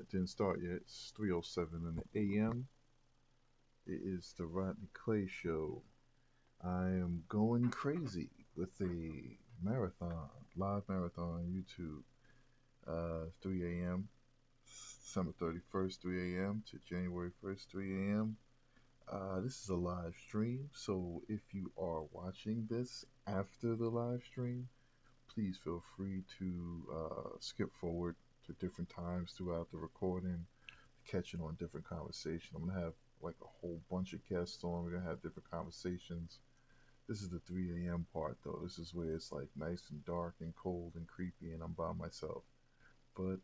It didn't start yet. It's 3:07 in the a.m. It is the Rodney Clay Show. I am going crazy with a marathon, live marathon on YouTube. 3 a.m. December 31st, 3 a.m. to January 1st, 3 a.m. This is a live stream, so if you are watching this after the live stream, please feel free to skip forward to different times throughout the recording, catching on different conversation. I'm gonna have like a whole bunch of guests on. We're gonna have different conversations. This is the 3 a.m. part though. This is where it's like nice and dark and cold and creepy, and I'm by myself. But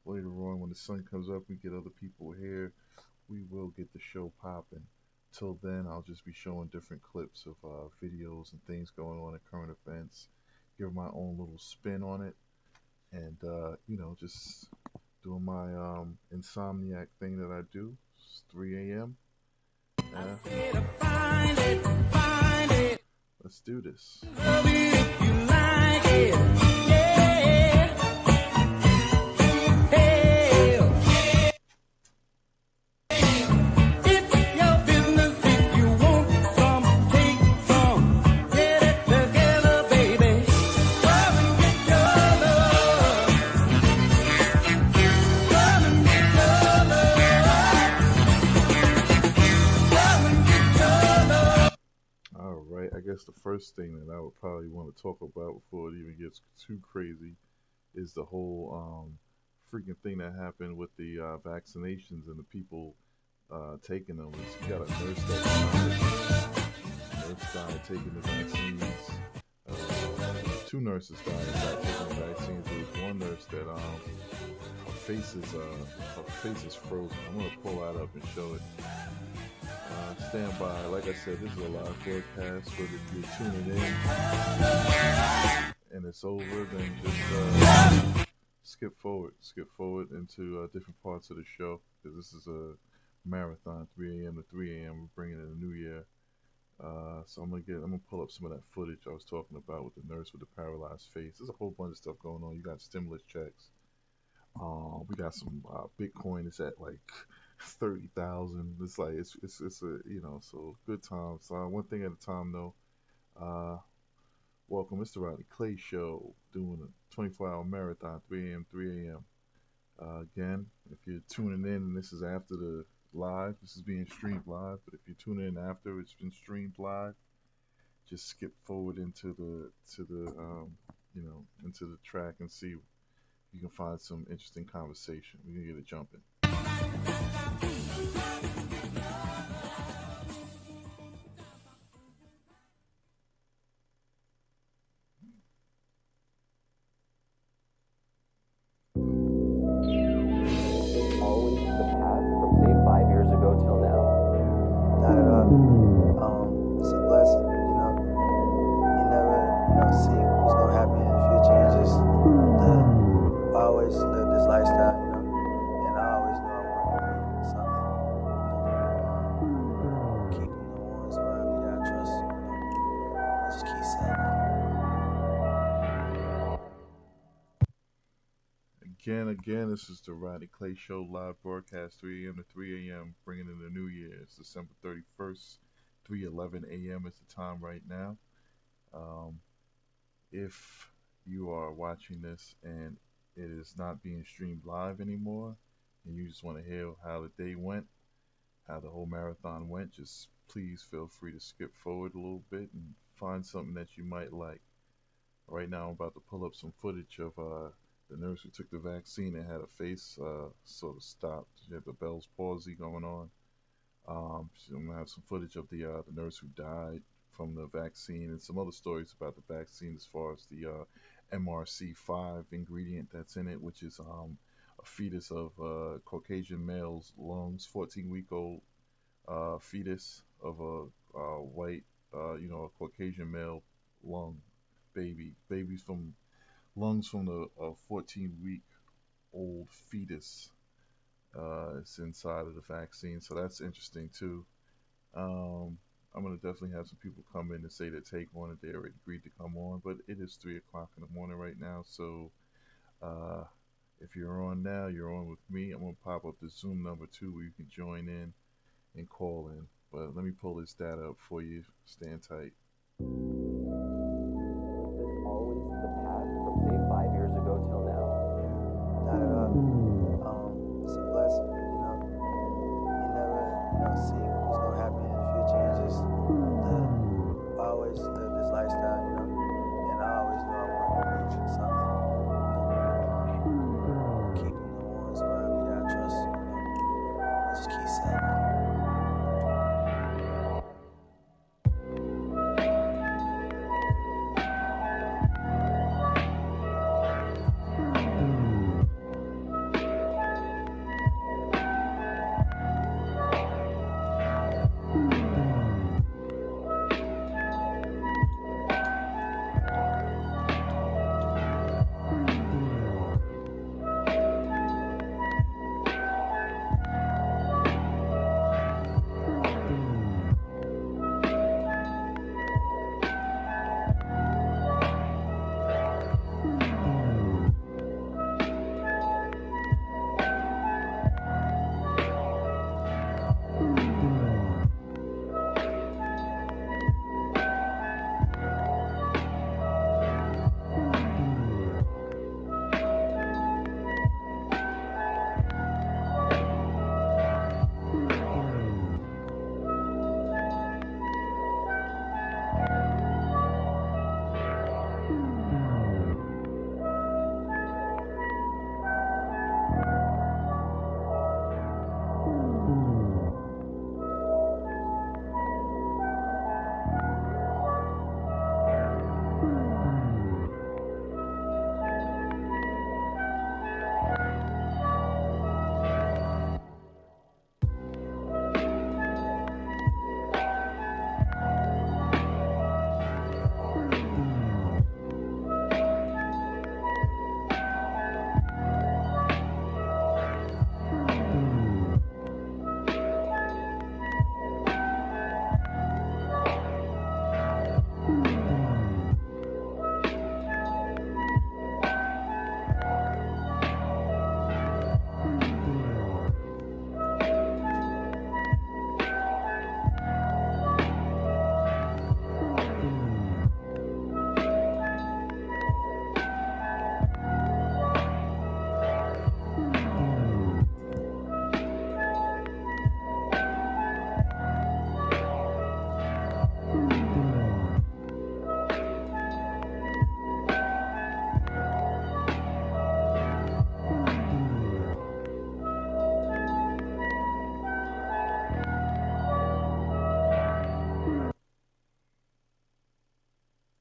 later on, when the sun comes up, we get other people here. We will get the show popping. Till then, I'll just be showing different clips of videos and things going on at current events. Give my own little spin on it, and just doing my insomniac thing that I do. It's 3 a.m. Let's do this. All right, I guess the first thing that I would probably want to talk about before it even gets too crazy is the whole freaking thing that happened with the vaccinations and the people taking them. You got a nurse that died taking the vaccines. Two nurses died not taking the vaccines. There was one nurse that her face is frozen. I'm gonna pull that up and show it. Stand by. Like I said, this is a live broadcast, but if you're tuning in and it's over, then just skip forward into different parts of the show, because this is a marathon, 3 a.m. to 3 a.m. We're bringing in a new year. So I'm gonna pull up some of that footage I was talking about with the nurse with the paralyzed face. There's a whole bunch of stuff going on. You got stimulus checks. We got some Bitcoin is at like 30,000. It's like it's a so good times. So one thing at a time though. Welcome, it's the Rodney Clay Show, doing a 24-hour marathon, 3 a.m. 3 a.m. Again, if you're tuning in and this is after the live, this is being streamed live. But if you're tuning in after it's been streamed live, just skip forward into the track and see if you can find some interesting conversation. We're gonna get it jumping. Always the path from say 5 years ago till now? Not at all. It's a blessing, You never, see what's gonna happen in the future. You just I always live this lifestyle, and I always know I want to be something, Keeping the ones around me that I trust, I just keep saying. Again, this is the Rodney Clay Show live broadcast, 3 a.m. to 3 a.m., bringing in the new year. It's December 31st, 3:11 a.m. is the time right now. If you are watching this and it is not being streamed live anymore, and you just want to hear how the day went, how the whole marathon went, just please feel free to skip forward a little bit and find something that you might like. Right now, I'm about to pull up some footage of the nurse who took the vaccine and had her face sort of stopped. She had the Bell's palsy going on. I'm gonna have some footage of the nurse who died from the vaccine and some other stories about the vaccine as far as the MRC5 ingredient that's in it, which is a fetus of Caucasian male's lungs, 14-week-old fetus of a white, a Caucasian male lung babies from lungs from a 14-week-old fetus. It's inside of the vaccine, so that's interesting too. I'm gonna definitely have some people come in and say their take on it. They already agreed to come on, but it is 3 o'clock in the morning right now, so If you're on now, you're on with me. I'm gonna pop up the Zoom number too, where you can join in and call in. But let me pull this data up for you. Stand tight. Was this always the path from, say, 5 years ago till now? Not at all. It's a blessing, you know. You never, see what's gonna happen in the future. You just I always live this lifestyle, and I always knew I wanted to reach something. Keeping the ones around me that I trust, and just keep selling.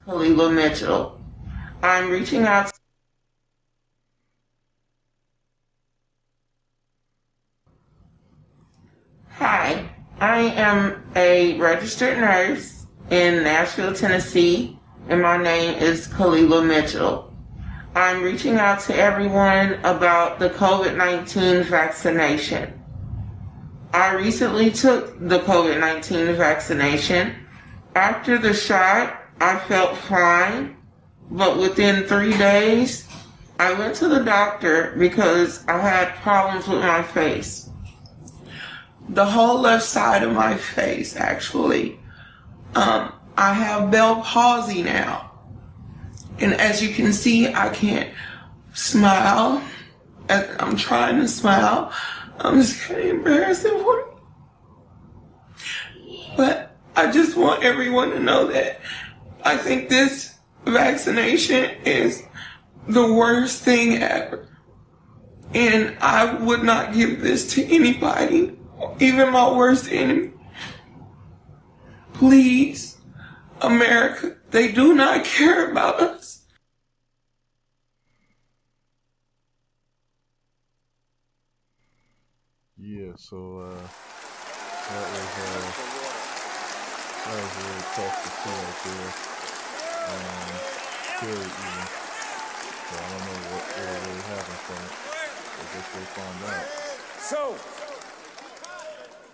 Kalila Mitchell. I'm reaching out. Hi, I am a registered nurse in Nashville, Tennessee, and my name is Kalila Mitchell. I'm reaching out to everyone about the COVID-19 vaccination. I recently took the COVID-19 vaccination. After the shot, I felt fine, but within 3 days, I went to the doctor because I had problems with my face. The whole left side of my face, actually. I have Bell palsy now. And as you can see, I can't smile. I'm trying to smile. I'm just kind of embarrassing for it. But I just want everyone to know that I think this vaccination is the worst thing ever. And I would not give this to anybody, even my worst enemy. Please, America, they do not care about us. Yeah, so that was really tough to see out there. Scary even. So I don't know what really happened from it. I guess we'll find out. So,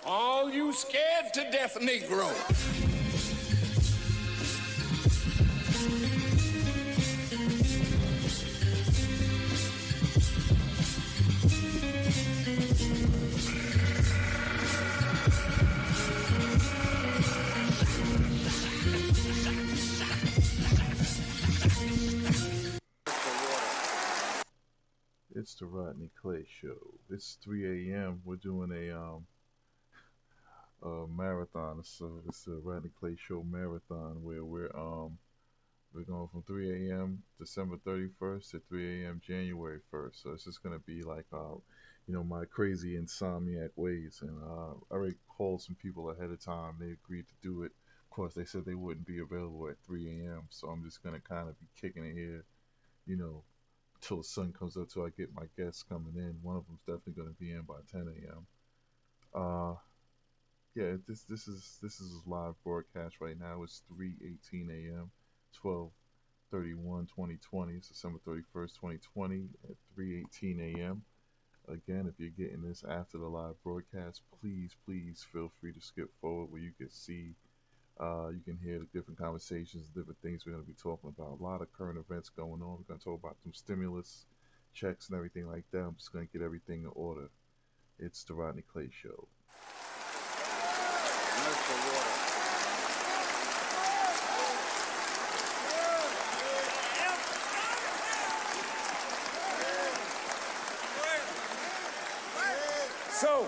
all you scared to death Negroes, It's the Rodney Clay Show. It's 3 a.m. We're doing a marathon. It's a Rodney Clay Show marathon where we're going from 3 a.m. December 31st to 3 a.m. January 1st. So it's just gonna be like my crazy insomniac ways. And I already called some people ahead of time. They agreed to do it. Of course, they said they wouldn't be available at 3 a.m. So I'm just gonna kind of be kicking it here, you know, till the sun comes up, till I get my guests coming in. One of them's definitely going to be in by 10 a.m. Uh, yeah, this is a live broadcast right now. It's 3:18 a.m. 12/31 2020. It's December 31st 2020 at 3:18 a.m. Again, if you're getting this after the live broadcast, please feel free to skip forward where you can see. You can hear the different conversations, different things we're going to be talking about. A lot of current events going on. We're going to talk about some stimulus checks and everything like that. I'm just going to get everything in order. It's the Rodney Clay Show. So,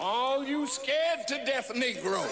all you scared to death Negro.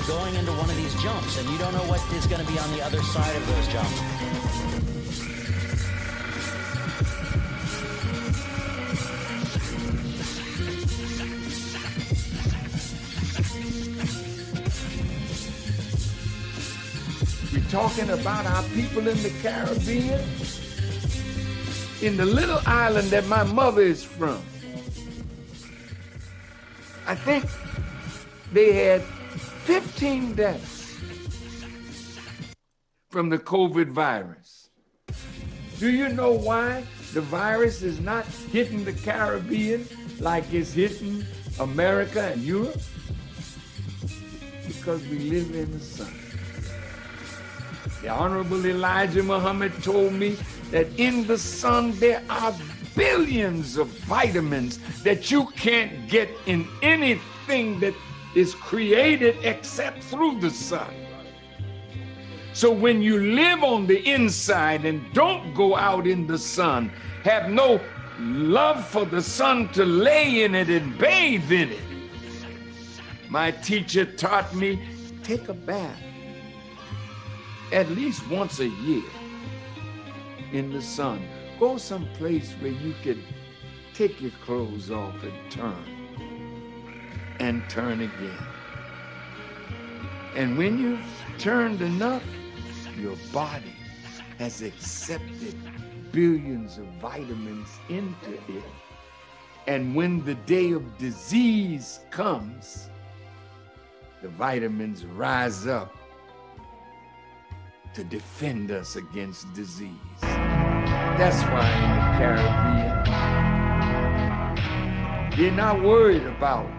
going into one of these jumps, and you don't know what is going to be on the other side of those jumps. We're talking about our people in the Caribbean, in the little island that my mother is from. I think they had 15 deaths from the COVID virus. Do you know why the virus is not hitting the Caribbean like it's hitting America and Europe? Because we live in the sun. The Honorable Elijah Muhammad told me that in the sun there are billions of vitamins that you can't get in anything that is created except through the sun. So when you live on the inside and don't go out in the sun, have no love for the sun to lay in it and bathe in it, my teacher taught me, take a bath at least once a year in the sun. Go someplace where you can take your clothes off and turn again. And when you've turned enough, your body has accepted billions of vitamins into it. And when the day of disease comes, the vitamins rise up to defend us against disease. That's why in the Caribbean, they're not worried about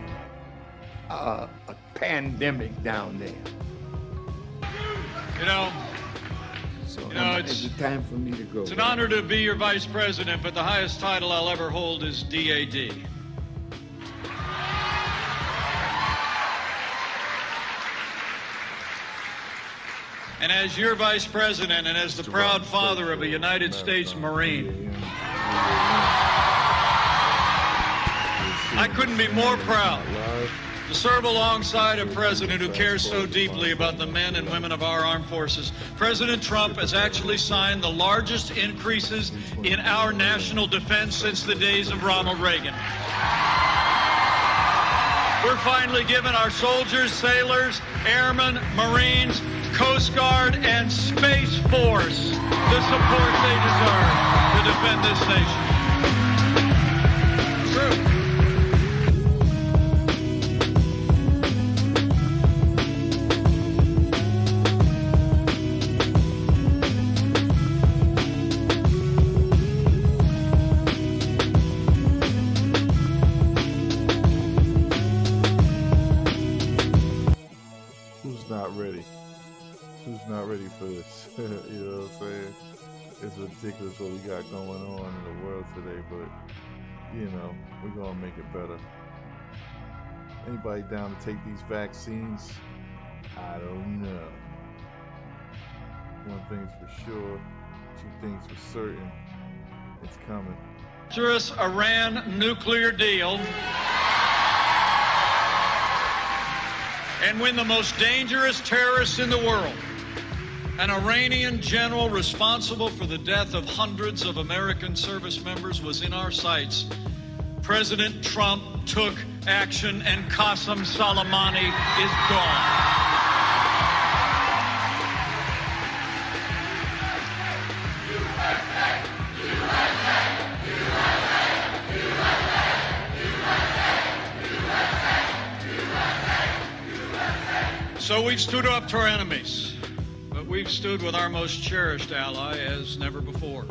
a pandemic down there. So it's time for me to go. It's an honor to be your vice president, but the highest title I'll ever hold is DAD. And as your vice president and as the proud father of a United States Marine, I couldn't be more proud to serve alongside a president who cares so deeply about the men and women of our armed forces. President Trump has actually signed the largest increases in our national defense since the days of Ronald Reagan. We're finally giving our soldiers, sailors, airmen, Marines, Coast Guard, and Space Force the support they deserve to defend this nation. True. Who's not ready for this? You know what I'm saying? It's ridiculous what we got going on in the world today, but you know, we're gonna make it better. Anybody down to take these vaccines? I don't know. One thing's for sure, two things for certain. It's coming. Dangerous Iran nuclear deal. And when the most dangerous terrorists in the world, an Iranian general responsible for the death of hundreds of American service members, was in our sights, President Trump took action and Qasem Soleimani is gone. So we've stood up to our enemies, but we've stood with our most cherished ally as never before.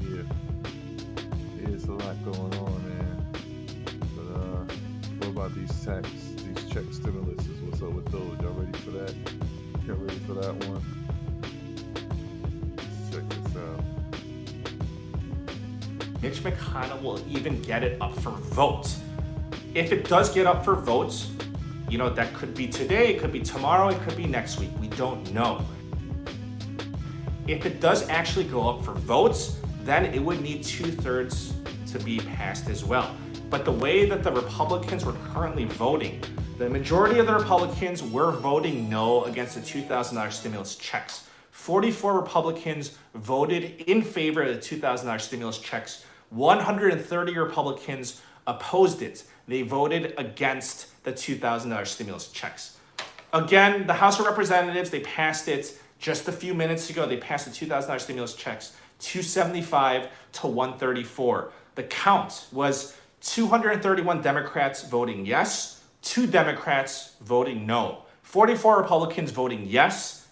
Yeah, it's a lot going on, man. But what about these check stimuluses? What's up with those? Y'all ready for that? Y'all ready for that one? Let's check this out. Mitch McConnell will even get it up for votes. If it does get up for votes, you know, that could be today, it could be tomorrow, it could be next week. We don't know. If it does actually go up for votes, then it would need 2/3 to be passed as well. But the way that the Republicans were currently voting, the majority of the Republicans were voting no against the $2,000 stimulus checks. 44 Republicans voted in favor of the $2,000 stimulus checks. 130 Republicans opposed it. They voted against the $2,000 stimulus checks. Again, the House of Representatives, they passed it just a few minutes ago. They passed the $2,000 stimulus checks, 275 to 134. The count was 231 Democrats voting yes, 2 Democrats voting no. 44 Republicans voting yes,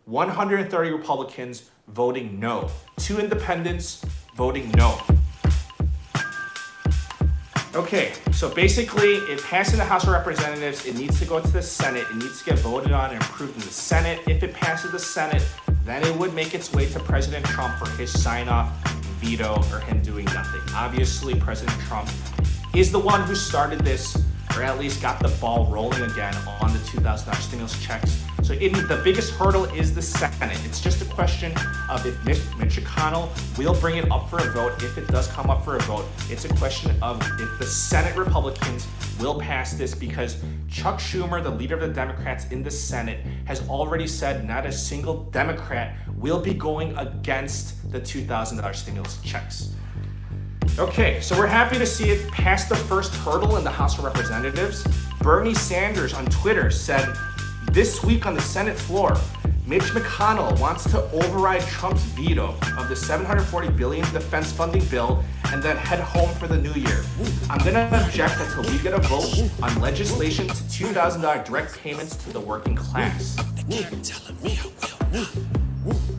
130 Republicans voting no. 2 independents voting no. Okay, so basically it passed in the House of Representatives, it needs to go to the Senate, it needs to get voted on and approved in the Senate. If it passes the Senate, then it would make its way to President Trump for his sign-off, veto, or him doing nothing. Obviously, President Trump is the one who started this, or at least got the ball rolling again on the $2,000 stimulus checks. So the biggest hurdle is the Senate. It's just a question of if Mitch McConnell will bring it up for a vote. If it does come up for a vote, it's a question of if the Senate Republicans will pass this, because Chuck Schumer, the leader of the Democrats in the Senate, has already said not a single Democrat will be going against the $2,000 stimulus checks. Okay, so we're happy to see it pass the first hurdle in the House of Representatives. Bernie Sanders on Twitter said, this week on the Senate floor, Mitch McConnell wants to override Trump's veto of the $740 billion defense funding bill and then head home for the new year. I'm going to object until we get a vote on legislation to $2,000 direct payments to the working class.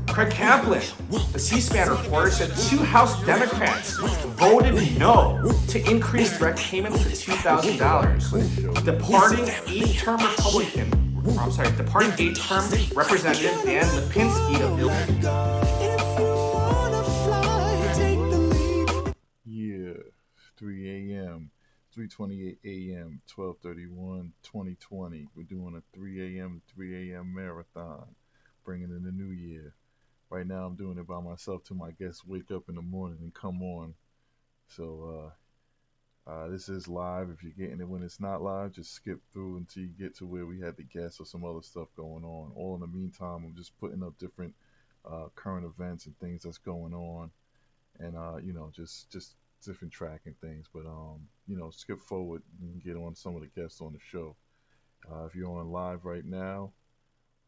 Craig Kaplan, the C-SPAN reporter, said 2 House Democrats voted no to increase direct payments to $2,000. Departing 8-term Representative Dan Lipinski of Illinois. Yeah, 3 a.m., 3:28 a.m., 12/31, 2020. We're doing a 3 a.m. to 3 a.m. marathon, bringing in the new year. Right now, I'm doing it by myself till my guests wake up in the morning and come on. So, this is live. If you're getting it when it's not live, just skip through until you get to where we had the guests or some other stuff going on. All in the meantime, I'm just putting up different current events and things that's going on, and just different tracking things. But skip forward and get on some of the guests on the show. If you're on live right now,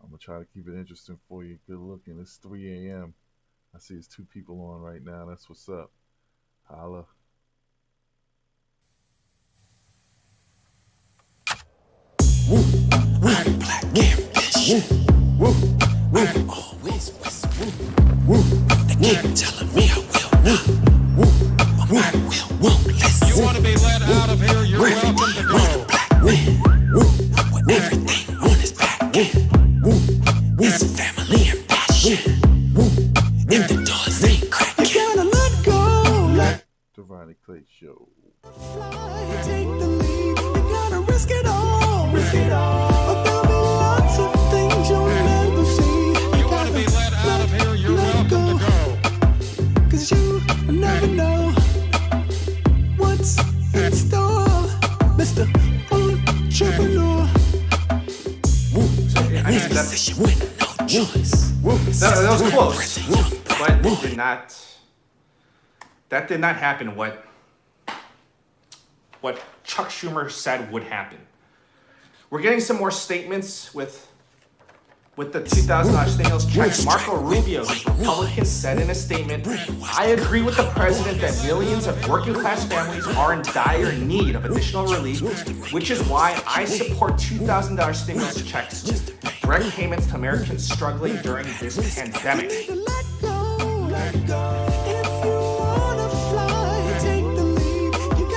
I'm gonna try to keep it interesting for you. Good looking. It's 3 a.m. I see it's 2 people on right now. That's what's up. Holla. Woo, I'm black ambition. Woo, I'm always whispering. Woo, they keep telling me I will not. Woo, but I won't listen. You want to be let out of here? You're welcome to go. Black man, woo, with everything on his back. Woo, it's family and passion. Woo, if the doors ain't cracking, you gotta let go. The Rodney Clay Show. Take the lead. You gotta risk it all. Risk it all. There'll be lots of things you'll never see. You wanna be let out of here? You're welcome to go. 'Cause you never know what's in store, Mr. Entrepreneur. That was close, but that did not happen. What Chuck Schumer said would happen. We're getting some more statements with the $2,000 stimulus checks. Marco Rubio, the Republican, said in a statement, "I agree with the president that millions of working class families are in dire need of additional relief, which is why I support $2,000 stimulus checks, direct payments to Americans struggling during this pandemic."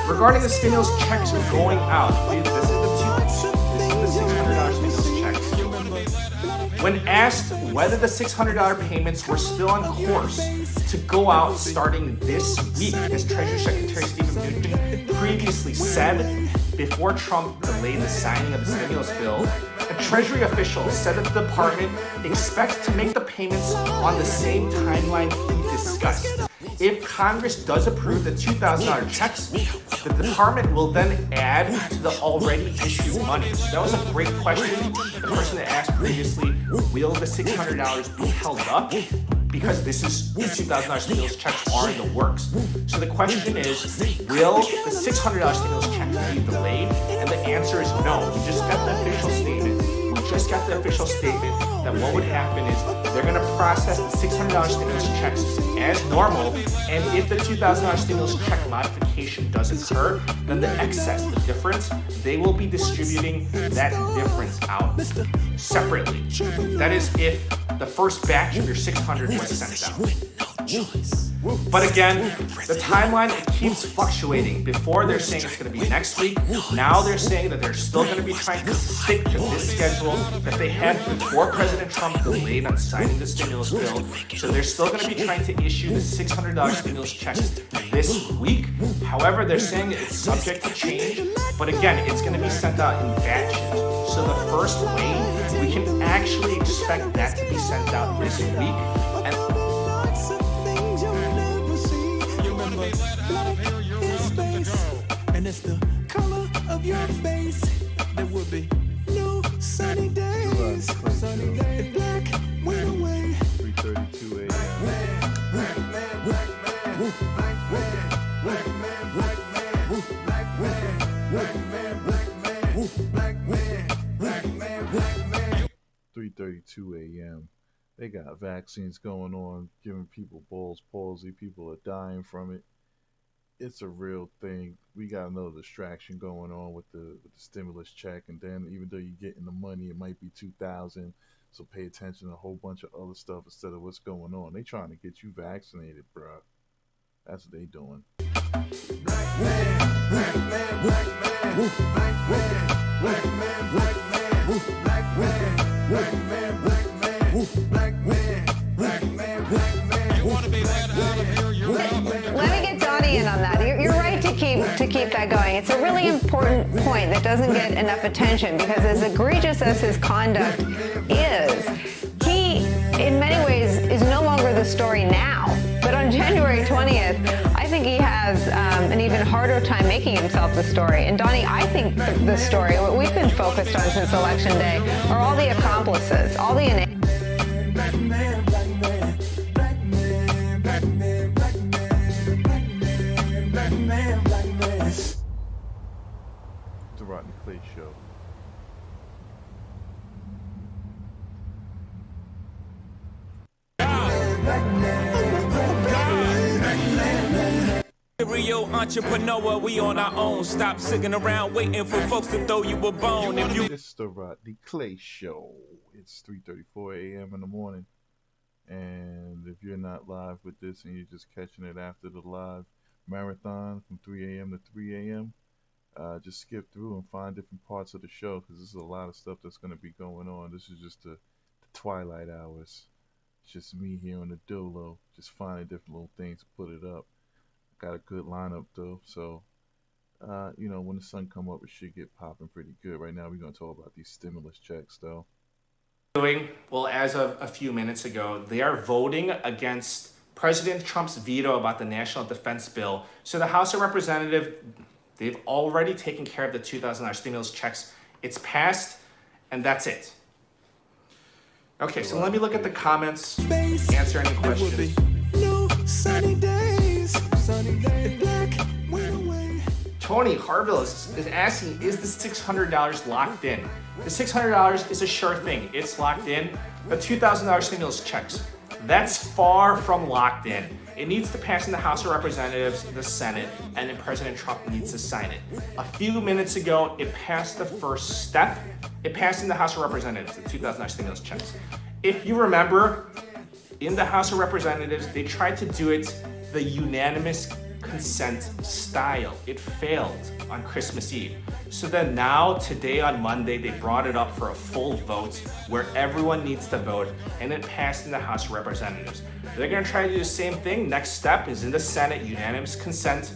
Regarding the stimulus checks going out, this is the $600 stimulus checks. When asked whether the $600 payments were still on course to go out starting this week, as Treasury Secretary Stephen Mnuchin previously said before Trump delayed the signing of the stimulus bill, a Treasury official said that the department expects to make the payments on the same timeline he discussed. If Congress does approve the $2,000 checks, the department will then add to the already issued money. So that was a great question. The person that asked previously, will the $600 be held up? Because the $2,000 stimulus checks are in the works. So the question is, will the $600 stimulus checks be delayed? And the answer is no. We just got the official statement that what would happen is they're going to process the $600 stimulus checks as normal, and if the $2,000 stimulus check modification does occur, then the excess, the difference, they will be distributing that difference out separately. That is if the first batch of your 600 was sent out. But again, the timeline, it keeps fluctuating. Before they're saying it's going to be next week. Now they're saying that they're still going to be trying to stick to this schedule that they had before President Trump delayed on signing the stimulus bill. So they're still going to be trying to issue the $600 stimulus checks this week. However, they're saying it's subject to change. But again, it's going to be sent out in batches. So the first wave, we can actually expect that to be sent out this week. And it's the color of your face. There would be no sunny days. Sunny days. Black went away. 3:32 a.m. Black man, black man, black man, black man, black man, black man, black man, black man, black man, black man, black man. 3:32 2 a.m. They got vaccines going on, giving people Bell's palsy. People are dying from it. It's a real thing. We got another distraction going on with the stimulus check, and then even though you're getting the money, it might be 2,000. So pay attention to a whole bunch of other stuff instead of what's going on. They trying to get you vaccinated, bro. That's what they doing. Black man, black man, black man, black man, black man, black man, black man, black man, black man, black man, black man, black man. You want to be let out of here? You're out. Let me get Donnie in on that. You're right to keep that going. It's a really important point that doesn't get enough attention, because as egregious as his conduct is, he, in many ways, is no longer the story now. But on January 20th, I think he has an even harder time making himself the story. And Donnie, I think the story, what we've been focused on since Election Day, are all the accomplices, all the Black man, black man, black man, black man, black man, black man, black man, black man. The Rodney Clay Show. Real entrepreneur, we on our own. Stop sitting around waiting for folks to throw you a bone. It's the Rodney Clay Show. It's 3:34 a.m. in the morning, and if you're not live with this and you're just catching it after the live marathon from 3 a.m. to 3 a.m., just skip through and find different parts of the show, because there's a lot of stuff that's going to be going on. This is just the twilight hours. It's just me here on the dolo, just finding different little things to put it up. Got a good lineup though, so when the sun come up, it should get popping pretty good. Right now, we're gonna talk about these stimulus checks though. Well, as of a few minutes ago, they are voting against President Trump's veto about the National Defense Bill. So the House of Representatives, they've already taken care of the $2,000 stimulus checks. It's passed, and that's it. Okay, so let me look at the comments, answer any questions. Sunny days, black went away. Tony Harville is asking, is the $600 locked in? The $600 is a sure thing. It's locked in. The $2,000 stimulus checks, that's far from locked in. It needs to pass in the House of Representatives, the Senate, and then President Trump needs to sign it. A few minutes ago, it passed the first step. It passed in the House of Representatives, the $2,000 stimulus checks. If you remember, in the House of Representatives, they tried to do it the unanimous consent style. It failed on Christmas Eve. So then now, today on Monday, they brought it up for a full vote where everyone needs to vote, and it passed in the House of Representatives. They're gonna try to do the same thing. Next step is in the Senate, unanimous consent.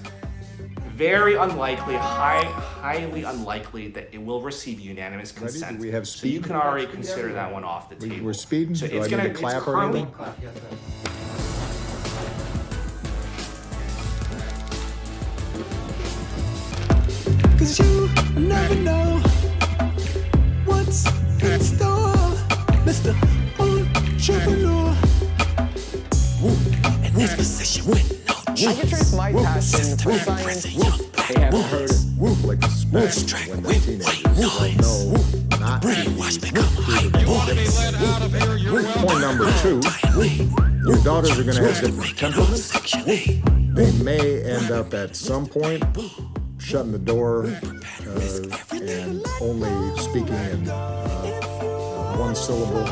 Very unlikely, highly unlikely that it will receive unanimous consent. Do we have so you can already consider that one off the table. We're speeding? So Do it's I gonna need to clap or currently. anything? Cause you never know what's in store, Mr. Entrepreneur. In this position with no I can trace my passion for science. They haven't heard it. Like a smack when 1980s. No, not brainwash become Point number 2, your daughters are going to have different temperaments. They may end up at some point shutting the door and only speaking in one syllable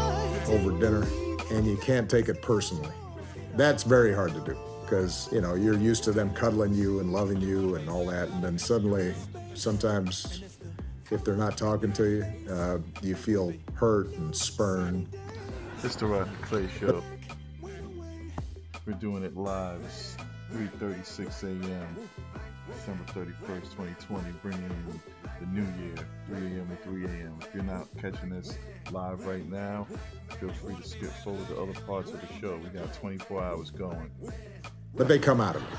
over dinner, and you can't take it personally. That's very hard to do, because you're used to them cuddling you and loving you and all that, and then suddenly, sometimes if they're not talking to you, you feel hurt and spurned. It's the Rodney Clay Show. We're doing it live. It's 3:36 a.m. December 31st, 2020, bringing in the new year, 3 a.m. to 3 a.m. If you're not catching this live right now, feel free to skip forward to other parts of the show. We got 24 hours going. But they come out of it.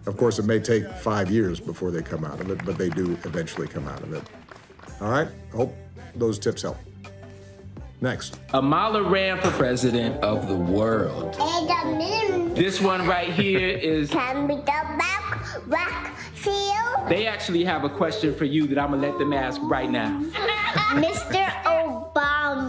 Of course, it may take 5 years before they come out of it, but they do eventually come out of it. All right? I hope those tips help. Next. Amala ran for president of the world. This one right here is... Can we go back field? They actually have a question for you that I'm gonna let them ask right now. Mr. Obama,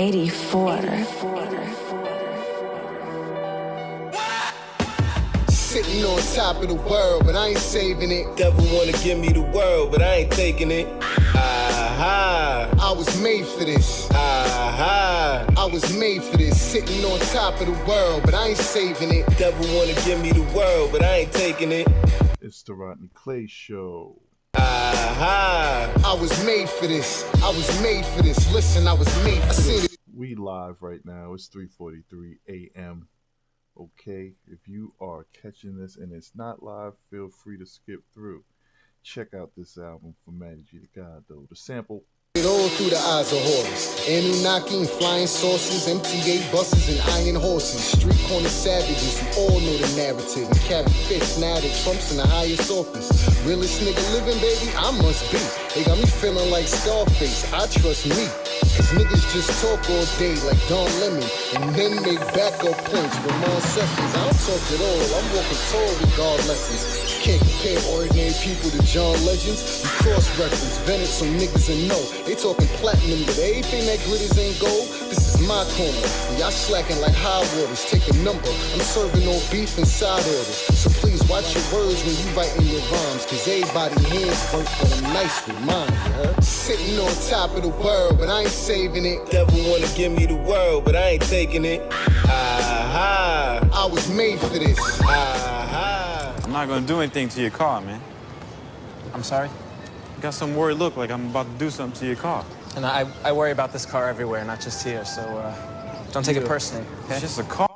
84. Sitting on top of the world, but I ain't saving it. Devil wanna give me the world, but I ain't taking it. Aha, I was made for this. Aha, I was made for this. Sitting on top of the world, but I ain't saving it. Devil wanna give me the world, but I ain't taking it. It's the Rodney Clay Show. Aha, I was made for this. I was made for this. Listen, I was made for this. We live right now. It's 3:43 a.m. Okay, if you are catching this and it's not live, feel free to skip through. Check out this album from Matty G the God, though. The sample. It all through the eyes of Horus. Anunnaki and flying saucers, MTA buses and iron horses. Street corner savages, we all know the narrative. And carry fish, now that Trump's in the highest office. Realest nigga living, baby, I must be. They got me feeling like Scarface, I trust me. Cause niggas just talk all day like Don Lemon. And then make backup points with more sessions. I don't talk at all, I'm walking tall with God lessons. Can't compare ordinary people to John Legends. We cross-reference, vented some niggas and know. They talking platinum, but everything that glitters ain't gold. This is my corner. Y'all slacking like high waters. Take a number. I'm serving all beef and side orders. So please watch your words when you writing your rhymes. Cause everybody hands work, but I'm nice with mine, you heard? Sitting on top of the world, but I ain't saving it. Devil wanna give me the world, but I ain't taking it. Aha, I was made for this. Aha. I'm not gonna do anything to your car, man. I'm sorry? You got some worried look like I'm about to do something to your car. And I worry about this car everywhere, not just here, so don't take it personally, okay? It's just a car.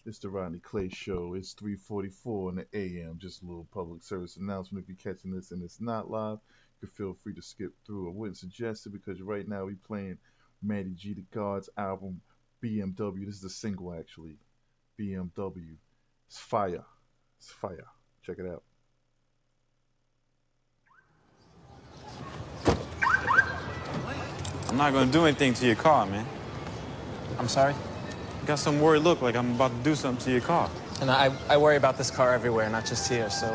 It's the Rodney Clay Show. It's 3:44 in the a.m. Just a little public service announcement. If you're catching this and it's not live, you can feel free to skip through. I wouldn't suggest it because right now we're playing Matty G the God's album, BMW. This is the single, actually. BMW. It's fire. It's fire. Check it out. I'm not gonna do anything to your car, man. I'm sorry? You got some worried look like I'm about to do something to your car. And I worry about this car everywhere, not just here, so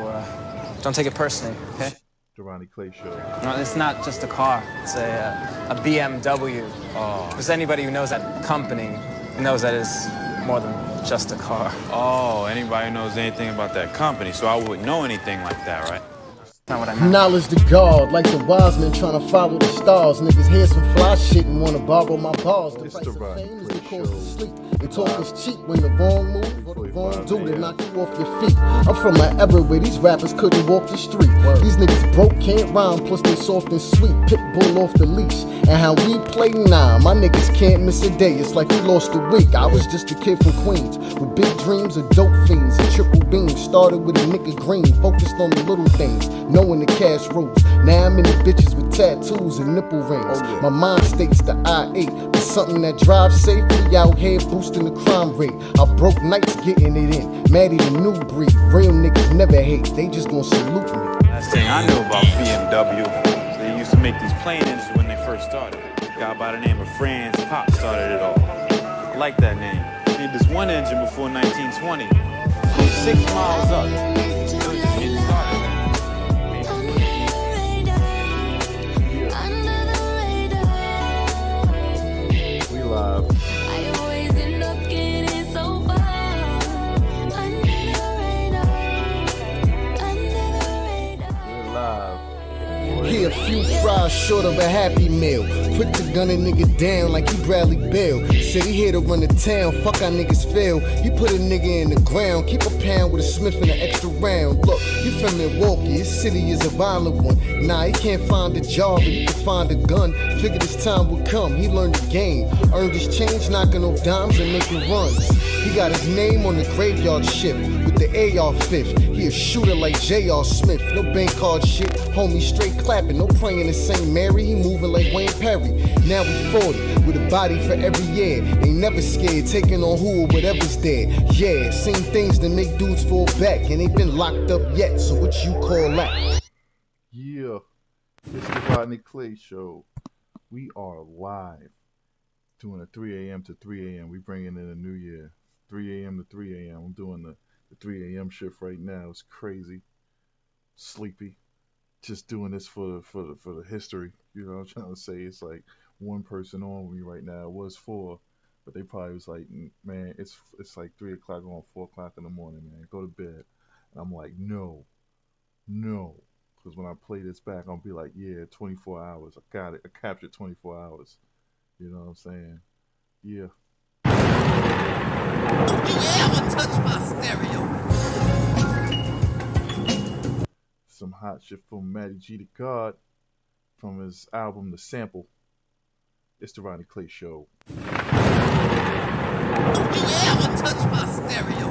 don't take it personally, okay? The Rodney Clay Show. No, it's not just a car. It's a BMW. Oh. Because anybody who knows that company knows that it's more than just a car. Oh, anybody who knows anything about that company, so I wouldn't know anything like that, right? Not what I meant. Knowledge to God, like the wise men trying to follow the stars. Niggas hear some fly shit and wanna borrow my bars. The price of fame is the cost of sleep. And talk is cheap when the wrong move or the wrong do to knock you off your feet. I'm from an era where these rappers couldn't walk the street. These niggas broke, can't rhyme, plus they soft and sweet. Pit bull off the leash. And how we play, nah, my niggas can't miss a day. It's like we lost a week. I was just a kid from Queens with big dreams of dope fiends and triple beams. Started with a nigga green, focused on the little things. Knowing the cash rules. Now I'm in the bitches with tattoos and nipple rings. My mind states the I-8, but something that drives safely out here boosting the crime rate. I broke nights getting it in. Maddie the new breed. Real niggas never hate, they just gon' salute me. Last thing I knew about BMW, they used to make these plane engines when they first started. A guy by the name of Franz Pop started it all. I like that name. He made this one engine before 1920. 6 miles up. It started. Live. I always end up getting so far under the radar. We're live. He a few fries short of a Happy Meal. Put the gun a nigga down like he Bradley Bill. Said he here to run the town, fuck how niggas feel. You put a nigga in the ground, keep a pound with a Smith and an extra round. Look, you from Milwaukee, his city is a violent one. Nah, he can't find a job, but he can find a gun. Figured his time would come, he learned the game. Earned his change, knocking off dimes and making runs. He got his name on the graveyard shift with the AR-5. He a shooter like J.R. Smith. No bank card shit, homie straight clapping. No praying in St. Mary, he moving like Wayne Perry. Now we 40, with a body for every year. Ain't never scared, taking on who or whatever's there. Yeah, seen things that make dudes fall back. And ain't been locked up yet, so what you call that? Yeah, it's the Rodney Clay Show. We are live. Doing a 3 a.m. to 3 a.m. We bringing in a new year. 3 a.m. to 3 a.m. I'm doing the 3 a.m. shift right now. It's crazy. Sleepy. Just doing this for the history. You know what I'm trying to say? It's like one person on with me right now. It was four, but they probably was like, man, it's like 3 o'clock on 4 o'clock in the morning, man. Go to bed. And I'm like, no, no. Because when I play this back, I'm gonna be like, yeah, 24 hours. I got it. I captured 24 hours. You know what I'm saying? Yeah. You ever touch my stereo? Some hot shit from Matty G the God from his album The Sample. It's the Rodney Clay Show. You ever touch my stereo?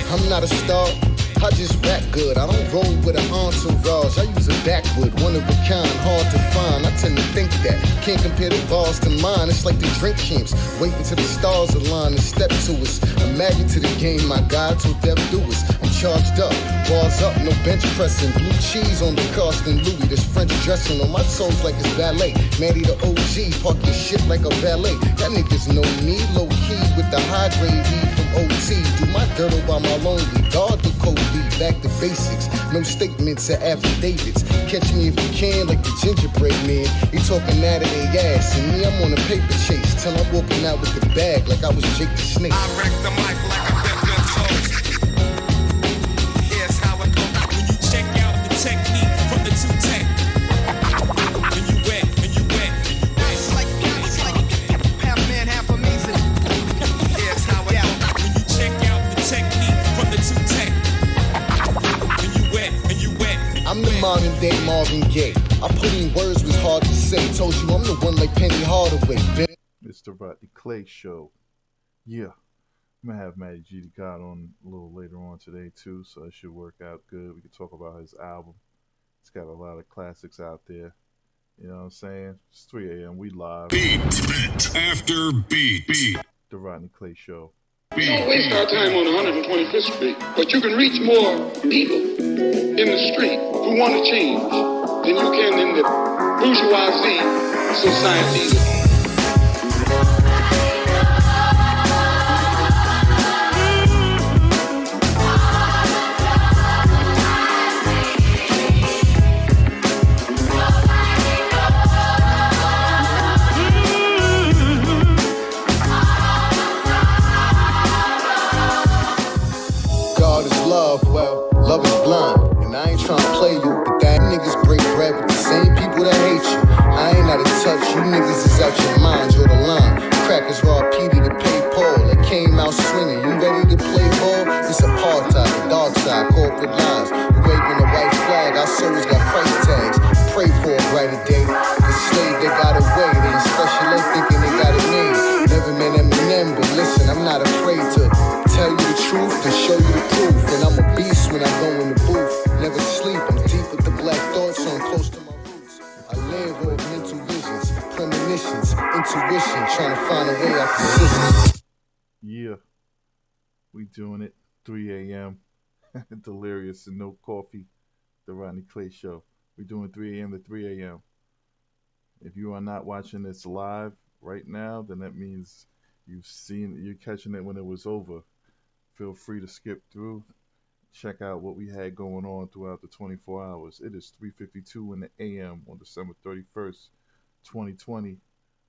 I'm not a star, I just rap good. I don't roll with an entourage, I use a backwood, one of a kind, hard to find. I tend to think that, can't compare the bars to mine. It's like the drink champs, waiting till the stars align and step to us. I'm married to the game, my God, till death do us. I'm charged up, bars up, no bench pressing. Blue cheese on the Carsten Louis, this French dressing on my toes like it's ballet. Matty the OG, park your shit like a valet. That niggas know me, low key with the high grade weed from OT. Do my dirt by my lonely, guard the code lead, back to basics. No statements or affidavits. Catch me if you can, like the gingerbread man. He talking out of their ass, and me, I'm on a paper chase till I'm walking out with the bag like I was Jake the Snake. I wreck the mic like a good toast. Here's how it goes. When you check out the technique from the 2-tech. When you wet, when you wet, it's like half man, half amazing. Here's how it goes. When you check out the technique from the 2-tech. When you wet, when you wet. I'm the modern day Marvin Gaye. I put in words was hard to say. Told you I'm the one like Penny Hardaway. It's the Rodney Clay Show. Yeah. I'm going to have Matty G the God on a little later on today, too, so it should work out good. We can talk about his album. It's got a lot of classics out there. You know what I'm saying? It's 3 a.m. We live. Beat after beat. The Rodney Clay Show. We don't waste our time on 125th Street, but you can reach more people in the street who want to change than you can in the bourgeoisie society. Well, love is blind, and I ain't tryna play you, but that niggas break bread with the same people that hate you. I ain't out of touch, you niggas is out your mind, draw the line. Crackers raw Petey to pay Paul, they came out swinging. You ready to play ball? It's apartheid, the dark side, corporate lies. Waving the white flag, our souls got price tags. Pray for a brighter day. The slave that got away, they in special ed thinking they got it made. Never met Eminem, but listen, I'm not afraid to tell you the truth and show you the proof. And I'm a beast when I go in the booth. Never sleep, I'm deep with the black thoughts, so I'm close to my roots. I live with mental visions, premonitions, intuition, trying to find a way out the system. Yeah, we doing it. 3 a.m. Delirious and no coffee. The Rodney Clay Show. We doing 3 a.m. to 3 a.m. If you are not watching this live right now, then that means you're catching it when it was over. Feel free to skip through. Check out what we had going on throughout the 24 hours. It is 3:52 in the a.m. on December 31st, 2020.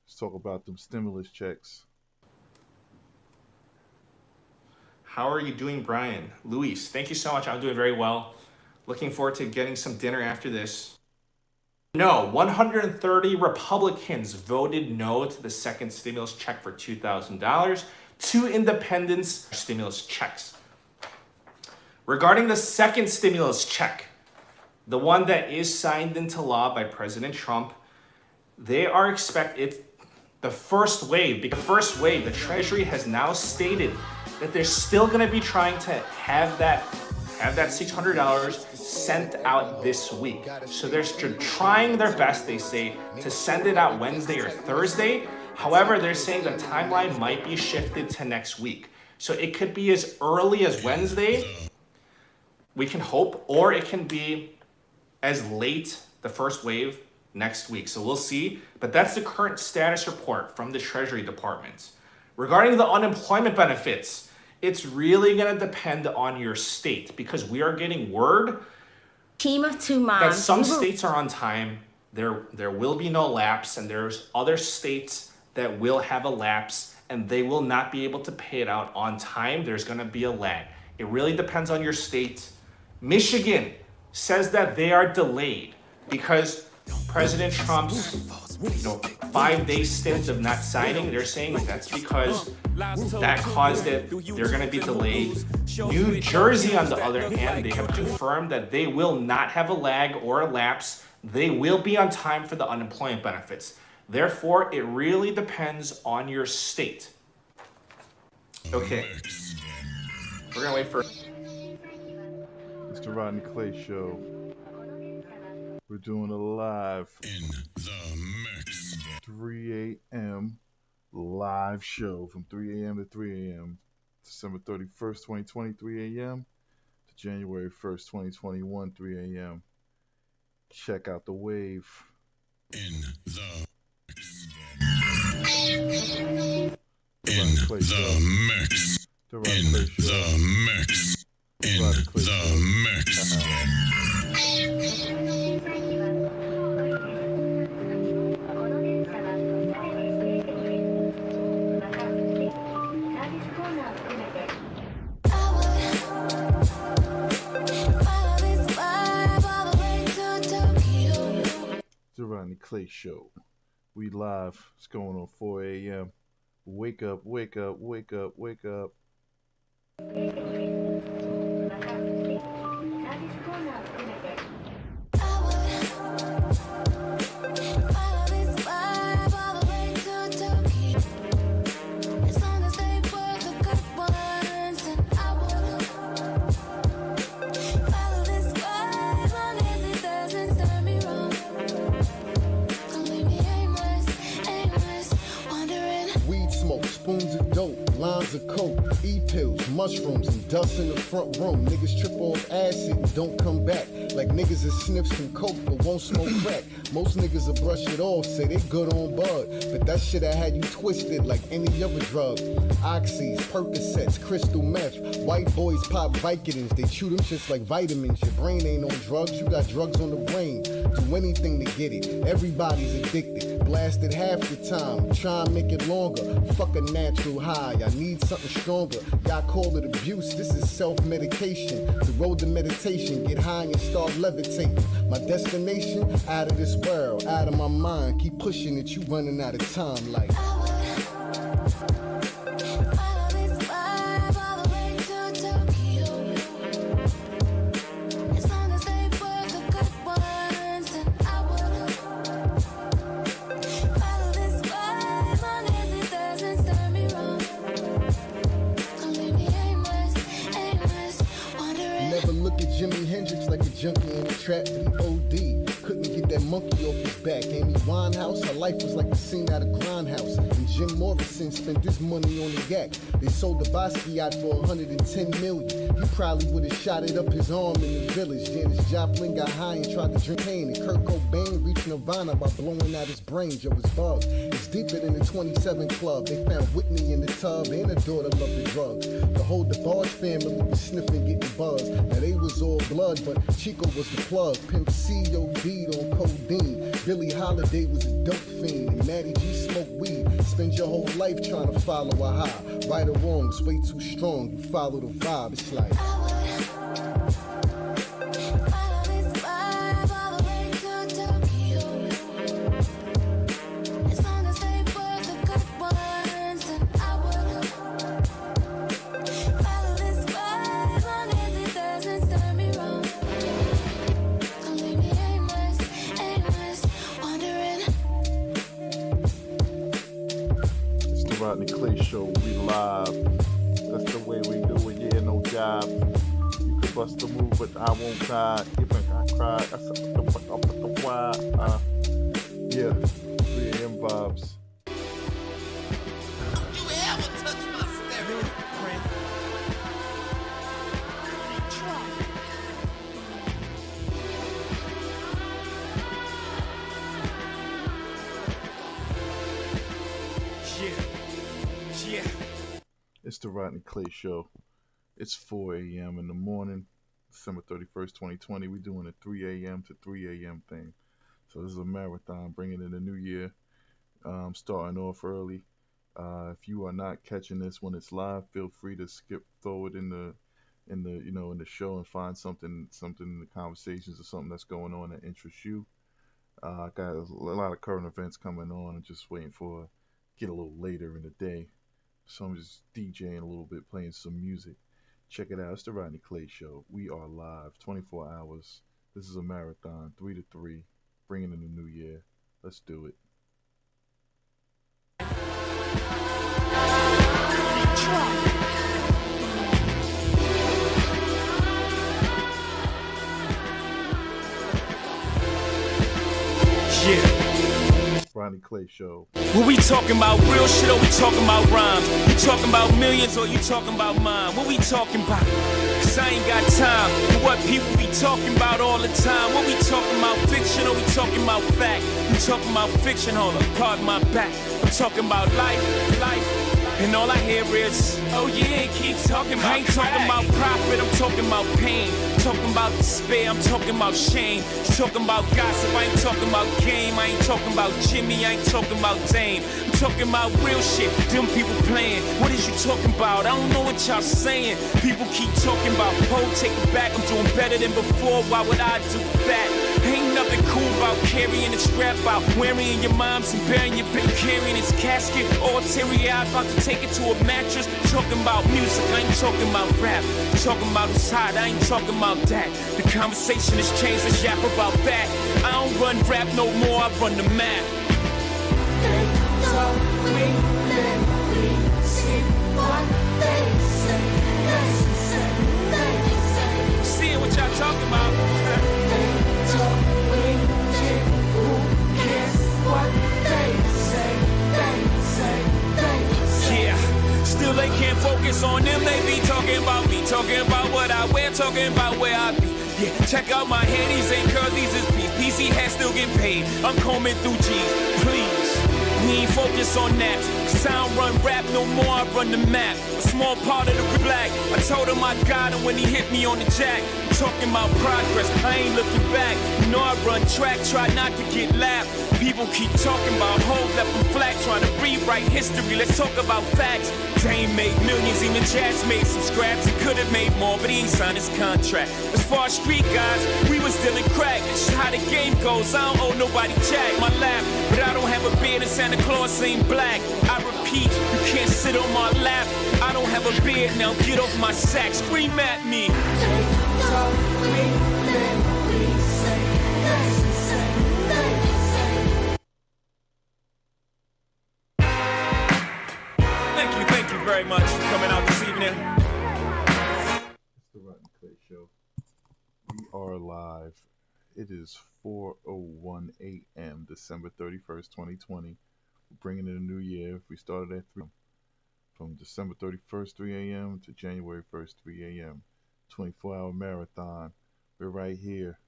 Let's talk about them stimulus checks. How are you doing, Brian? Luis, thank you so much. I'm doing very well. Looking forward to getting some dinner after this. No, 130 Republicans voted no to the second stimulus check for $2,000. 2 independents stimulus checks. Regarding the second stimulus check, the one that is signed into law by President Trump, they are the first wave, the Treasury has now stated that they're still going to be trying to have that $600 sent out this week. So they're trying their best, they say, to send it out Wednesday or Thursday. However, they're saying the timeline might be shifted to next week. So it could be as early as Wednesday. we can hope, or it can be as late, the first wave, next week. So we'll see. But that's the current status report from the Treasury Department. Regarding the unemployment benefits, it's really going to depend on your state, because we are getting word Team of two moms. that some states are on time. There will be no lapse, and there's other states that will have a lapse, and they will not be able to pay it out on time. There's going to be a lag. It really depends on your state. Michigan says that they are delayed because President Trump's 5-day stint of not signing, they're saying that's because that caused it. They're going to be delayed. New Jersey, on the other hand, they have confirmed that they will not have a lag or a lapse. They will be on time for the unemployment benefits. Therefore, it really depends on your state. Okay. We're going to wait for... It's the Rodney Clay Show. We're doing a live In the mix. 3 a.m. live show from 3 a.m. to 3 a.m. December 31st, 2020, 3 a.m. to January 1st, 2021, 3 a.m. Check out the wave. In the In the mix. The In Rodney Clay Show. the mix. In the mix. The Rodney Clay Show. We live. It's going on 4 a.m. Wake up, wake up, wake up, wake up. Weed smoke, spoons of dope, lines of coke, e-pills, mushrooms, and dust in the front room. Niggas trip off acid and don't come back. Like niggas that sniff some coke but won't smoke crack. Most niggas will brush it off, say they good on bud. But that shit I had you twisted like any other drug. Oxys, Percocets, crystal meth. White boys pop Vicodins, they chew them shits like vitamins. Your brain ain't on drugs, you got drugs on the brain. Do anything to get it, everybody's addicted. Blasted half the time, try and make it longer. Fuck a natural high, I need something stronger. Y'all call it abuse, this is self-medication. The road to meditation, get high and start levitating. My destination, out of this world, out of my mind. Keep pushing it, you running out of time like. Never look at Jimi Hendrix like a junkie in a trap, he OD. Couldn't get that monkey off his back. Amy Winehouse, her life was like a scene out of Grindhouse. And Jim Morrison spent this money on the yak. They sold the Basquiat for $110 million. He probably would have shot it up his arm in the village. Janis Joplin got high and tried to drink pain. And Kurt Cobain reached Nirvana by blowing out his brain. Joe was bugged. It's deeper than the 27 Club. They found Whitney in the tub and her daughter loved the drugs. The whole DeBarge family was sniffing, getting buzzed. Now they was all blood, but Chico was the plug. Pimp C OD'd on codeine. Billie Holiday was a dope fiend. And Matty G smoked weed. Spend your whole life trying to follow a high. Right or wrong, it's way too strong. You follow the vibe, it's like. Rodney Clay Show, we live. That's the way we do it, yeah, no job. You could bust a move, but I won't cry. Even I cry, I said, what the fuck up with the why? Yeah, 3 a.m. vibes. It's the Rodney Clay Show. It's 4 a.m. in the morning, December 31st, 2020. We're doing a 3 a.m. to 3 a.m. thing. So this is a marathon, bringing in the new year. Starting off early. If you are not catching this when it's live, feel free to skip forward in the show and find something in the conversations or something that's going on that interests you. I got a lot of current events coming on. I'm just waiting for get a little later in the day. So I'm just DJing a little bit, playing some music. Check it out. It's the Rodney Clay Show. We are live 24 hours. This is a marathon, 3 to 3, bringing in the new year. Let's do it. Yeah. Rodney Clay Show. When we talking about real shit or we talking about rhymes? You talking about millions or you talking about mine? What we talking about? Cause I ain't got time for what people be talking about all the time. What we talking about fiction or we talking about fact? We talking about fiction, hold up, pardon my back. I'm talking about life. And all I hear is, oh yeah, keep talking about I ain't talking about profit, I'm talking about pain. Talking about despair, I'm talking about shame. Talking about gossip, I ain't talking about game. I ain't talking about Jimmy, I ain't talking about Dame. I'm talking about real shit, them people playing. What is you talking about? I don't know what y'all saying. People keep talking about, oh, take it back, I'm doing better than before, why would I do that? Ain't nothing cool about carrying a strap out, wearing your mom's and burying your baby, carrying his casket, all teary-eyed, about to take it to a mattress. Talking about music, I ain't talking about rap. Talking about who's hot, I ain't talking about that. The conversation has changed, let's yap about that. I don't run rap no more, I run the map. They talk, we live, we see what they say. Seeing what y'all talking about. They talk, we get, who cares what they say. Yeah, still they can't focus on them, they be talking about me. Talking about what I wear, talking about where I be. Yeah, check out my hair, these ain't curls, these is P's. PC hat still getting paid, I'm combing through G's. Please, we ain't focus on that. Cause I don't run rap no more, I run the map. A small part of the black, I told him I got him when he hit me on the jack. Talking about progress, I ain't looking back. You know I run track, try not to get laughed. People keep talking about hoes left them flat, trying to rewrite history, let's talk about facts. Dame made millions, even Jazz made some scraps. He could've made more, but he ain't signed his contract. As far as street guys, we was dealing crack. It's just how the game goes, I don't owe nobody jack. My lap, but I don't have a beard and Santa Claus ain't black. I repeat, you can't sit on my lap. I don't have a beard, now get off my sack, scream at me. Thank you very much for coming out this evening. It's the Rodney Clay Show. We are live. It is 4:01 a.m. December 31st, 2020. We're bringing in a new year. We started at 3 from December 31st, 3 a.m. to January 1st, 3 a.m. 24-hour marathon. We're right here.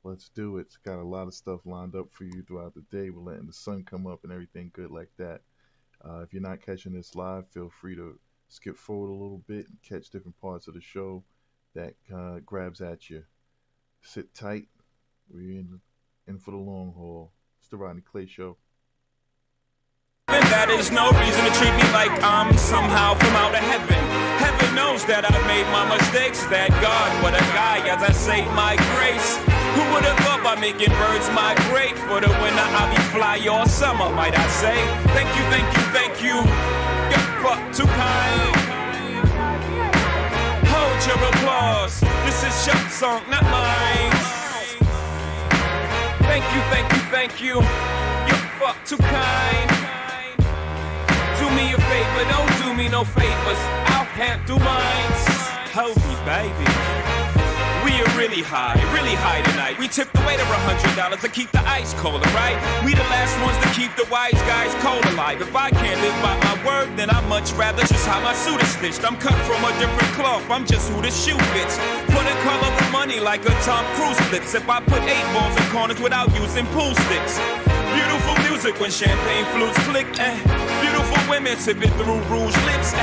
Let's do it. It's got a lot of stuff lined up for you throughout the day. We're letting the sun come up and everything good like that. If you're not catching this live, feel free to skip forward a little bit and catch different parts of the show that grabs at you. Sit tight. We're in for the long haul. It's the Rodney Clay Show. And that is no reason to treat me like I'm somehow from out of heaven. Heaven knows that I've made my mistakes. That God, what a guy, as I say my grace. Who would have thought by making birds migrate? For the winter I'll be fly all summer, might I say. Thank you, thank you, thank you. You're fuck too kind. Hold your applause. This is your song, not mine. Thank you, thank you, thank you. You're fuck too kind. Do me a favor, don't do me no favors. I'll handle mine. Hold me, baby. We are really high tonight. We tipped the waiter $100 to keep the ice colder, right? We the last ones to keep the wise guys cold alive. If I can't live by my word, then I'd much rather just how my suit is stitched. I'm cut from a different cloth, I'm just who the shoe fits. For the color of money like a Tom Cruise flips. If I put 8 balls in corners without using pool sticks. Beautiful music when champagne flutes click. Beautiful women sipping through rouge lips.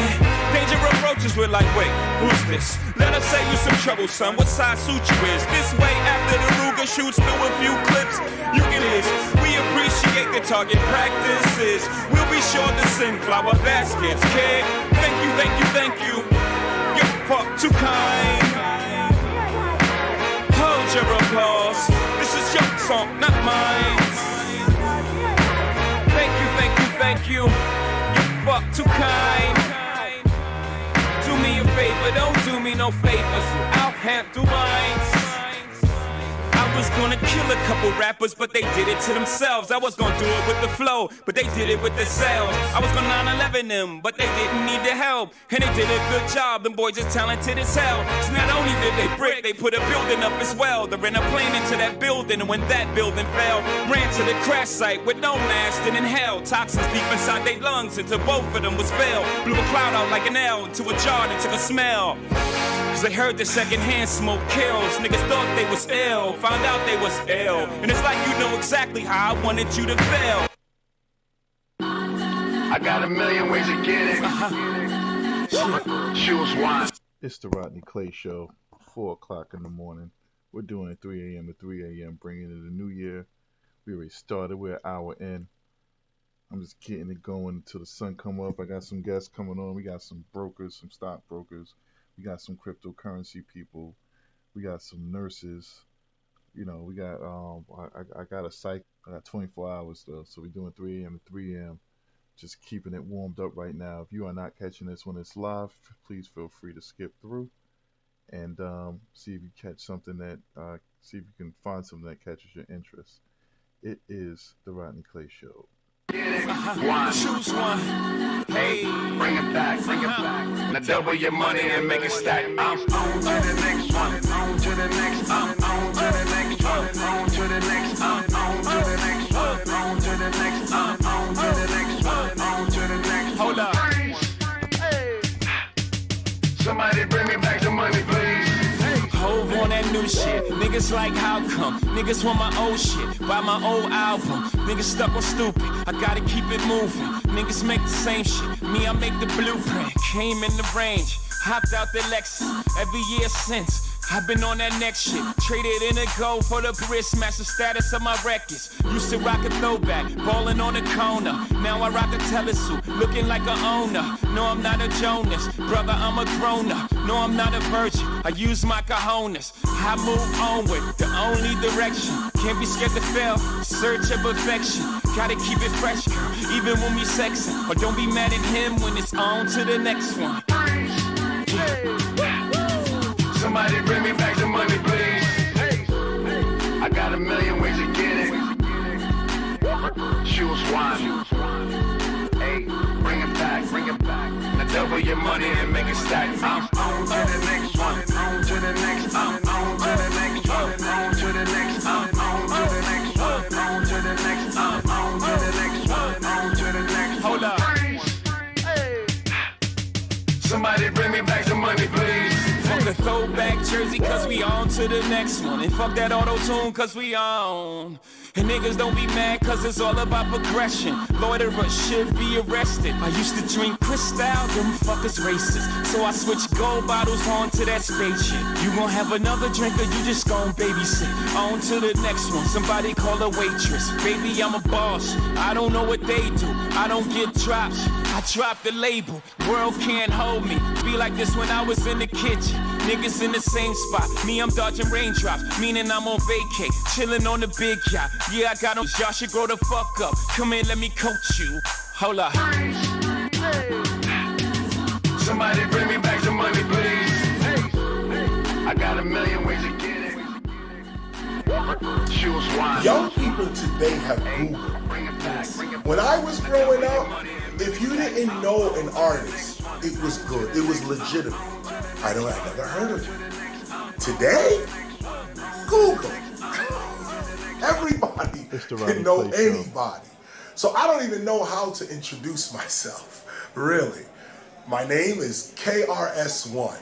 Danger approaches, we're like, wait, who's this? Let us say you some trouble, son. What size suit you is? This way after the Ruger shoots through a few clips. You can live. We appreciate the target practices. We'll be sure to send flower baskets, kid. Thank you, thank you, thank you. You're far too kind. Hold your applause. This is your song, not mine. Thank you, thank you, thank you. You're far too kind. Do me a favor, don't do me no favors. I'll handle mine. I was gonna kill a couple rappers, but they did it to themselves. I was gonna do it with the flow, but they did it with themselves. I was gonna 9/11 them, but they didn't need the help. And they did a good job, them boys are talented as hell. So not only did they brick, they put a building up as well. They ran a plane into that building, and when that building fell, ran to the crash site with no mask and inhaled toxins deep inside their lungs until both of them was failed. Blew a cloud out like an L into a jar and took a smell. Cause they heard the secondhand smoke kills. Niggas thought they was ill, found out they was ill. And it's like you know exactly how I wanted you to feel. I got a million ways to get it. Choose one. It's the Rodney Clay Show, 4 o'clock in the morning. We're doing it 3 a.m. to 3 a.m., bringing in the new year. We already started, we're an hour in. I'm just getting it going until the sun come up. I got some guests coming on. We got some brokers, some stockbrokers. We got some cryptocurrency people. We got some nurses. You know, we got I got a psych. I got 24 hours though, so we're doing 3 a.m. to 3 a.m. Just keeping it warmed up right now. If you are not catching this when it's live, please feel free to skip through and see if you catch something that see if you can find something that catches your interest. It is the Rodney Clay Show. One. Choose one. Hey, bring it back, bring it back. Now double your money and make it stack. I'm on to the next one. On to the next. I'm on to the next one. On to the next. I'm on to the next one. On to the next. I'm on to the next one. On to the next. Hold up. Hey. Somebody bring me back the money, please. Hove on that new shit. Niggas like how come? Niggas want my old shit. Buy my old album. Niggas stuck on stupid. I gotta keep it moving. Niggas make the same shit. Me, I make the blueprint. Came in the range. Hopped out the Lexus. Every year since. I've been on that next shit. Traded in a gold for the wrist. Match the status of my records. Used to rock a throwback. Ballin' on the corner. Now I rock a telesuit. Looking like a owner. No, I'm not a Jonas. Brother, I'm a grown-up. No, I'm not a virgin. I use my cojones. I move onward. The only direction. Can't be scared to fail. Search of perfection. Gotta keep it fresh, girl. Even when we sexin'. Or don't be mad at him when it's on to the next one. Somebody bring me back the money, please. I got a million ways to get it. Choose one. Hey, bring it back, bring it back. Now double your money and make it stack. I'm on to the next one. On to the next. I'm on to the next one. On to the next. I'm on to the next one. On to the next. I'm on to the next one. On to the next. Hold up. Somebody bring me back the money, please. Fuck the throwback jersey, cause we on to the next one. And fuck that auto-tune, cause we on. And niggas don't be mad, cause it's all about progression. Loiterers should be arrested. I used to drink Cristal, them fuckers racist. So I switched gold bottles on to that spaceship. You gon' have another drink or you just gon' babysit. On to the next one, somebody call a waitress. Baby, I'm a boss, I don't know what they do. I don't get drops, I drop the label. World can't hold me, be like this when I was in the kitchen. Niggas in the same spot, me I'm dodging raindrops. Meaning I'm on vacay, chillin' on the big yacht. Yeah, I got no, y'all should grow the fuck up. Come in, let me coach you. Hold up. Somebody bring me back the money, please. I got a million ways to get it. Choose one. Young people today have Google. When I was growing up, if you didn't know an artist, it was good. It was legitimate. I never heard of it. Today, Google. Everybody can know anybody. So I don't even know how to introduce myself, really. My name is KRS1.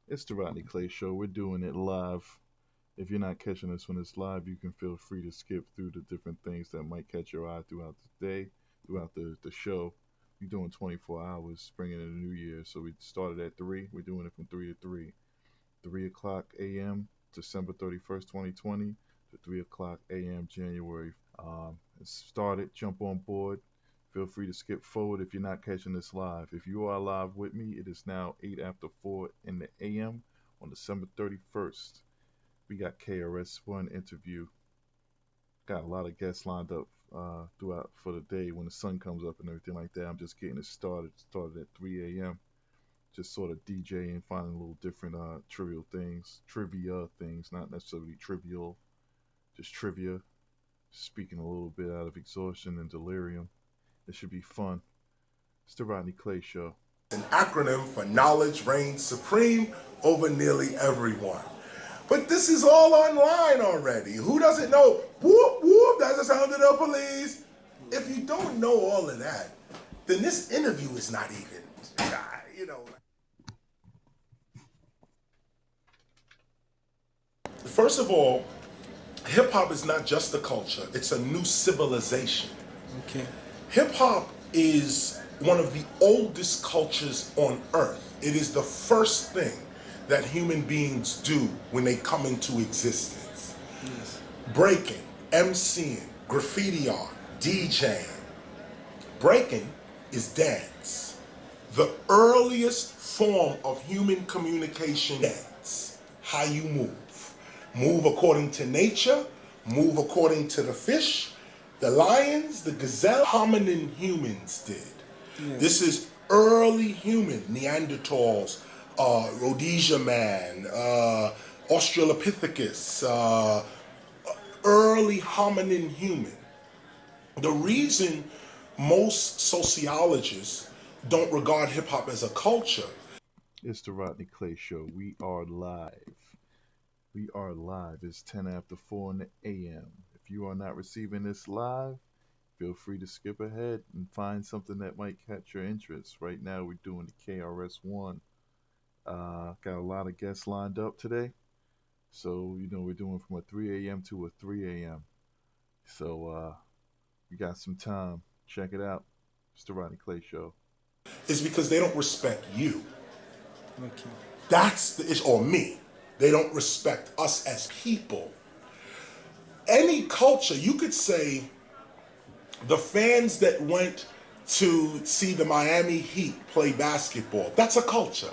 It's the Rodney Clay Show. We're doing it live. If you're not catching us when it's live, you can feel free to skip through the different things that might catch your eye throughout the day, throughout the show. we're doing 24 hours, spring and the new year. So we started at 3. We're doing it from 3 to 3. 3 o'clock a.m. December 31st, 2020 to 3 o'clock a.m. January. It started. Jump on board. Feel free to skip forward if you're not catching this live. If you are live with me, it is now 8 after 4 in the a.m. on December 31st. We got KRS-One interview. Got a lot of guests lined up throughout for the day when the sun comes up and everything like that. I'm just getting it started. Started at 3 a.m. Just sort of DJing, finding little different trivia things, not necessarily trivial, just trivia. Speaking a little bit out of exhaustion and delirium. It should be fun. It's the Rodney Clay Show. An acronym for knowledge reigns supreme over nearly everyone. But this is all online already. Who doesn't know? Whoop, whoop, that's the sound of the police. If you don't know all of that, then this interview is not even, you know. First of all, hip-hop is not just a culture. It's a new civilization. Okay. Hip-hop is one of the oldest cultures on earth. It is the first thing that human beings do when they come into existence. Yes. Breaking, MCing, graffiti art, DJing. Breaking is dance. The earliest form of human communication, dance. How you move. Move according to nature, move according to the fish, the lions, the gazelle, hominin humans did. Yes. This is early human, Neanderthals, Rhodesia man, Australopithecus, early hominin human. The reason most sociologists don't regard hip-hop as a culture. It's the Rodney Clay Show. We are live. We are live. It's 10 after 4 in the a.m. If you are not receiving this live, feel free to skip ahead and find something that might catch your interest. Right now, we're doing the KRS-One. Got a lot of guests lined up today. So, we're doing from a 3 a.m. to a 3 a.m. So, we got some time. Check it out. It's the Rodney Clay Show. It's because they don't respect you. Okay. That's the issue, or me. They don't respect us as people. Any culture, you could say the fans that went to see the Miami Heat play basketball, that's a culture.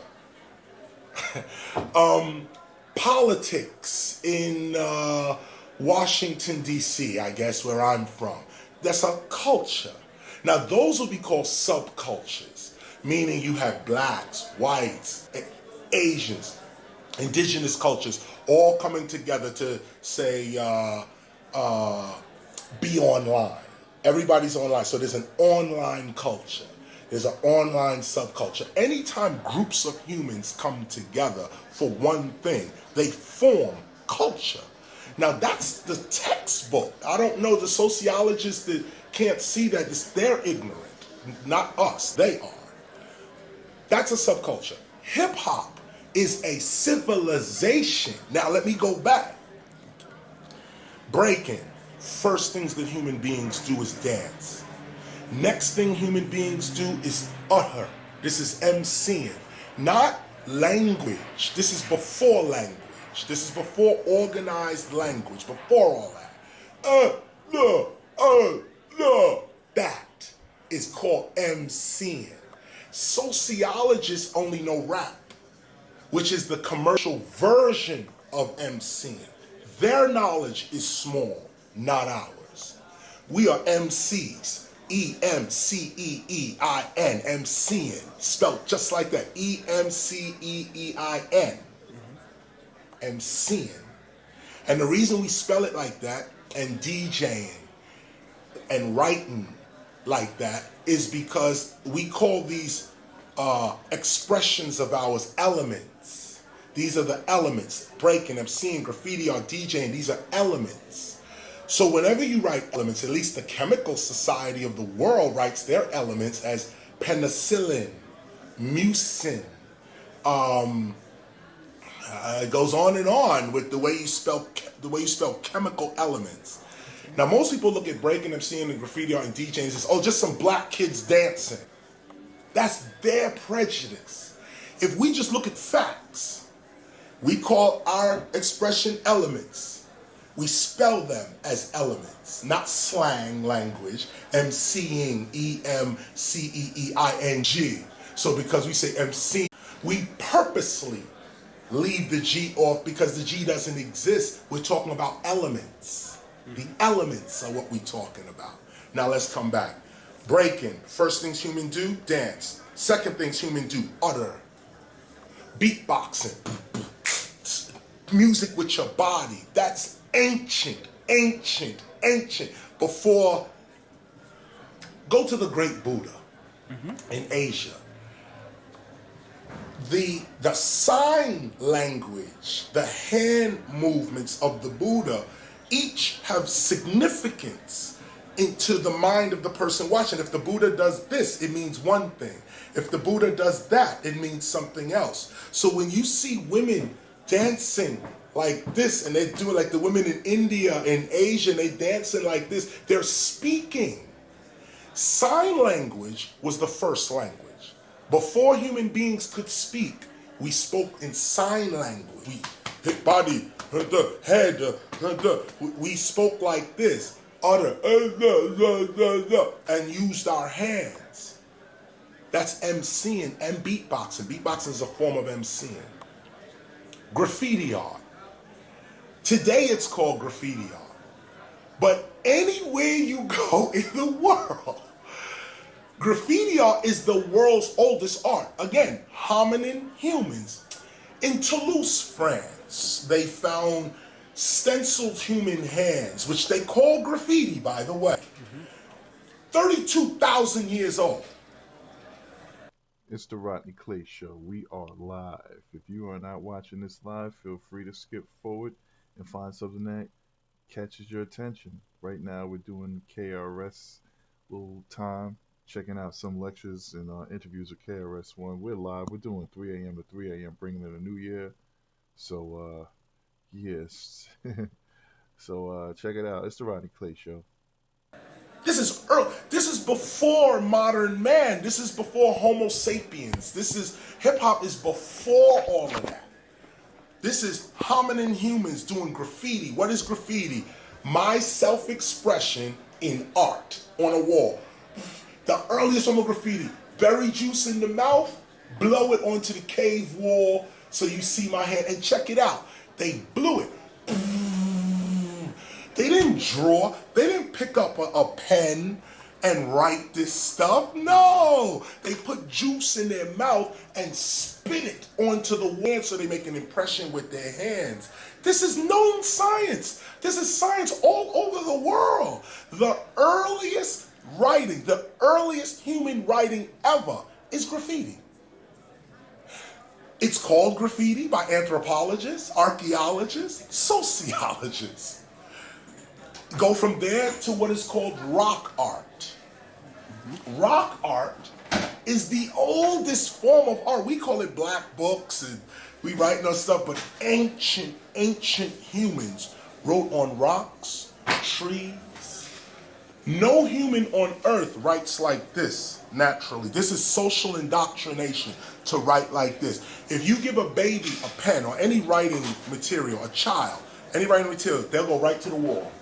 Politics in Washington, D.C., I guess, where I'm from, that's a culture. Now, those will be called subcultures, meaning you have blacks, whites, Asians, indigenous cultures all coming together to say be online. Everybody's online, so there's an online culture. There's an online subculture. Anytime groups of humans come together for one thing, they form culture. Now that's the textbook. I don't know the sociologists that can't see that. They're ignorant, not us. They are. That's a subculture. Hip hop is a civilization. Now let me go back. Breaking. First things that human beings do is dance. Next thing human beings do is utter. This is MCing, not language. This is before language. This is before organized language, before all that. That is called MCing. Sociologists only know rap, which is the commercial version of MCing. Their knowledge is small, not ours. We are MCs. EMCEEIN, MCing, spelled just like that. EMCEEIN, MCing. And the reason we spell it like that, and DJing, and writing like that, is because we call these expressions of ours elements. These are the elements. Breaking, MCing, graffiti, or DJing, these are elements. So whenever you write elements, at least the Chemical Society of the world writes their elements as penicillin, mucin. It goes on with the way you spell chemical elements. Now most people look at breaking, MCing, and graffiti art and DJing and says, oh, just some black kids dancing. That's their prejudice. If we just look at facts, we call our expression elements. We spell them as elements, not slang language, emceeing, E-M-C-E-E-I-N-G. So because we say MC, we purposely leave the G off because the G doesn't exist. We're talking about elements. The elements are what we're talking about. Now let's come back. Breaking. First things human do, dance. Second things human do, utter. Beatboxing. Music with your body. That's ancient. Before, go to the great Buddha in Asia. The sign language, the hand movements of the Buddha, each have significance into the mind of the person watching. If the Buddha does this, it means one thing. If the Buddha does that, it means something else. So when you see women dancing like this, and they do it like the women in India and Asia, and they dancing like this, they're speaking. Sign language was the first language. Before human beings could speak, we spoke in sign language. We hit body, the head, we spoke like this, utter, and used our hands. That's emceeing and beatboxing. Beatboxing is a form of emceeing. Graffiti art. Today it's called graffiti art. But anywhere you go in the world, graffiti art is the world's oldest art. Again, hominin humans. In Toulouse, France, they found stenciled human hands, which they call graffiti, by the way. 32,000 years old. It's the Rodney Clay Show. We are live. If you are not watching this live, feel free to skip forward and find something that catches your attention. Right now, we're doing KRS little time, checking out some lectures and interviews with KRS-One. We're live. We're doing 3 a.m. to 3 a.m., bringing in a new year. So, yes. So, check it out. It's the Rodney Clay Show. This is early. This is before modern man. This is before Homo sapiens. This is, hip-hop is before all of that. This is hominin humans doing graffiti. What is graffiti? My self-expression in art on a wall. The earliest form of graffiti, berry juice in the mouth, blow it onto the cave wall so you see my hand, and check it out. They blew it. They didn't draw. They didn't pick up a pen and write this stuff. No, they put juice in their mouth and spit it onto the wall so they make an impression with their hands. This is known science. This is science all over the world. The earliest writing, the earliest human writing ever is graffiti. It's called graffiti by anthropologists, archaeologists, sociologists. Go from there to what is called rock art. Rock art is the oldest form of art. We call it black books and we write no stuff, but ancient humans wrote on rocks, trees. No human on earth writes like this naturally. This is social indoctrination to write like this. If you give a baby a pen or any writing material, a child, any writing material, they'll go right to the wall.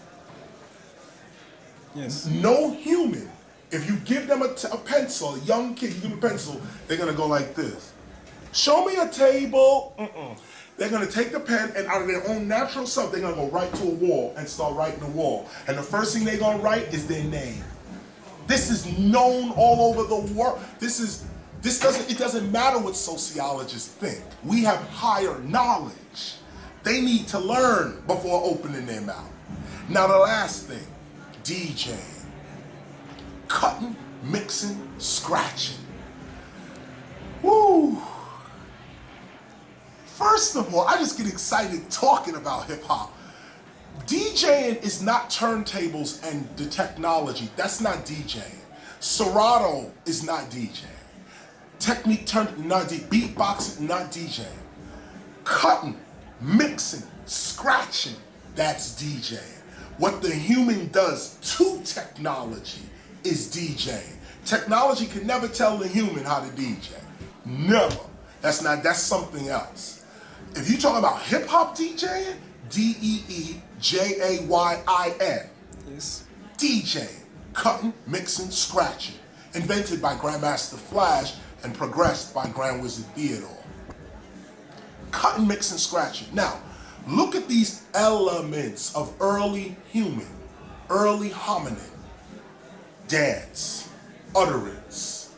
Yes. No human, if you give them a pencil, a young kid, you give them a pencil, they're going to go like this. Show me a table. They're going to take the pen and out of their own natural self, they're going to go right to a wall and start writing the wall. And the first thing they're going to write is their name. This is known all over the world. It doesn't matter what sociologists think. We have higher knowledge. They need to learn before opening their mouth. Now the last thing, DJing. Cutting, mixing, scratching. Woo! First of all, I just get excited talking about hip-hop. DJing is not turntables and the technology. That's not DJing. Serato is not DJing. Technique, not beatboxing, not DJing. Cutting, mixing, scratching, that's DJing. What the human does to technology is DJing. Technology can never tell the human how to DJ. Never. That's something else. If you talk about hip hop DJing, DEEJAYIN. Yes. DJing, cutting, mixing, scratching. Invented by Grandmaster Flash and progressed by Grand Wizard Theodore. Cutting, mixing, scratching. Now, look at these elements of early human, early hominin. Dance, utterance,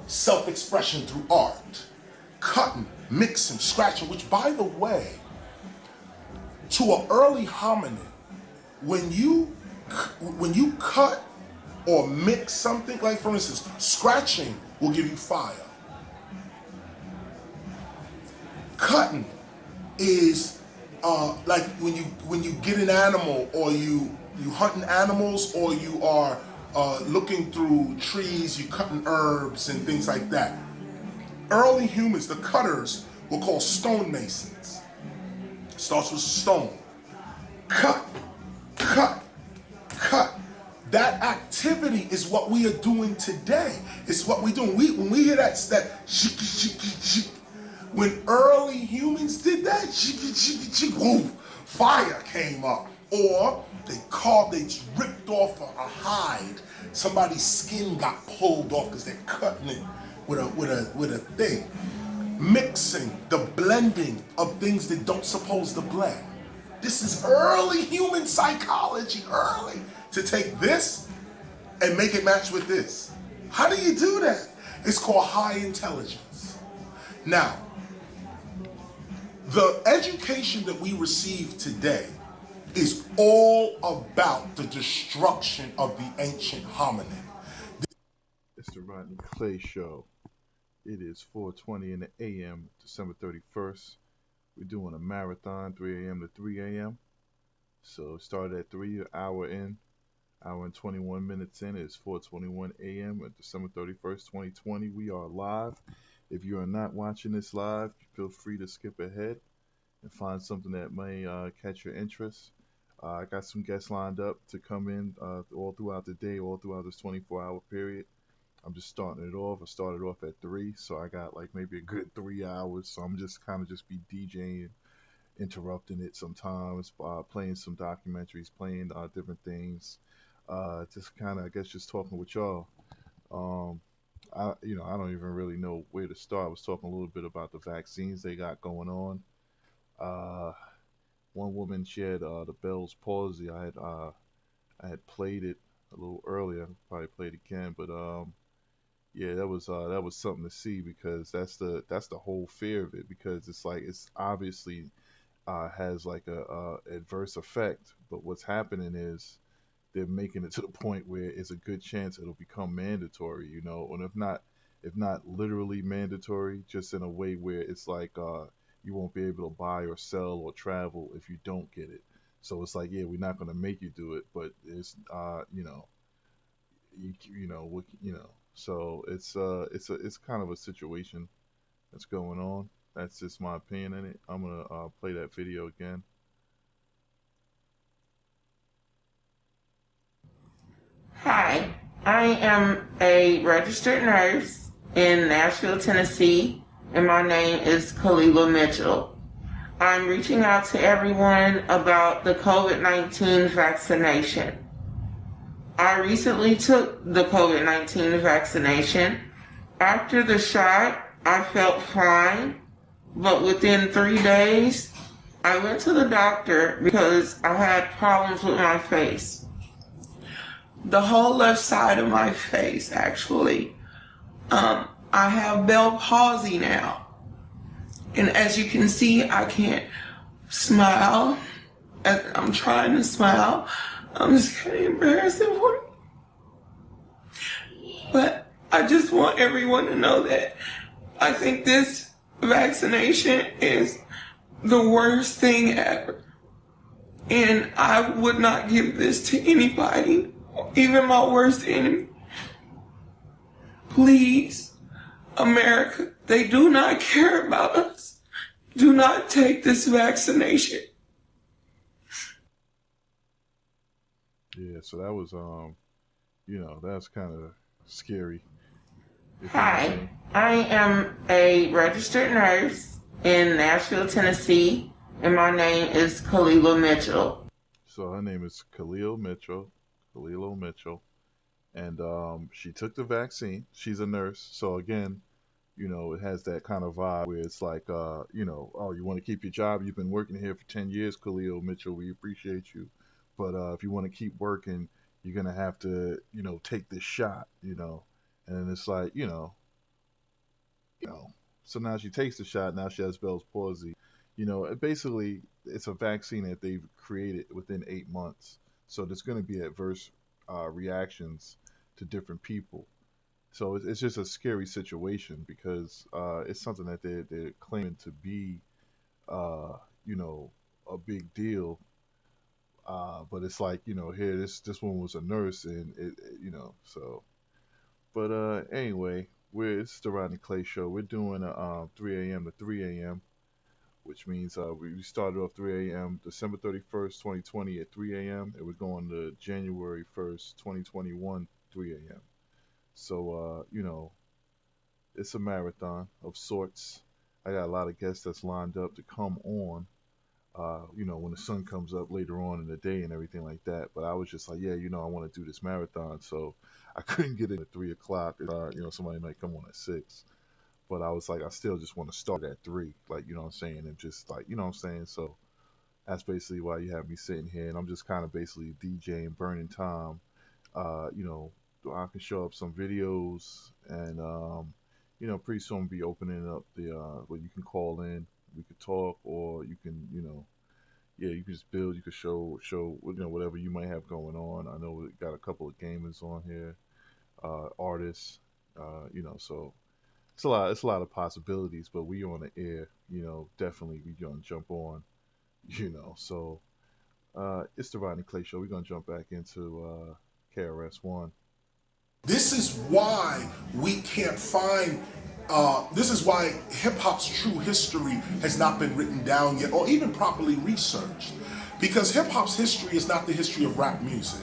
self-expression through art, cutting, mixing, scratching, which, by the way, to an early hominin, when you cut or mix something, like for instance, scratching will give you fire. Cutting is like when you get an animal, or you hunting animals, or you are looking through trees, you cutting herbs and things like that. Early humans, the cutters, were called stonemasons. Starts with stone. Cut, cut, cut. That activity is what we are doing today. It's what we do. When we hear that shik, shik, shik, when early humans did that, shik, shik, shik, woof, fire came up. Or they ripped off a hide. Somebody's skin got pulled off because they're cutting it with a thing. Mixing, the blending of things that don't supposed to blend. This is early human psychology, early. To take this and make it match with this. How do you do that? It's called high intelligence. Now, the education that we receive today is all about the destruction of the ancient hominin. It's the Rodney Clay Show. It is 4:20 in the a.m., December 31st. We're doing a marathon, 3 a.m. to 3 a.m. So started at 3, hour and 21 minutes in. It's 4:21 a.m. at December 31st, 2020. We are live. If you are not watching this live, feel free to skip ahead and find something that may catch your interest. I got some guests lined up to come in all throughout the day, all throughout this 24-hour period. I'm just starting it off. I started off at 3, so I got like maybe a good 3 hours. So I'm just kind of be DJing, interrupting it sometimes, playing some documentaries, playing different things. Just kind of, I guess, just talking with y'all. I don't even really know where to start. I was talking a little bit about the vaccines they got going on. One woman, she had the Bell's palsy. I had played it a little earlier. I'll probably play it again, but yeah, that was something to see, because that's the whole fear of it, because it's like it's obviously has like a adverse effect, but what's happening is they're making it to the point where it's a good chance it'll become mandatory, and if not literally mandatory, just in a way where it's like you won't be able to buy or sell or travel if you don't get it. So it's like, yeah, we're not going to make you do it, but it's so it's kind of a situation that's going on. That's just my opinion in it. I'm gonna play that video again. Hi, I am a registered nurse in Nashville, Tennessee, and my name is Kalila Mitchell. I'm reaching out to everyone about the COVID-19 vaccination. I recently took the COVID-19 vaccination. After the shot, I felt fine, but within 3 days, I went to the doctor because I had problems with my face. The whole left side of my face, actually. I have Bell palsy now. And as you can see, I can't smile. I'm trying to smile. I'm just kind of embarrassing for it. But I just want everyone to know that I think this vaccination is the worst thing ever. And I would not give this to anybody, even my worst enemy. Please, America, they do not care about us. Do not take this vaccination. Yeah, so that was that's kind of scary. Hi, I am a registered nurse in Nashville, Tennessee, and my name is Kalila Mitchell. So her name is Kalila Mitchell, and she took the vaccine. She's a nurse, so again, it has that kind of vibe where it's like, oh, you want to keep your job? You've been working here for 10 years, Kalila Mitchell. We appreciate you, but if you want to keep working, you're gonna have to, take this shot, and it's like, so now she takes the shot. Now she has Bell's palsy. Basically, it's a vaccine that they've created within 8 months. So there's going to be adverse reactions to different people. So it's just a scary situation because it's something that they're claiming to be, a big deal. But it's like, here, this one was a nurse and so. But anyway, it's the Rodney Clay Show. We're doing a 3 a.m. to 3 a.m., which means we started off 3 a.m. December 31st, 2020 at 3 a.m. and we're going to January 1st, 2021, 3 a.m. So, it's a marathon of sorts. I got a lot of guests that's lined up to come on, when the sun comes up later on in the day and everything like that. But I was just like, yeah, I want to do this marathon. So I couldn't get in at 3 o'clock. Somebody might come on at 6. But I was like, I still just want to start at 3, like, you know what I'm saying? And just like, you know what I'm saying? So that's basically why you have me sitting here. And I'm just kind of basically DJing, burning time. I can show up some videos and, pretty soon be opening up the, where you can call in, we could talk, or you can, you can just build, you could show, whatever you might have going on. I know we got a couple of gamers on here, artists, so it's a lot of possibilities, but we on the air, definitely we gonna jump on, so it's the Rodney Clay Show. We're gonna jump back into KRS-One. This is why we can't find, this is why hip-hop's true history has not been written down yet or even properly researched. Because hip-hop's history is not the history of rap music.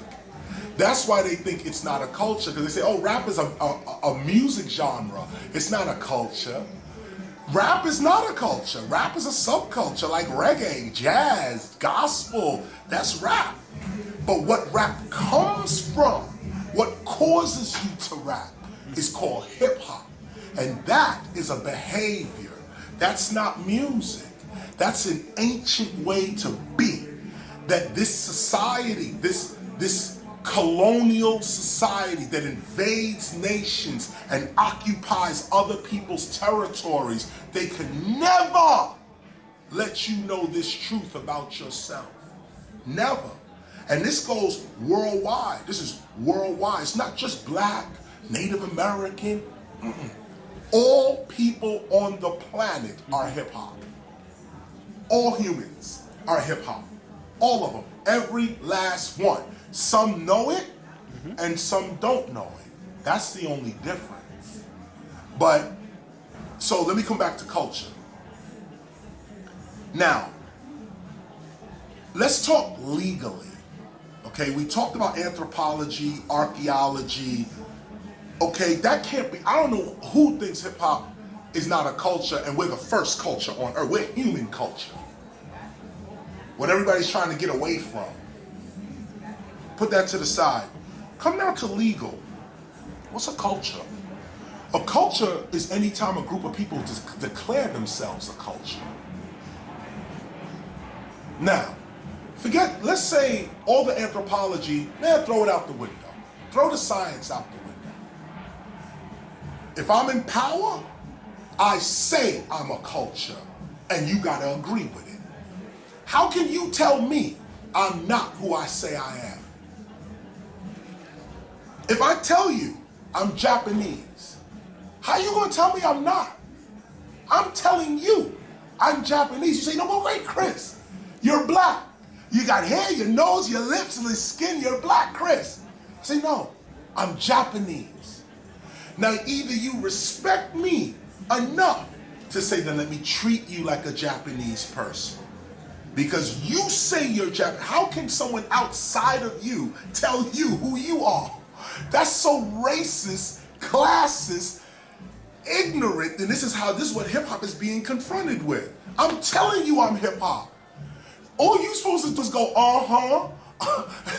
That's why they think it's not a culture, because they say, oh, rap is a music genre. It's not a culture. Rap is not a culture. Rap is a subculture like reggae, jazz, gospel. That's rap. But what rap comes from, what causes you to rap, is called hip-hop. And that is a behavior. That's not music. That's an ancient way to be. That this society, this colonial society that invades nations and occupies other people's territories, they can never let you know this truth about yourself. Never. And this goes worldwide. This is worldwide. It's not just black, Native American. All people on the planet are hip-hop. All humans are hip-hop. All of them. Every last one. Some know it, and some don't know it. That's the only difference. But, so let me come back to culture. Now, let's talk legally. Okay, we talked about anthropology, archaeology. Okay, that can't be, I don't know who thinks hip hop is not a culture and we're the first culture on earth. We're human culture. What everybody's trying to get away from. Put that to the side. Come now to legal. What's a culture? A culture is any time a group of people declare themselves a culture. Now, forget, let's say all the anthropology, throw it out the window. Throw the science out the window. If I'm in power, I say I'm a culture, and you gotta agree with it. How can you tell me I'm not who I say I am? If I tell you I'm Japanese, how you gonna tell me I'm not? I'm telling you I'm Japanese. You say, no, but wait, Chris, you're black. You got hair, your nose, your lips, and the skin, you're black, Chris. I say, no, I'm Japanese. Now, either you respect me enough to say, then let me treat you like a Japanese person. Because you say you're Japanese. How can someone outside of you tell you who you are? That's so racist, classist, ignorant, and this is what hip hop is being confronted with. I'm telling you I'm hip hop. All you supposed to do is go,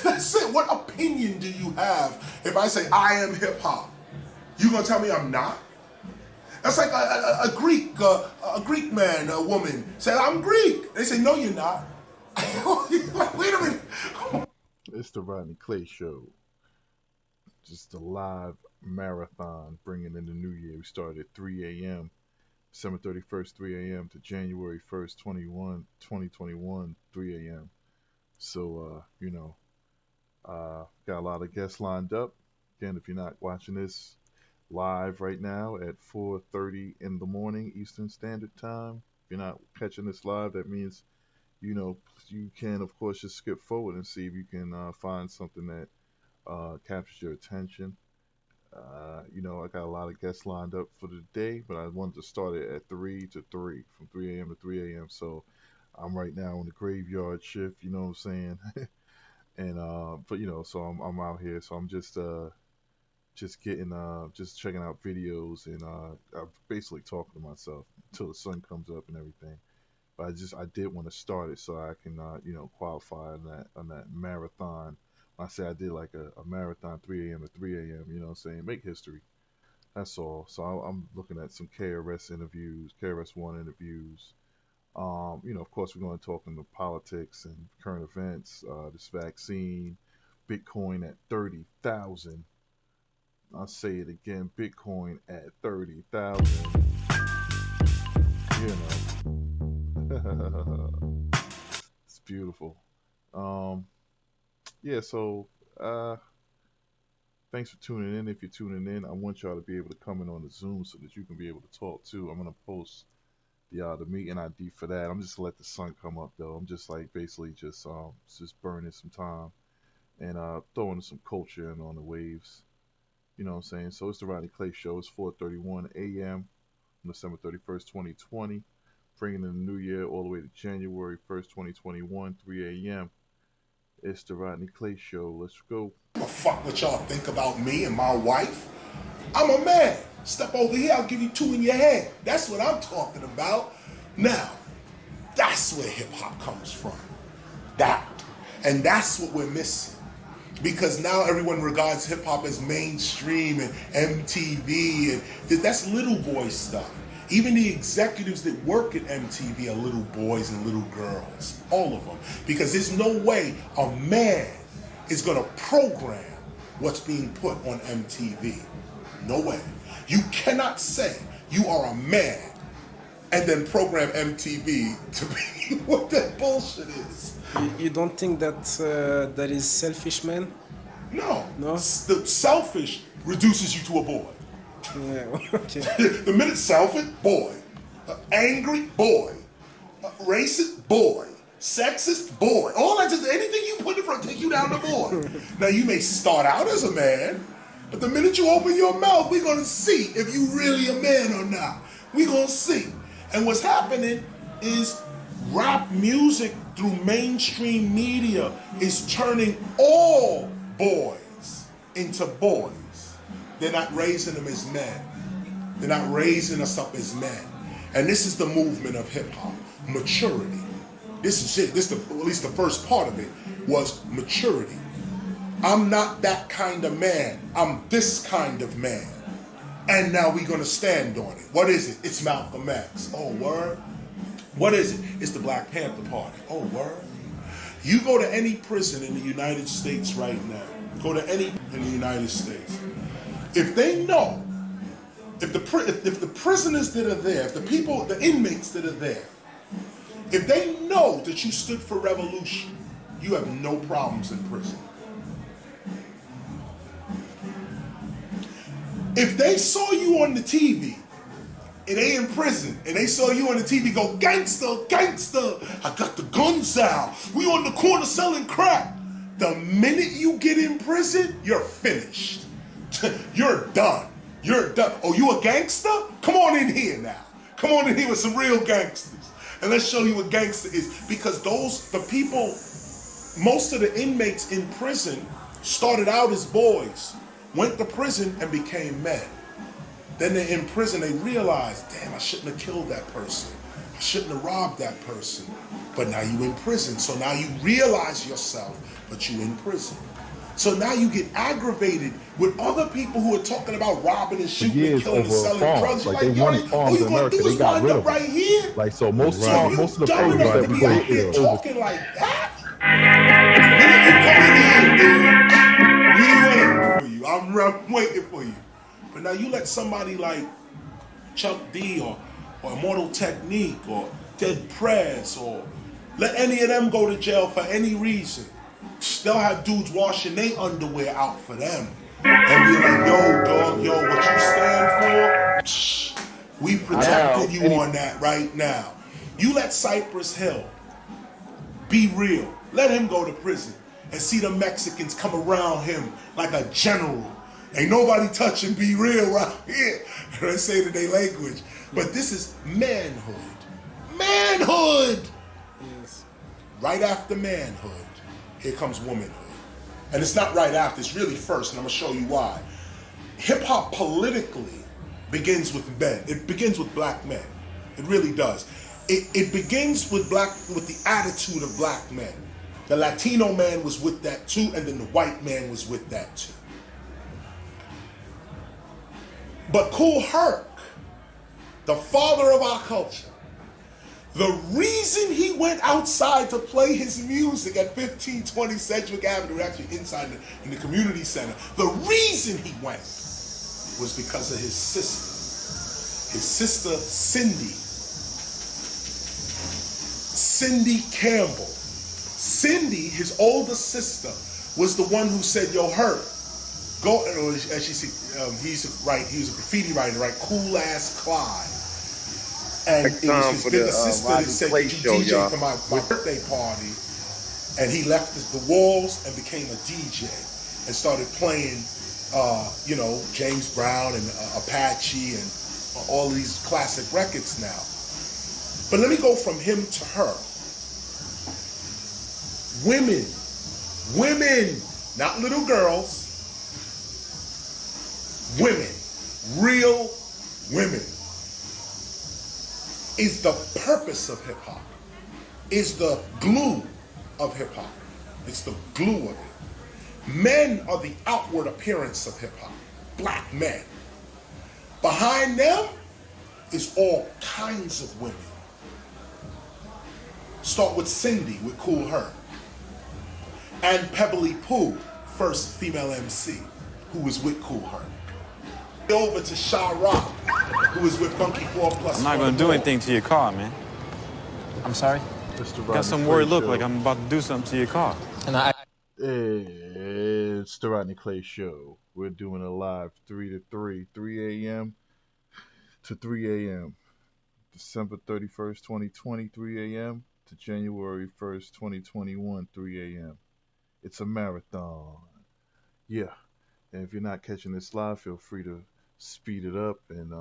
That's it. What opinion do you have if I say I am hip hop? You gonna tell me I'm not? That's like a Greek man, a woman say I'm Greek. They say no, you're not. Wait a minute. It's the Rodney Clay Show. Just a live marathon bringing in the new year. We started at 3 a.m. December 31st, 3 a.m. to January 1st, 2021, 3 a.m. So, got a lot of guests lined up. Again, if you're not watching this live right now at 4:30 in the morning Eastern Standard Time, if you're not catching this live, that means, you can, of course, just skip forward and see if you can find something that captures your attention. I got a lot of guests lined up for the day, but I wanted to start it at 3 to 3, from 3 a.m. to 3 a.m. So I'm right now on the graveyard shift, you know what I'm saying? And so I'm out here, so I'm just checking out videos, and I'm basically talking to myself until the sun comes up and everything. But I did want to start it so I can qualify on that marathon. I say I did like a marathon 3 a.m. to 3 a.m., you know what I'm saying? Make history. That's all. So I'm looking at some KRS interviews, KRS-One interviews. Of course, we're going to talk into politics and current events, this vaccine, Bitcoin at 30,000. I'll say it again, Bitcoin at 30,000. It's beautiful. So thanks for tuning in. If you're tuning in, I want y'all to be able to come in on the Zoom so that you can be able to talk too. I'm gonna post the meeting ID for that. I'm just gonna let the sun come up though. I'm just basically just burning some time and throwing some culture in on the waves. You know what I'm saying? So it's the Rodney Clay Show. It's 4:31 a.m. on December 31st, 2020, bringing in the new year all the way to January 1st, 2021, 3 a.m. It's the Rodney Clay Show. Let's go. What the fuck what y'all think about me and my wife? I'm a man. Step over here, I'll give you 2 in your head. That's what I'm talking about. Now, that's where hip hop comes from. That. And that's what we're missing. Because now everyone regards hip hop as mainstream and MTV, and that's little boy stuff. Even the executives that work at MTV are little boys and little girls, all of them. Because there's no way a man is gonna program what's being put on MTV. No way. You cannot say you are a man and then program MTV to be what that bullshit is. You don't think that that is selfish, man? No. The selfish reduces you to a boy. Yeah, okay. The minute selfish, boy. Angry, boy. Racist, boy. Sexist, boy. All that, just anything you put in front, take you down to boy. Now you may start out as a man, but the minute you open your mouth, we're gonna see if you really a man or not. We're gonna see. And what's happening is rap music through mainstream media is turning all boys into boys. They're not raising them as men. They're not raising us up as men. And this is the movement of hip hop, maturity. This is it. At least the first part of it was maturity. I'm not that kind of man. I'm this kind of man. And now we're gonna stand on it. What is it? It's Malcolm X. Oh, word. What is it? It's the Black Panther Party. Oh, word. You go to any prison in the United States right now. Go to any in the United States. If they know, if the prisoners that are there, if the inmates that are there, if they know that you stood for revolution, you have no problems in prison. If they saw you on the TV, and they in prison, and they saw you on the TV go, gangster, gangster, I got the guns out, we on the corner selling crack. The minute you get in prison, you're finished. You're done. You're done. Oh, you a gangster? Come on in here now. Come on in here with some real gangsters. And let's show you what gangster is. Because the people, most of the inmates in prison started out as boys. went to prison and became men. Then they're in prison, they realize, damn, I shouldn't have killed that person. I shouldn't have robbed that person. But now you in prison. So now you realize yourself, but you in prison. So now you get aggravated with other people who are talking about robbing and shooting and killing and selling drugs. Like, they wanted farms in America, they got rid of them. Right here. Like, so most of the programs that we go through talking like that. I'm waiting for you. But now you let somebody like Chuck D or Immortal Technique or Dead Prez or let any of them go to jail for any reason. They'll have dudes washing their underwear out for them. And be like, yo, dog, yo, what you stand for? We protected you on that right now. You let Cypress Hill be real. Let him go to prison and see the Mexicans come around him like a general. Ain't nobody touching Be Real right here. They say that they language. But this is manhood. Manhood! Yes. Right after manhood, here comes womanhood. And it's not right after, it's really first, and I'm gonna show you why. Hip hop politically begins with men. It begins with black men. It really does. It begins with the attitude of black men. The Latino man was with that too, and then the white man was with that too. But Kool Herc, the father of our culture, the reason he went outside to play his music at 1520 Sedgwick Avenue, actually inside in the community center, the reason he went was because of his sister. His sister, Cindy Campbell. Cindy, his older sister, was the one who said, yo, Herc, go, as she said, he was a graffiti writer, right? Cool Ass Clyde. And it was his bigger sister that said, could you DJ for my birthday party? And he left the walls and became a DJ and started playing, James Brown and Apache and all these classic records now. But let me go from him to her. Women, not little girls, women, real women, is the purpose of hip hop, is the glue of hip hop. It's the glue of it. Men are the outward appearance of hip hop, black men. Behind them is all kinds of women. Start with Cindy, with Kool Herc. And Pebbly Pooh, first female MC, who was with Kool Herc. Over to Sha Rock, who was with Funky 4+. I'm not going to do anything to your car, man. I'm sorry? Got some worried look like I'm about to do something to your car. It's the Rodney Clay Show. We're doing a live 3 a.m. to 3 a.m. December 31st, 2020, 3 a.m. to January 1st, 2021, 3 a.m. It's a marathon. Yeah. And if you're not catching this live, feel free to speed it up and,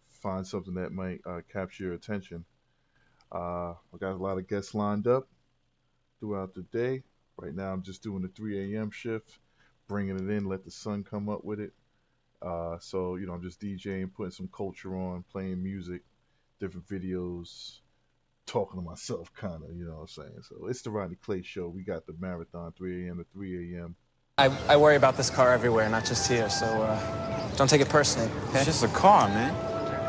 find something that might capture your attention. I got a lot of guests lined up throughout the day. Right now, I'm just doing the 3 a.m. shift, bringing it in, let the sun come up with it. So, I'm just DJing, putting some culture on, playing music, different videos, talking to myself, kind of, you know what I'm saying? So it's the Rodney Clay Show. We got the marathon, 3 a.m. to 3 a.m. I worry about this car everywhere, not just here, so don't take it personally, okay? It's just a car, man.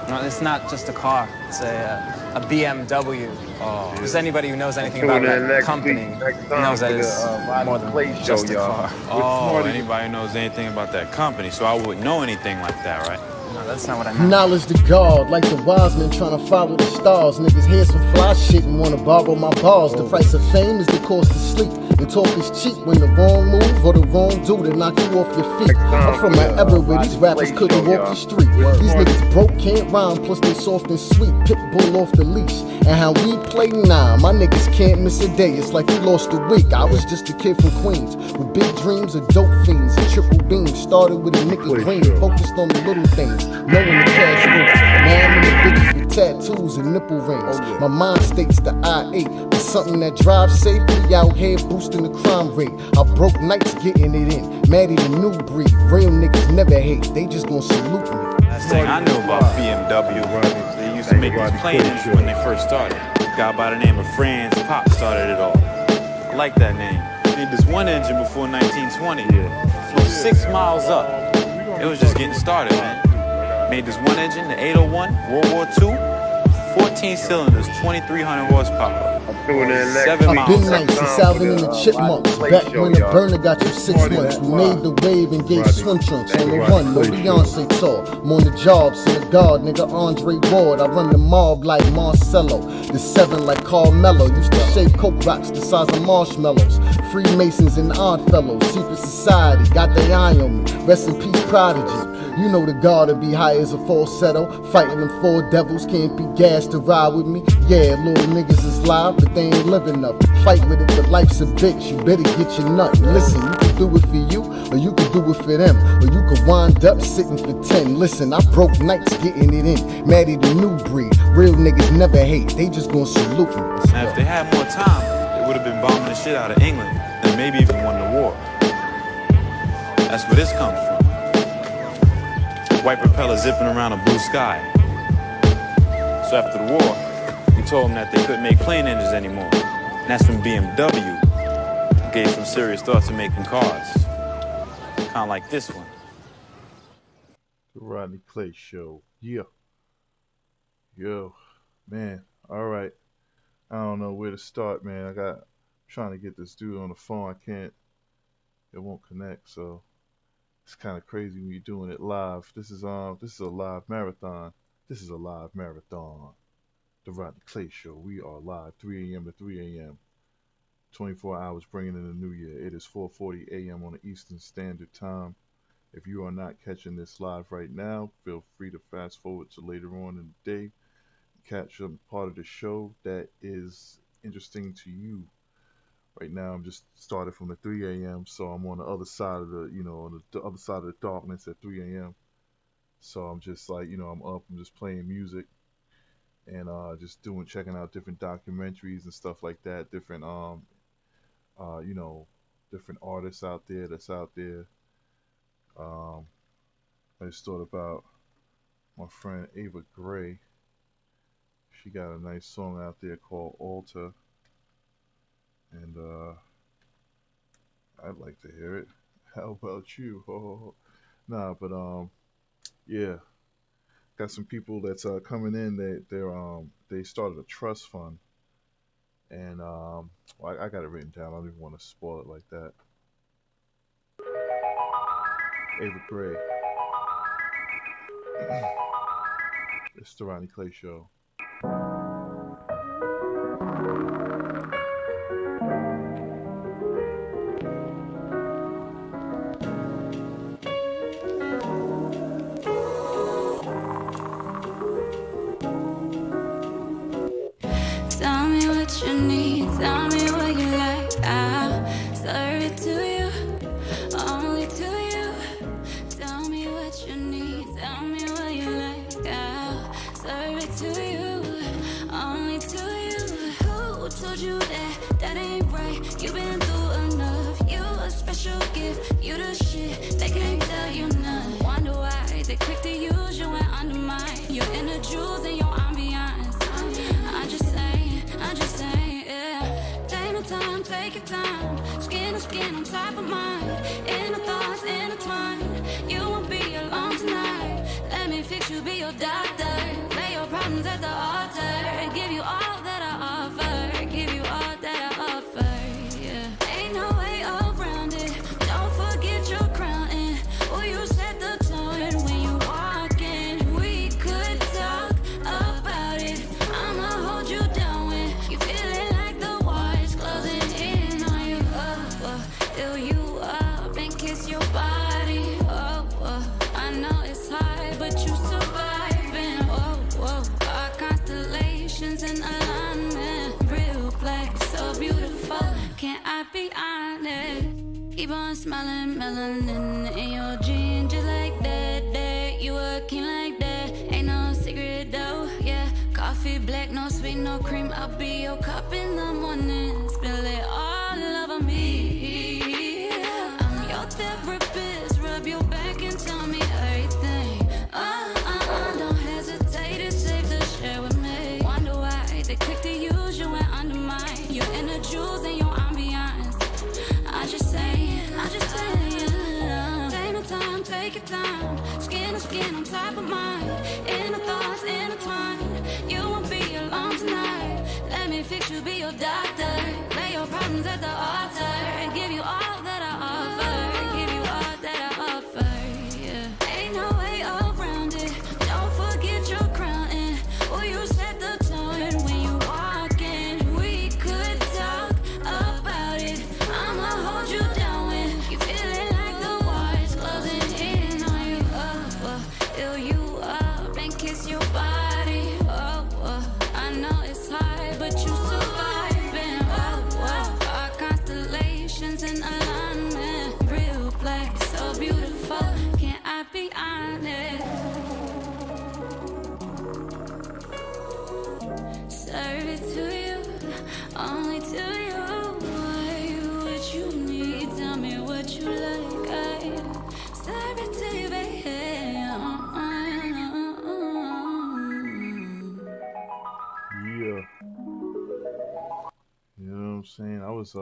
No, it's not just a car. It's a BMW. Oh. Just anybody who knows anything about that company knows that it's more than just a car. Oh, anybody who knows anything about that company, so I wouldn't know anything like that, right? No, that's not what I meant. Knowledge to God, like the wise men trying to follow the stars. Niggas hear some fly shit and wanna borrow my balls. The price of fame is the cost of sleep. And talk is cheap when the wrong move or the wrong dude to knock you off your feet. I'm from an era where these rappers couldn't walk the street. These niggas broke, can't rhyme, plus they soft and sweet. Pit bull off the leash. And how we play, nah, my niggas can't miss a day. It's like we lost a week. I was just a kid from Queens with big dreams of dope fiends and triple beams. Started with a nickel green, focused on the little things, knowing the cash roots. Now I'm in the bitches with tattoos and nipple rings. My mind states the I-8, but something that drives safely out here boosting the crime rate. I broke nights getting it in. Maddie the new breed. Real niggas never hate, they just gon' salute me. Last thing I knew about BMW, they used to make these plane engines when they first started. A guy by the name of Franz Pop started it all. I like that name. Made this one engine before 1920. Flew 6 miles up. It was just getting started, man. Made this one engine, the 801, World War II. 14 cylinders, 2,300 horsepower. 7 miles. I've been nice since Alvin and the Chipmunks. Back when the burner got you 6 months. We made the wave and gave swim trunks on the run. No Beyonce tour. I'm on the job, so the guard, nigga Andre Ward. I run the mob like Marcello. The 7 like Carmelo. Used to shave coke rocks the size of marshmallows. Freemasons and Odd Fellows. Secret Society, got their eye on me. Rest in peace, Prodigy. You know the guard will be high as a falsetto. Fighting them 4 devils, can't be gassed to ride with me. Yeah, little niggas is live, but they ain't living up. Fight with it, but life's a bitch. You better get your nut. Listen, you can do it for you, or you can do it for them. Or you could wind up sitting for 10. Listen, I broke nights getting it in. Maddie the new breed. Real niggas never hate, they just gon' salute me. Now, if they had more time, they would have been bombing the shit out of England, and maybe even won the war. That's where this comes from. White propeller zipping around a blue sky. So after the war, we told them that they couldn't make plane engines anymore. And that's when BMW gave some serious thought to making cars. Kind of like this one. The Rodney Clay Show. Yeah. Yo. Man. All right. I don't know where to start, man. I'm trying to get this dude on the phone. I can't. It won't connect, so it's kind of crazy when you're doing it live. This is a live marathon. This is a live marathon. The Rodney Clay Show. We are live 3 a.m. to 3 a.m. 24 hours bringing in the new year. It is 4:40 a.m. on the Eastern Standard Time. If you are not catching this live right now, feel free to fast forward to later on in the day. Catch a part of the show that is interesting to you. Right now, I'm just started from the 3 a.m., so I'm on the other side of on the other side of the darkness at 3 a.m. So I'm just like, I'm up, I'm just playing music and just checking out different documentaries and stuff like that, different different artists out there that's out there. I just thought about my friend Ava Gray. She got a nice song out there called Altar. And I'd like to hear it. How about you? Oh, nah, but yeah, got some people that's coming in. They started a trust fund, and I got it written down. I don't even want to spoil it like that. Ava Gray. It's the Rodney Clay Show. Tell me what you need, tell me what you like. I'll serve it to you, only to you. Tell me what you need, tell me what you like. I'll serve it to you, only to you. Who told you that ain't right? You've been through enough. You a special gift, you the shit. They can't tell you none. Wonder why they quick to use you and undermine your inner jewels and your ambiance. I'm just saying, yeah. Take no time, take your time. Skin to skin on top of mine. Inner thoughts intertwined. You won't be alone tonight. Let me fix you, be your doctor. Lay your problems at the altar. Give you all that I offer. Give you all that I offer, yeah. Ain't no way around it. Don't forget your crown. Will you set the tone when you walk in? We could talk about it. I'ma hold you down when you feeling like the war is closing in on you. Fill you up and kiss your body. I know it's hard, but you surviving. Our constellations in alignment, real black, so beautiful. Can I be honest? Keep on smiling, melanin in your jeans, just like that. You a king like that, ain't no secret though. Yeah, no cream, I'll be your cup in the morning. Spill it all over me. I'm your therapist. Rub your back and tell me everything. Don't hesitate, it's safe to share with me. Wonder why they quick to use you and undermine your inner jewels and your ambiance. I just say, take my time, take your time. Skin to skin on top of mine. Inner thoughts intertwined. You won't be alone tonight. Let me fix you, be your doctor. Lay your problems at the altar and give you all that I offer. Give you all that I offer. Yeah. Ain't no way around it. Don't forget your crown. Will you set the tone when you walk in? We could talk about it. I'ma hold you down when you feeling like the water's closing in on you. Fill you up and kiss your body. I know it's hard, but you surviving. Our constellations in alignment, real black, so beautiful. Can I be honest? Serve it to you, only to you. What you need, tell me what you like. I serve it to you, baby. Yeah. You know what I'm saying? I was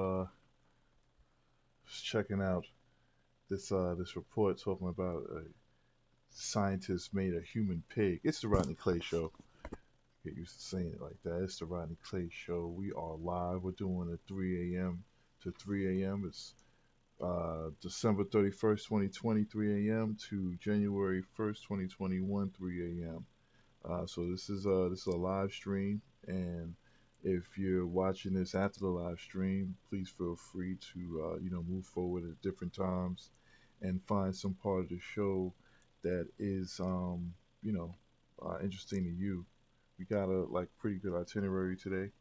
checking out this report talking about scientists made a human pig. It's the Rodney Clay Show. Get used to saying it like that. It's the Rodney Clay Show. We are live. We're doing it 3 a.m. to 3 a.m. It's December 31st, 2020, 3 a.m. to January 1st, 2021, 3 a.m. So this is a live stream, and if you're watching this after the live stream, please feel free to move forward at different times and find some part of the show that is interesting to you. We got a pretty good itinerary today.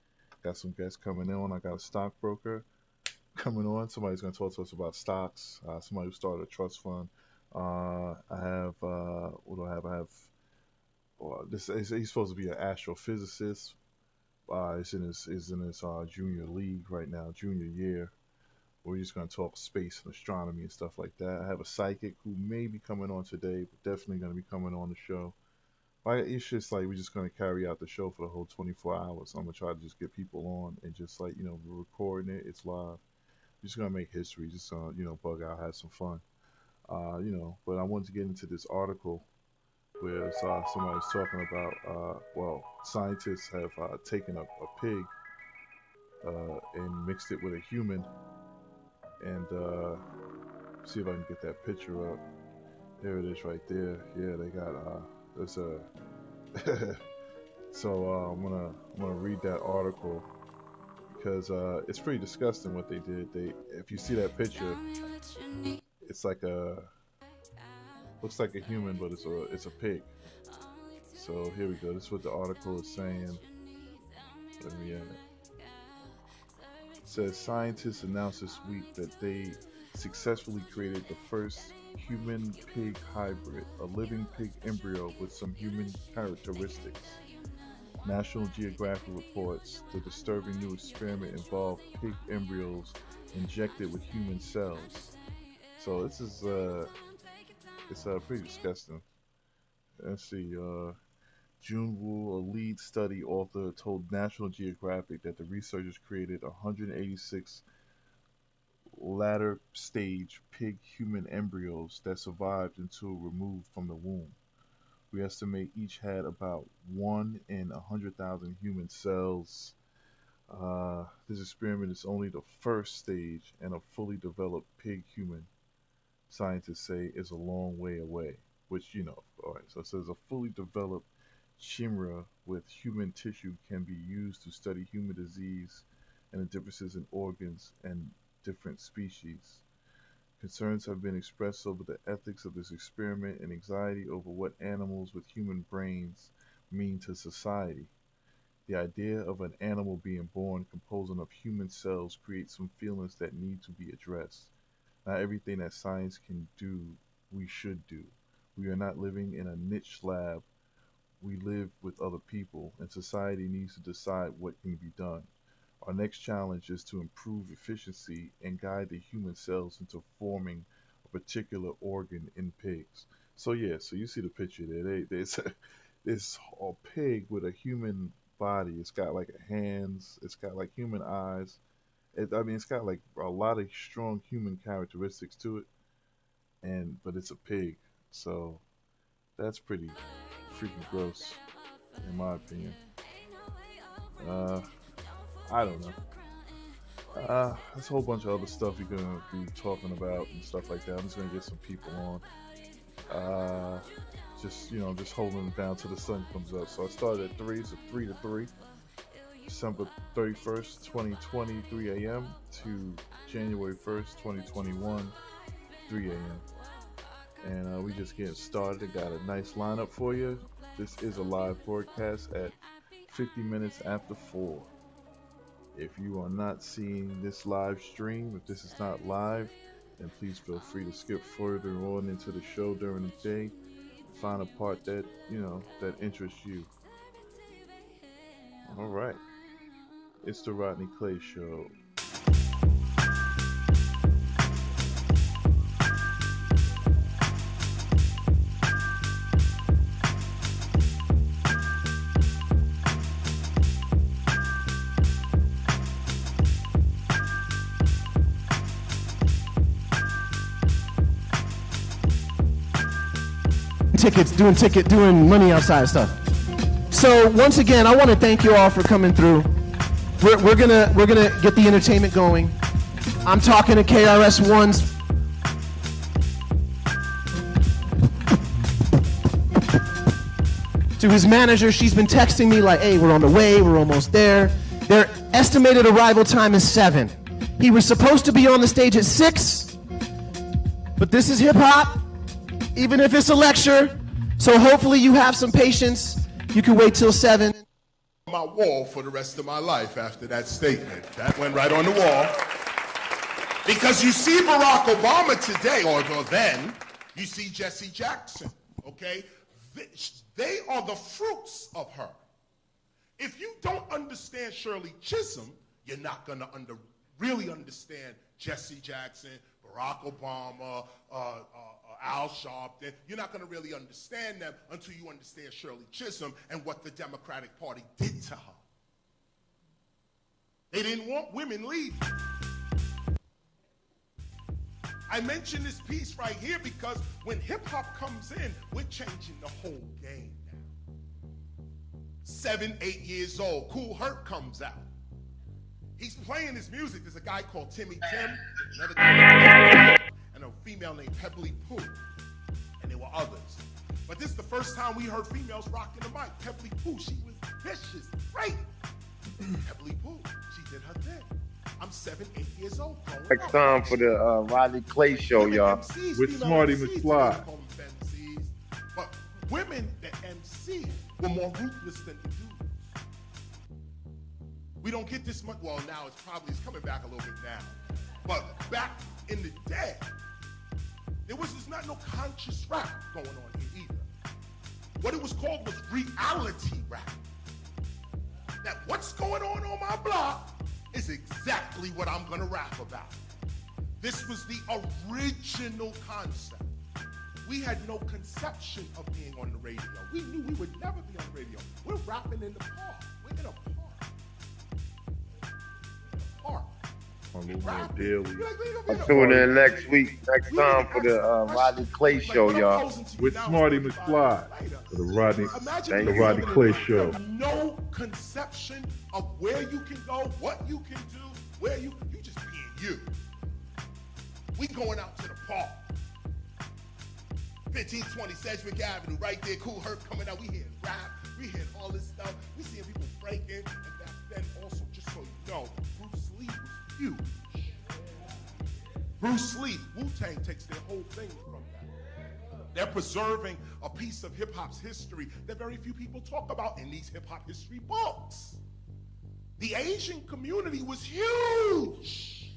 Got some guests coming on. I got a stockbroker coming on. Somebody's going to talk to us about stocks. Somebody who started a trust fund. I have what do I have? I have he's supposed to be an astrophysicist. He's in his junior league right now, junior year. We're just going to talk space and astronomy and stuff like that. I have a psychic who may be coming on today, but definitely going to be coming on the show. It's just like we're just going to carry out the show for the whole 24 hours. I'm going to try to just get people on and just we're recording it. It's live. We're just going to make history. Just bug out, have some fun. But I wanted to get into this article where somebody's talking about, scientists have taken a pig and mixed it with a human, and see if I can get that picture up. There it is right there. Yeah, they got there's a so I'm gonna read that article because it's pretty disgusting what they did. If you see that picture, it's looks like a human, but it's a pig. So here we go. This is what the article is saying. Let me it says scientists announced this week that they successfully created the first human-pig hybrid, a living pig embryo with some human characteristics. National Geographic reports the disturbing new experiment involved pig embryos injected with human cells. So this is it's pretty disgusting. Let's see. Jun Woo, a lead study author, told National Geographic that the researchers created 186 latter stage pig human embryos that survived until removed from the womb. We estimate each had about 1 in 100,000 human cells. This experiment is only the first stage, and a fully developed pig human, scientists say, is a long way away. Which, alright, so it says a fully developed chimera with human tissue can be used to study human disease and the differences in organs and different species. Concerns have been expressed over the ethics of this experiment and anxiety over what animals with human brains mean to society. The idea of an animal being born composing of human cells creates some feelings that need to be addressed. Not everything that science can do, we should do. We are not living in a niche lab we live with other people, and society needs to decide what can be done. Our next challenge is to improve efficiency and guide the human cells into forming a particular organ in pigs. So yeah, so you see the picture there. There's this a pig with a human body. It's got like hands. It's got like human eyes. I mean, it's got like a lot of strong human characteristics to it, and but it's a pig. So that's pretty freaking gross, in my opinion. Uh, I don't know. There's a whole bunch of other stuff we're gonna be talking about and stuff like that. I'm just gonna get some people on. Just holding it down till the sun comes up. So I started at 3, so 3 to 3. December 31st, 2020, 3 a.m. to January 1st, 2021, 3 a.m. And we just getting started. Got a nice lineup for you. This is a live broadcast at 50 minutes after 4. If you are not seeing this live stream, if this is not live, then please feel free to skip further on into the show during the day and find a part that, that interests you. All right. It's the Rodney Clay Show. Doing money outside stuff. So once again, I want to thank you all for coming through. We're gonna get the entertainment going. I'm talking to KRS-One's to his manager. She's been texting me like, "Hey, we're on the way. We're almost there." Their estimated arrival time is 7. He was supposed to be on the stage at 6, but this is hip hop. Even if it's a lecture, so hopefully you have some patience. You can wait till 7. My wall for the rest of my life after that statement. That went right on the wall. Because you see Barack Obama today, or then, you see Jesse Jackson, okay? They are the fruits of her. If you don't understand Shirley Chisholm, you're not gonna really understand Jesse Jackson, Barack Obama, Al Sharpton. You're not going to really understand them until you understand Shirley Chisholm and what the Democratic Party did to her. They didn't want women leading. I mention this piece right here because when hip-hop comes in, we're changing the whole game now. 7, 8 years old, Kool Herc comes out. He's playing his music. There's a guy called Timmy Tim, another guy and a female named Pebbly Pooh, and there were others. But this is the first time we heard females rocking the mic. Pebbly Pooh, she was vicious, great. Pebbly Pooh, she did her thing. I'm 7, 8 years old. Next time for the Rodney Clay Show, y'all. With Smarty McFly. But women that MC were more ruthless than the dudes. We don't get this much. Well, now it's coming back a little bit now. But back in the day, there's not no conscious rap going on here either. What it was called was reality rap. That what's going on my block is exactly what I'm gonna rap about. This was the original concept. We had no conception of being on the radio. We knew we would never be on the radio. We're rapping in the park. We're in a park. On daily. I'm tuning in next week, next time for the Rodney Clay Show, y'all. With Smarty McFly for the Rodney Clay Show. No conception of where you can go, what you can do, where you just being you. We going out to the park. 1520 Sedgwick Avenue, right there, Kool Herc coming out. We hearing rap, we hearing all this stuff. We seeing people breaking, and back then also, just so you know, Bruce Lee was huge. Bruce Lee, Wu-Tang takes their whole thing from that. They're preserving a piece of hip-hop's history that very few people talk about in these hip-hop history books. The Asian community was huge,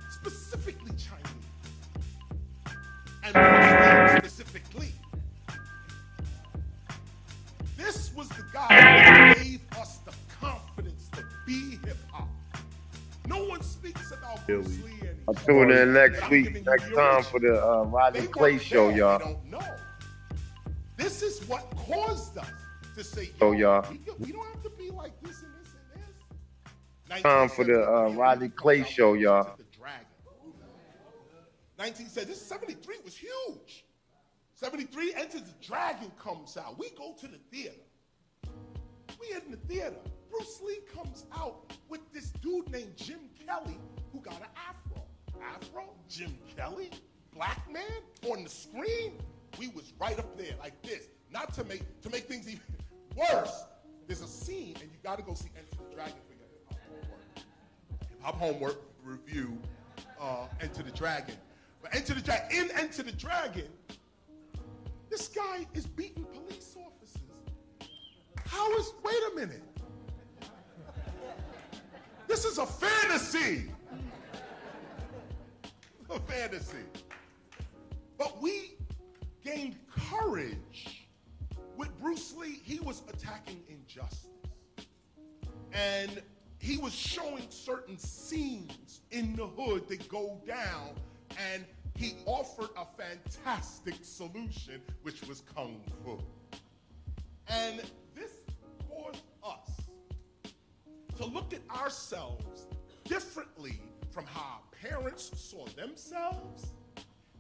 specifically Chinese, and Bruce Lee specifically. the guy that gave us the confidence to be hip hop. No one speaks about Bruce Lee anymore. I'll tune in next week, next time for the Rodney Clay Show, y'all. They don't know. This is what caused us to say, y'all. We don't have to be like this and this and this. Time for the Rodney Clay Show, y'all. 73 was huge. 73, Enter the Dragon comes out. We go to the theater. We in the theater. Bruce Lee comes out with this dude named Jim Kelly who got an afro. Afro, Jim Kelly, black man on the screen. We was right up there like this. Not to make things even worse. There's a scene, and you got to go see Enter the Dragon for your hip-hop homework review. Enter the Dragon. But Enter the Dragon, this guy is beating police officers. Wait a minute. This is a fantasy. A fantasy. But we gained courage. With Bruce Lee, he was attacking injustice. And he was showing certain scenes in the hood that go down, and he offered a fantastic solution, which was Kung Fu. And this caused us to look at ourselves differently from how our parents saw themselves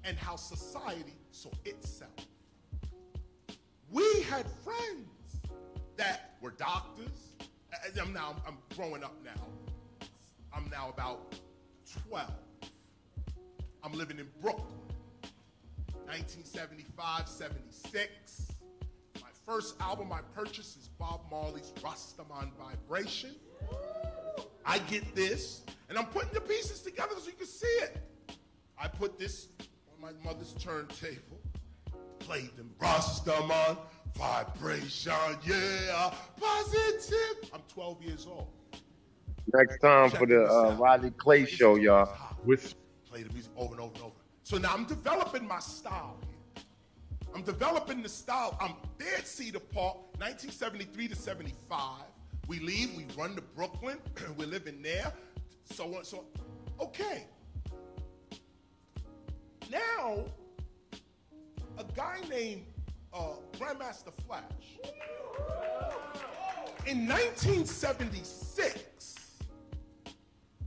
and how society saw itself. We had friends that were doctors. I'm growing up now. I'm now about 12. I'm living in Brooklyn. 1975, 76. My first album I purchased is Bob Marley's Rastaman Vibration. I get this, and I'm putting the pieces together so you can see it. I put this on my mother's turntable, played them Rastaman Vibration, yeah, positive. I'm 12 years old. Next time for the Rodney Clay Show, y'all. Play the music over and over and over. So now I'm developing my style here. I'm developing the style. I'm there at Cedar Park, 1973 to 75. We leave, we run to Brooklyn, we're living there, so on, so, okay. Now, a guy named Grandmaster Flash, in 1976,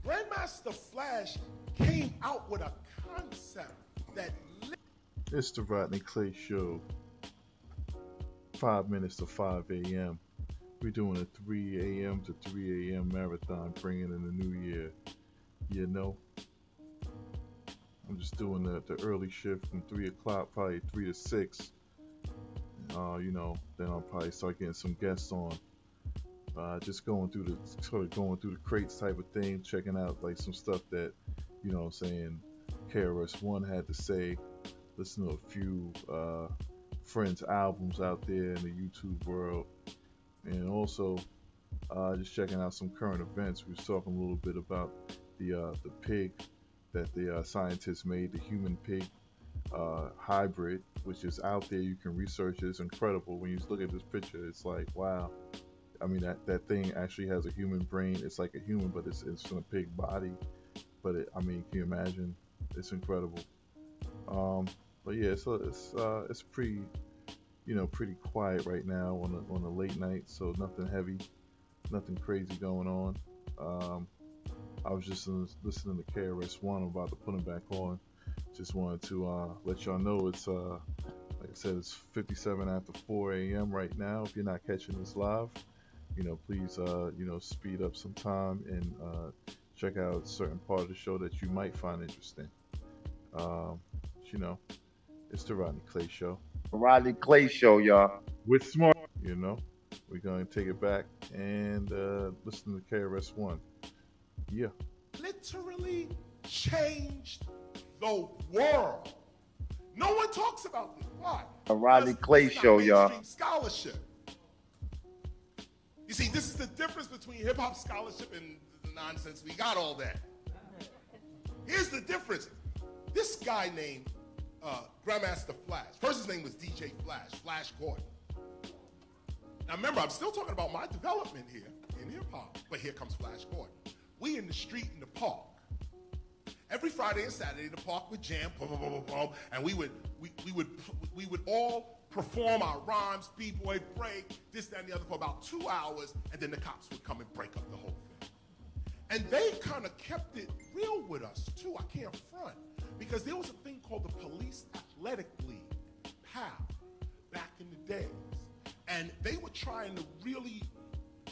Grandmaster Flash came out with a concept that... It's the Rodney Clay Show, 5 minutes to 5 a.m. We're doing a 3 a.m. to 3 a.m. marathon, bringing in the new year. You know, I'm just doing the early shift from 3 o'clock, probably 3 to 6. You know, then I'll probably start getting some guests on. Just going through the crates type of thing, checking out like some stuff that, you know, saying KRS-One had to say. Listen to a few friends' albums out there in the YouTube world. And also, just checking out some current events. We were talking a little bit about the pig that the scientists made, the human pig hybrid, which is out there. You can research it. It's incredible. When you look at this picture, it's like, wow. I mean, that thing actually has a human brain. It's like a human, but it's in a pig body. But I mean, can you imagine? It's incredible. But yeah, so it's pretty, you know, pretty quiet right now on a late night, so nothing heavy, nothing crazy going on. I was just listening to KRS-One. I'm about to put him back on. Just wanted to let y'all know it's like I said, it's 57 after 4 a.m. right now. If you're not catching this live, you know, please you know, speed up some time and check out a certain part of the show that you might find interesting. You know, it's the Rodney Clay Show. The Rodney Clay Show, y'all. With Smart. You know, we're going to take it back and listen to KRS-One. Yeah. Literally changed the world. No one talks about this. Why? The Rodney Clay Show, y'all. Scholarship. You see, this is the difference between hip-hop scholarship and the nonsense. We got all that. Here's the difference. This guy named Grandmaster Flash. First his name was DJ Flash, Flash Gordon. Now remember, I'm still talking about my development here in hip hop, but here comes Flash Gordon. We in the street in the park. Every Friday and Saturday, the park would jam, boom, boom, boom, boom, boom, and we would all perform our rhymes, b-boy, break, this, that, and the other for about 2 hours, and then the cops would come and break up the whole thing. And they kind of kept it real with us too. I can't front, because there was a thing called the Police Athletic League, PAL, back in the days, and they were trying to really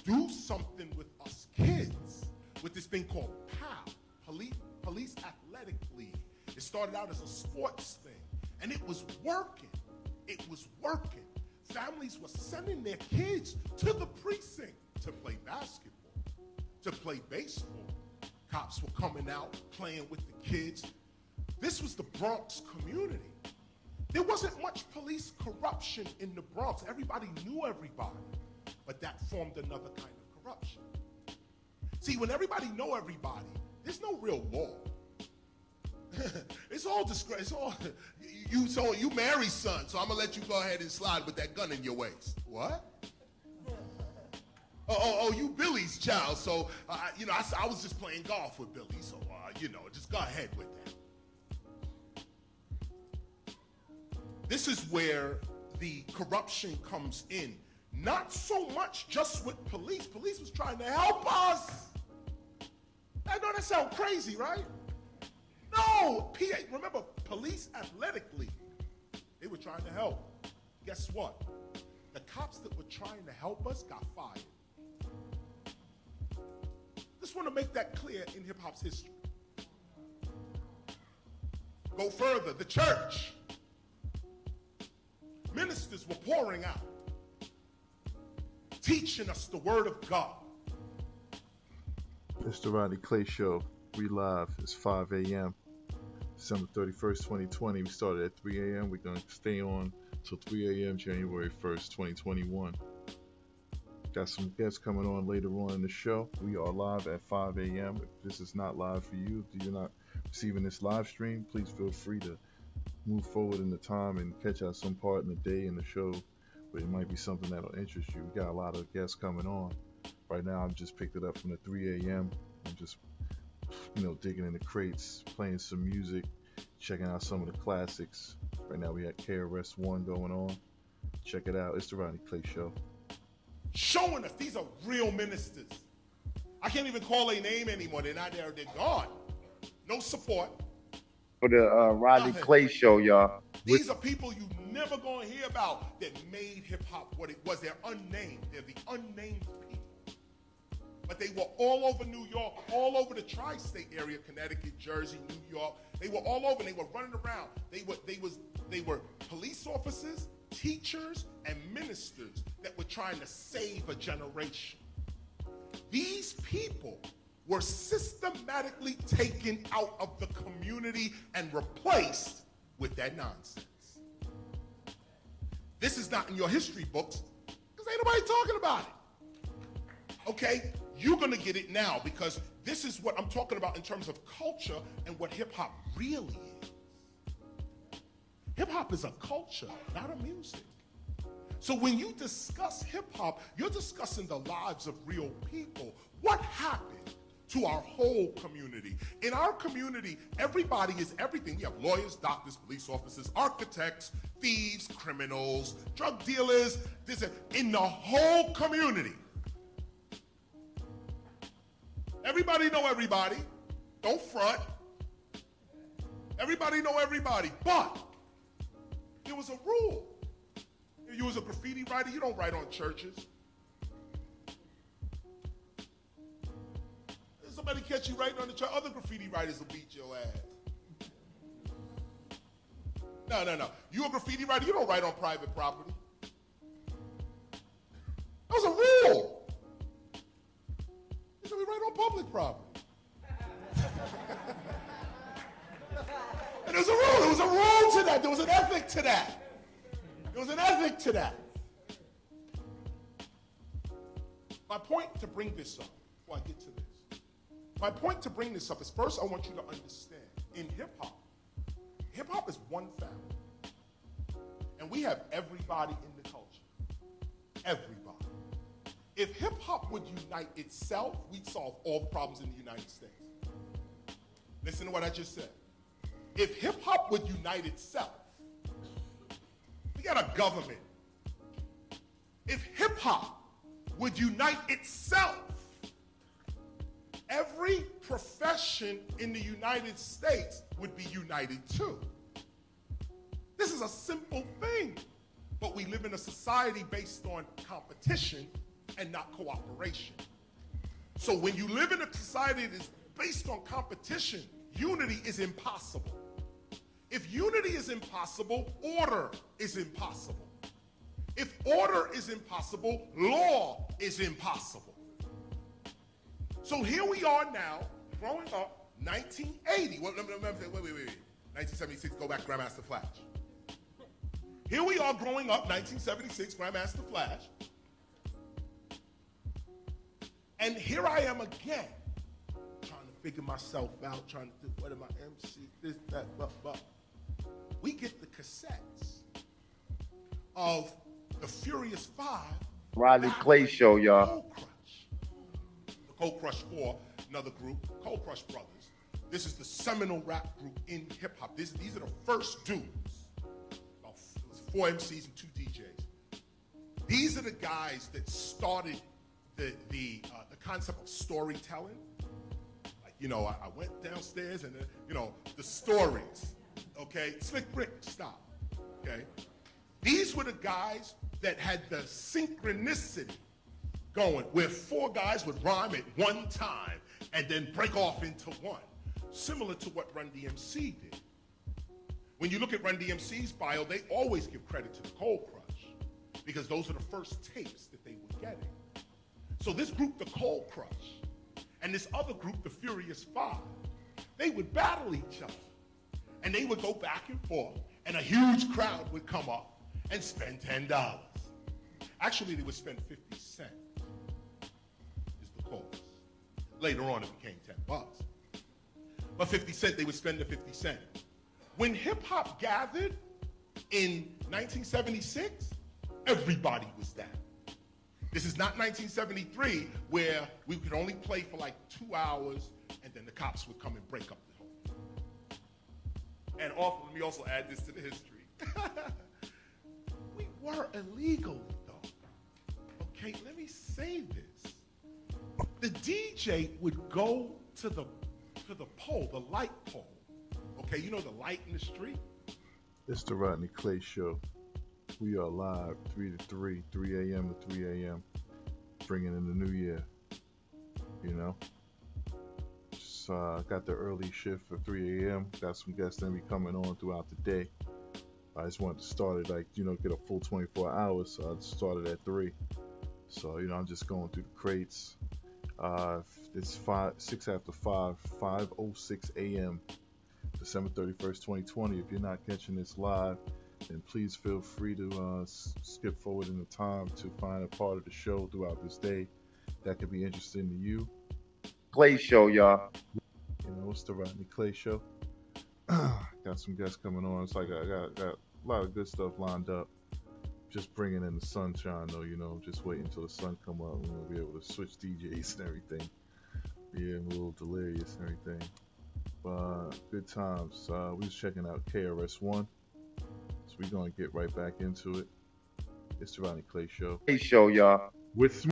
do something with us kids with this thing called PAL, Police Athletic League. It started out as a sports thing, and it was working. It was working. Families were sending their kids to the precinct to play basketball, to play baseball. Cops were coming out, playing with the kids. This was the Bronx community. There wasn't much police corruption in the Bronx. Everybody knew everybody, but that formed another kind of corruption. See, when everybody know everybody, there's no real law. It's all disgrace. It's all you marry son, so I'm gonna let you go ahead and slide with that gun in your waist. What? Oh, you Billy's child. So I was just playing golf with Billy. So just go ahead with that. This is where the corruption comes in. Not so much just with police. Police was trying to help us. I know that sounds crazy, right? No, remember, Police Athletic League. They were trying to help. Guess what? The cops that were trying to help us got fired. Just want to make that clear in hip hop's history. Go further, the church. Ministers were pouring out, teaching us the word of God. It's the Rodney Clay Show. We live. It's 5 a.m. December 31st, 2020. We started at 3 a.m. We're going to stay on till 3 a.m. January 1st, 2021. Got some guests coming on later on in the show. We are live at 5 a.m. If this is not live for you, if you're not receiving this live stream, please feel free to move forward in the time and catch out some part in the day in the show where it might be something that'll interest you. We got a lot of guests coming on. Right now, I've just picked it up from the 3 a.m. I'm just, digging in the crates, playing some music, checking out some of the classics. Right now, we got KRS-One going on. Check it out. It's the Rodney Clay Show. Showing us these are real ministers. I can't even call their name anymore. They're not there. They're gone. No support. For the Rodney Clay Show, y'all. These are people you never gonna hear about that made hip hop what it was. They're unnamed. They're the unnamed people. But they were all over New York, all over the tri-state area, Connecticut, Jersey, New York. They were all over. And they were running around. They were police officers, teachers, and ministers that were trying to save a generation. These people were systematically taken out of the community and replaced with that nonsense. This is not in your history books because ain't nobody talking about it. Okay? You're going to get it now because this is what I'm talking about in terms of culture and what hip-hop really is. Hip-hop is a culture, not a music. So when you discuss hip-hop, you're discussing the lives of real people. What happened to our whole community? In our community, everybody is everything. We have lawyers, doctors, police officers, architects, thieves, criminals, drug dealers, in the whole community. Everybody know everybody. Don't front. Everybody know everybody. But there was a rule. If you was a graffiti writer, you don't write on churches. If somebody catch you writing on the church, other graffiti writers will beat your ass. No. You a graffiti writer, you don't write on private property. That was a rule. You said we write on public property. And there's a rule. There was a rule to that. There was an ethic to that. There was an ethic to that. My point to bring this up, before I get to this, my point to bring this up is first I want you to understand, in hip-hop is one family. And we have everybody in the culture. Everybody. If hip hop would unite itself, we'd solve all the problems in the United States. Listen to what I just said. If hip hop would unite itself, we got a government. If hip hop would unite itself, every profession in the United States would be united too. This is a simple thing, but we live in a society based on competition and not cooperation. So when you live in a society that is based on competition, unity is impossible. If unity is impossible, order is impossible. If order is impossible, law is impossible. So here we are now, growing up, 1980. Wait. 1976, go back, Grandmaster Flash. Here we are growing up, 1976, Grandmaster Flash. And here I am again, trying to figure myself out, trying to do, what am I, MC, this, that, blah. We get the cassettes of the Furious Five. Rodney Clay Show, y'all. The Cold Crush 4, another group, Cold Crush Brothers. This is the seminal rap group in hip hop. These are the first dudes. About 4 MCs and 2 DJs. These are the guys that started the concept of storytelling. Like, you know, I went downstairs and, you know, the stories, okay? Slick Rick, stop, okay? These were the guys that had the synchronicity going, where 4 guys would rhyme at one time and then break off into one, similar to what Run DMC did. When you look at Run DMC's bio, they always give credit to the Cold Crush because those are the first tapes that they were getting. So this group, the Cold Crush, and this other group, the Furious Five, they would battle each other. And they would go back and forth, and a huge crowd would come up and spend $10. Actually, they would spend 50 cents, is the cost. Later on, it became $10. But 50 cents, they would spend the 50 cents. When hip-hop gathered in 1976, everybody was down. This is not 1973, where we could only play for like 2 hours, and then the cops would come and break up the whole thing. And let me also add this to the history. We were illegal, though. Okay, let me say this. The DJ would go to the pole, the light pole. Okay, you know the light in the street? It's the Rodney Clay Show. We are live 3 to 3, 3 a.m. to 3 a.m. Bringing in the new year. You know? Just got the early shift for 3 a.m. Got some guests that be coming on throughout the day. I just wanted to start it, like, you know, get a full 24 hours, so I started at 3. So, you know, I'm just going through the crates. It's 6 after 5, 5:06 a.m. December 31st, 2020. If you're not catching this live, then please feel free to skip forward in the time to find a part of the show throughout this day that could be interesting to you. Clay Show, y'all. You know, it's the Rodney Clay Show. Got some guests coming on. It's like I got a lot of good stuff lined up. Just bringing in the sunshine, though, you know, just waiting until the sun come up. We'll be able to switch DJs and everything. Yeah, I'm a little delirious and everything. But good times. We was checking out KRS-One. So we're going to get right back into it. It's the Rodney Clay Show. Clay Show, y'all. With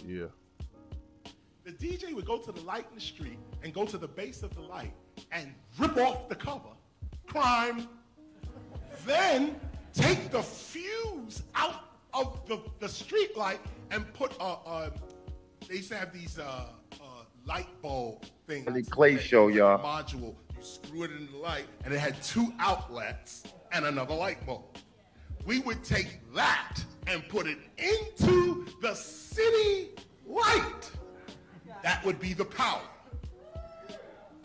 yeah. The DJ would go to the light in the street and go to the base of the light and rip off the cover. Crime. Then take the fuse out of the street light and put they used to have these light bulb things. The Clay Show, y'all. Module. You screw it in the light, and it had 2 outlets and another light bulb. We would take that and put it into the city light. That would be the power.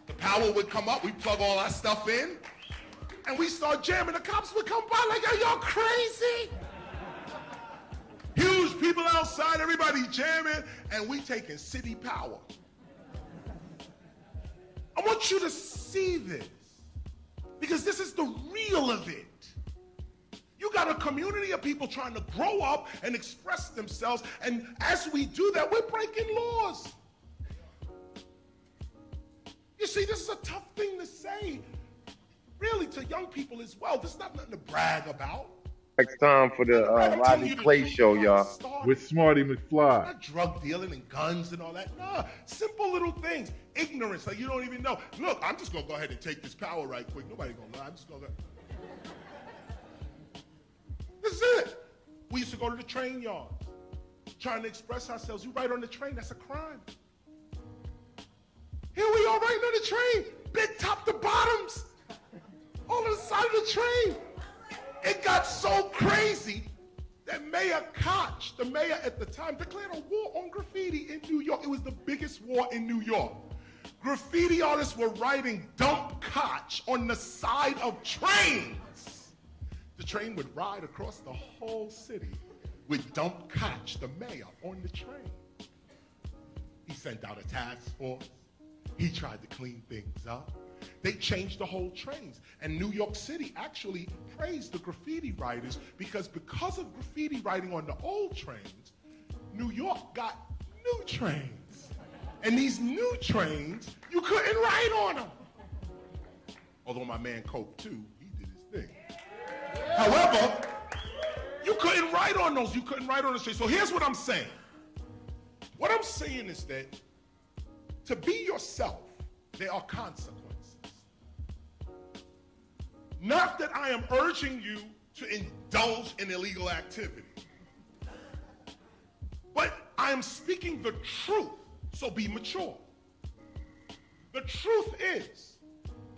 The power would come up. We plug all our stuff in, and we start jamming. The cops would come by like, "Are y'all crazy?" Huge people outside, everybody jamming, and we taking city power. I want you to see this, because this is the real of it. You You got a community of people trying to grow up and express themselves, and as we do that, we're breaking laws. You see, this is a tough thing to say, really, to young people as well. This is not nothing to brag about. Next time for the Rodney Clay Show, y'all. With Smarty McFly. Not drug dealing and guns and all that. Nah, simple little things. Ignorance, like you don't even know. Look, I'm just going to go ahead and take this power right quick. Nobody going to lie. I'm just going to go. This is it. We used to go to the train yard, trying to express ourselves. You write on the train, that's a crime. Here we are writing on the train. Big top to bottoms. All on the side of the train. It got so crazy that Mayor Koch, the mayor at the time, declared a war on graffiti in New York. It was the biggest war in New York. Graffiti artists were writing "Dump Koch" on the side of trains. The train would ride across the whole city with "Dump Koch," the mayor, on the train. He sent out a task force. He tried to clean things up. They changed the whole trains. And New York City actually praised the graffiti writers because of graffiti writing on the old trains, New York got new trains. And these new trains, you couldn't write on them. Although my man Cope, too, he did his thing. However, you couldn't write on those. You couldn't write on the trains. So here's what I'm saying. What I'm saying is that to be yourself, there are consequences. Not that I am urging you to indulge in illegal activity, but I am speaking the truth, so be mature. The truth is,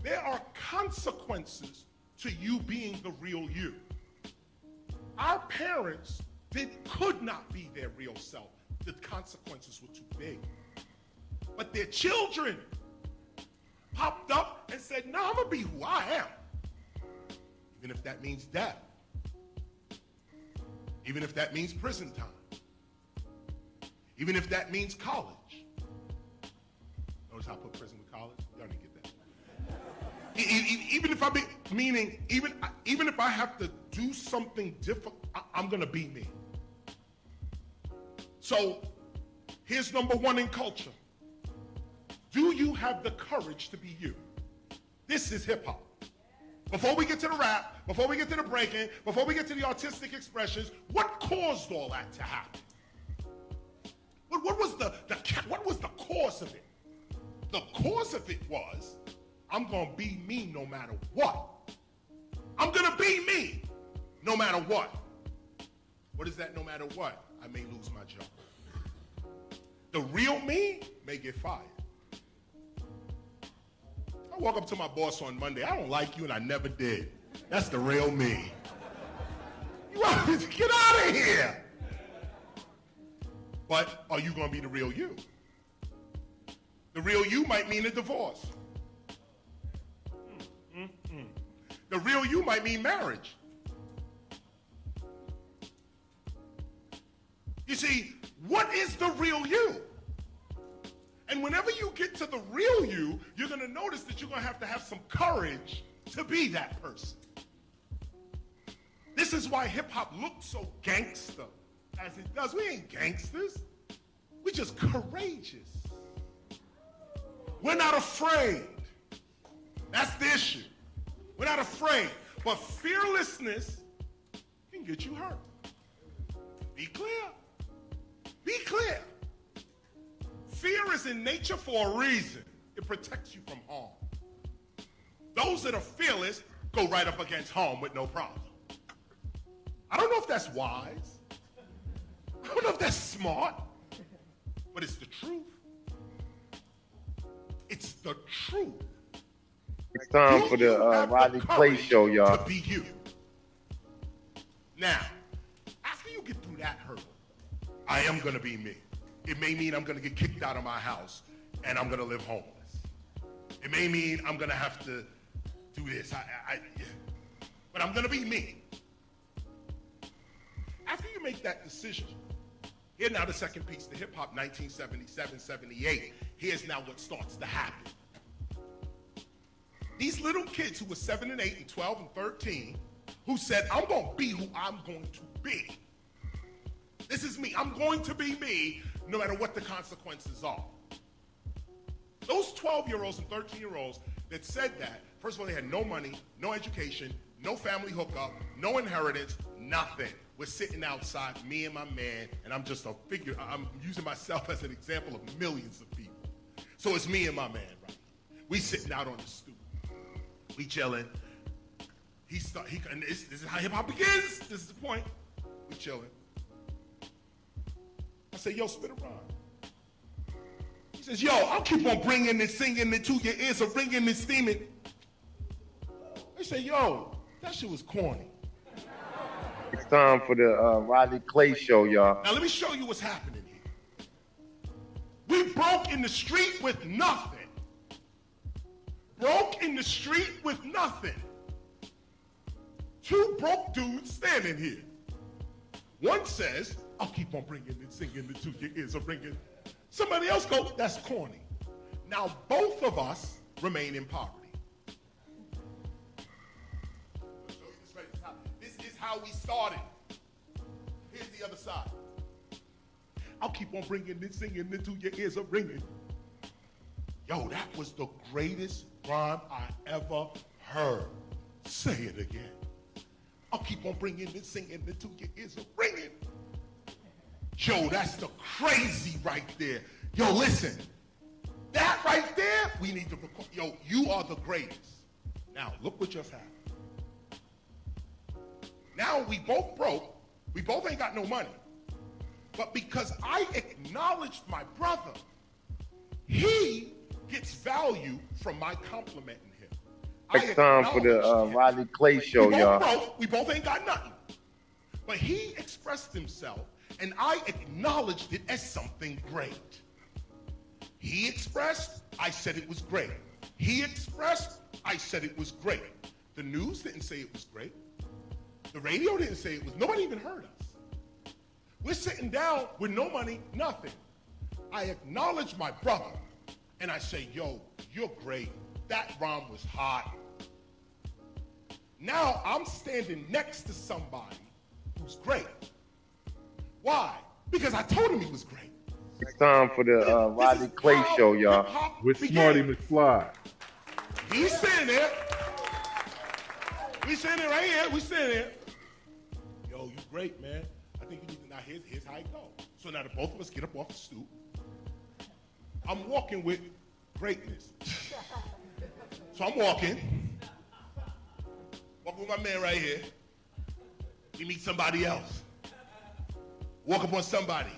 there are consequences to you being the real you. Our parents could not be their real self. The consequences were too big. But their children popped up and said, no, I'm gonna be who I am. Even if that means death. Even if that means prison time. Even if that means college. Notice how I put prison with college? Y'all didn't get that. Even if I be, meaning, even if I have to do something different, I'm gonna be me. So, here's number one in culture. Do you have the courage to be you? This is hip hop. Before we get to the rap, before we get to the breaking, before we get to the artistic expressions, what caused all that to happen? What was the cause of it? The cause of it was, I'm gonna be me no matter what. I'm gonna be me no matter what. What is that no matter what? I may lose my job. The real me may get fired. I walk up to my boss on Monday. I don't like you, and I never did. That's the real me. You get out of here. But are you going to be the real you? The real you might mean a divorce. The real you might mean marriage. You see, what is the real you? And whenever you get to the real you, you're going to notice that you're going to have some courage to be that person. This is why hip-hop looks so gangster as it does. We ain't gangsters. We're just courageous. We're not afraid. That's the issue. We're not afraid. But fearlessness can get you hurt. Be clear. Be clear. Fear is in nature for a reason. It protects you from harm. Those that are fearless go right up against harm with no problem. I don't know if that's wise. I don't know if that's smart. But it's the truth. It's the truth. It's time for the Rodney Clay Show, y'all. To be you. Now, after you get through that hurdle, I am going to be me. It may mean I'm going to get kicked out of my house and I'm going to live homeless. It may mean I'm going to have to do this. But I'm going to be me. After you make that decision, here now the second piece, the hip-hop 1977, 78. Here's now what starts to happen. These little kids who were 7 and 8 and 12 and 13, who said, I'm going to be who I'm going to be. This is me. I'm going to be me no matter what the consequences are. Those 12-year-olds and 13-year-olds that said that, first of all, they had no money, no education, no family hookup, no inheritance, nothing. We're sitting outside, me and my man, and I'm just a figure. I'm using myself as an example of millions of people. So it's me and my man, right? We sitting out on the stoop. We chilling. And this is how hip-hop begins. This is the point. We chilling. I say, yo, spit a rhyme. He says, yo, I'll keep on bringing this, singing it to your ears, or ringing this, steaming. I say, yo, that shit was corny. It's time for the Rodney Clay Show, y'all. Now let me show you what's happening here. We broke in the street with nothing. Broke in the street with nothing. Two broke dudes standing here. One says, I'll keep on bringing and singing it to your ears, or ringing. Somebody else goes, that's corny. Now both of us remain in poverty. This is how we started. Here's the other side. I'll keep on bringing and singing it to your ears, or ringing. Yo, that was the greatest rhyme I ever heard. Say it again. I'll keep on bringing and singing it to your ears, or ringing. Yo, that's the crazy right there. Yo, listen. That right there, we need to record. Yo, you are the greatest. Now, look what just happened. Now we both broke. We both ain't got no money. But because I acknowledged my brother, he gets value from my complimenting him. It's time for the Rodney Clay Show, y'all. We both ain't got nothing. But he expressed himself, and I acknowledged it as something great. He expressed, I said it was great. He expressed, I said it was great. The news didn't say it was great. The radio didn't say it was. Nobody even heard us. We're sitting down with no money, nothing. I acknowledge my brother, and I say, yo, you're great. That rhyme was hot. Now I'm standing next to somebody who's great. Why? Because I told him he was great. It's time for the Rodney Clay Show, y'all. With Smarty McFly. He's sitting there. We sitting there right here. We sitting there. Yo, you great, man. I think you need to, now here's how it go. So now the both of us get up off the stoop. I'm walking with greatness. So I'm walking with my man right here. We meet somebody else. Walk up on somebody.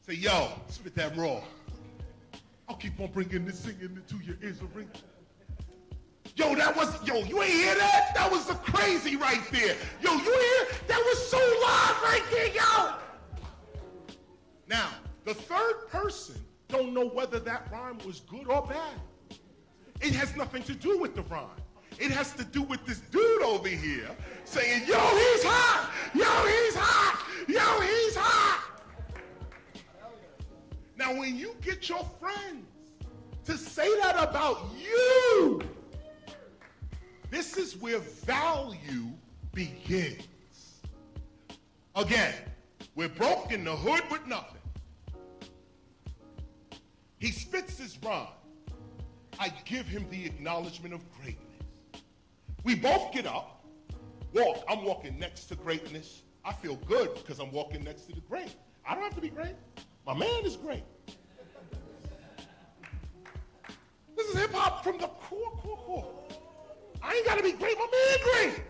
Say, yo, spit that raw. I'll keep on bringing this, singing it to your ears, or ring. Yo, you ain't hear that? That was the crazy right there. Yo, you hear? That was so loud right there, yo. Now, the third person don't know whether that rhyme was good or bad. It has nothing to do with the rhyme. It has to do with this dude over here saying, yo, he's hot! Yo, he's hot! Yo, he's hot! Now, when you get your friends to say that about you, this is where value begins. Again, we're broke in the hood with nothing. He spits his rhyme. I give him the acknowledgement of greatness. We both get up, walk. I'm walking next to greatness. I feel good because I'm walking next to the great. I don't have to be great. My man is great. This is hip hop from the core. I ain't got to be great. My man great.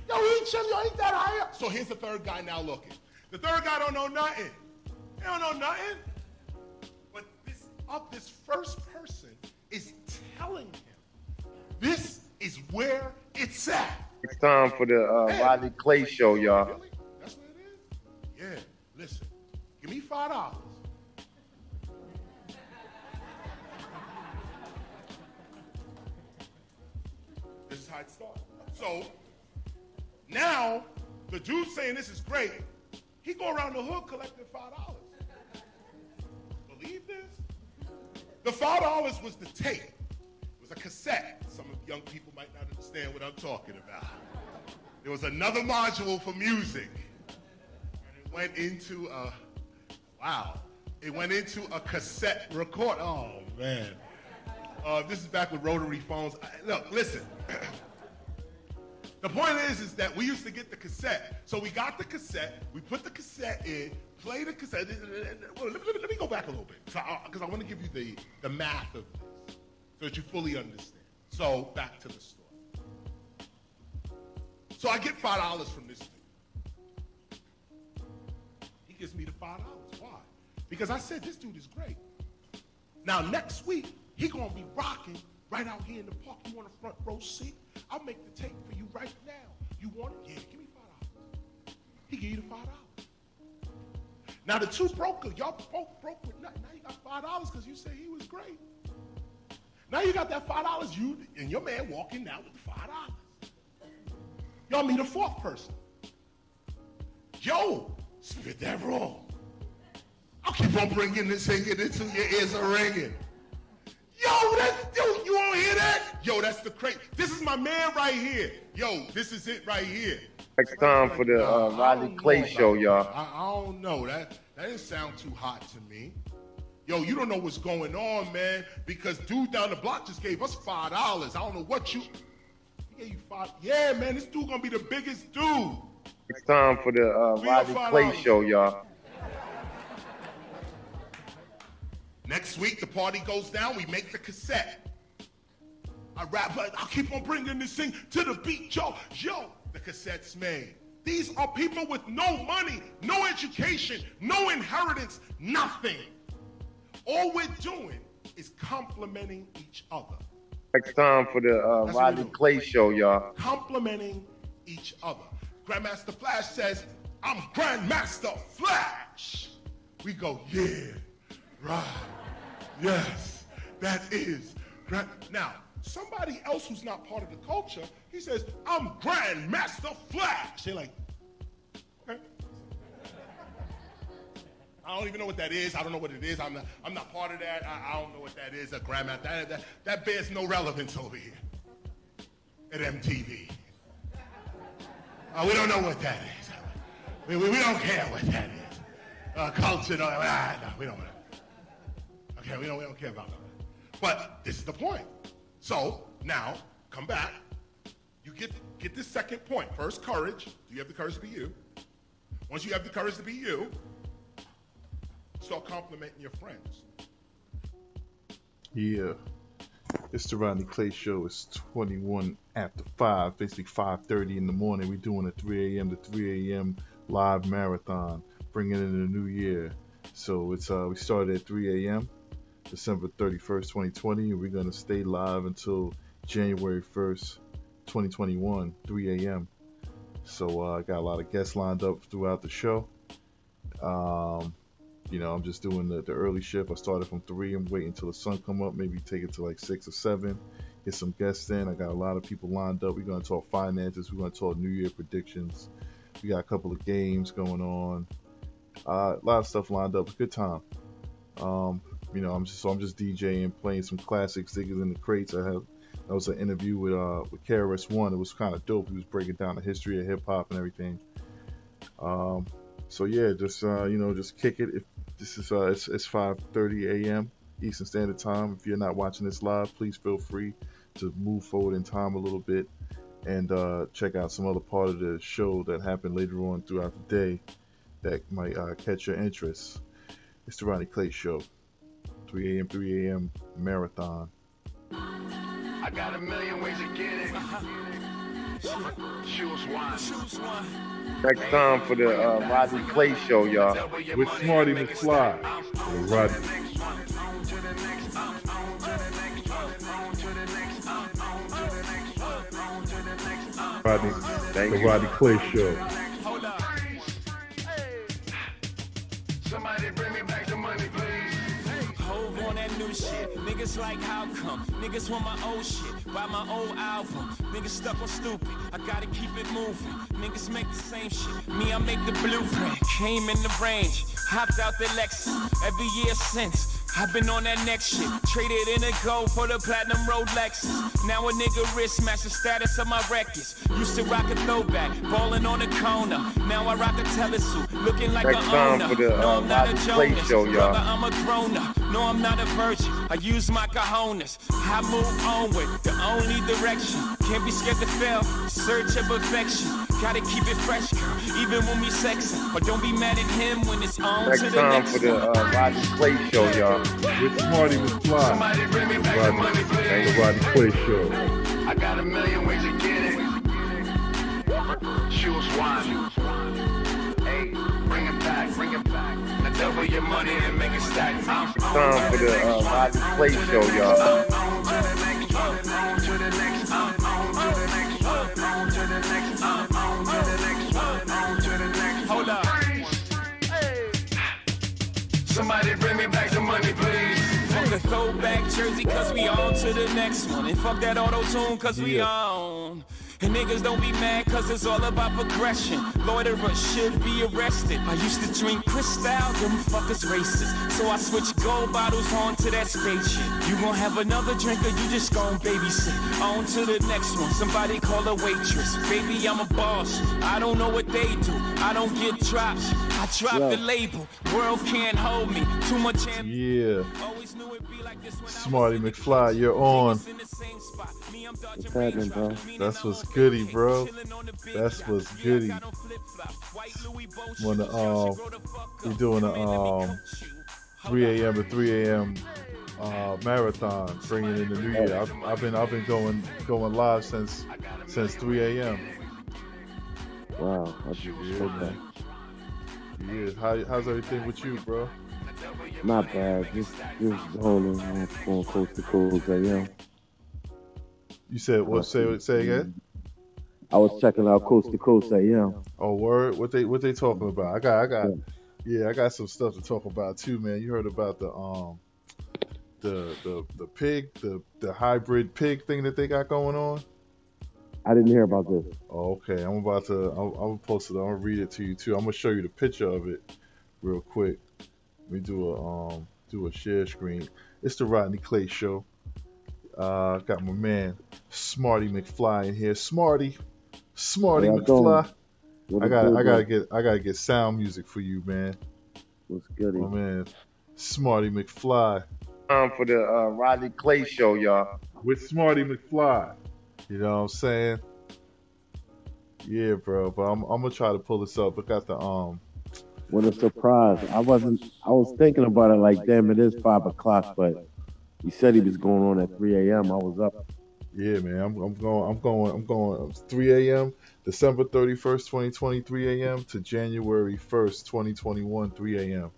Yo, he ain't chilling. Yo, ain't that high up. So here's the third guy now looking. The third guy don't know nothing. He don't know nothing. But this first person is telling him this is where it's at. It's time for the Rodney Clay Show, y'all. Really? That's what it is? Yeah, listen. Give me $5. This is how it started. So, now, the dude saying this is great, he go around the hood collecting $5. Believe this? The $5 was the tape. It was a cassette. Some of the young people might not understand what I'm talking about. there was another module for music. And it went into a cassette record. Oh, man. This is back with rotary phones. Look, listen. The point is that we used to get the cassette. So we got the cassette, we put the cassette in, play the cassette. Well, let me go back a little bit, because I want to give you the math of this, so that you fully understand. So back to the story. So I get $5 from this dude. He gives me the $5. Why? Because I said, this dude is great. Now, next week, he going to be rocking right out here in the park. You want a front row seat? I'll make the tape for you right now. You want it? Yeah, give me $5. He give you the $5. Now, the two brokers, y'all both broke with nothing. Now you got $5 because you say he was great. Now you got that $5, you and your man walking out with the $5. Y'all meet a fourth person. Yo, spit that raw. I'll keep on bringing this singing until your ears are ringing. Yo, you don't hear that? Yo, that's the crazy. This is my man right here. Yo, this is it right here. Next time for the Rodney Clay Show, y'all. I don't know. That didn't sound too hot to me. Yo, you don't know what's going on, man, because dude down the block just gave us $5. I don't know what he gave you $5. Yeah, man, this dude gonna be the biggest dude. Next time for the Rodney Clay Show, y'all. Next week, the party goes down. We make the cassette. I rap, but I'll keep on bringing this thing to the beat, yo. Yo, the cassette's made. These are people with no money, no education, no inheritance, nothing. All we're doing is complimenting each other. Next time for the Rodney Clay Show, y'all. Complimenting each other. Grandmaster Flash says, I'm Grandmaster Flash. We go, yeah, right, yes, that is. Now, somebody else who's not part of the culture, he says, I'm Grandmaster Flash. They're like, okay. I don't even know what that is. I don't know what it is. I'm not part of that. I don't know what that is. A grandmaster. That bears no relevance over here at MTV. We don't know what that is. We don't care what that is. Culture, no, we don't. Okay, we don't care about that. But this is the point. So now, come back. You get this second point. First, courage. Do you have the courage to be you? Once you have the courage to be you, start complimenting your friends. Yeah. It's the Rodney Clay Show. It's 21 after 5, basically 5:30 in the morning. We're doing a 3 a.m. to 3 a.m. live marathon, bringing in the new year. So it's we started at 3 a.m. December 31st, 2020, and we're going to stay live until January 1st, 2021, 3 a.m. So I got a lot of guests lined up throughout the show. You know, I'm just doing the early shift. I started from 3. I'm waiting until the sun come up, maybe take it to like 6 or 7. Get some guests in. I got a lot of people lined up. We're going to talk finances. We're going to talk New Year predictions. We got a couple of games going on. A lot of stuff lined up. It's a good time. You know, I'm just DJing, playing some classics, digging in the crates. That was an interview with KRS-One. It was kind of dope. He was breaking down the history of hip hop and everything. So yeah, just you know, just kick it. If this is it's 5:30 a.m. Eastern Standard Time. If you're not watching this live, please feel free to move forward in time a little bit and check out some other part of the show that happened later on throughout the day that might catch your interest. It's the Rodney Clay Show, 3 a.m. marathon. I got a million ways to get it. Choose one. Next time for the Rodney Clay Show, y'all. With Smarty McFly. Rodney. The Rodney Clay Show. Somebody bring me back the money, please. Hove on that new shit. Niggas like how come? Niggas want my old shit. Buy my old album. Niggas stuck on stupid. I gotta keep it moving. Niggas make the same shit. Me, I make the blueprint. Came in the range. Hopped out the Lexus. Every year since. I've been on that next shit. Traded in a gold for the platinum Rolexes. Now a nigga wrist match the status of my records. Used to rock a throwback, ballin' on the corner. Now I rock a telesuit, looking like Next a time owner. for the No, I'm not a Rodney Clay Jonas. Show, y'all. Brother, I'm a grown-up. No, I'm not a virgin. I use my cojones. I move onward, the only direction. Can't be scared to fail. Search of perfection. Gotta keep it fresh, girl, even when we sexin'. Or don't be mad at him when it's on Next to the time next for the Rodney Clay Show, y'all. With Smarty McFly. Somebody bring me back the money, please. And the Rodney Clay Show. I got a million ways to get it. Choose one. Hey, bring it back, bring it back. Now double your money and make it stack. Time for the Rodney Clay Show, y'all. Hold up. Somebody bring me back the money, please. Fuck a throwback jersey, cause we on to the next one. And fuck that auto-tune, cause we on. And niggas don't be mad, cause it's all about progression. Loiterers should be arrested. I used to drink Cristal, them fuckers racist. So I switched gold bottles on to that spaceship. You gon' have another drink or you just gon' babysit. On to the next one, somebody call a waitress. Baby, I'm a boss, I don't know what they do. I don't get drops, I drop the label. World can't hold me, too much Yeah. Smarty McFly, you're on. What's happening, bro? That's what's goody, bro. That's what's goody. When we're doing a 3 a.m. to 3 a.m. Marathon, bringing in the new year. I've been going live since 3 a.m. Wow, I just heard that. Yeah, how's everything with you, bro? Not bad. Just zoning, going coast to coast. Yeah. You said what? Say again. I was checking out coast to coast. Yeah. Oh, word. What they talking about? I got some stuff to talk about too, man. You heard about the pig, the hybrid pig thing that they got going on? I didn't hear about this. Oh, okay. I'm gonna post it. I'm gonna read it to you too. I'm gonna show you the picture of it real quick. Let me do a share screen. It's the Rodney Clay Show. Got my man Smarty McFly in here. Smarty McFly. I gotta get sound music for you, man. What's good? My man Smarty McFly. Time for the Rodney Clay Show, y'all. With Smarty McFly. You know what I'm saying? Yeah, bro. But I'm gonna try to pull this up. Look at the What a surprise! I was thinking about it like, damn, it is 5 o'clock, but he said he was going on at 3 a.m. I was up. Yeah, man. I'm going 3 a.m. December 31st, 2020, 3 a.m. to January 1st, 2021, 3 a.m.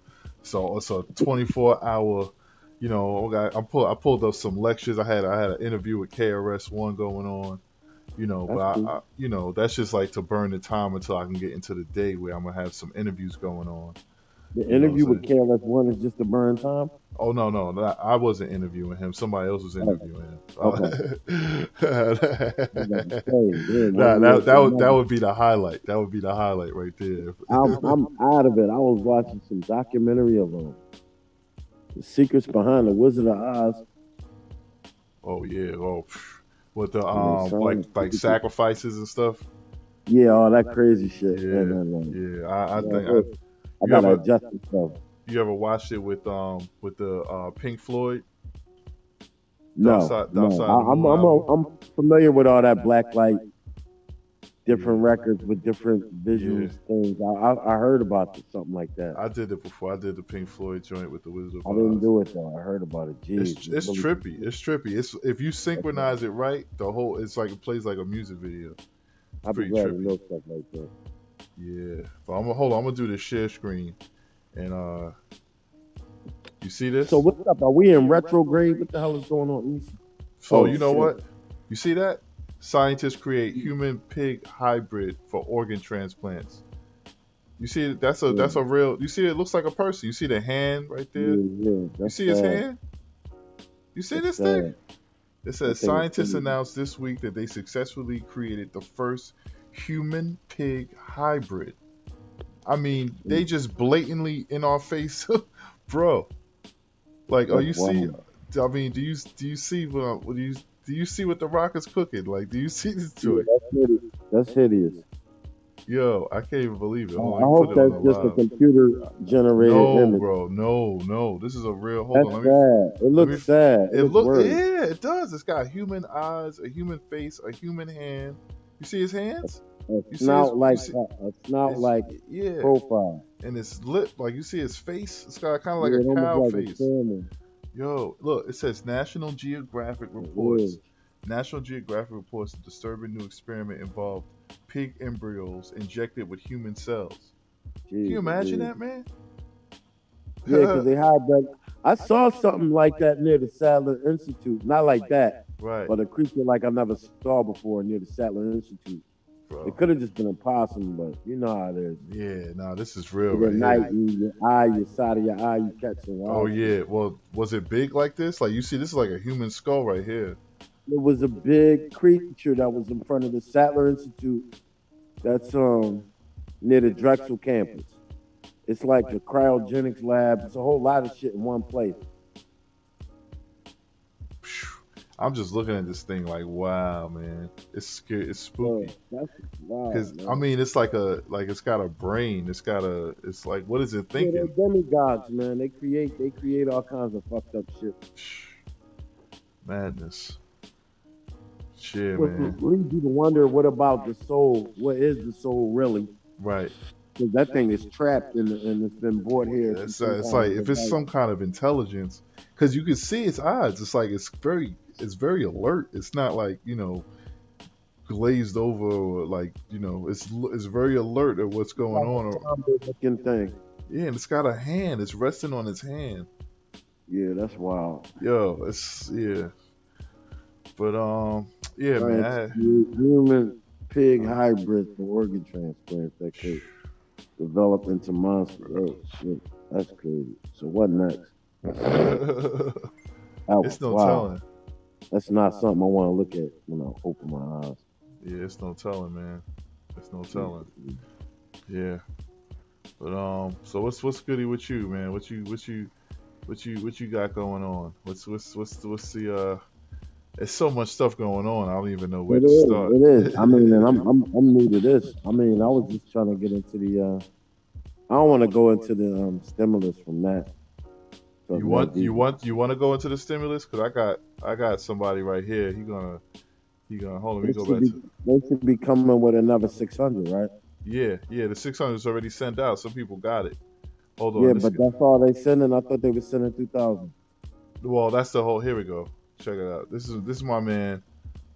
So it's a 24-hour. You know, I pulled up some lectures. I had an interview with KRS-One going on. You know, That's but cool. that's just like to burn the time until I can get into the day where I'm gonna have some interviews going on. The interview with KRS-One is just to burn time? Oh no, I wasn't interviewing him. Somebody else was interviewing him. That would be the highlight. That would be the highlight right there. I'm out of it. I was watching some documentary of the secrets behind the Wizard of Oz. Oh yeah. Oh, with the like sacrifices and stuff. Yeah, all that crazy shit. Yeah. I think I gotta adjust myself. You ever watched it with the Pink Floyd? No, I'm familiar with all that black light, different records with different visual things. I heard about something like that. I did it before. I did the Pink Floyd joint with the Wizard of Oz. I didn't do it though. I heard about it. Jeez, it's trippy. It's trippy. It's if you synchronize it right, it's like it plays like a music video. I'd be glad to know stuff like that. Yeah, but I'm gonna do the share screen, and you see this? So what's up? Are we in retrograde? What the hell is going on? So you know what? You see that? Scientists create human pig hybrid for organ transplants. You see, that's a real. You see, it looks like a person. You see the hand right there. Yeah, you see his hand. You see this thing? It says scientists announced this week that they successfully created the first human pig hybrid. I mean, they just blatantly in our face, bro. Like, That's wild. I mean, do you see do you see what the Rock is cooking? Like, do you see this Yeah, joint? that's hideous. Yo, I can't even believe it. I Hold on, let me put hope it on that's the just a live. computer generated No, image. bro, no. This is a real. Hold That's on, sad. It let me. looks sad. It looks worse. Yeah, it does. It's got human eyes, a human face, a human hand. You see his hands? A You see his? snout like You see? a snout It's, like yeah, profile. and his lip, like you see his face. It's got kind of like Yeah, a it almost cow like a face. salmon. Yo, look, it says National Geographic reports. National Geographic reports a disturbing new experiment involved pig embryos injected with human cells. Can you imagine that, man? Yeah, because they had that. I saw something like that near the Sadler Institute. Not like that, right? But a creature like I never saw before near the Sadler Institute. Bro. It could have just been a possum, but you know how it is. Yeah, nah, this is real At right night, here. your side of your eye, you catching wild. Oh yeah, well, was it big like this? Like you see, this is like a human skull right here. It was a big creature that was in front of the Sadler Institute. That's near the Drexel campus. It's like a cryogenics lab. It's a whole lot of shit in one place. I'm just looking at this thing like, wow, man, it's scary, it's spooky. That's wild. Because I mean, it's it's got a brain. It's like, what is it thinking? Yeah, they're demigods, man. They create all kinds of fucked up shit. Madness. Shit, Which man. leads you to wonder, what about the soul? What is the soul really? Right. Because that thing is trapped and it's been brought here. It's like if it's some kind of intelligence, because you can see its eyes. It's like it's very alert. It's not like, glazed over or like, it's very alert at what's going on. Looking thing. Yeah, and it's got a hand. It's resting on its hand. Yeah, that's wild. Yo, yeah. But yeah, man. Human pig hybrids for organ transplants that could develop into monsters. Oh shit, that's crazy. So what next? It's no telling. That's not something I want to look at when I open my eyes. Yeah, it's no telling, man. It's no telling. Yeah. But so what's goody with you, man? What you got going on? What's the there's so much stuff going on. I don't even know where to start. It is. I mean, and I'm new to this. I mean, I was just trying to get into the. I don't want to go into the stimulus from that. So you want to go into the stimulus? Because I got somebody right here. He gonna hold on. Let me go back to. They should be coming with another 600, right? Yeah. The 600 is already sent out. Some people got it. Hold on. Yeah, but that's all they sending. I thought they were sending 2,000. Well, that's the whole. Here we go. Check it out. This is my man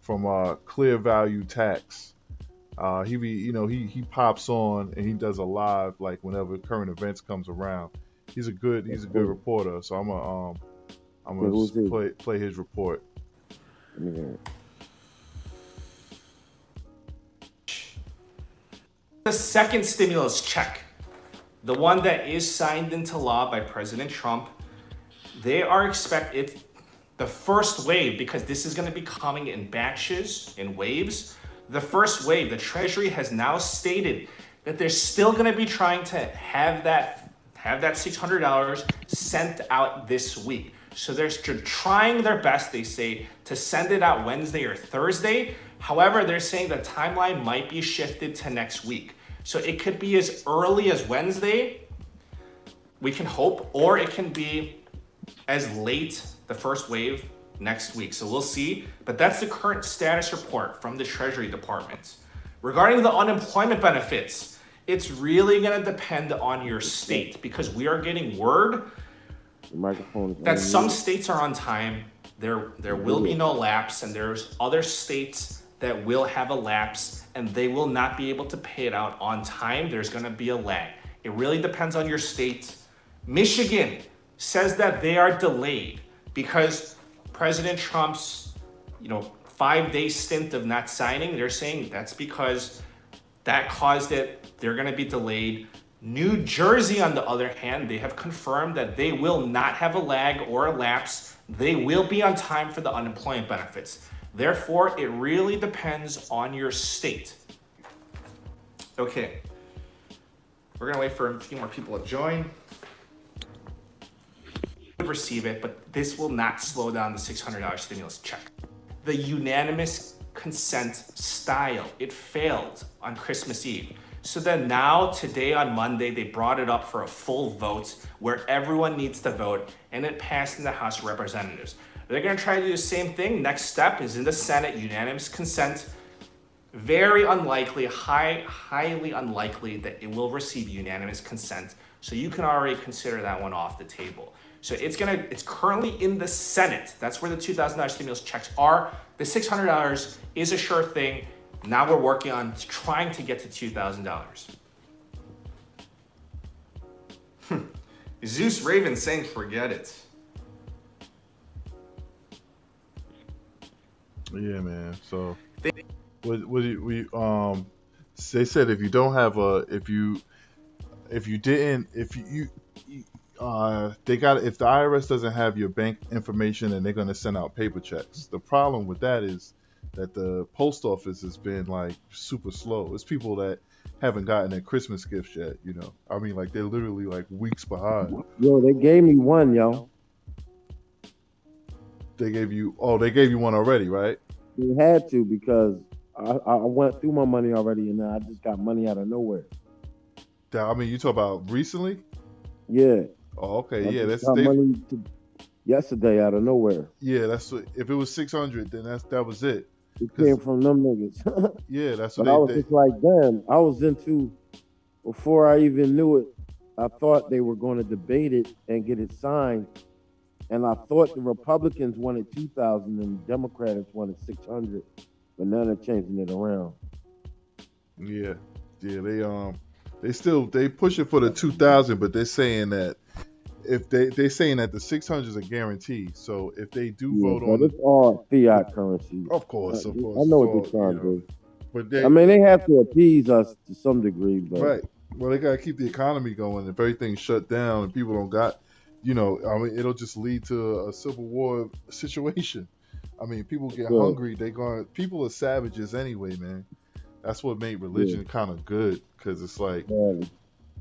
from Clear Value Tax. He pops on and he does a live like whenever current events comes around. He's a good reporter. So I'm gonna play his report. Let me hear it. The second stimulus check, the one that is signed into law by President Trump, they are expected. The first wave, because this is going to be coming in batches, in waves, the first wave, the Treasury has now stated that they're still going to be trying to have that $600 sent out this week. So they're trying their best, they say, to send it out Wednesday or Thursday. However, they're saying the timeline might be shifted to next week. So it could be as early as Wednesday, we can hope, or it can be as late, the first wave, next week. So we'll see. But that's the current status report from the Treasury Department. Regarding the unemployment benefits, it's really going to depend on your state, because we are getting word that some states are on time. There will be no lapse, and there's other states that will have a lapse and they will not be able to pay it out on time. There's going to be a lag. It really depends on your state. Michigan says that they are delayed because President Trump's 5-day stint of not signing, they're saying that's because that caused it. They're going to be delayed. New Jersey, on the other hand, they have confirmed that they will not have a lag or a lapse. They will be on time for the unemployment benefits. Therefore, it really depends on your state. Okay. We're going to wait for a few more people to join. receive it, but this will not slow down the $600 stimulus check. The unanimous consent style, it failed on Christmas Eve. So then now, today on Monday, they brought it up for a full vote where everyone needs to vote, and it passed in the House of Representatives. They're gonna try to do the same thing. Next step is in the Senate, unanimous consent. Very unlikely, highly unlikely that it will receive unanimous consent. So you can already consider that one off the table. So it's currently in the Senate. That's where the $2,000 stimulus checks are. The $600 is a sure thing. Now we're working on trying to get to $2,000. Zeus Raven saying forget it. Yeah, man. So they said if you don't have if the IRS doesn't have your bank information, and they're going to send out paper checks. The problem with that is that the post office has been like super slow. It's people that haven't gotten their Christmas gifts yet, you know. I mean, like they're literally like weeks behind. Yo, they gave me one, yo. They gave you one already, right? They had to, because I went through my money already, and then I just got money out of nowhere. I mean, you talk about recently? Yeah. Oh, okay. Yeah, that's money yesterday out of nowhere. Yeah, that's what, if it was 600, then that was it. It came from them niggas. Yeah, that's what but I was just like, damn, I was into, before I even knew it, I thought they were going to debate it and get it signed. And I thought the Republicans wanted 2,000 and the Democrats wanted 600, but now they're changing it around. Yeah, they push it for the 2,000, but they're saying that if they're saying that the 600 is a guarantee. So if they do vote on it's all fiat currency. Of course. I know what they're trying to do. But they have to appease us to some degree, but right. Well, they gotta keep the economy going. If everything's shut down and people don't got, it'll just lead to a civil war situation. I mean, people get hungry. People are savages anyway, man. That's what made religion kind of good, because it's like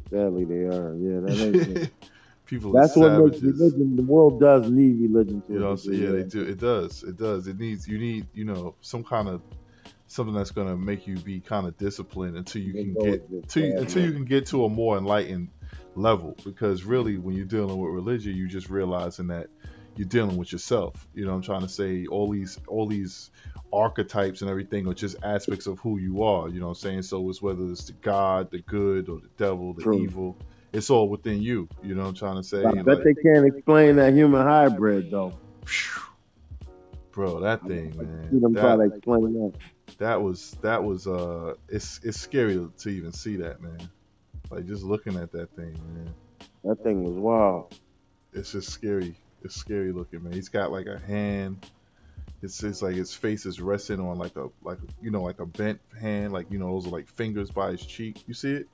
sadly they are. Yeah, that makes sense. People That's are what savages. makes religion. The world does need religion. They do. It does. You need some kind of something that's gonna make you be kind of disciplined until you can get to a more enlightened level. Because really, when you're dealing with religion, you're just realizing that you're dealing with yourself. You know what I'm trying to say? All these archetypes and everything are just aspects of who you are. You know what I'm saying? So it's whether it's the God, the good, or the devil, the evil. It's all within you. You know what I'm trying to say? I bet they can't explain that human hybrid though. Bro, that thing, man. See them try to explain that. That was it's scary to even see that, man. Like just looking at that thing, man. That thing was wild. It's just scary. It's scary looking, man. He's got like a hand. It's like his face is resting on like a bent hand, like those are like fingers by his cheek. You see it?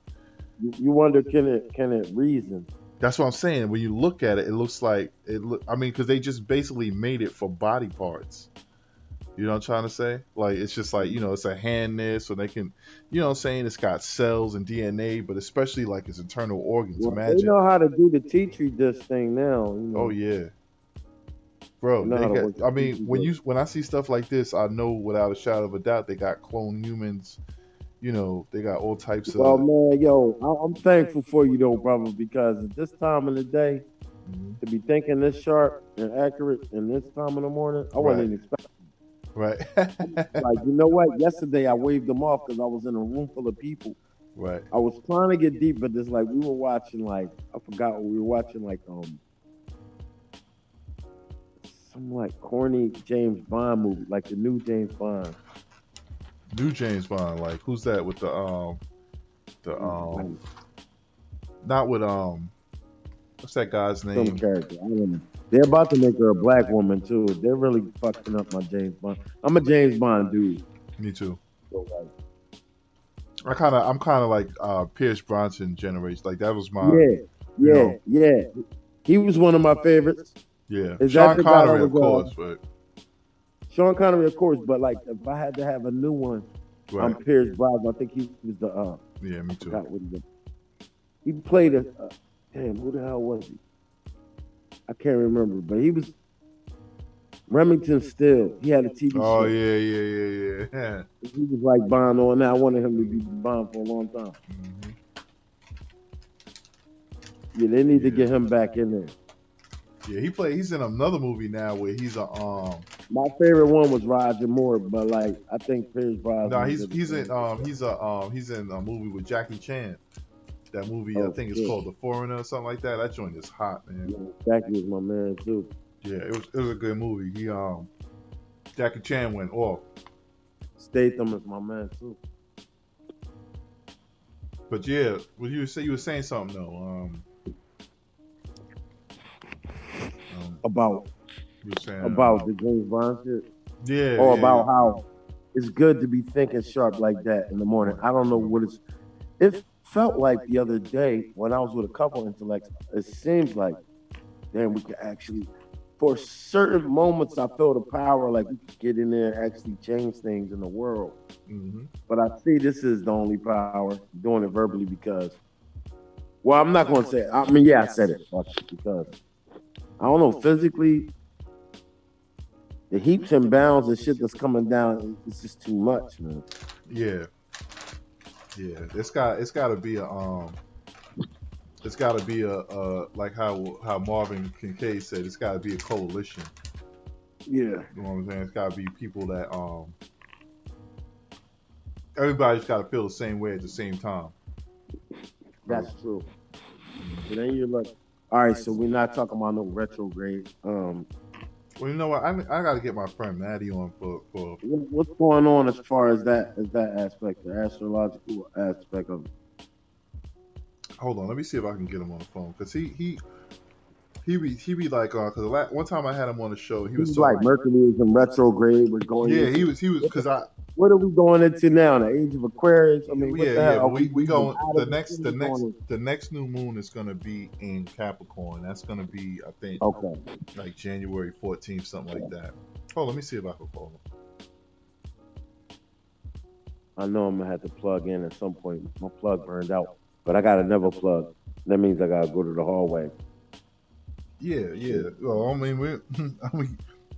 You wonder, can it reason? That's what I'm saying. When you look at it, it looks like because they just basically made it for body parts. You know what I'm trying to say? Like it's just like it's a hand there, so they can, what I'm saying, it's got cells and DNA, but especially like its internal organs. Well, imagine. They know how to do the Petri dish thing now. Oh yeah, bro. When I see stuff like this, I know without a shadow of a doubt they got clone humans. They got all types of. Oh man, I'm thankful for you though, brother, because at this time of the day, to be thinking this sharp and accurate in this time of the morning, I wasn't even expecting. Right. Like, you know what? Yesterday I waved them off because I was in a room full of people. Right. I was trying to get deep, but it's like we were watching I forgot what we were watching, some like corny James Bond movie, like the new James Bond. New James Bond, like who's that with not with what's that guy's name? Some character. I don't know. They're about to make her a black woman too. They're really fucking up my James Bond. I'm a James Bond dude. Me too. I'm kind of like Pierce Brosnan generation. Like that was my yeah. He was one of my favorites. Yeah, Sean Connery, of course, but Sean Connery, of course. But like, if I had to have a new one, I'm Pierce Brosnan. I think he was the. Yeah, me too. He played a. Damn, who the hell was he? I can't remember, but he was Remington Steele. He had a TV show. Oh yeah. He was like Bond on that. I wanted him to be Bond for a long time. Mm-hmm. Yeah, they need to get him back in there. Yeah, he's in another movie now where he's a My favorite one was Roger Moore, but like I think Pierce Brosnan. No, he's in a movie with Jackie Chan. That movie I think it's called The Foreigner or something like that. That joint is hot, man. Yeah, Jackie was my man too. Yeah, it was a good movie. Jackie Chan went off. Statham is my man too. But yeah, you were saying something though. About the James Bond shit. Yeah. Or about how it's good to be thinking sharp like that in the morning. I don't know what it felt like the other day when I was with a couple intellects. It seems like, damn, we could actually, for certain moments, I feel the power, like we could get in there and actually change things in the world. Mm-hmm. But I see this is the only power, doing it verbally because, well, I'm not going to say it. I mean, yeah, I said it because, I don't know, physically, the heaps and bounds and shit that's coming down, it's just too much, man. Yeah. It's got to be like how Marvin Kincaid said, it's got to be a coalition. Yeah. You know what I'm saying? It's got to be people that everybody's got to feel the same way at the same time. That's true. But then you're like, all right, so we're not talking about no retrograde. Well, you know what? I got to get my friend Maddie on for. What's going on as far as that aspect, the astrological aspect of it? Hold on, let me see if I can get him on the phone because he be like, because one time I had him on the show, he was like Mercury is in retrograde. We're going. Yeah, he was because What are we going into now? The age of Aquarius. I mean, what the hell? We going the next new moon is going to be in Capricorn. That's going to be, I think, like January 14th, something like that. Oh, let me see if I can call him. I know I'm gonna have to plug in at some point. My plug burned out, but I got another plug. That means I gotta go to the hallway. Yeah. Well, I mean,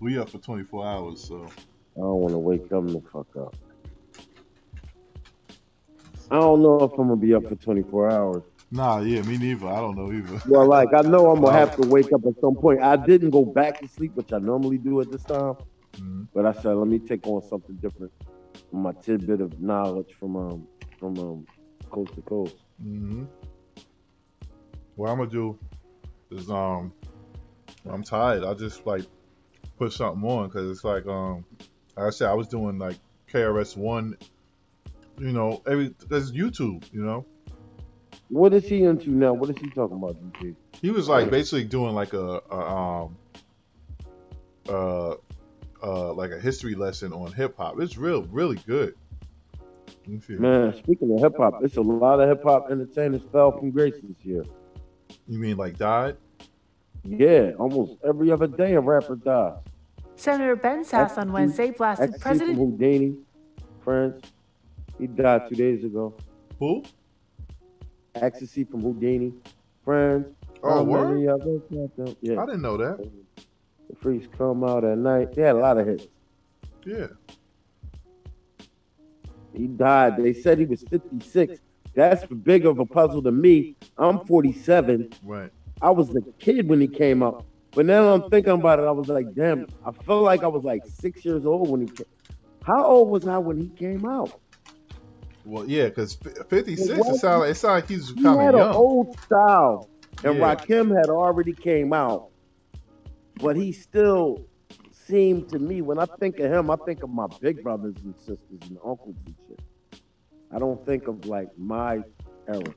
we up for 24 hours, so. I don't want to wake them the fuck up. I don't know if I'm gonna be up for 24 hours. Nah, yeah, me neither. I don't know either. Well, like I know I'm gonna have to wake up at some point. I didn't go back to sleep, which I normally do at this time. Mm-hmm. But I said, let me take on something different. My tidbit of knowledge from coast to coast. Mm-hmm. What I'm gonna do is I'm tired. I just like put something on because it's like I said, I was doing like KRS-One, you know, there's YouTube, you know. What is he into now? What is he talking about, DP? He was like basically doing like like a history lesson on hip hop. It's really good. Man, speaking of hip hop, it's a lot of hip hop entertainers fell from grace this year. You mean like died? Yeah, almost every other day a rapper dies. Senator Ben Sass on Wednesday blasted President from Houdini, friends. He died 2 days ago. Who? Ecstasy from Houdini, friends. Oh, word? Yeah. I didn't know that. The Freaks Come Out at Night. They had a lot of hits. Yeah. He died. They said he was 56. That's big of a puzzle to me. I'm 47. Right. I was a kid when he came out. But now I'm thinking about it, I was like, damn, I felt like I was like 6 years old when he came. How old was I when he came out? Well, yeah, because 56, it sounds like he's kind of young. He had an old style, and Rakim had already came out. But he still seemed to me, when I think of him, I think of my big brothers and sisters and uncles and shit. I don't think of like my era.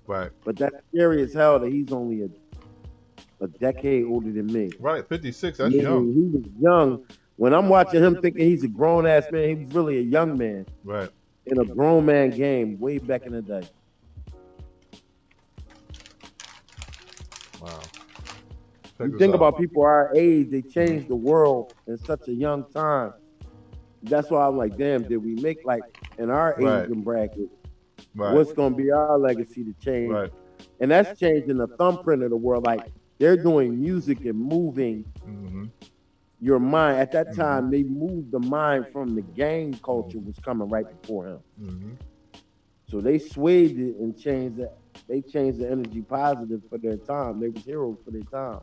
Right. But that's scary as hell that he's only a decade older than me. Right, 56, that's young. He was young. When I'm watching him thinking he's a grown-ass man, he was really a young man. Right. In a grown man game way back in the day. Wow. You think about people our age, they changed the world in such a young time. That's why I'm like, damn, did we make like in our age and bracket, what's going to be our legacy to change? Right. And that's changing the thumbprint of the world. Like they're doing music and moving your mind. At that time, they moved the mind from the gang culture was coming right before him. So they swayed it and changed it. They changed the energy positive for their time. They was heroes for their time.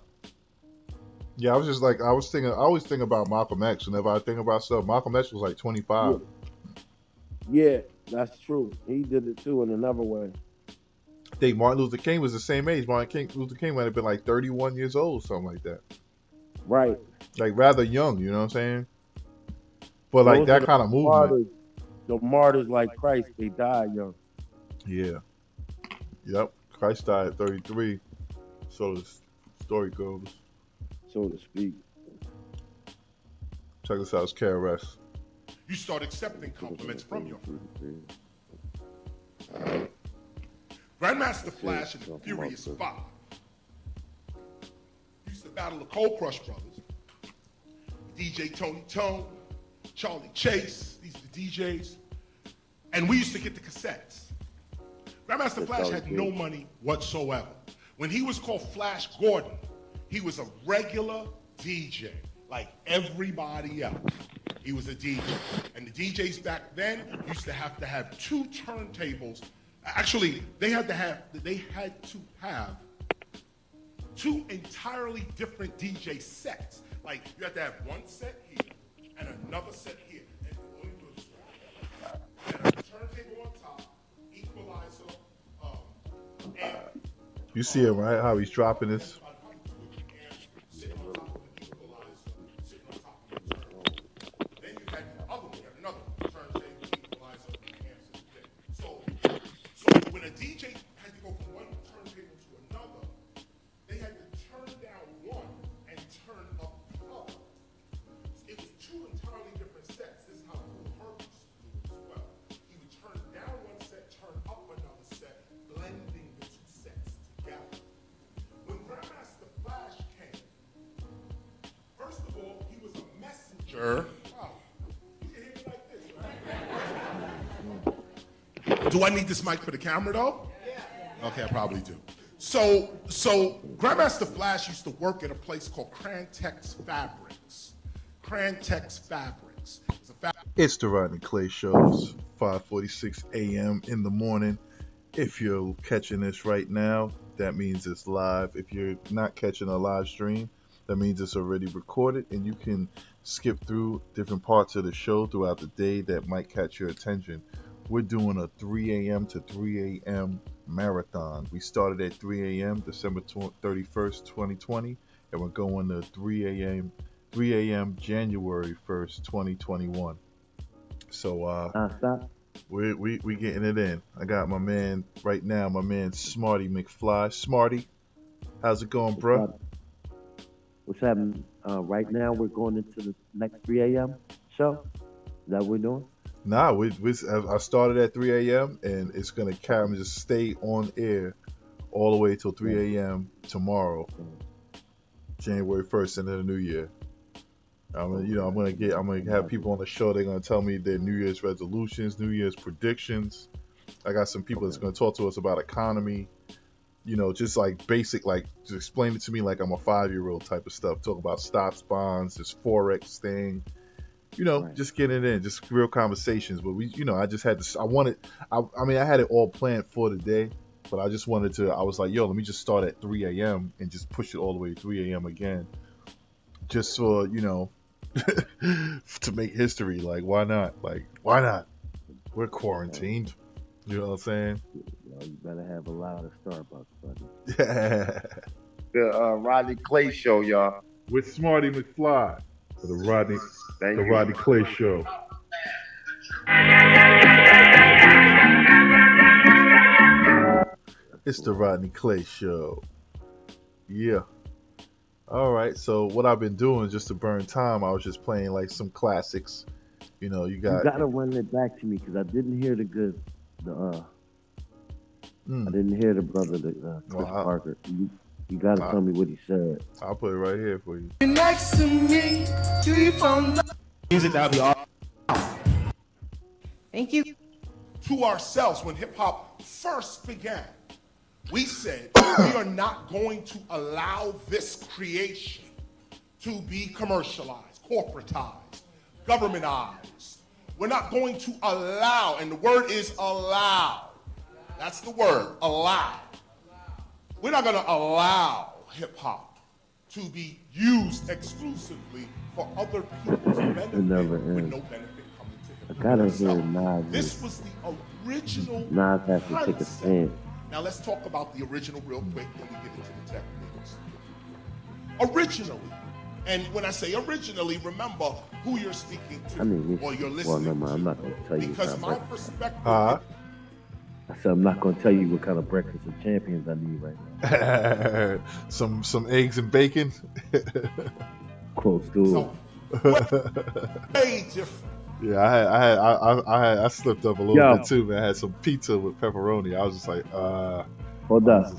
Yeah, I was just like, I always think about Malcolm X. Whenever I think about stuff, Malcolm X was like 25. Yeah, that's true. He did it too in another way. I think Martin Luther King was the same age. Luther King might have been like 31 years old, something like that. Right. Like rather young, you know what I'm saying? But like that kind of movement. The martyrs like Christ, they died young. Yeah. Yep. Christ died at 33. So the story goes. So to speak. Check this out, it's KRS. You start accepting compliments from your friends. Grandmaster Flash and the Furious Five used to battle the Cold Crush Brothers, DJ Tony Tone, Charlie Chase, these are the DJs, and we used to get the cassettes. Grandmaster Flash had no money whatsoever. When he was called Flash Gordon, he was a regular DJ, like everybody else. He was a DJ. And the DJs back then used to have two turntables. Actually, they had to have two entirely different DJ sets. Like, you had to have one set here and another set here. And only do this right. And a turntable on top, equalizer, amp. You see him, right? How he's dropping this. Do I need this mic for the camera though? Yeah. Okay, I probably do. So Grandmaster Flash used to work at a place called Crantex Fabrics. Crantex Fabrics. It's the Rodney Clay Show. It's 5:46 a.m. in the morning. If you're catching this right now, that means it's live. If you're not catching a live stream, that means it's already recorded, and you can skip through different parts of the show throughout the day that might catch your attention. We're doing a 3 a.m. to 3 a.m. marathon. We started at 3 a.m. December 31st, 2020, and we're going to 3 a.m. January 1st, 2021. So we getting it in. I got my man right now, my man Smarty McFly. Smarty, how's it going, bro? What's happening? Right now we're going into the next 3 a.m. show. Is that what we're doing? Nah, I started at 3 a.m. and it's gonna just stay on air all the way till 3 a.m. tomorrow, January 1st, into the new year. I'm gonna have people on the show. They're gonna tell me their New Year's resolutions, New Year's predictions. I got some people that's gonna talk to us about economy. Just like basic, like just explain it to me like I'm a 5-year-old type of stuff. Talk about stocks, bonds, this Forex thing. Just getting it in, just real conversations. But I just had to. I had it all planned for the day, but I just wanted to. I was like, let me just start at 3 a.m. and just push it all the way to 3 a.m. again, just for to make history. Like, why not? We're quarantined. You know what I'm saying? You better have a lot of Starbucks, buddy. The Rodney Clay Show, y'all. With Smarty McFly. For the Rodney Clay Show. It's the Rodney Clay Show. Yeah. All right. So what I've been doing just to burn time, I was just playing like some classics. You gotta run it back to me because I didn't hear I didn't hear the brother, Chris Parker. You gotta tell me what he said. I'll put it right here for you. Next to me, Music that'll be all. Thank you. To ourselves, when hip hop first began, We said we are not going to allow this creation to be commercialized, corporatized, governmentized. We're not going to allow, and the word is allow. That's the word, allow. We're not going to allow hip hop to be used exclusively for other people's benefit with no benefit coming to hip hop. I gotta hear Nas. This was the original Nas has to take a concept. stand. Now let's talk about the original real quick, then we get into the techniques. Originally, and when I say originally, remember who you're speaking to or you're listening no, I'm not gonna tell you. because my perspective. I said I'm not gonna tell you what kind of breakfast of champions I need right now. some eggs and bacon. Close to it. Way different. Yeah, I slipped up a little bit too, man. I had some pizza with pepperoni. I was just like, hold up.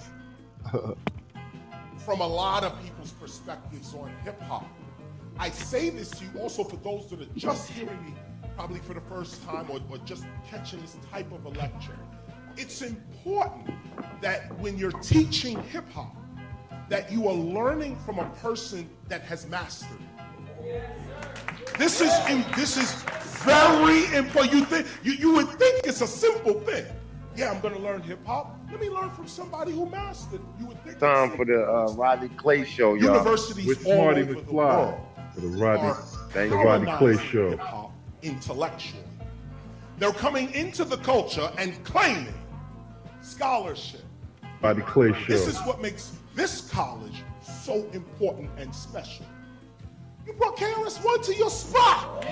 From a lot of people's perspectives on hip hop, I say this to you also for those that are just hearing me, probably for the first time, or just catching this type of a lecture. It's important that when you're teaching hip hop, that you are learning from a person that has mastered it. This is very important. You would think it's a simple thing. Yeah, I'm going to learn hip hop. Let me learn from somebody who mastered. You would think time for the Rodney Clay Show, y'all. Universities with all Marty over the McFly world for the Rodney colonizing Clay Show. hip-hop intellectually. They're coming into the culture and claiming scholarship. Rodney Clay Show. This is what makes this college so important and special. You brought KRS-One to your spot.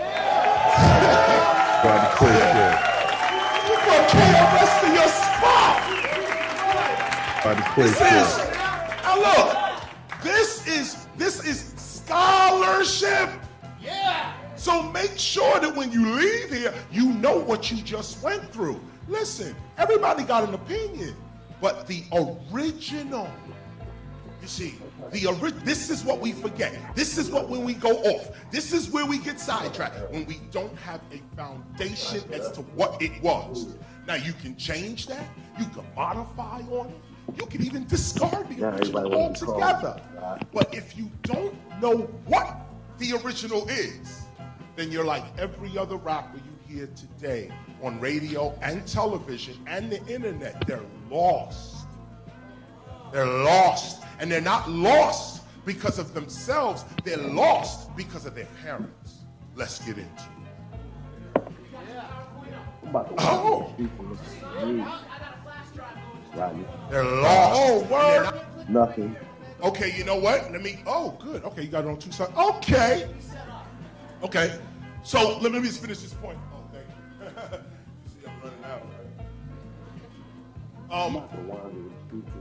Rodney Clay Show. You brought KRS to your spot. Rodney Clay This Show. now look, this is scholarship. Yeah. So make sure that when you leave here, you know what you just went through. Listen, everybody got an opinion, but the original, you see, this is what we forget. This is what when we go off. This is where we get sidetracked, when we don't have a foundation as to what it was. Now you can change that, you can modify on it, you can even discard the original altogether. But if you don't know what the original is, then you're like every other rapper you hear today on radio and television and the internet. They're lost. They're lost. And they're not lost because of themselves. They're lost because of their parents. Let's get into it. Oh. They're lost. Oh, word. Nothing. Okay, you know what? Good. Okay, you got it on two sides. Okay. So let me just finish this point. Oh, thank you. You see, I'm running out,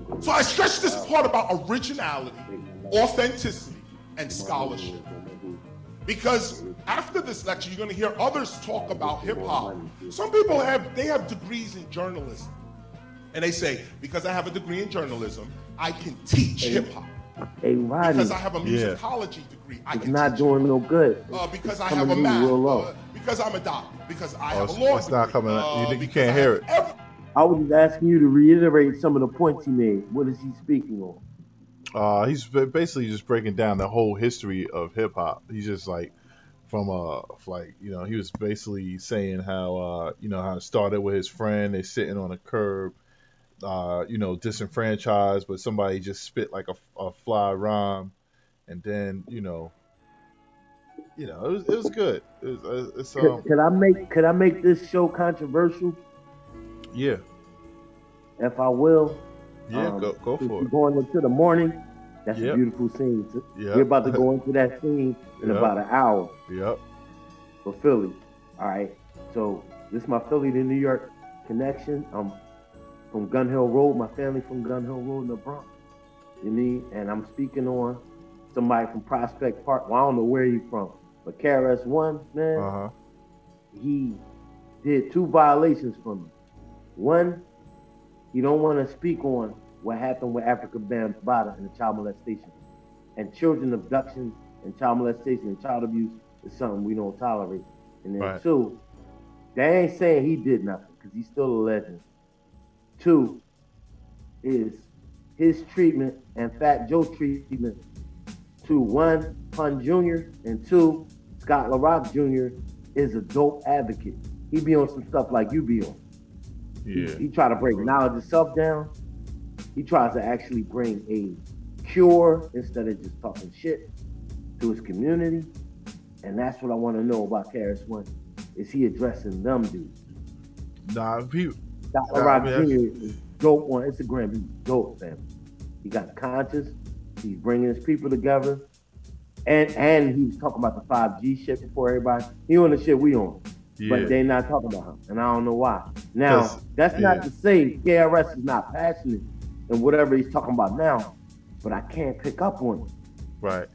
right? So I stretch this part about originality, authenticity, and scholarship. Because after this lecture, you're going to hear others talk about hip hop. Some people have degrees in journalism. And they say, because I have a degree in journalism, I can teach hip hop. Hey, Rodney. Because I have a musicology degree, I It's can not doing no good. because I have a math, because I'm a doctor, because I have a law It's not degree, coming. You can't hear it. I was just asking you to reiterate some of the points he made. What is he speaking on? He's basically just breaking down the whole history of hip hop. He's just like from he was basically saying how how it started with his friend. They're sitting on a curb, disenfranchised, but somebody just spit like a fly rhyme, and then it was good. Could I make this show controversial? Yeah. If I will. Yeah, go for it. Going into the morning, that's a beautiful scene. We're about to go into that scene in about an hour. Yep. For Philly. All right. So this is my Philly to New York connection. I'm from Gun Hill Road. My family from Gun Hill Road in the Bronx. You mean? And I'm speaking on somebody from Prospect Park. Well, I don't know where he's from, but KRS-One, man, he did 2 violations for me. One, he don't want to speak on what happened with Africa Bambaataa and the child molestation. And children abductions and child molestation and child abuse is something we don't tolerate. And then 2, they ain't saying he did nothing because he's still a legend. 2 is his treatment and Fat Joe's treatment to one, Pun Jr., and two, Scott LaRock Jr. is a dope advocate. He be on some stuff like you be on. Yeah. He try to break knowledge himself down. He tries to actually bring a cure instead of just talking shit to his community. And that's what I want to know about KRS-One. Is he addressing them dudes? Nah, he. Scott LaRock Jr. is dope on Instagram. He's dope, fam. He got conscious. He's bringing his people together. And he was talking about the 5G shit before everybody. He on the shit we on. Yeah. But they not talking about him. And I don't know why. Now, that's not to say KRS is not passionate in whatever he's talking about now. But I can't pick up on it. Right.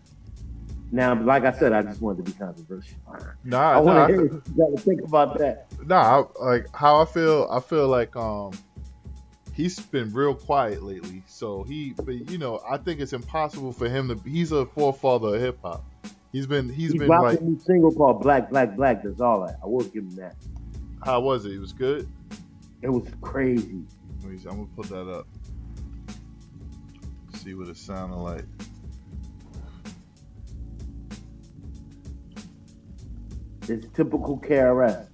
Now, like I said, I just wanted to be controversial. Nah, I want to hear you got to think about that. Nah, like how I feel like he's been real quiet lately. So but you know, I think it's impossible for him to. He's a forefather of hip hop. He's been dropped like a new single called Black, Black, Black. That's all that. I will give him that. How was it? It was good. It was crazy. I'm gonna put that up. See what it sounded like. It's typical KRS.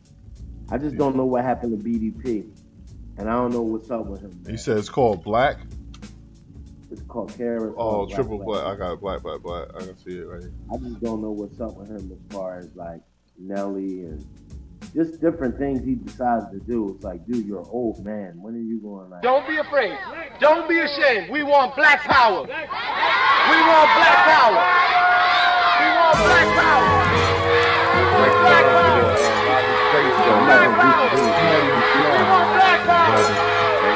I just don't know what happened to BDP. And I don't know what's up with him, man. You said it's called Black? It's called KRS. Oh, Triple Black. I got Black. I can see it right here. I just don't know what's up with him as far as like Nelly and just different things he decides to do. It's like, dude, you're an old man. When are you going like? Don't be afraid. Don't be ashamed. We want black power. We want black power. We want black power. We want black power. We want black power. We want black power.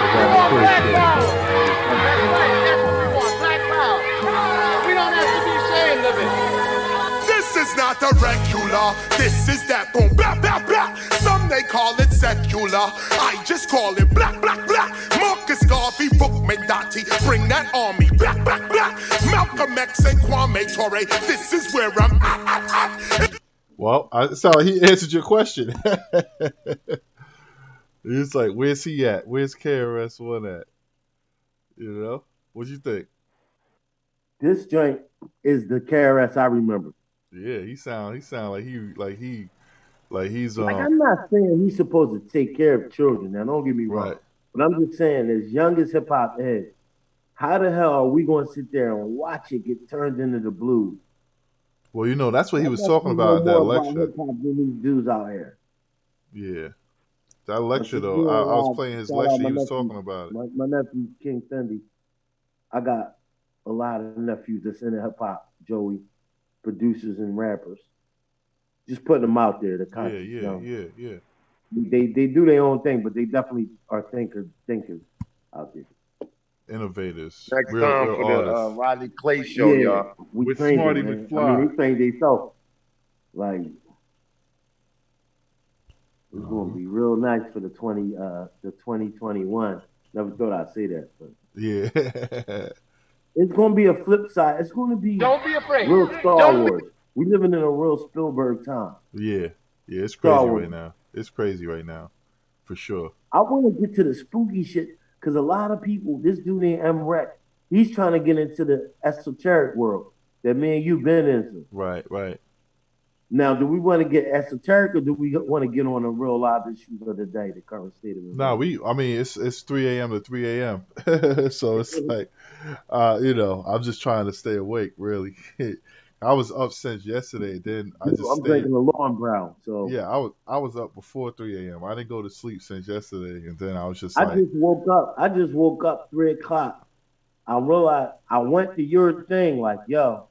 We want black power. That's right. That's what we want. Black power. We don't have to be ashamed of it. This is not a regular, this is that boom, blah, blah, blah. Some they call it secular, I just call it black, black, black. Marcus Garvey, Book Mendati, bring that army, black, black, black. Malcolm X and Kwame Ture, this is where I'm at. Well, so he answered your question. It's like, where's he at? Where's KRS-One at? You know? What you think? This joint is the KRS I remember. Yeah, he sound like he's I'm not saying he's supposed to take care of children. Now, don't get me wrong. Right. But I'm just saying, as young as hip hop is, how the hell are we going to sit there and watch it get turned into the blues? Well, you know, that's what he was talking about at that lecture. Hip hop than these dudes out here. Yeah. That lecture, though, I was playing his lecture. He was talking about it. My nephew, King Fendi, I got a lot of nephews that's in the hip hop, Joey, producers and rappers. Just putting them out there. Yeah. They do their own thing, but they definitely are thinkers out there. Innovators. Next real time for artists. the Rodney Clay Show, y'all. We With trained Smarty them, man. McFly. I mean, they trained themselves. Like, it's going to be real nice for the 2021. Never thought I'd say that, but yeah. it's going to be a flip side. It's going to be Don't be afraid. real Star Wars. We living in a real Spielberg time. Yeah, it's crazy right now. It's crazy right now, for sure. I want to get to the spooky shit because a lot of people, this dude named M. Rec, he's trying to get into the esoteric world that me and you been into. Right. Now, do we want to get esoteric or do we want to get on the real live issues of the day, the current state of the it's 3 a.m. to 3 a.m. So it's like, I'm just trying to stay awake, really. I was up since yesterday. Then I'm drinking a Lawn Brown. So yeah, I was up before 3 a.m. I didn't go to sleep since yesterday, and then I was just I just woke up 3 o'clock. I realized I went to your thing like, yo.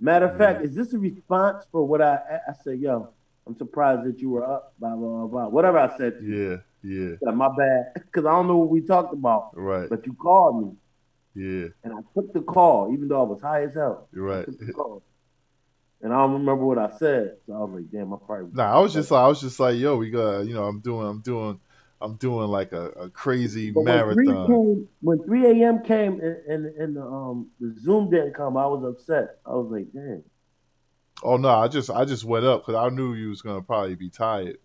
Matter of fact, is this a response for what I said? Yo, I'm surprised that you were up. Blah blah blah. Blah. Whatever I said to you. Yeah. My bad, because I don't know what we talked about. Right. But you called me. Yeah. And I took the call, even though I was high as hell. Right. I took the call. And I don't remember what I said. So I was like, damn, I probably. Nah, I was just like, yo, we got, I'm doing like a crazy marathon. When 3 a.m. came and the Zoom didn't come, I was upset. I was like, damn. Oh no, I just went up because I knew you was gonna probably be tired.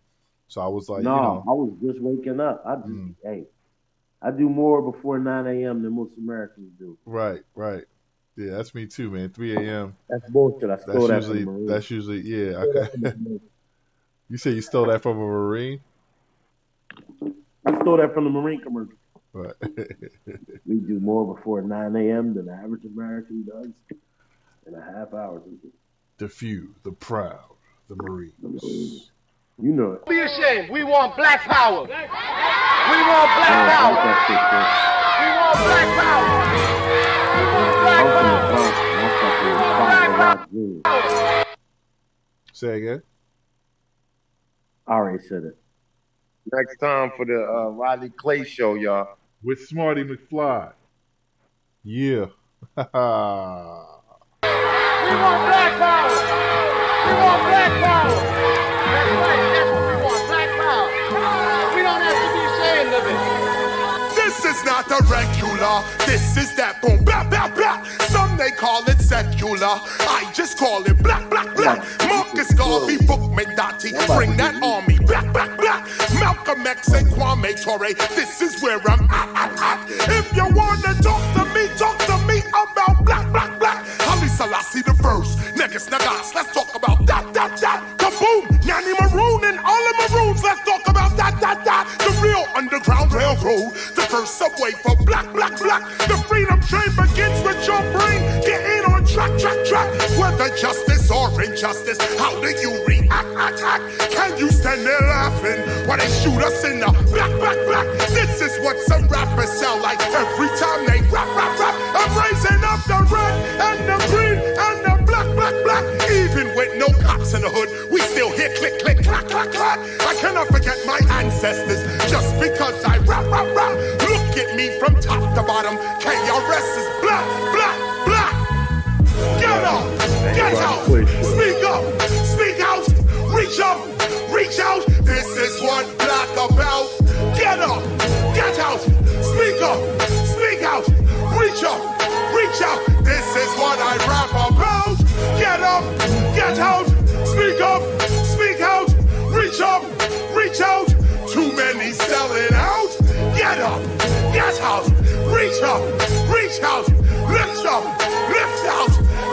So I was like, I was just waking up. I do more before 9 a.m. than most Americans do. Right. Yeah, that's me too, man. 3 a.m. That's bullshit. I stole that from the Marines. That's usually yeah. You say you stole that from a Marine? I stole that from the Marine commercial. Right. We do more before 9 a.m. than the average American does in a half hour. The few, the proud, the Marines. You know it. Don't be ashamed. We want black power. We want black power. We want black power. We want black power. Say again. I already said it. Next time for the Rodney Clay Show, y'all. With Smarty McFly. Yeah. We want black power. We want black power. That's right. That's what we want. Black power. We don't have to be ashamed of it. This is not a regular. This is that boom, blah, blah, blah. Some they call it secular. I just call it black, black, black. Marcus Garvey, Book McDotty. Bring that army. Black, black, black. Malcolm X and Kwame Ture. This is where I'm at. If you wanna talk to me about black, black, black. Haile Selassie the first. Negus Nagas. Let's talk about that. Kaboom. Nanny Maroon and all the Maroons. Let's talk about that. The real Underground Railroad. The first subway for black, black, black. The freedom train begins with your brain. Get in on track. Whether justice or injustice, how do you react? Can you stand there laughing while they shoot us in the black, black, black? This is what some rappers sound like every time they rap. I'm raising up the red and the green and the black, black, black. Even with no cops in the hood, we still hear click, click, clack, clack, clack. I cannot forget my ancestors just because I rap. Look at me from top to bottom. KRS is black, black, black. Get up, get out, speak up, speak out, reach up, reach out. This is what black about. Get up, get out, speak up, speak out, reach up, reach out. This is what I rap about. Get up, get out, speak up, speak out, reach up, reach out. Too many selling out. Get up, get out, reach up, reach out, lift up, lift out,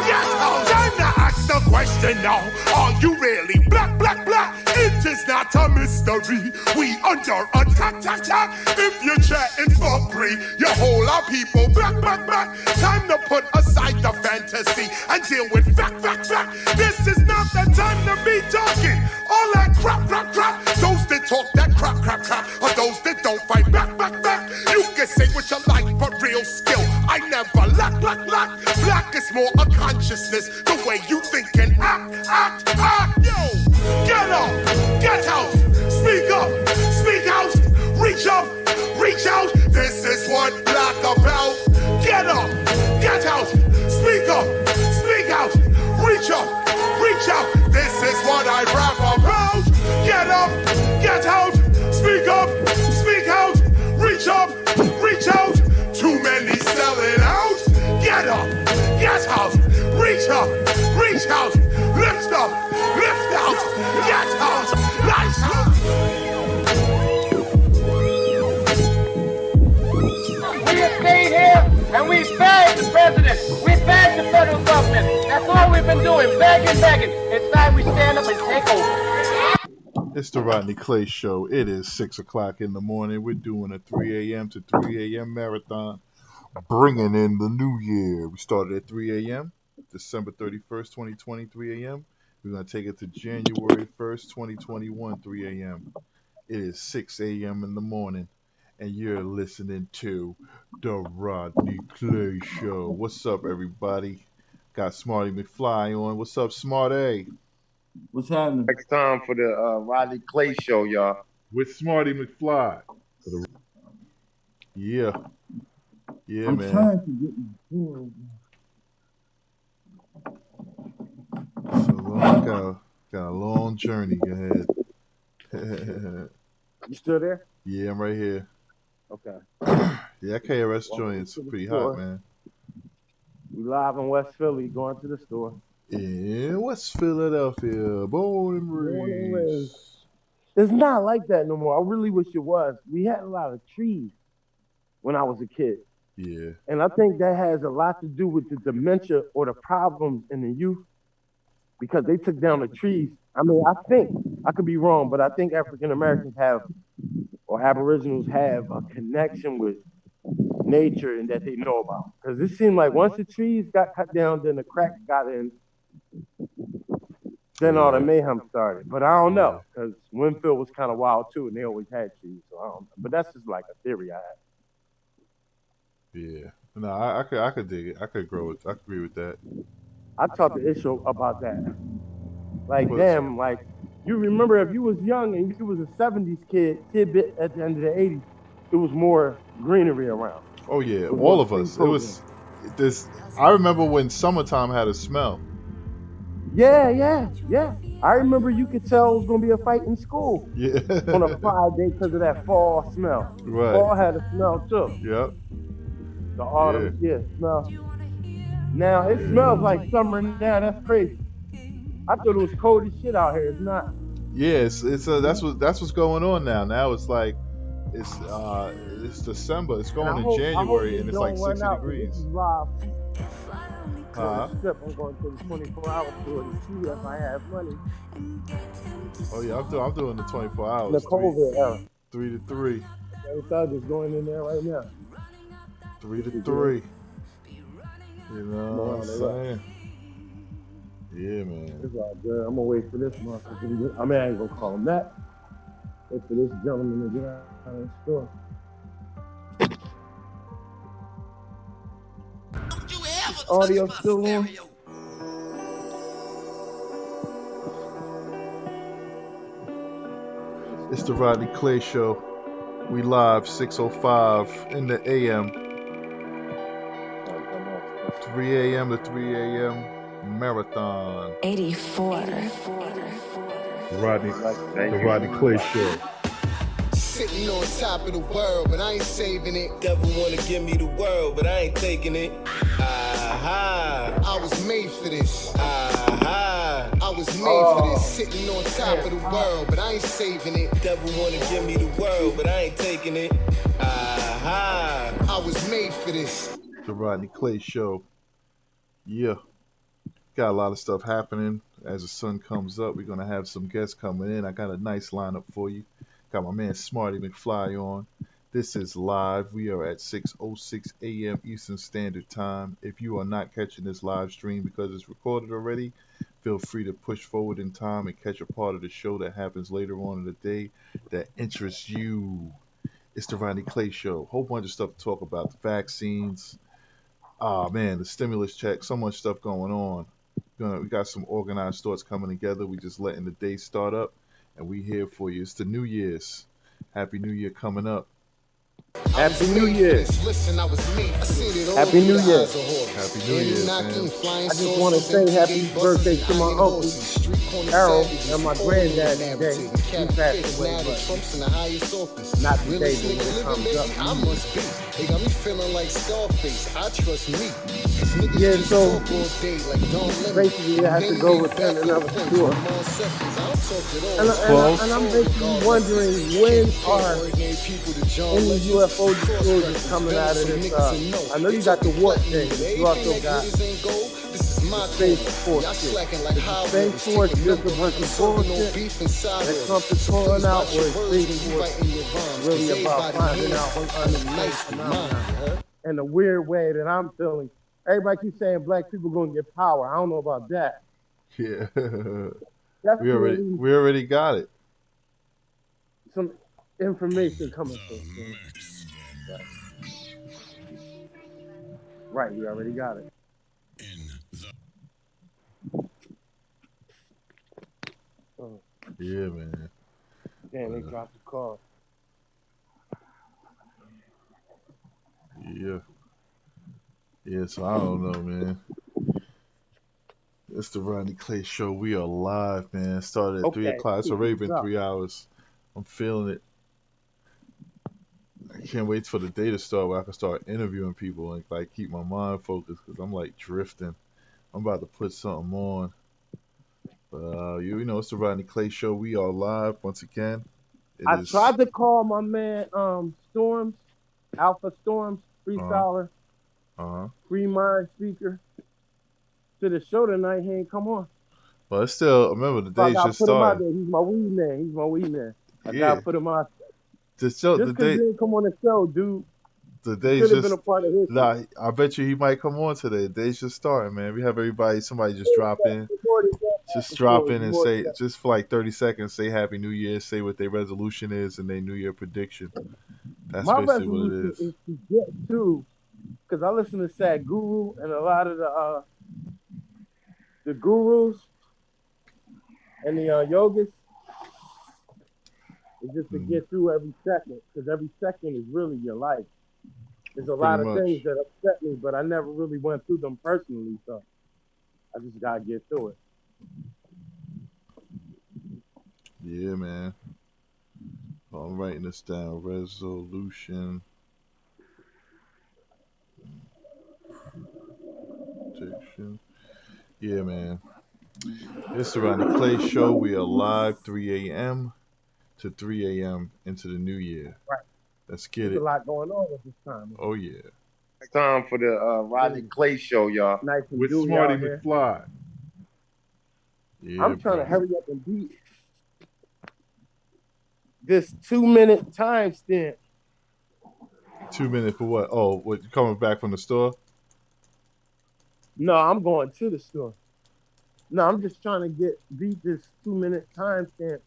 get out. Time to ask the question now. Are you really black, black, black? It is not a mystery. We under attack. If you're chatting for free, you whole our people black, black, black. Time to put aside the fantasy and deal with fact. This is not the time to be talking all that crap. Those that talk that crap, are those that don't fight back. You can say what you like, but real skill I never lack. Black is more a consciousness, the way you think and act. Yo, get up, get out, speak up, speak out, reach up, reach out. This is what black about. Get up, get out, speak up, speak out, reach up, reach out. This is what I rap about. Get up, get out, speak up, speak out, reach up, reach out. Too many selling out. Get up, get out, reach up, reach out, lift up, lift out, get out, lights out. We have stayed here and we begged the president. We begged the federal government. That's all we've been doing, begging. It's time we stand up and take over. It's the Rodney Clay Show. It is 6 o'clock in the morning. We're doing a 3 a.m. to 3 a.m. marathon, bringing in the new year. We started at 3 a.m., December 31st, 2020, 3 a.m. We're going to take it to January 1st, 2021, 3 a.m. It is 6 a.m. in the morning, and you're listening to The Rodney Clay Show. What's up, everybody? Got Smarty McFly on. What's up, Smarty? What's happening? Next time for the Rodney Clay Show, y'all. With Smarty McFly. Yeah, I'm man. trying to get my So got a long journey ahead. You still there? Yeah, I'm right here. Okay. Yeah, KRS joint is pretty hot, man. We live in West Philly, going to the store. Yeah, West Philadelphia, born and raised. It's not like that no more. I really wish it was. We had a lot of trees. when I was a kid. Yeah. And I think that has a lot to do with the dementia or the problems in the youth because they took down the trees. I mean, I think, I could be wrong, but I think African Americans have, or Aboriginals have a connection with nature and that they know about. Because it seemed like once the trees got cut down, then the cracks got in, then all the mayhem started. But I don't know, because Winfield was kind of wild too, and they always had trees. So I don't know. But that's just like a theory I have. Yeah. No, I could dig it. I could agree with that. I talked to Isho about that. Like, damn, like, you remember if you was young and you was a 70s tidbit at the end of the 80s, it was more greenery around. Oh yeah, all of us. It was this. I remember when summertime had a smell. Yeah. I remember you could tell it was gonna be a fight in school. Yeah. On a Friday because of that fall smell. Right. Fall had a smell too. Yep. The autumn, smell. Now it smells like summer now. That's crazy. I thought it was cold as shit out here. It's not. Yeah, it's that's what's going on now. Now it's like it's December. It's going to January and it's like 60 degrees. This is live. I'm going to the 24-hour store to see if I have money. Oh yeah, I'm doing the 24 hours. The COVID era. 3 to 3. I'm just going in there right now. 3 to 3. You know what I'm saying? Yeah, man. It's all good. I'm gonna wait for this motherfucker. I mean, I ain't gonna call him that. Wait for this gentleman to get out of the store. Audio still on? It's the Rodney Clay Show. We live 6:05 in the AM. 3 a.m. to 3 a.m. Marathon. 84. The Rodney Clay Show. Sitting on top of the world, but I ain't saving it. Devil wanna give me the world, but I ain't taking it. Aha. I was made for this. Aha. I was made for this. Sitting on top of the world, but I ain't saving it. Devil wanna give me the world, but I ain't taking it. Aha. I was made for this. The Rodney Clay Show. Yeah. Got a lot of stuff happening. As the sun comes up, we're going to have some guests coming in. I got a nice lineup for you. Got my man Smarty McFly on. This is live. We are at 6:06 a.m. Eastern Standard Time. If you are not catching this live stream because it's recorded already, feel free to push forward in time and catch a part of the show that happens later on in the day that interests you. It's the Rodney Clay Show. Whole bunch of stuff to talk about. The vaccines. Man, the stimulus check. So much stuff going on. We got some organized thoughts coming together. We just letting the day start up, and we here for you. It's the New Year's. Happy New Year coming up. Happy New Year. Happy New Year. Happy New Year, man. I just want to say happy birthday to my uncle, Harold, and my granddad today. He passed away, but not today, but when it comes up. I must be. They got me feeling like Scarface. I trust me. Yeah, so basically I have to go return another tour. And I'm basically wondering when are any UFO disclosures coming out of this. I know you got the warp thing, but you also got the Space Force shit. The Space Force just a bunch of bullshit that Trump is pulling out, or is Space Force really about finding out what's underneath phenomenon? And the weird way that I'm feeling, everybody keeps saying black people gonna get power. I don't know about that. Yeah. We already got it. Some information coming through. Right, we already got it. Yeah, man. Damn, they dropped the car. Yeah. Yeah, so I don't know, man. It's the Rodney Clay Show. We are live, man. Started at 3 o'clock. It's already been 3 hours. I'm feeling it. I can't wait for the day to start where I can start interviewing people and like keep my mind focused because I'm like drifting. I'm about to put something on. But you know, it's the Rodney Clay Show. We are live once again. I tried to call my man Storms, Alpha Storms, freestyler, Free Mind speaker. To the show tonight, he ain't come on. But it's still, remember, the So I day's gotta just put him out starting. there. He's my weed man. He's my weed man. I Yeah. gotta put him out. The show, Just the because day, you didn't come on the show, dude, the day's could have been just. a part of history. Nah, I bet you he might come on today. The day's just starting, man. We have somebody just drop in. Just drop in and say, just for like 30 seconds, say Happy New Year, say what their resolution is and their New Year prediction. That's My basically what it resolution is. is to get to, because I listen to Sad Guru and a lot of the gurus and the yogas. It's just to get through every second, because every second is really your life. There's a lot of things that upset me, but I never really went through them personally, so I just gotta get through it. Yeah, man. I'm writing this down. Resolution. Prediction. Yeah, man. It's the Rodney Clay Show. We are live 3 a.m. to 3 a.m. into the new year. Right. Let's get There's it. a lot going on at this time. Oh, yeah. It's time for the Rodney Clay Show, y'all. Nice and With dewy Smarty out here. McFly. Yeah, I'm trying to bro. hurry up and beat this 2-minute timestamp. 2 minutes for what? Oh, what, you coming back from the store? No, I'm going to the store. No, I'm just trying to beat this 2-minute timestamp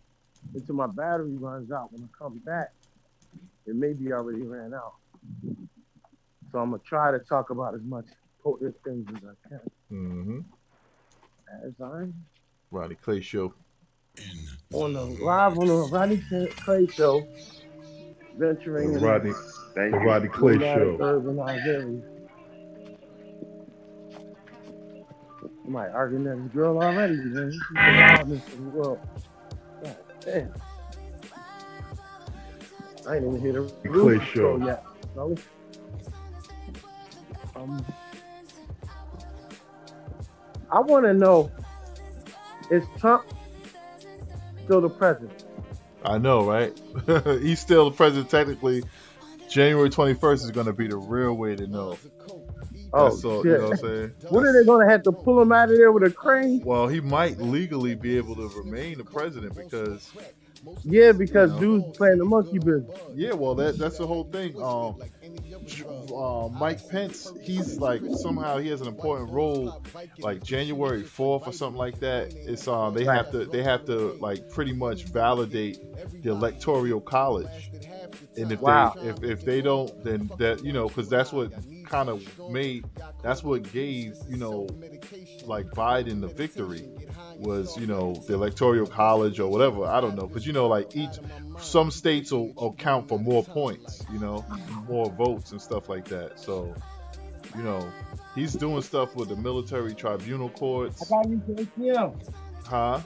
until my battery runs out. When I come back, it maybe already ran out. So I'm gonna try to talk about as much potent things as I can. Mm-hmm. As I Rodney Clay Show. on the Rodney Clay Show, venturing in The Rodney Clay Show. urbanized areas. I might argue that this girl already, man. She's the loudness in the world. God damn. I ain't even hit a Clay Show yet. So, I want to know, is Trump still the president? I know, right? He's still the president technically. January 21st is going to be the real way to know. That's all, shit. you know what I'm saying? When are they going to have to pull him out of there with a crane? Well, he might legally be able to remain the president because... Yeah, because dude's playing the monkey business. Yeah, well, that's the whole thing. Mike Pence, he's like, somehow he has an important role, like January 4th or something like that. It's they have to like pretty much validate the electoral college, and if they don't, then that, you know, because that's what kind of that's what gave, you know, like Biden the victory. Was, you know, the electoral college or whatever, I don't know, because, you know, like some states will count for more points, you know, more votes and stuff like that. So, you know, he's doing stuff with the military tribunal courts. I gotta use the ATM. Huh?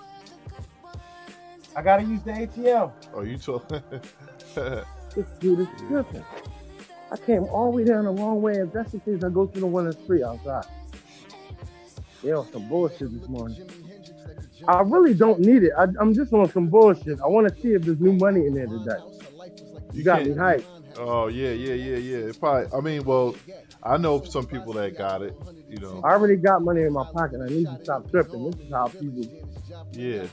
I gotta use the ATM. Oh, you talking? This dude is tripping. I came all the way down the wrong way, and that's the case I go through the one that's free outside. Yeah, on some bullshit this morning. I really don't need it. I'm just on some bullshit. I want to see if there's new money in there today. You got me hyped. Oh, yeah. It probably, I mean, well, I know some people that got it, you know. I already got money in my pocket. I need to stop tripping. This is how people... Yeah.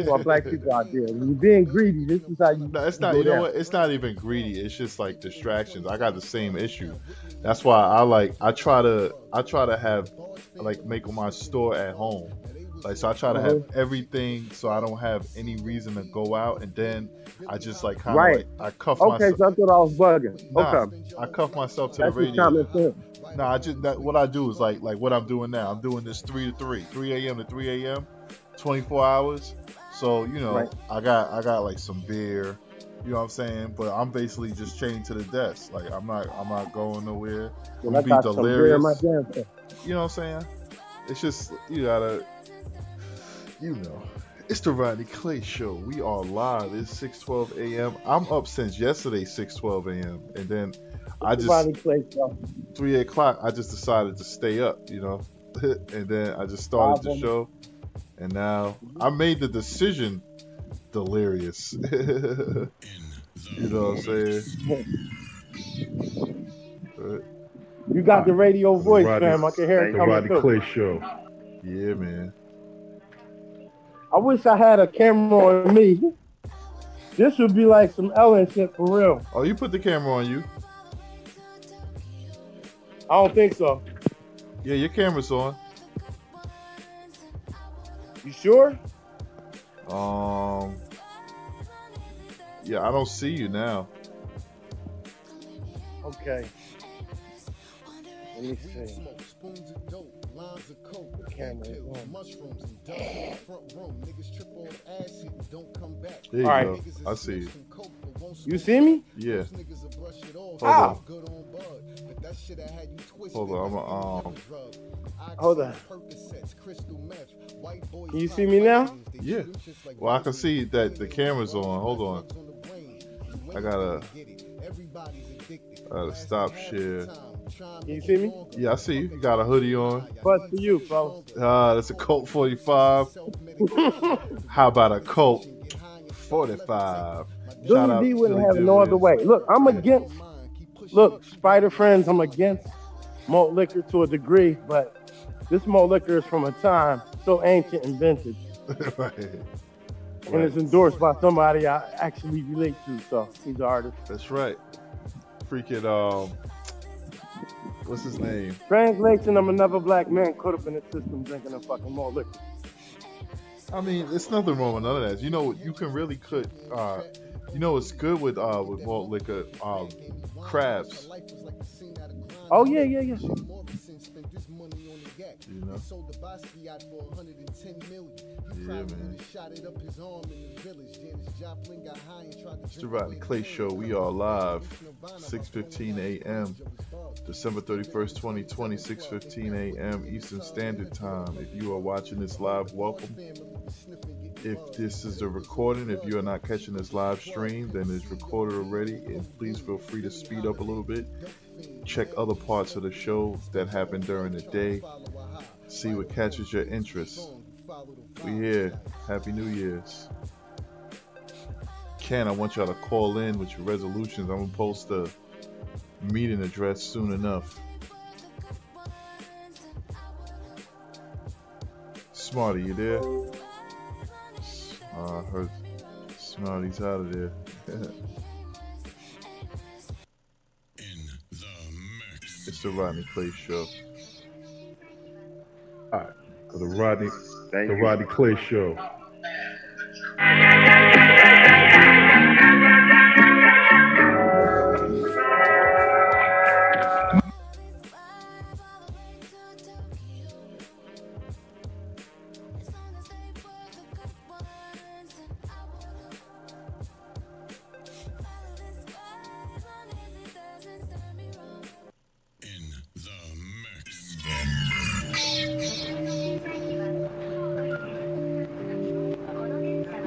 For black people out there. When you're being greedy, this is how you... No, it's not, you know what? It's not even greedy. It's just like distractions. I got the same issue. That's why I try to have, like, make my store at home. Like, so I try to have everything so I don't have any reason to go out, and then I just like kind of like I cuff myself. Okay, so I thought I was bugging. Okay. I cuff myself to the radio. I just what I do is like what I'm doing now. I'm doing this 3 to 3, 3 a.m. to 3 a.m., 24 hours. So, you know, I got like some beer, you know what I'm saying? But I'm basically just chained to the desk. Like I'm not going nowhere. Well, I got some beer in my damn thing. You know what I'm saying? It's just you gotta. You know, it's the Rodney Clay Show. We are live. It's 6:12 a.m. I'm up since yesterday, 6:12 a.m. And then I just 3 o'clock. I just decided to stay up, you know, and then I just started the show. And now I made the decision, delirious. You know what I'm saying? You got the radio voice, fam. I can hear it coming through. The Rodney Clay Show. Yeah, man. I wish I had a camera on me. This would be like some Ellen shit for real. Oh, you put the camera on you? I don't think so. Yeah, your camera's on. You sure? Yeah, I don't see you now. Okay. Let me see. The camera is on. There you go. I see you. You see me? Yeah. How? Hold on. Hold on. Can you see me now? Yeah. Well, I can see that the camera's on. Hold on. I gotta stop share. Can you see me? Yeah, I see you. You got a hoodie on. What's for you, fellas? That's a Colt 45. How about a Colt 45? Billy D wouldn't have no other way. Look, I'm against. Look, Spider Friends, I'm against malt liquor to a degree, but this malt liquor is from a time so ancient and vintage. Right. And it's endorsed by somebody I actually relate to, so he's an artist. That's right. Freaking, what's his name? Translation, I'm another black man caught up in the system drinking a fucking malt liquor. I mean, there's nothing wrong with none of that. You know, you can really cook, you know, it's good with malt liquor, crabs. Oh, yeah. You know? Yeah, man. It's the Rodney Clay Show. We are live, 6:15 a.m., December 31st, 2020, 6:15 a.m. Eastern Standard Time. If you are watching this live, welcome. If this is a recording, if you are not catching this live stream, then it's recorded already, and please feel free to speed up a little bit. Check other parts of the show that happened during the day. See what catches your interest. We here. Happy New Year's. Ken, I want y'all to call in with your resolutions. I'm going to post a meeting address soon enough. Smarty, you there? I heard Smarty's out of there. It's the Rodney Clay Show. All right, for the Rodney Clay Show.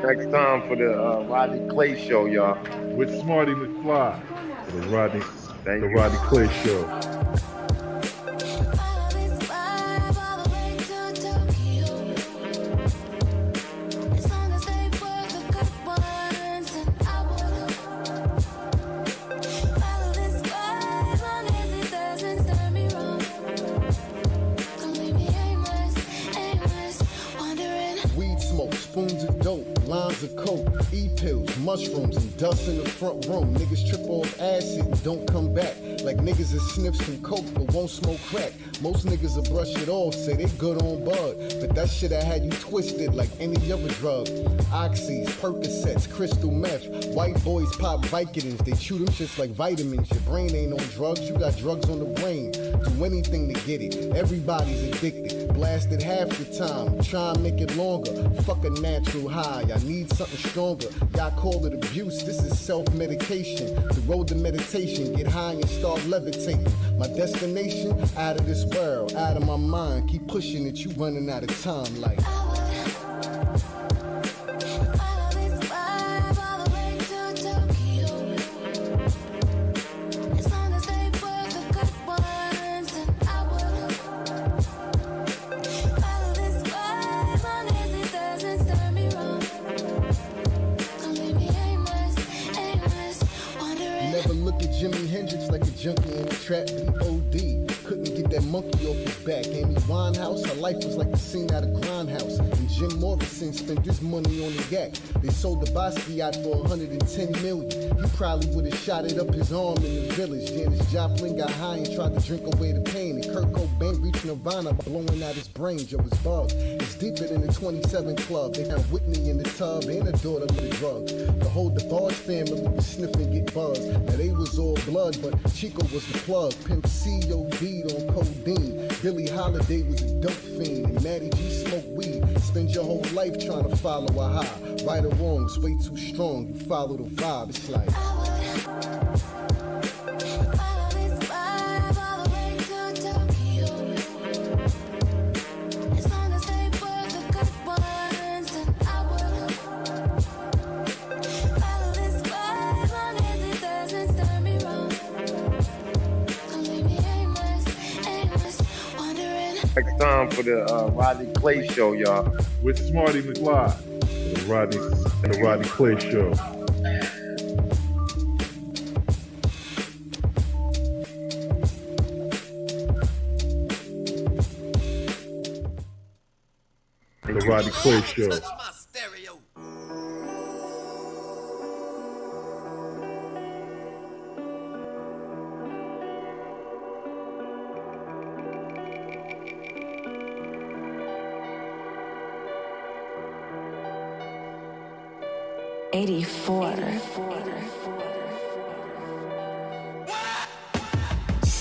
Next time for the Rodney Clay Show, y'all. With Smarty McFly. For the Rodney Clay Show. Mushrooms and dust in the front room. Niggas trip off acid and don't come back. Like niggas that sniff some coke but won't smoke crack. Most niggas will brush it off, say they good on bud. But that shit I had you twisted like any other drug. Oxys, Percocets, crystal meth. White boys pop Vicodins, they chew them shits like vitamins. Your brain ain't on drugs, you got drugs on the brain. Do anything to get it, everybody's addicted. Blasted half the time, try and make it longer. Fuck a natural high, I need something stronger. Y'all call it abuse, this is self-medication. The road to meditation, get high and start levitating. My destination, out of this world, out of my mind. Keep pushing it, you running out of time like. Jimi Hendrix like that monkey off his back. Amy Winehouse, her life was like the scene out of Grindhouse. And Jim Morrison spent this money on the yak. They sold the Basquiat for $110 million. He probably would have shot it up his arm in the village. Janis Joplin got high and tried to drink away the pain. And Kurt Cobain reached Nirvana by blowing out his brain. Joe was bugged. It's deeper than the 27 Club. They had Whitney in the tub and a daughter with a drug. The whole DeBarge family was sniffing, get buzzed. Now they was all blood, but Chico was the plug. Pimp C OD'd on codeine. Billie Holiday was a dope fiend. And Matty G smoked weed. Spend your whole life trying to follow a high. Right or wrong, it's way too strong. You follow the vibe. It's like Next time for the Rodney Clay Show, y'all. With Smarty McFly. The Rodney Clay Show. The Rodney Clay Show.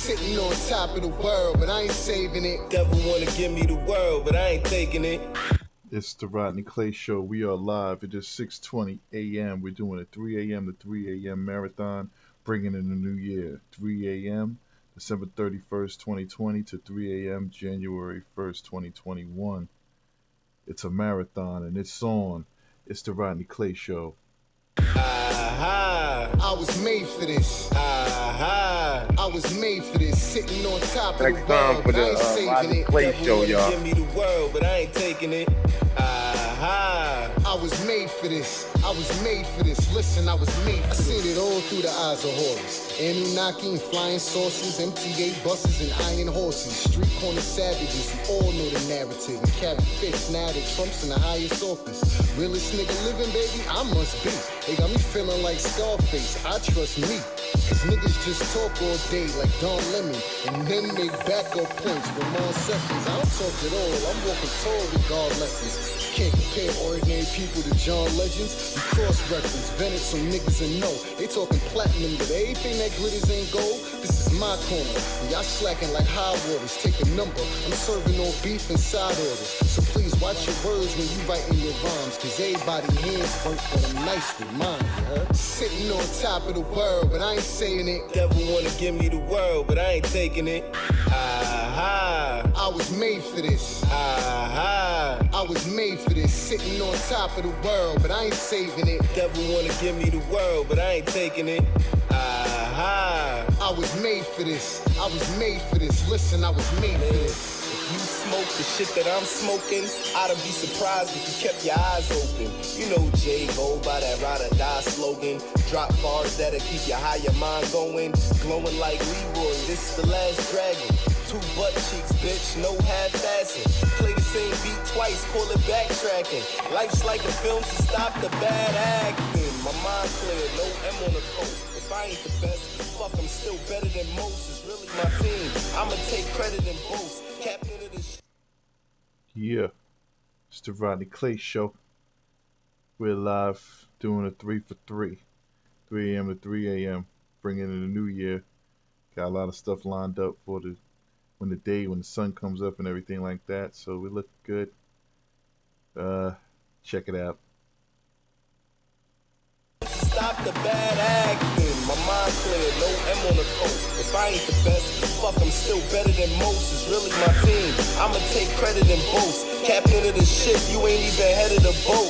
sitting on top of the world, but I ain't saving it. Devil wanna give me the world, but I ain't taking it. It's the Rodney Clay Show. We are live. It is 6:20 a.m. We're doing a 3 a.m. to 3 a.m. marathon, bringing in the new year. 3 a.m. December 31st, 2020 to 3 a.m. January 1st, 2021. It's a marathon and it's on. It's the Rodney Clay Show. I was made for this. I was made for this. Sitting on top of the Next time world, for but I ain't the saving Rodney it. Clay Devil Show, wanna y'all. give me the world, but I ain't taking it. I was made for this. I was made for this. Listen, I was made for this. I seen it all through the eyes of horrors. Anunnaki and flying saucers, MTA buses and iron horses. Street corner savages who all know the narrative and carry fists now that Trump's in the highest office. Realest nigga living, baby, I must be. They got me feeling like Scarface. I trust me. Cause niggas just talk all day like Don Lemon and then make backup points with more sessions. I don't talk at all. I'm walking tall with God lessons. Can't compare ordinary people to John Legends. You cross-reference, vented some niggas and know. They talking platinum, but everything that glitters ain't gold. This is my corner. And y'all slacking like high waters. Take a number. I'm serving all beef and side orders. So please watch your words when you writing your rhymes. Cause everybody hands work, but I'm nice with mine, you heard? Sitting on top of the world, but I ain't saying it. Devil wanna give me the world, but I ain't taking it. I was made for this. I was made for this. Sitting on top of the world, but I ain't saving it. Devil wanna give me the world, but I ain't taking it. I was made for this. I was made for this. Listen, I was made for this. If you smoke the shit that I'm smoking, I'd be surprised if you kept your eyes open. You know J go by that ride or die slogan. Drop bars that'll keep your higher mind going. Glowing like Leroy, this is the last dragon. 2 butt cheeks, bitch, no half-assing. Play the same beat twice, call it backtracking. Life's like a film, so stop the bad acting. My mind clear, no M on the coat. If I ain't the best, fuck, I'm still better than most. It's really my team. I'ma take credit and boast. Captain of the Yeah, it's the Rodney Clay Show. We're live doing a 3 for 3. 3 a.m. to 3 a.m. Bringing in the new year. Got a lot of stuff lined up for when the sun comes up and everything like that. So we look good. Check it out. Stop the bad acting. My mind clear, no M on the coat. If I ain't the best, fuck, I'm still better than most. It's really my team. I'ma take credit and boast. Captain of the ship, you ain't even head of the boat.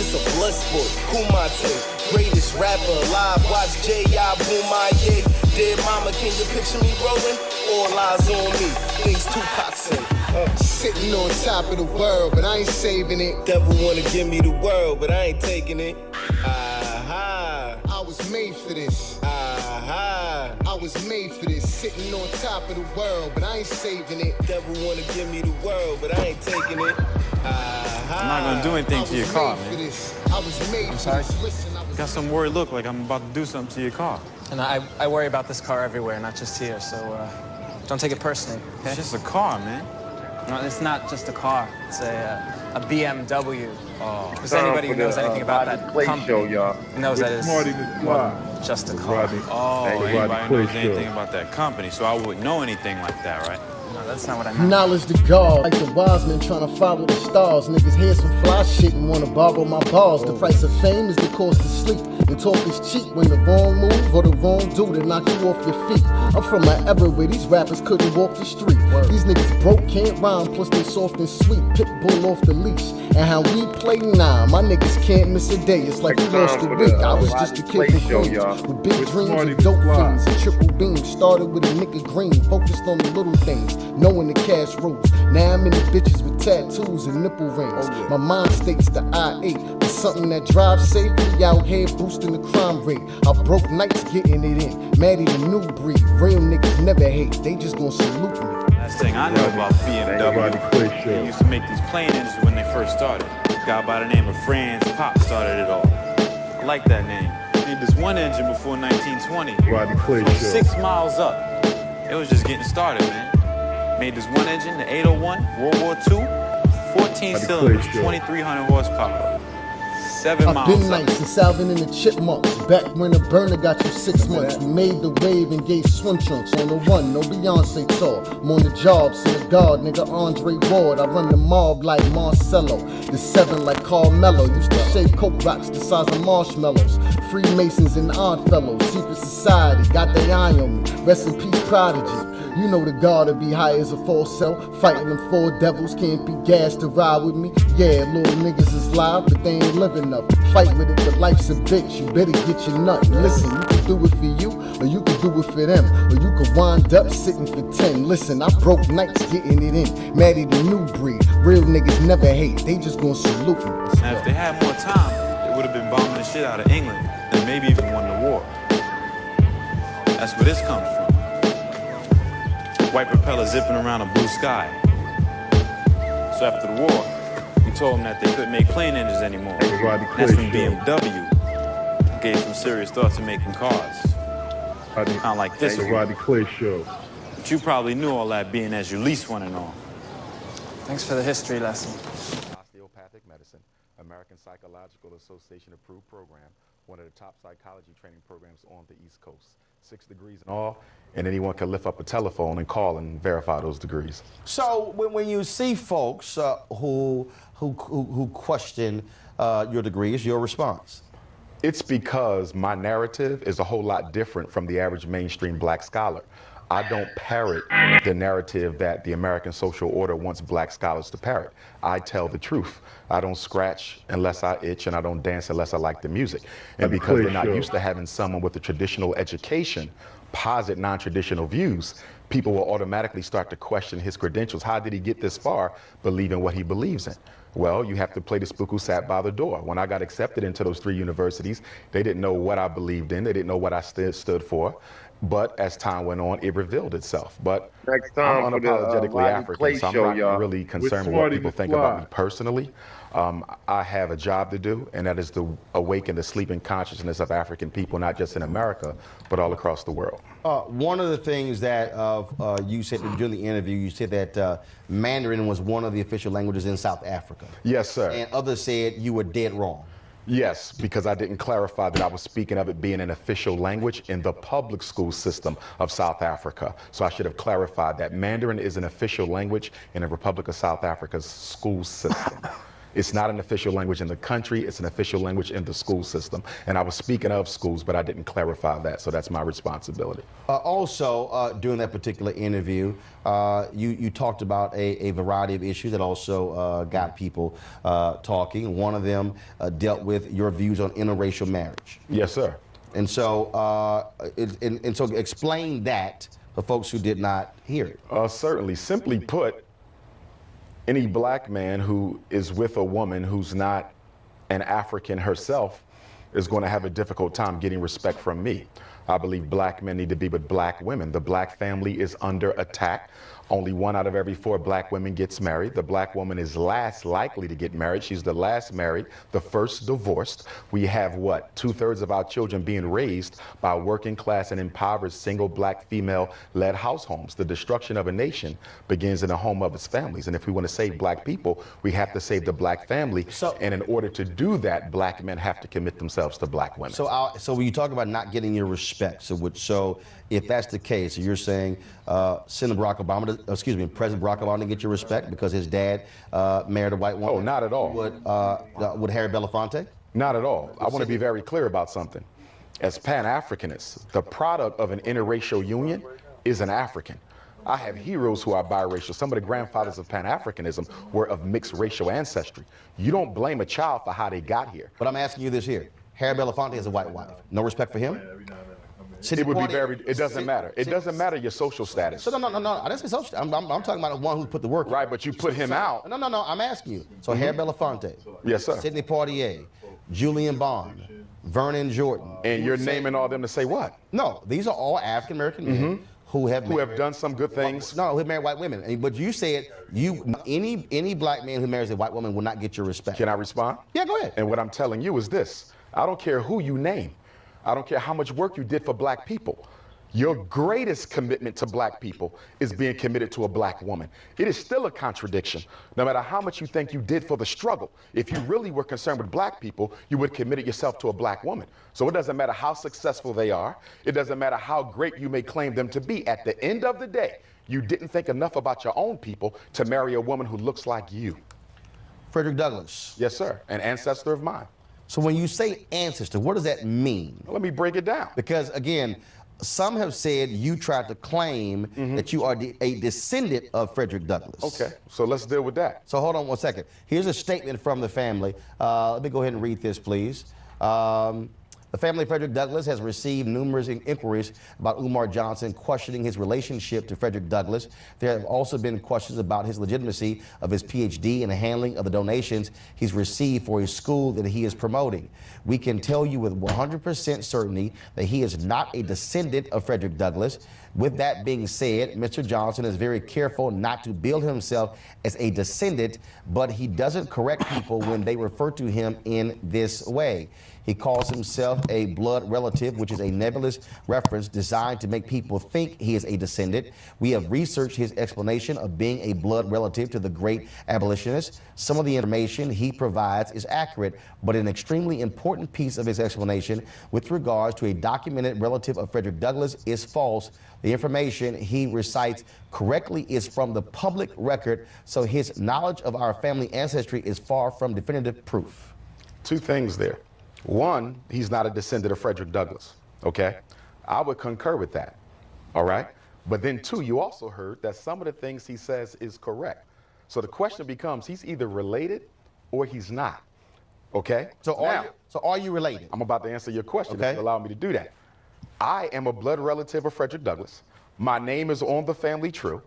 This a blood sport, Kumate. Greatest rapper alive, watch J.I. Boomaye. Dead mama, can you picture me rolling? All eyes on me, things Tupac said. Sitting on top of the world, but I ain't saving it. Devil wanna give me the world, but I ain't taking it. I was made for this. I was made for this. sitting on top of the world, but I ain't saving it. Devil wanna give me the world, but I ain't taking it. I'm not gonna do anything to your car, man. I'm sorry? You got some worried look like I'm about to do something to your car. And I worry about this car everywhere, not just here, so don't take it personally, okay? It's just a car, man. No, it's not just a car. It's a BMW. Oh. Because anybody who knows anything about that company knows that it's more than just a car. Oh, anybody knows anything about that company, so I wouldn't know anything like that, right? No, that's not what I meant. Knowledge to God, like the wise men trying to follow the stars. Niggas hear some fly shit and wanna borrow my bars. The price of fame is the cost of sleep. And talk is cheap when the wrong move or the wrong dude to knock you off your feet. I'm from an era where these rappers couldn't walk the street. These niggas broke, can't rhyme, plus they soft and sweet. Pit bull off the leash. And how we play now, my niggas can't miss a day. It's like we lost a week. I was just a kid from Queens with big dreams and dope fiends and triple beams. Started with a nigga green, focused on the little things, knowing the cash rules. Now I'm in the bitches with tattoos and nipple rings. My mind states the I-8 is something that drives safely out here, boosting the crime rate. I broke nights getting it in. Maddie the new breed. Real niggas never hate, they just gon' salute me. Last thing I know about BMW, they used to make these plane engines when they first started. A guy by the name of Franz Pop started it all. I like that name. Made this one engine before 1920. So 6 miles up. It was just getting started, man. Made this one engine, the 801, World War II, 14 cylinders, 2,300 horsepower. 7 miles I've been nice since Alvin and the Chipmunks. Back when the burner got you 6 months. We made the wave and gave swim trunks on the run. No Beyonce tour. I'm on the job, so the guard, nigga Andre Ward. I run the mob like Marcello. The 7 like Carmelo. Used to shave coke rocks the size of marshmallows. Freemasons and Oddfellows. Secret society, got their eye on me. Rest in peace, Prodigy. You know the guard to be high as a false self. Fighting them 4 devils, can't be gassed to ride with me. Yeah, little niggas is live, but they ain't living up. Fight with it, but life's a bitch. You better get your nut. Listen, you can do it for you, or you can do it for them. Or you could wind up sitting for 10. Listen, I broke nights getting it in. Maddie the new breed. Real niggas never hate, they just gon' salute me. Now, if they had more time, they would have been bombing the shit out of England, and maybe even won the war. That's where this comes from. White propeller zipping around a blue sky. So after the war, we told them that they couldn't make plane engines anymore. That's when BMW gave some serious thought to making cars. Kind of like this one. TheRodneyClayShow. But you probably knew all that being as your lease one and all. Thanks for the history lesson. Osteopathic medicine, American Psychological Association approved program, one of the top psychology training programs on the East Coast. 6 degrees and all, and anyone can lift up a telephone and call and verify those degrees. So when you see folks who question your degrees, your response? It's because my narrative is a whole lot different from the average mainstream black scholar. I don't parrot the narrative that the American social order wants black scholars to parrot. I tell the truth. I don't scratch unless I itch, and I don't dance unless I like the music. And because they're not used to having someone with a traditional education posit non-traditional views, people will automatically start to question his credentials. How did he get this far believing what he believes in? Well, you have to play the spook who sat by the door. When I got accepted into those 3 universities, they didn't know what I believed in. They didn't know what I stood for. But as time went on, it revealed itself. But I'm unapologetically African, so I'm not really concerned with what people think about me personally. I have a job to do, and that is to awaken the sleeping consciousness of African people, not just in America, but all across the world. One of the things that you said during the interview, you said that Mandarin was one of the official languages in South Africa. Yes, sir. And others said you were dead wrong. Yes, because I didn't clarify that I was speaking of it being an official language in the public school system of South Africa. So I should have clarified that Mandarin is an official language in the Republic of South Africa's school system. It's not an official language in the country, it's an official language in the school system. And I was speaking of schools, but I didn't clarify that, so that's my responsibility. Also, during that particular interview, you talked about a variety of issues that also got people talking. One of them dealt with your views on interracial marriage. Yes, sir. And so, so explain that for folks who did not hear it. Certainly. Simply put, any black man who is with a woman who's not an African herself is going to have a difficult time getting respect from me. I believe black men need to be with black women. The black family is under attack. Only 1 out of every 4 black women gets married. The black woman is last likely to get married. She's the last married, the first divorced. We have what? 2/3 of our children being raised by working class and impoverished single black female-led house homes. The destruction of a nation begins in the home of its families. And if we want to save black people, we have to save the black family. And in order to do that, black men have to commit themselves to black women. So when you talk about not getting your respect, so if that's the case, you're saying President Barack Obama to get your respect because his dad married a white woman? Oh, not at all. Would Harry Belafonte? Not at all. I want to be very clear about something. As Pan-Africanists, the product of an interracial union is an African. I have heroes who are biracial. Some of the grandfathers of Pan-Africanism were of mixed racial ancestry. You don't blame a child for how they got here. But I'm asking you this here. Harry Belafonte has a white wife. No respect for him? It would be very, it doesn't matter. It doesn't matter your social status. So no, I didn't say social. I'm talking about the one who put the work. Right, but you put him out. No, I'm asking you. So Harry Belafonte. Yes, sir. Sidney Poitier, Julian Bond, Vernon Jordan. And you're naming all them to say what? No, these are all African American men who have done some good things. No, who married white women. But you said any black man who marries a white woman will not get your respect. Can I respond? Yeah, go ahead. And what I'm telling you is this. I don't care who you name. I don't care how much work you did for black people. Your greatest commitment to black people is being committed to a black woman. It is still a contradiction. No matter how much you think you did for the struggle, if you really were concerned with black people, you would have committed yourself to a black woman. So it doesn't matter how successful they are. It doesn't matter how great you may claim them to be. At the end of the day, you didn't think enough about your own people to marry a woman who looks like you. Frederick Douglass. Yes, sir. An ancestor of mine. So when you say ancestor, what does that mean? Let me break it down. Because again, some have said you tried to claim that you are a descendant of Frederick Douglass. Okay, so let's deal with that. So hold on one second. Here's a statement from the family. Let me go ahead and read this, please. The family of Frederick Douglass has received numerous inquiries about Umar Johnson questioning his relationship to Frederick Douglass. There have also been questions about his legitimacy of his PhD and the handling of the donations he's received for his school that he is promoting. We can tell you with 100% certainty that he is not a descendant of Frederick Douglass. With that being said, Mr. Johnson is very careful not to bill himself as a descendant, but he doesn't correct people when they refer to him in this way. He calls himself a blood relative, which is a nebulous reference designed to make people think he is a descendant. We have researched his explanation of being a blood relative to the great abolitionist. Some of the information he provides is accurate, but an extremely important piece of his explanation with regards to a documented relative of Frederick Douglass is false. The information he recites correctly is from the public record, so his knowledge of our family ancestry is far from definitive proof. Two things there. One, he's not a descendant of Frederick Douglass, okay? I would concur with that, all right? But then two, you also heard that some of the things he says is correct. So the question becomes, he's either related or he's not, okay? So are you related? I'm about to answer your question, okay, if you allow me to do that. I am a blood relative of Frederick Douglass. My name is on the family tree.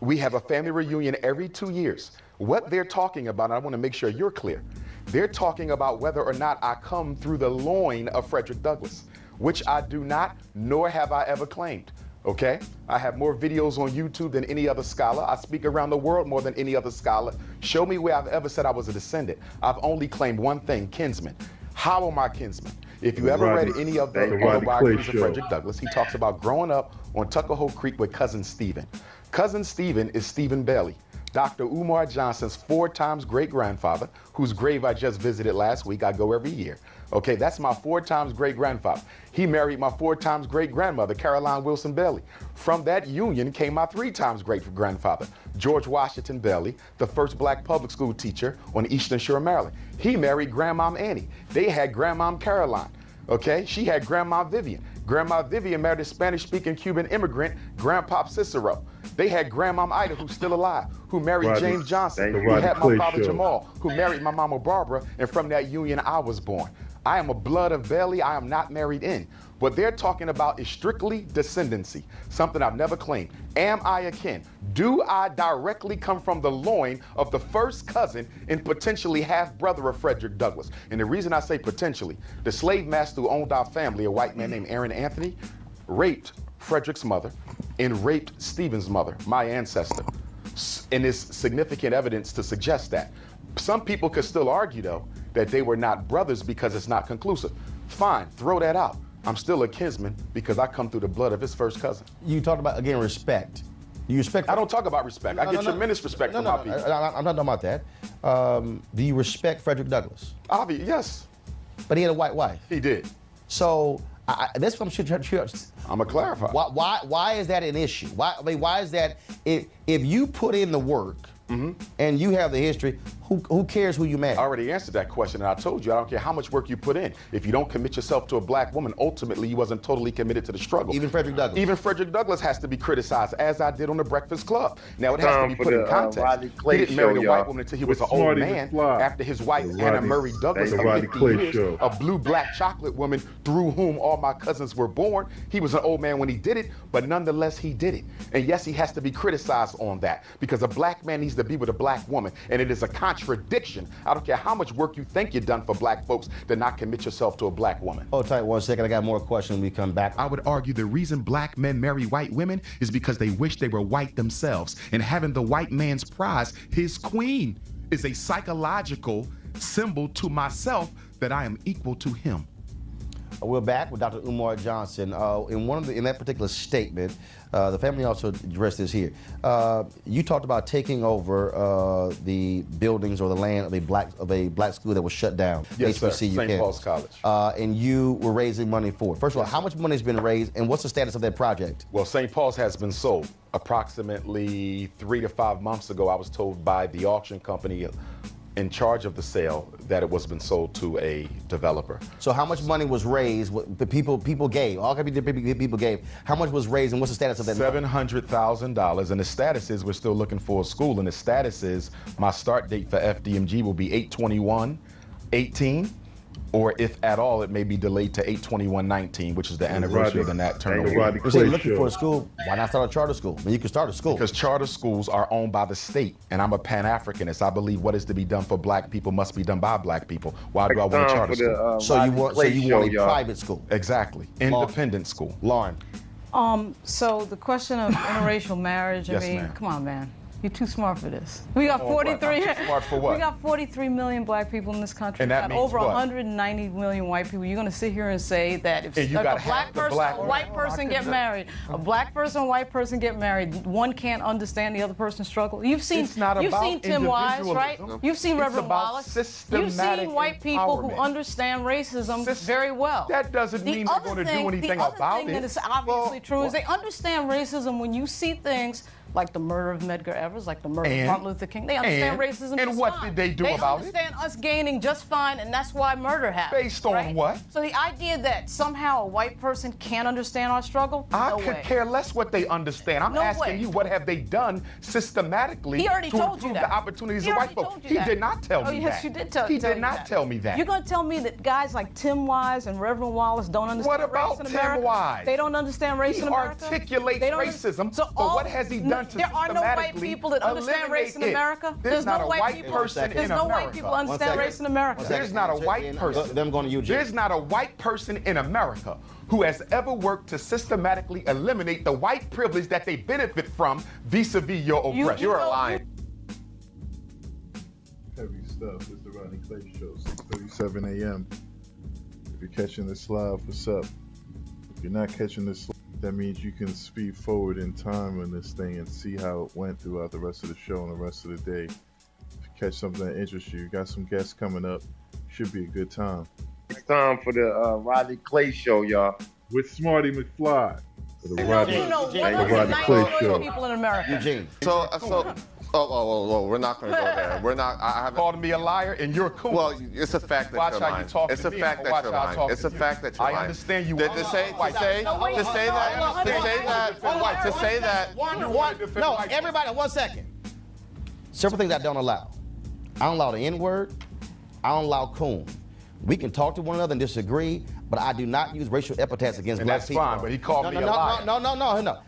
We have a family reunion every 2 years. What they're talking about, and I want to make sure you're clear, they're talking about whether or not I come through the loin of Frederick Douglass, which I do not, nor have I ever claimed, okay? I have more videos on YouTube than any other scholar. I speak around the world more than any other scholar. Show me where I've ever said I was a descendant. I've only claimed one thing, kinsman. How am I kinsman? If you ever read any of the autobiographies of Frederick Douglass, he talks about growing up on Tuckahoe Creek with Cousin Stephen. Cousin Stephen is Stephen Bailey, Dr. Umar Johnson's 4 times great-grandfather, whose grave I just visited last week. I go every year. Okay, that's my 4 times great-grandfather. He married my 4 times great-grandmother, Caroline Wilson Bailey. From that union came my 3 times great-grandfather, George Washington Bailey, the first black public school teacher on Eastern Shore, Maryland. He married Grandmom Annie. They had Grandmom Caroline. Okay, she had Grandma Vivian. Grandma Vivian married a Spanish-speaking Cuban immigrant, Grandpop Cicero. They had Grandmom Ida, who's still alive, who married James Johnson. We had my father Jamal, who married my mama Barbara, and from that union I was born. I am a blood of Bailey. I am not married in. What they're talking about is strictly descendancy, something I've never claimed. Am I a kin? Do I directly come from the loin of the first cousin and potentially half-brother of Frederick Douglass? And the reason I say potentially, the slave master who owned our family, a white man named Aaron Anthony, raped Frederick's mother and raped Stephen's mother, my ancestor. And there's significant evidence to suggest that. Some people could still argue, though, that they were not brothers because it's not conclusive. Fine, throw that out. I'm still a kinsman because I come through the blood of his first cousin. You talked about, again, respect. You respect? I don't talk about respect. I get tremendous respect from my people. I'm not talking about that. Do you respect Frederick Douglass? Yes. But he had a white wife. He did. So that's what I'm sure. I'm gonna clarify. Why is that an issue? Why is that? If you put in the work and you have the history, who cares who you marry? I already answered that question, and I told you I don't care how much work you put in. If you don't commit yourself to a black woman, ultimately you wasn't totally committed to the struggle. Even Frederick Douglass. Even Frederick Douglass has to be criticized, as I did on the Breakfast Club. Now it has to be put in context. He didn't marry the white woman until he was an old man. After his wife Anna Murray Douglass of 50 years, a blue-black chocolate woman through whom all my cousins were born. He was an old man when he did it, but nonetheless he did it. And yes, he has to be criticized on that because a black man needs to be with a black woman, and it is a contradiction. I don't care how much work you think you've done for black folks to not commit yourself to a black woman. Hold tight 1 second. I got more questions when we come back. I would argue the reason black men marry white women is because they wish they were white themselves. And having the white man's prize, his queen, is a psychological symbol to myself that I am equal to him. We're back with Dr. Umar Johnson. In that particular statement, the family also addressed this here. You talked about taking over the buildings or the land of a black school that was shut down. Yes, sir. HBCU St. Paul's College. And you were raising money for it. First of all, how much money has been raised, and what's the status of that project? Well, St. Paul's has been sold. Approximately 3 to 5 months ago, I was told by the auction company in charge of the sale that it was been sold to a developer. So how much money was raised? What the people gave? All kinds of people gave. How much was raised, and what's the status of that? $700,000, and the status is we're still looking for a school, and the status is my start date for FDMG will be 8/21/18, or if at all, it may be delayed to 8/21/19, which is the anniversary of the Nat Turner. You're saying looking for a school. Why not start a charter school? I mean, you can start a school. Because charter schools are owned by the state, and I'm a Pan-Africanist. I believe what is to be done for black people must be done by black people. Why do I want a charter school? So you want a private school? Exactly, independent school. Lauren. So the question of interracial marriage, Yes, I mean, ma'am. come on, man. You're too smart for this. We got 43. Smart for what? We got 43 million black people in this country. And that we got means over what? 190 million white people. You're gonna sit here and say that if a black person, a white person get married, a black person, a white person get married, one can't understand the other person's struggle. You've seen Tim Wise, right? You've seen Reverend Wallace. You've seen white people who understand racism very well. That doesn't mean they're going to do anything about it. The other thing that is obviously true is they understand racism when you see things like the murder of Medgar Evers, like the murder of Martin Luther King. They understand racism And just what fine. did they do about it? They understand us gaining just fine, and that's why murder happened. Based on what? So the idea that somehow a white person can't understand our struggle, I no could way. care less what they understand. I'm asking you, what have they done systematically He already to told you improve that. the opportunities He of already white folks? told you He that. did not tell me that. Yes, you did tell He tell did you not that. tell me that. You're going to tell me that guys like Tim Wise and Reverend Wallace don't understand What about race in Tim America? Wise? They don't understand race in America? He articulates racism, So but what has he done to there are no white systematically people that understand race in eliminate it? America? There's not a white person in There's no white America. people understand race in America. There's not a white person. Them going to Eugene. There's not a white person in America who has ever worked to systematically eliminate the white privilege that they benefit from vis-a-vis your oppression. You're lying. Heavy stuff. It's the Rodney Clay Show, 6:37 a.m. If you're catching this live, what's up? If you're not catching this, that means you can speed forward in time on this thing and see how it went throughout the rest of the show and the rest of the day. If you catch something that interests you, got some guests coming up. Should be a good time. It's time for the Rodney Clay Show, y'all. With Smarty McFly. For the Rodney Clay Show. People in America. Eugene. We're not going to go there. We're not. I haven't called me a liar, and you're cool. Well, it's a fact that Watch you're how lying. you talk It's to a me, fact and that watch you're how I lying. talk It's to a you. fact that you're lying. I understand you. To say that. No, everybody, 1 second. Several things I don't allow. I don't allow the N-word. I don't allow coon. We can talk to one another and disagree, but I do not use racial epithets against black people. That's fine, but he called me a liar. No.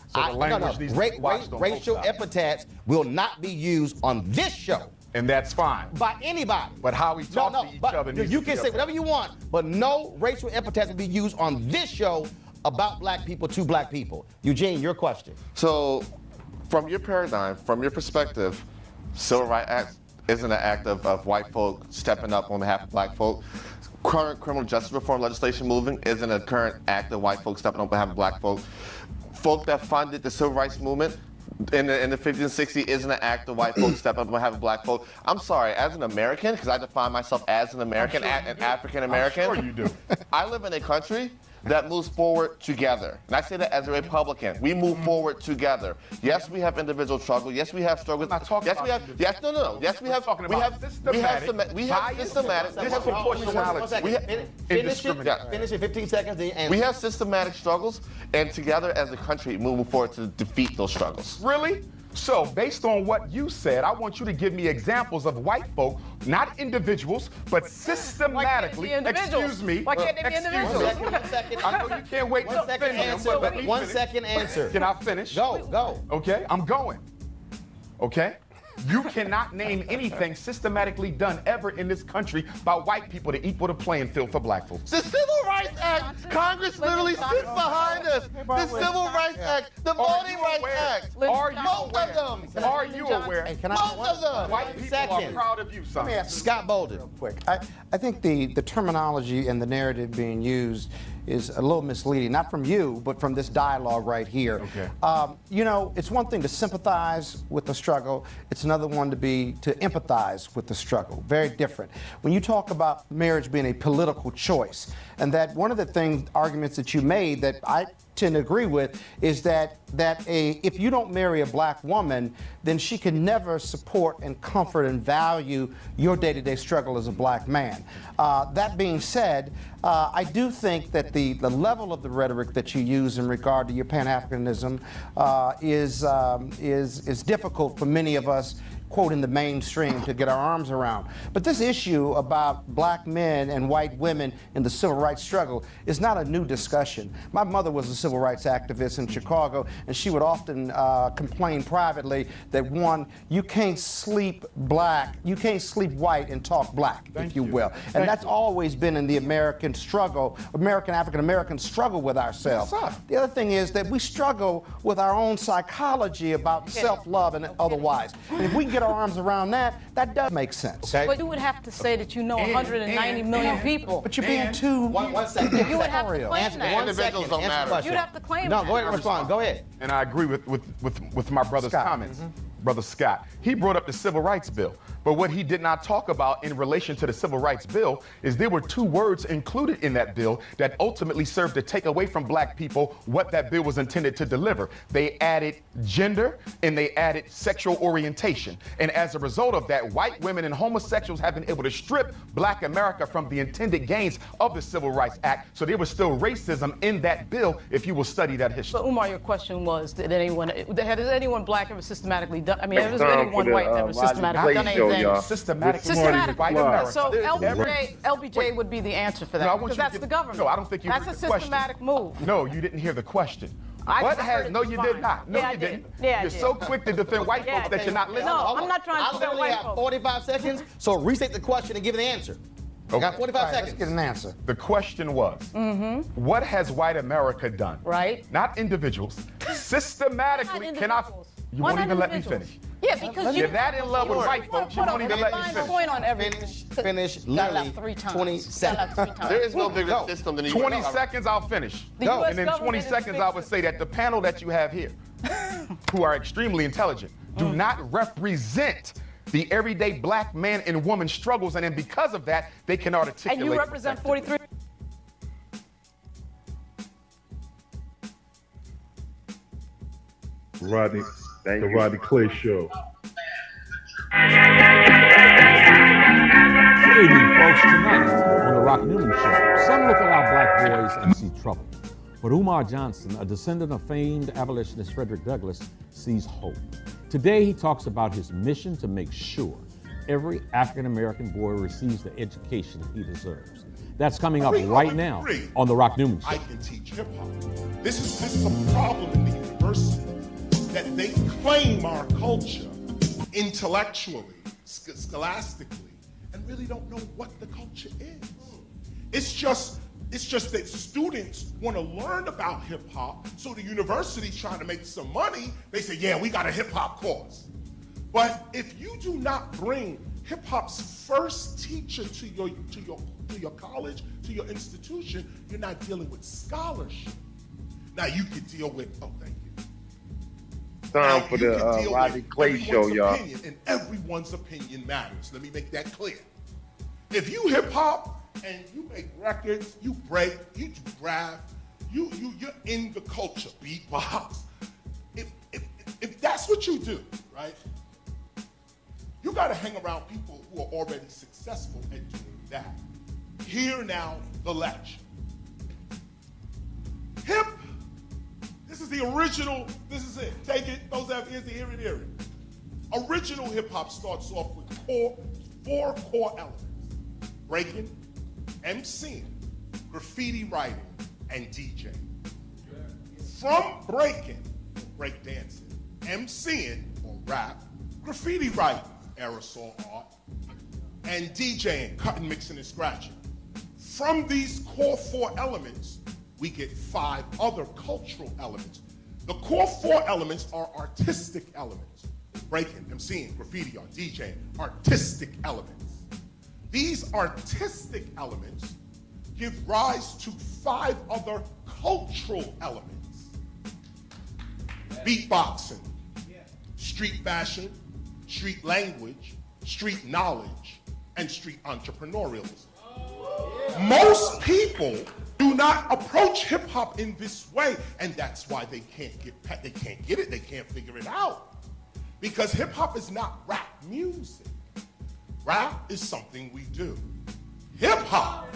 So the language needs to be watched on both Racial sides. epithets will not be used on this show. And that's fine. By anybody. But how we talk to each other needs you to can be say up. whatever you want, but no racial epithets will be used on this show about black people to black people. Eugene, your question. So, from your paradigm, from your perspective, Civil Rights Act isn't an act of white folk stepping up on behalf of black folk. Current criminal justice reform legislation movement isn't a current act of white folk stepping up on behalf of black folk. Folk that funded the civil rights movement in the 50s and 60s isn't an act of white folk stepping up on behalf of black folk. I'm sorry, as an American, because I define myself as an American, an African American. I'm sure you do. I live in a country that moves forward together. And I say that as a Republican. We move forward together. Yes, we have individual struggle. Yes, we have struggles. Yes, we have. Yes, no. Yes, we have. We have systematic disproportionality. Finish in 15 seconds. We have systematic struggles, and together as a country, moving forward to defeat those struggles. Really? So, based on what you said, I want you to give me examples of white folk, not individuals, but systematically. Excuse me. Why can't they be individuals? I know you can't wait to finish them, but let me finish. 1 second answer. Can I finish? Go. Okay, I'm going. Okay? You cannot name anything systematically done ever in this country by white people to equal the playing field for black folks. The Civil Rights Act, Congress literally sits behind us. The Civil Rights Act, the Voting Rights Act. Are you Both aware? of them. Are you aware? Hey, can Both of them. White people are proud of you, son. Scott Bolden. Real quick. I think the terminology and the narrative being used is a little misleading, not from you, but from this dialogue right here. Okay. You know, it's one thing to sympathize with the struggle. It's another one to empathize with the struggle. Very different. When you talk about marriage being a political choice, and that one of the arguments that you made that I tend to agree with is that if you don't marry a black woman, then she can never support and comfort and value your day-to-day struggle as a black man. That being said, I do think that the level of the rhetoric that you use in regard to your Pan-Africanism is difficult for many of us, quote, in the mainstream to get our arms around. But this issue about black men and white women in the civil rights struggle is not a new discussion. My mother was a civil rights activist in Chicago, and she would often complain privately that, one, you can't sleep white and talk black, if you will. And that's always been in the American struggle, African-American struggle with ourselves. Yes, sir. The other thing is that we struggle with our own psychology about self-love and otherwise. And if we can get our arms around that does make sense. Okay. But you would have to say that you know 190 million people. But you're being too... One second. You would have to claim that. Individuals don't matter. You'd have to claim No, that. go ahead and respond. Go ahead. And I agree with my brother's Scott. comments. Brother Scott. He brought up the Civil Rights Bill. But what he did not talk about in relation to the Civil Rights Bill is there were two words included in that bill that ultimately served to take away from black people what that bill was intended to deliver. They added gender and they added sexual orientation. And as a result of that, white women and homosexuals have been able to strip black America from the intended gains of the Civil Rights Act. So there was still racism in that bill if you will study that history. But Umar, your question was, has anyone black ever systematically done, has anyone white ever systematically done anything? Systematically. Systematically. America. So LBJ would be the answer for that, No, I want because you to that's get- the government. No, I don't think you That's heard a the question. systematic move. No, you didn't hear the question. No, you did not. No, Yeah, I you did. didn't. Yeah, I You're did. so quick to defend white Yeah, folks that you're not listening. No, I'm not trying to I defend literally white have folks. 45 seconds, so restate the question and give an answer. You got 45 seconds. Let's get an answer. The question was, what has white America done? Right. Not individuals. Systematically, you won't even let me finish. Yeah, because You're that in love with white folks, you won't even let me finish. Point on everything. Finish literally 20 seconds. There is no bigger system than the 20 seconds, I'll finish. The US And in 20 government is seconds, I would say that the panel that you have here, who are extremely intelligent, do not represent the everyday black man and woman struggles, and then because of that, they can articulate. And you represent 43. The Rodney Clay Show. Good evening, folks. Tonight on The Rock Newman Show, some look at our black boys and see trouble. But Umar Johnson, a descendant of famed abolitionist Frederick Douglass, sees hope. Today, he talks about his mission to make sure every African-American boy receives the education he deserves. That's coming up right now on The Rock Newman Show. I can teach hip hop. This is a problem in the university that they claim our culture intellectually, scholastically, and really don't know what the culture is. It's just that students want to learn about hip hop, so the university's trying to make some money. They say, yeah, we got a hip hop course. But if you do not bring hip hop's first teacher to your college, to your institution, you're not dealing with scholarship. Now you can deal with, oh, thank you. Time for the Rodney Clay Show, y'all. And everyone's opinion matters. Let me make that clear. If you hip hop and you make records, you break, you do rap, you're in the culture, beatbox. If that's what you do, right? You got to hang around people who are already successful at doing that. Hear now the lecture. This is the original, this is it. Take it, those that have ears to hear it, hear it. Original hip hop starts off with four core elements: breaking, MCing, graffiti writing, and DJing. From breaking, break dancing, MCing or rap, graffiti writing, aerosol art, and DJing, cutting, mixing, and scratching. From these core four elements, we get 5 other cultural elements. The core 4 elements are artistic elements: breaking, MCing, graffiti art, DJing, artistic elements. These artistic elements give rise to 5 other cultural elements: beatboxing, street fashion, street language, street knowledge, and street entrepreneurialism. Most people do not approach hip hop in this way, and that's why they can't get it, they can't figure it out. Because hip hop is not rap music. Rap is something we do. Hip hop.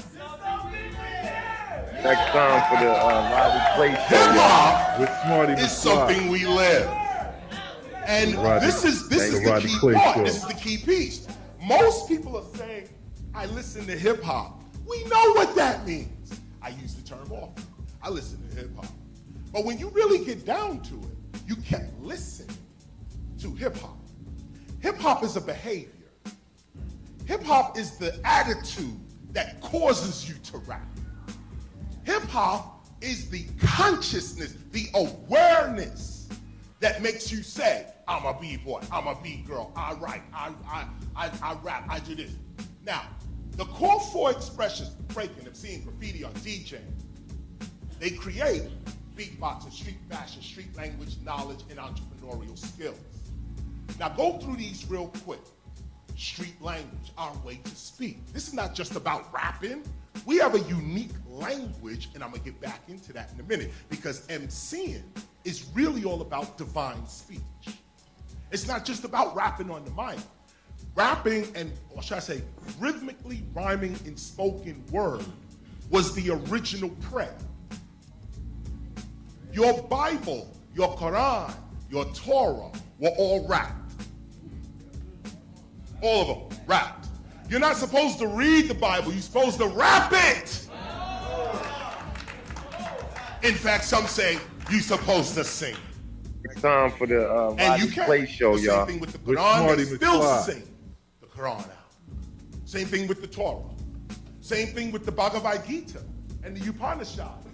Next time for the Rodney Clay Show. Hip hop with Smarty is something we live. And this is the key part. This is the key piece. Most people are saying, I listen to hip hop. We know what that means. I use the term often. I listen to hip hop. But when you really get down to it, you can't listen to hip hop. Hip hop is a behavior. Hip hop is the attitude that causes you to rap. Hip hop is the consciousness, the awareness that makes you say, I'm a B-boy, I'm a B-girl, I write, I rap, I do this. Now, the core 4 expressions, breaking, MCing, graffiti, or DJing, they create beatboxing, street fashion, street language, knowledge, and entrepreneurial skills. Now go through these real quick. Street language, our way to speak. This is not just about rapping. We have a unique language, and I'm gonna get back into that in a minute, because MCing is really all about divine speech. It's not just about rapping on the mic. Rapping and, or should I say, rhythmically rhyming in spoken word was the original prayer. Your Bible, your Quran, your Torah were all rapped. All of them, rapped. You're not supposed to read the Bible, you're supposed to rap it. In fact, some say you're supposed to sing. It's time for the Rodney Clay Show, y'all. Same thing with the Quran, they still sing the Quran out. Same thing with the Torah. Same thing with the Bhagavad Gita and the Upanishads.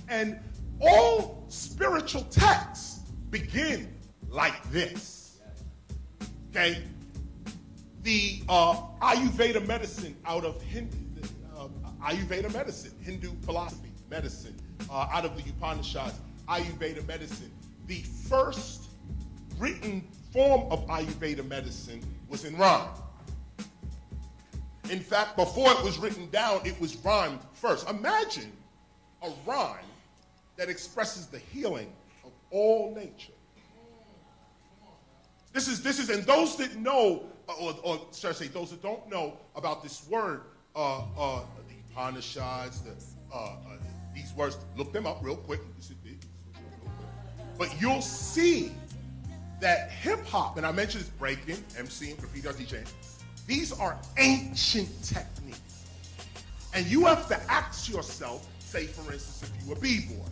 And all spiritual texts begin like this. Okay? The Ayurveda medicine out of Ayurveda medicine, Hindu philosophy, medicine, out of the Upanishads, Ayurveda medicine. The first written form of Ayurveda medicine was in rhyme. In fact, before it was written down, it was rhymed first. Imagine a rhyme that expresses the healing of all nature. This is, and those that know, or should I say, those that don't know about this word, the Upanishads, these words, look them up real quick. But you'll see that hip hop, and I mentioned this, breaking, MCing, graffiti, DJing, these are ancient techniques. And you have to ask yourself, say for instance, if you a b-boy,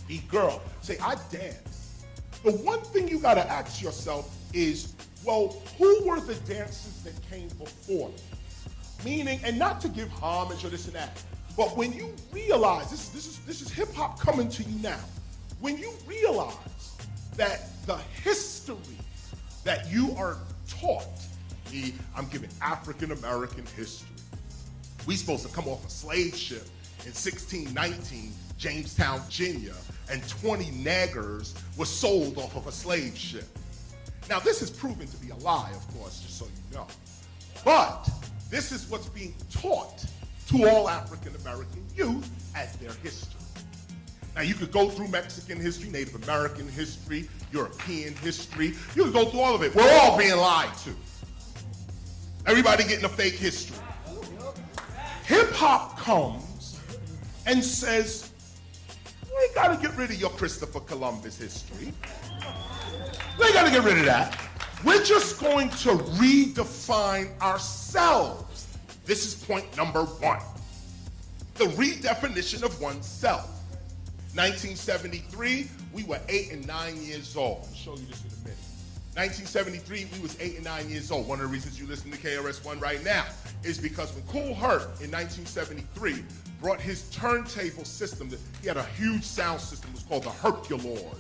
b-girl, say I dance. The one thing you gotta ask yourself is, well, who were the dancers that came before me? Meaning, and not to give homage or this and that, but when you realize, this is hip hop coming to you now, when you realize that the history that you are taught, I'm giving African American history. We supposed to come off a slave ship in 1619, Jamestown, Virginia, and 20 naggers were sold off of a slave ship. Now this is proven to be a lie, of course, just so you know. But this is what's being taught to all African American youth as their history. Now you could go through Mexican history, Native American history, European history. You could go through all of it. We're all being lied to. Everybody getting a fake history. Hip hop comes and says, we ain't gotta get rid of your Christopher Columbus history. We ain't gotta get rid of that. We're just going to redefine ourselves. This is point number one. The redefinition of oneself. 1973, we were 8 and 9 years old. I'll show you this in a minute. 1973, we was 8 and 9 years old. One of the reasons you listen to KRS-One right now is because when Kool Herc in 1973 brought his turntable system, he had a huge sound system, it was called the Herculoids.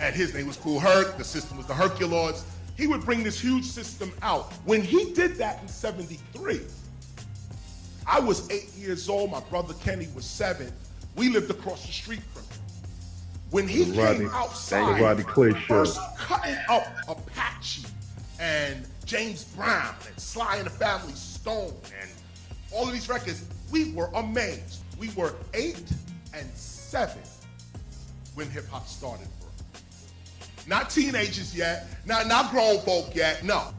And his name was Kool Herc, the system was the Herculoids. He would bring this huge system out. When he did that in 73, I was 8 years old, my brother Kenny was 7. We lived across the street from him. When he came outside, first cutting up Apache and James Brown and Sly and the Family Stone and all of these records, we were amazed. We were 8 and 7 when hip hop started for us. Not teenagers yet, not grown folk yet, no.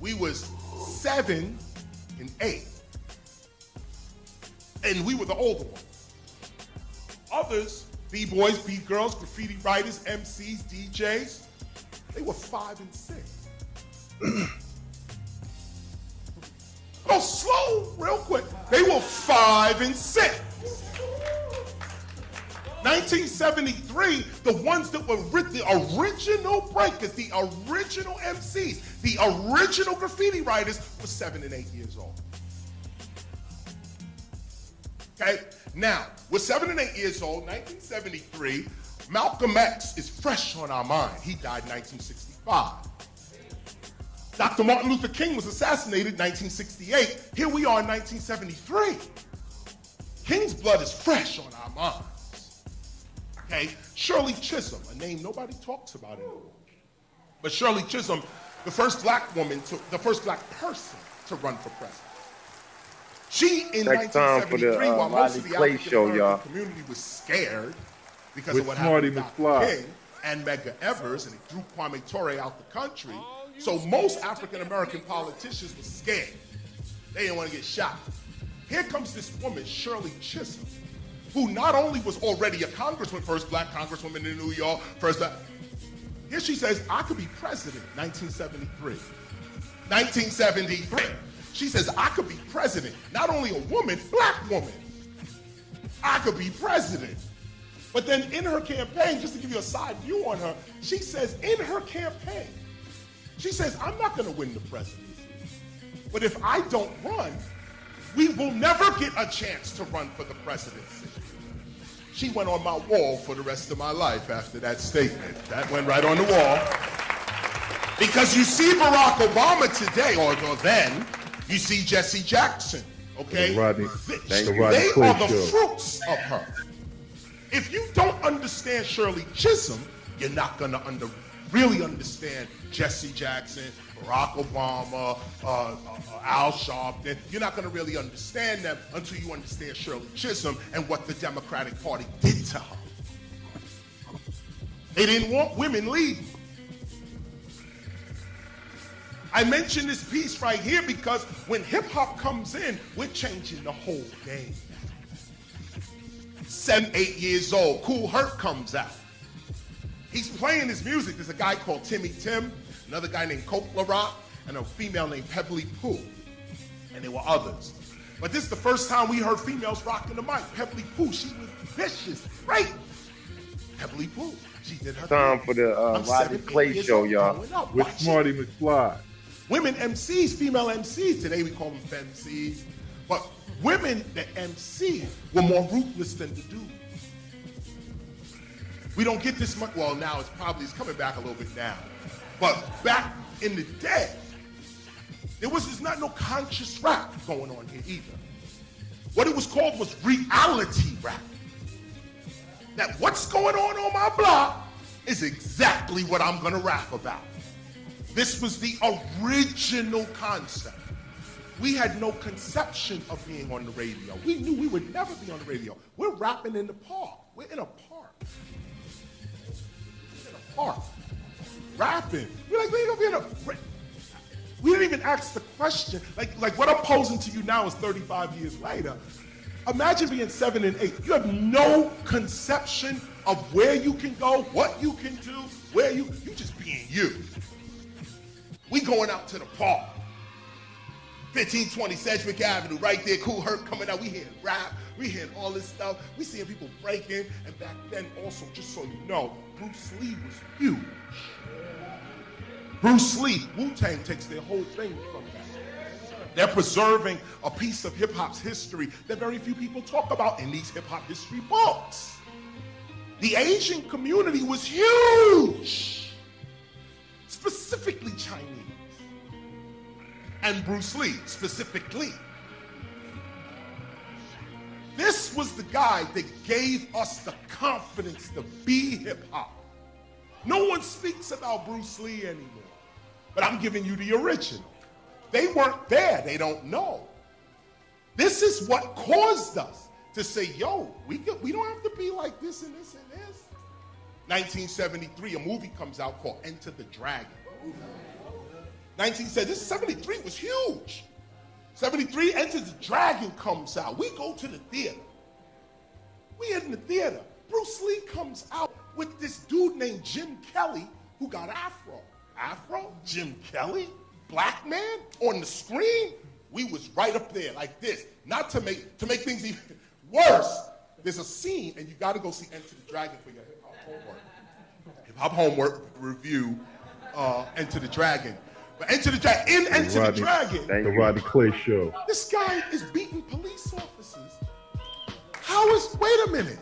We was 7 and 8. And we were the older ones. Others, B-boys, B-girls, graffiti writers, MCs, DJs, they were 5 and 6. Go slow, real quick. They were 5 and 6. 1973, the ones that were the original breakers, the original MCs, the original graffiti writers were 7 and 8 years old. Okay? Now, we're 7 and 8 years old, 1973. Malcolm X is fresh on our mind. He died in 1965. Dr. Martin Luther King was assassinated in 1968. Here we are in 1973. King's blood is fresh on our minds. Okay? Shirley Chisholm, a name nobody talks about anymore. But Shirley Chisholm, the first black woman, the first black person to run for president. She, in 1973, while most of the African-American community was scared because of what happened to Dr. King and Medgar Evers, and it threw Kwame Ture out the country, so most African-American politicians were scared. They didn't want to get shot. Here comes this woman, Shirley Chisholm, who not only was already a congresswoman, first black congresswoman in New York, first black. Here she says, I could be president, 1973. 1973. She says, I could be president. Not only a woman, black woman. I could be president. But then in her campaign, just to give you a side view on her, she says in her campaign, she says, I'm not going to win the presidency. But if I don't run, we will never get a chance to run for the presidency. She went on my wall for the rest of my life after that statement. That went right on the wall. Because you see Barack Obama today, or then, you see Jesse Jackson, okay? They are the fruits of her. If you don't understand Shirley Chisholm, you're not gonna really understand Jesse Jackson, Barack Obama, Al Sharpton. You're not gonna really understand them until you understand Shirley Chisholm and what the Democratic Party did to her. They didn't want women leading. I mention this piece right here because when hip hop comes in, we're changing the whole game. 7, 8 years old, Kool Herc comes out. He's playing his music. There's a guy called Timmy Tim, another guy named Coke La Rock, and a female named Pebbly Pooh. And there were others. But this is the first time we heard females rocking the mic. Heavenly Pooh, she was vicious, great. Heavenly Pooh, she did her Time thing. for the Rodney Clay Show, y'all. With Smarty McFly. Women MCs, female MCs, today we call them FemCs, but women that MC were more ruthless than the dudes. We don't get this much, well now it's coming back a little bit now, but back in the day, there's not no conscious rap going on here either. What it was called was reality rap. That what's going on my block is exactly what I'm gonna rap about. This was the original concept. We had no conception of being on the radio. We knew we would never be on the radio. We're rapping in the park. We're in a park. We're in a park. Rapping. We're like, we ain't gonna be in a... We didn't even ask the question. Like what I'm posing to you now is 35 years later. Imagine being 7 and 8. You have no conception of where you can go, what you can do, you just being you. We going out to the park. 1520 Sedgwick Avenue, right there, Cool Herc coming out. We hearing rap, we hearing all this stuff. We seeing people breaking, and back then also, just so you know, Bruce Lee was huge. Bruce Lee, Wu-Tang takes their whole thing from that. They're preserving a piece of hip-hop's history that very few people talk about in these hip-hop history books. The Asian community was huge, specifically Chinese. And Bruce Lee, specifically. This was the guy that gave us the confidence to be hip-hop. No one speaks about Bruce Lee anymore, but I'm giving you the original. They weren't there, they don't know. This is what caused us to say, yo, we don't have to be like this and this and this. 1973, a movie comes out called Enter the Dragon. 1973 was huge. 73, Enter the Dragon comes out. We go to the theater. We in the theater. Bruce Lee comes out with this dude named Jim Kelly who got afro. Afro, Jim Kelly, black man on the screen. We was right up there like this. Not to make things even worse. There's a scene, and you got to go see Enter the Dragon for your hip-hop homework. Hip-hop homework review, Enter the Dragon. But Enter the Dragon, Enter the Dragon. The Rodney Clay Show. This guy is beating police officers. Wait a minute.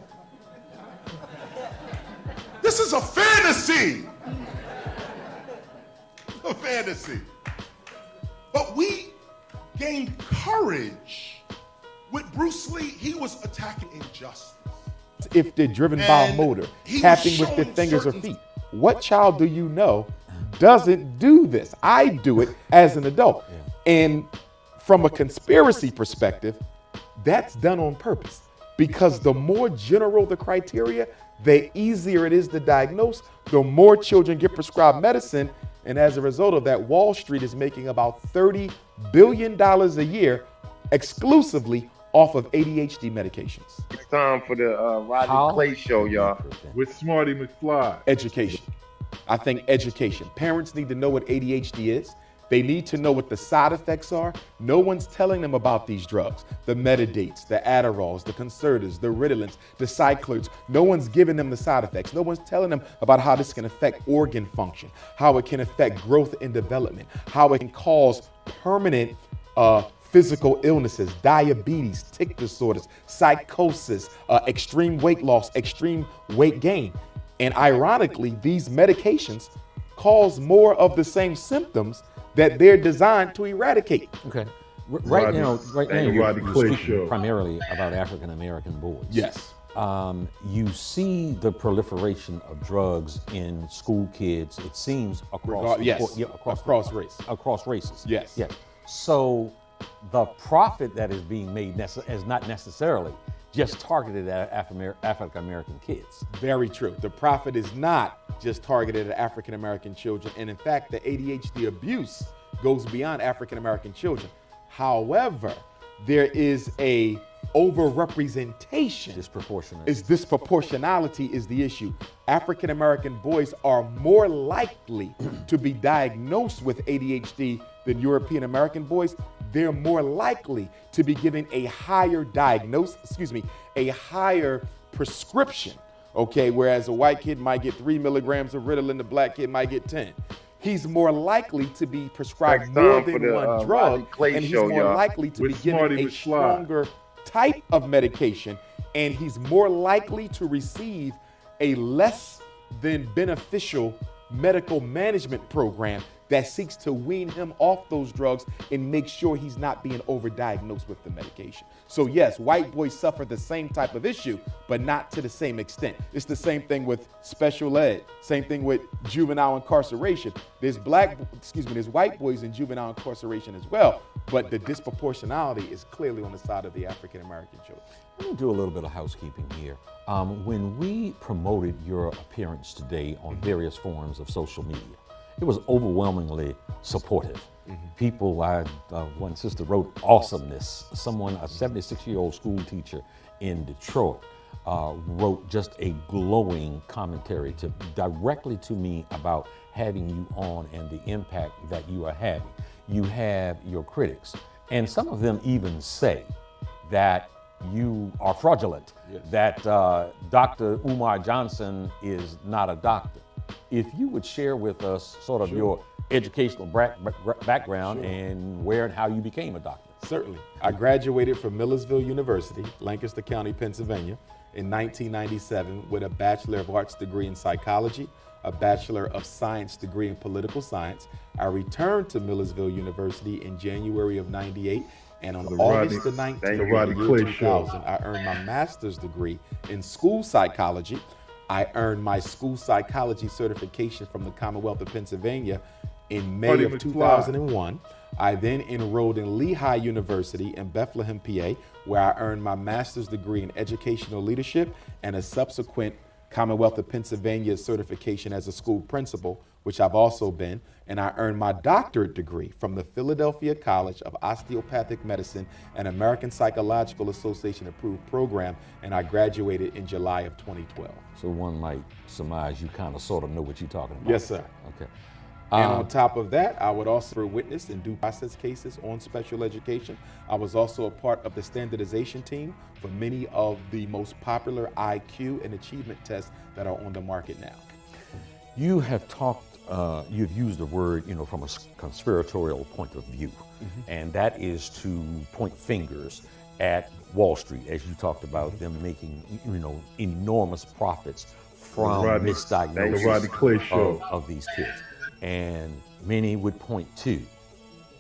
This is a fantasy. A fantasy. But we gained courage. With Bruce Lee, he was attacking injustice. If they're driven by a motor, tapping with their fingers or feet. What child do you know doesn't do this? I do it as an adult. And from a conspiracy perspective, that's done on purpose. Because the more general the criteria, the easier it is to diagnose, the more children get prescribed medicine. And as a result of that, Wall Street is making about $30 billion a year exclusively off of ADHD medications. It's time for the Rodney Clay Show, y'all. With Smarty McFly. Education. I think education. Parents need to know what ADHD is. They need to know what the side effects are. No one's telling them about these drugs. The Metadates, the Adderalls, the Concertas, the Ritalins, the Cyclers. No one's giving them the side effects. No one's telling them about how this can affect organ function, how it can affect growth and development, how it can cause permanent physical illnesses, diabetes, tic disorders, psychosis, extreme weight loss, extreme weight gain. And ironically, these medications cause more of the same symptoms that they're designed to eradicate. Okay. Right now you're speaking primarily about African American boys. Yes. You see the proliferation of drugs in school kids, it seems, across races. Yes. So the profit that is being made is not necessarily just targeted at African American kids. Very true. The profit is not just targeted at African American children. And in fact, the ADHD abuse goes beyond African American children. However, there is a overrepresentation. Disproportionality is the issue. African American boys are more likely to be diagnosed with ADHD than European American boys they're more likely to be given a higher a higher prescription, okay? Whereas a white kid might get 3 milligrams of Ritalin, the black kid might get 10. He's more likely to be prescribed more than one drug, and he's more likely to be given a stronger type of medication, and he's more likely to receive a less than beneficial medical management program that seeks to wean him off those drugs and make sure he's not being overdiagnosed with the medication. So yes, white boys suffer the same type of issue, but not to the same extent. It's the same thing with special ed, same thing with juvenile incarceration. There's white boys in juvenile incarceration as well, but the disproportionality is clearly on the side of the African American children. Let me do a little bit of housekeeping here. When we promoted your appearance today on various forms of social media, it was overwhelmingly supportive. People, one sister wrote awesomeness. Someone, a 76-year-old school teacher in Detroit, wrote just a glowing commentary directly to me about having you on and the impact that you are having. You have your critics, and some of them even say that you are fraudulent, that Dr. Umar Johnson is not a doctor. If you would share with us sort of your educational background and where and how you became a doctor. Certainly. I graduated from Millersville University, Lancaster County, Pennsylvania, in 1997 with a Bachelor of Arts degree in psychology, a Bachelor of Science degree in political science. I returned to Millersville University in January of '98, and on August the 19th, of the year 2000, I earned my master's degree in school psychology. I earned my school psychology certification from the Commonwealth of Pennsylvania in May of 2001. I then enrolled in Lehigh University in Bethlehem, PA, where I earned my master's degree in educational leadership and a subsequent Commonwealth of Pennsylvania certification as a school principal, which I've also been, and I earned my doctorate degree from the Philadelphia College of Osteopathic Medicine and American Psychological Association approved program, and I graduated in July of 2012. So one might surmise you kind of sort of know what you're talking about. Yes, sir. Okay. And on top of that, I would also witness in due process cases on special education. I was also a part of the standardization team for many of the most popular IQ and achievement tests that are on the market now. You have talked, you've used the word, from a conspiratorial point of view, and that is to point fingers at Wall Street, as you talked about them making, enormous profits from misdiagnosis of these kids. And many would point to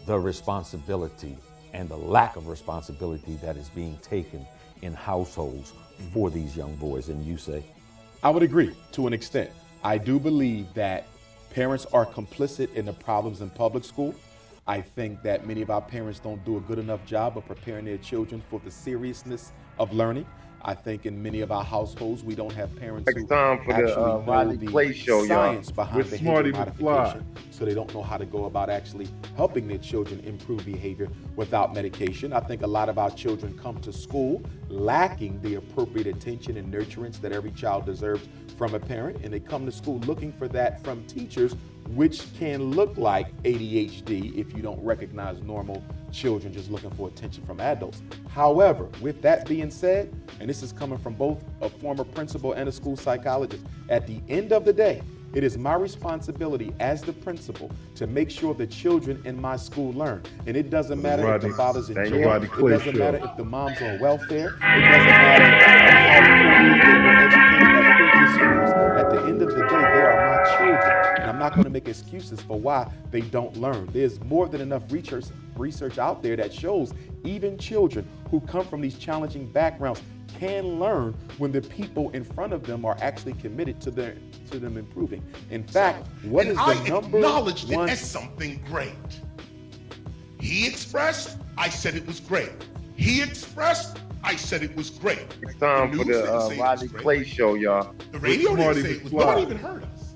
the responsibility and the lack of responsibility that is being taken in households for these young boys. And you say? I would agree to an extent. I do believe that parents are complicit in the problems in public school. I think that many of our parents don't do a good enough job of preparing their children for the seriousness of learning. I think in many of our households, we don't have parents who actually know the science behind behavior modification, so they don't know how to go about actually helping their children improve behavior without medication. I think a lot of our children come to school lacking the appropriate attention and nurturance that every child deserves from a parent, and they come to school looking for that from teachers, which can look like ADHD if you don't recognize normal children just looking for attention from adults. However, with that being said, and this is coming from both a former principal and a school psychologist, at the end of the day, it is my responsibility as the principal to make sure the children in my school learn. And it doesn't matter if the father's in jail, it doesn't matter if the mom's on welfare, it doesn't matter how they were educated at previous schools. At the end of the day, they are my children, and I'm not going to make excuses for why they don't learn. There's more than enough research out there that shows even children who come from these challenging backgrounds can learn when the people in front of them are actually committed to them improving. In fact, what is the number one? I acknowledged it as something great. He expressed, I said it was great. He expressed, I said it was great. It's time for the Rodney Clay Show, y'all. The radio didn't say it was. No one even heard us.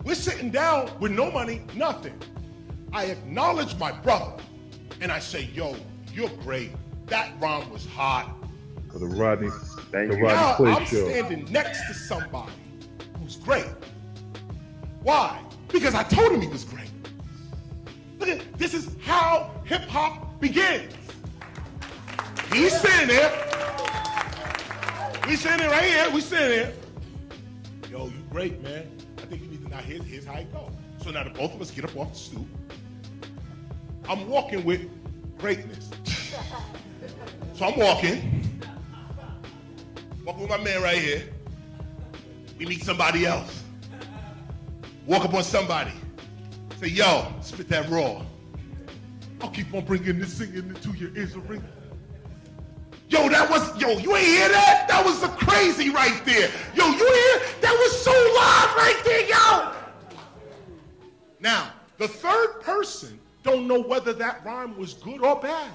We're sitting down with no money, nothing. I acknowledge my brother, and I say, yo, you're great. That rhyme was hot. For the Rodney Clay I'm Show. Standing next to somebody who's great. Why? Because I told him he was great. Look at this is how hip hop begins. He's sitting there. We sitting there right here. We sitting there. Yo, you great, man. I think you need to, now here's how it goes. So now the both of us get up off the stoop. I'm walking with greatness. So I'm walking with my man right here. We meet somebody else. Walk up on somebody. Say, yo, spit that raw. I'll keep on bringing this singing into your ears a ring. Yo, you ain't hear that? That was the crazy right there. Yo, you hear? That was so live right there, yo. Now, the third person don't know whether that rhyme was good or bad.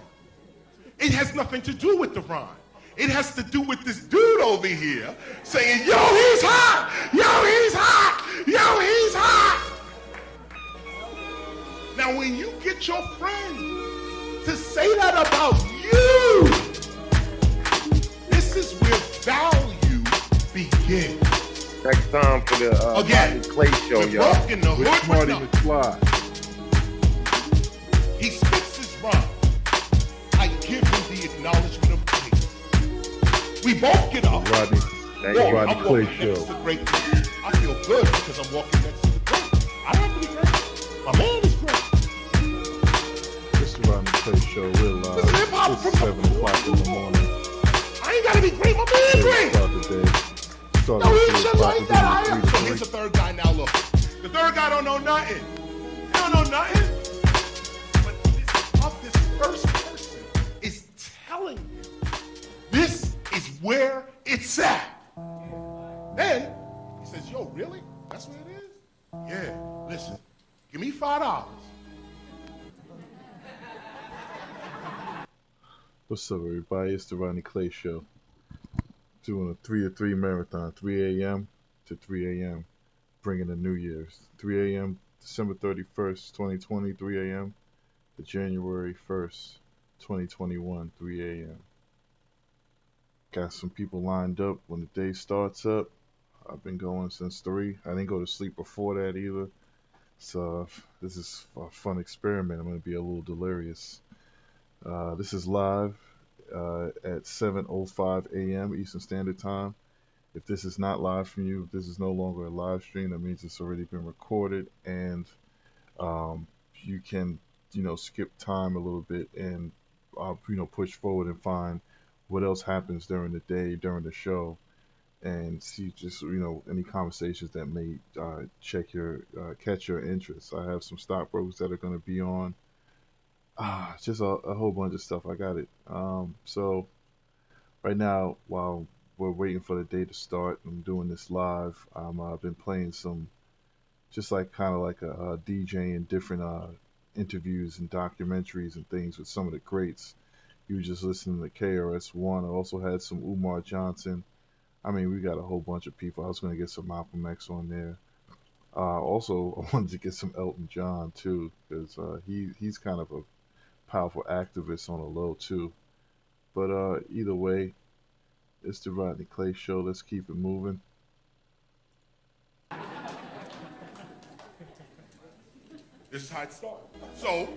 It has nothing to do with the rhyme. It has to do with this dude over here saying, yo, he's hot! Yo, he's hot! Yo, he's hot! Now, when you get your friend to say that about you, this is where value begins. Next time for the Rodney Clay Show, y'all. With Marty McFly. He spits his rhyme. I give him the acknowledgement of praise. We both get up. Rodney Clay Show. I feel good because I'm walking next to the great. I don't have to be great. My man is great. This is Rodney Clay Show. We're live. It's 7 o'clock in the morning. I ain't gotta be great. My man great. Start the day. No, he shouldn't like that. So here's the third guy now. Look, the third guy don't know nothing. He don't know nothing. But this first person is telling you this is where it's at. Then he says, "Yo, really? That's what it is? Yeah. Listen, give me $5." What's up, everybody? It's the Rodney Clay Show. Doing a 3 to 3 marathon, 3 a.m. to 3 a.m. Bringing the New Year's. 3 a.m. December 31st, 2020, 3 a.m. to January 1st, 2021, 3 a.m. Got some people lined up when the day starts up. I've been going since 3. I didn't go to sleep before that either. So this is a fun experiment. I'm going to be a little delirious. This is live at 7:05 a.m. Eastern Standard Time. If this is not live from you, if this is no longer a live stream, that means it's already been recorded, and you can, skip time a little bit and, push forward and find what else happens during the day, during the show, and see just, any conversations that may catch your interest. I have some stockbrokers that are going to be on. Just a whole bunch of stuff. I got it. So right now, while we're waiting for the day to start, I'm doing this live. I've been playing some, just like kind of like a DJ in different interviews and documentaries and things with some of the greats. You were just listening to KRS-One. I also had some Umar Johnson. I mean, we got a whole bunch of people. I was going to get some Malcolm X on there. Also, I wanted to get some Elton John too, because he's kind of a powerful activist on the low too. But either way, it's the Rodney Clay Show. Let's keep it moving. This is how it started. So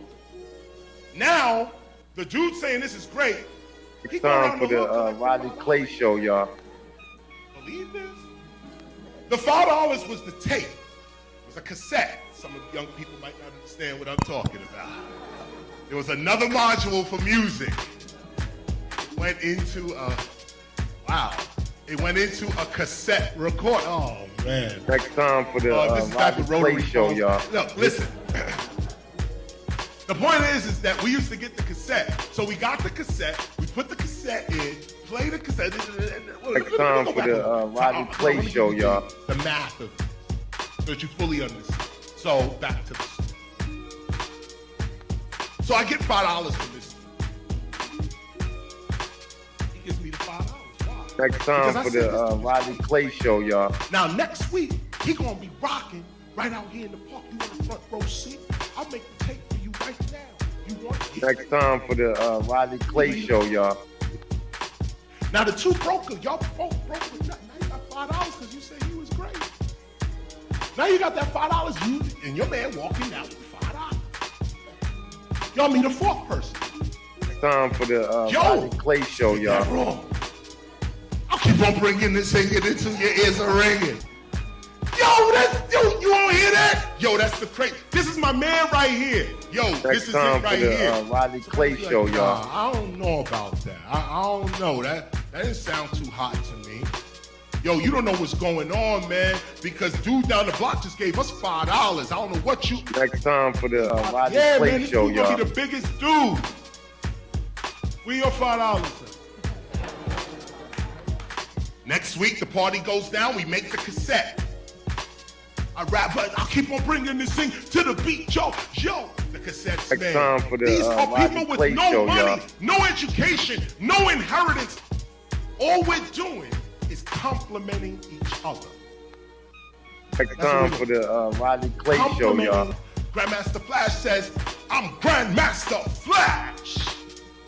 now the dude saying this is great. It's time for the Rodney Clay Show, y'all. Believe this? The $5 was the tape. It was a cassette. Some of the young people might not understand what I'm talking about. There was another module for music. It went into a cassette record. Oh man. Next time for the Rodney Clay Show, y'all. Look, listen. The point is that we used to get the cassette. So we got the cassette, we put the cassette in, play the cassette. Next time for the Rodney Clay Show, y'all. The math of it, so that you fully understand. So back to this. So I get $5 for this. He gives me the $5. Why? Next time for the Rodney Clay Show, y'all. Now next week, he gonna be rocking right out here in the park. You want the front row seat? I'll make the tape for you right now. You want it? Next time for the Rodney Clay Show, y'all. Now the two brokers, y'all both broke with nothing. Now you got $5 because you said he was great. Now you got that $5, you and your man walking out with $5. Y'all meet a fourth person. time for the Rodney Clay Show, y'all. Wrong. I'll keep on bringing this thing until your ears are ringing. Yo, you don't hear that? Yo, that's the crazy. This is my man right here. Yo, this is it right here. Rodney Clay Show, y'all. I don't know about that. I don't know. That didn't sound too hot to me. Yo, you don't know what's going on, man, because dude down the block just gave us $5. I don't know what you... Next time for the Rodney yeah, Clay man, Show, you y'all. gonna be the biggest dude. Where your $5 at? Next week, the party goes down, we make the cassette. I rap, but I'll keep on bringing this thing to the beat, yo, the cassettes, Next man. time for the These are Rodney people with Clay no Show, money, y'all. no education, no inheritance. All we're doing is complimenting each other. Next time for the Rodney Clay Show, y'all. Grandmaster Flash says, I'm Grandmaster Flash.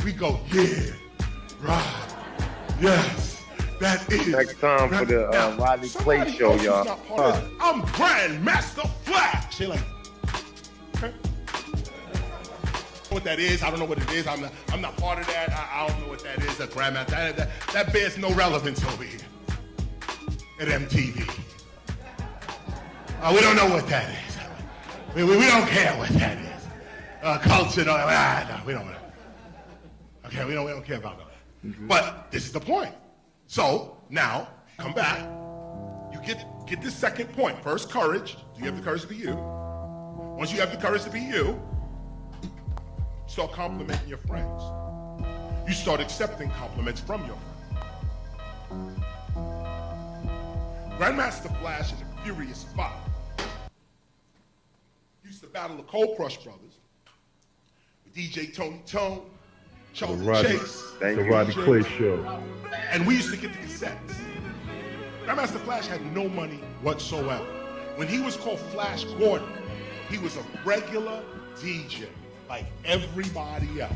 We go, yeah, right, yes. That is. Next time for the Rodney Clay Show, y'all. I'm Grandmaster Flash. They're like, okay. What that is, I don't know what it is. I'm not part of that. I don't know what that is. A Grandmaster. That bears no relevance over here at MTV. We don't know what that is. We don't care what that is. Culture, no, we don't. Okay, we don't care about that. Mm-hmm. But this is the point. So now, come back. You get this second point. First, courage. Do you have the courage to be you? Once you have the courage to be you, start complimenting your friends. You start accepting compliments from your friends. Grandmaster Flash is a furious spot. Used to battle the Cold Crush Brothers with DJ Tony Tone, Charlie Chase, The Rodney Clay Show. and we used to get the cassettes. Grandmaster Flash had no money whatsoever. When he was called Flash Gordon, he was a regular DJ, like everybody else.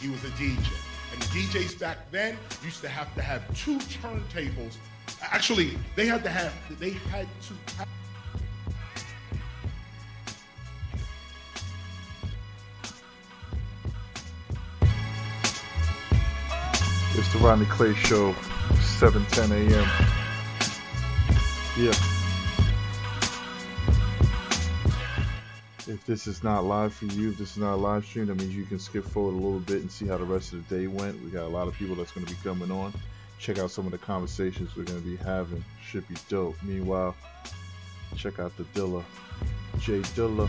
He was a DJ. And the DJs back then used to have 2 turntables. Actually, they had to have. It's the Rodney Clay Show, 7:10 a.m. Yeah. If this is not live for you, if this is not a live stream, that means you can skip forward a little bit and see how the rest of the day went. We got a lot of people that's going to be coming on. Check out some of the conversations we're going to be having. Should be dope. Meanwhile, check out the Dilla. J Dilla.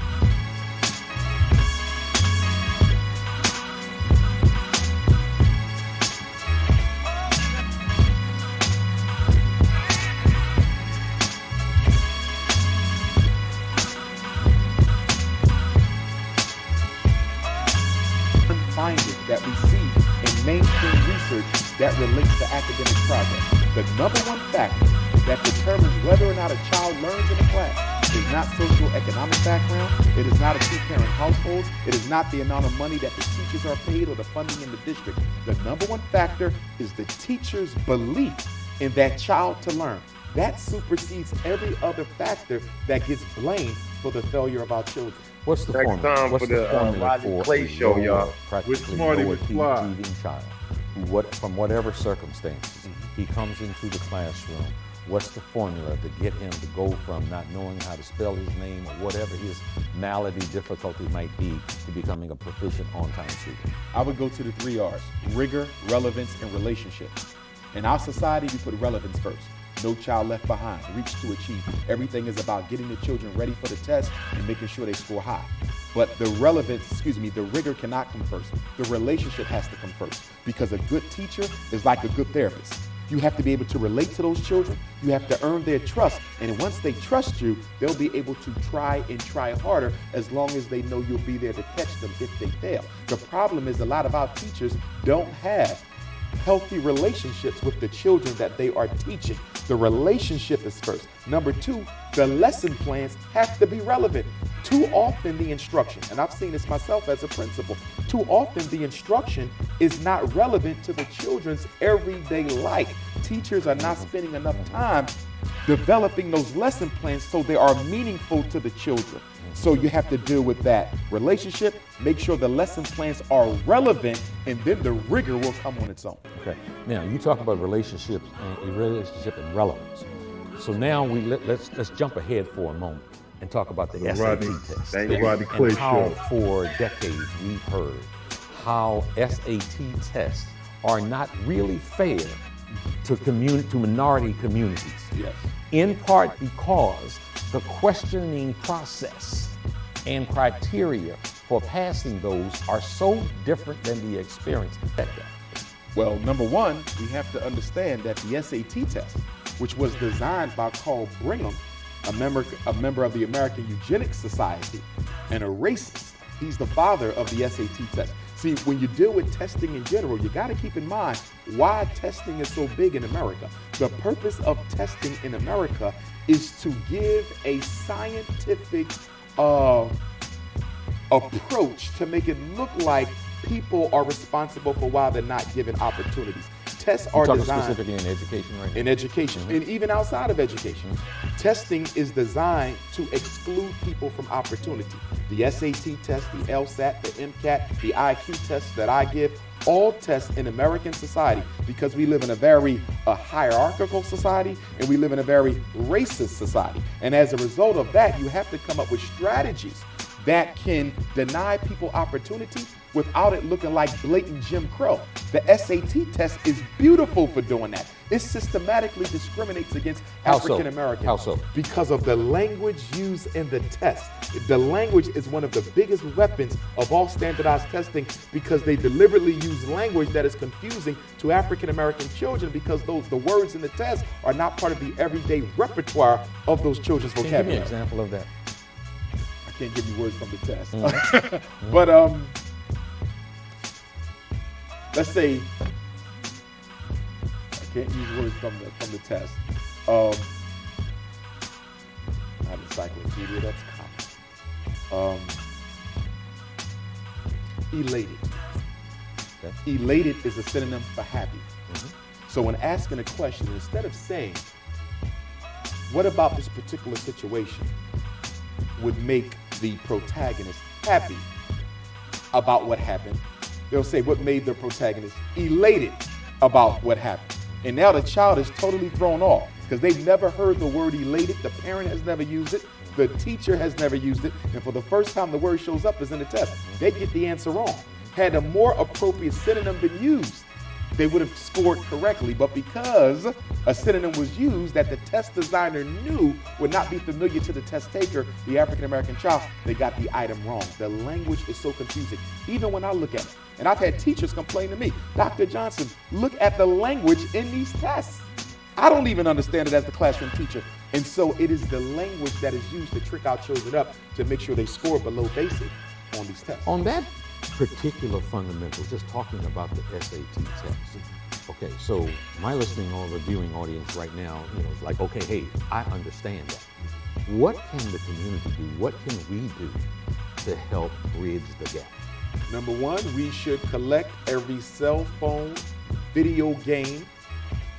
That we see in mainstream research that relates to academic progress. The number one factor that determines whether or not a child learns in a class is not socioeconomic background, it is not a two-parent household, it is not the amount of money that the teachers are paid or the funding in the district. The number one factor is the teacher's belief in that child to learn. That supersedes every other factor that gets blamed for the failure of our children. What's the Next formula? time What's for the Rodney Clay Show, y'all. Practically Smarty lower McFly. achieving child, who from whatever circumstances he comes into the classroom. What's the formula to get him to go from not knowing how to spell his name or whatever his malady difficulty might be to becoming a proficient on-time student? I would go to the 3 R's: rigor, relevance, and relationship. In our society, we put relevance first. No child left behind, reach to achieve. Everything is about getting the children ready for the test and making sure they score high. But the rigor cannot come first. The relationship has to come first, because a good teacher is like a good therapist. You have to be able to relate to those children. You have to earn their trust. And once they trust you, they'll be able to try harder as long as they know you'll be there to catch them if they fail. The problem is a lot of our teachers don't have healthy relationships with the children that they are teaching. The relationship is first. Number 2, the lesson plans have to be relevant. Too often the instruction, and I've seen this myself as a principal, too often the instruction is not relevant to the children's everyday life. Teachers are not spending enough time developing those lesson plans so they are meaningful to the children. So you have to deal with that relationship, make sure the lesson plans are relevant, and then the rigor will come on its own. Okay. Now you talk about relationships and relevance. So now let's jump ahead for a moment and talk about the SAT test. The Rodney Clay and how Show. for decades we've heard how SAT tests are not really fair to minority communities. Yes. In part because the questioning process and criteria for passing those are so different than the experience. Well, number one, we have to understand that the SAT test, which was designed by Carl Brigham, a member of the American Eugenics Society, and a racist. He's the father of the SAT test. See, when you deal with testing in general, you got to keep in mind why testing is so big in America. The purpose of testing in America is to give a scientific approach to make it look like people are responsible for why they're not given opportunities. Tests are designed specifically in education, right? In education, and even outside of education. Testing is designed to exclude people from opportunity. The SAT test, the LSAT, the MCAT, the IQ tests that I give, all tests in American society, because we live in a very hierarchical society and we live in a very racist society. And as a result of that, you have to come up with strategies that can deny people opportunity without it looking like blatant Jim Crow. The SAT test is beautiful for doing that. It systematically discriminates against African Americans. How so? Because of the language used in the test. The language is one of the biggest weapons of all standardized testing, because they deliberately use language that is confusing to African American children, because the words in the test are not part of the everyday repertoire of those children's vocabulary. Give me an example of that. I can't give you words from the test. Mm-hmm. But let's say, I can't use words from the test. Not encyclopedia, that's common. Elated. Okay. Elated is a synonym for happy. Mm-hmm. So when asking a question, instead of saying, what about this particular situation would make the protagonist happy about what happened, they'll say, what made the protagonist elated about what happened? And now the child is totally thrown off because they've never heard the word elated. The parent has never used it. The teacher has never used it. And for the first time the word shows up is in the test. They get the answer wrong. Had a more appropriate synonym been used, they would have scored correctly. But because a synonym was used that the test designer knew would not be familiar to the test taker, the African-American child, they got the item wrong. The language is so confusing. Even when I look at it, and I've had teachers complain to me, Dr. Johnson, look at the language in these tests. I don't even understand it as the classroom teacher. And so it is the language that is used to trick our children up to make sure they score below basic on these tests. On that particular fundamental, just talking about the SAT test. Okay, so my listening or viewing audience right now, is like, okay, hey, I understand that. What can the community do? What can we do to help bridge the gap? Number one, we should collect every cell phone, video game,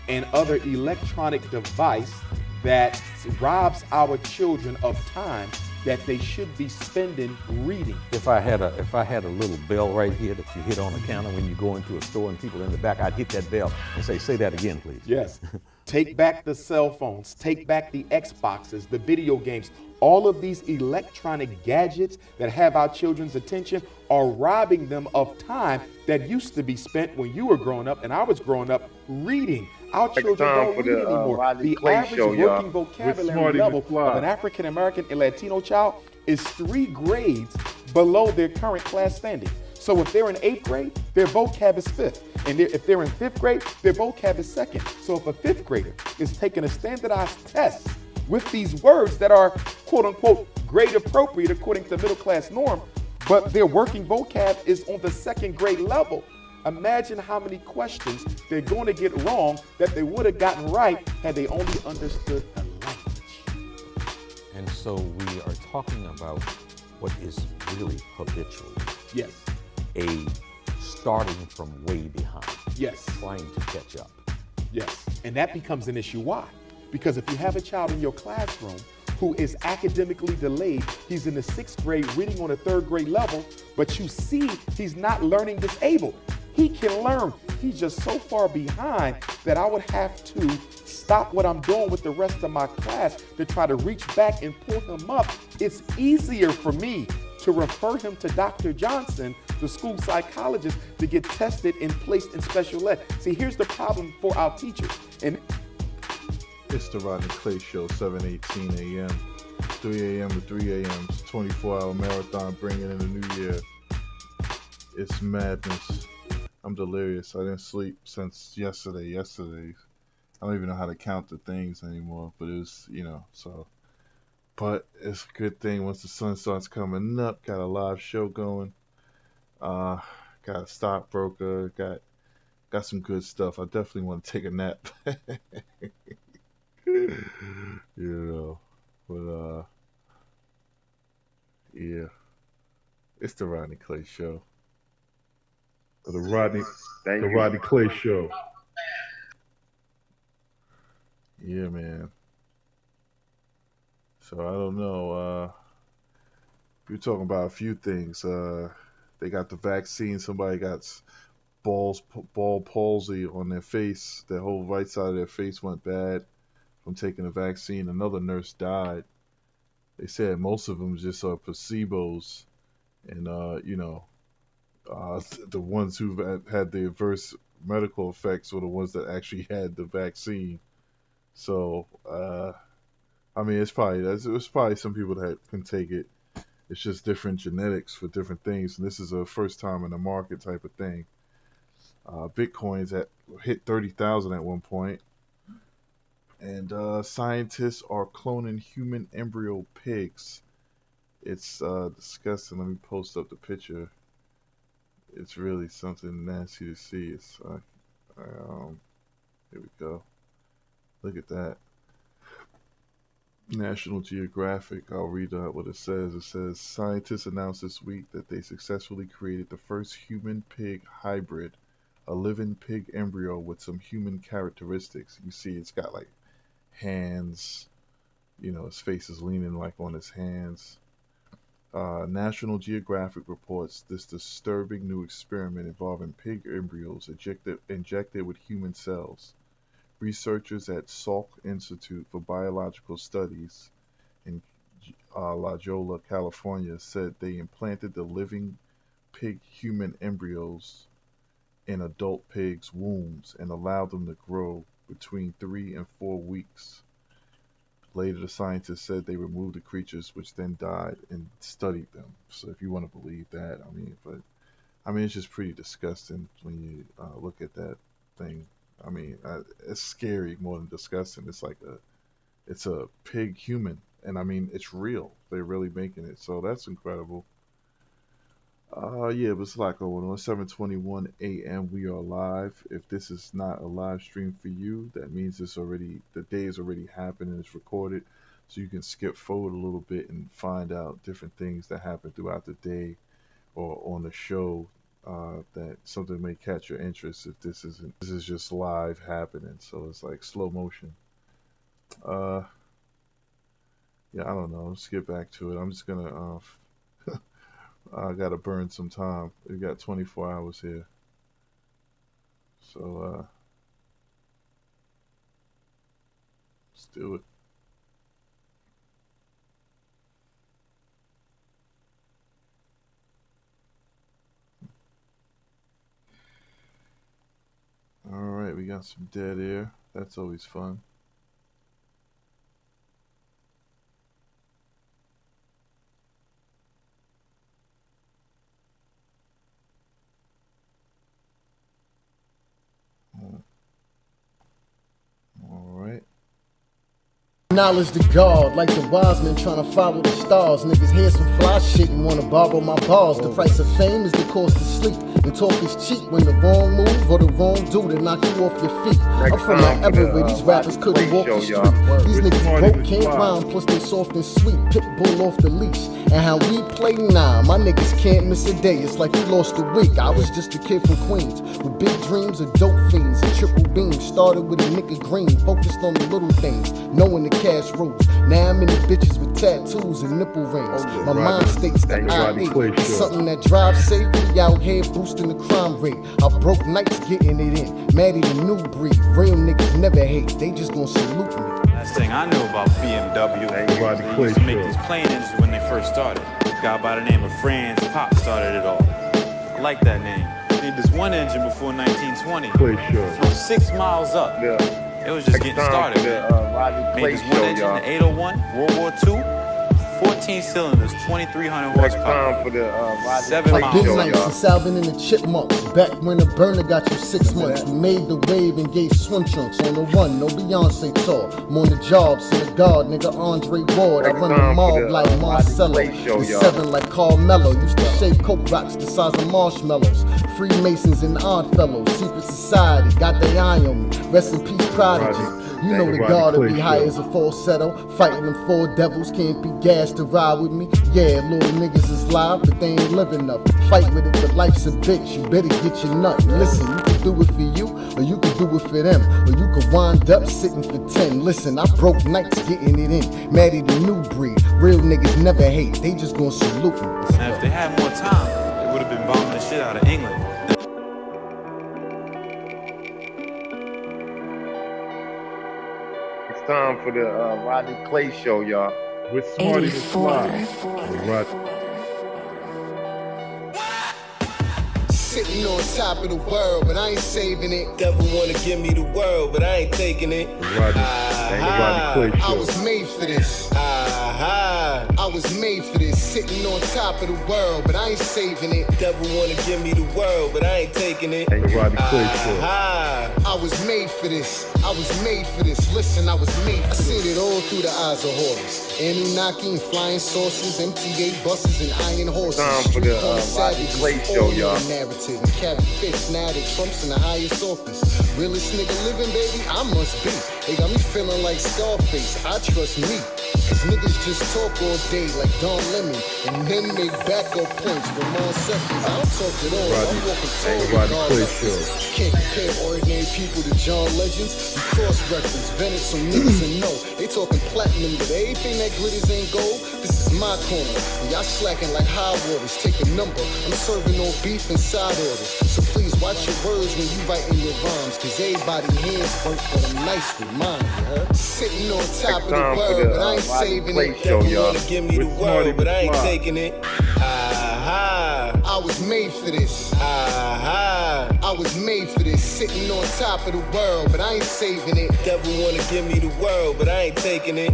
and other electronic device that robs our children of time that they should be spending reading. If I had a little bell right here that you hit on the counter when you go into a store and people are in the back, I'd hit that bell and say that again, please. Yes. Take back the cell phones, take back the Xboxes, the video games. All of these electronic gadgets that have our children's attention are robbing them of time that used to be spent when you were growing up and I was growing up reading. Our children don't read anymore. The average working vocabulary level of an African American and Latino child is 3 grades below their current class standing. So if they're in 8th grade, their vocab is 5th. And if they're in 5th grade, their vocab is 2nd. So if a 5th grader is taking a standardized test with these words that are quote unquote grade appropriate according to middle class norm, but their working vocab is on the 2nd grade level, imagine how many questions they're going to get wrong that they would have gotten right had they only understood the language. And so we are talking about what is really habitual. Yes. A starting from way behind. Yes. Trying to catch up. Yes. And that becomes an issue. Why? Because if you have a child in your classroom who is academically delayed. He's in the 6th grade reading on a 3rd grade level, but you see he's not learning disabled. He can learn. He's just so far behind that I would have to stop what I'm doing with the rest of my class to try to reach back and pull him up. It's easier for me to refer him to Dr. Johnson, the school psychologist, to get tested and placed in special ed. See, here's the problem for our teachers. And it's the Rodney Clay Show, 7:18 a.m., 3 a.m. to 3 a.m. It's a 24-hour marathon bringing in the new year. It's madness. I'm delirious. I didn't sleep since yesterday. I don't even know how to count the things anymore, but it was, so. But it's a good thing once the sun starts coming up, got a live show going. Got a stockbroker, got some good stuff. I definitely want to take a nap. But yeah. It's the Rodney Clay Show. The Rodney Clay Show. Yeah, man. So I don't know. We're talking about a few things. They got the vaccine. Somebody got ball palsy on their face. Their whole right side of their face went bad from taking the vaccine. Another nurse died. They said most of them just are placebos, and the ones who've had the adverse medical effects were the ones that actually had the vaccine. So, it's probably some people that can take it. It's just different genetics for different things, and this is a first time in the market type of thing. Bitcoin's hit 30,000 at one point, and scientists are cloning human embryo pigs. It's disgusting. Let me post up the picture. It's really something nasty to see. It's here we go. Look at that. National Geographic. I'll read out what it says. It says, scientists announced this week that they successfully created the first human-pig hybrid, a living pig embryo with some human characteristics. You see it's got like hands, his face is leaning like on his hands. National Geographic reports this disturbing new experiment involving pig embryos injected with human cells. Researchers at Salk Institute for Biological Studies in La Jolla, California, said they implanted the living pig human embryos in adult pigs' wombs and allowed them to grow between 3 and 4 weeks. Later, the scientists said they removed the creatures, which then died, and studied them. So if you want to believe that, it's just pretty disgusting when you look at that thing. It's scary more than disgusting. It's a pig human, and it's real. They're really making it, so that's incredible. But it's a lot going on. 7:21 a.m. We are live. If this is not a live stream for you, that means the day is already happened and it's recorded, so you can skip forward a little bit and find out different things that happen throughout the day or on the show. That something may catch your interest if this is just live happening, so it's like slow motion. I don't know. Let's get back to it. I'm just gonna I gotta burn some time. We got 24 hours here, so let's do it. All right, we got some dead air. That's always fun. All right. Knowledge to God, like the wise men trying to follow the stars. Niggas hear some fly shit and wanna borrow my bars. The price of fame is the cost of sleep. And talk is cheap when the wrong move or the wrong dude to knock you off your feet. I'm from the everywhere these rappers couldn't walk the street. These niggas broke, can't rhyme, plus they soft and sweet. Pit bull off the leash. And how we play, nah, my niggas can't miss a day. It's like we lost a week. I was just a kid from Queens with big dreams of dope fiends and triple beams. Started with a nigga green, focused on the little things, knowing the cash rules. Now I'm in the bitches with tattoos and nipple rings. My mind states that I something that drives safely out here boosting the crime rate. I broke nights getting it in. Maddie the new breed. Real niggas never hate. They just gonna salute me. Last thing I knew about BMW, they used to make these plane engines when they first started. A guy by the name of Franz Pop started it all. I like that name. Made this one engine before 1920. From 6 miles up. It was just getting started. Made this one engine, the 801, World War II. 14 cylinders, 2,300 horsepower. 7 miles. Been nights since Alvin and the Chipmunks. Back when the burner got you 6 months. We made the wave and gave swim trunks on the run. No Beyonce tour. I'm on the job, so the guard, nigga Andre Ward. I run the mob like Marcello. The 7 like Carmelo. Used to shave coke rocks the size of marshmallows. Freemasons and Oddfellows. Secret society, got their eye on me. Rest in peace, Prodigy. You know the guard will be high as a falsetto. Fighting them 4 devils, can't be gassed to ride with me. Yeah, little niggas is live, but they ain't living up. Fight with it, but life's a bitch. You better get your nut. Listen, you can do it for you, or you can do it for them. Or you can wind up sitting for 10. Listen, I broke nights getting it in. Maddie the new breed. Real niggas never hate, they just gonna salute me. And if they had more time, they would have been bombing the shit out of England. Time for the Rodney Clay Show, y'all. With Smarty the Fly. Sitting on top of the world, but I ain't saving it. Devil wanna give me the world, but I ain't taking it. I was made for this. I was made for this. Sitting on top of the world, but I ain't saving it. Devil wanna give me the world, but I ain't taking it. I was made for this. I was made for this. Listen, I was made. I seen it all through the eyes of horrors. Anunnaki and flying saucers, MTA buses and iron horses. Time for the Rodney Clay Show, y'all. Narrative and catfish. Now that Trump's in the highest office. Realest nigga living, baby, I must be. They got me feeling like Scarface. I trust me. Cause niggas just talk all day like Don Lemon and then make backup points from all sessions. I don't talk at all. I'm walking tall regardless. Can't compare ordinary people to John Legends. You cross-reference, Venom, some niggas and know. They talking platinum, but everything that glitters ain't gold. This is my corner. And y'all slacking like high waters. Take a number. I'm serving all beef and side orders. So please watch your words when you writing your rhymes. Cause everybody hands work, but I'm nice with mine, you heard? Sitting on top of the world, but I ain't saving it. Devil wanna give me the world, but I ain't taking it. I was made for this. I was made for this. Sitting on top of the world, but I ain't saving it. Devil wanna give me the world, but I ain't taking it.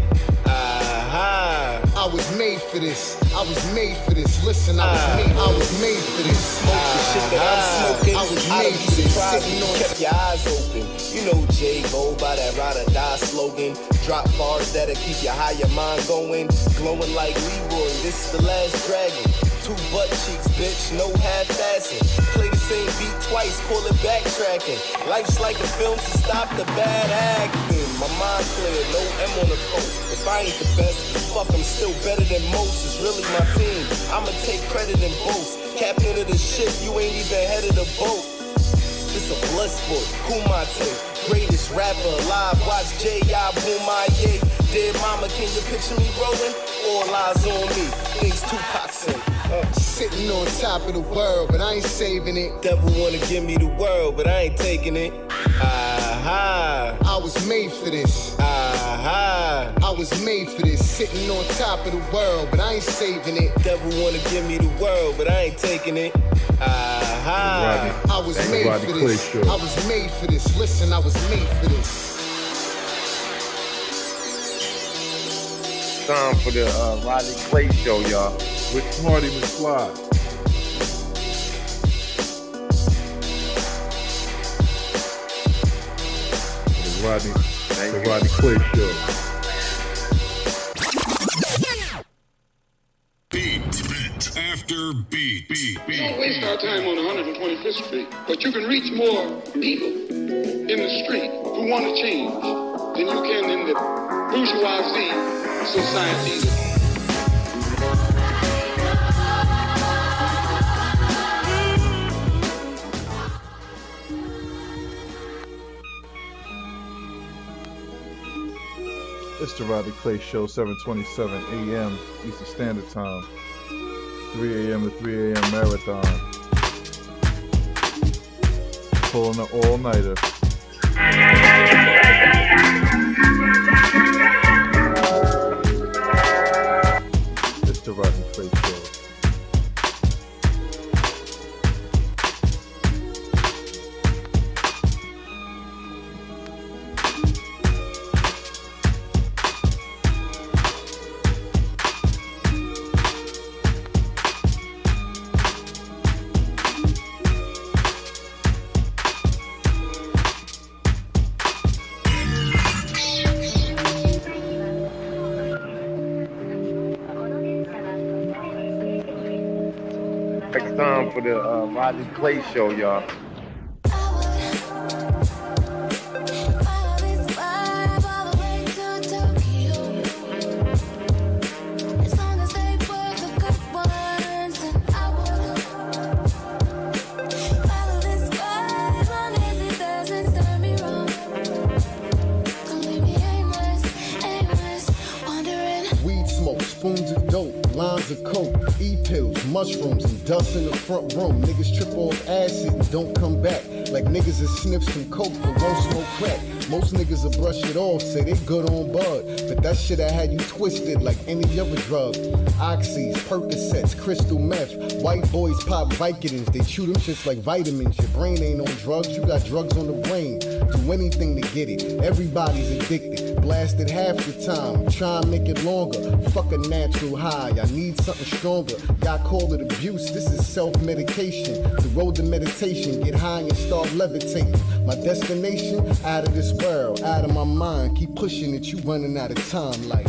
I was made for this. I was made for this. Listen, I was made for this. Smoke the shit that I'm smoking. I was made for this. Sitting on kept your eyes open. You know J. Go by that ride or die slogan. Drop bars that'll keep your higher mind going. Glowing like Leroy. This is the last dragon. 2 butt cheeks, bitch, no half-assing. Play the same beat twice, call it backtracking. Life's like a film, so stop the bad acting. My mind clear, no M on the coat. If I ain't the best, fuck, I'm still better than most. It's really my team, I'ma take credit and boast. Captain of the ship, you ain't even head of the boat. This a blood sport, Kumate. Greatest rapper alive, watch J.I. Boomaye. Dead mama, can you picture me rolling? All eyes on me, things Tupac said. Sitting on top of the world, but I ain't saving it. Devil wanna give me the world, but I ain't taking it. I was made for this. I was made for this. Sitting on top of the world, but I ain't saving it. Devil wanna give me the world, but I ain't taking it. I was made for this. I was made for this. Listen, I was made for this. Time for the Rodney Clay Show, y'all. With Smarty McFly. The Rodney Clay Show. Beat after beat. We don't waste our time on 125th Street, but you can reach more people in the street who want to change than you can in the bourgeoisie society. It's the Rodney Clay Show, 7:27 a.m. Eastern Standard Time, 3 a.m. to 3 a.m. marathon. Pulling an all-nighter. It's the Rodney Clay Show. Next time for the Rodney Clay Show, y'all. Weed smoke, spoons of dope, lines of coke, E-pills, mushrooms, and dust in the front room. Niggas trip off acid and don't come back. Like niggas that sniff some coke but won't smoke crack. Most niggas will brush it off, say they good on bud. But that shit I had you twisted like any other drug. Oxys, Percocets, crystal meth. White boys pop Vicodins, they chew them shits like vitamins. Your brain ain't on drugs, you got drugs on the brain. Do anything to get it, everybody's addicted. Blasted half the time, try and make it longer. Fuck a natural high, I need something stronger. Y'all call it abuse, this is self-medication. The road to meditation, get high and start levitating. My destination, out of this world, out of my mind. Keep pushing it, you running out of time like.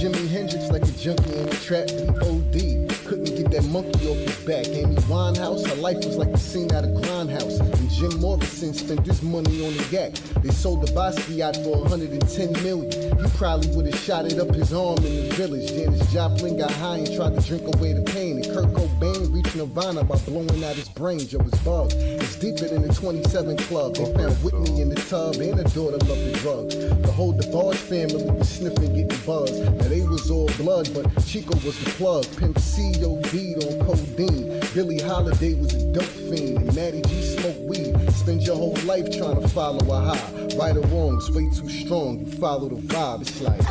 Jimi Hendrix like a junkie in the trap, he OD. Couldn't get that monkey off his back. Amy Winehouse, her life was like a scene out of Grindhouse. And Jim Morrison spent this money on the yak. They sold the Basquiat for 110 million. He probably would have shot it up his arm in the village. Janis Joplin got high and tried to drink away the pain. And Kurt Cobain reached Nirvana by blowing out his brains. Yo, it's bugged. It's deeper than the 27 Club. They found Whitney in the tub and her daughter loved the drugs. The whole DeBarge family was sniffing, getting buzzed. Now they was all blood, but Chico was the plug. Pimp C OD'd on codeine. Billie Holiday was a dope fiend. And Matty G smoked weed. Spend your whole life trying to follow a high. Right or wrong, it's way too strong. You follow the vibe, it's like.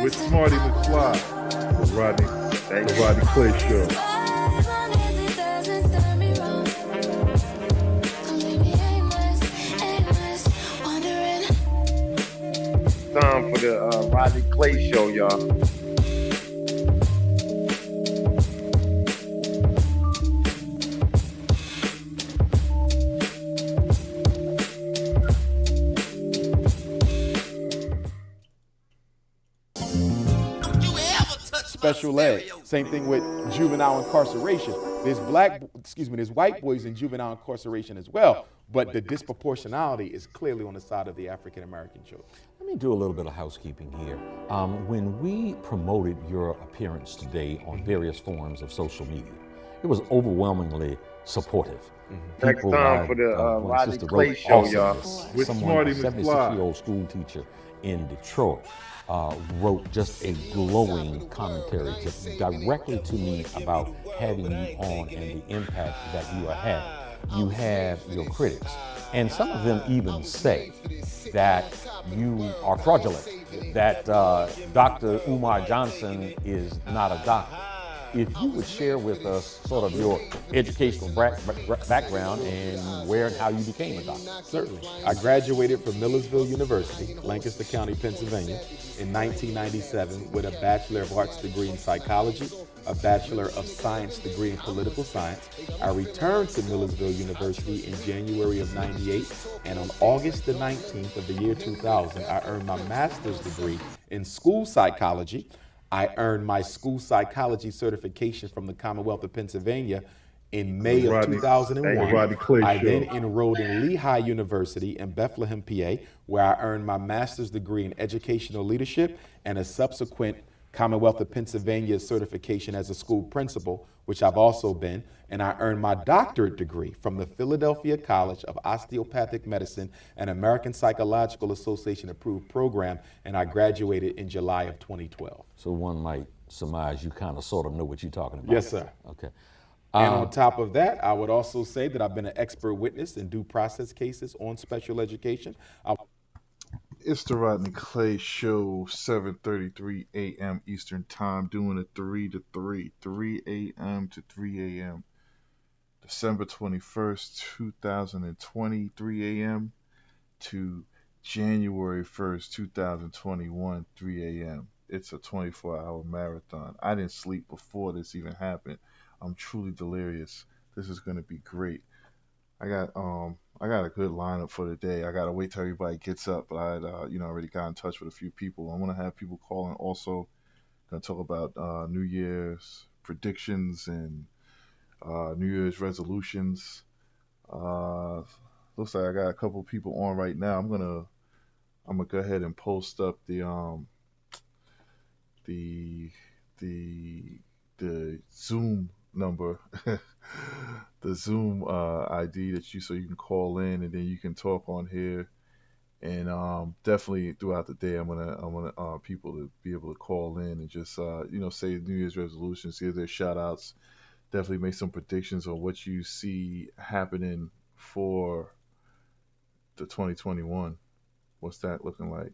With Smarty McFly, the Rodney Clay Show. Time for the Rodney Clay Show, y'all. Special ed. Same thing with juvenile incarceration. There's white boys in juvenile incarceration as well, but the disproportionality is clearly on the side of the African American children. Let me do a little bit of housekeeping here. When we promoted your appearance today on various forms of social media, it was overwhelmingly supportive. Next time for the Rodney Clay Show, y'all. With Smarty McFly. A 76-year-old school teacher in Detroit wrote just a glowing commentary directly to me about having you on and the impact that you are having. You have your critics, and some of them even say that you are fraudulent, that Dr. Umar Johnson is not a doctor. if you would share with us sort of your educational background and where and how you became a doctor. Certainly. I graduated from Millersville University, Lancaster County, Pennsylvania, in 1997 with a Bachelor of Arts degree in psychology, a Bachelor of Science degree in political science. I returned to Millersville University in January of '98, and on August the 19th of the year 2000, I earned my master's degree in school psychology. I earned my school psychology certification from the Commonwealth of Pennsylvania in May of 2001. I then enrolled in Lehigh University in Bethlehem, PA, where I earned my master's degree in educational leadership and a subsequent Commonwealth of Pennsylvania certification as a school principal, which I've also been, and I earned my doctorate degree from the Philadelphia College of Osteopathic Medicine, an American Psychological Association approved program, and I graduated in July of 2012. So one might surmise you kind of sort of know what you're talking about. Yes, sir. Okay. And on top of that, I would also say that I've been an expert witness in due process cases on special education. It's the Rodney Clay Show, 7:33 a.m. Eastern Time, doing it 3 to 3, 3 a.m. to 3 a.m. December 21st, 2020, 3 a.m. to January 1st, 2021, 3 a.m. It's a 24-hour marathon. I didn't sleep before this even happened. I'm truly delirious. This is going to be great. I got a good lineup for the day. I gotta wait till everybody gets up, but I already got in touch with a few people. I'm gonna have people calling. Also, gonna talk about New Year's predictions and New Year's resolutions. Looks like I got a couple people on right now. I'm gonna go ahead and post up the Zoom number. The Zoom ID that so you can call in and then you can talk on here, and definitely throughout the day I want people to be able to call in and just say New Year's resolutions, give their shout outs, definitely make some predictions on what you see happening for the 2021. What's that looking like?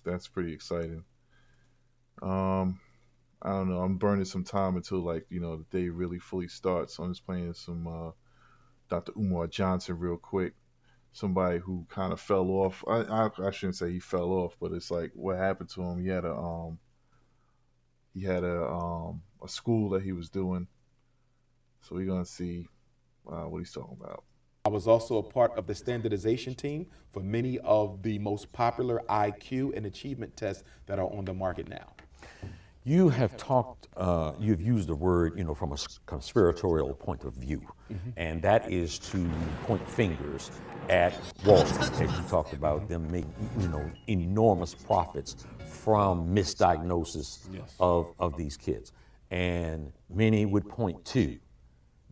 That's pretty exciting. I don't know. I'm burning some time until the day really fully starts. So I'm just playing some Dr. Umar Johnson real quick. Somebody who kind of fell off. I shouldn't say he fell off, but it's like what happened to him. He had a school that he was doing. So we're gonna see what he's talking about. I was also a part of the standardization team for many of the most popular IQ and achievement tests that are on the market now. You have talked, you've used the word, from a conspiratorial point of view, and that is to point fingers at Wall Street, as you talked about them making, enormous profits from misdiagnosis of these kids. And many would point to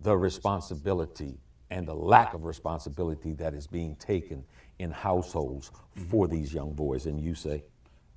the responsibility and the lack of responsibility that is being taken in households for these young boys. And you say?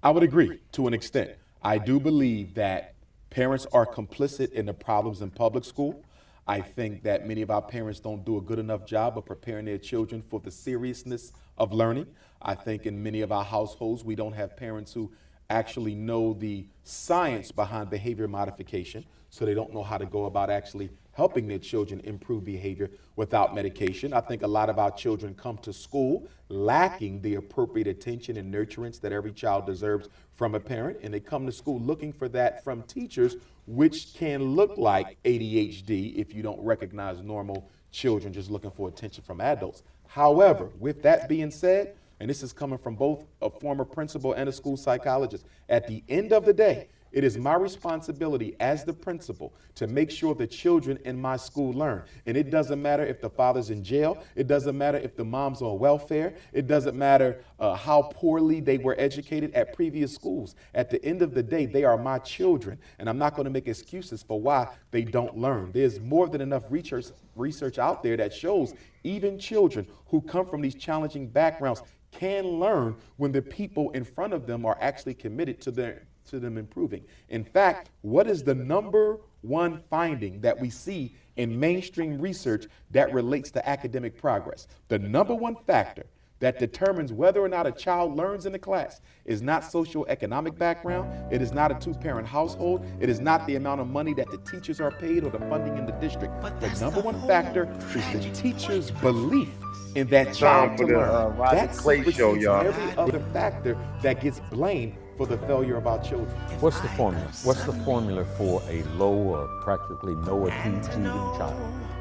I would agree to an extent. I do believe that parents are complicit in the problems in public school. I think that many of our parents don't do a good enough job of preparing their children for the seriousness of learning. I think in many of our households, we don't have parents who actually know the science behind behavior modification, so they don't know how to go about actually helping their children improve behavior without medication. I think a lot of our children come to school lacking the appropriate attention and nurturance that every child deserves from a parent, and they come to school looking for that from teachers, which can look like ADHD if you don't recognize normal children just looking for attention from adults. However, with that being said, and this is coming from both a former principal and a school psychologist, at the end of the day, it is my responsibility as the principal to make sure the children in my school learn. And it doesn't matter if the father's in jail. It doesn't matter if the mom's on welfare. It doesn't matter how poorly they were educated at previous schools. At the end of the day, they are my children. And I'm not going to make excuses for why they don't learn. There's more than enough research out there that shows even children who come from these challenging backgrounds can learn when the people in front of them are actually committed to them improving. In fact, what is the number one finding that we see in mainstream research that relates to academic progress? The number one factor that determines whether or not a child learns in the class is not socioeconomic background, it is not a two-parent household, it is not the amount of money that the teachers are paid or the funding in the district. The number one factor is the teacher's belief in that child to learn. That supersedes every other factor that gets blamed for the failure of our children. What's the formula? What's the formula for a low or practically no achieving child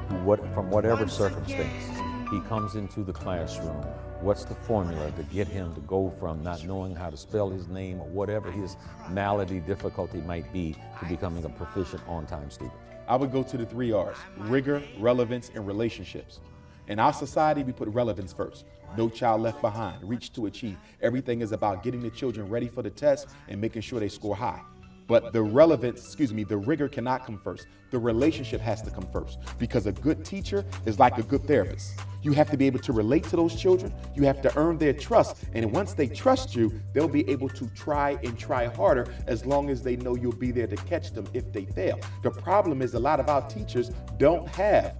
who, from whatever circumstance, he comes into the classroom? What's the formula to get him to go from not knowing how to spell his name or whatever his malady, difficulty might be, to becoming a proficient on-time student? I would go to the 3 R's: rigor, relevance, and relationships. In our society, we put relevance first. No child left behind, reach to achieve. Everything is about getting the children ready for the test and making sure they score high. But the rigor cannot come first. The relationship has to come first, because a good teacher is like a good therapist. You have to be able to relate to those children. You have to earn their trust. And once they trust you, they'll be able to try harder, as long as they know you'll be there to catch them if they fail. The problem is a lot of our teachers don't have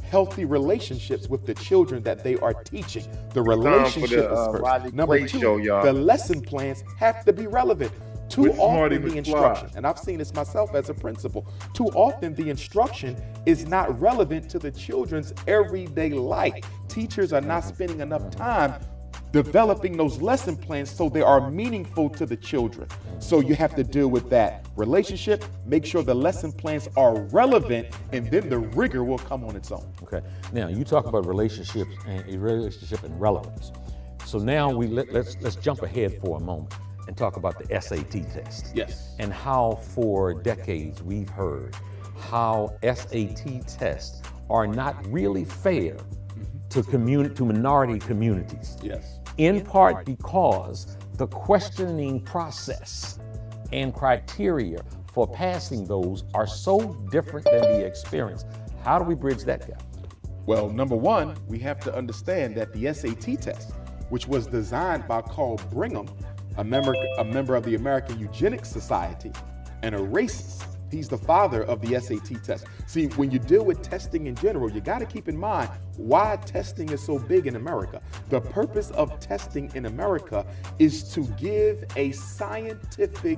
healthy relationships with the children that they are teaching. The relationship is first. Number 2, the lesson plans have to be relevant. Too often the instruction, and I've seen this myself as a principal, too often the instruction is not relevant to the children's everyday life. Teachers are not spending enough time developing those lesson plans so they are meaningful to the children. So you have to deal with that relationship, make sure the lesson plans are relevant, and then the rigor will come on its own. Okay. Now you talk about relationships and relevance. So now let's jump ahead for a moment and talk about the SAT test. Yes. And how for decades we've heard how SAT tests are not really fair to minority communities. Yes. In part because the questioning process and criteria for passing those are so different than the experience. How do we bridge that gap? Well, number 1, we have to understand that the SAT test, which was designed by Carl Brigham, a member of the American Eugenics Society, and a racist. He's the father of the SAT test. See, when you deal with testing in general, you got to keep in mind why testing is so big in America. The purpose of testing in America is to give a scientific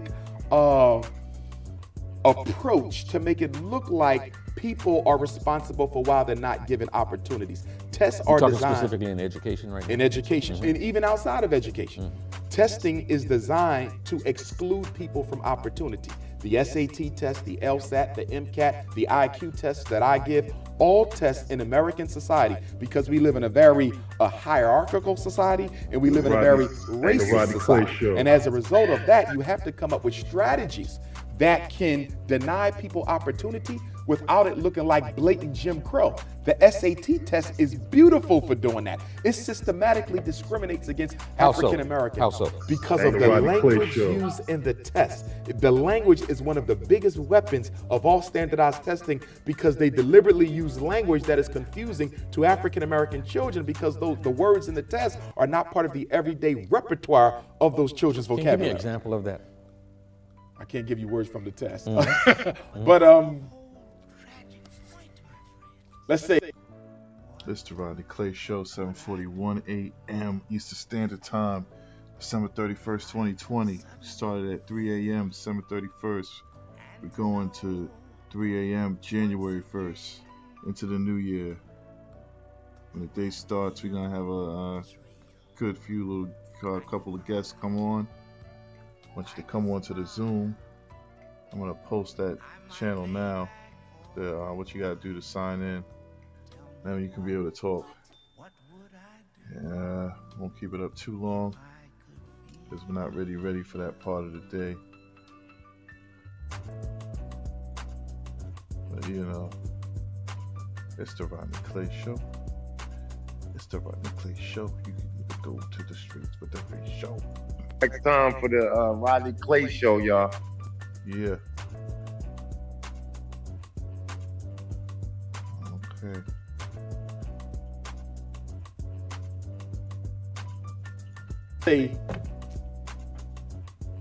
approach to make it look like people are responsible for why they're not given opportunities. Tests are designed specifically in education, right? In education, and even outside of education. Testing is designed to exclude people from opportunity. The SAT test, the LSAT, the MCAT, the IQ tests that I give, all tests in American society, because we live in a very hierarchical society, and we live in a very racist society. And as a result of that, you have to come up with strategies that can deny people opportunity without it looking like blatant Jim Crow. The SAT test is beautiful for doing that. It systematically discriminates against African Americans. How so? Because of the language used in the test. The language is one of the biggest weapons of all standardized testing, because they deliberately use language that is confusing to African American children, because the words in the test are not part of the everyday repertoire of those children's vocabulary. Can you give me an example of that? I can't give you words from the test. But let's say It's the Rodney Clay Show, 7:41 a.m. Eastern Standard Time, December 31st, 2020. Started at 3 a.m. December 31st. We're going to 3 a.m. January 1st, into the new year. When the day starts, we're gonna have a good few couple of guests come on. I want you to come on to the Zoom. I'm gonna post that channel now. What you gotta do to sign in. Now you can be able to talk. Yeah, won't keep it up too long, because we're not ready for that part of the day. But you know, it's the Rodney Clay Show. It's the Rodney Clay Show. You can either go to the streets with the Clay Show. Next time for the Rodney Clay Show, y'all. Yeah. Okay.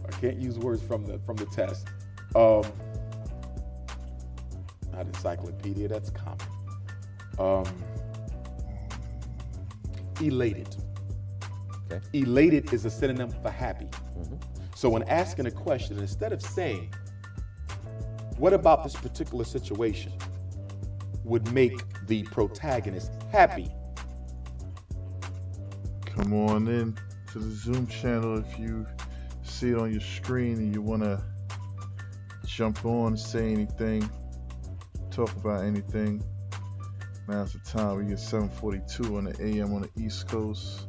I can't use words from the test. Not encyclopedia, that's common. Elated. Okay. Elated is a synonym for happy. So when asking a question, instead of saying, what about this particular situation would make the protagonist happy? Come on in to the Zoom channel if you see it on your screen and you want to jump on, say anything, talk about anything. Now's the time. We get 7:42 on the AM on the East Coast.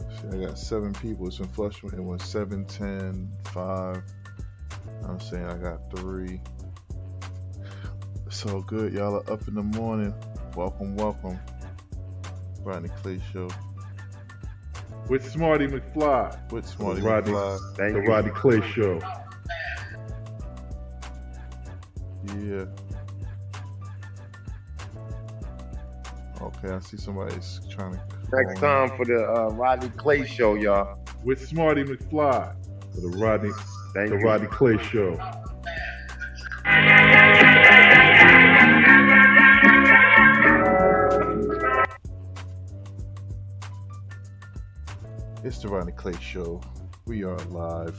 See, I got 7 people. It's been flushing. It went 7, 10, 5. I'm saying I got 3. It's all good. Y'all are up in the morning. Welcome, welcome. Rodney Clay Show. With Smarty McFly. With Smarty Rodney, McFly. The Rodney Clay Show. Yeah. Okay, I see somebody's trying to. Next time for the Rodney Clay Show, y'all. With Smarty McFly. For the Rodney Clay Show. It's the Rodney Clay Show. We are live.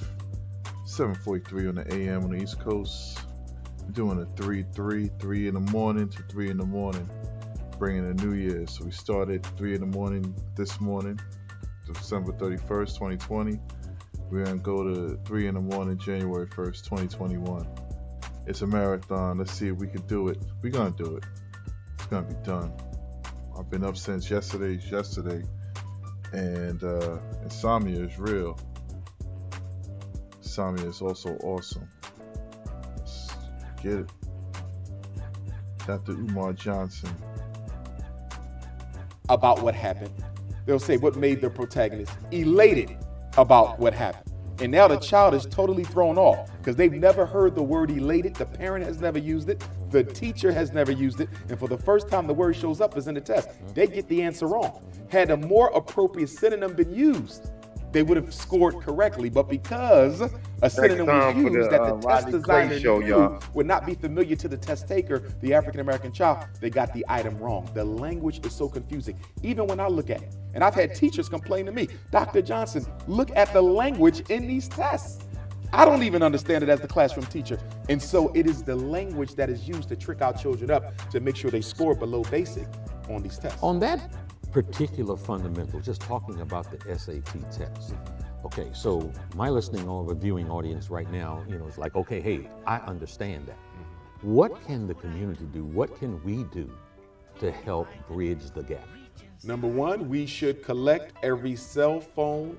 7:43 on the AM on the East Coast. We're doing a 3 in the morning to 3 in the morning. Bringing the New Year. So we started 3 in the morning this morning, December 31st, 2020. We're going to go to 3 in the morning, January 1st, 2021. It's a marathon. Let's see if we can do it. We're going to do it. It's going to be done. I've been up since yesterday, and insomnia is real. Insomnia is also awesome. Let's get it. Dr. Umar Johnson. About what happened. They'll say what made the protagonist elated about what happened. And now the child is totally thrown off because they've never heard the word elated. The parent has never used it. The teacher has never used it. And for the first time the word shows up is in the test. They get the answer wrong. Had a more appropriate synonym been used, they would have scored correctly. But because a synonym was used that the test designer knew would not be familiar to the test taker, the African-American child, they got the item wrong. The language is so confusing. Even when I look at it, and I've had teachers complain to me, Dr. Johnson, look at the language in these tests. I don't even understand it as the classroom teacher. And so it is the language that is used to trick our children up to make sure they score below basic on these tests. On that particular fundamental, just talking about the SAT test. Okay, so my listening or viewing audience right now, it's like, okay, hey, I understand that. What can the community do? What can we do to help bridge the gap? Number one, we should collect every cell phone,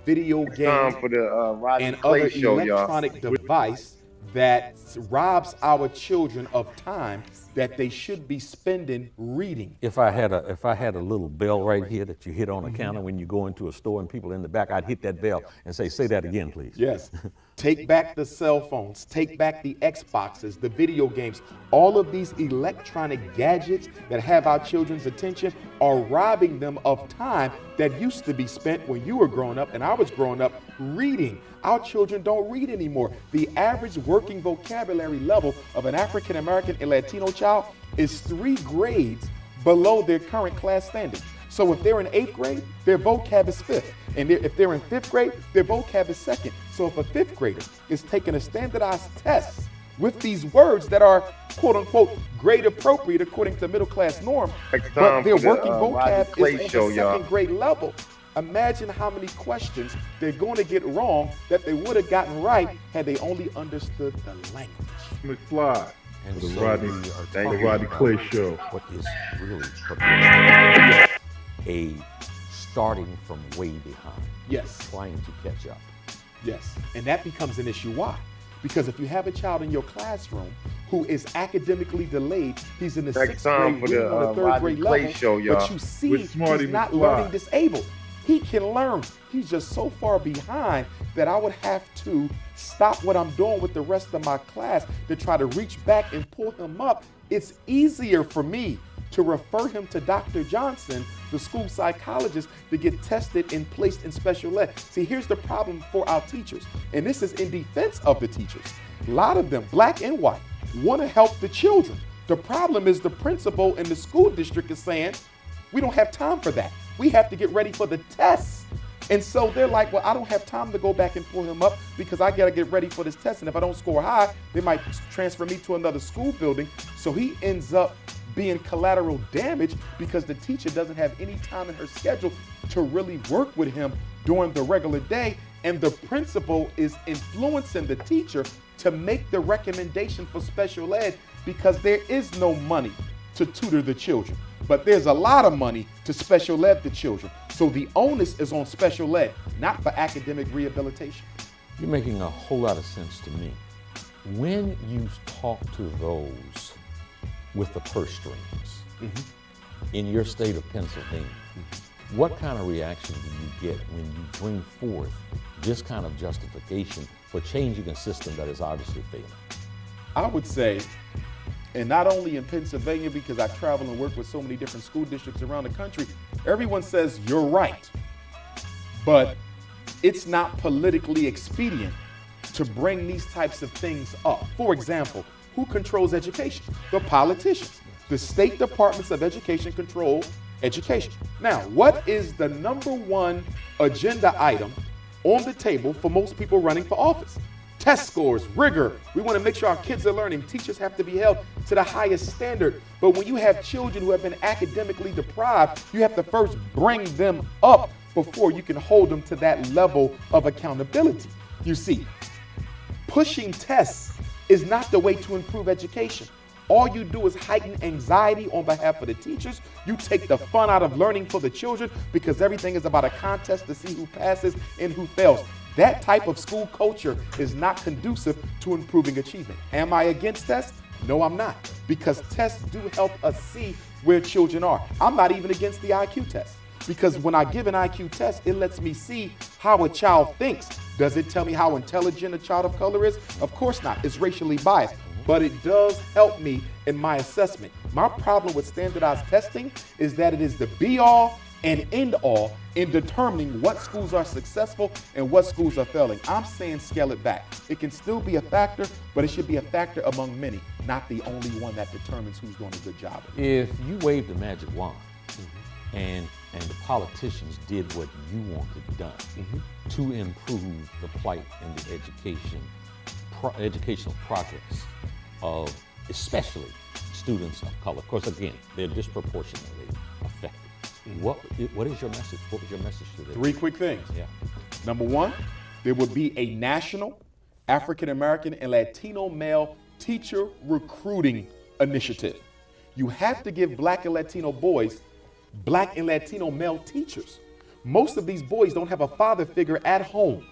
video game, for the Rodney and Clay other Show, electronic device that robs our children of time that they should be spending reading. If I had a little bell right here that you hit on a counter when you go into a store and people in the back, I'd hit that bell and say that again, please. Yes. Take back the cell phones, take back the Xboxes, the video games. All of these electronic gadgets that have our children's attention are robbing them of time that used to be spent when you were growing up and I was growing up reading. Our children don't read anymore. The average working vocabulary level of an African American and Latino child is 3 grades below their current class standard. So if they're in 8th grade, their vocab is 5th. And if they're in 5th grade, their vocab is 2nd. So if a 5th grader is taking a standardized test with these words that are quote unquote grade appropriate according to middle class norm, but their working vocab is on the 2nd grade level, imagine how many questions they're going to get wrong that they would have gotten right had they only understood the language. McFly. And the so Rodney Clay Show. What is really a starting from way behind. Yes. Trying to catch up. Yes. And that becomes an issue. Why? Because if you have a child in your classroom who is academically delayed, he's in the 6th grade, for the on the 3rd grade level, but you see he's not learning disabled. He can learn. He's just so far behind that I would have to stop what I'm doing with the rest of my class to try to reach back and pull him up. It's easier for me to refer him to Dr. Johnson, the school psychologist, to get tested and placed in special ed. See, here's the problem for our teachers, and this is in defense of the teachers. A lot of them, black and white, want to help the children. The problem is the principal and the school district is saying, we don't have time for that. We have to get ready for the tests. And so they're like, well, I don't have time to go back and pull him up because I got to get ready for this test. And if I don't score high, they might transfer me to another school building. So he ends up being collateral damage because the teacher doesn't have any time in her schedule to really work with him during the regular day. And the principal is influencing the teacher to make the recommendation for special ed because there is no money to tutor the children. But there's a lot of money to special ed the children. So the onus is on special ed, not for academic rehabilitation. You're making a whole lot of sense to me. When you talk to those with the purse strings in your state of Pennsylvania, what kind of reaction do you get when you bring forth this kind of justification for changing a system that is obviously failing? I would say, and not only in Pennsylvania, because I travel and work with so many different school districts around the country, everyone says you're right. But it's not politically expedient to bring these types of things up. For example, who controls education? The politicians. The state departments of education control education. Now, what is the #1 agenda item on the table for most people running for office? Test scores, rigor. We want to make sure our kids are learning. Teachers have to be held to the highest standard. But when you have children who have been academically deprived, you have to first bring them up before you can hold them to that level of accountability. You see, pushing tests is not the way to improve education. All you do is heighten anxiety on behalf of the teachers. You take the fun out of learning for the children because everything is about a contest to see who passes and who fails. That type of school culture is not conducive to improving achievement. Am I against tests? No, I'm not, because tests do help us see where children are. I'm not even against the IQ test, because when I give an IQ test, it lets me see how a child thinks. Does it tell me how intelligent a child of color is? Of course not. It's racially biased, but it does help me in my assessment. My problem with standardized testing is that it is the be-all and end-all in determining what schools are successful and what schools are failing. I'm saying scale it back. It can still be a factor, but it should be a factor among many, not the only one that determines who's doing a good job. If you waved a magic wand and the politicians did what you wanted done to improve the plight and the educational progress of especially students of color, of course, again, they're disproportionately affected. What is your message? What was your message to them? 3 quick things. Yeah. #1, there would be a national African American and Latino male teacher recruiting initiative. You have to give Black and Latino boys Black and Latino male teachers. Most of these boys don't have a father figure at home,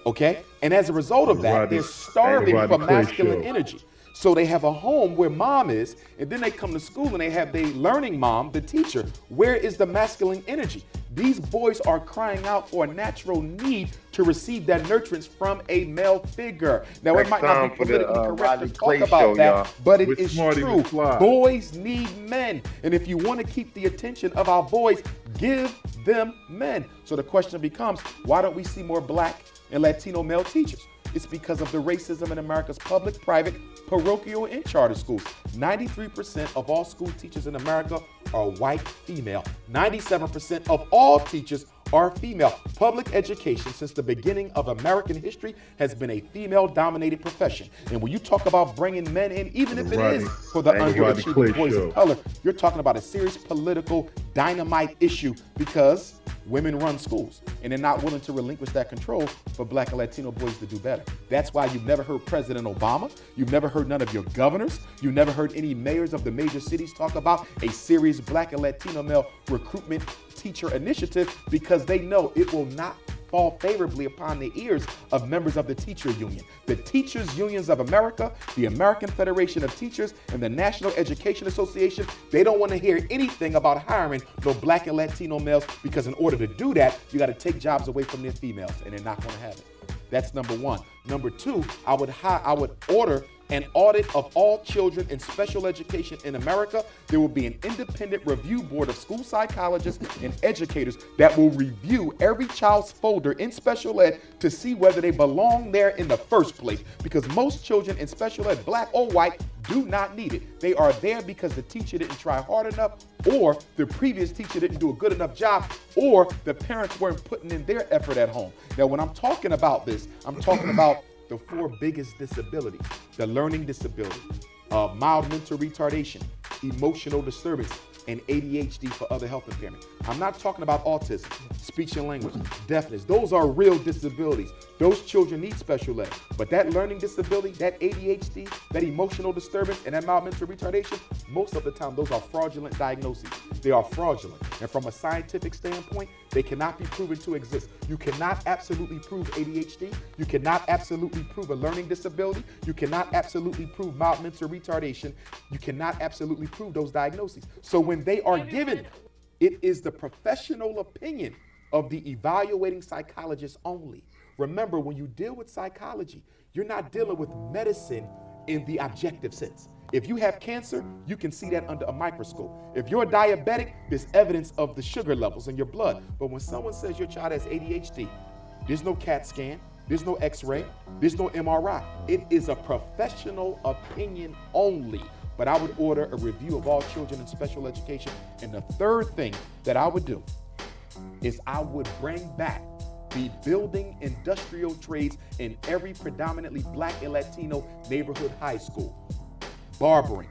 okay? And as a result of that, they're starving for masculine energy. So they have a home where mom is, and then they come to school and they have their learning mom, the teacher. Where is the masculine energy? These boys are crying out for a natural need to receive that nurturance from a male figure. Now, it might not be politically correct to talk about that, but it is true. Boys need men. And if you want to keep the attention of our boys, give them men. So the question becomes, why don't we see more Black and Latino male teachers? It's because of the racism in America's public, private, parochial, and charter schools. 93% of all school teachers in America are white female. 97% of all teachers are female. Public education since the beginning of American history has been a female-dominated profession. And when you talk about bringing men in, even if it is for the underachieving boys of color, you're talking about a serious political dynamite issue because women run schools and they're not willing to relinquish that control for Black and Latino boys to do better. That's why you've never heard President Obama, you've never heard none of your governors, you've never heard any mayors of the major cities talk about a serious Black and Latino male recruitment teacher initiative, because they know it will not fall favorably upon the ears of members of the teacher union. The Teachers Unions of America, the American Federation of Teachers, and the National Education Association, they don't want to hear anything about hiring no Black and Latino males, because in order to do that, you got to take jobs away from their females, and they're not going to have it. That's #1. #2, I would order an audit of all children in special education in America. There will be an independent review board of school psychologists and educators that will review every child's folder in special ed to see whether they belong there in the first place. Because most children in special ed, Black or white, do not need it. They are there because the teacher didn't try hard enough, or the previous teacher didn't do a good enough job, or the parents weren't putting in their effort at home. Now, when I'm talking about this, I'm talking about the 4 biggest disabilities: the learning disability, mild mental retardation, emotional disturbance, and ADHD for other health impairment. I'm not talking about autism, speech and language, deafness. Those are real disabilities. Those children need special ed. But that learning disability, that ADHD, that emotional disturbance, and that mild mental retardation, most of the time, those are fraudulent diagnoses. They are fraudulent. And from a scientific standpoint, they cannot be proven to exist. You cannot absolutely prove ADHD. You cannot absolutely prove a learning disability. You cannot absolutely prove mild mental retardation. You cannot absolutely prove those diagnoses. So when they are given, it is the professional opinion of the evaluating psychologist only. Remember, when you deal with psychology, you're not dealing with medicine in the objective sense. If you have cancer, you can see that under a microscope. If you're a diabetic, there's evidence of the sugar levels in your blood. But when someone says your child has ADHD, there's no CAT scan, there's no x-ray, there's no MRI. It is a professional opinion only. But I would order a review of all children in special education. And the third thing that I would do is I would bring back the building industrial trades in every predominantly Black and Latino neighborhood high school. Barbering,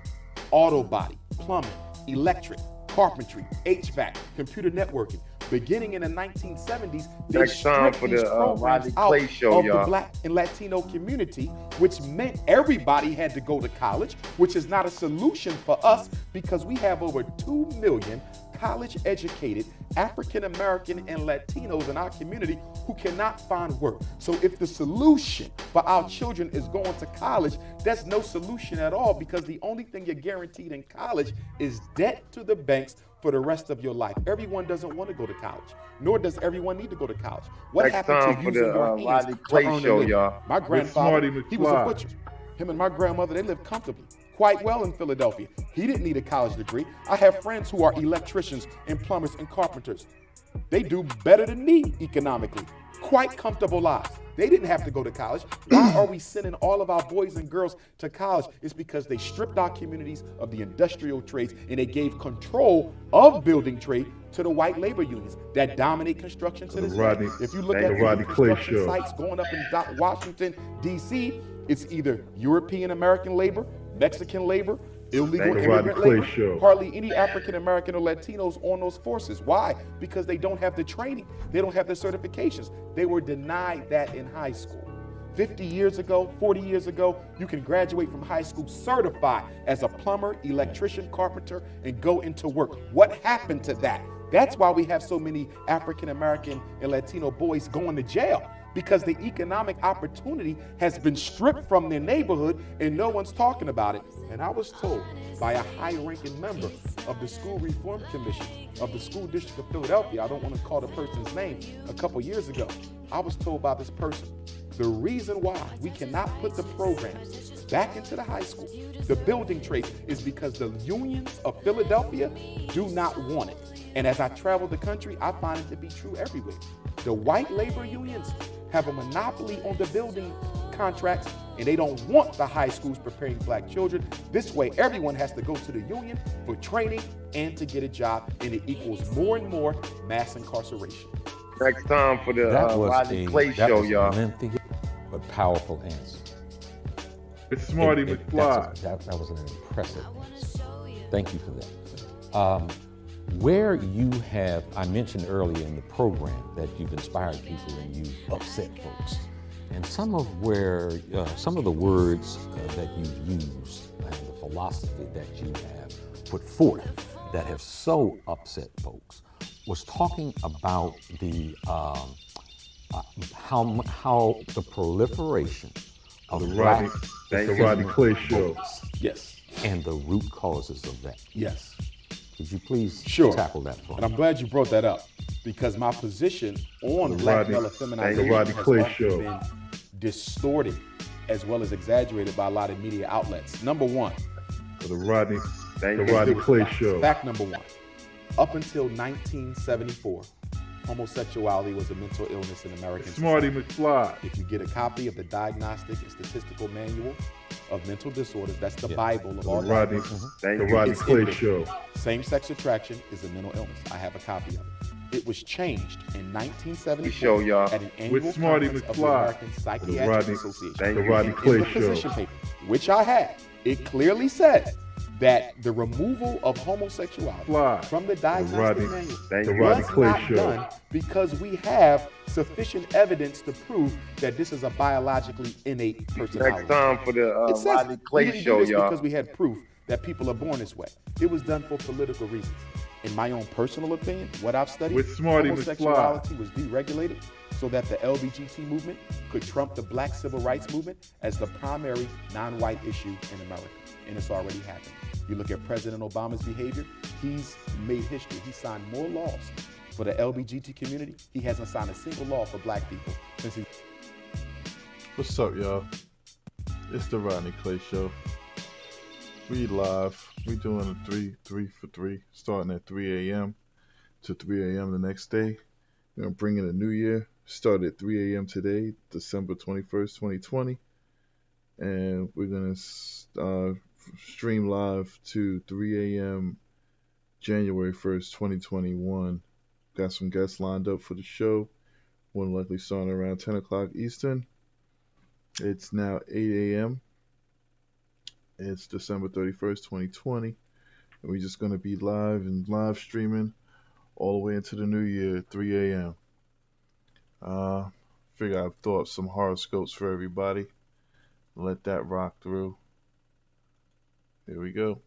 auto body, plumbing, electric, carpentry, HVAC, computer networking. Beginning in the 1970s, they stripped these programs out of the Black and Latino community, which meant everybody had to go to college, which is not a solution for us because we have over 2 million college-educated African-American and Latinos in our community who cannot find work. So if the solution for our children is going to college, that's no solution at all, because the only thing you're guaranteed in college is debt to the banks for the rest of your life. Everyone doesn't want to go to college, nor does everyone need to go to college. What happened to using your hands to earn a living? My grandfather, he was a butcher. Him and my grandmother, they lived comfortably, quite well in Philadelphia. He didn't need a college degree. I have friends who are electricians and plumbers and carpenters. They do better than me economically, quite comfortable lives. They didn't have to go to college. Why are we sending all of our boys and girls to college? It's because they stripped our communities of the industrial trades and they gave control of building trade to the white labor unions that dominate construction to this day. If you look at the construction sites going up in Washington, D.C., it's either European American labor, Mexican labor, illegal immigrant labor, hardly any African American or Latinos on those forces. Why? Because they don't have the training. They don't have the certifications. They were denied that in high school. 50 years ago, 40 years ago, you can graduate from high school certified as a plumber, electrician, carpenter, and go into work. What happened to that? That's why we have so many African American and Latino boys going to jail, because the economic opportunity has been stripped from their neighborhood and no one's talking about it. And I was told by a high-ranking member of the School Reform Commission of the School District of Philadelphia, I don't want to call the person's name, a couple years ago, I was told by this person, the reason why we cannot put the programs back into the high school, the building trades, is because the unions of Philadelphia do not want it. And as I travel the country, I find it to be true everywhere. The white labor unions have a monopoly on the building contracts, and they don't want the high schools preparing Black children. This way, everyone has to go to the union for training and to get a job, and it equals more and more mass incarceration. Next time for the Rodney Clay Show, y'all. Lengthy but powerful answer. It's Smarty McFly. That was an impressive answer. Thank you for that. Where you have, I mentioned earlier in the program that you've inspired people and you've upset folks. And some of the words that you've used and the philosophy that you have put forth that have so upset folks was talking about the how the proliferation of the Rodney Clay Show. Yes. And the root causes of that. Yes. Could you please tackle that for me? And I'm glad you brought that up, because my position on black male feminization has often been distorted as well as exaggerated by a lot of media outlets. Number one, the Rodney Clay Show. Fact number one, up until 1974, homosexuality was a mental illness in American Smarty society. McFly. If you get a copy of the Diagnostic and Statistical Manual of mental disorders. That's the Bible of The all Rodney, diagnoses. the Rodney It's Clay in there. Show. Same-sex attraction is a mental illness. I have a copy of it. It was changed in 1974 show, y'all. at an annual With Smarty conference of the McFly. American The Psychiatric Rodney- Association. the Rodney And Clay in the Show. position paper, which I had, it clearly said that the removal of homosexuality from the diagnostic Rodney- manual the Rodney was Clay not Show. done because we have sufficient evidence to prove that this is a biologically innate personality. Next time for the It says Rodney Clay we didn't Show, do this y'all. because we had proof that people are born this way. It was done for political reasons. In my own personal opinion, what I've studied, With Smarty homosexuality was deregulated so that the LGBT movement could trump the black civil rights movement as the primary non-white issue in America. And it's already happened. You look at President Obama's behavior, he's made history. He signed more laws for the LGBT community. He hasn't signed a single law for black people since he... What's up, y'all? It's the Rodney Clay Show. We live. We doing a 3 for 3, starting at 3 a.m. to 3 a.m. the next day. We're gonna bring in a new year. Start at 3 a.m. today, December 21st, 2020, and we're gonna stream live to 3 a.m. January 1st, 2021. Got some guests lined up for the show. More than likely starting around 10 o'clock Eastern. It's now 8 a.m. It's December 31st, 2020. And we're just going to be live and live streaming all the way into the new year at 3 a.m. Figure I've thought up some horoscopes for everybody. Let that rock through. Here we go.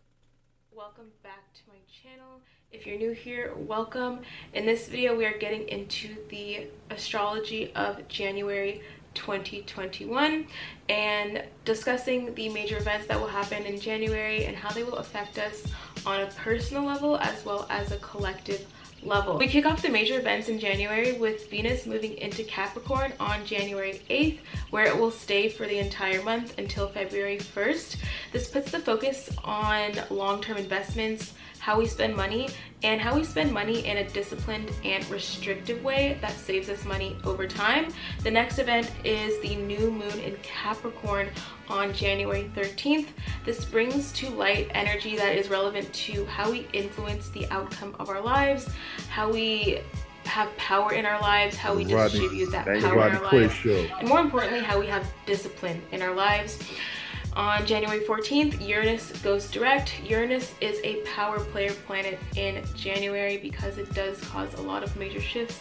Welcome back to my channel. If you're new here, welcome. In this video, we are getting into the astrology of January 2021 and discussing the major events that will happen in January and how they will affect us on a personal level as well as a collective level. We kick off the major events in January with Venus moving into Capricorn on January 8th, where it will stay for the entire month until February 1st. This puts the focus on long-term investments, how we spend money, and how we spend money in a disciplined and restrictive way that saves us money over time. The next event is the new moon in Capricorn on January 13th. This brings to light energy that is relevant to how we influence the outcome of our lives, how we have power in our lives, how we distribute that power in our lives, and more importantly, how we have discipline in our lives. On January 14th, Uranus goes direct. Uranus is a power player planet in January because it does cause a lot of major shifts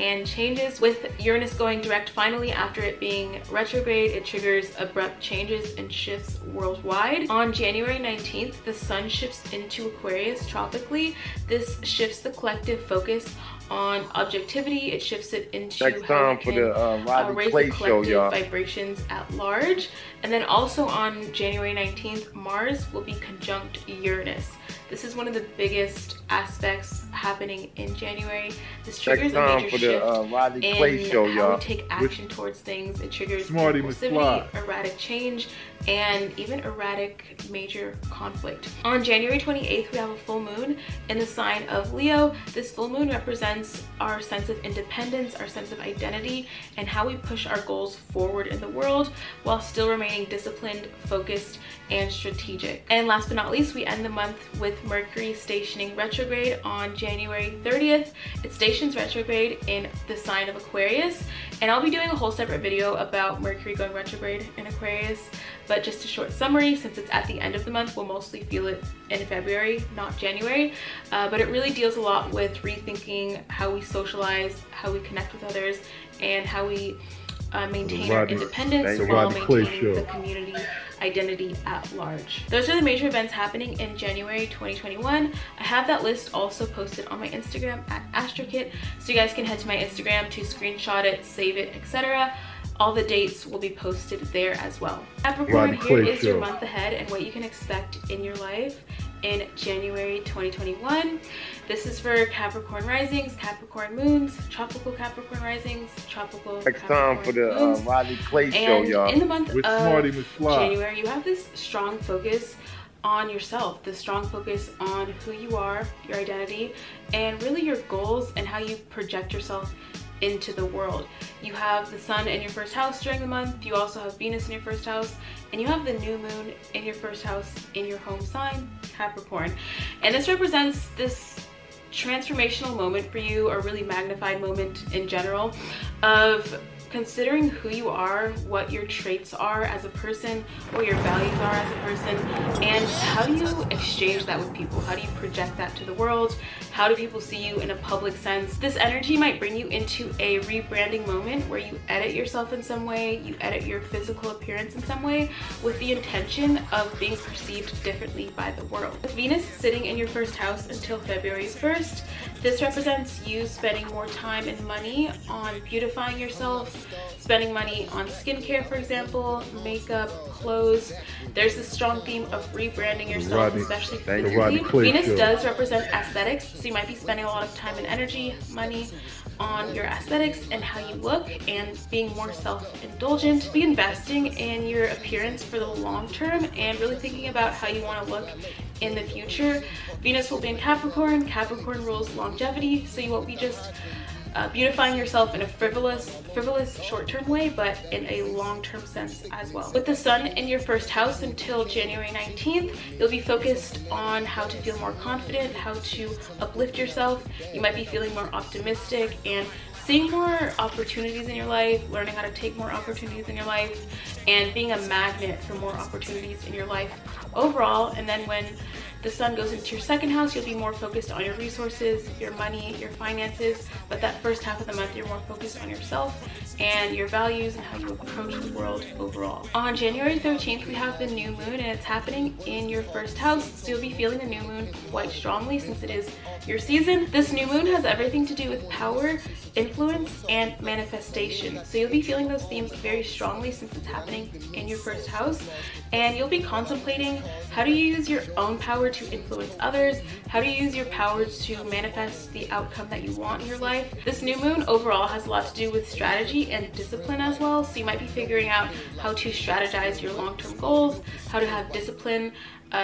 and changes. With Uranus going direct finally after it being retrograde, it triggers abrupt changes and shifts worldwide. On January 19th, the sun shifts into Aquarius tropically. This shifts the collective focus on objectivity. It shifts it into Next how time we for can the Rodney raise Clay the Show, collective y'all. vibrations at large. And then also on January 19th, Mars will be conjunct Uranus. This is one of the biggest aspects happening in January. This triggers a major for the shift Rodney Clay in Show, how y'all. we take action towards things. It triggers Smarty impulsivity, McFly. erratic change, and even erratic major conflict. On January 28th, we have a full moon in the sign of Leo. This full moon represents our sense of independence, our sense of identity, and how we push our goals forward in the world while still remaining disciplined, focused, and strategic. And last but not least, we end the month with Mercury stationing retrograde on January 30th. It stations retrograde in the sign of Aquarius, and I'll be doing a whole separate video about Mercury going retrograde in Aquarius, but just a short summary, since it's at the end of the month, we'll mostly feel it in February, not January, but it really deals a lot with rethinking how we socialize, how we connect with others, and how we maintain our independence while maintaining the community identity at large. Those are the major events happening in January 2021. I have that list also posted on my Instagram at AstroKit, so you guys can head to my Instagram to screenshot it, save it, etc. All the dates will be posted there as well. Capricorn, here is your month ahead and what you can expect in your life in January 2021. This is for Capricorn risings, Capricorn moons, tropical Capricorn risings, tropical Next Capricorn time for the moons. Rodney Clay Show, And y'all. in the month With of Smarty McFly. January, you have this strong focus on yourself, the strong focus on who you are, your identity, and really your goals and how you project yourself into the world. You have the sun in your first house during the month. You also have Venus in your first house, and you have the new moon in your first house in your home sign, Capricorn. And this represents this transformational moment for you, or really magnified moment in general, of considering who you are, what your traits are as a person, what your values are as a person, and how do you exchange that with people? How do you project that to the world? How do people see you in a public sense? This energy might bring you into a rebranding moment where you edit yourself in some way, you edit your physical appearance in some way, with the intention of being perceived differently by the world. With Venus sitting in your first house until February 1st, this represents you spending more time and money on beautifying yourself, spending money on skincare, for example, makeup, clothes. There's this strong theme of rebranding yourself, especially physically. Venus does represent aesthetics, so you might be spending a lot of time and energy, money on your aesthetics and how you look, and being more self-indulgent. Be investing in your appearance for the long term and really thinking about how you want to look in the future. Venus will be in Capricorn. Capricorn rules longevity, so you won't be just beautifying yourself in a frivolous short-term way, but in a long-term sense as well. With the sun in your first house until January 19th, you'll be focused on how to feel more confident, how to uplift yourself. You might be feeling more optimistic and seeing more opportunities in your life, learning how to take more opportunities in your life, and being a magnet for more opportunities in your life overall. And then when the sun goes into your second house, you'll be more focused on your resources, your money, your finances, but that first half of the month, you're more focused on yourself and your values and how you approach the world overall. On January 13th, we have the new moon, and it's happening in your first house, so you'll be feeling the new moon quite strongly since it is your season. This new moon has everything to do with power, influence, and manifestation. So you'll be feeling those themes very strongly since it's happening in your first house, and you'll be contemplating how do you use your own power to influence others, how do you use your power to manifest the outcome that you want in your life. This new moon overall has a lot to do with strategy and discipline as well, so you might be figuring out how to strategize your long-term goals, how to have discipline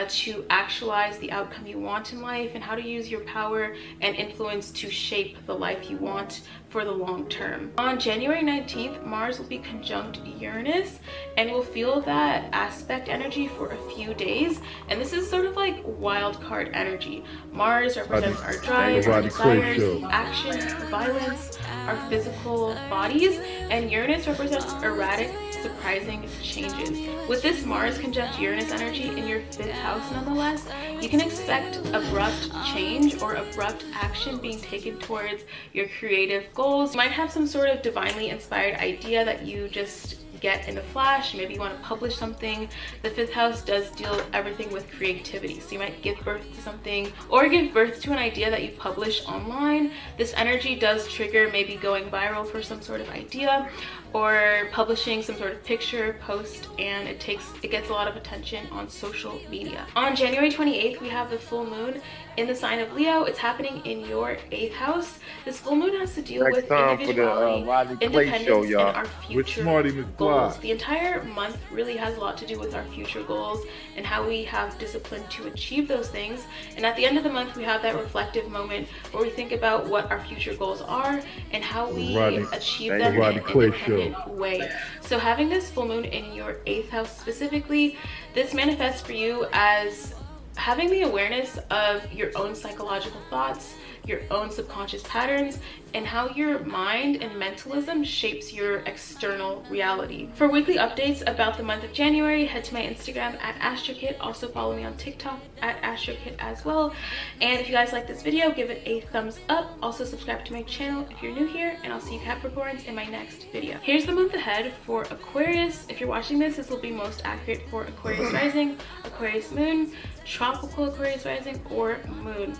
to actualize the outcome you want in life, and how to use your power and influence to shape the life you want for the long term. On January 19th, Mars will be conjunct Uranus, and we'll feel that aspect energy for a few days, and this is sort of like wild card energy. Mars represents our drive, our desires, action, violence, our physical bodies, and Uranus represents erratic, surprising changes. With this Mars conjunct Uranus energy in your 5th house nonetheless, you can expect abrupt change or abrupt action being taken towards your creative goals. You might have some sort of divinely inspired idea that you just get in a flash. Maybe you want to publish something. The 5th house does deal everything with creativity, so you might give birth to something or give birth to an idea that you publish online. This energy does trigger maybe going viral for some sort of idea, or publishing some sort of picture, post, and it gets a lot of attention on social media. On January 28th, we have the full moon in the sign of Leo. It's happening in your 8th house. This full moon has to deal with individuality, independence, and our future goals. The entire month really has a lot to do with our future goals and how we have discipline to achieve those things. And at the end of the month, we have that reflective moment where we think about what our future goals are and how we achieve them in an independent way. So having this full moon in your 8th house specifically, this manifests for you as having the awareness of your own psychological thoughts, your own subconscious patterns, and how your mind and mentalism shapes your external reality. For weekly updates about the month of January, head to my Instagram at AstroKit. Also follow me on TikTok at AstroKit as well. And if you guys like this video, give it a thumbs up. Also subscribe to my channel if you're new here, and I'll see you Capricorns in my next video. Here's the month ahead for Aquarius. If you're watching this, this will be most accurate for Aquarius rising, Aquarius moon, tropical Aquarius rising, or moon.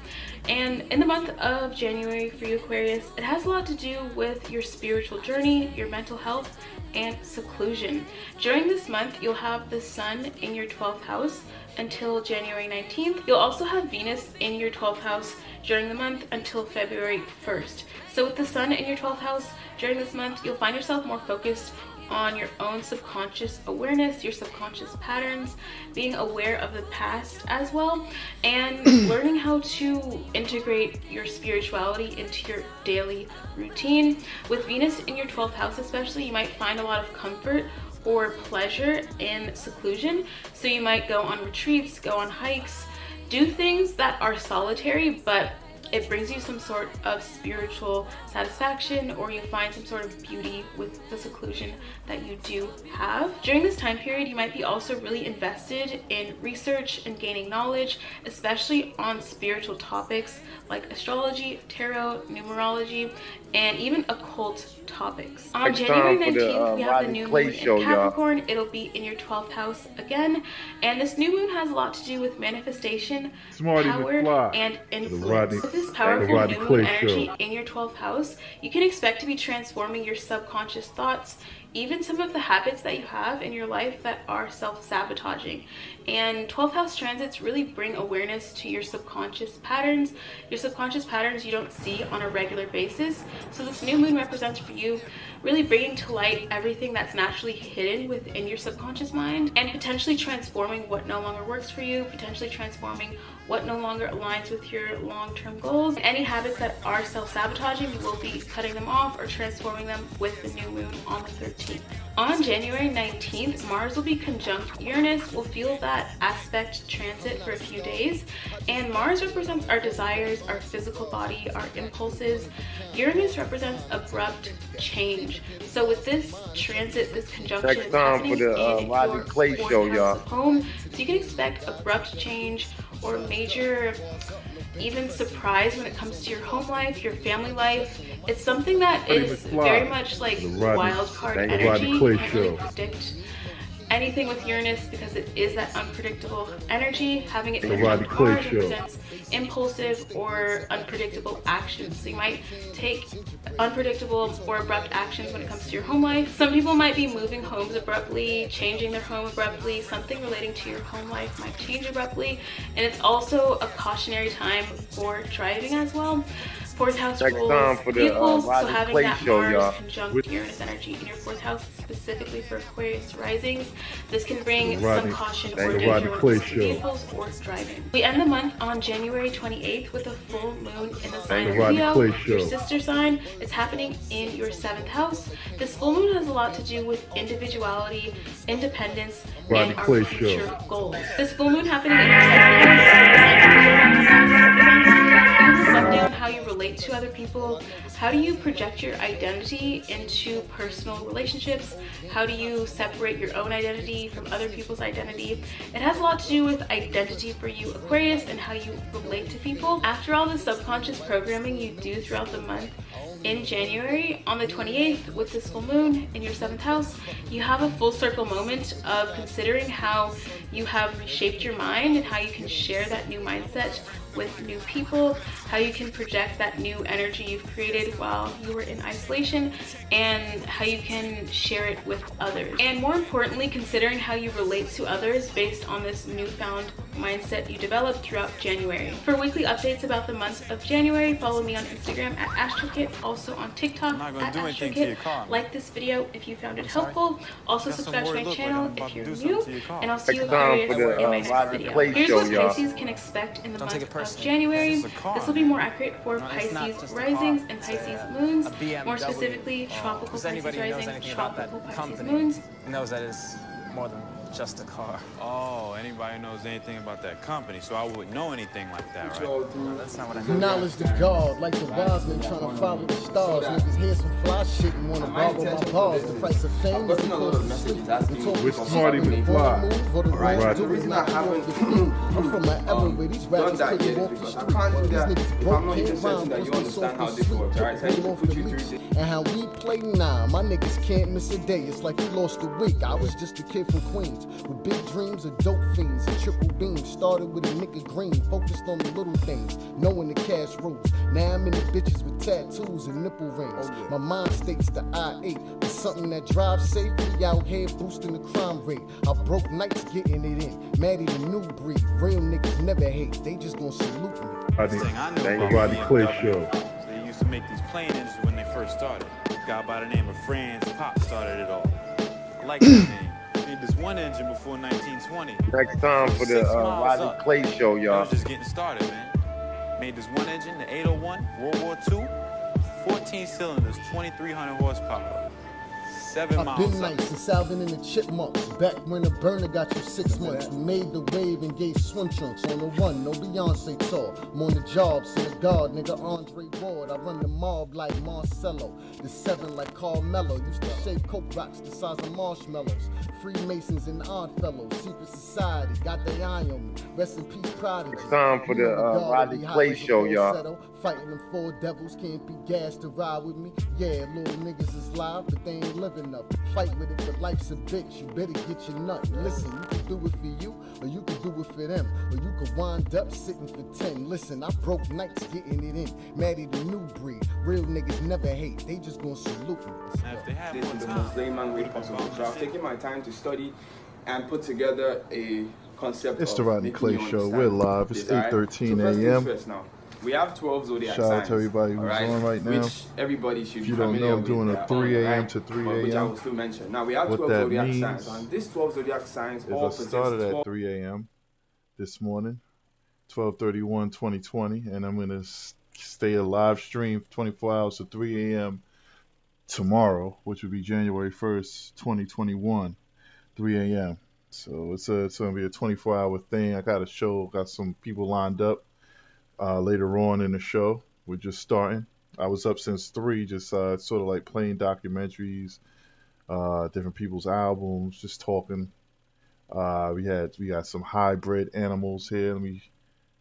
And in the month of January for you Aquarius, it has a lot to do with your spiritual journey, your mental health, and seclusion. During this month, you'll have the sun in your 12th house until January 19th. You'll also have Venus in your 12th house during the month until February 1st. So with the sun in your 12th house during this month, you'll find yourself more focused on your own subconscious awareness, your subconscious patterns, being aware of the past as well, and learning how to integrate your spirituality into your daily routine. With Venus in your 12th house especially, you might find a lot of comfort or pleasure in seclusion. So you might go on retreats, go on hikes, do things that are solitary, but it brings you some sort of spiritual satisfaction, or you find some sort of beauty with the seclusion that you do have. During this time period, you might be also really invested in research and gaining knowledge, especially on spiritual topics like astrology, tarot, numerology, and even occult topics. On January 19th, we have the new moon in Capricorn. It'll be in your 12th house again, and this new moon has a lot to do with manifestation, power, and influence. With this powerful new moon energy in your 12th house, you can expect to be transforming your subconscious thoughts, even some of the habits that you have in your life that are self-sabotaging. And 12th house transits really bring awareness to your subconscious patterns you don't see on a regular basis. So this new moon represents for you really bringing to light everything that's naturally hidden within your subconscious mind, and potentially transforming what no longer works for you, potentially transforming what no longer aligns with your long-term goals. Any habits that are self-sabotaging, you will be cutting them off or transforming them with the new moon on the 13th. On January 19th, Mars will be conjunct Uranus. We'll feel that aspect transit for a few days, and Mars represents our desires, our physical body, our impulses. Uranus represents abrupt change. So with this transit, this conjunction is happening in your TheRodneyClayShow, y'all. home, so you can expect abrupt change or major even surprise when it comes to your home life, your family life. It's something that is very much like wild card energy. You can't really predict anything with Uranus because it is that unpredictable energy. Having it conjunct Mars represents impulsive or unpredictable actions. So you might take unpredictable or abrupt actions when it comes to your home life. Some people might be moving homes abruptly, changing their home abruptly. Something relating to your home life might change abruptly. And it's also a cautionary time for driving as well. Fourth house rules vehicles, so having that Mars conjunct Uranus energy in your fourth house, specifically for Aquarius risings, this can bring some caution or danger when it comes to vehicles or driving. We end the month on January 28th with a full moon in the sign of Leo, your sister sign. It's happening in your 7th house. This full moon has a lot to do with individuality, independence, and our future goals. This full moon happening in your 7th house, reflect on how you relate to other people. How do you project your identity into personal relationships? How do you separate your own identity from other people's identity? It has a lot to do with identity for you, Aquarius, and how you relate to people. After all the subconscious programming you do throughout the month, in January, on the 28th, with this full moon in your 7th house, you have a full circle moment of considering how you have reshaped your mind and how you can share that new mindset with new people, how you can project that new energy you've created while you were in isolation, and how you can share it with others. And more importantly, considering how you relate to others based on this newfound mindset you developed throughout January. For weekly updates about the month of January, follow me on Instagram at AstroKit, also on TikTok at AstroKit. Like this video if you found it helpful. Also subscribe to my channel if you're new, and I'll see you Aquarius in my next video. Here's what Pisces can expect in the month of January. This will be more accurate for Pisces risings and Pisces moons, more specifically tropical Pisces risings, tropical Pisces moons. Knows that it's more than just a car. Oh, anybody knows anything about that company, so I wouldn't know anything like that, right? No, that's not what I mean. Knowledge to God, like the wise men trying to follow the stars. Niggas hear some fly shit and wanna borrow my bars. The price of fame is the cost of sleep. With Smarty McFly. The reason I haven't I'm from my everywhere. These rappers couldn't walk the street. These niggas broke, can't rhyme, plus they soft and sweet. And how we play now, my niggas can't miss a day. It's like we lost a week. I was just a kid from Queens with big dreams of dope fiends and triple beams. Started with a nigga green, focused on the little things, knowing the cash rules. Now I'm in the bitches with tattoos and nipple rings. My mind states the I-8 is something that drives safely out here, boosting the crime rate. I broke nights getting it in. Maddie the new breed. Real niggas never hate, they just gonna salute me. TheRodneyClayShow. They used to make these plane engines when they first started. A guy by the name of Franz Pop started it all. like that name. Made this one engine before 1920. Next time for the 6 miles Rodney up. Clay Show, That y'all. was just getting started, man. Made this one engine, the 801, World War II, 14 cylinders, 2,300 horsepower. 7 I've miles been up. nice since Alvin and the Chipmunks. Back when the burner got you 6 months. We made the wave and gave swim trunks on the run. No Beyonce tour. I'm on the job, so the guard, nigga Andre Ward. I run the mob like Marcello. The 7 like Carmelo. Used to shave coke rocks the size of marshmallows. Freemasons and Oddfellows. Secret Society got their eye on me. Rest in peace, Prodigy. Next time for the Rodney Clay Show, y'all. Fighting them 4 devils, can't be gassed to ride with me. Yeah, little niggas is live, but they ain't living up. Fight with it, but life's a bitch. You better get your nut. Listen, you can do it for you, or you can do it for them, or you could wind up sitting for 10. Listen, I broke nights getting it in. Maddie the new breed. Real niggas never hate, they just gonna salute me. This is the most layman way possible. So I've taken my time to study and put together a concept. It's of the Rodney making Clay you Show. understand We're live. It's this, alright? 8:13 So first things a.m. first now. We have 12 zodiac Shout out signs, to everybody who's alright, on right now. which everybody should If be you don't familiar know, I'm with doing their a 3 own, a.m. right? to 3 Which I a.m. will still mention. Now we have What 12 that zodiac means signs, and these 12 zodiac signs is all I possess started 12. at 3 a.m. this morning, 12/31/2020, and I'm going to stay a live stream 24 hours to 3 a.m. tomorrow, which would be January 1st, 2021, 3 a.m. So it's going to be a 24-hour thing. I got a show, got some people lined up later on in the show. We're just starting. I was up since 3, just sort of like playing documentaries, different people's albums, just talking. We got some hybrid animals here. Let me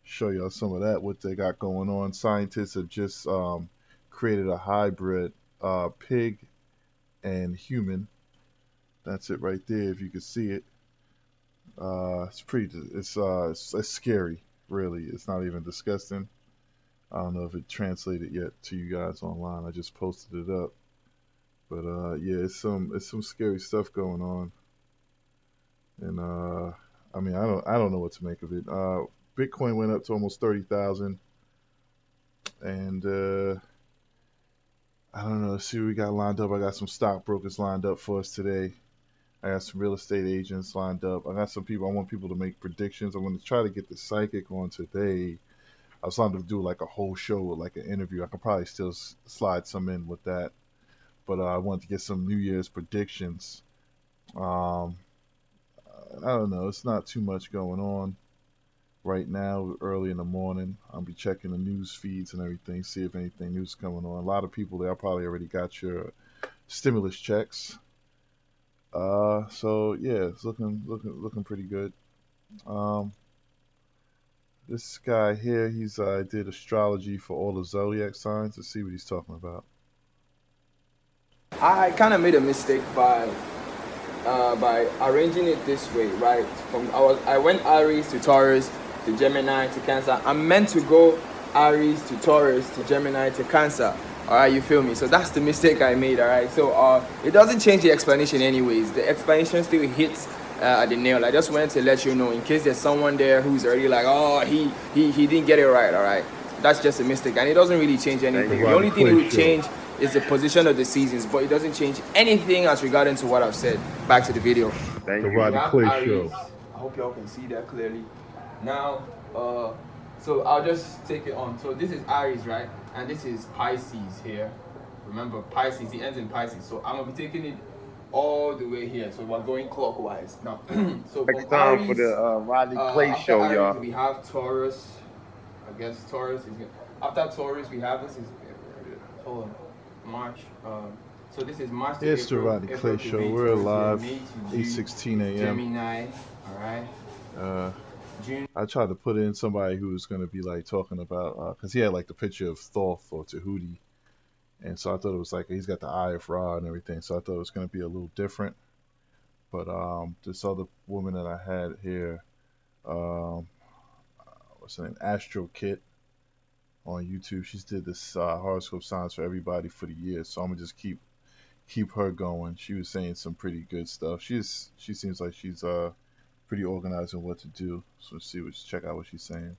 show y'all some of that, what they got going on. Scientists have just created a hybrid pig and human. That's it right there, if you can see it. It's scary, really. It's not even disgusting. I don't know if it translated yet to you guys online. I just posted it up. But yeah, it's some scary stuff going on. And I mean, I don't know what to make of it. Bitcoin went up to almost 30,000, and I don't know. Let's see what we got lined up. I got some stockbrokers lined up for us today. I got some real estate agents lined up. I got some people. I want people to make predictions. I'm going to try to get the psychic on today. I was trying to do like a whole show with like an interview. I could probably still slide some in with that, but I wanted to get some New Year's predictions. I don't know. It's not too much going on right now. Early in the morning, I'll be checking the news feeds and everything, see if anything new's coming on. A lot of people there probably already got your stimulus checks. So yeah, it's looking pretty good. This guy here, he's did astrology for all the zodiac signs. Let's see what he's talking about. I kind of made a mistake by arranging it this way, right? I went Aries to Taurus to Gemini to Cancer. I'm meant to go Aries to Taurus to Gemini to Cancer. All right, you feel me? So that's the mistake I made. All right, so it doesn't change the explanation anyways. The explanation still hits at the nail. I just wanted to let you know in case there's someone there who's already like, oh, he didn't get it right. All right, that's just a mistake, and it doesn't really change anything. The only thing it would change is the position of the seasons, but it doesn't change anything as regarding to what I've said. Back to the video. The Rodney Clay Show. I hope y'all can see that clearly. Now, so I'll just take it on. So this is Aries, right? And this is Pisces here. Remember, Pisces, it ends in Pisces. So I'm going to be taking it all the way here. So we're going clockwise. Now, so Next time for the Rodney Clay Show, Aries, y'all. we have Taurus. I guess Taurus is good. After Taurus, we have this is March. So this is March to It's the April, Rodney April Clay to Show. May, We're Tuesday, live, May to June, 8:16 a.m. Gemini, all right. June. I tried to put in somebody who was going to be like talking about, because he had like the picture of Thoth or Tahuti, and so I thought it was like he's got the Eye of Ra and everything, so I thought it was going to be a little different. But this other woman that I had here, what's her name, Astro Kit on YouTube, she did this horoscope signs for everybody for the year, so I'm gonna just keep her going. She was saying some pretty good stuff. She seems like she's pretty organized in what to do. So check out what she's saying.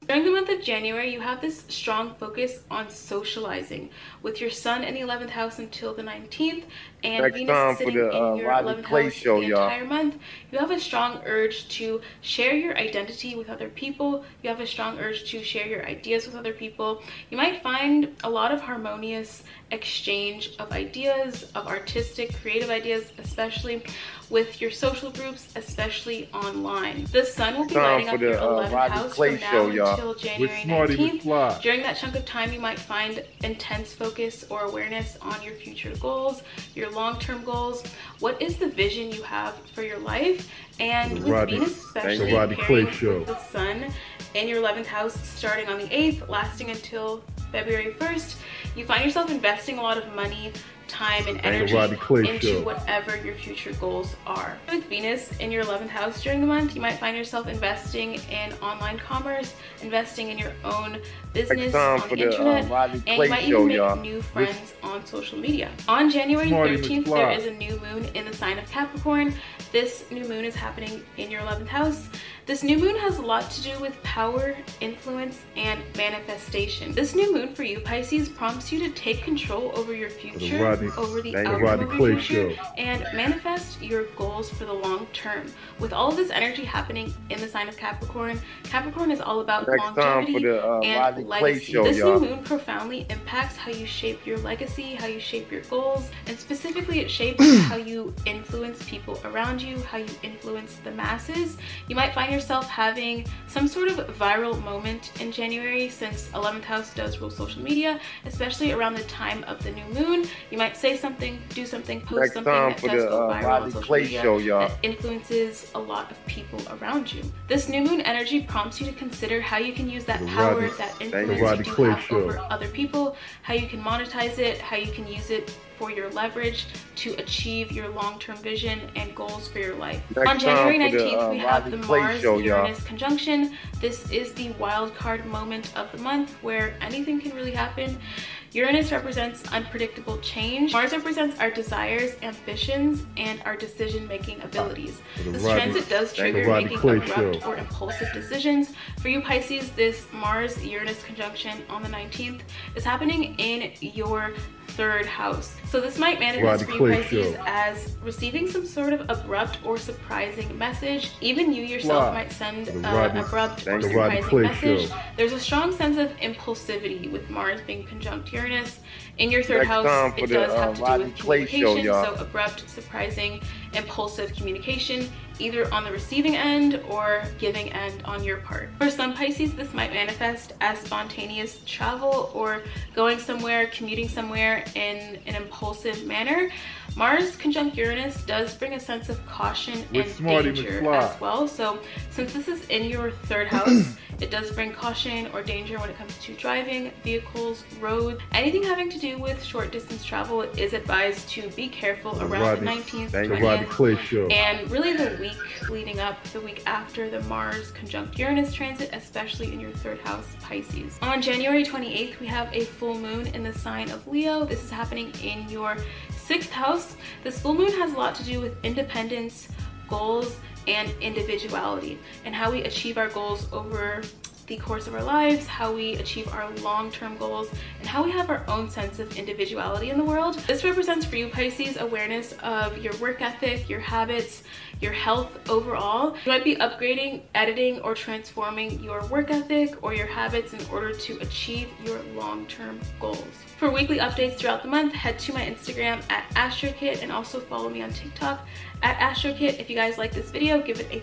During the month of January, you have this strong focus on socializing with your sun in the 11th house until the 19th, and Next Venus time sitting for the in your Rodney 11th Clay house Show, the y'all. entire month. You have a strong urge to share your identity with other people. You have a strong urge to share your ideas with other people. You might find a lot of harmonious exchange of ideas, of artistic, creative ideas, especially with your social groups, especially online. The sun will be lighting up your 11th house from now until January 19th. During that chunk of time, you might find intense focus or awareness on your future goals, your long-term goals. What is the vision you have for your life? And with Venus especially pairing with the sun in your 11th house starting on the 8th, lasting until February 1st, you find yourself investing a lot of money, time, and energy into whatever your future goals are. With Venus in your 11th house during the month, you might find yourself investing in online commerce, investing in your own business on the internet, and you might even make new friends on social media. On January 13th, there is a new moon in the sign of Capricorn. This new moon is happening in your 11th house. This new moon has a lot to do with power, influence, and manifestation. This new moon for you, Pisces, prompts you to take control over your future, over the outcome of your future, and manifest your goals for the long term. With all of this energy happening in the sign of Capricorn, Capricorn is all about longevity and legacy. This new moon profoundly impacts how you shape your legacy, how you shape your goals, and specifically it shapes how you influence people around you, how you influence the masses. You might find yourself having some sort of viral moment in January, since 11th house does rule social media, especially around the time of the new moon. You might say something, do something, post something that does go viral on social media that influences a lot of people around you. This new moon energy prompts you to consider how you can use that power, that influence you do have over other people, how you can monetize it, how you can use it for your leverage to achieve your long-term vision and goals for your life. On January 19th, we have the Mars-Uranus conjunction. This is the wild card moment of the month where anything can really happen. Uranus represents unpredictable change. Mars represents our desires, ambitions, and our decision-making abilities. This transit does trigger making abrupt or impulsive decisions. For you Pisces, this Mars-Uranus conjunction on the 19th is happening in your 3rd house. So this might manifest for you Pisces as receiving some sort of abrupt or surprising message. Even you yourself might send an abrupt or surprising message. There's a strong sense of impulsivity with Mars being conjunct Uranus. In your 3rd house, it does have to do with communication, so abrupt, surprising, impulsive communication, either on the receiving end or giving end on your part. For some Pisces, this might manifest as spontaneous travel or going somewhere, commuting somewhere in an impulsive manner. Mars conjunct Uranus does bring a sense of caution and danger as well. So since this is in your 3rd house, it does bring caution or danger when it comes to driving, vehicles, roads. Anything having to do with short distance travel is advised to be careful around the 19th, 20th, and really the week leading up, the week after the Mars conjunct Uranus transit, especially in your 3rd house, Pisces. On January 28th, we have a full moon in the sign of Leo. This is happening in your 6th house. This full moon has a lot to do with independence, goals, and individuality, and how we achieve our goals over the course of our lives, how we achieve our long-term goals, and how we have our own sense of individuality in the world. This represents for you Pisces awareness of your work ethic, your habits, your health overall. You might be upgrading, editing, or transforming your work ethic or your habits in order to achieve your long-term goals. For weekly updates throughout the month, head to my Instagram at AstroKit and also follow me on TikTok at AstroKit. If you guys like this video, give it a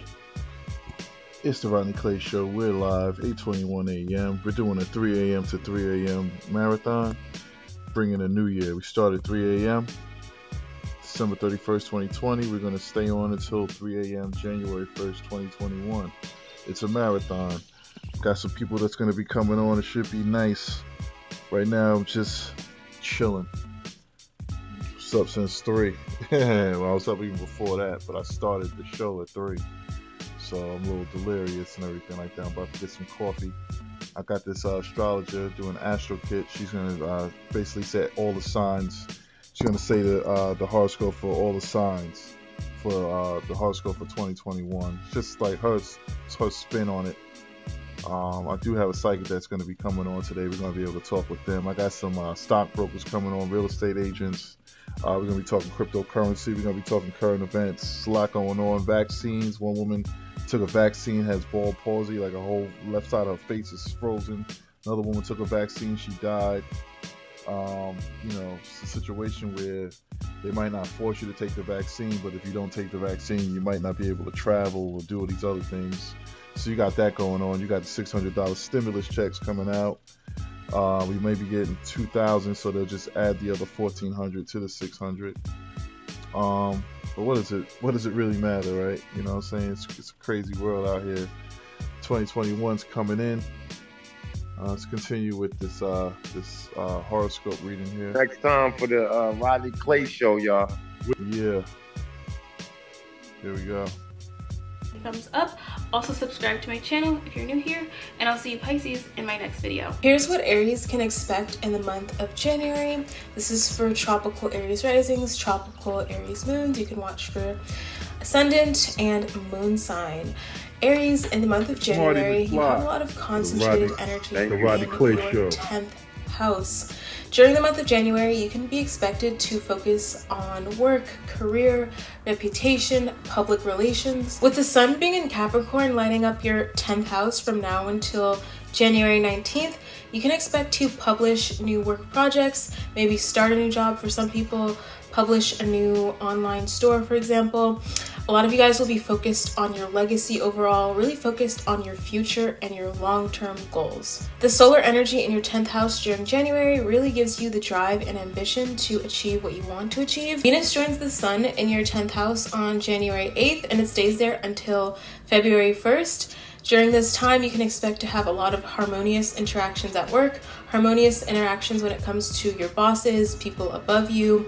It's the Rodney Clay Show. We're live, 8:21 a.m. We're doing a 3 a.m. to 3 a.m. marathon, bringing a new year. We started 3 a.m. December 31st, 2020. We're going to stay on until 3 a.m. January 1st, 2021. It's a marathon. Got some people that's going to be coming on. It should be nice. Right now, I'm just chilling. What's up since 3? Well, I was up even before that, but I started the show at 3. So I'm a little delirious and everything like that. I'm about to get some coffee. I got this astrologer doing AstroKit. She's going to basically say all the signs. She's going to say the horoscope for all the signs for the horoscope for 2021. It's just like her spin on it. I do have a psychic that's going to be coming on today. We're going to be able to talk with them. I got some stockbrokers coming on, real estate agents. We're going to be talking cryptocurrency. We're going to be talking current events. There's a lot going on. Vaccines. One woman took a vaccine, has bald palsy, like a whole left side of her face is frozen. Another woman took a vaccine, she died. You know, it's a situation where they might not force you to take the vaccine, but if you don't take the vaccine, you might not be able to travel or do all these other things. So you got that going on. You got the $600 stimulus checks coming out. We may be getting $2,000, so they'll just add the other $1,400 to the $600. But what does it really matter, right? You know what I'm saying? It's a crazy world out here. 2021's coming in. Let's continue with this horoscope reading here. Next time for the Rodney Clay Show, y'all. Yeah. Here we go. Thumbs up. Also subscribe to my channel if you're new here, and I'll see you Pisces in my next video. Here's what Aries can expect in the month of January. This is for tropical Aries risings, tropical Aries moons. You can watch for ascendant and moon sign. Aries, in the month of January, you have a lot of concentrated energy in your 10th house. During the month of January, you can be expected to focus on work, career, reputation, public relations. With the sun being in Capricorn lighting up your 10th house from now until January 19th, you can expect to publish new work projects, maybe start a new job for some people, publish a new online store, for example. A lot of you guys will be focused on your legacy overall, really focused on your future and your long-term goals. The solar energy in your 10th house during January really gives you the drive and ambition to achieve what you want to achieve. Venus joins the sun in your 10th house on January 8th, and it stays there until February 1st. During this time, you can expect to have a lot of harmonious interactions at work, harmonious interactions when it comes to your bosses, people above you,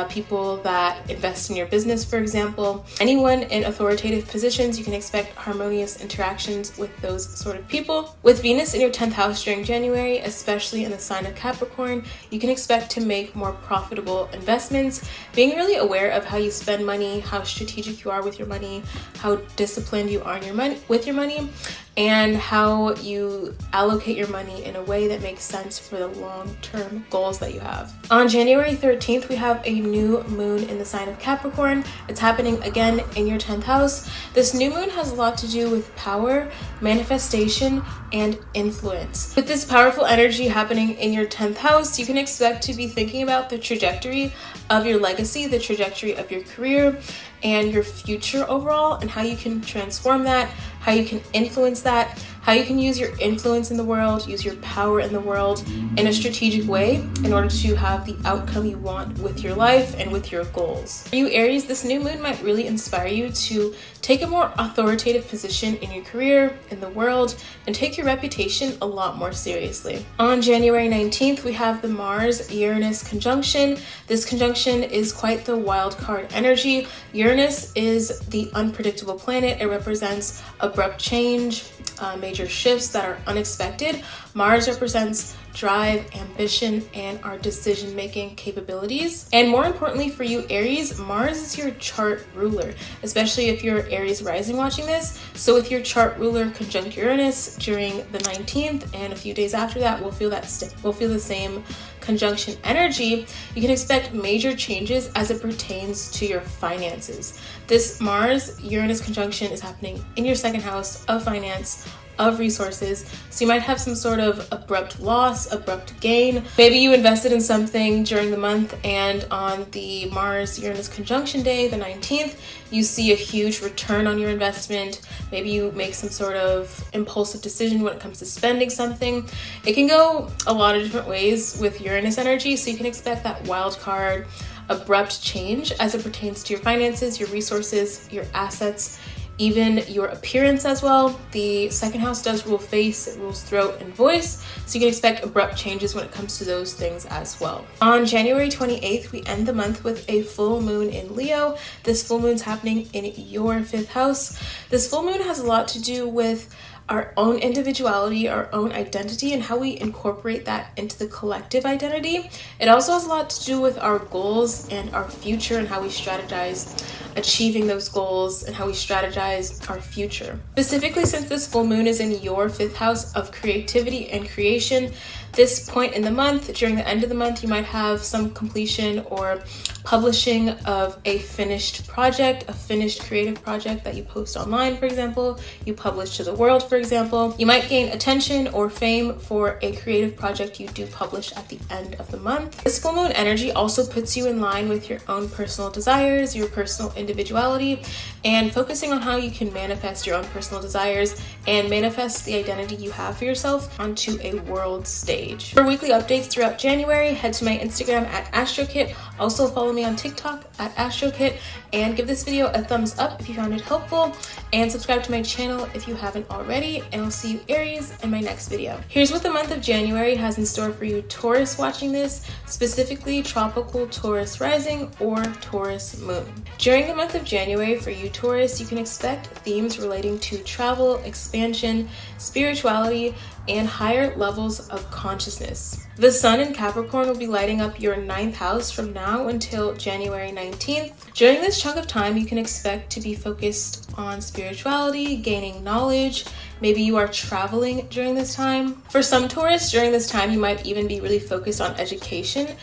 people that invest in your business, for example. Anyone in authoritative positions, you can expect harmonious interactions with those sort of people. With Venus in your 10th house during January, especially in the sign of Capricorn, you can expect to make more profitable investments, being really aware of how you spend money, how strategic you are with your money, how disciplined you are with your money, and how you allocate your money in a way that makes sense for the long-term goals that you have. On January 13th, we have a new moon in the sign of Capricorn. It's happening again in your 10th house. This new moon has a lot to do with power, manifestation, and influence. With this powerful energy happening in your 10th house, you can expect to be thinking about the trajectory of your legacy, the trajectory of your career, and your future overall, and how you can transform that, how you can influence that, how you can use your influence in the world, use your power in the world in a strategic way in order to have the outcome you want with your life and with your goals. For you Aries, this new moon might really inspire you to take a more authoritative position in your career, in the world, and take your reputation a lot more seriously. On January 19th, we have the Mars-Uranus conjunction. This conjunction is quite the wild card energy. Uranus is the unpredictable planet. It represents abrupt change, major shifts that are unexpected. Mars represents drive, ambition, and our decision-making capabilities. And more importantly for you Aries, Mars is your chart ruler, especially if you're Aries rising watching this. So with your chart ruler conjunct Uranus during the 19th and a few days after that, we'll feel the same conjunction energy. You can expect major changes as it pertains to your finances. This Mars-Uranus conjunction is happening in your 2nd house of finance, of resources. So you might have some sort of abrupt loss, abrupt gain. Maybe you invested in something during the month, and on the Mars-Uranus conjunction day, the 19th, you see a huge return on your investment. Maybe you make some sort of impulsive decision when it comes to spending something. It can go a lot of different ways with Uranus energy, so you can expect that wild card, abrupt change as it pertains to your finances, your resources, your assets, even your appearance as well. The 2nd house does rule face, it rules throat and voice, so you can expect abrupt changes when it comes to those things as well. On January 28th, we end the month with a full moon in Leo. This full moon's happening in your 5th house. This full moon has a lot to do with our own individuality, our own identity, and how we incorporate that into the collective identity. It also has a lot to do with our goals and our future and how we strategize achieving those goals and how we strategize our future. Specifically, since this full moon is in your 5th house of creativity and creation, this point in the month, during the end of the month, you might have some completion or publishing of a finished project, a finished creative project that you post online, for example, you publish to the world, for example. You might gain attention or fame for a creative project you do publish at the end of the month. This full moon energy also puts you in line with your own personal desires, your personal individuality, and focusing on how you can manifest your own personal desires and manifest the identity you have for yourself onto a world stage. For weekly updates throughout January, head to my Instagram at AstroKit. Also follow me on TikTok at AstroKit, and give this video a thumbs up if you found it helpful, and subscribe to my channel if you haven't already, and I'll see you Aries in my next video. Here's what the month of January has in store for you Taurus watching this, specifically tropical Taurus rising or Taurus moon. During the month of January for you Taurus, you can expect themes relating to travel, expansion, spirituality, and higher levels of consciousness. The sun in Capricorn will be lighting up your 9th house from now until January 19th. During this chunk of time, you can expect to be focused on spirituality, gaining knowledge. Maybe you are traveling during this time. For some Taurus, during this time, you might even be really focused on education,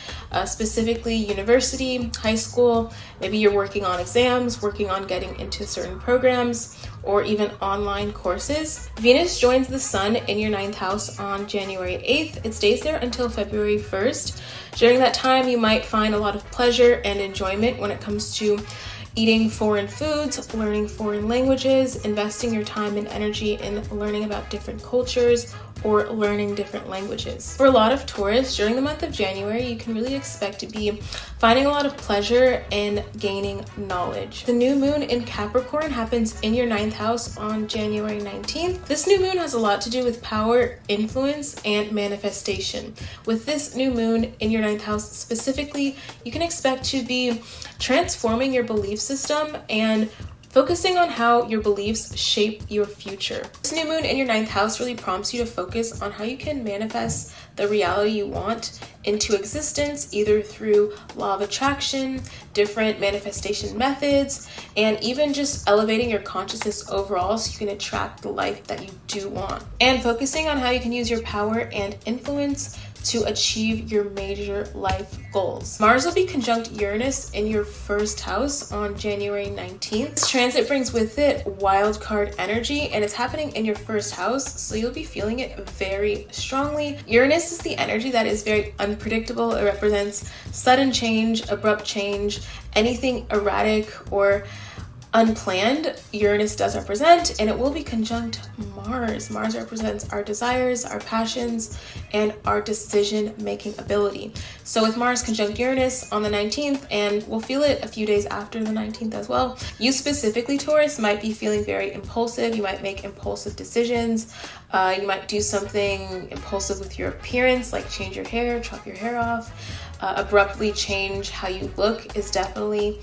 specifically university, high school. Maybe you're working on exams, working on getting into certain programs, or even online courses. Venus joins the sun in your 9th house on January 8th. It stays there until February 1st. During that time, you might find a lot of pleasure and enjoyment when it comes to eating foreign foods, learning foreign languages, investing your time and energy in learning about different cultures, or learning different languages. For a lot of Taurus, during the month of January, you can really expect to be finding a lot of pleasure in gaining knowledge. The new moon in Capricorn happens in your 9th house on January 19th. This new moon has a lot to do with power, influence, and manifestation. With this new moon in your 9th house specifically, you can expect to be transforming your belief system and focusing on how your beliefs shape your future. This new moon in your 9th house really prompts you to focus on how you can manifest the reality you want into existence, either through law of attraction, different manifestation methods, and even just elevating your consciousness overall so you can attract the life that you do want. And focusing on how you can use your power and influence to achieve your major life goals. Mars will be conjunct Uranus in your 1st house on January 19th. This transit brings with it wild card energy, and it's happening in your 1st house, so you'll be feeling it very strongly. Uranus is the energy that is very unpredictable. It represents sudden change, abrupt change, anything erratic or unplanned. Uranus does represent, and it will be conjunct Mars. Mars represents our desires, our passions, and our decision-making ability. So with Mars conjunct Uranus on the 19th, and we'll feel it a few days after the 19th as well, you specifically, Taurus, might be feeling very impulsive. You might make impulsive decisions. You might do something impulsive with your appearance, like change your hair, chop your hair off, abruptly change how you look is definitely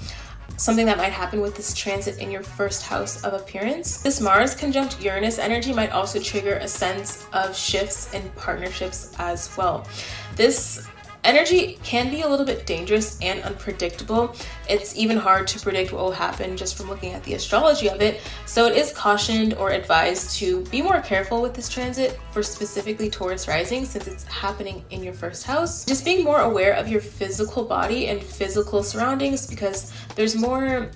something that might happen with this transit in your 1st house of appearance. This Mars conjunct Uranus energy might also trigger a sense of shifts in partnerships as well. This energy can be a little bit dangerous and unpredictable. It's even hard to predict what will happen just from looking at the astrology of it. So it is cautioned or advised to be more careful with this transit for specifically Taurus rising, since it's happening in your 1st house. Just being more aware of your physical body and physical surroundings, because there's more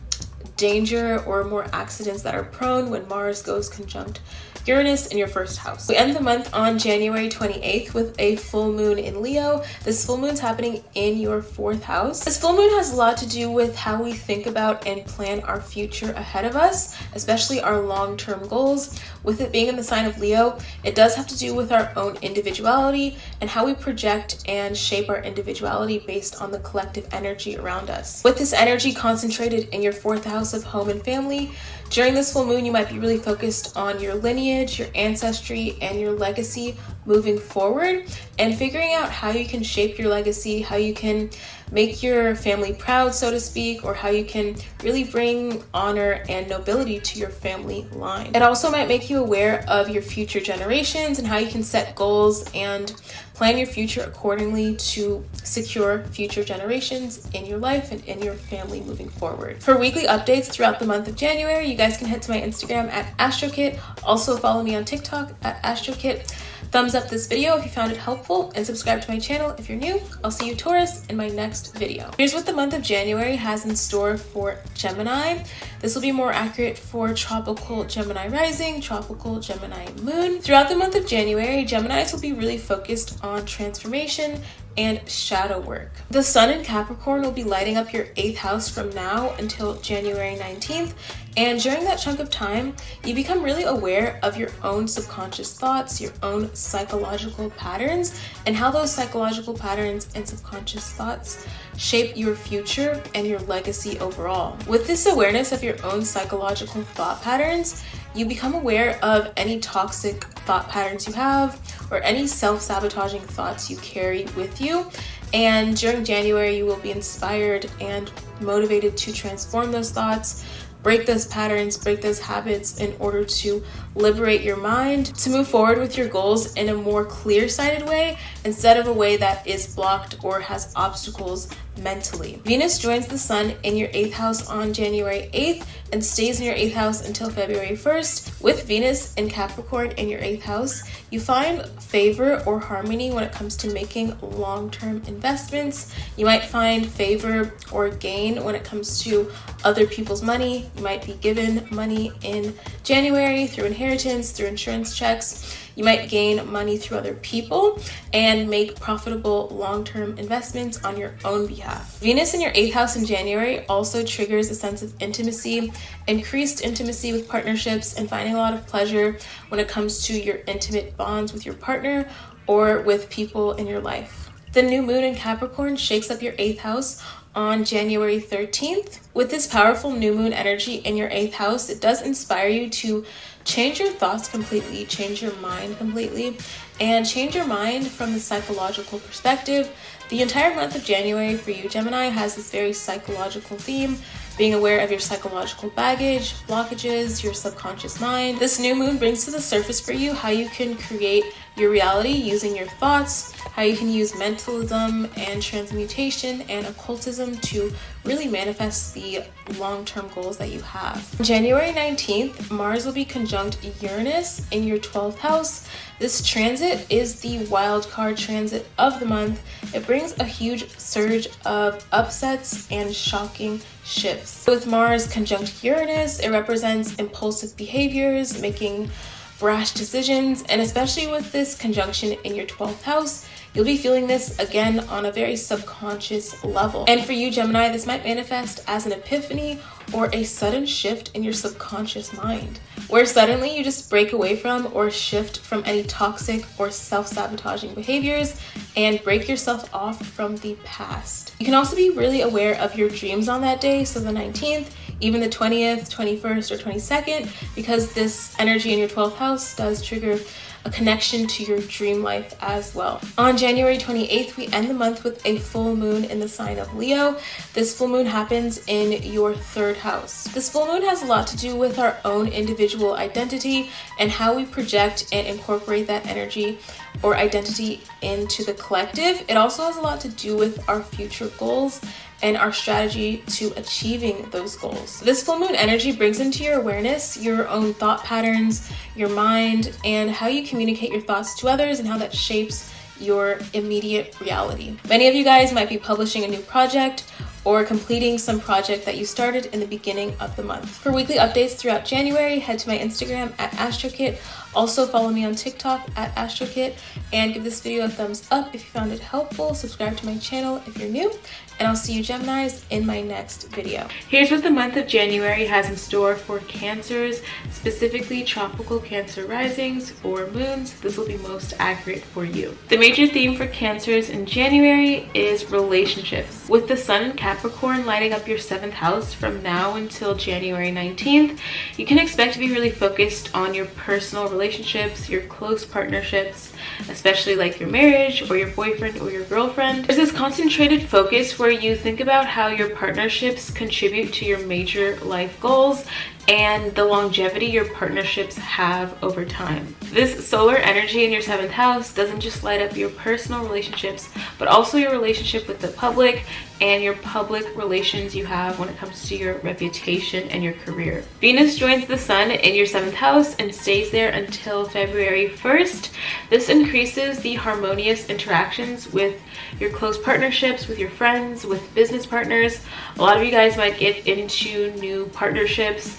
danger or more accidents that are prone when Mars goes conjunct Uranus in your 1st house. We end the month on January 28th with a full moon in Leo. This full moon's happening in your 4th house. This full moon has a lot to do with how we think about and plan our future ahead of us, especially our long-term goals. With it being in the sign of Leo, it does have to do with our own individuality and how we project and shape our individuality based on the collective energy around us. With this energy concentrated in your 4th house of home and family, during this full moon, you might be really focused on your lineage, your ancestry, and your legacy moving forward, and figuring out how you can shape your legacy, how you can make your family proud, so to speak, or how you can really bring honor and nobility to your family line. It also might make you aware of your future generations and how you can set goals and plan your future accordingly to secure future generations in your life and in your family moving forward. For weekly updates throughout the month of January, you guys can head to my Instagram at AstroKit. Also follow me on TikTok at AstroKit. Thumbs up this video if you found it helpful, and subscribe to my channel if you're new. I'll see you, Taurus, in my next video. Here's what the month of January has in store for Gemini. This will be more accurate for tropical Gemini rising, tropical Gemini moon. Throughout the month of January, Geminis will be really focused on transformation and shadow work. The sun in Capricorn will be lighting up your 8th house from now until January 19th. And during that chunk of time, you become really aware of your own subconscious thoughts, your own psychological patterns, and how those psychological patterns and subconscious thoughts shape your future and your legacy overall. With this awareness of your own psychological thought patterns, you become aware of any toxic thought patterns you have or any self-sabotaging thoughts you carry with you. And during January, you will be inspired and motivated to transform those thoughts, break those patterns, break those habits in order to liberate your mind, to move forward with your goals in a more clear-sighted way instead of a way that is blocked or has obstacles mentally. Venus joins the sun in your 8th house on January 8th and stays in your 8th house until February 1st. With Venus in Capricorn in your 8th house, you find favor or harmony when it comes to making long-term investments. You might find favor or gain when it comes to other people's money. You might be given money in January through inheritance, through insurance checks. You might gain money through other people and make profitable long-term investments on your own behalf. Venus in your 8th house in January also triggers a sense of intimacy, increased intimacy with partnerships, and finding a lot of pleasure when it comes to your intimate bonds with your partner or with people in your life. The new moon in Capricorn shakes up your 8th house on January 13th. With this powerful new moon energy in your 8th house, it does inspire you to change your thoughts completely, change your mind completely, and change your mind from the psychological perspective. The entire month of January for you, Gemini, has this very psychological theme, being aware of your psychological baggage, blockages, your subconscious mind. This new moon brings to the surface for you how you can create your reality using your thoughts, how you can use mentalism and transmutation and occultism to really manifest the long-term goals that you have. On January 19th, Mars will be conjunct Uranus in your 12th house. This transit is the wild card transit of the month. It brings a huge surge of upsets and shocking shifts. With Mars conjunct Uranus, it represents impulsive behaviors, making brash decisions, and especially with this conjunction in your 12th house, you'll be feeling this again on a very subconscious level. And for you, Gemini, this might manifest as an epiphany or a sudden shift in your subconscious mind, where suddenly you just break away from or shift from any toxic or self-sabotaging behaviors and break yourself off from the past. You can also be really aware of your dreams on that day, so the 19th, even the 20th, 21st, or 22nd, because this energy in your 12th house does trigger a connection to your dream life as well. On January 28th, we end the month with a full moon in the sign of Leo. This full moon happens in your 3rd house. This full moon has a lot to do with our own individual identity and how we project and incorporate that energy or identity into the collective. It also has a lot to do with our future goals and our strategy to achieving those goals. This full moon energy brings into your awareness your own thought patterns, your mind, and how you communicate your thoughts to others and how that shapes your immediate reality. Many of you guys might be publishing a new project or completing some project that you started in the beginning of the month. For weekly updates throughout January, head to my Instagram at AstroKit. Also follow me on TikTok at AstroKit, and give this video a thumbs up if you found it helpful. Subscribe to my channel if you're new, and I'll see you Geminis in my next video. Here's what the month of January has in store for Cancers, specifically tropical Cancer risings or moons. This will be most accurate for you. The major theme for Cancers in January is relationships. With the sun in Capricorn lighting up your 7th house from now until January 19th, you can expect to be really focused on your personal relationships relationships, your close partnerships, especially like your marriage or your boyfriend or your girlfriend. There's this concentrated focus where you think about how your partnerships contribute to your major life goals and the longevity your partnerships have over time. This solar energy in your 7th house doesn't just light up your personal relationships, but also your relationship with the public and your public relations you have when it comes to your reputation and your career. Venus joins the sun in your 7th house and stays there until February 1st. This increases the harmonious interactions with your close partnerships, with your friends, with business partners. A lot of you guys might get into new partnerships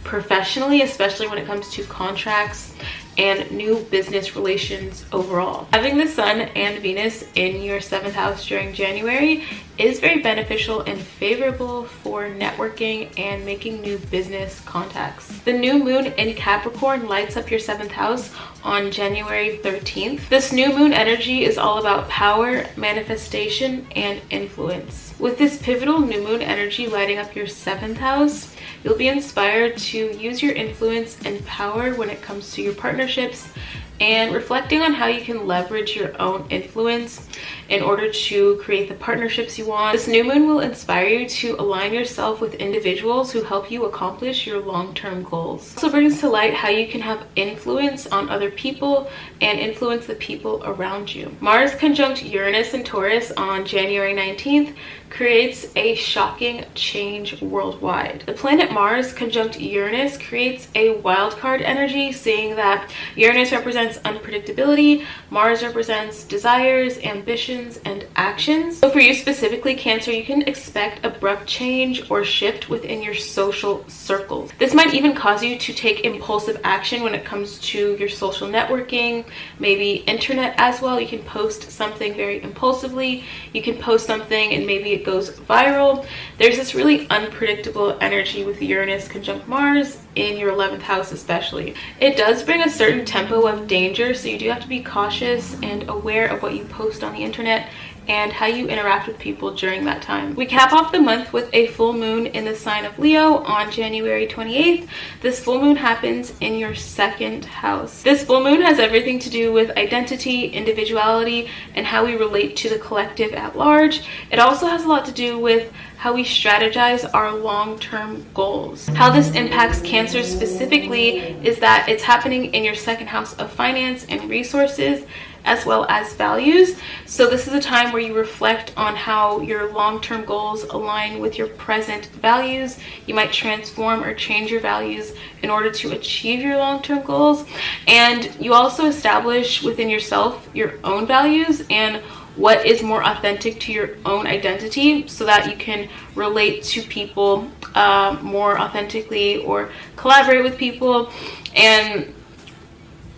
professionally, especially when it comes to contracts and new business relations overall. Having the sun and Venus in your 7th house during January is very beneficial and favorable for networking and making new business contacts. The new moon in Capricorn lights up your 7th house on January 13th. This new moon energy is all about power, manifestation, and influence. With this pivotal new moon energy lighting up your 7th house, you'll be inspired to use your influence and power when it comes to your partnerships and reflecting on how you can leverage your own influence in order to create the partnerships you want. This new moon will inspire you to align yourself with individuals who help you accomplish your long-term goals. It also brings to light how you can have influence on other people and influence the people around you. Mars conjunct Uranus and Taurus on January 19th creates a shocking change worldwide. The planet Mars conjunct Uranus creates a wildcard energy, seeing that Uranus represents unpredictability, Mars represents desires, ambitions, and actions. So for you specifically, Cancer, you can expect abrupt change or shift within your social circles. This might even cause you to take impulsive action when it comes to your social networking, maybe internet as well. You can post something very impulsively. You can post something and maybe it goes viral. There's this really unpredictable energy with Uranus conjunct Mars in your 11th house especially. It does bring a certain tempo of danger, so you do have to be cautious and aware of what you post on the internet and how you interact with people during that time. We cap off the month with a full moon in the sign of Leo on January 28th. This full moon happens in your 2nd house. This full moon has everything to do with identity, individuality, and how we relate to the collective at large. It also has a lot to do with how we strategize our long-term goals. How this impacts Cancer specifically is that it's happening in your 2nd house of finance and resources, as well as values. So this is a time where you reflect on how your long-term goals align with your present values. You might transform or change your values in order to achieve your long-term goals. And you also establish within yourself your own values and what is more authentic to your own identity, so that you can relate to people more authentically or collaborate with people and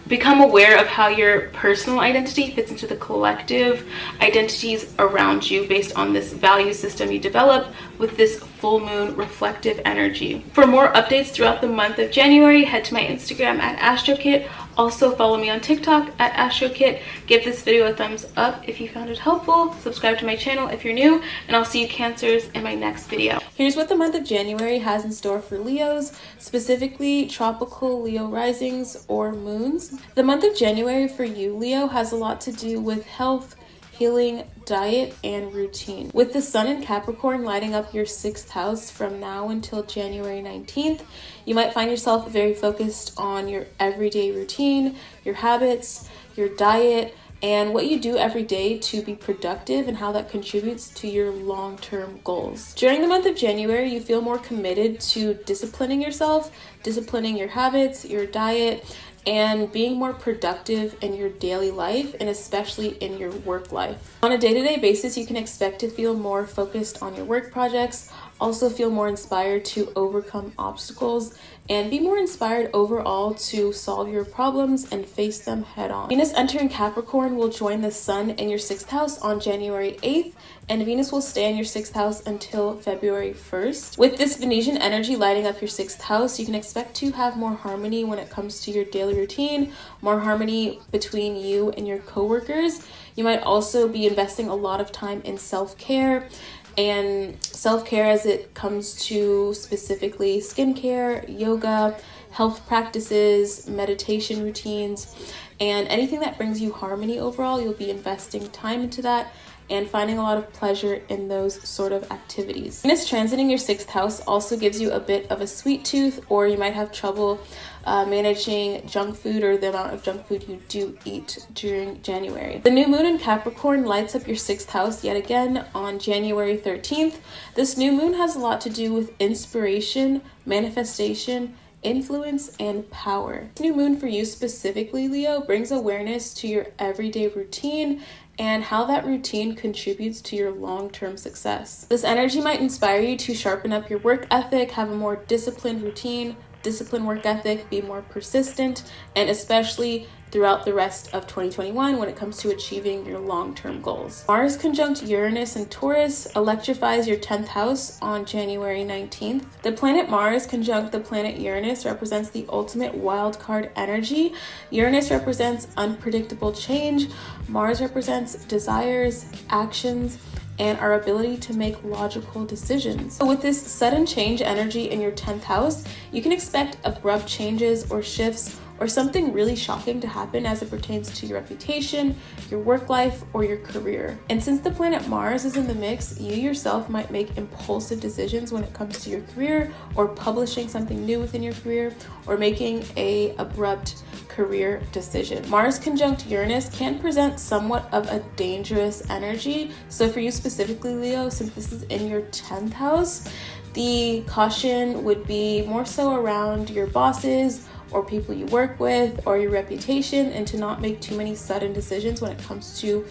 become aware of how your personal identity fits into the collective identities around you based on this value system you develop with this full moon reflective energy. For more updates throughout the month of January, head to my Instagram at AstroKit. Also follow me on TikTok at AstroKit. Give this video a thumbs up if you found it helpful. Subscribe to my channel if you're new, and I'll see you Cancers in my next video. Here's what the month of January has in store for Leos, specifically tropical Leo risings or moons. The month of January for you, Leo, has a lot to do with health, healing, diet, and routine. With the sun in Capricorn lighting up your 6th house from now until January 19th, you might find yourself very focused on your everyday routine, your habits, your diet, and what you do every day to be productive and how that contributes to your long-term goals. During the month of January, you feel more committed to disciplining yourself, disciplining your habits, your diet, and being more productive in your daily life and especially in your work life. On a day-to-day basis, you can expect to feel more focused on your work projects, also feel more inspired to overcome obstacles, and be more inspired overall to solve your problems and face them head on. Venus entering Capricorn will join the sun in your 6th house on January 8th, and Venus will stay in your 6th house until February 1st. With this Venusian energy lighting up your 6th house, you can expect to have more harmony when it comes to your daily routine, more harmony between you and your coworkers. You might also be investing a lot of time in self-care, and self-care as it comes to specifically skincare, yoga, health practices, meditation routines, and anything that brings you harmony overall. You'll be investing time into that and finding a lot of pleasure in those sort of activities. Venus transiting your 6th house also gives you a bit of a sweet tooth, or you might have trouble managing junk food or the amount of junk food you do eat during January. The new moon in Capricorn lights up your 6th house yet again on January 13th. This new moon has a lot to do with inspiration, manifestation, influence, and power. New moon for you specifically, Leo, brings awareness to your everyday routine and how that routine contributes to your long-term success. This energy might inspire you to sharpen up your work ethic, have a more disciplined routine, disciplined work ethic, be more persistent, and especially throughout the rest of 2021 when it comes to achieving your long-term goals. Mars conjunct Uranus and Taurus electrifies your 10th house on January 19th. The planet Mars conjunct the planet Uranus represents the ultimate wild card energy. Uranus represents unpredictable change. Mars represents desires, actions, and our ability to make logical decisions. So with this sudden change energy in your 10th house, you can expect abrupt changes or shifts or something really shocking to happen as it pertains to your reputation, your work life, or your career. And since the planet Mars is in the mix, you yourself might make impulsive decisions when it comes to your career, or publishing something new within your career, or making an abrupt career decision. Mars conjunct Uranus can present somewhat of a dangerous energy. So for you specifically, Leo, since this is in your 10th house, the caution would be more so around your bosses or people you work with or your reputation, and to not make too many sudden decisions when it comes to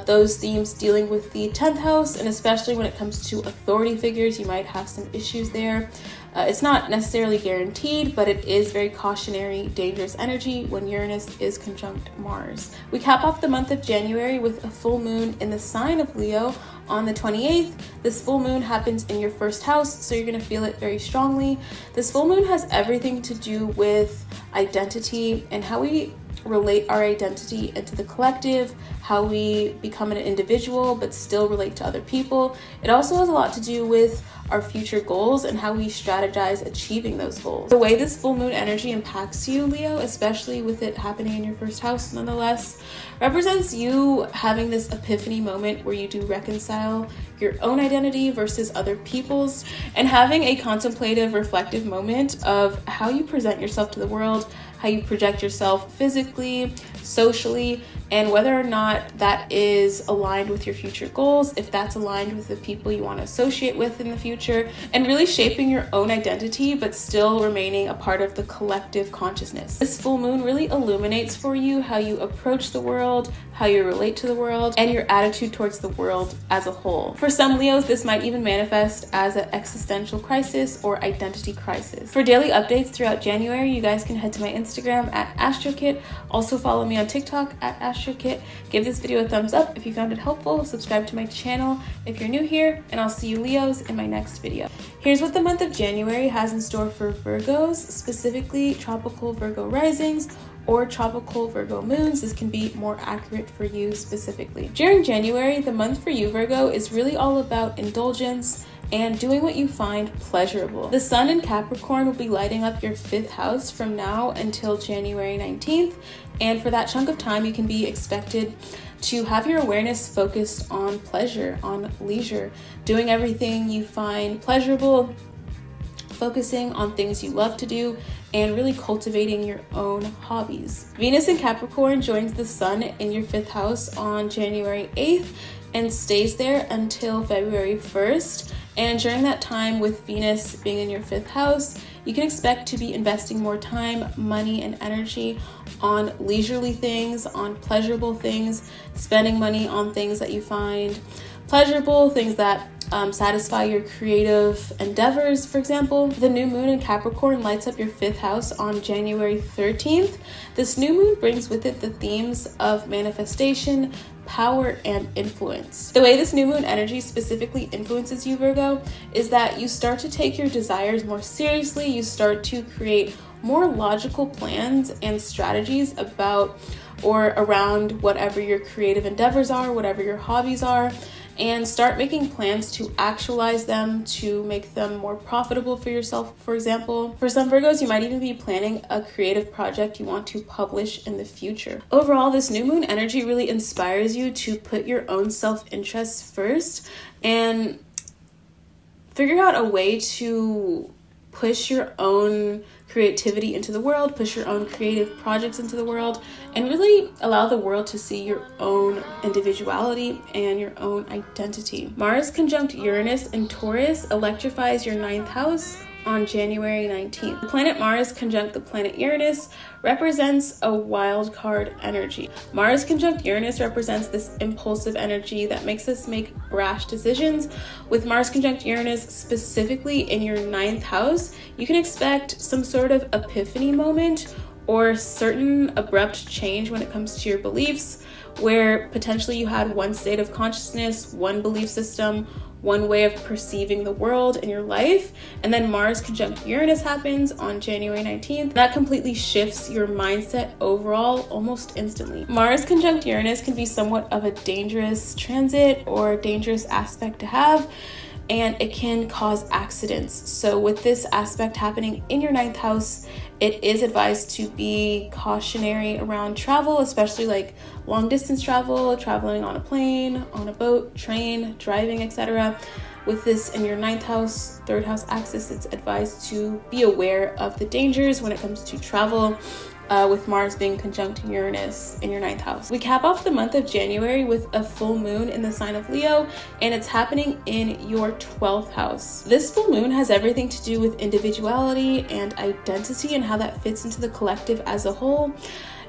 those themes dealing with the 10th house, and especially when it comes to authority figures, you might have some issues there. It's not necessarily guaranteed, but it is very cautionary, dangerous energy when Uranus is conjunct Mars. We cap off the month of January with a full moon in the sign of Leo on the 28th. This full moon happens in your 1st house, so you're going to feel it very strongly. This full moon has everything to do with identity and how we relate our identity into the collective, how we become an individual but still relate to other people. It also has a lot to do with our future goals and how we strategize achieving those goals. The way this full moon energy impacts you, Leo, especially with it happening in your 1st house nonetheless, represents you having this epiphany moment where you do reconcile your own identity versus other people's, and having a contemplative, reflective moment of how you present yourself to the world, how you project yourself physically, socially, and whether or not that is aligned with your future goals, if that's aligned with the people you want to associate with in the future, and really shaping your own identity but still remaining a part of the collective consciousness. This full moon really illuminates for you how you approach the world, how you relate to the world, and your attitude towards the world as a whole. For some Leos, this might even manifest as an existential crisis or identity crisis. For daily updates throughout January, you guys can head to my Instagram at AstroKit. Also follow me on TikTok at AstroKit. Give this video a thumbs up if you found it helpful. Subscribe to my channel if you're new here, and I'll see you Leos in my next video. Here's what the month of January has in store for Virgos, specifically tropical Virgo risings or tropical Virgo moons. This can be more accurate for you specifically. During January, the month for you, Virgo, is really all about indulgence and doing what you find pleasurable. The sun in Capricorn will be lighting up your 5th house from now until January 19th. And for that chunk of time, you can be expected to have your awareness focused on pleasure, on leisure, doing everything you find pleasurable, focusing on things you love to do, and really cultivating your own hobbies. Venus in Capricorn joins the sun in your 5th house on January 8th and stays there until February 1st. And during that time, with Venus being in your 5th house, you can expect to be investing more time, money, and energy on leisurely things, on pleasurable things, spending money on things that you find pleasurable, things that satisfy your creative endeavors. For example, the new moon in Capricorn lights up your 5th house on January 13th. This new moon brings with it the themes of manifestation, power, and influence. The way this new moon energy specifically influences you, Virgo, is that you start to take your desires more seriously. You start to create more logical plans and strategies about or around whatever your creative endeavors are, whatever your hobbies are. and start making plans to actualize them, to make them more profitable for yourself, for example. For some Virgos, you might even be planning a creative project you want to publish in the future. Overall, this new moon energy really inspires you to put your own self-interest first and figure out a way to push your own creativity into the world, push your own creative projects into the world, and really allow the world to see your own individuality and your own identity. Mars conjunct Uranus in Taurus electrifies your 9th house on January 19th. The planet Mars conjunct the planet Uranus represents a wild card energy. Mars conjunct Uranus represents this impulsive energy that makes us make rash decisions. With Mars conjunct Uranus specifically in your 9th house, you can expect some sort of epiphany moment or certain abrupt change when it comes to your beliefs, where potentially you had one state of consciousness, one belief system, one way of perceiving the world in your life, and then Mars conjunct Uranus happens on January 19th. That completely shifts your mindset overall almost instantly. Mars conjunct Uranus can be somewhat of a dangerous transit or dangerous aspect to have, and it can cause accidents. So with this aspect happening in your 9th house, it is advised to be cautionary around travel, especially like long distance travel, traveling on a plane, on a boat, train, driving, etc. With this in your 9th house, 3rd house axis, it's advised to be aware of the dangers when it comes to travel, with Mars being conjunct Uranus in your 9th house. We cap off the month of January with a full moon in the sign of Leo, and it's happening in your 12th house. This full moon has everything to do with individuality and identity and how that fits into the collective as a whole.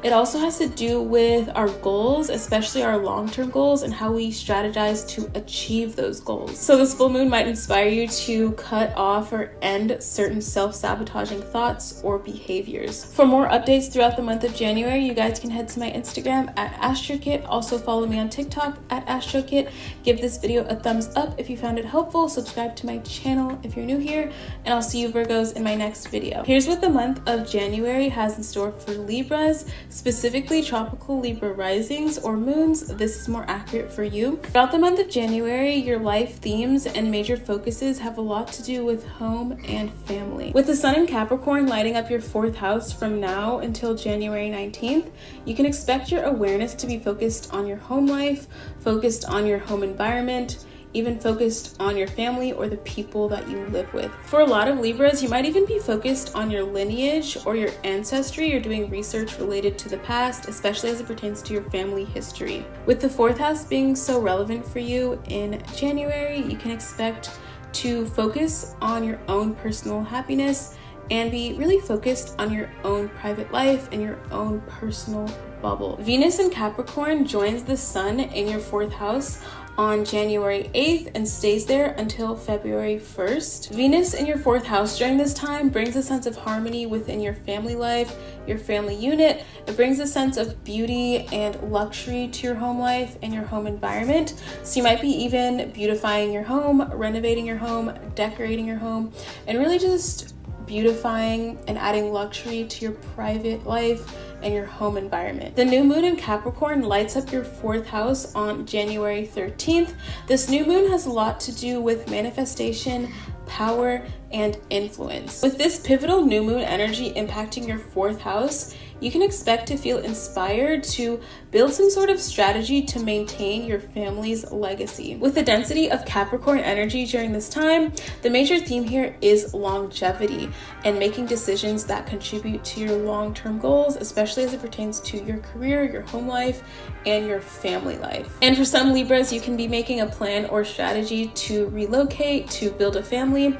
It also has to do with our goals, especially our long-term goals, and how we strategize to achieve those goals. So this full moon might inspire you to cut off or end certain self-sabotaging thoughts or behaviors. For more updates throughout the month of January, you guys can head to my Instagram at AstroKit. Also follow me on TikTok at AstroKit. Give this video a thumbs up if you found it helpful. Subscribe to my channel if you're new here, and I'll see you Virgos in my next video. Here's what the month of January has in store for Libras, specifically tropical Libra risings or moons. This is more accurate for you. Throughout the month of January, your life themes and major focuses have a lot to do with home and family. With the sun in Capricorn lighting up your 4th house from now until January 19th, you can expect your awareness to be focused on your home life, focused on your home environment, even focused on your family or the people that you live with. For a lot of Libras, you might even be focused on your lineage or your ancestry or doing research related to the past, especially as it pertains to your family history. With the 4th house being so relevant for you in January, you can expect to focus on your own personal happiness and be really focused on your own private life and your own personal bubble. Venus in Capricorn joins the sun in your 4th house on January 8th and stays there until February 1st. Venus in your 4th house during this time brings a sense of harmony within your family life, your family unit. It brings a sense of beauty and luxury to your home life and your home environment. So you might be even beautifying your home, renovating your home, decorating your home, and really just beautifying and adding luxury to your private life and your home environment. The new moon in Capricorn lights up your 4th house on January 13th. This new moon has a lot to do with manifestation, power, and influence. With this pivotal new moon energy impacting your 4th house, you can expect to feel inspired to build some sort of strategy to maintain your family's legacy. With the density of Capricorn energy during this time, the major theme here is longevity and making decisions that contribute to your long-term goals, especially as it pertains to your career, your home life, and your family life. And for some Libras, you can be making a plan or strategy to relocate, to build a family,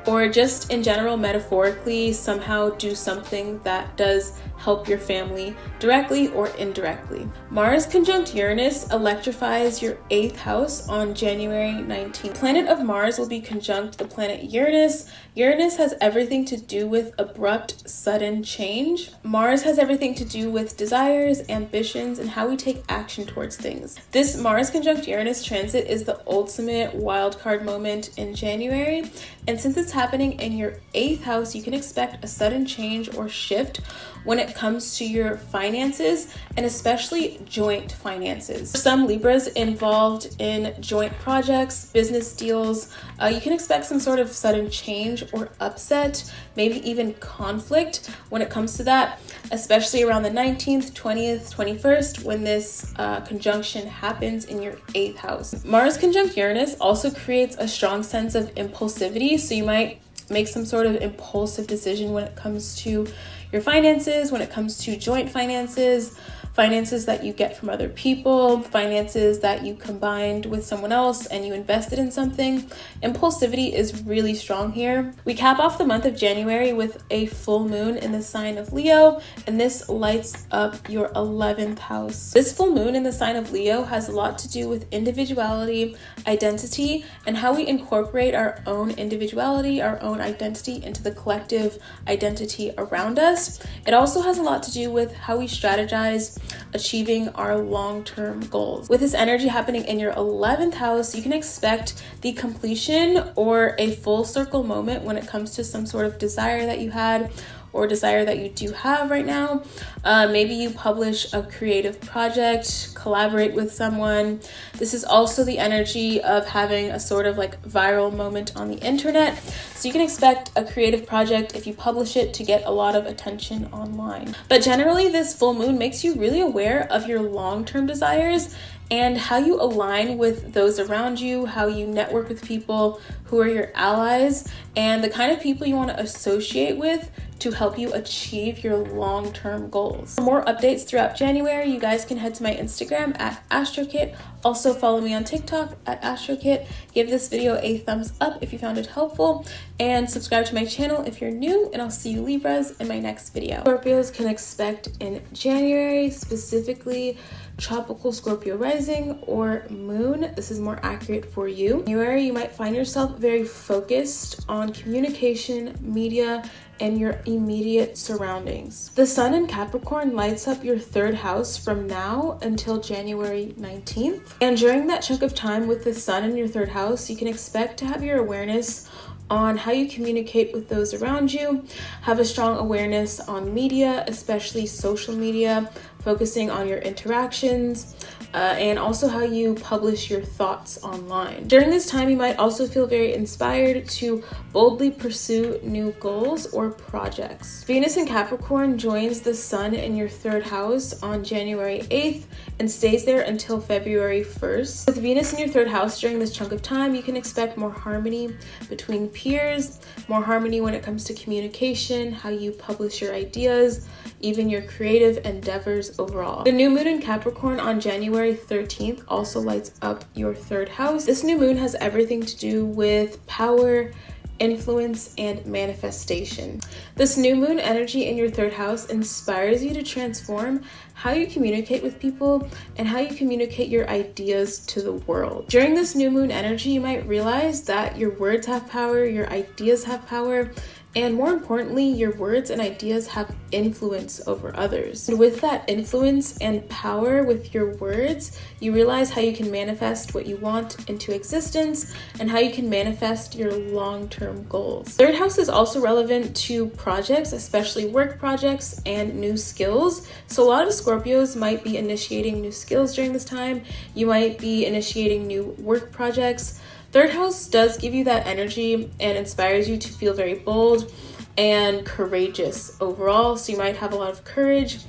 or just in general, metaphorically, somehow do something that does help your family directly or indirectly. Mars conjunct Uranus electrifies your 8th house on January 19th. Planet of Mars will be conjunct the planet Uranus. Uranus has everything to do with abrupt, sudden change. Mars has everything to do with desires, ambitions, and how we take action towards things. This Mars conjunct Uranus transit is the ultimate wildcard moment in January, and since it's happening in your 8th house, you can expect a sudden change or shift when it comes to your finances, and especially joint finances. For some Libras involved in joint projects, business deals, you can expect some sort of sudden change or upset, maybe even conflict when it comes to that, especially around the 19th, 20th, 21st, when this conjunction happens in your 8th house. Mars conjunct Uranus also creates a strong sense of impulsivity, so you might make some sort of impulsive decision when it comes to your finances, when it comes to joint finances, finances that you get from other people, finances that you combined with someone else and you invested in something. Impulsivity is really strong here. We cap off the month of January with a full moon in the sign of Leo, and this lights up your 11th house. This full moon in the sign of Leo has a lot to do with individuality, identity, and how we incorporate our own individuality, our own identity into the collective identity around us. It also has a lot to do with how we strategize achieving our long-term goals. With this energy happening in your 11th house, you can expect the completion or a full circle moment when it comes to some sort of desire that you had or desire that you do have right now. Maybe you publish a creative project, collaborate with someone. This is also the energy of having a sort of like viral moment on the internet. So you can expect a creative project, if you publish it, to get a lot of attention online. But generally, this full moon makes you really aware of your long-term desires and how you align with those around you, how you network with people who are your allies, and the kind of people you want to associate with to help you achieve your long-term goals. For more updates throughout January, you guys can head to my Instagram at AstroKit. Also follow me on TikTok at AstroKit. Give this video a thumbs up if you found it helpful, and subscribe to my channel if you're new, and I'll see you Libras in my next video. Scorpios can expect in January, specifically tropical Scorpio rising or moon. This is more accurate for you. In January, you might find yourself very focused on communication, media, and your immediate surroundings. The sun in Capricorn lights up your 3rd house from now until January 19th. And during that chunk of time with the sun in your 3rd house, you can expect to have your awareness on how you communicate with those around you, have a strong awareness on media, especially social media, focusing on your interactions, and also how you publish your thoughts online. During this time, you might also feel very inspired to boldly pursue new goals or projects. Venus in Capricorn joins the sun in your 3rd house on January 8th and stays there until February 1st. With Venus in your 3rd house during this chunk of time, you can expect more harmony between peers, more harmony when it comes to communication, how you publish your ideas, even your creative endeavors overall. The new moon in Capricorn on January 13th also lights up your 3rd house. This new moon has everything to do with power, influence, and manifestation. This new moon energy in your 3rd house inspires you to transform how you communicate with people and how you communicate your ideas to the world. During this new moon energy, you might realize that your words have power, your ideas have power, and more importantly, your words and ideas have influence over others. And with that influence and power with your words, you realize how you can manifest what you want into existence and how you can manifest your long-term goals. 3rd house is also relevant to projects, especially work projects and new skills. So a lot of Scorpios might be initiating new skills during this time. You might be initiating new work projects. 3rd house does give you that energy and inspires you to feel very bold and courageous overall. So you might have a lot of courage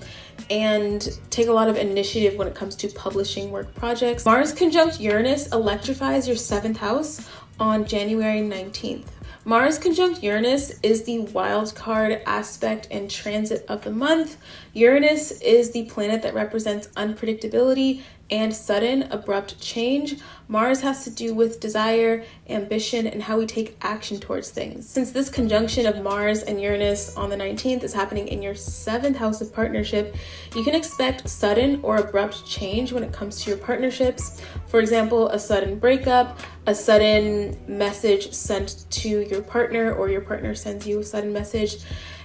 and take a lot of initiative when it comes to publishing work projects. Mars conjunct Uranus electrifies your 7th house on January 19th. Mars conjunct Uranus is the wild card aspect and transit of the month. Uranus is the planet that represents unpredictability and sudden, abrupt change. Mars has to do with desire, ambition, and how we take action towards things. Since this conjunction of Mars and Uranus on the 19th is happening in your 7th house of partnership, you can expect sudden or abrupt change when it comes to your partnerships. For example, a sudden breakup, a sudden message sent to your partner, or your partner sends you a sudden message.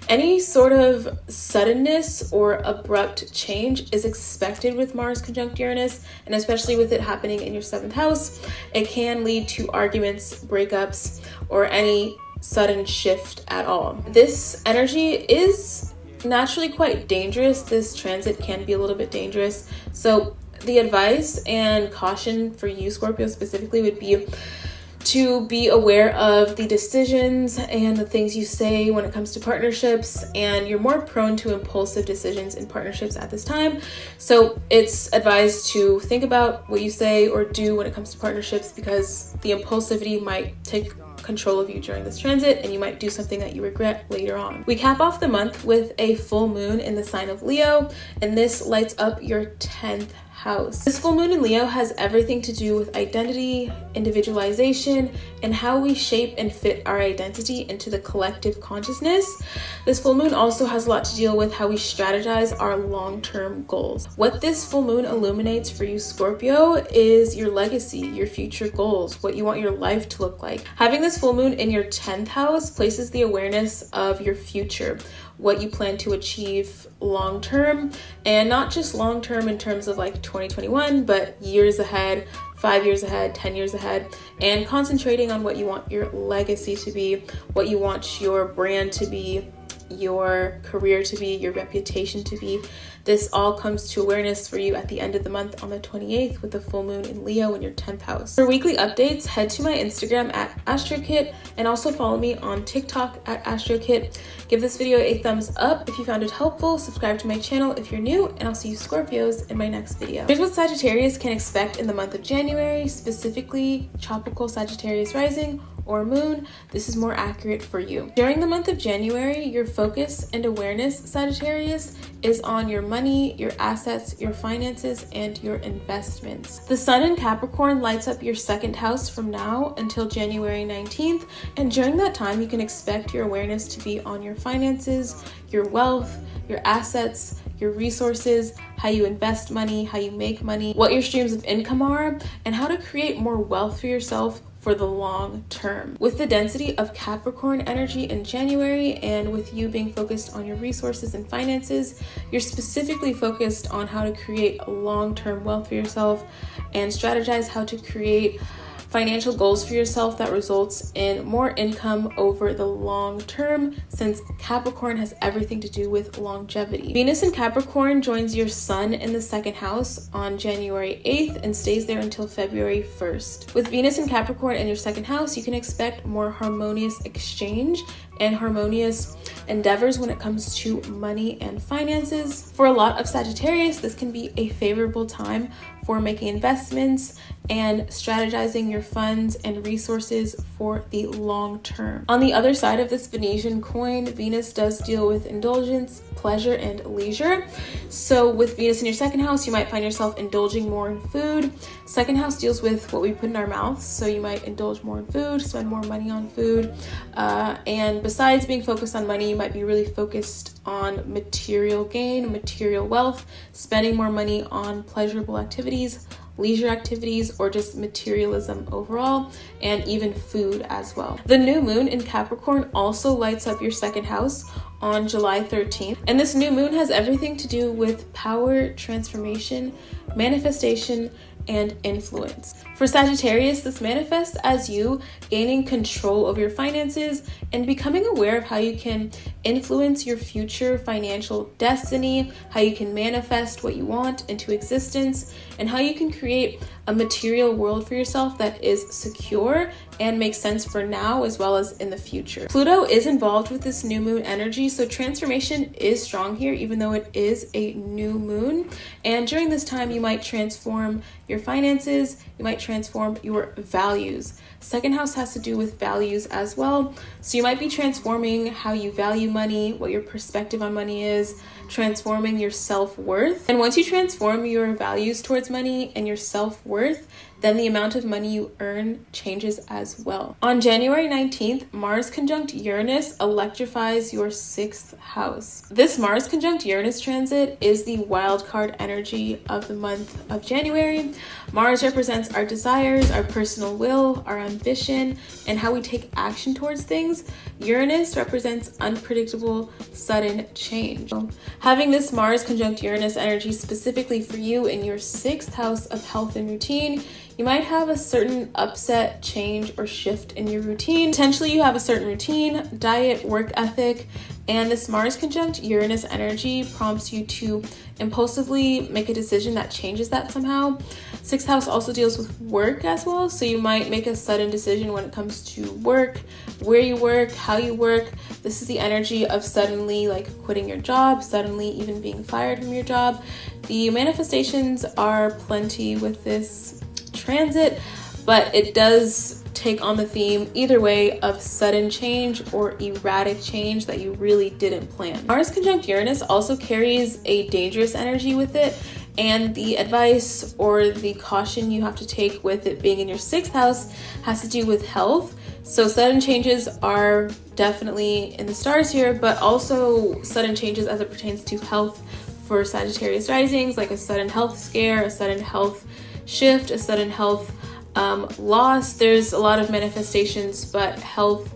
Any sort of suddenness or abrupt change is expected with Mars conjunct Uranus, and especially with it happening in your 7th house, it can lead to arguments, breakups, or any sudden shift at all. This energy is naturally quite dangerous. This transit can be a little bit dangerous. So the advice and caution for you, Scorpio, specifically would be to be aware of the decisions and the things you say when it comes to partnerships, and you're more prone to impulsive decisions in partnerships at this time. So it's advised to think about what you say or do when it comes to partnerships, because the impulsivity might take control of you during this transit and you might do something that you regret later on. We cap off the month with a full moon in the sign of Leo, and this lights up your 10th house. This full moon in Leo has everything to do with identity, individualization, and how we shape and fit our identity into the collective consciousness. This full moon also has a lot to deal with how we strategize our long-term goals. What this full moon illuminates for you, Scorpio, is your legacy, your future goals, what you want your life to look like. Having this full moon in your 10th house places the awareness of your future, what you plan to achieve long term, and not just long term in terms of like 2021, but years ahead, 5 years ahead, 10 years ahead, and concentrating on what you want your legacy to be, what you want your brand to be, your career to be, your reputation to be. This all comes to awareness for you at the end of the month on the 28th with the full moon in Leo in your 10th house. For weekly updates, head to my Instagram at AstroKit, and also follow me on TikTok at AstroKit. Give this video a thumbs up if you found it helpful, subscribe to my channel if you're new, and I'll see you Scorpios in my next video. Here's what Sagittarius can expect in the month of January, specifically tropical Sagittarius rising or moon. This is more accurate for you. During the month of January, your focus and awareness, Sagittarius, is on your money, your assets, your finances, and your investments. The sun in Capricorn lights up your 2nd house from now until January 19th, and during that time, you can expect your awareness to be on your finances, your wealth, your assets, your resources, how you invest money, how you make money, what your streams of income are, and how to create more wealth for yourself for the long term. With the density of Capricorn energy in January, and with you being focused on your resources and finances, you're specifically focused on how to create long-term wealth for yourself and strategize how to create financial goals for yourself that results in more income over the long term, since Capricorn has everything to do with longevity. Venus in Capricorn joins your sun in the 2nd house on January 8th and stays there until February 1st. With Venus in Capricorn in your 2nd house, you can expect more harmonious exchange and harmonious endeavors when it comes to money and finances. For a lot of Sagittarius, this can be a favorable time for making investments and strategizing your funds and resources for the long term. On the other side of this Venetian coin, Venus does deal with indulgence, pleasure, and leisure. So with Venus in your 2nd house, you might find yourself indulging more in food. 2nd house deals with what we put in our mouths, so you might indulge more in food, spend more money on food, and besides being focused on money, you might be really focused on material gain, material wealth, spending more money on pleasurable activities, leisure activities, or just materialism overall, and even food as well. The new moon in Capricorn also lights up your 2nd house on July 13th, and this new moon has everything to do with power, transformation, manifestation, and influence. For Sagittarius, this manifests as you gaining control over your finances and becoming aware of how you can influence your future financial destiny, how you can manifest what you want into existence, and how you can create a material world for yourself that is secure and makes sense for now as well as in the future. Pluto is involved with this new moon energy, so transformation is strong here, even though it is a new moon. And during this time, you might transform your finances, you might transform your values. 2nd house has to do with values as well. So you might be transforming how you value money, what your perspective on money is, transforming your self-worth. And once you transform your values towards money and your self-worth, then the amount of money you earn changes as well. On January 19th, Mars conjunct Uranus electrifies your 6th house. This Mars conjunct Uranus transit is the wild card energy of the month of January. Mars represents our desires, our personal will, our ambition, and how we take action towards things. Uranus represents unpredictable, sudden change. Having this Mars conjunct Uranus energy specifically for you in your 6th house of health and routine, you might have a certain upset, change, or shift in your routine. Potentially you have a certain routine, diet, work ethic, And this Mars conjunct Uranus energy prompts you to impulsively make a decision that changes that somehow. 6th house also deals with work as well, so you might make a sudden decision when it comes to work, where you work, how you work. This is the energy of suddenly like quitting your job, suddenly even being fired from your job. The manifestations are plenty with this transit, but it does take on the theme either way of sudden change or erratic change that you really didn't plan. Mars conjunct Uranus also carries a dangerous energy with it, and the advice or the caution you have to take with it being in your 6th house has to do with health. So sudden changes are definitely in the stars here, but also sudden changes as it pertains to health for Sagittarius risings, like a sudden health scare, a sudden health shift, a sudden health loss. There's a lot of manifestations, but health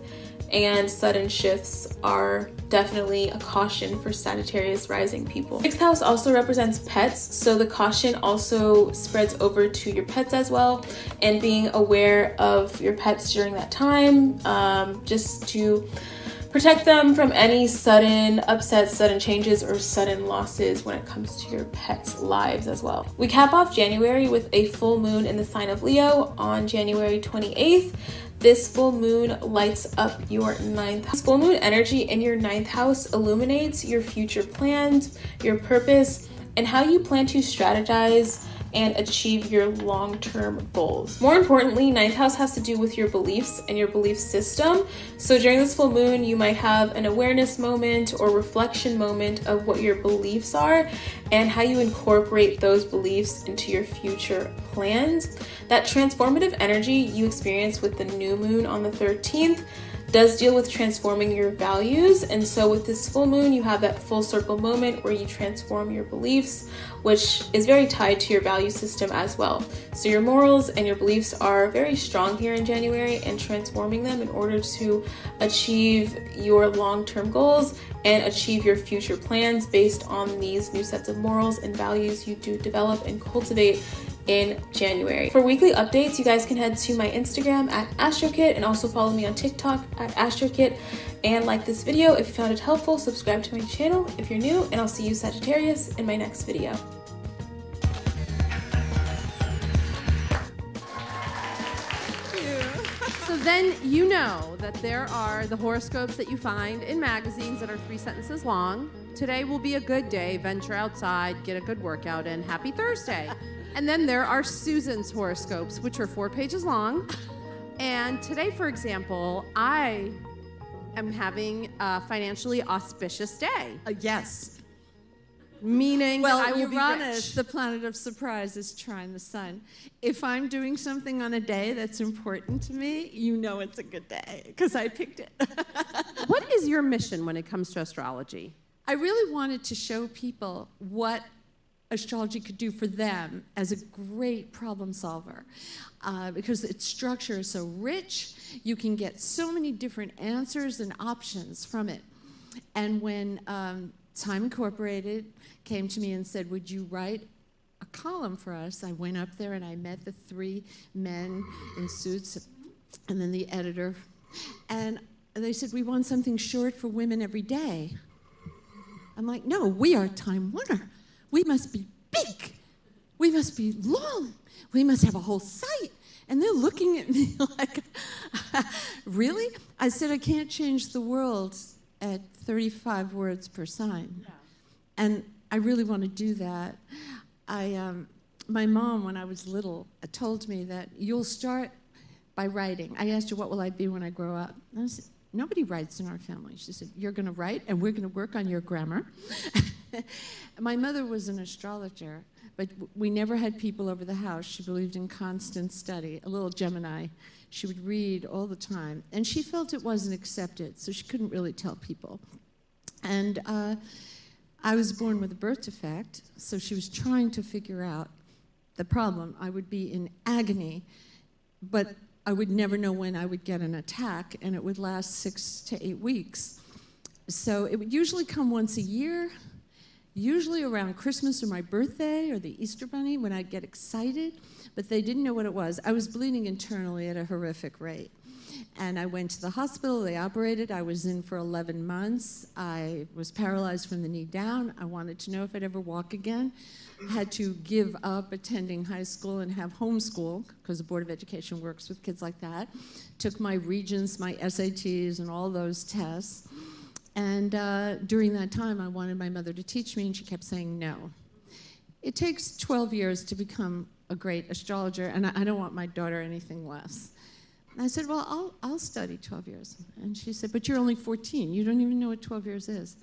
and sudden shifts are definitely a caution for Sagittarius rising people. 6th house also represents pets, so the caution also spreads over to your pets as well, and being aware of your pets during that time, just to protect them from any sudden upsets, sudden changes, or sudden losses when it comes to your pets' lives as well. We cap off January with a full moon in the sign of Leo on January 28th. This full moon lights up your 9th house. Full moon energy in your 9th house illuminates your future plans, your purpose, and how you plan to strategize and achieve your long-term goals. More importantly, 9th house has to do with your beliefs and your belief system. So during this full moon, you might have an awareness moment or reflection moment of what your beliefs are and how you incorporate those beliefs into your future plans. That transformative energy you experience with the new moon on the 13th does deal with transforming your values, and so with this full moon you have that full circle moment where you transform your beliefs, which is very tied to your value system as well. So your morals and your beliefs are very strong here in January, and transforming them in order to achieve your long-term goals and achieve your future plans based on these new sets of morals and values you do develop and cultivate in January. For weekly updates, you guys can head to my Instagram at AstroKit, and also follow me on TikTok at AstroKit, and like this video if you found it helpful. Subscribe to my channel if you're new, and I'll see you Sagittarius in my next video. So then you know that there are the horoscopes that you find in magazines that are 3 sentences long. Today will be a good day. Venture outside, get a good workout in. Happy Thursday. And then there are Susan's horoscopes, which are 4 pages long. And today, for example, I am having a financially auspicious day. Yes. Meaning well, that I will Uranus, be rich. the planet of surprise, is trine the sun. If I'm doing something on a day that's important to me, you know it's a good day because I picked it. What is your mission when it comes to astrology? I really wanted to show people what astrology could do for them as a great problem solver, because its structure is so rich. You can get so many different answers and options from it. And when Time Incorporated came to me and said, would you write a column for us? I went up there and I met the 3 men in suits and then the editor. And they said, we want something short for women every day. I'm like, no, we are Time Warner. We must be big. We must be long. We must have a whole site. And they're looking at me like, really? I said, I can't change the world at 35 words per sign. Yeah. And I really want to do that. My mom, when I was little, told me that you'll start by writing. I asked her, what will I be when I grow up? And I said, nobody writes in our family. She said, you're going to write, and we're going to work on your grammar. My mother was an astrologer, but we never had people over the house. She believed in constant study, a little Gemini. She would read all the time, and she felt it wasn't accepted, so she couldn't really tell people. And I was born with a birth defect, so she was trying to figure out the problem. I would be in agony, but I would never know when I would get an attack, and it would last 6 to 8 weeks. So it would usually come once a year, usually around Christmas or my birthday or the Easter Bunny when I'd get excited, but they didn't know what it was. I was bleeding internally at a horrific rate. And I went to the hospital, they operated, I was in for 11 months. I was paralyzed from the knee down. I wanted to know if I'd ever walk again. I had to give up attending high school and have homeschool, because the Board of Education works with kids like that. Took my Regents, my SATs, and all those tests. And during that time, I wanted my mother to teach me, and she kept saying no. It takes 12 years to become a great astrologer, and I don't want my daughter anything less. And I said, well, I'll study 12 years. And she said, but you're only 14. You don't even know what 12 years is.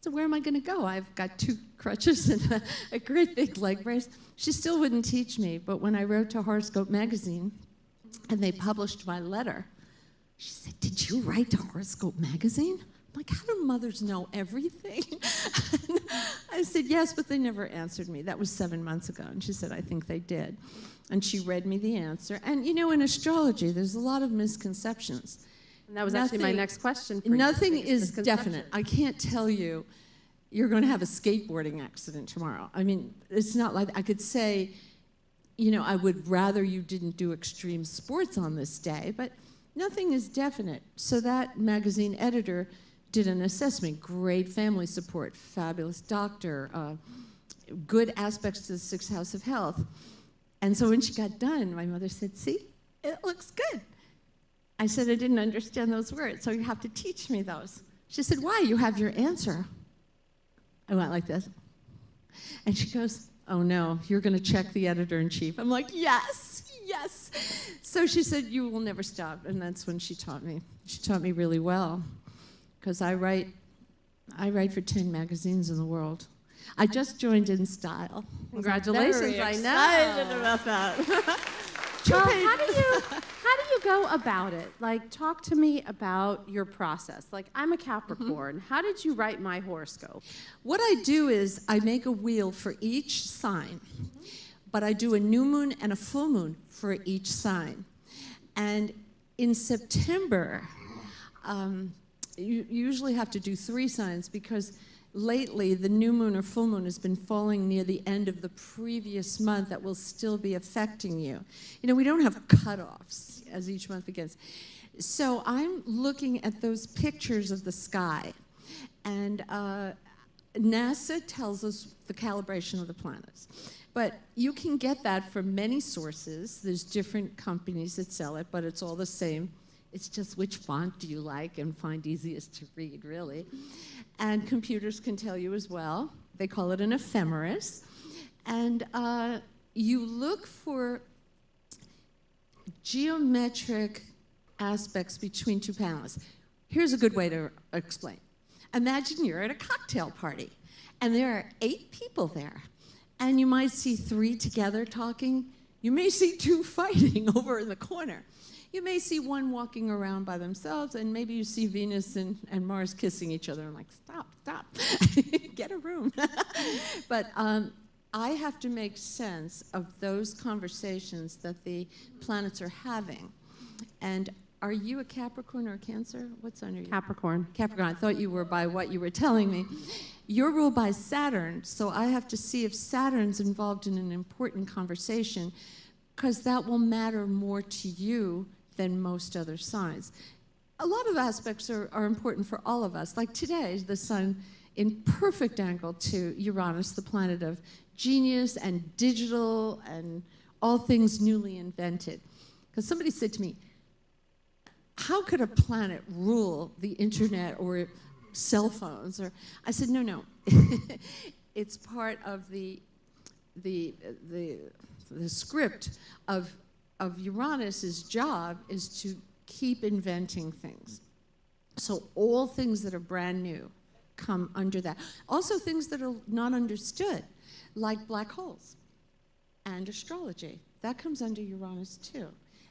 So where am I going to go? I've got 2 crutches and a great big leg brace. She still wouldn't teach me, but when I wrote to Horoscope magazine and they published my letter, she said, did you write to Horoscope magazine? I'm like, how do mothers know everything? I said, yes, but they never answered me. That was 7 months ago. And she said, I think they did. And she read me the answer. And you know, in astrology, there's a lot of misconceptions. And that was actually my next question for you. Nothing is definite. I can't tell you you're going to have a skateboarding accident tomorrow. I mean, it's not like I could say, you know, I would rather you didn't do extreme sports on this day, but nothing is definite. So that magazine editor did an assessment, great family support, fabulous doctor, good aspects to the 6th house of health. And so when she got done, my mother said, see, it looks good. I said, I didn't understand those words, so you have to teach me those. She said, why? You have your answer. I went like this. And she goes, oh no, you're going to check the editor-in-chief. I'm like, yes, yes. So she said, you will never stop. And that's when she taught me. She taught me really well, because I write for 10 magazines in the world. I just joined In Style. Congratulations, I know. I'm excited about that. Well, how do you go about it? Like, talk to me about your process. Like, I'm a Capricorn. How did you write my horoscope? What I do is I make a wheel for each sign, but I do a new moon and a full moon for each sign. And in September, you usually have to do 3 signs, because lately the new moon or full moon has been falling near the end of the previous month that will still be affecting you. You know, we don't have cutoffs as each month begins. So I'm looking at those pictures of the sky, and NASA tells us the calibration of the planets. But you can get that from many sources. There's different companies that sell it, but it's all the same. It's just which font do you like and find easiest to read, really. And computers can tell you as well. They call it an ephemeris. And you look for geometric aspects between 2 panels. Here's a good way to explain. Imagine you're at a cocktail party, and there are 8 people there. And you might see 3 together talking. You may see 2 fighting over in the corner. You may see 1 walking around by themselves, and maybe you see Venus and Mars kissing each other. I'm like, stop, stop, get a room. But I have to make sense of those conversations that the planets are having. And are you a Capricorn or a Cancer? What's under you? Capricorn. Capricorn. I thought you were by what you were telling me. You're ruled by Saturn, so I have to see if Saturn's involved in an important conversation, because that will matter more to you than most other signs. A lot of aspects are important for all of us. Like today, the sun in perfect angle to Uranus, the planet of genius and digital and all things newly invented. Because somebody said to me, how could a planet rule the internet or cell phones? Or I said, no. It's part of the script of Uranus's job is to keep inventing things. So all things that are brand new come under that. Also things that are not understood, like black holes and astrology. That comes under Uranus too.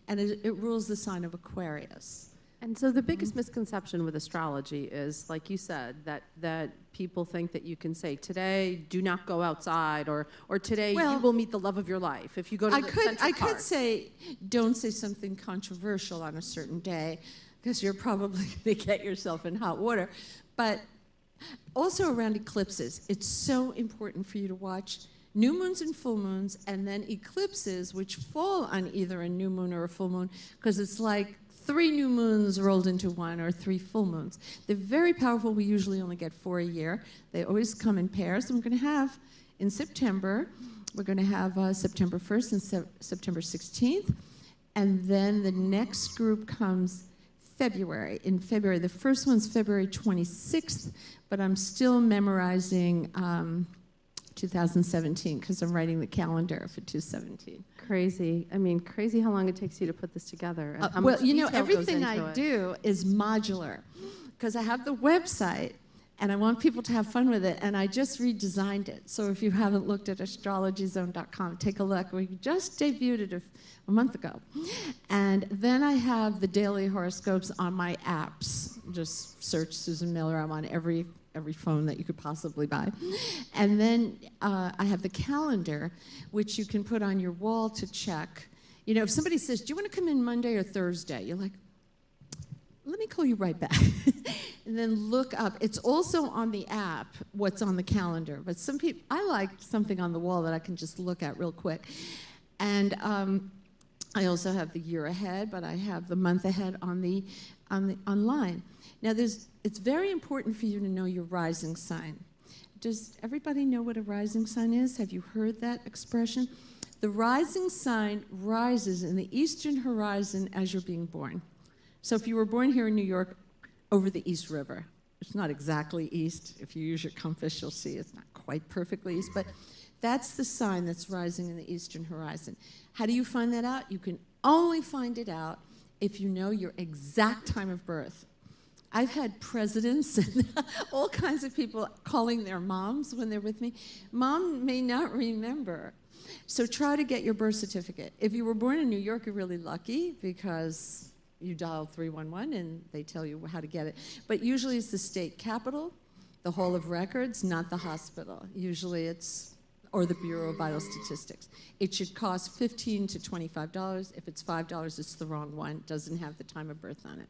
And it rules the sign of Aquarius. And so the biggest misconception with astrology is, like you said, that people think that you can say, today, do not go outside, or today, you will meet the love of your life if you go to Central I Park. could say, don't say something controversial on a certain day, because you're probably going to get yourself in hot water. But also around eclipses, it's so important for you to watch new moons and full moons, and then eclipses, which fall on either a new moon or a full moon, because it's like 3 new moons rolled into one or 3 full moons. They're very powerful. We usually only get 4 a year. They always come in pairs. And we're going to have, in September, we're going to have September 1st and September 16th. And then the next group comes February. In February, the first one's February 26th, but I'm still memorizing 2017 because I'm writing the calendar for 2017. Crazy. I mean, crazy how long it takes you to put this together. And how Well, much you know, detail everything goes into I it. do is modular because I have the website and I want people to have fun with it, and I just redesigned it. So if you haven't looked at astrologyzone.com, take a look. We just debuted it a month ago. And then I have the daily horoscopes on my apps. Just search Susan Miller. I'm on every phone that you could possibly buy. And then I have the calendar, which you can put on your wall to check. You know, if somebody says, do you want to come in Monday or Thursday? You're like, let me call you right back. And then look up. It's also on the app, what's on the calendar. But some people, I like something on the wall that I can just look at real quick. And I also have the year ahead, but I have the month ahead on the online. Now, it's very important for you to know your rising sign. Does everybody know what a rising sign is? Have you heard that expression? The rising sign rises in the eastern horizon as you're being born. So if you were born here in New York, over the East River, it's not exactly east. If you use your compass, you'll see it's not quite perfectly east, but that's the sign that's rising in the eastern horizon. How do you find that out? You can only find it out if you know your exact time of birth. I've had presidents and all kinds of people calling their moms when they're with me. Mom may not remember. So try to get your birth certificate. If you were born in New York, you're really lucky because you dial 311 and they tell you how to get it. But usually it's the state capitol, the Hall of Records, not the hospital. Usually it's, or the Bureau of Vital Statistics. It should cost $15 to $25. If it's $5, it's the wrong one. It doesn't have the time of birth on it.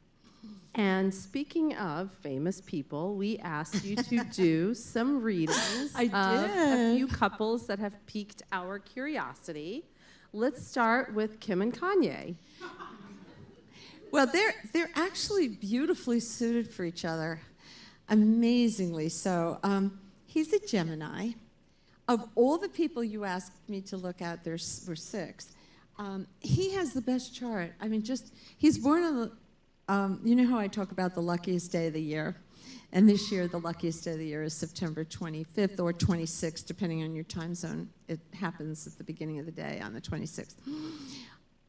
And speaking of famous people, we asked you to do some readings I of a did. few couples that have piqued our curiosity. Let's start with Kim and Kanye. Well, they're actually beautifully suited for each other, amazingly so. He's a Gemini. Of all the people you asked me to look at, there were 6. He has the best chart. I mean, he's born on the, you know how I talk about the luckiest day of the year? And this year, the luckiest day of the year is September 25th or 26th, depending on your time zone. It happens at the beginning of the day on the 26th.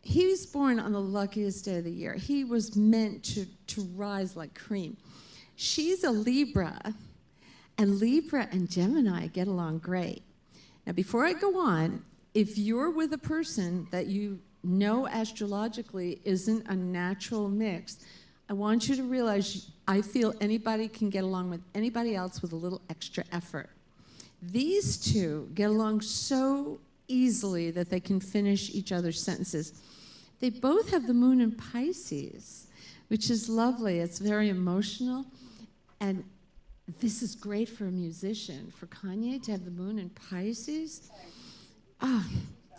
He was born on the luckiest day of the year. He was meant to rise like cream. She's a Libra, and Libra and Gemini get along great. Now, before I go on, if you're with a person that you know astrologically isn't a natural mix, I want you to realize I feel anybody can get along with anybody else with a little extra effort. These two get along so easily that they can finish each other's sentences. They both have the moon in Pisces, which is lovely. It's very emotional. And this is great for a musician. For Kanye to have the moon in Pisces,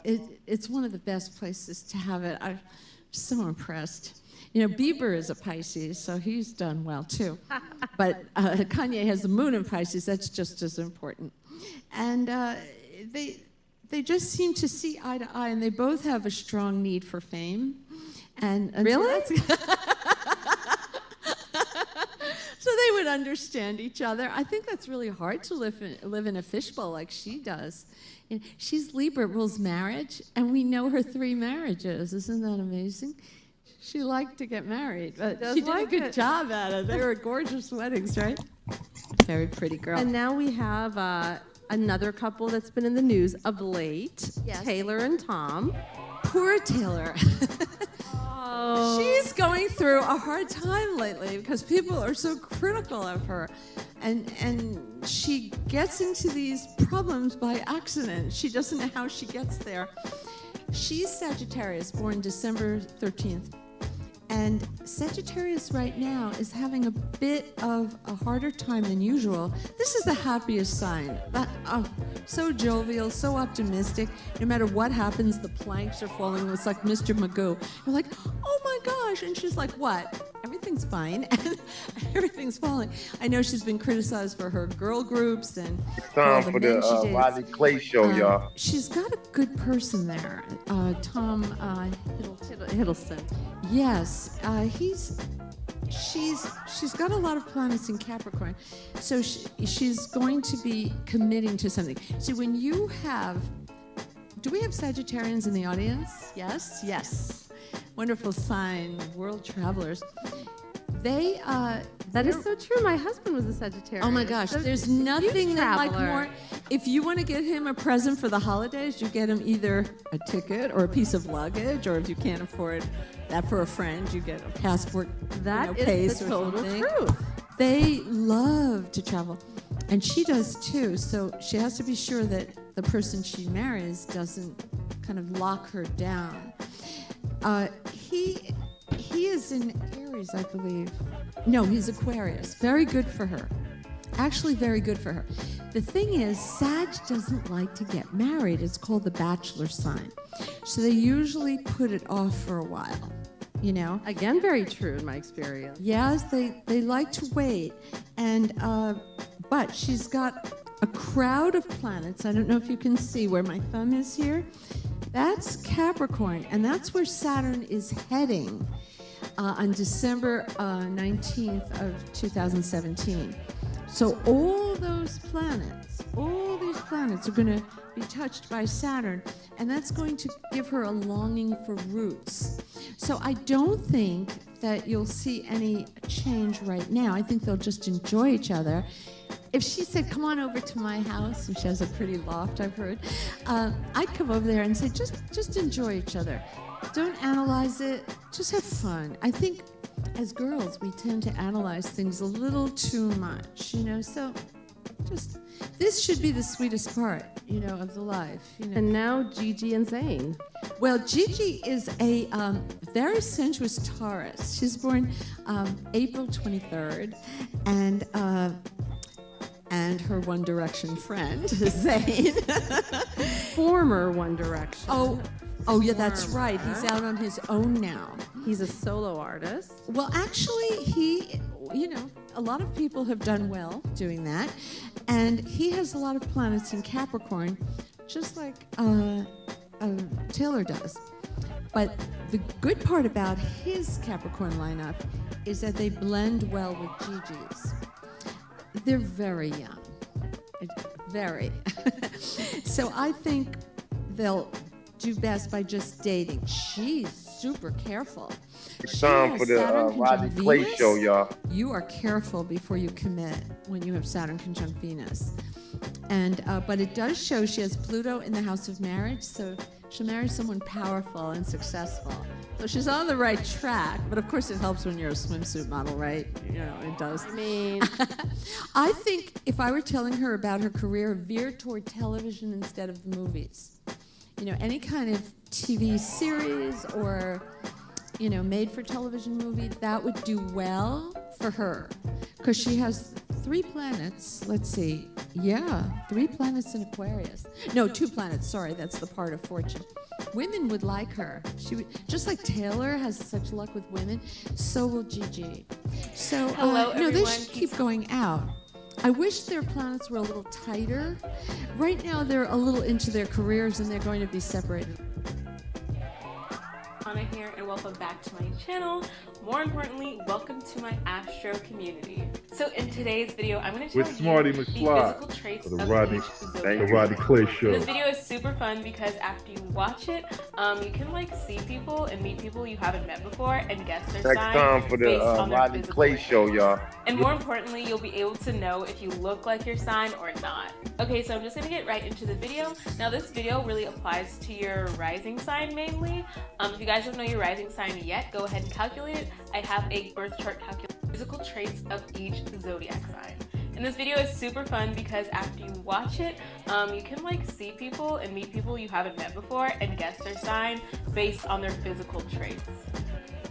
it's one of the best places to have it. I'm so impressed. You know, Bieber is a Pisces, so he's done well too. But Kanye has the moon in Pisces. That's just as important. And they just seem to see eye to eye, and they both have a strong need for fame. And Really? So they would understand each other. I think that's really hard to live in a fishbowl like she does. And she's Libra, rules marriage, and we know her 3 marriages. Isn't that amazing? She liked to get married, but she did a good job at it. They were gorgeous weddings, right? Very pretty girl. And now we have another couple that's been in the news of late, Yes. Taylor and Tom. Poor Taylor. Oh. She's going through a hard time lately because people are so critical of her. And she gets into these problems by accident. She doesn't know how she gets there. She's Sagittarius, born December 13th. And Sagittarius right now is having a bit of a harder time than usual. This is the happiest sign. So jovial, so optimistic. No matter what happens, the planks are falling. It's like Mr. Magoo. You're like, oh my gosh. And she's like, what? Everything's fine. And everything's falling. I know she's been criticized for her girl groups and it's time for the Rodney Clay Show, y'all. She's got a good person there. Tom Hiddleston. Yes, she's got a lot of planets in Capricorn, so she's going to be committing to something. So when you have, do we have Sagittarians in the audience? Yes, yes. Wonderful sign, world travelers. They that is so true. My husband was a Sagittarius. Oh my gosh, So there's nothing that like traveler. more. If you want to get him a present for the holidays, you get him either a ticket or a piece of luggage, or if you can't afford that for a friend, you get a passport. That is case the or total something. truth. They love to travel, and she does too. So she has to be sure that the person she marries doesn't kind of lock her down. He is in Aries, I believe. No, he's Aquarius. Very good for her. Actually, very good for her. The thing is, Sag doesn't like to get married. It's called the bachelor sign. So they usually put it off for a while, you know? Again, very true in my experience. Yes, they like to wait. And, but she's got a crowd of planets. I don't know if you can see where my thumb is here. That's Capricorn, and that's where Saturn is heading on December 19th of 2017. So all these planets are going to be touched by Saturn, and that's going to give her a longing for roots. So I don't think that you'll see any change right now. I think they'll just enjoy each other. If she said, come on over to my house, and she has a pretty loft, I've heard, I'd come over there and say, just enjoy each other. Don't analyze it, just have fun. I think as girls, we tend to analyze things a little too much, you know, so just, this should be the sweetest part, you know, of the life. You know. And now Gigi and Zane. Well, Gigi is a very sensuous Taurus. She's born April 23rd, and her One Direction friend, Zayn. Former One Direction. Oh yeah, that's right. He's out on his own now. He's a solo artist. Well, actually, he, you know, a lot of people have done well doing that. And he has a lot of planets in Capricorn, just like Taylor does. But the good part about his Capricorn lineup is that they blend well with Gigi's. They're very young. Very. So I think they'll do best by just dating. She's super careful. It's time for the Rodney Clay Show, y'all. You are careful before you commit when you have Saturn conjunct Venus. And but it does show she has Pluto in the house of marriage, so she'll marry someone powerful and successful. So she's on the right track, but of course it helps when you're a swimsuit model, right? You know, it does. I mean, I think if I were telling her about her career, veer toward television instead of the movies. You know, any kind of TV series or, you know, made-for-television movie, that would do well for her. Because she has 3 planets, let's see, 3 planets in Aquarius. No, 2 planets, sorry, that's the part of fortune. Women would like her. She would, just like Taylor has such luck with women, so will Gigi. So, Hello, no, they everyone. should keep going out. I wish their planets were a little tighter. Right now, they're a little into their careers, and they're going to be separated. Anna here, and welcome back to my channel. More importantly, welcome to my Astro community. So in today's video, I'm going to With tell Smarty you the McFly physical traits for the of Rodney, each the zodiac. Rodney Clay Show. This video is super fun because after you watch it, you can like see people and meet people you haven't met before and guess their Next sign time for the based on their Rodney physical Clay appearance. Show, y'all. And more importantly, you'll be able to know if you look like your sign or not. Okay, so I'm just gonna get right into the video. Now this video really applies to your rising sign mainly. If you guys don't know your rising sign yet, go ahead and calculate it. I have a birth chart calculator, physical traits of each zodiac sign. And this video is super fun because after you watch it, you can like see people and meet people you haven't met before and guess their sign based on their physical traits.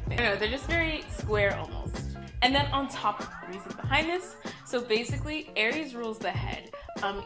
I don't know, they're just very square almost. And then on top of the reason behind this, so basically Aries rules the head.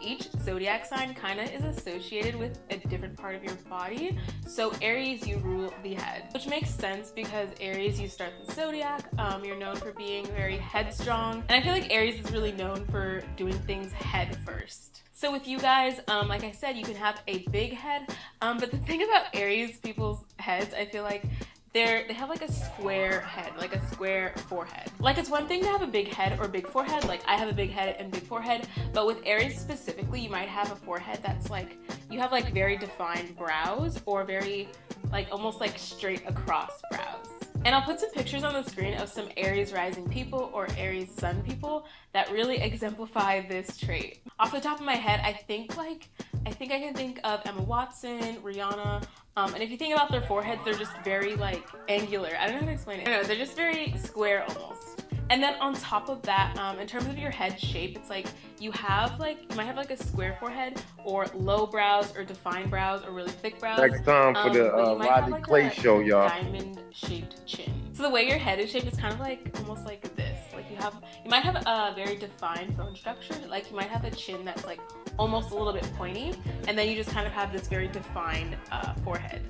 Each zodiac sign kind of is associated with a different part of your body. So Aries, you rule the head, which makes sense because Aries, you start the zodiac. You're known for being very headstrong. And I feel like Aries is really known for doing things head first. So with you guys, like I said, you can have a big head. But the thing about Aries people's heads, I feel like they have like a square head, like a square forehead. Like it's one thing to have a big head or big forehead, like I have a big head and big forehead, but with Aries specifically, you might have a forehead that's like, you have like very defined brows or very like almost like straight across brows. And I'll put some pictures on the screen of some Aries rising people or Aries sun people that really exemplify this trait. Off the top of my head, I think I can think of Emma Watson, Rihanna, and if you think about their foreheads, they're just very like angular. I don't know how to explain it. I don't know, they're just very square almost. And then on top of that, in terms of your head shape, it's like you might have like a square forehead or low brows or defined brows or really thick brows. Next time for the Rodney Clay Show, y'all. Diamond shaped chin. So the way your head is shaped is kind of like almost like this. Like you might have a very defined bone structure. Like you might have a chin that's like almost a little bit pointy, and then you just kind of have this very defined forehead.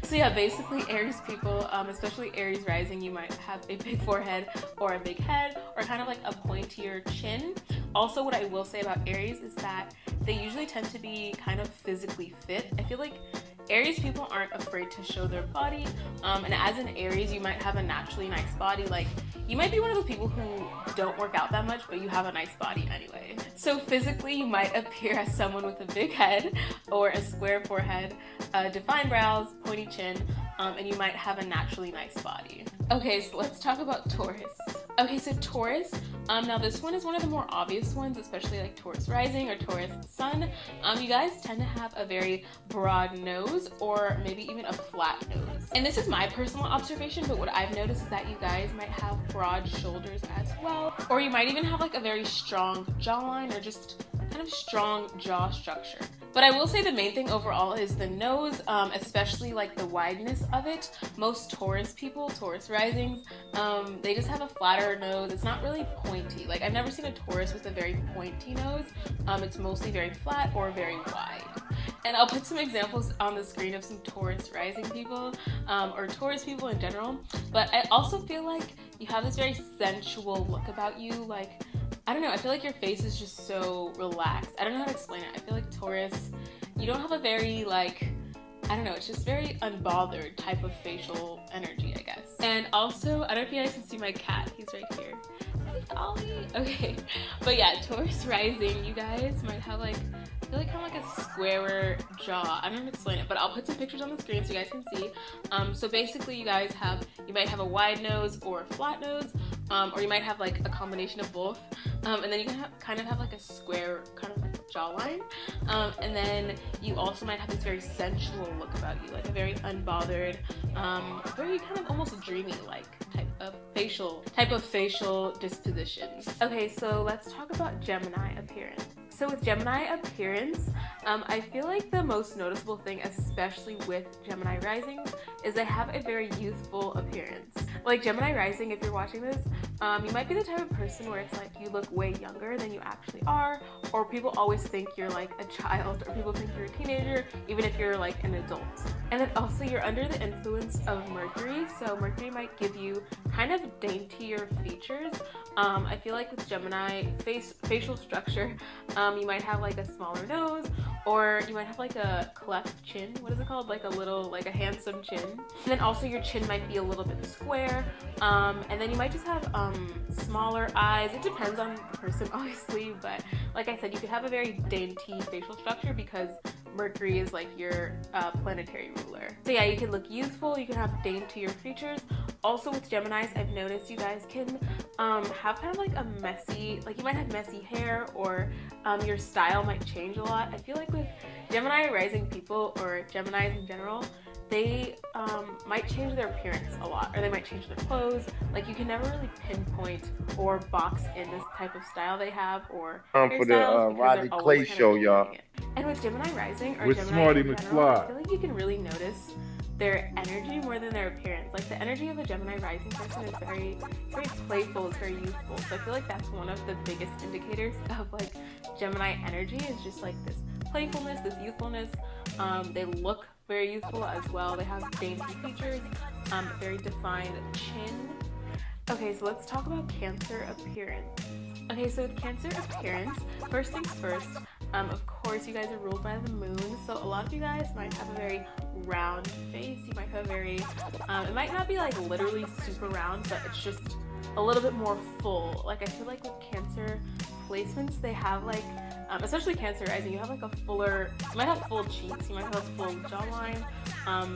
So yeah, basically Aries people, especially Aries rising, you might have a big forehead or a big head or kind of like a pointier chin. Also, what I will say about Aries is that they usually tend to be kind of physically fit. I feel like Aries people aren't afraid to show their body, and as an Aries, you might have a naturally nice body. Like, you might be one of those people who don't work out that much, but you have a nice body anyway. So physically, you might appear as someone with a big head or a square forehead, defined brows, pointy chin, and you might have a naturally nice body. Okay, so let's talk about Taurus. Okay, so Taurus, now this one is one of the more obvious ones, especially like Taurus rising or Taurus sun. You guys tend to have a very broad nose or maybe even a flat nose. And this is my personal observation, but what I've noticed is that you guys might have broad shoulders as well. Or you might even have like a very strong jawline or just kind of strong jaw structure. But I will say the main thing overall is the nose, especially like the wideness of it. Most Taurus people, Taurus risings, they just have a flatter nose. It's not really pointy. Like I've never seen a Taurus with a very pointy nose. It's mostly very flat or very wide. And I'll put some examples on the screen of some Taurus rising people, or Taurus people in general. But I also feel like you have this very sensual look about you. Like, I don't know, I feel like your face is just so relaxed. I don't know how to explain it. I feel like Taurus, you don't have a very like, I don't know, it's just very unbothered type of facial energy, I guess. And also, I don't know if you guys can see my cat, he's right here. Hey, Ollie. Okay, but yeah, Taurus rising, you guys might have like, I feel like kind of like a squarer jaw. I don't know how to explain it, but I'll put some pictures on the screen so you guys can see. So basically you guys you might have a wide nose or a flat nose, or you might have like a combination of both. And then you can kind of have like a square kind of jawline. And then you also might have this very sensual look about you, like a very unbothered, very kind of almost dreamy like type of facial disposition. Okay, so let's talk about Gemini appearance. So with Gemini appearance, I feel like the most noticeable thing, especially with Gemini rising, is they have a very youthful appearance. Like Gemini rising, if you're watching this, you might be the type of person where it's like you look way younger than you actually are, or people always think you're like a child, or people think you're a teenager, even if you're like an adult. And then also you're under the influence of Mercury, so Mercury might give you kind of daintier features. I feel like with Gemini facial structure, you might have like a smaller nose, or you might have like a cleft chin. What is it called? Like a handsome chin. And then also your chin might be a little bit square, and then you might just have smaller eyes. It depends on the person, obviously, but like I said, you could have a very dainty facial structure because Mercury is like your planetary ruler. So yeah, you can look youthful, you can have daintier features. Also with Geminis, I've noticed you guys can have kind of like a messy, like you might have messy hair, or your style might change a lot. I feel like with Gemini rising people, or Geminis in general, they might change their appearance a lot, or they might change their clothes. Like you can never really pinpoint or box in this type of style they have, or for the Rodney Clay Show, y'all. And with Gemini rising or with Gemini Smarty in general, McFly. I feel like you can really notice their energy more than their appearance. Like the energy of a Gemini rising person is very, very playful, it's very youthful. So I feel like that's one of the biggest indicators of like Gemini energy, is just like this playfulness, this youthfulness. They look very youthful as well. They have dainty features, very defined chin. Okay, so let's talk about Cancer appearance. Okay, so with Cancer appearance, first things first, of course you guys are ruled by the moon, so a lot of you guys might have a very round face. You might have a very, it might not be like literally super round, but it's just a little bit more full. Like I feel like with Cancer placements, they have like, especially Cancer rising, you have like a fuller, you might have full cheeks, you might have a full jawline,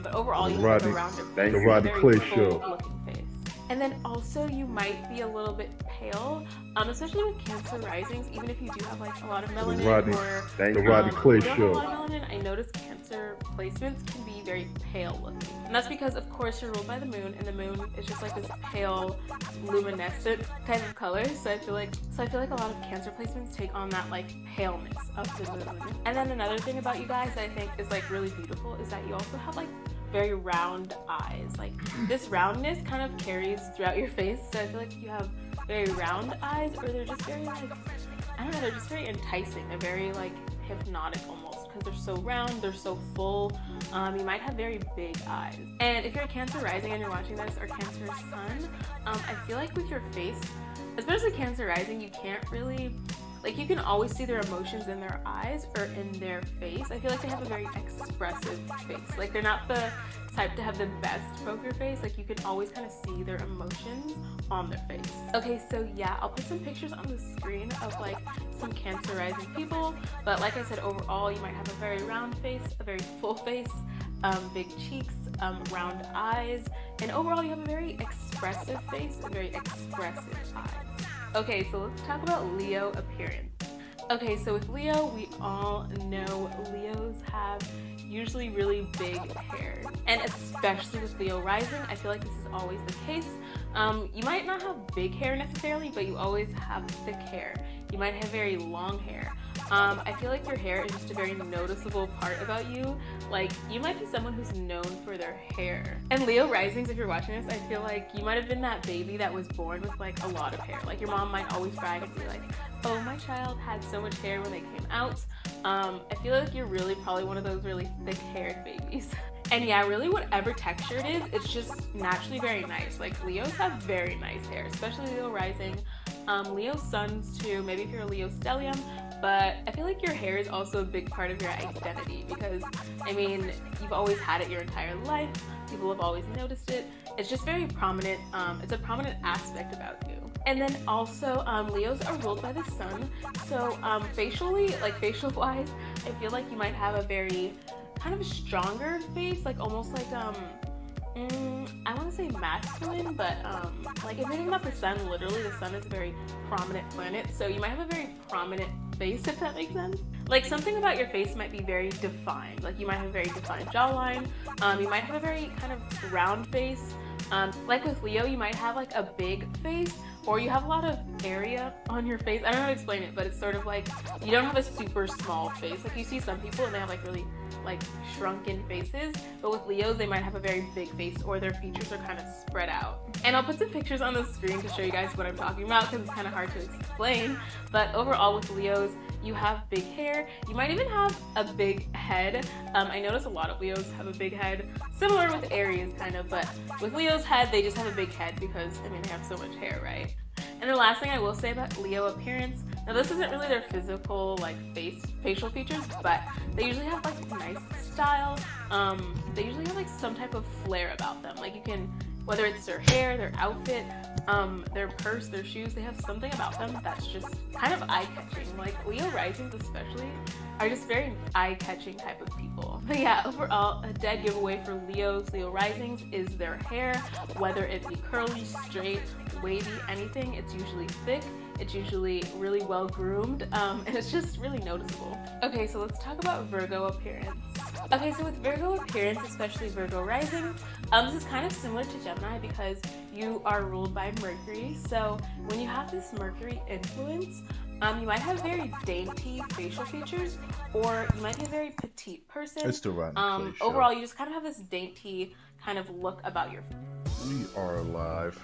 but overall you have a rounded face, The Rodney Clay Show. looking face. And then also you might be a little bit pale, especially with Cancer risings, even if you do have like a lot of melanin The Rodney Clay if you don't have a Show. lot of melanin, I noticed Cancer placements can be very pale looking. And that's because of course you're ruled by the moon, and the moon is just like this pale, luminescent kind of color. So I feel like a lot of Cancer placements take on that like paleness of the moon. And then another thing about you guys that I think is like really beautiful is that you also have like very round eyes. Like this roundness kind of carries throughout your face, so I feel like you have very round eyes, or they're just very like, I don't know, they're just very enticing. They're very like hypnotic almost, because they're so round, they're so full. You might have very big eyes. And if you're a Cancer rising and you're watching this, or Cancer sun, I feel like with your face, especially Cancer rising, you can't really, like you can always see their emotions in their eyes or in their face. I feel like they have a very expressive face. Like they're not the type to have the best poker face. Like you can always kind of see their emotions on their face. Okay, so yeah, I'll put some pictures on the screen of like some Cancer rising people. But like I said, overall you might have a very round face, a very full face, big cheeks, round eyes, and overall you have a very expressive face and very expressive eyes. Okay, so let's talk about Leo appearance. Okay, so with Leo, we all know Leos have usually really big hair. And especially with Leo rising, I feel like this is always the case. You might not have big hair necessarily, but you always have thick hair. You might have very long hair. I feel like your hair is just a very noticeable part about you. Like, you might be someone who's known for their hair. And Leo risings, if you're watching this, I feel like you might have been that baby that was born with like a lot of hair. Like your mom might always brag and be like, oh, my child had so much hair when they came out. I feel like you're really probably one of those really thick-haired babies. And yeah, really whatever texture it is, it's just naturally very nice. Like Leos have very nice hair, especially Leo rising. Leo suns too, maybe if you're a Leo stellium, but I feel like your hair is also a big part of your identity because, I mean, you've always had it your entire life. People have always noticed it. It's just very prominent. It's a prominent aspect about you. And then also, Leos are ruled by the sun. So facially, like facial-wise, I feel like you might have a very kind of stronger face, like almost like I want to say masculine, but like if you think about the sun, literally the sun is a very prominent planet, so you might have a very prominent face, if that makes sense. Like something about your face might be very defined. Like you might have a very defined jawline. You might have a very kind of round face. Like with Leo, you might have like a big face, or you have a lot of area on your face. I don't know how to explain it, but it's sort of like you don't have a super small face. Like you see some people and they have like really like shrunken faces, but with Leos they might have a very big face, or their features are kind of spread out. And I'll put some pictures on the screen to show you guys what I'm talking about because it's kind of hard to explain. But overall with Leos, you have big hair. You might even have a big head. I notice a lot of Leos have a big head, similar with Aries kind of, but with Leo's head, they just have a big head because, I mean, they have so much hair, right? And the last thing I will say about Leo appearance, now this isn't really their physical, like facial features, but they usually have like nice style. They usually have like some type of flair about them. Like you can, whether it's their hair, their outfit, their purse, their shoes, they have something about them that's just kind of eye-catching. Like Leo risings especially are just very eye-catching type of people. But yeah, overall, a dead giveaway for Leos, Leo risings is their hair, whether it be curly, straight, wavy, anything. It's usually thick, it's usually really well groomed, and it's just really noticeable. Okay, so let's talk about Virgo appearance. Okay, so with Virgo appearance, especially Virgo rising, this is kind of similar to Gemini because you are ruled by Mercury. So when you have this Mercury influence, You might have very dainty facial features, or you might be a very petite person. It's the Rodney Clay Show. Overall, you just kind of have this dainty kind of look about your face. We are live,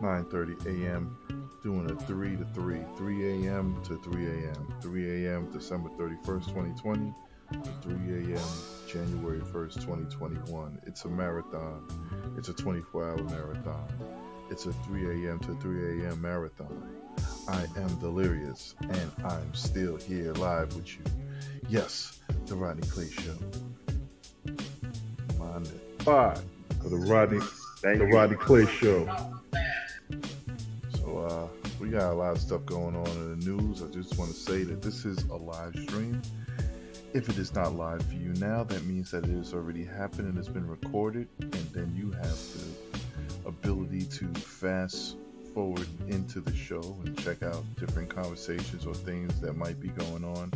9:30 a.m., doing a 3 to 3, 3 a.m. to 3 a.m., 3 a.m. December 31st, 2020, to 3 a.m. January 1st, 2021. It's a marathon. It's a 24-hour marathon. It's a 3 a.m. to 3 a.m. marathon. I am delirious, and I'm still here live with you. Yes, The Rodney Clay Show. Mind it. 5 for the Rodney Clay Show. So, we got a lot of stuff going on in the news. I just want to say that this is a live stream. If it is not live for you now, that means that it has already happened and it's been recorded, and then you have the ability to fast forward into the show and check out different conversations or things that might be going on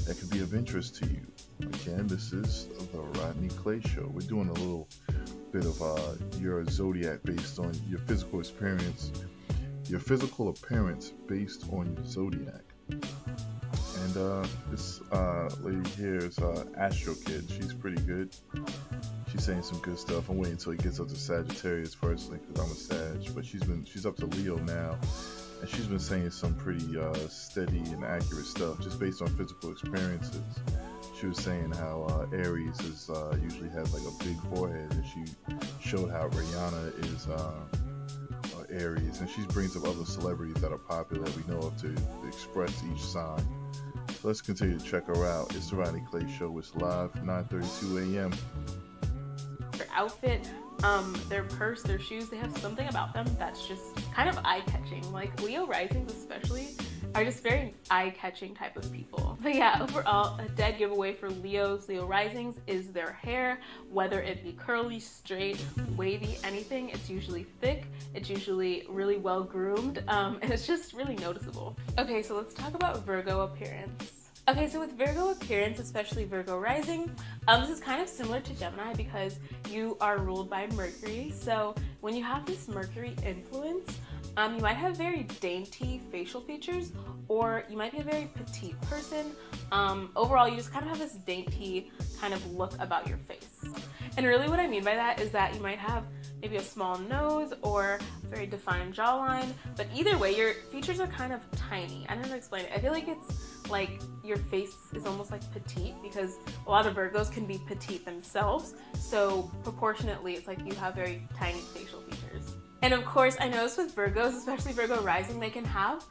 that could be of interest to you. Again, this is the Rodney Clay Show. We're doing a little bit of your zodiac based on your physical appearance based on your zodiac. And this lady here is Astro Kid. She's pretty good. She's saying some good stuff. I'm waiting until he gets up to Sagittarius personally, because I'm a Sag. But she's up to Leo now, and she's been saying some pretty steady and accurate stuff just based on physical experiences. She was saying how Aries usually has like a big forehead, and she showed how Rihanna is Aries, and she brings up other celebrities that are popular that we know of to express each sign. So let's continue to check her out. It's the Rodney Clay Show. It's live, 9:32 a.m. Their outfit, their purse, their shoes, they have something about them that's just kind of eye-catching. Like Leo risings especially are just very eye-catching type of people. But yeah, overall, a dead giveaway for Leo risings is their hair, whether it be curly, straight, wavy, anything. It's usually thick, it's usually really well groomed, and it's just really noticeable. Okay, so let's talk about Virgo appearance. Okay, so with Virgo appearance, especially Virgo rising, this is kind of similar to Gemini because you are ruled by Mercury. So when you have this Mercury influence, you might have very dainty facial features, or you might be a very petite person. Overall, you just kind of have this dainty kind of look about your face. And really what I mean by that is that you might have maybe a small nose or a very defined jawline, but either way, your features are kind of tiny. I don't know how to explain it. I feel like it's like your face is almost like petite because a lot of Virgos can be petite themselves. So proportionately, it's like you have very tiny facial features. And of course, I noticed with Virgos, especially Virgo rising, they can have,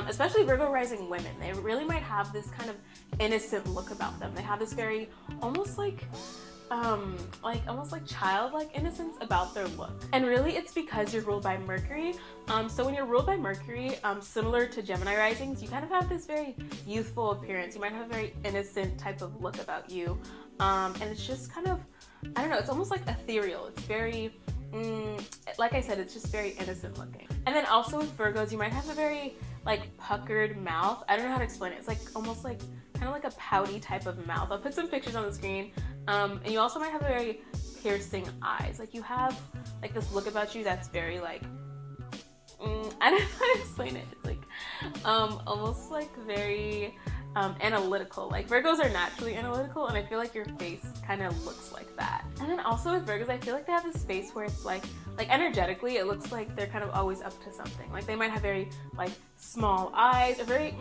especially Virgo rising women, they really might have this kind of innocent look about them. They have this very almost like childlike innocence about their look. And really it's because you're ruled by Mercury. So when you're ruled by Mercury, similar to Gemini risings, you kind of have this very youthful appearance. You might have a very innocent type of look about you. And it's just kind of, I don't know, it's almost like ethereal. It's very, like I said, it's just very innocent looking. And then also with Virgos, you might have a very like puckered mouth. I don't know how to explain it. It's like almost like kind of like a pouty type of mouth. I'll put some pictures on the screen. And you also might have very piercing eyes. Like you have like this look about you that's very like, I don't know how to explain it. It's like almost like very analytical. Like Virgos are naturally analytical, and I feel like your face kind of looks like that. And then also with Virgos, I feel like they have this face where it's like energetically, it looks like they're kind of always up to something. Like they might have very like small eyes, or very,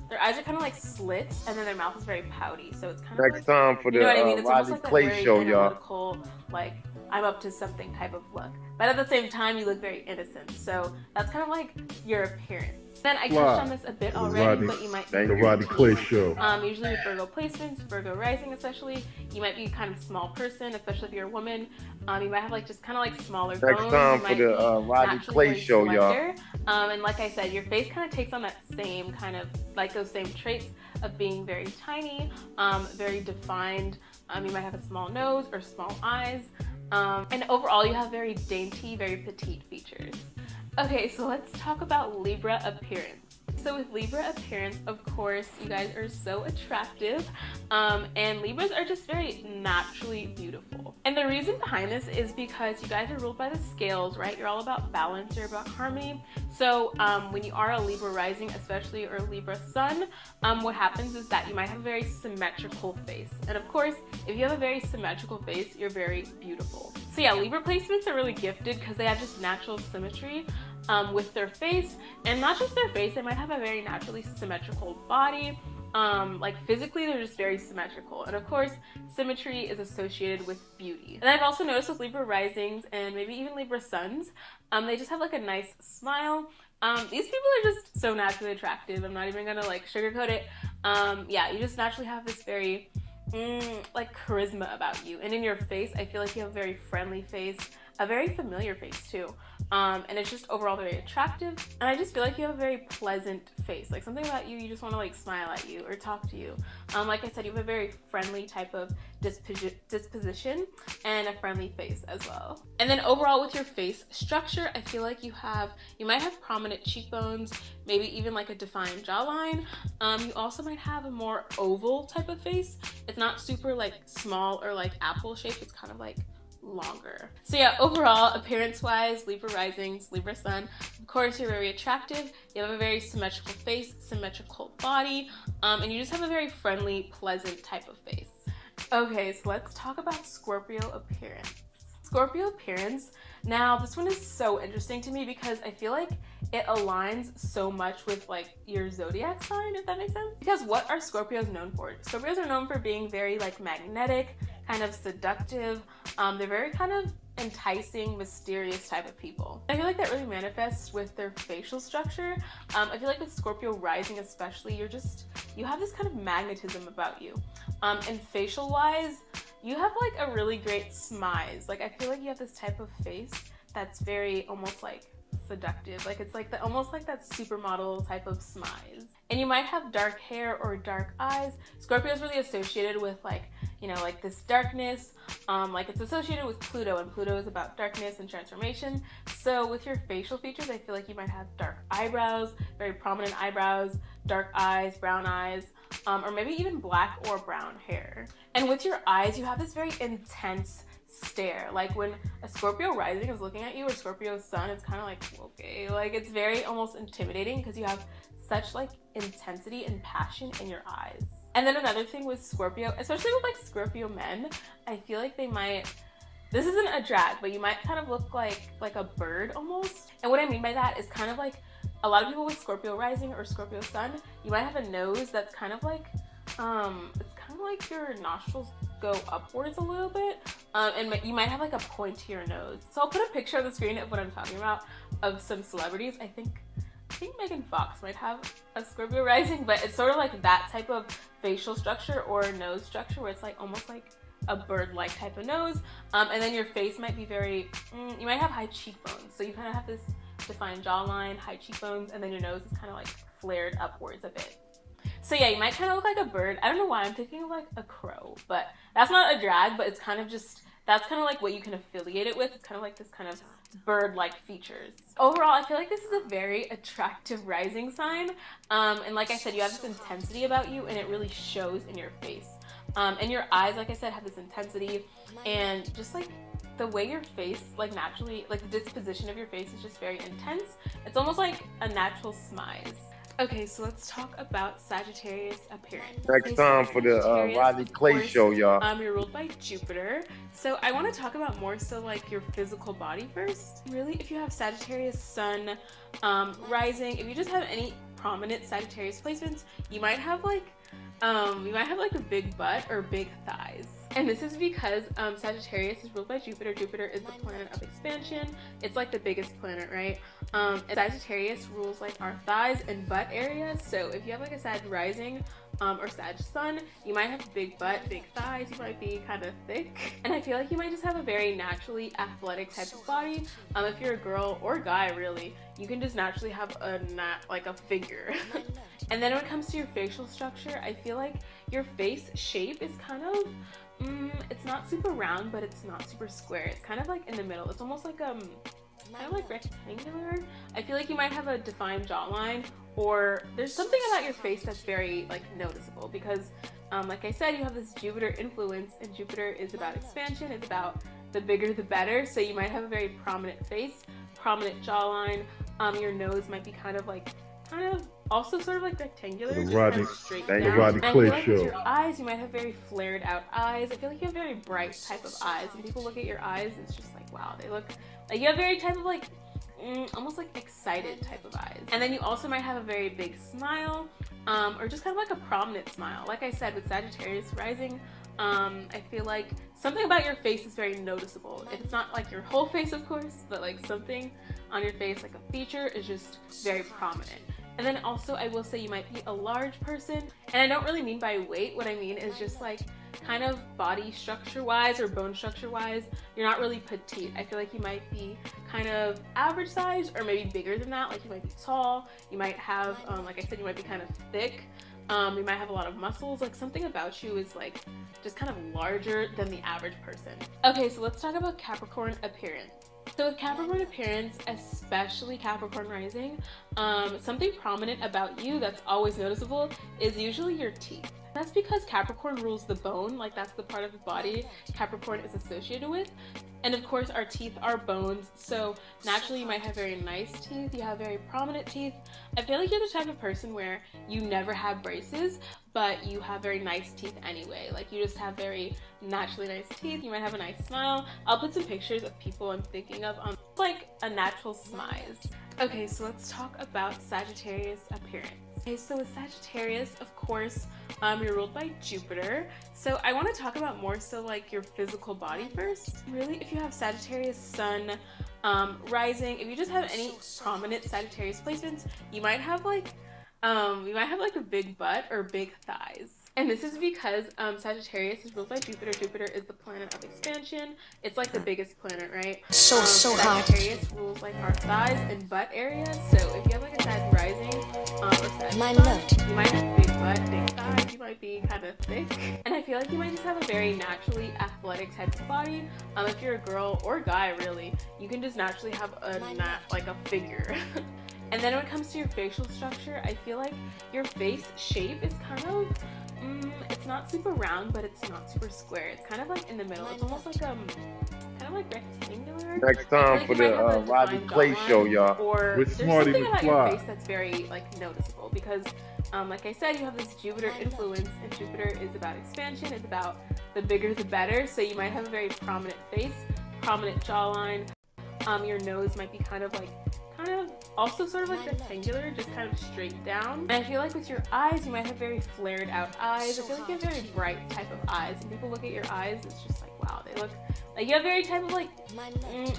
their eyes are kind of like slits, and then their mouth is very pouty. So it's kind of next time for the Rodney Clay Show, y'all. Like I'm up to something type of look. But at the same time, you look very innocent. So that's kind of like your appearance. Then I touched on this a bit already, but you might be The Rodney Clay Show. Usually with Virgo placements, Virgo rising especially, you might be kind of a small person, especially if you're a woman. You might have like just kind of like smaller bones. Next time for the Rodney Clay Show, y'all. And like I said, your face kind of takes on that same kind of, like those same traits of being very tiny, very defined. You might have a small nose or small eyes. And overall, you have very dainty, very petite features. Okay, so let's talk about Libra appearance. So with Libra appearance, of course, you guys are so attractive, and Libras are just very naturally beautiful. And the reason behind this is because you guys are ruled by the scales, right? You're all about balance, you're about harmony. So when you are a Libra rising, especially, or Libra sun, what happens is that you might have a very symmetrical face. And of course, if you have a very symmetrical face, you're very beautiful. So yeah, Libra placements are really gifted because they have just natural symmetry with their face, and not just their face, they might have a very naturally symmetrical body. Like physically, they're just very symmetrical. And of course, symmetry is associated with beauty. And I've also noticed with Libra risings and maybe even Libra suns, they just have like a nice smile. These people are just so naturally attractive. I'm not even gonna like sugarcoat it. Yeah, you just naturally have this very like charisma about you. And in your face, I feel like you have a very friendly face, a very familiar face too. And it's just overall very attractive. And I just feel like you have a very pleasant face. Like something about you, you just want to like smile at you or talk to you. Like I said, you have a very friendly type of disposition and a friendly face as well. And then overall with your face structure, I feel like you might have prominent cheekbones, maybe even like a defined jawline. You also might have a more oval type of face. It's not super like small or like apple shaped. It's kind of like longer. So yeah, overall, appearance-wise, Libra risings, Libra sun, of course, you're very attractive. You have a very symmetrical face, symmetrical body, and you just have a very friendly, pleasant type of face. Okay, so let's talk about Scorpio appearance. Scorpio appearance, now this one is so interesting to me because I feel like it aligns so much with like your zodiac sign, if that makes sense. Because what are Scorpios known for? Scorpios are known for being very like magnetic, kind of seductive. They're very kind of enticing, mysterious type of people. I feel like that really manifests with their facial structure. I feel like with Scorpio rising especially, you have this kind of magnetism about you. And facial wise, you have like a really great smize. Like I feel like you have this type of face that's very almost like seductive. Like it's like almost like that supermodel type of smize. And you might have dark hair or dark eyes. Scorpio is really associated with like, you know, like this darkness. Like it's associated with Pluto, and Pluto is about darkness and transformation. So with your facial features, I feel like you might have dark eyebrows, very prominent eyebrows, dark eyes, brown eyes, or maybe even black or brown hair. And with your eyes, you have this very intense stare. Like when a Scorpio rising is looking at you, or Scorpio sun, it's kind of like, okay, like it's very almost intimidating because you have such like intensity and passion in your eyes. And then another thing with Scorpio, especially with like Scorpio men, I feel like they might, this isn't a drag, but you might kind of look like a bird almost. And what I mean by that is kind of like a lot of people with Scorpio rising or Scorpio sun, you might have a nose that's kind of like, it's kind of like your nostrils go upwards a little bit, and you might have like a pointier nose. So I'll put a picture on the screen of what I'm talking about of some celebrities. I think Megan Fox might have a Scorpio rising, but it's sort of like that type of facial structure or nose structure where it's like almost like a bird-like type of nose, and then your face might be very, you might have high cheekbones, so you kind of have this defined jawline, high cheekbones, and then your nose is kind of like flared upwards a bit. So yeah, you might kind of look like a bird. I don't know why I'm thinking of like a crow, but that's not a drag, but it's kind of just, that's kind of like what you can affiliate it with. It's kind of like this kind of bird-like features. Overall, I feel like this is a very attractive rising sign. And like I said, you have this intensity about you, and it really shows in your face. And your eyes, like I said, have this intensity, and just like the way your face, like naturally, like the disposition of your face is just very intense. It's almost like a natural smize. Okay, so let's talk about Sagittarius appearance. Next time for the Rodney Clay Show, y'all. You're ruled by Jupiter. So I want to talk about more so like your physical body first. Really, if you have Sagittarius sun rising, if you just have any prominent Sagittarius placements, you might have like a big butt or big thighs. And this is because Sagittarius is ruled by Jupiter. Jupiter is the planet of expansion. It's like the biggest planet, right? And Sagittarius rules like our thighs and butt area. So if you have like a Sag rising or Sag sun, you might have big butt, big thighs. You might be kind of thick. And I feel like you might just have a very naturally athletic type of body. If you're a girl or guy, really, you can just naturally have a figure. And then when it comes to your facial structure, I feel like your face shape is kind of, it's not super round, but it's not super square. It's kind of like in the middle. It's almost like kind of like rectangular. I feel like you might have a defined jawline, or there's something about your face that's very like noticeable because like I said, you have this Jupiter influence, and Jupiter is about expansion. It's about the bigger the better. So you might have a very prominent face, prominent jawline. Your nose might be kind of also sort of like rectangular, just kind of straight down. And I feel like with your eyes, you might have very flared out eyes. I feel like you have very bright type of eyes. When people look at your eyes, it's just like, wow, they look like you have very type of like almost like excited type of eyes. And then you also might have a very big smile, or just kind of like a prominent smile. Like I said, with Sagittarius rising, I feel like something about your face is very noticeable. If it's not like your whole face, of course, but like something on your face, like a feature, is just very prominent. And then also I will say you might be a large person, and I don't really mean by weight. What I mean is just like kind of body structure wise or bone structure wise, you're not really petite. I feel like you might be kind of average size or maybe bigger than that. Like you might be tall, you might have like I said, you might be kind of thick, you might have a lot of muscles. Like something about you is like just kind of larger than the average person. Okay, so let's talk about Capricorn appearance. So with Capricorn appearance, especially Capricorn rising, something prominent about you that's always noticeable is usually your teeth. That's because Capricorn rules the bone, like that's the part of the body Capricorn is associated with. And of course our teeth are bones, so naturally you might have very nice teeth, you have very prominent teeth. I feel like you're the type of person where you never have braces, but you have very nice teeth anyway. Like you just have very naturally nice teeth, you might have a nice smile. I'll put some pictures of people I'm thinking of on like a natural smize. Okay, so let's talk about Sagittarius appearance. Okay, so with Sagittarius, of course, you're ruled by Jupiter. So I want to talk about more so like your physical body first. Really, if you have Sagittarius sun rising, if you just have any prominent Sagittarius placements, you might have like a big butt or big thighs. And this is because Sagittarius is ruled by Jupiter. Jupiter is the planet of expansion. It's like the biggest planet, right? So hot. Sagittarius rules like our thighs and butt area. So if you have like a Sag rising or Sag sun, you might have big butt, big thighs. You might be kind of thick. And I feel like you might just have a very naturally athletic type of body. If you're a girl or guy, really, you can just naturally have a figure. And then when it comes to your facial structure, I feel like your face shape is kind of, it's not super round, but it's not super square. It's kind of like in the middle. It's almost like kind of like rectangular. Next time for the Rodney Clay Show, y'all. Or With there's Smarty something about your McFly. face that's very like noticeable because, like I said, you have this Jupiter influence, and Jupiter is about expansion. It's about the bigger the better. So you might have a very prominent face, prominent jawline. Your nose might be kind of also sort of like rectangular, just kind of straight down. And I feel like with your eyes, you might have very flared out eyes. I feel like you have very bright type of eyes. When people look at your eyes, it's just like, wow, they look like you have very type of like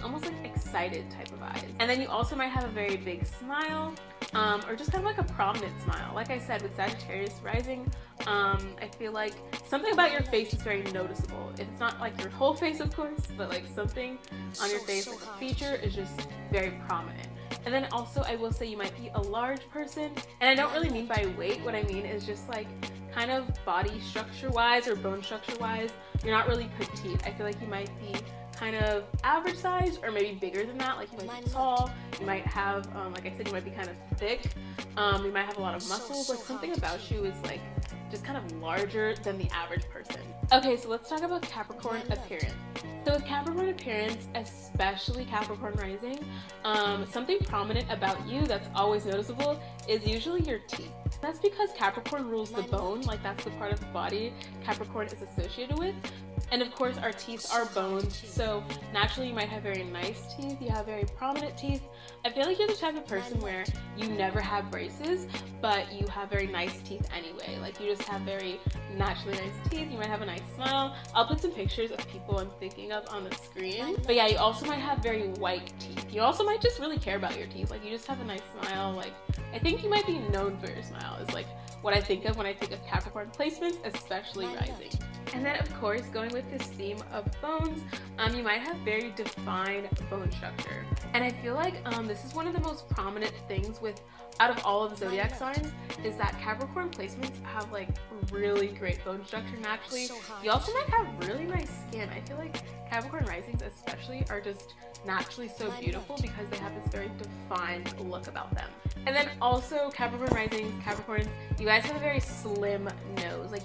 almost like excited type of eyes. And then you also might have a very big smile, or just kind of like a prominent smile. Like I said, with Sagittarius rising, I feel like something about your face is very noticeable. If it's not like your whole face, of course, but like something on your face, like a feature, is just very prominent. And then also I will say you might be a large person, and I don't really mean by weight. What I mean is just like kind of body structure wise or bone structure wise, you're not really petite. I feel like you might be kind of average size or maybe bigger than that. Like you might be tall, you might have like I said, you might be kind of thick, you might have a lot of muscles. Like something about you is like just kind of larger than the average person. Okay, so let's talk about Capricorn appearance. So with Capricorn appearance, especially Capricorn rising, something prominent about you that's always noticeable is usually your teeth. That's because Capricorn rules the bone, like that's the part of the body Capricorn is associated with. And of course our teeth are bones, so naturally you might have very nice teeth, you have very prominent teeth. I feel like you're the type of person where you never have braces, but you have very nice teeth anyway. Like you just have very naturally nice teeth, you might have a nice smile. I'll put some pictures of people I'm thinking of on the screen. But yeah, you also might have very white teeth. You also might just really care about your teeth, like you just have a nice smile. Like I think you might be known for your smile is like what I think of when I think of Capricorn placements, especially rising. And then of course, going with this theme of bones, you might have very defined bone structure. And I feel like this is one of the most prominent things with out of all of the zodiac signs is that Capricorn placements have like really great bone structure naturally. You also might have really nice skin. I feel like Capricorn risings especially are just naturally so beautiful because they have this very defined look about them. And then also Capricorn risings, Capricorns, you guys have a very slim nose. Like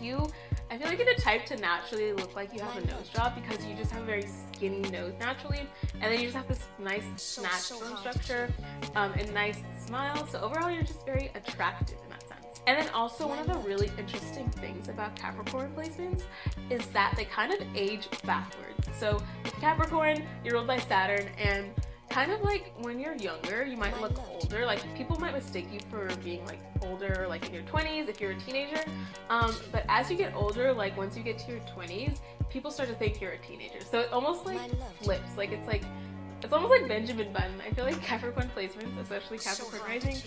I feel like you're the type to naturally look like you have a nose job because you just have a very skinny nose naturally, and then you just have this nice snatched bone structure and nice smile. So overall, you're just very attractive in that sense. And then also one of the really interesting things about Capricorn placements is that they kind of age backwards. So with Capricorn, you're ruled by Saturn, and kind of like when you're younger, you might look older. Like people might mistake you for being like older, like in your 20s if you're a teenager. But as you get older, like once you get to your 20s, people start to think you're a teenager. So it almost like flips. Like it's almost like Benjamin Button. I feel like Capricorn placements, especially Capricorn rising,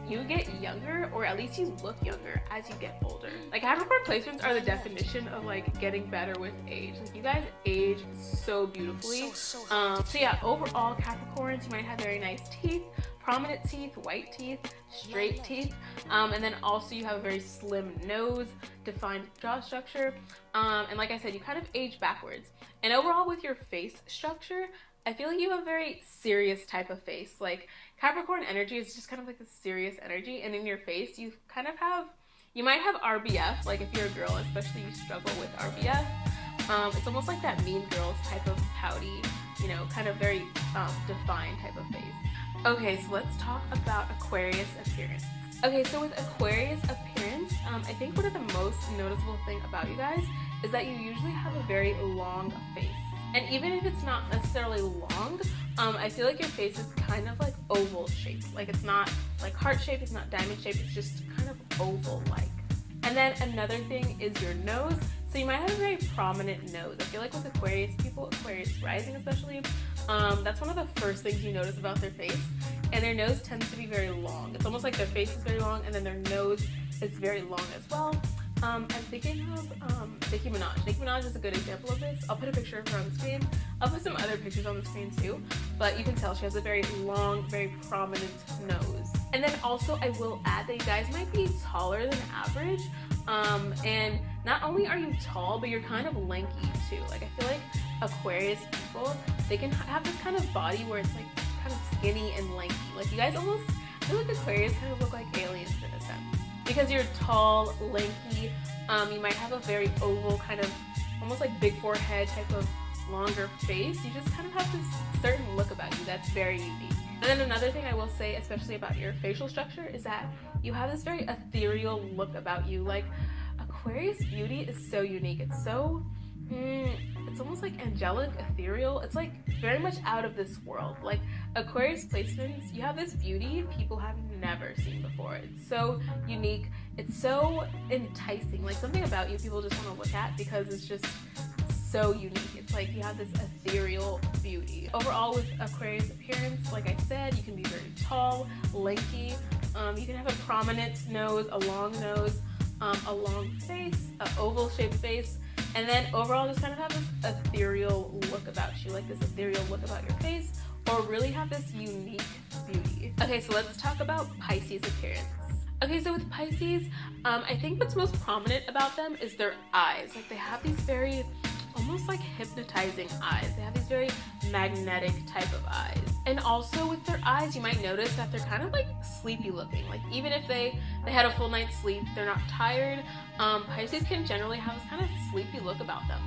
you get younger, or at least you look younger as you get older. Like Capricorn placements are the definition of like getting better with age. Like you guys age so beautifully. So yeah, overall Capricorns, you might have very nice teeth, prominent teeth, white teeth, straight teeth, and then also you have a very slim nose, defined jaw structure, and like I said, you kind of age backwards. And overall with your face structure, I feel like you have a very serious type of face. Like Capricorn energy is just kind of like a serious energy, and in your face you kind of have, you might have RBF, like if you're a girl especially, you struggle with RBF. It's almost like that Mean Girls type of pouty, you know, kind of very defined type of face. Okay, so let's talk about Aquarius appearance. Okay, so with Aquarius appearance, I think one of the most noticeable thing about you guys is that you usually have a very long face. And even if it's not necessarily long, I feel like your face is kind of like oval shaped. Like it's not like heart shaped, it's not diamond shaped, it's just kind of oval-like. And then another thing is your nose. So you might have a very prominent nose. I feel like with Aquarius people, Aquarius rising especially, that's one of the first things you notice about their face. And their nose tends to be very long. It's almost like their face is very long and then their nose is very long as well. I'm thinking of Nicki Minaj. Nicki Minaj is a good example of this. I'll put a picture of her on the screen. I'll put some other pictures on the screen too, but you can tell she has a very long, very prominent nose. And then also I will add that you guys might be taller than average, and not only are you tall, but you're kind of lanky too. Like I feel like Aquarius people, they can have this kind of body where it's like kind of skinny and lanky. Like you guys almost, I feel like Aquarius kind of look like aliens in a sense. Because you're tall, lanky, you might have a very oval kind of, almost like big forehead type of longer face. You just kind of have this certain look about you that's very unique. And then another thing I will say, especially about your facial structure, is that you have this very ethereal look about you. Like Aquarius beauty is so unique. It's so, it's almost like angelic, ethereal. It's like very much out of this world. Like Aquarius placements, you have this beauty people have never seen before. It's so unique. It's so enticing. Like something about you people just want to look at because it's just so unique. It's like you have this ethereal beauty. Overall with Aquarius appearance, like I said, you can be very tall, lanky. You can have a prominent nose, a long face, an oval shaped face. And then overall just kind of have this ethereal look about you, like this ethereal look about your face, or really have this unique beauty. Okay, so let's talk about Pisces appearance. Okay, so with Pisces, I think what's most prominent about them is their eyes. Like they have these very, almost like hypnotizing eyes. They have these very magnetic type of eyes. And also with their eyes, you might notice that they're kind of like sleepy looking. Like even if they had a full night's sleep, they're not tired. Pisces can generally have this kind of sleepy look about them,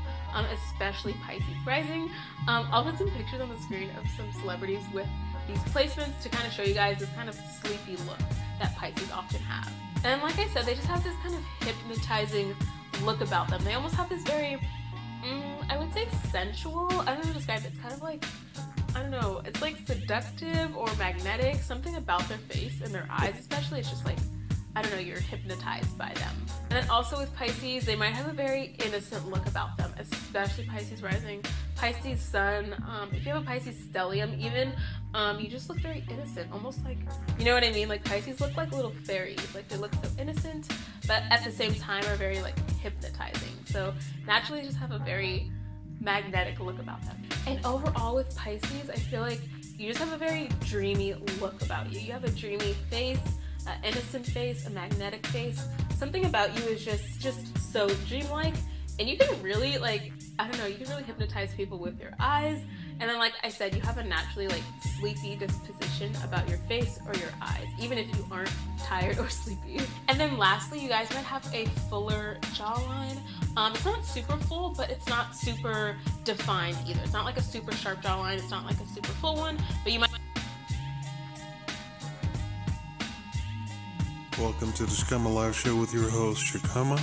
especially Pisces rising. I'll put some pictures on the screen of some celebrities with these placements to kind of show you guys this kind of sleepy look that Pisces often have. And like I said, they just have this kind of hypnotizing look about them. They almost have this very, I would say sensual, I don't know how to describe it. It's kind of like, I don't know, it's like seductive or magnetic, something about their face and their eyes especially. It's just like I don't know, you're hypnotized by them. And then also with Pisces, they might have a very innocent look about them, especially Pisces rising, Pisces sun. If you have a Pisces stellium even, you just look very innocent, almost like, you know what I mean? Like Pisces look like little fairies, like they look so innocent, but at the same time are very like hypnotizing. So naturally just have a very magnetic look about them. And overall with Pisces, I feel like you just have a very dreamy look about you. You have a dreamy face, an innocent face, a magnetic face. Something about you is just so dreamlike, and you can really like, I don't know, you can really hypnotize people with your eyes. And then like I said, you have a naturally like sleepy disposition about your face or your eyes, even if you aren't tired or sleepy. And then lastly, you guys might have a fuller jawline. It's not super full, but it's not super defined either. It's not like a super sharp jawline, it's not like a super full one, but you might. Welcome to the Shikama Live Show with your host, Shikama.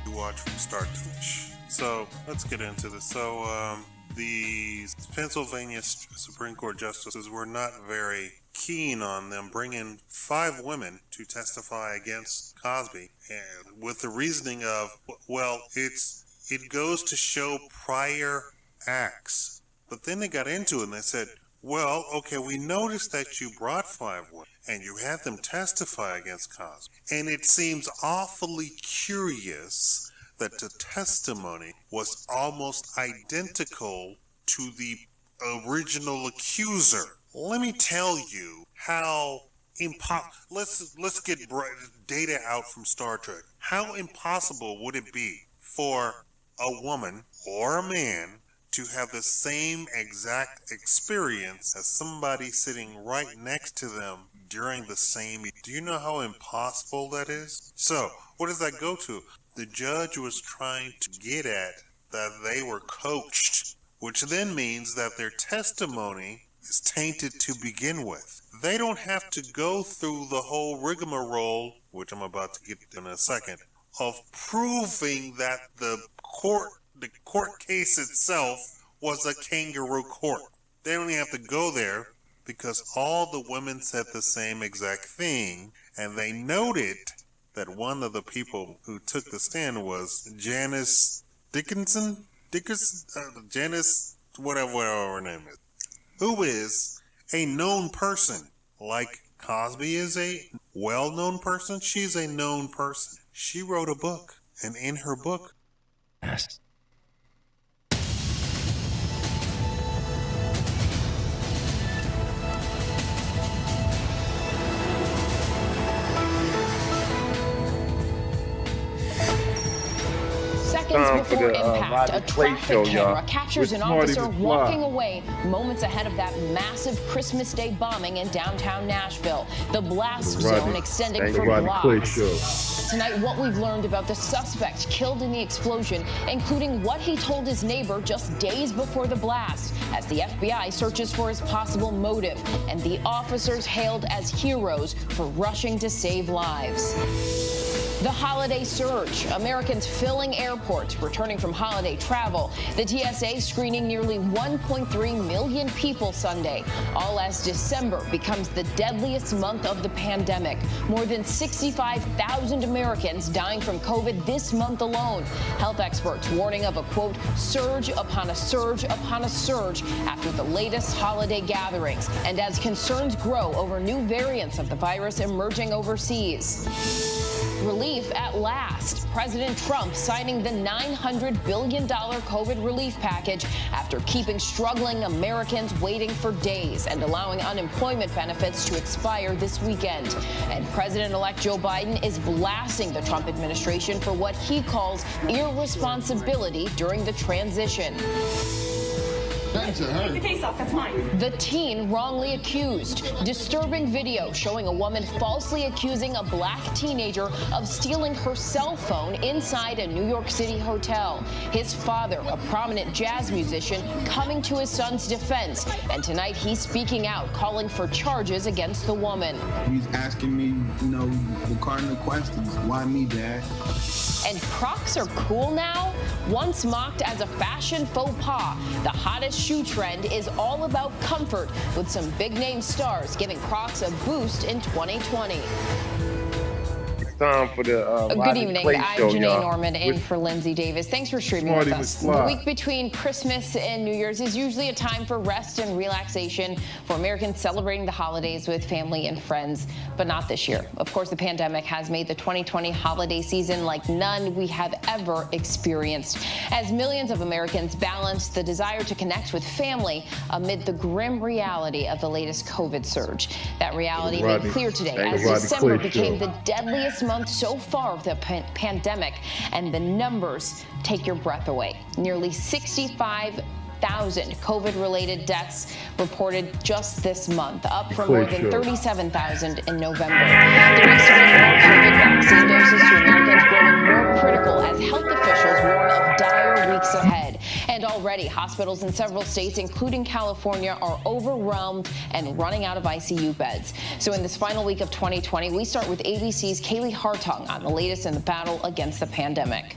You watch from start to finish. So, let's get into this. So, the Pennsylvania Supreme Court justices were not very keen on them bringing 5 women to testify against Cosby, and with the reasoning of, well, it goes to show prior acts. But then they got into it and they said, well, okay, we noticed that you brought 5 women and you had them testify against Cosby. And it seems awfully curious that the testimony was almost identical to the original accuser. Let me tell you how let's get data out from Star Trek. How impossible would it be for a woman or a man to have the same exact experience as somebody sitting right next to them during the same? Do you know how impossible that is? So, what does that go to? The judge was trying to get at that they were coached, which then means that their testimony is tainted to begin with. They don't have to go through the whole rigmarole, which I'm about to get in a second, of proving that the court case itself was a kangaroo court. They don't even have to go there because all the women said the same exact thing, and they noted that one of the people who took the stand was Janice Dickinson, Janice, whatever her name is, who is a known person. Like Cosby is a well-known person, she's a known person. She wrote a book, and in her book, Seconds before impact, a traffic camera captures an officer walking away moments ahead of that massive Christmas Day bombing in downtown Nashville. The blast zone extending for blocks. Tonight, what we've learned about the suspect killed in the explosion, including what he told his neighbor just days before the blast, as the FBI searches for his possible motive, and the officers hailed as heroes for rushing to save lives. The holiday surge, Americans filling airports, returning from holiday travel. The TSA screening nearly 1.3 million people Sunday, all as December becomes the deadliest month of the pandemic. More than 65,000 Americans dying from COVID this month alone. Health experts warning of a, quote, surge upon a surge upon a surge after the latest holiday gatherings, and as concerns grow over new variants of the virus emerging overseas. Relief at last. President Trump signing the $900 billion COVID relief package after keeping struggling Americans waiting for days and allowing unemployment benefits to expire this weekend. And President-elect Joe Biden is blasting the Trump administration for what he calls irresponsibility during the transition. Take the case off, that's mine. The teen wrongly accused. Disturbing video showing a woman falsely accusing a black teenager of stealing her cell phone inside a New York City hotel. His father, a prominent jazz musician, coming to his son's defense. And tonight he's speaking out, calling for charges against the woman. He's asking me, the cardinal questions. Why me, Dad? And Crocs are cool now? Once mocked as a fashion faux pas, the hottest shoe trend is all about comfort, with some big-name stars giving Crocs a boost in 2020. Time for the Good evening. Clay I'm Show, Janae y'all. Norman in for Lindsay Davis. Thanks for streaming with us. The week between Christmas and New Year's is usually a time for rest and relaxation for Americans celebrating the holidays with family and friends, but not this year. Of course, the pandemic has made the 2020 holiday season like none we have ever experienced, as millions of Americans balance the desire to connect with family amid the grim reality of the latest COVID surge. That reality made clear today as December became the deadliest month so far of the pandemic, and the numbers take your breath away. Nearly 65,000 COVID-related deaths reported just this month, up from more than 37,000 in November. The race to bring more COVID vaccine doses to Americans growing more critical as health officials warn of dire weeks ahead. And already, hospitals in several states, including California, are overwhelmed and running out of ICU beds. So in this final week of 2020, we start with ABC's Kaylee Hartung on the latest in the battle against the pandemic.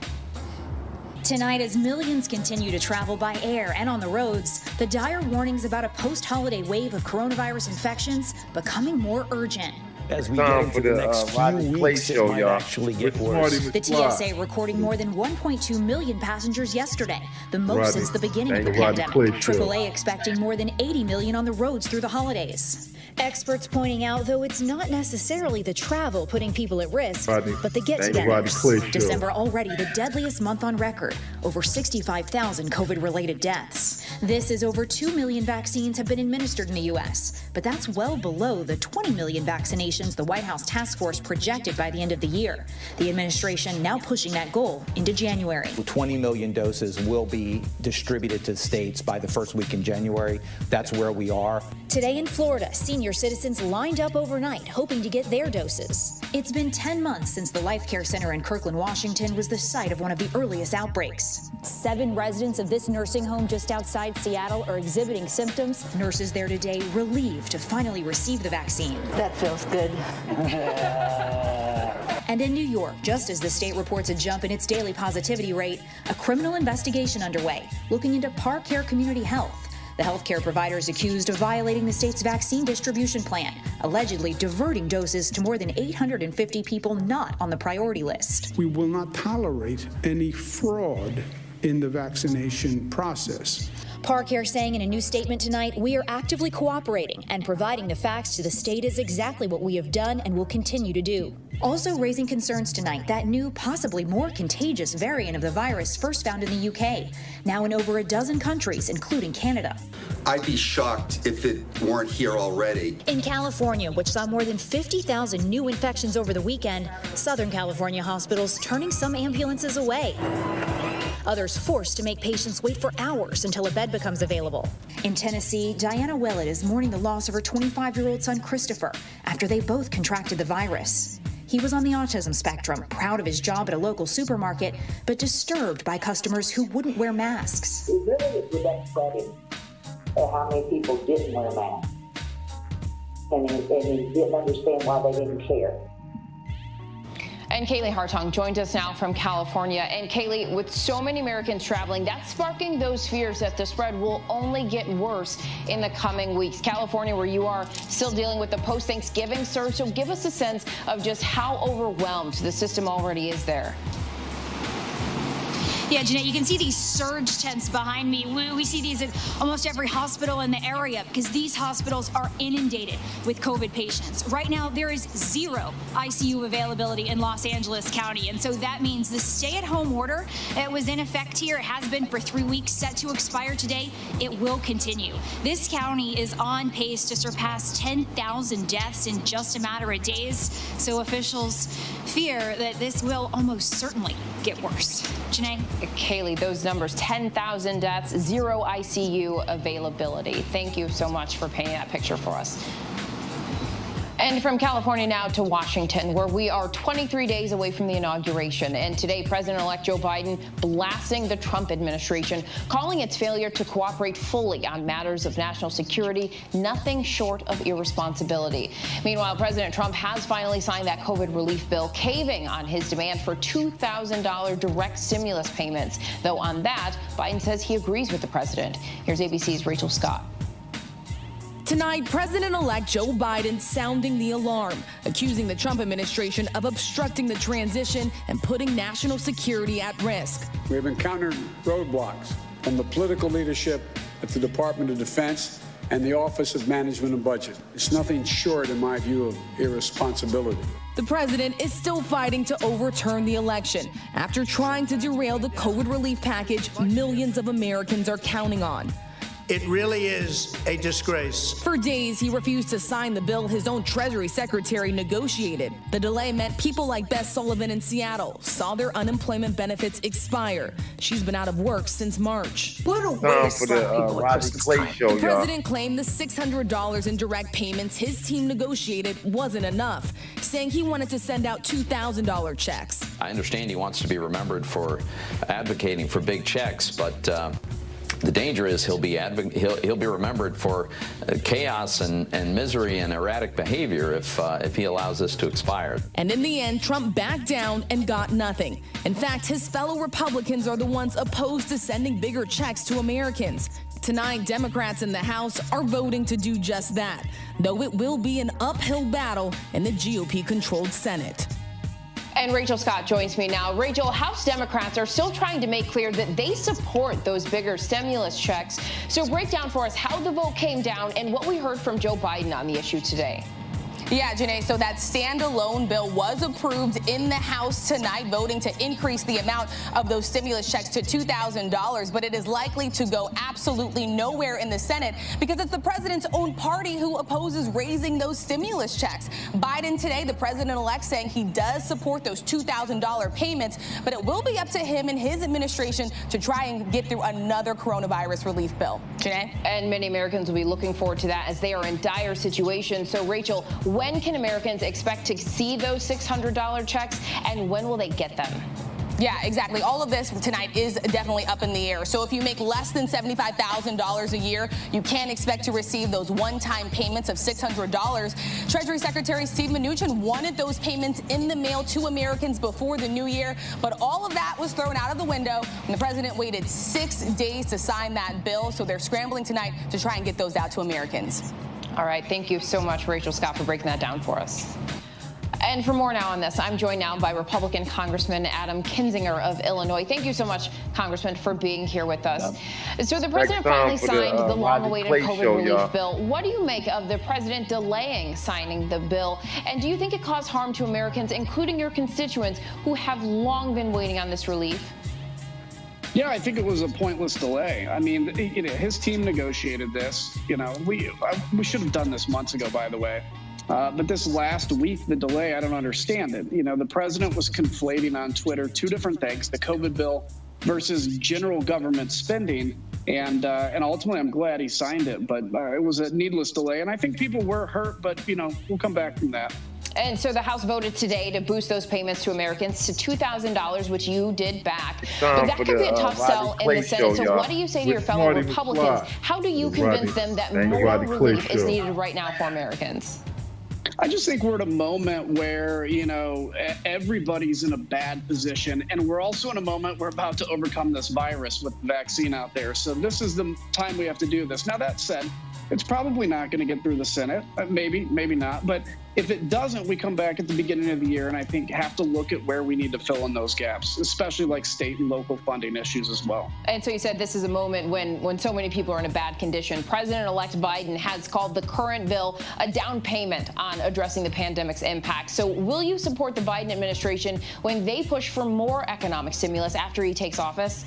Tonight, as millions continue to travel by air and on the roads, the dire warnings about a post-holiday wave of coronavirus infections becoming more urgent. As we get into the next few weeks, it might actually get worse. The TSA recording more than 1.2 million passengers yesterday, the most since the beginning of the pandemic. AAA expecting more than 80 million on the roads through the holidays. Experts pointing out, though, it's not necessarily the travel putting people at risk, but the get-togethers. December already the deadliest month on record, over 65,000 COVID-related deaths. This is over 2 million vaccines have been administered in the U.S., but that's well below the 20 million vaccinations the White House task force projected by the end of the year. The administration now pushing that goal into January. 20 million doses will be distributed to states by the first week in January. That's where we are. Today in Florida, senior citizens lined up overnight hoping to get their doses. It's been 10 months since the Life Care Center in Kirkland, Washington was the site of one of the earliest outbreaks. 7 residents of this nursing home just outside Seattle are exhibiting symptoms. Nurses there today relieved to finally receive the vaccine. That feels good. And in New York, just as the state reports a jump in its daily positivity rate, a criminal investigation underway looking into Park Care Community Health. The healthcare provider is accused of violating the state's vaccine distribution plan, allegedly diverting doses to more than 850 people not on the priority list. We will not tolerate any fraud in the vaccination process. Park Care saying in a new statement tonight, we are actively cooperating and providing the facts to the state is exactly what we have done and will continue to do. Also raising concerns tonight, that new, possibly more contagious variant of the virus first found in the UK, now in over a dozen countries, including Canada. I'd be shocked if it weren't here already. In California, which saw more than 50,000 new infections over the weekend, Southern California hospitals turning some ambulances away. Others forced to make patients wait for hours until a bed becomes available. In Tennessee, Diana Willett is mourning the loss of her 25-year-old son, Christopher, after they both contracted the virus. He was on the autism spectrum, proud of his job at a local supermarket, but disturbed by customers who wouldn't wear masks. It really is with that setting of how many people didn't wear masks. And he didn't understand why they didn't care. And Kaylee Hartung joins us now from California. And Kaylee, with so many Americans traveling, that's sparking those fears that the spread will only get worse in the coming weeks. California, where you are, still dealing with the post-Thanksgiving surge. So give us a sense of just how overwhelmed the system already is there. Yeah, Jeanette, you can see these surge tents behind me. We see these at almost every hospital in the area because these hospitals are inundated with COVID patients. Right now, there is 0 ICU availability in Los Angeles County. And so that means the stay-at-home order that was in effect here, it has been for 3 weeks, set to expire today. It will continue. This county is on pace to surpass 10,000 deaths in just a matter of days. So officials fear that this will almost certainly get worse. Janae? Kaylee, those numbers, 10,000 deaths, 0 ICU availability. Thank you so much for painting that picture for us. And from California now to Washington, where we are 23 days away from the inauguration. And today, President-elect Joe Biden blasting the Trump administration, calling its failure to cooperate fully on matters of national security nothing short of irresponsibility. Meanwhile, President Trump has finally signed that COVID relief bill, caving on his demand for $2,000 direct stimulus payments. Though on that, Biden says he agrees with the president. Here's ABC's Rachel Scott. Tonight, President-elect Joe Biden sounding the alarm, accusing the Trump administration of obstructing the transition and putting national security at risk. We have encountered roadblocks from the political leadership at the Department of Defense and the Office of Management and Budget. It's nothing short, in my view, of irresponsibility. The president is still fighting to overturn the election after trying to derail the COVID relief package millions of Americans are counting on. It really is a disgrace. For days, he refused to sign the bill his own Treasury Secretary negotiated. The delay meant people like Beth Sullivan in Seattle saw their unemployment benefits expire. She's been out of work since March. What a waste for the Rodney Clay Show, The president claimed the $600 in direct payments his team negotiated wasn't enough, saying he wanted to send out $2,000 checks. I understand he wants to be remembered for advocating for big checks, but the danger is he'll be remembered for chaos and misery and erratic behavior if he allows this to expire. And in the end, Trump backed down and got nothing. In fact, his fellow Republicans are the ones opposed to sending bigger checks to Americans. Tonight, Democrats in the House are voting to do just that, though it will be an uphill battle in the GOP-controlled Senate. And Rachel Scott joins me now. Rachel, House Democrats are still trying to make clear that they support those bigger stimulus checks. So break down for us how the vote came down and what we heard from Joe Biden on the issue today. Yeah, Janae, so that standalone bill was approved in the House tonight, voting to increase the amount of those stimulus checks to $2,000, but it is likely to go absolutely nowhere in the Senate because it's the president's own party who opposes raising those stimulus checks. Biden today, the president-elect, saying he does support those $2,000 payments, but it will be up to him and his administration to try and get through another coronavirus relief bill. Janae? And many Americans will be looking forward to that as they are in dire situations. So, Rachel, when can Americans expect to see those $600 checks, and when will they get them? Yeah, exactly. All of this tonight is definitely up in the air. So if you make less than $75,000 a year, you can expect to receive those one-time payments of $600. Treasury Secretary Steve Mnuchin wanted those payments in the mail to Americans before the new year, but all of that was thrown out of the window, and the president waited 6 days to sign that bill. So they're scrambling tonight to try and get those out to Americans. All right. Thank you so much, Rachel Scott, for breaking that down for us. And for more now on this, I'm joined now by Republican Congressman Adam Kinzinger of Illinois. Thank you so much, Congressman, for being here with us. So the president finally signed the long-awaited COVID relief bill. What do you make of the president delaying signing the bill? And do you think it caused harm to Americans, including your constituents, who have long been waiting on this relief? Yeah, I think it was a pointless delay. I mean, his team negotiated this. We should have done this months ago, by the way. But this last week, the delay, I don't understand it. The president was conflating on Twitter two different things, the COVID bill versus general government spending. And ultimately, I'm glad he signed it. But it was a needless delay. And I think people were hurt, but, we'll come back from that. And so the House voted today to boost those payments to Americans to $2,000, which you did back. But that could be a tough sell in the Senate. So what do you say to your fellow Republicans? How do you convince them that more relief is needed right now for Americans? I just think we're at a moment where, everybody's in a bad position. And we're also in a moment we're about to overcome this virus with the vaccine out there. So this is the time we have to do this. Now, that said, it's probably not going to get through the Senate. Maybe not. But if it doesn't, we come back at the beginning of the year and I think have to look at where we need to fill in those gaps, especially like state and local funding issues as well. And so you said this is a moment when so many people are in a bad condition. President-elect Biden has called the current bill a down payment on addressing the pandemic's impact. So will you support the Biden administration when they push for more economic stimulus after he takes office?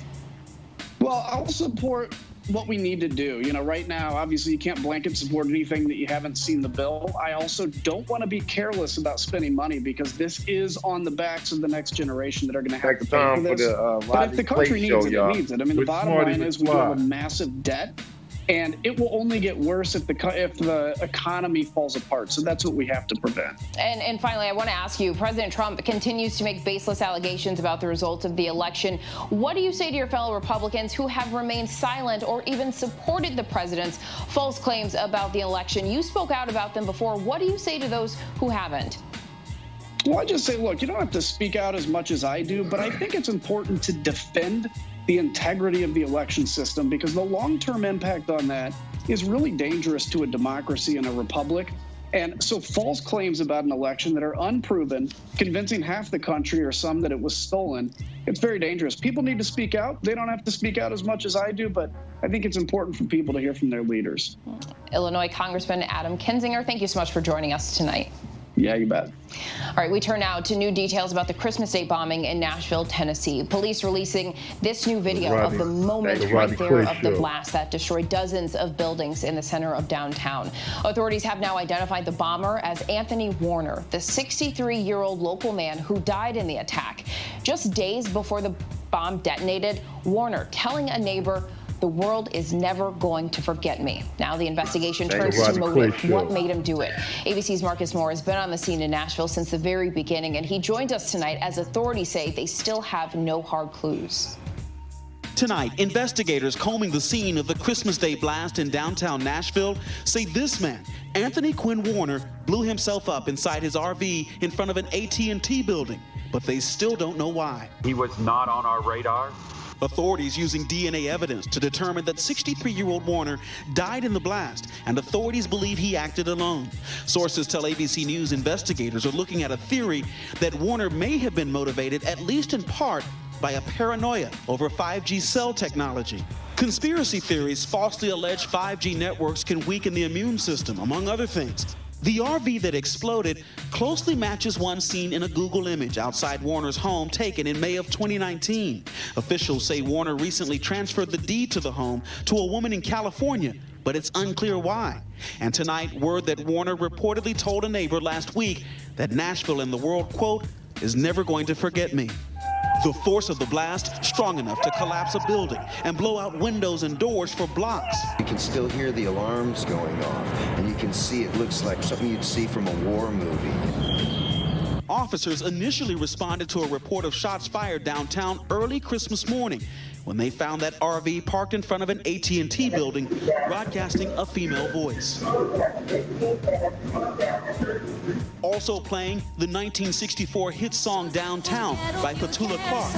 Well, I'll support what we need to do. Right now, obviously, you can't blanket support anything that you haven't seen the bill. I also don't want to be careless about spending money because this is on the backs of the next generation that are going to have to pay for this. But if the country needs it, it needs it. I mean, the bottom line is we have a massive debt. And it will only get worse if the economy falls apart. So that's what we have to prevent. And finally, I want to ask you, President Trump continues to make baseless allegations about the results of the election. What do you say to your fellow Republicans who have remained silent or even supported the president's false claims about the election? You spoke out about them before. What do you say to those who haven't? Well, I just say, look, you don't have to speak out as much as I do, but I think it's important to defend the integrity of the election system, because the long-term impact on that is really dangerous to a democracy and a republic. And so false claims about an election that are unproven, convincing half the country or some that it was stolen, it's very dangerous. People need to speak out. They don't have to speak out as much as I do, but I think it's important for people to hear from their leaders. Illinois Congressman Adam Kinzinger, thank you so much for joining us tonight. Yeah, you bet. All right, we turn now to new details about the Christmas Day bombing in Nashville, Tennessee. Police releasing this new video of the moment right there of the blast that destroyed dozens of buildings in the center of downtown. Authorities have now identified the bomber as Anthony Warner, the 63-year-old local man who died in the attack. Just days before the bomb detonated, Warner telling a neighbor, "The world is never going to forget me." Now the investigation turns to motive. What made him do it? ABC's Marcus Moore has been on the scene in Nashville since the very beginning, and he joins us tonight as authorities say they still have no hard clues. Tonight, investigators combing the scene of the Christmas Day blast in downtown Nashville say this man, Anthony Quinn Warner, blew himself up inside his RV in front of an AT&T building, but they still don't know why. He was not on our radar. Authorities using DNA evidence to determine that 63-year-old Warner died in the blast, and authorities believe he acted alone. Sources tell ABC News investigators are looking at a theory that Warner may have been motivated, at least in part, by a paranoia over 5G cell technology. Conspiracy theories falsely allege 5G networks can weaken the immune system, among other things. The RV that exploded closely matches one seen in a Google image outside Warner's home taken in May of 2019. Officials say Warner recently transferred the deed to the home to a woman in California, but it's unclear why. And tonight, word that Warner reportedly told a neighbor last week that Nashville and the world, quote, is never going to forget me. The force of the blast strong enough to collapse a building and blow out windows and doors for blocks. You can still hear the alarms going off, and you can see it looks like something you'd see from a war movie. Officers initially responded to a report of shots fired downtown early Christmas morning when they found that RV parked in front of an AT&T building broadcasting a female voice. Also playing the 1964 hit song Downtown by Petula Clark.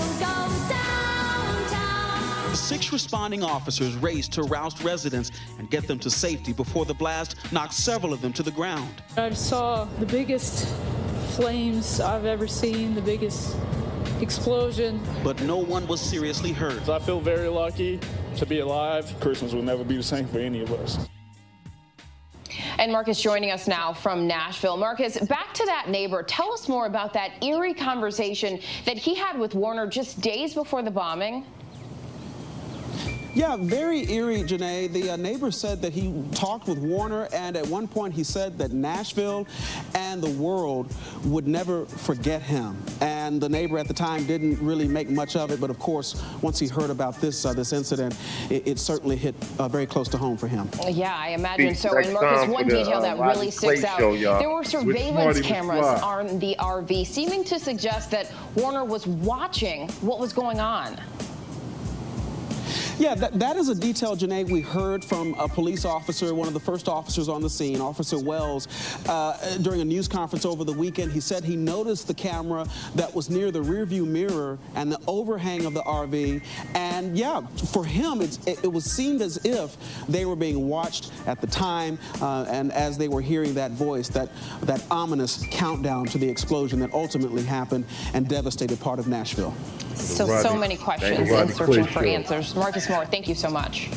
6 responding officers raced to roust residents and get them to safety before the blast knocked several of them to the ground. I saw the biggest flames I've ever seen, the biggest explosion. But no one was seriously hurt. I feel very lucky to be alive. Christmas will never be the same for any of us. And Marcus joining us now from Nashville. Marcus, back to that neighbor. Tell us more about that eerie conversation that he had with Warner just days before the bombing. Yeah, very eerie, Janae. The neighbor said that he talked with Warner, and at one point he said that Nashville and the world would never forget him. And the neighbor at the time didn't really make much of it, but of course, once he heard about this incident, it certainly hit very close to home for him. Yeah, I imagine so. And Marcus, one detail that really sticks out, there were surveillance cameras on the RV, seeming to suggest that Warner was watching what was going on. Yeah, that is a detail, Janae, we heard from a police officer, one of the first officers on the scene, Officer Wells, during a news conference over the weekend. He said he noticed the camera that was near the rearview mirror and the overhang of the RV. And yeah, for him, it was seemed as if they were being watched at the time, and as they were hearing that voice, that ominous countdown to the explosion that ultimately happened and devastated part of Nashville. So many questions and searching for answers. Marcus Moore, thank you so much.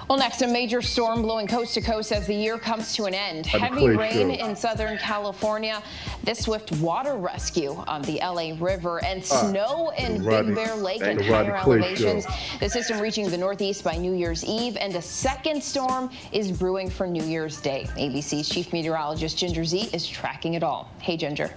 Well, next, a major storm blowing coast to coast as the year comes to an end. Heavy rain in Southern California, this swift water rescue on the LA River, and snow in Big Bear Lake and higher elevations. The system reaching the Northeast by New Year's Eve, and a second storm is brewing for New Year's Day. ABC's chief meteorologist Ginger Z is tracking it all. Hey, Ginger.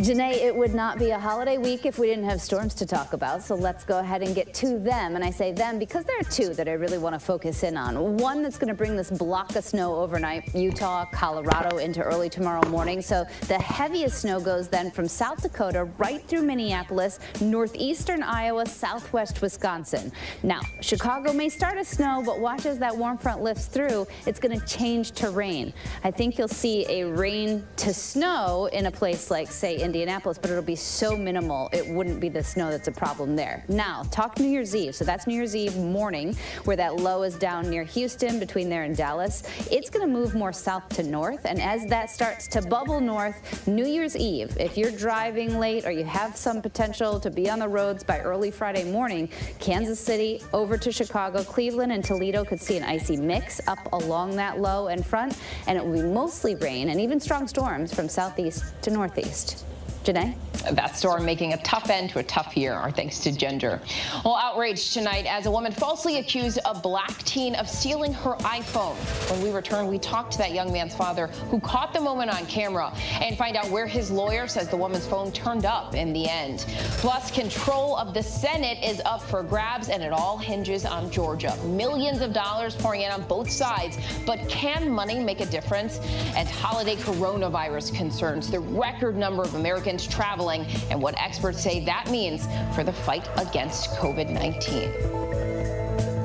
Janae, it would not be a holiday week if we didn't have storms to talk about, so let's go ahead and get to them. And I say them because there are two that I really want to focus in on. One that's going to bring this block of snow overnight, Utah, Colorado, into early tomorrow morning. So the heaviest snow goes then from South Dakota right through Minneapolis, northeastern Iowa, southwest Wisconsin. Now, Chicago may start as snow, but watch as that warm front lifts through. It's going to change to rain. I think you'll see a rain to snow in a place like, say, Indianapolis, but it'll be so minimal it wouldn't be the snow that's a problem there. Now, talk New Year's Eve. So that's New Year's Eve morning, where that low is down near Houston, between there and Dallas. It's going to move more south to north, and as that starts to bubble north, New Year's Eve, if you're driving late or you have some potential to be on the roads by early Friday morning, Kansas City over to Chicago, Cleveland, and Toledo could see an icy mix up along that low and front, and it will be mostly rain and even strong storms from southeast to northeast. Janae? That storm making a tough end to a tough year. Our thanks to Ginger. Well, outraged tonight as a woman falsely accused a black teen of stealing her iPhone. When we return, we talked to that young man's father who caught the moment on camera and find out where his lawyer says the woman's phone turned up in the end. Plus, control of the Senate is up for grabs, and it all hinges on Georgia. Millions of dollars pouring in on both sides, but can money make a difference? And holiday coronavirus concerns, the record number of Americans traveling, and what experts say that means for the fight against COVID-19.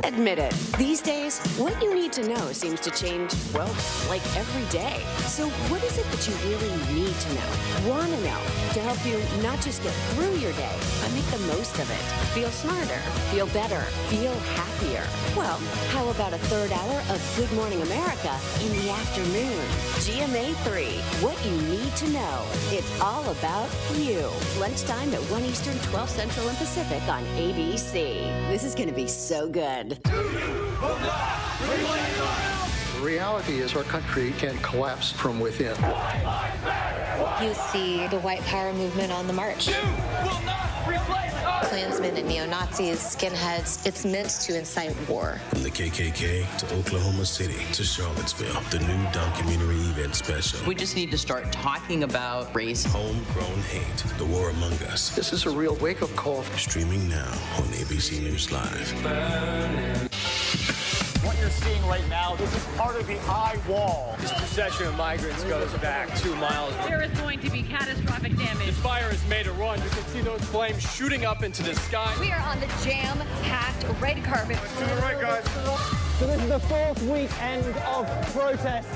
Admit it, these days, what you need to know seems to change, well, like every day. So what is it that you really need to know, want to know, to help you not just get through your day, but make the most of it? Feel smarter, feel better, feel happier. Well, how about a third hour of Good Morning America in the afternoon? GMA 3, what you need to know. It's all about you. Lunchtime at 1 Eastern, 12 Central and Pacific on ABC. This is going to be so good. The reality is our country can collapse from within. You see the white power movement on the march. Klansmen and neo-Nazis, skinheads, it's meant to incite war. From the KKK to Oklahoma City to Charlottesville, the new documentary event special. We just need to start talking about race. Homegrown hate, the war among us. This is a real wake-up call. Streaming now on ABC News Live. What you're seeing right now, this is part of the eye wall. This procession of migrants goes back 2 miles. There is going to be catastrophic damage. This fire has made a run. You can see those flames shooting up into the sky. We are on the jam-packed red carpet. To the right, guys. So this is the 4th weekend of protests.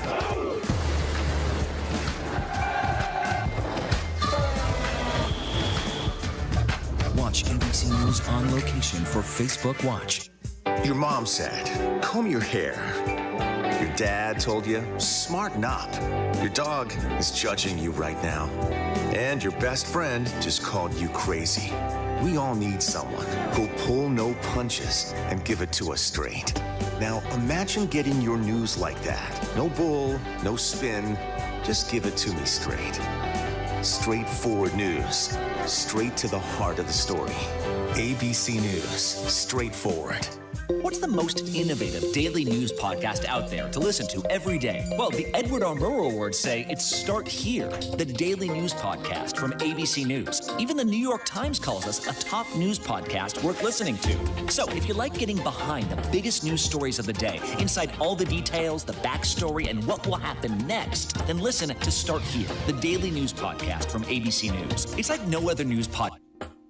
Watch ABC News on location for Facebook Watch. Your mom said, comb your hair. Your dad told you, smarten up. Your dog is judging you right now. And your best friend just called you crazy. We all need someone who'll pull no punches and give it to us straight. Now, imagine getting your news like that. No bull, no spin, just give it to me straight. Straightforward news, straight to the heart of the story. ABC News, straightforward. What's the most innovative daily news podcast out there to listen to every day? Well, the Edward R. Murrow Awards say it's Start Here, the daily news podcast from ABC News. Even the New York Times calls us a top news podcast worth listening to. So if you like getting behind the biggest news stories of the day, inside all the details, the backstory, and what will happen next, then listen to Start Here, the daily news podcast from ABC News. It's like no other news podcast.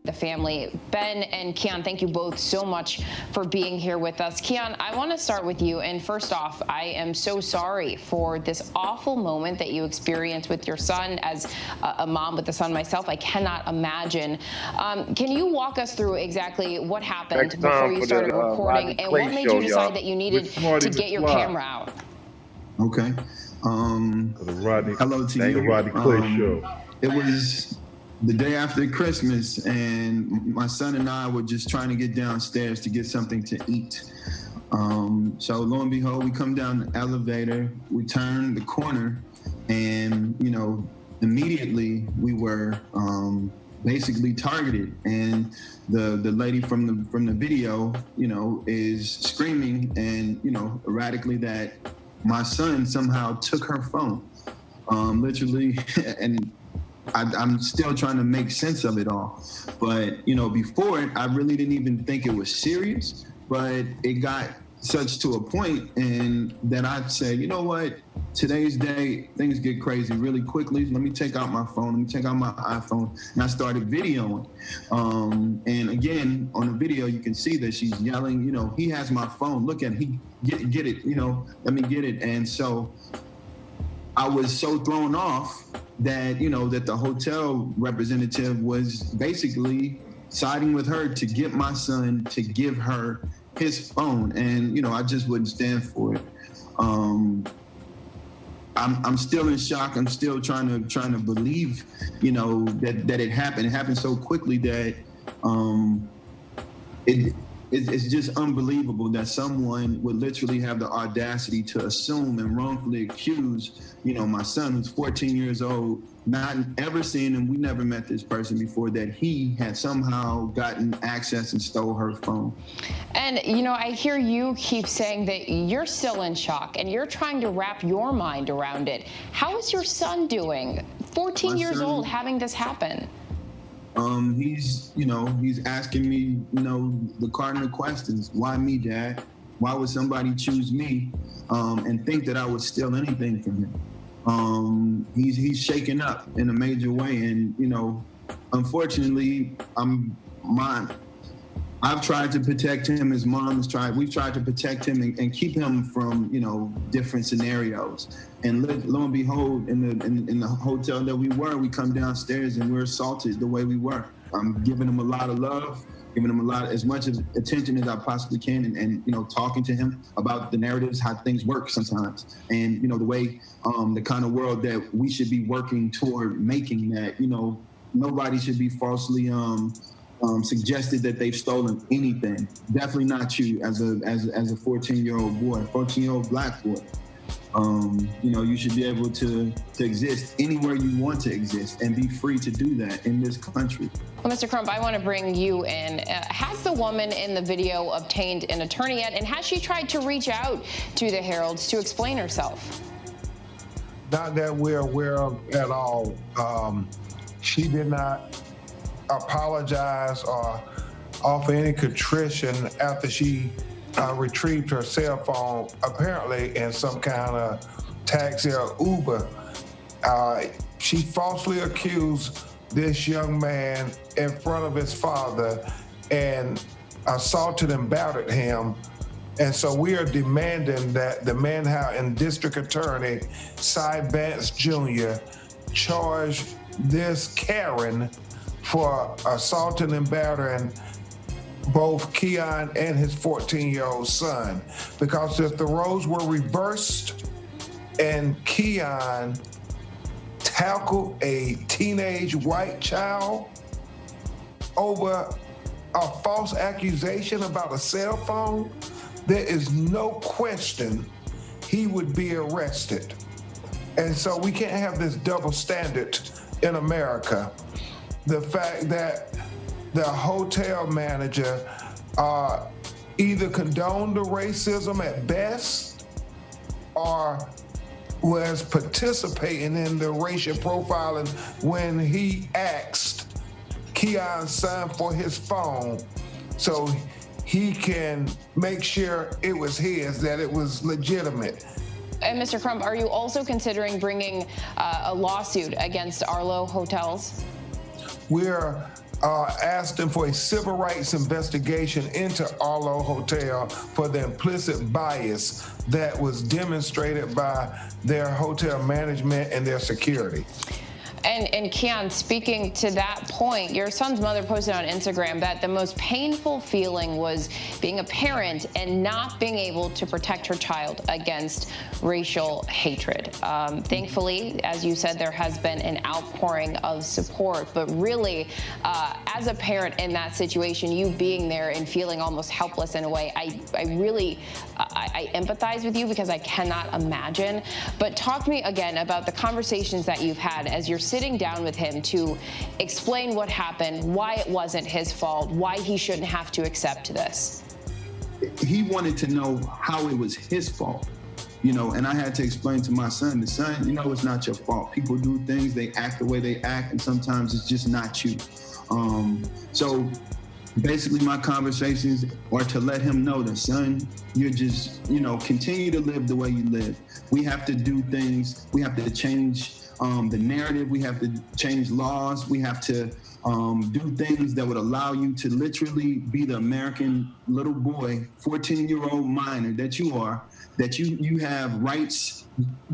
The family. Ben and Keon, thank you both so much for being here with us. Keon, I want to start with you. And first off, I am so sorry for this awful moment that you experienced with your son. As a mom with a son myself, I cannot imagine. Can you walk us through exactly what happened before you started recording, and what made you decide that you needed to get your camera out? Okay. Hello to you. The Rodney Clay Show. It was the day after Christmas, and my son and I were just trying to get downstairs to get something to eat. So lo and behold, we come down the elevator, we turn the corner, and, you know, immediately we were basically targeted. And the lady from the video, you know, is screaming and, you know, erratically that my son somehow took her phone, literally, and I'm still trying to make sense of it all. But, before it, I really didn't even think it was serious, but it got such to a point and that I said, you know what, today's day, things get crazy really quickly. Let me take out my phone, let me take out my iPhone, and I started videoing. And again, on the video, you can see that she's yelling, he has my phone, look at it, get it, let me get it. And so I was so thrown off that, that the hotel representative was basically siding with her to get my son to give her his phone. And, I just wouldn't stand for it. I'm still in shock. I'm still trying to believe, that it happened. It happened so quickly that it's just unbelievable that someone would literally have the audacity to assume and wrongfully accuse, my son, who's 14 years old, not ever seen him, we never met this person before, that he had somehow gotten access and stole her phone. And, I hear you keep saying that you're still in shock and you're trying to wrap your mind around it. How is your son doing? 14 years old, having this happen. He's asking me, the cardinal questions. Why me, Dad? Why would somebody choose me and think that I would steal anything from him? He's shaken up in a major way, and unfortunately, I've tried to protect him. His mom has tried. We've tried to protect him and keep him from different scenarios. And lo and behold, in the hotel that we come downstairs and we're assaulted the way we were. I'm giving him a lot of love, giving him as much attention as I possibly can, and talking to him about the narratives, how things work sometimes, and the way, the kind of world that we should be working toward making, that nobody should be falsely suggested that they've stolen anything. Definitely not you as a 14-year-old boy, 14-year-old black boy. You should be able to exist anywhere you want to exist and be free to do that in this country. Well, Mr. Crump, I want to bring you in. Has the woman in the video obtained an attorney yet? And has she tried to reach out to the Heralds to explain herself? Not that we're aware of at all. She did not apologize or offer any contrition after she retrieved her cell phone, apparently in some kind of taxi or Uber. She falsely accused this young man in front of his father and assaulted and battered him. And so we are demanding that the Manhattan and District Attorney, Cy Vance Jr., charge this Karen for assaulting and battering both Keon and his 14-year-old son. Because if the roles were reversed and Keon tackled a teenage white child over a false accusation about a cell phone, there is no question he would be arrested. And so we can't have this double standard in America. The fact that the hotel manager either condoned the racism at best or was participating in the racial profiling when he asked Keon's son for his phone so he can make sure it was his, that it was legitimate. And Mr. Crump, are you also considering bringing a lawsuit against Arlo Hotels? We're asking for a civil rights investigation into Arlo Hotel for the implicit bias that was demonstrated by their hotel management and their security. And Keon, speaking to that point, your son's mother posted on Instagram that the most painful feeling was being a parent and not being able to protect her child against racial hatred. Thankfully, as you said, there has been an outpouring of support, but really, as a parent in that situation, you being there and feeling almost helpless in a way, I really empathize with you because I cannot imagine. But talk to me again about the conversations that you've had as you're sitting down with him to explain what happened, why it wasn't his fault, why he shouldn't have to accept this. He wanted to know how it was his fault. And I had to explain to my son, it's not your fault. People do things, they act the way they act, and sometimes it's just not you. So basically my conversations are to let him know that, son, you're just, continue to live the way you live. We have to do things, we have to change the narrative, we have to change laws, we have to do things that would allow you to literally be the American little boy, 14-year-old minor that you are, that you have rights,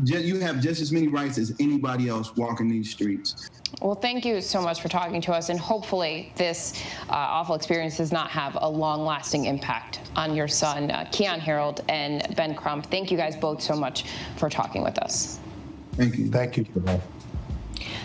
you have just as many rights as anybody else walking these streets. Well, thank you so much for talking to us, and hopefully this awful experience does not have a long-lasting impact on your son, Keon Harold and Ben Crump. Thank you guys both so much for talking with us. Thank you. Thank you for that.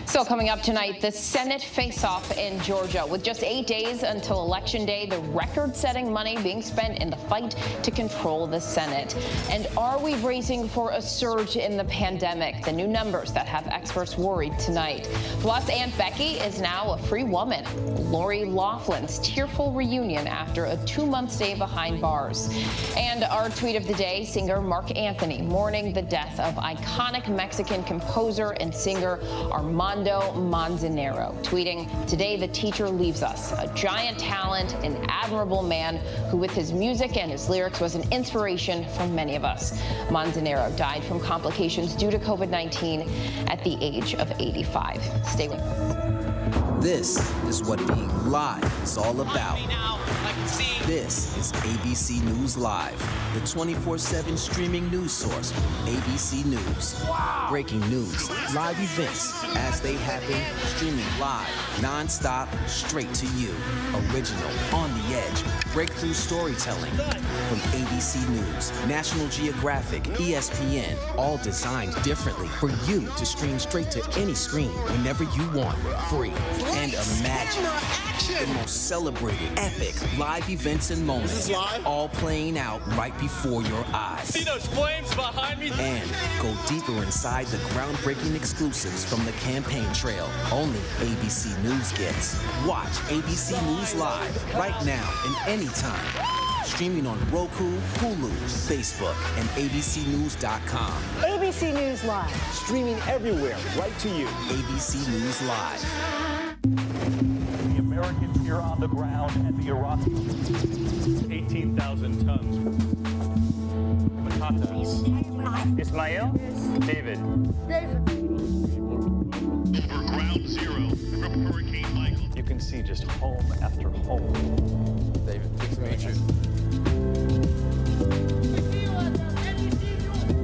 So coming up tonight, the Senate face-off in Georgia. With just 8 days until Election Day, the record-setting money being spent in the fight to control the Senate. And are we bracing for a surge in the pandemic? The new numbers that have experts worried tonight. Plus, Aunt Becky is now a free woman. Lori Laughlin's tearful reunion after a 2-month stay behind bars. And our tweet of the day, singer Mark Anthony mourning the death of iconic Mexican composer and singer Armando Manzanero, tweeting, "Today the teacher leaves us, a giant talent, an admirable man who with his music and his lyrics was an inspiration for many of us." Manzanero died from complications due to COVID-19 at the age of 85. Stay with us. This is what being live is all about. This is ABC News Live, the 24/7 streaming news source from ABC News. Wow. Breaking news, live events as they happen, streaming live, non-stop, straight to you. Original, on the edge, breakthrough storytelling from ABC News, National Geographic, ESPN, all designed differently for you to stream straight to any screen whenever you want, free. And imagine the most celebrated, epic live events and moments, all playing out right before your eyes. See those flames behind me? And go deeper inside the groundbreaking exclusives from the campaign trail only ABC News gets. Watch ABC News Live right now and anytime. Streaming on Roku, Hulu, Facebook, and abcnews.com. ABC News Live. Streaming everywhere, right to you. ABC News Live. The Americans here on the ground at the Iraqi 18,000 tons. Matatas. Ismail? David. Over ground zero from Hurricane Michael. You can see just home after home. David, good to meet you.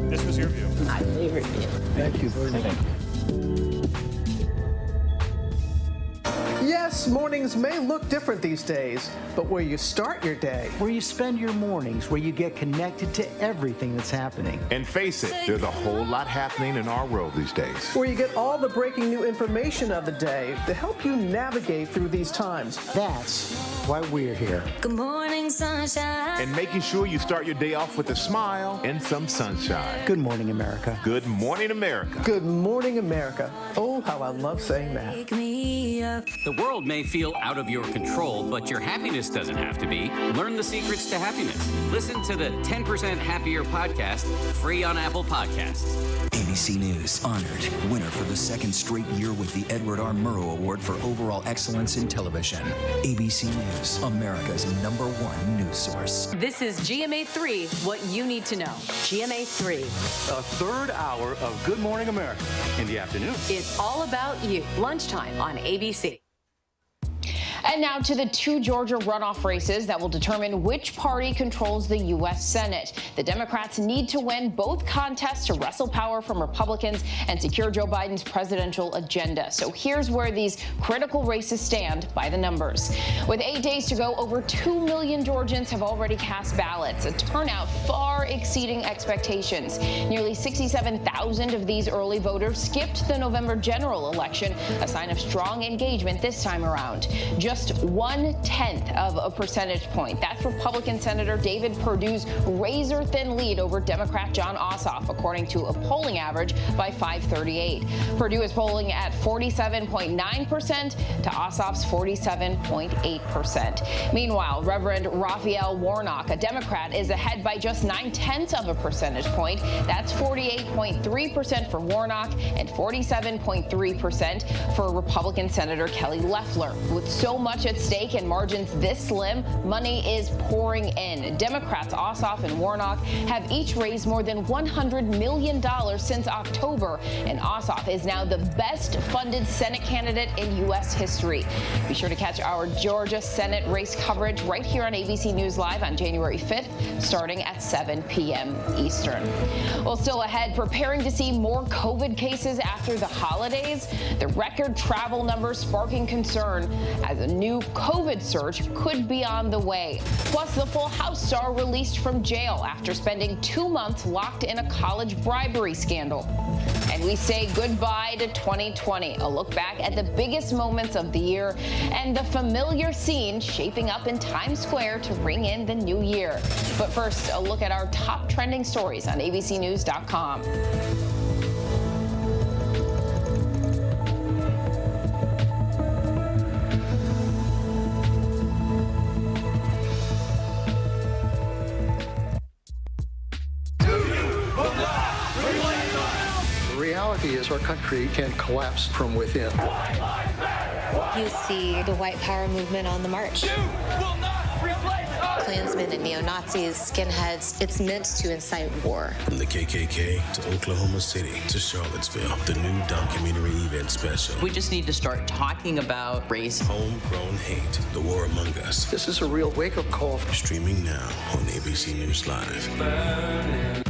This was your view. My favorite view. Thank you very much. Yes, mornings may look different these days, but where you start your day, where you spend your mornings, where you get connected to everything that's happening. And face it, there's a whole lot happening in our world these days. Where you get all the breaking new information of the day to help you navigate through these times. That's why we're here. Good morning, sunshine. And making sure you start your day off with a smile and some sunshine. Good morning, America. Good morning, America. Good morning, America. Oh, how I love saying that. Wake me up. The world may feel out of your control, but your happiness doesn't have to be. Learn the secrets to happiness. Listen to the 10% Happier podcast, free on Apple Podcasts. ABC News honored winner for the second straight year with the Edward R. Murrow Award for Overall Excellence in Television. ABC News, America's #1 news source. This is GMA3, what you need to know. GMA3. A third hour of Good Morning America in the afternoon. It's all about you. Lunchtime on ABC. And now to the 2 Georgia runoff races that will determine which party controls the U.S. Senate. The Democrats need to win both contests to wrestle power from Republicans and secure Joe Biden's presidential agenda. So here's where these critical races stand by the numbers. With 8 days to go, over 2 million Georgians have already cast ballots, a turnout far exceeding expectations. Nearly 67,000 of these early voters skipped the November general election, a sign of strong engagement this time around. Just just 1/10 of a percentage point. That's Republican Senator David Perdue's razor-thin lead over Democrat Jon Ossoff, according to a polling average by 538. Perdue is polling at 47.9% to Ossoff's 47.8%. Meanwhile, Reverend Raphael Warnock, a Democrat, is ahead by just 0.9 of a percentage point. That's 48.3% for Warnock and 47.3% for Republican Senator Kelly Loeffler. With so much at stake and margins this slim, money is pouring in. Democrats Ossoff and Warnock have each raised more than $100 million since October, and Ossoff is now the best-funded Senate candidate in U.S. history. Be sure to catch our Georgia Senate race coverage right here on ABC News Live on January 5th, starting at 7 p.m. Eastern. Well, still ahead, preparing to see more COVID cases after the holidays. The record travel numbers sparking concern as a new COVID surge could be on the way. Plus, the Full House star released from jail after spending 2 months locked in a college bribery scandal. And we say goodbye to 2020, a look back at the biggest moments of the year and the familiar scene shaping up in Times Square to ring in the new year. But first, a look at our top trending stories on abcnews.com. The reality is our country can collapse from within. You see the white power movement on the march. Klansmen and neo-Nazis, skinheads, it's meant to incite war. From the KKK to Oklahoma City to Charlottesville, the new documentary event special. We just need to start talking about race. Homegrown hate, the war among us. This is a real wake-up call. Streaming now on ABC News Live.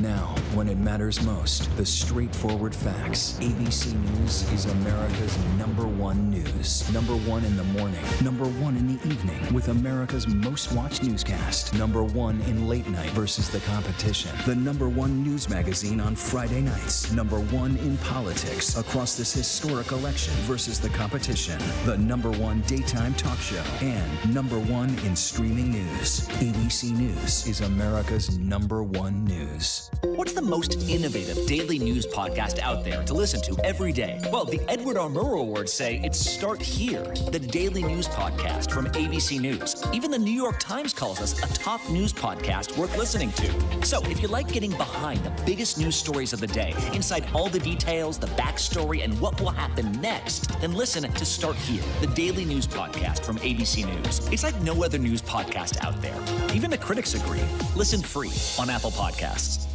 Now, when it matters most, the straightforward facts. ABC News is America's #1 news. #1 in the morning, #1 in the evening, with America's most watched newscast. #1 in late night versus the competition. The #1 news magazine on Friday nights. #1 in politics across this historic election versus the competition. The #1 daytime talk show. And #1 in streaming news. ABC News is America's #1 news. What's the most innovative daily news podcast out there to listen to every day? Well, the Edward R. Murrow Awards say it's Start Here, the daily news podcast from ABC News. Even the New York Times calls us a top news podcast worth listening to. So if you like getting behind the biggest news stories of the day, inside all the details, the backstory, and what will happen next, then listen to Start Here, the daily news podcast from ABC News. It's like no other news podcast out there. Even the critics agree. Listen free on Apple Podcasts.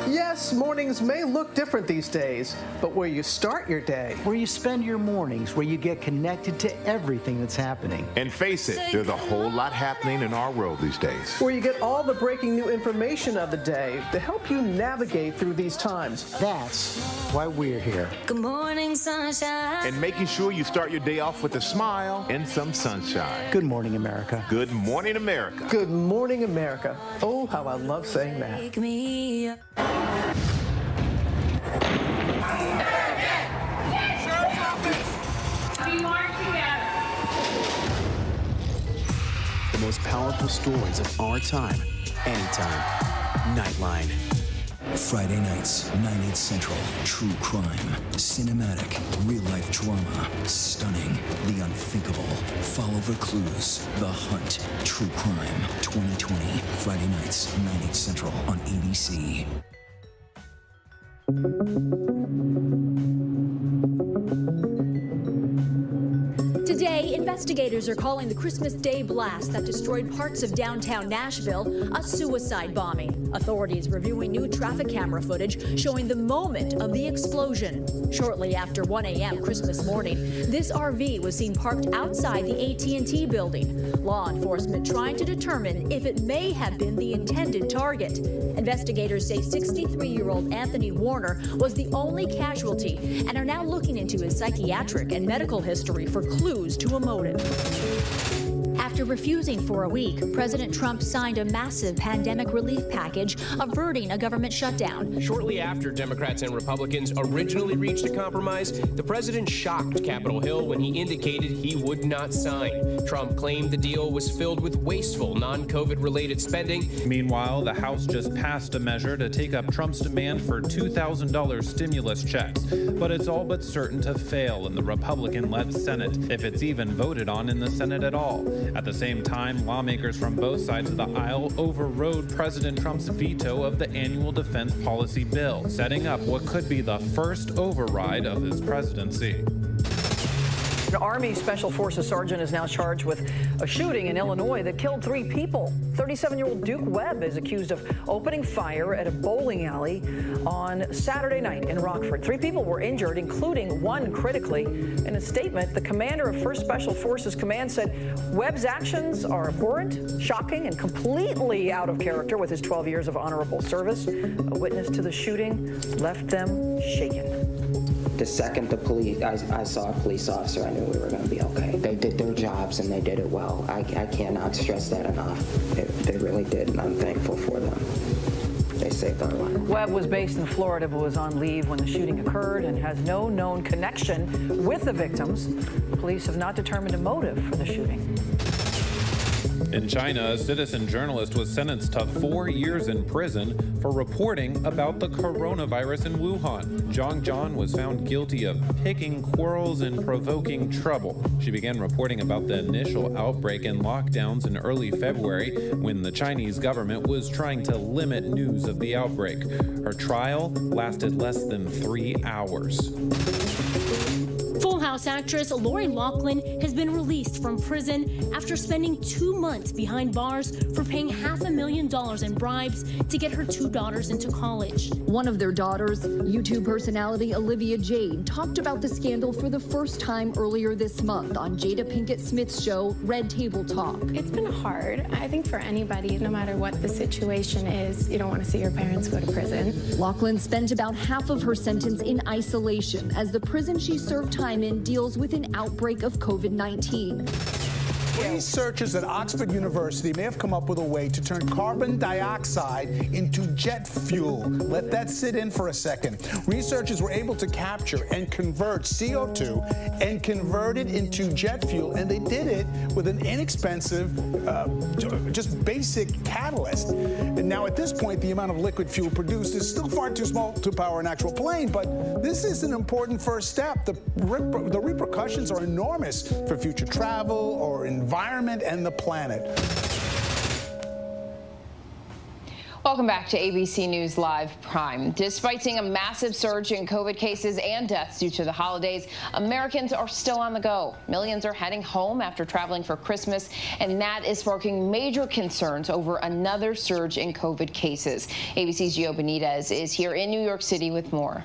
Yes, mornings may look different these days, but where you start your day, where you spend your mornings, where you get connected to everything that's happening. And face it, there's a whole lot happening in our world these days. Where you get all the breaking new information of the day to help you navigate through these times. That's why we're here. Good morning, sunshine. And making sure you start your day off with a smile and some sunshine. Good morning, America. Good morning, America. Good morning, America. Oh, how I love saying that. Wake me up. The most powerful stories of our time, anytime. Nightline. Friday nights, 9/8 Central. True crime, cinematic, real-life drama, stunning, the unthinkable. Follow the clues. The Hunt. True crime. 2020. Friday nights, 9/8 Central on ABC. Today, investigators are calling the Christmas Day blast that destroyed parts of downtown Nashville a suicide bombing. Authorities reviewing new traffic camera footage showing the moment of the explosion. Shortly after 1 a.m. Christmas morning, this RV was seen parked outside the AT&T building. Law enforcement trying to determine if it may have been the intended target. Investigators say 63-year-old Anthony Warner was the only casualty and are now looking into his psychiatric and medical history for clues to a motive. After refusing for a week, President Trump signed a massive pandemic relief package, averting a government shutdown. Shortly after Democrats and Republicans originally reached a compromise, the president shocked Capitol Hill when he indicated he would not sign. Trump claimed the deal was filled with wasteful, non-COVID-related spending. Meanwhile, the House just passed a measure to take up Trump's demand for $2,000 stimulus checks. But it's all but certain to fail in the Republican-led Senate, if it's even voted on in the Senate at all. At the same time, lawmakers from both sides of the aisle overrode President Trump's veto of the annual defense policy bill, setting up what could be the first override of his presidency. An Army Special Forces sergeant is now charged with a shooting in Illinois that killed 3 people. 37-year-old Duke Webb is accused of opening fire at a bowling alley on Saturday night in Rockford. 3 people were injured, including 1 critically. In a statement, the commander of 1st Special Forces Command said Webb's actions are abhorrent, shocking, and completely out of character with his 12 years of honorable service. A witness to the shooting left them shaken. The second I saw a police officer, I knew we were going to be okay. They did their jobs and they did it well. I cannot stress that enough. They really did, and I'm thankful for them. They saved our life. Webb was based in Florida but was on leave when the shooting occurred and has no known connection with the victims. Police have not determined a motive for the shooting. In China, a citizen journalist was sentenced to 4 years in prison for reporting about the coronavirus in Wuhan. Jan.1 was found guilty of picking quarrels and provoking trouble. She began reporting about the initial outbreak and lockdowns in early February when the Chinese government was trying to limit news of the outbreak. Her trial lasted less than 3 hours. Full House actress Lori Loughlin has been released from prison after spending 2 months behind bars for paying $500,000 in bribes to get her 2 daughters into college. One of their daughters, YouTube personality Olivia Jade, talked about the scandal for the first time earlier this month on Jada Pinkett Smith's show, Red Table Talk. It's been hard. I think for anybody, no matter what the situation is, you don't want to see your parents go to prison. Loughlin spent about half of her sentence in isolation as the prison she served time in deals with an outbreak of COVID-19. Researchers at Oxford University may have come up with a way to turn carbon dioxide into jet fuel. Let that sit in for a second. Researchers were able to capture and convert CO2 and convert it into jet fuel, and they did it with an inexpensive, just basic catalyst. And now at this point, the amount of liquid fuel produced is still far too small to power an actual plane, but this is an important first step. The repercussions are enormous for future travel or environment and the planet. Welcome back to ABC News Live Prime. Despite seeing a massive surge in COVID cases and deaths due to the holidays, Americans are still on the go. Millions are heading home after traveling for Christmas, and that is sparking major concerns over another surge in COVID cases. ABC's Gio Benitez is here in New York City with more.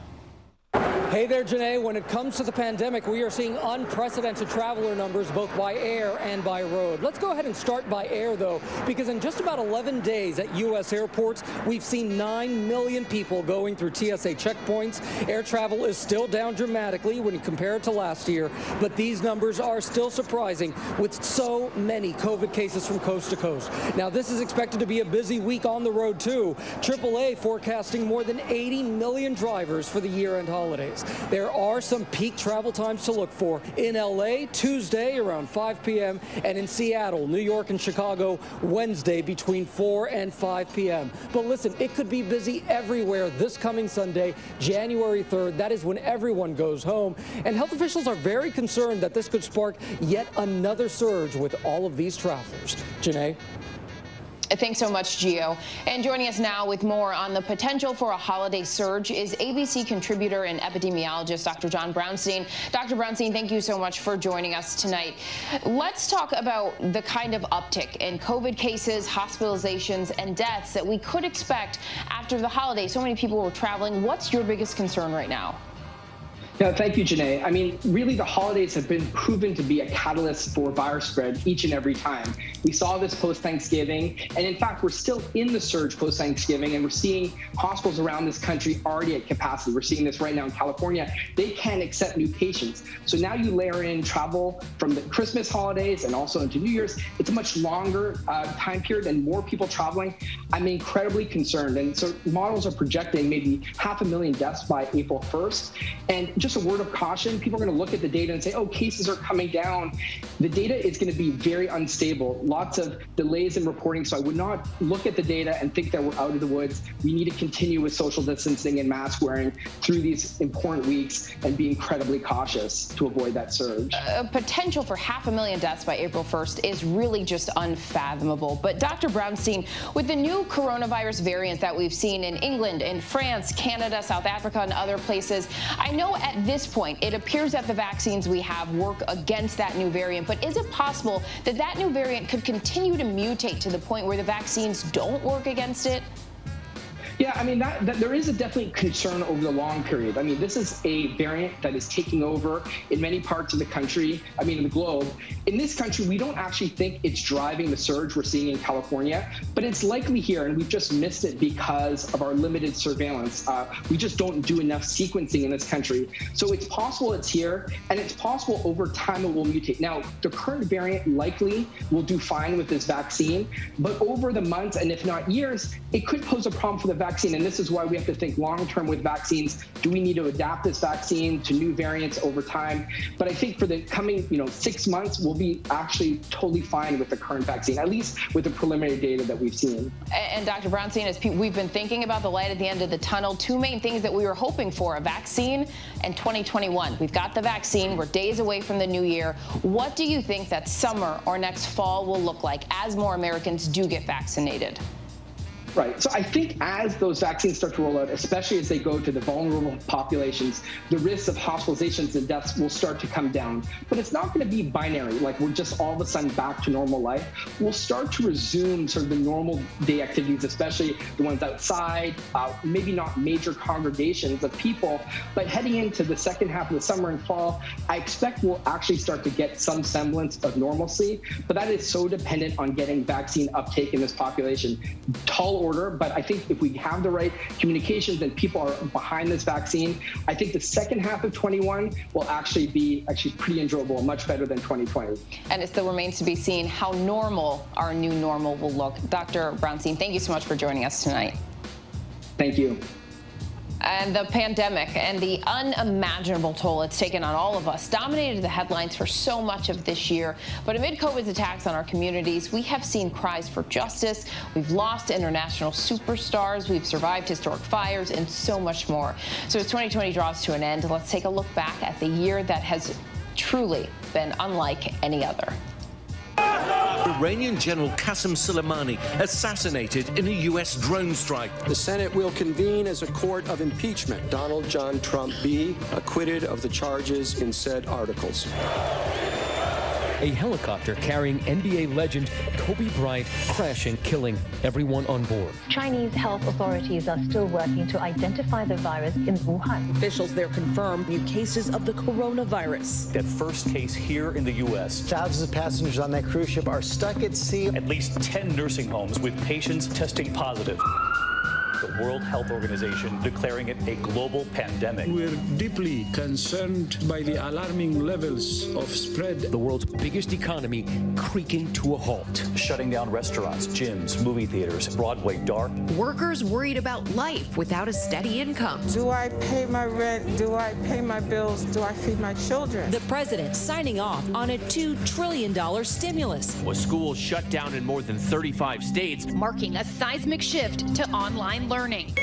Hey there, Janae. When it comes to the pandemic, we are seeing unprecedented traveler numbers both by air and by road. Let's go ahead and start by air, though, because in just about 11 days at U.S. airports, we've seen 9 million people going through TSA checkpoints. Air travel is still down dramatically when you compare it to last year, but these numbers are still surprising with so many COVID cases from coast to coast. Now, this is expected to be a busy week on the road, too. AAA forecasting more than 80 million drivers for the year-end holidays. There are some peak travel times to look for. In L.A., Tuesday around 5 p.m., and in Seattle, New York, and Chicago, Wednesday between 4 and 5 p.m. But listen, it could be busy everywhere this coming Sunday, January 3rd. That is when everyone goes home. And health officials are very concerned that this could spark yet another surge with all of these travelers. Janae? Thanks so much, Gio. And joining us now with more on the potential for a holiday surge is ABC contributor and epidemiologist Dr. John Brownstein. Dr. Brownstein, thank you so much for joining us tonight. Let's talk about the kind of uptick in COVID cases, hospitalizations, and deaths that we could expect after the holiday. So many people were traveling. What's your biggest concern right now? Yeah, thank you, Janae. I mean, really, the holidays have been proven to be a catalyst for virus spread each and every time. We saw this post-Thanksgiving, and in fact, we're still in the surge post-Thanksgiving, and we're seeing hospitals around this country already at capacity. We're seeing this right now in California. They can't accept new patients. So now you layer in travel from the Christmas holidays and also into New Year's. It's a much longer time period and more people traveling. I'm incredibly concerned. And so models are projecting maybe 500,000 deaths by April 1st. And just a word of caution, people are going to look at the data and say, oh, cases are coming down. The data is going to be very unstable, lots of delays in reporting. So I would not look at the data and think that we're out of the woods. We need to continue with social distancing and mask wearing through these important weeks and be incredibly cautious to avoid that surge. Potential for 500,000 deaths by April 1st is really just unfathomable. But Dr. Brownstein, with the new coronavirus variant that we've seen in England, in France, Canada, South Africa, and other places, I know at this point it appears that the vaccines we have work against that new variant. But is it possible that that new variant could continue to mutate to the point where the vaccines don't work against it? Yeah, I mean, that there is a definitely concern over the long period. I mean, this is a variant that is taking over in many parts of the country, in the globe. In this country, we don't actually think it's driving the surge we're seeing in California, but it's likely here, and we've just missed it because of our limited surveillance. We just don't do enough sequencing in this country. So it's possible it's here, and it's possible over time it will mutate. Now, the current variant likely will do fine with this vaccine, but over the months, and if not years, it could pose a problem for the vaccine. And this is why we have to think long-term with vaccines. Do we need to adapt this vaccine to new variants over time? But I think for the coming, 6 months, we'll be actually totally fine with the current vaccine, at least with the preliminary data that we've seen. And Dr. Brownstein, as we've been thinking about the light at the end of the tunnel, two main things that we were hoping for, a vaccine and 2021. We've got the vaccine. We're days away from the new year. What do you think that summer or next fall will look like as more Americans do get vaccinated? Right. So I think as those vaccines start to roll out, especially as they go to the vulnerable populations, the risks of hospitalizations and deaths will start to come down. But it's not going to be binary, like we're just all of a sudden back to normal life. We'll start to resume sort of the normal day activities, especially the ones outside, maybe not major congregations of people. But heading into the second half of the summer and fall, I expect we'll actually start to get some semblance of normalcy. But that is so dependent on getting vaccine uptake in this population. Tall order, but I think if we have the right communications and people are behind this vaccine, I think the second half of 21 will actually be pretty enjoyable, much better than 2020. And it still remains to be seen how normal our new normal will look. Dr. Brownstein, thank you so much for joining us tonight. Thank you. And the pandemic and the unimaginable toll it's taken on all of us dominated the headlines for so much of this year. But amid COVID's attacks on our communities, we have seen cries for justice. We've lost international superstars. We've survived historic fires and so much more. So as 2020 draws to an end, let's take a look back at the year that has truly been unlike any other. Iranian General Qasem Soleimani assassinated in a U.S. drone strike. The Senate will convene as a court of impeachment. Donald John Trump be acquitted of the charges in said articles. A helicopter carrying NBA legend Kobe Bryant crashing, killing everyone on board. Chinese health authorities are still working to identify the virus in Wuhan. Officials there confirm new cases of the coronavirus. That first case here in the U.S. Thousands of passengers on that cruise ship are stuck at sea. At least 10 nursing homes with patients testing positive. The World Health Organization declaring it a global pandemic. We're deeply concerned by the alarming levels of spread. The world's biggest economy creaking to a halt. Shutting down restaurants, gyms, movie theaters, Broadway dark. Workers worried about life without a steady income. Do I pay my rent? Do I pay my bills? Do I feed my children? The president signing off on a $2 trillion stimulus. With schools shut down in more than 35 states. Marking a seismic shift to online learning.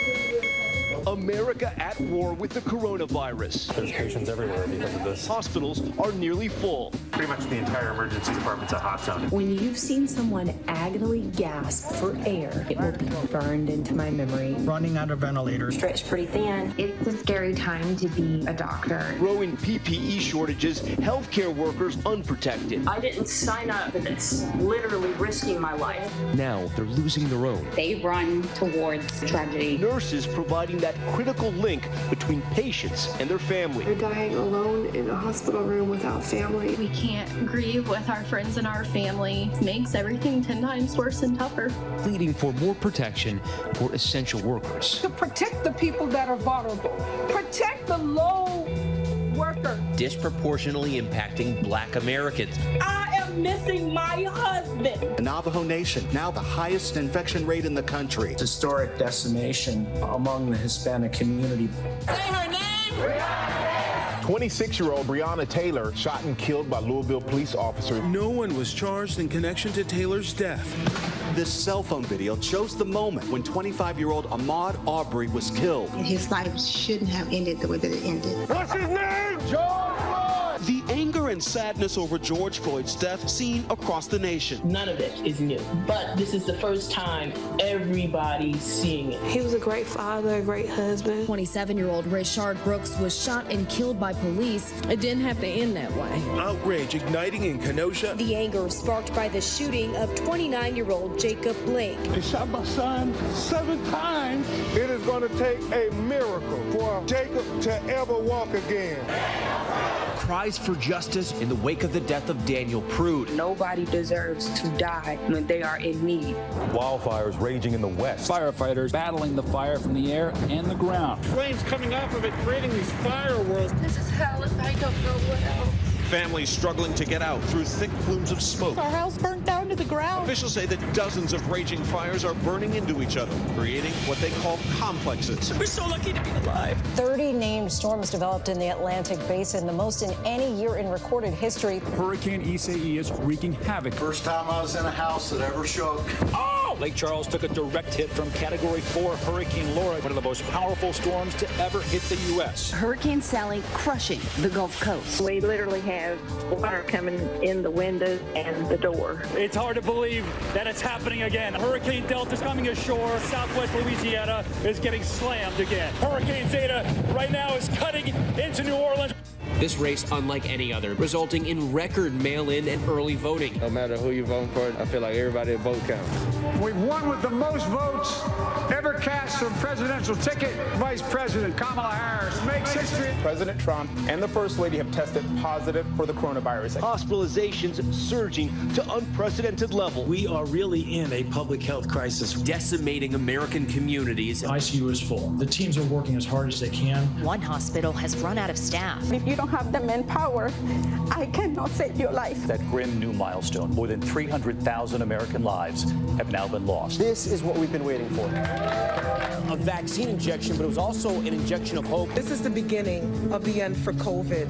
America at war with the coronavirus. There's patients everywhere because of this. Hospitals are nearly full. Pretty much the entire emergency department's a hot zone. When you've seen someone agonally gasp for air, it will be burned into my memory. Running out of ventilators. Stretched pretty thin. It's a scary time to be a doctor. Growing PPE shortages, healthcare workers unprotected. I didn't sign up for this, literally risking my life. Now they're losing their own. They run towards tragedy. Nurses providing that that critical link between patients and their family. They're dying alone in a hospital room without family. We can't grieve with our friends and our family. It makes everything 10 times worse and tougher. Pleading for more protection for essential workers. To protect the people that are vulnerable. Protect the low worker. Disproportionately impacting Black Americans. I am missing my husband. The Navajo Nation, now the highest infection rate in the country. Historic decimation among the Hispanic community. Say her name! 26-year-old Breonna Taylor shot and killed by Louisville police officers. No one was charged in connection to Taylor's death. This cell phone video shows the moment when 25-year-old Ahmaud Arbery was killed. His life shouldn't have ended the way that it ended. What's his name? George Floyd! The anger and sadness over George Floyd's death seen across the nation. None of it is new, but this is the first time everybody's seeing it. He was a great father, a great husband. 27-year-old Rayshard Brooks was shot and killed by police. It didn't have to end that way. Outrage igniting in Kenosha. The anger sparked by the shooting of 29-year-old Jacob Blake. They shot my son 7 times. It is going to take a miracle for Jacob to ever walk again. Cries for justice in the wake of the death of Daniel Prude. Nobody deserves to die when they are in need. Wildfires raging in the west. Firefighters battling the fire from the air and the ground. Flames coming off of it, creating these fire whirls. This is hell and I don't know what else. Families struggling to get out through thick plumes of smoke. Our house burnt down to the ground. Officials say that dozens of raging fires are burning into each other, creating what they call complexes. We're so lucky to be alive. 30 named storms developed in the Atlantic Basin, the most in any year in recorded history. Hurricane Isai is wreaking havoc. First time I was in a house that ever shook. Oh! Lake Charles took a direct hit from Category 4 Hurricane Laura, one of the most powerful storms to ever hit the U.S. Hurricane Sally crushing the Gulf Coast. We literally have water coming in the windows and the door. It's hard to believe that it's happening again. Hurricane Delta's coming ashore. Southwest Louisiana is getting slammed again. Hurricane Zeta right now is cutting into New Orleans. This race unlike any other, resulting in record mail-in and early voting. No matter who you vote for, I feel like everybody's vote counts. We've won with the most votes ever cast for presidential ticket. Vice President Kamala Harris makes history. President Trump and the First Lady have tested positive for the coronavirus. Hospitalizations surging to unprecedented levels. We are really in a public health crisis. Decimating American communities. ICU is full. The teams are working as hard as they can. One hospital has run out of staff. If you don't have the manpower, I cannot save your life. That grim new milestone. More than 300,000 American lives have now been lost. This is what we've been waiting for. A vaccine injection, but it was also an injection of hope. This is the beginning of the end for COVID.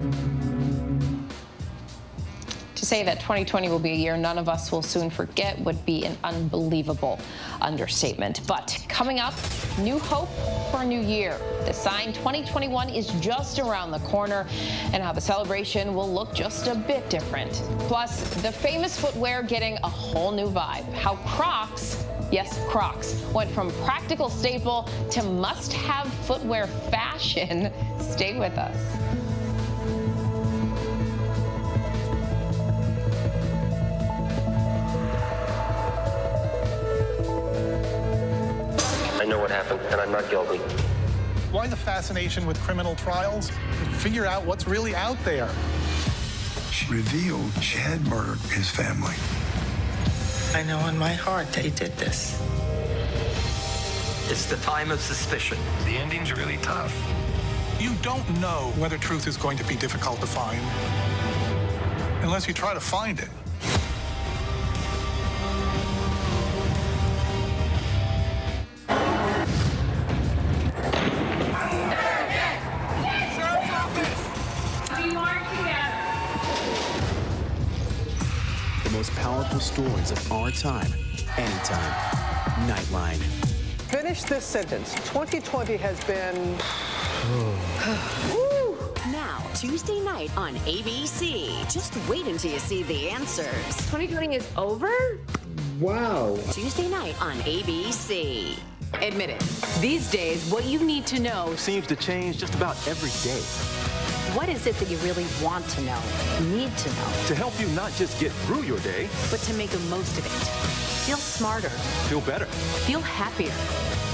To say that 2020 will be a year none of us will soon forget would be an unbelievable understatement. But coming up, new hope for a new year. The sign 2021 is just around the corner, and how the celebration will look just a bit different. Plus, the famous footwear getting a whole new vibe. How Crocs, yes, Crocs, went from practical staple to must-have footwear fashion. Stay with us. I know what happened, and I'm not guilty. Why the fascination with criminal trials? Figure out what's really out there. She revealed she had murdered his family. I know in my heart that he did this. It's the time of suspicion. The ending's really tough. You don't know whether truth is going to be difficult to find unless you try to find it. Powerful stories of our time, anytime. Nightline. Finish this sentence. 2020 has been... Now, Tuesday night on ABC. Just wait until you see the answers. 2020 is over? Wow. Tuesday night on ABC. Admit it. These days, what you need to know seems to change just about every day. What is it that you really want to know, need to know? To help you not just get through your day, but to make the most of it. Feel smarter. Feel better. Feel happier.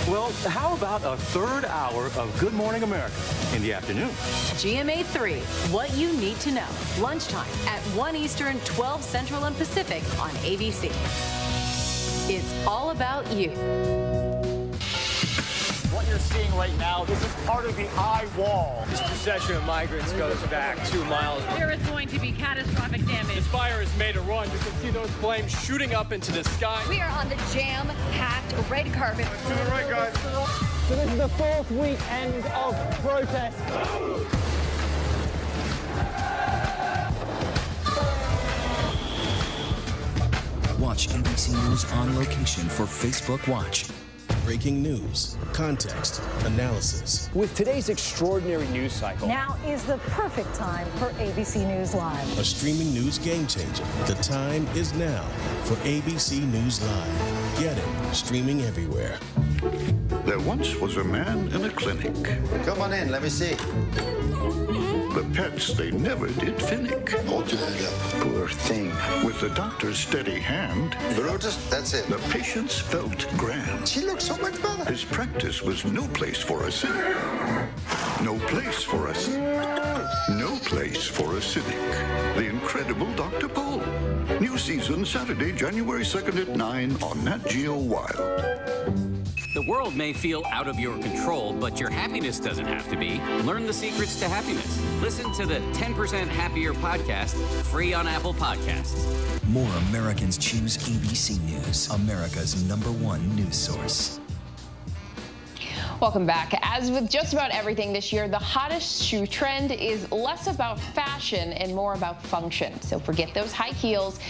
Well, how about a third hour of Good Morning America in the afternoon? GMA 3, what you need to know. Lunchtime at 1 Eastern, 12 Central and Pacific on ABC. It's all about you. What you're seeing right now, this is part of the eye wall. This procession of migrants goes back 2 miles. There is going to be catastrophic damage. The fire has made a run. You can see those flames shooting up into the sky. We are on the jam-packed red carpet. To the right, guys. So this is the 4th weekend of protest. Watch ABC News on location for Facebook Watch. Breaking news, context, analysis. With today's extraordinary news cycle, Now is the perfect time for ABC News Live. A streaming news game changer. The time is now for ABC News Live. Get it streaming everywhere. There once was a man in a clinic. Come on in, let me see. The pets, they never did finnick. Hold your head up. Poor thing. With the doctor's steady hand, Brutus, that's it. the patients felt grand. She looks so much better. His practice was no place for a cynic. No place for a No place for a cynic. The Incredible Dr. Pole. New season Saturday, January 2nd at 9 on Nat Geo Wild. The world may feel out of your control, but your happiness doesn't have to be. Learn the secrets to happiness. Listen to the 10% Happier podcast, free on Apple Podcasts. More Americans choose ABC News, America's #1 news source. Welcome back. As with just about everything this year, the hottest shoe trend is less about fashion and more about function. So forget those high heels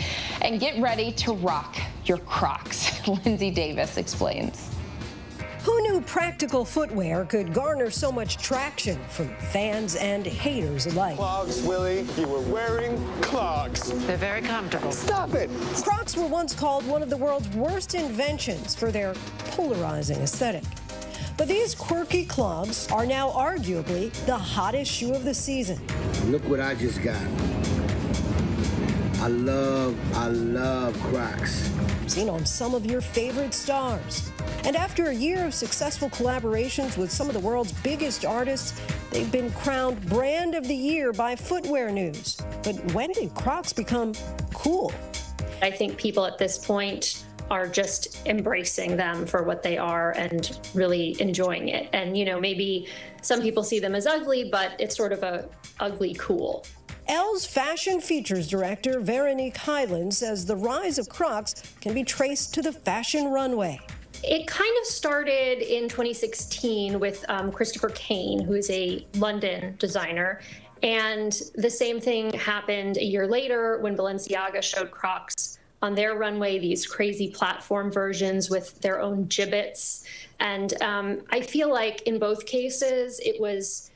and get ready to rock your Crocs. Lindsay Davis explains. Who knew practical footwear could garner so much traction from fans and haters alike? Clogs, Willie. You were wearing clogs. They're very comfortable. Stop it. Crocs were once called one of the world's worst inventions for their polarizing aesthetic. But these quirky clogs are now arguably the hottest shoe of the season. Look what I just got. I love Crocs. Seen on some of your favorite stars. And after a year of successful collaborations with some of the world's biggest artists, they've been crowned Brand of the Year by Footwear News. But when did Crocs become cool? I think people at this point are just embracing them for what they are and really enjoying it. And, you know, maybe some people see them as ugly, but it's sort of a ugly cool. Elle's fashion features director, Veronique Hyland, says the rise of Crocs can be traced to the fashion runway. It kind of started in 2016 with Christopher Kane, who is a London designer. And the same thing happened a year later when Balenciaga showed Crocs on their runway, these crazy platform versions with their own gibbets. And I feel like in both cases, it was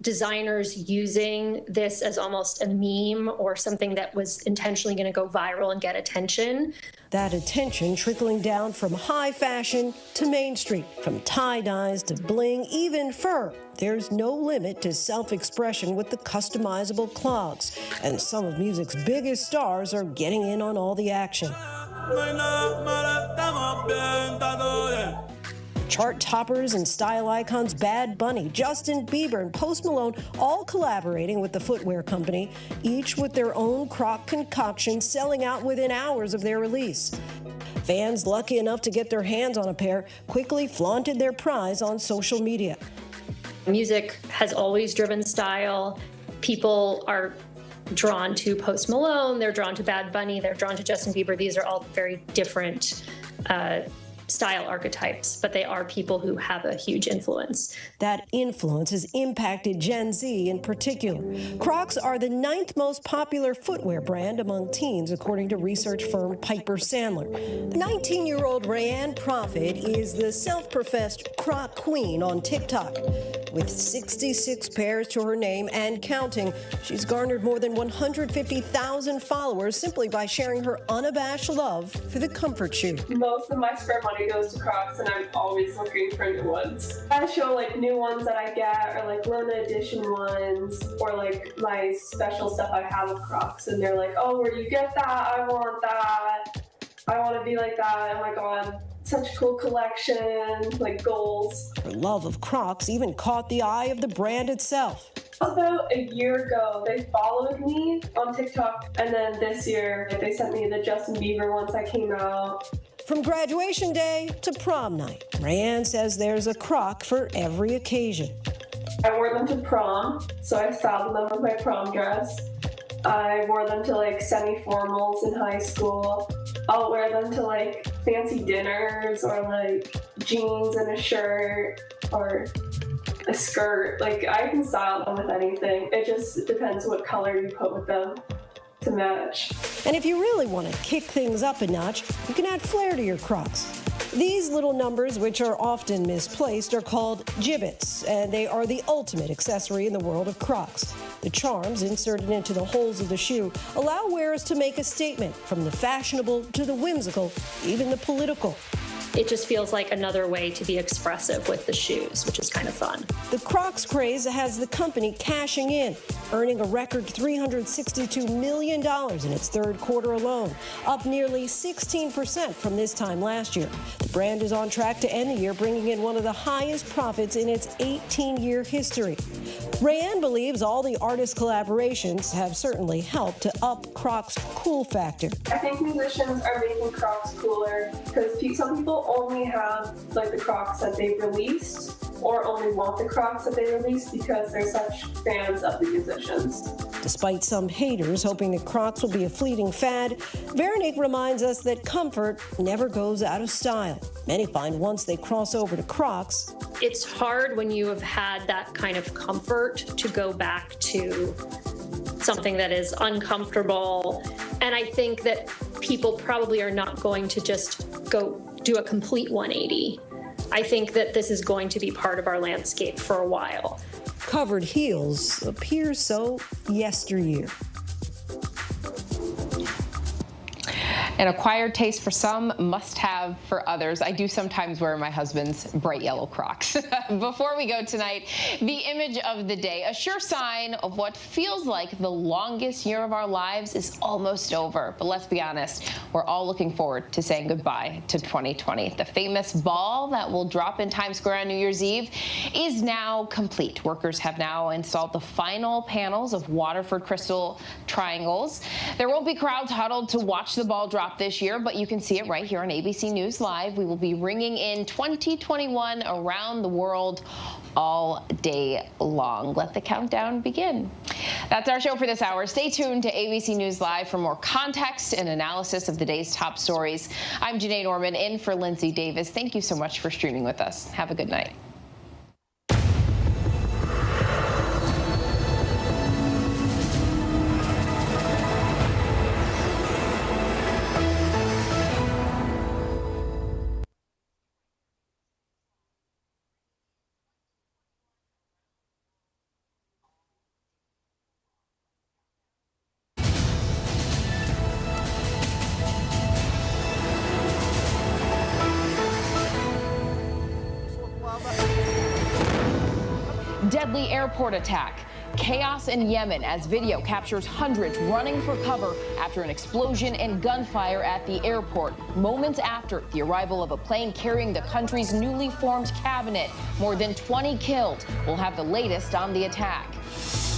designers using this as almost a meme or something that was intentionally going to go viral and get attention. That attention trickling down from high fashion to mainstream, from tie-dyes to bling, even fur. There's no limit to self-expression with the customizable clogs. And some of music's biggest stars are getting in on all the action. Chart toppers and style icons Bad Bunny, Justin Bieber, and Post Malone all collaborating with the footwear company, each with their own Croc concoction selling out within hours of their release. Fans lucky enough to get their hands on a pair quickly flaunted their prize on social media. Music has always driven style. People are drawn to Post Malone, they're drawn to Bad Bunny, they're drawn to Justin Bieber. These are all very different style archetypes, but they are people who have a huge influence. That influence has impacted Gen Z in particular. Crocs are the 9th most popular footwear brand among teens, according to research firm Piper Sandler. The 19-year-old Rayanne Prophet is the self-professed Croc queen on TikTok. With 66 pairs to her name and counting, she's garnered more than 150,000 followers simply by sharing her unabashed love for the comfort shoe. Most of my spare money goes to Crocs, and I'm always looking for new ones. I show like new ones that I get, or like limited edition ones, or like my special stuff I have with Crocs, and they're like, oh, where do you get that? I want that. I want to be like that. Oh my God. such cool collection, like goals. Her love of Crocs even caught the eye of the brand itself. About a year ago, they followed me on TikTok, and then this year, they sent me the Justin Bieber once I came out. From graduation day to prom night, Rayanne says there's a Croc for every occasion. I wore them to prom, so I styled them with my prom dress. I wore them to like semi-formals in high school. I'll wear them to like fancy dinners or like jeans and a shirt or a skirt. Like I can style them with anything. It just depends what color you put with them to match. And if you really want to kick things up a notch, you can add flair to your Crocs. These little numbers, which are often misplaced, are called gibbets, and they are the ultimate accessory in the world of Crocs. The charms inserted into the holes of the shoe allow wearers to make a statement, from the fashionable to the whimsical, even the political. It just feels like another way to be expressive with the shoes, which is kind of fun. The Crocs craze has the company cashing in, earning a record $362 million in its third quarter alone, up nearly 16% from this time last year. The brand is on track to end the year bringing in one of the highest profits in its 18-year history. Rayanne believes all the artist collaborations have certainly helped to up Crocs' cool factor. I think musicians are making Crocs cooler because some people only have like the Crocs that they've released or only want the Crocs that they released because they're such fans of the musicians. Despite some haters hoping that Crocs will be a fleeting fad, Veronique reminds us that comfort never goes out of style. Many find once they cross over to Crocs, it's hard when you have had that kind of comfort to go back to something that is uncomfortable. And I think that people probably are not going to just go do a complete 180. I think that this is going to be part of our landscape for a while. Covered heels appear so yesteryear. An acquired taste for some, must-have for others. I do sometimes wear my husband's bright yellow Crocs. Before we go tonight, the image of the day, a sure sign of what feels like the longest year of our lives is almost over. But let's be honest, we're all looking forward to saying goodbye to 2020. The famous ball that will drop in Times Square on New Year's Eve is now complete. Workers have now installed the final panels of Waterford crystal triangles. There won't be crowds huddled to watch the ball drop this year, but you can see it right here on ABC News Live. We will be ringing in 2021 around the world all day long. Let the countdown begin. That's our show for this hour. Stay tuned to ABC News Live for more context and analysis of the day's top stories. I'm Janae Norman in for Lindsay Davis. Thank you so much for streaming with us. Have a good night. Deadly airport attack. Chaos in Yemen as video captures hundreds running for cover after an explosion and gunfire at the airport, moments after the arrival of a plane carrying the country's newly formed cabinet. More than 20 killed. We'll have the latest on the attack.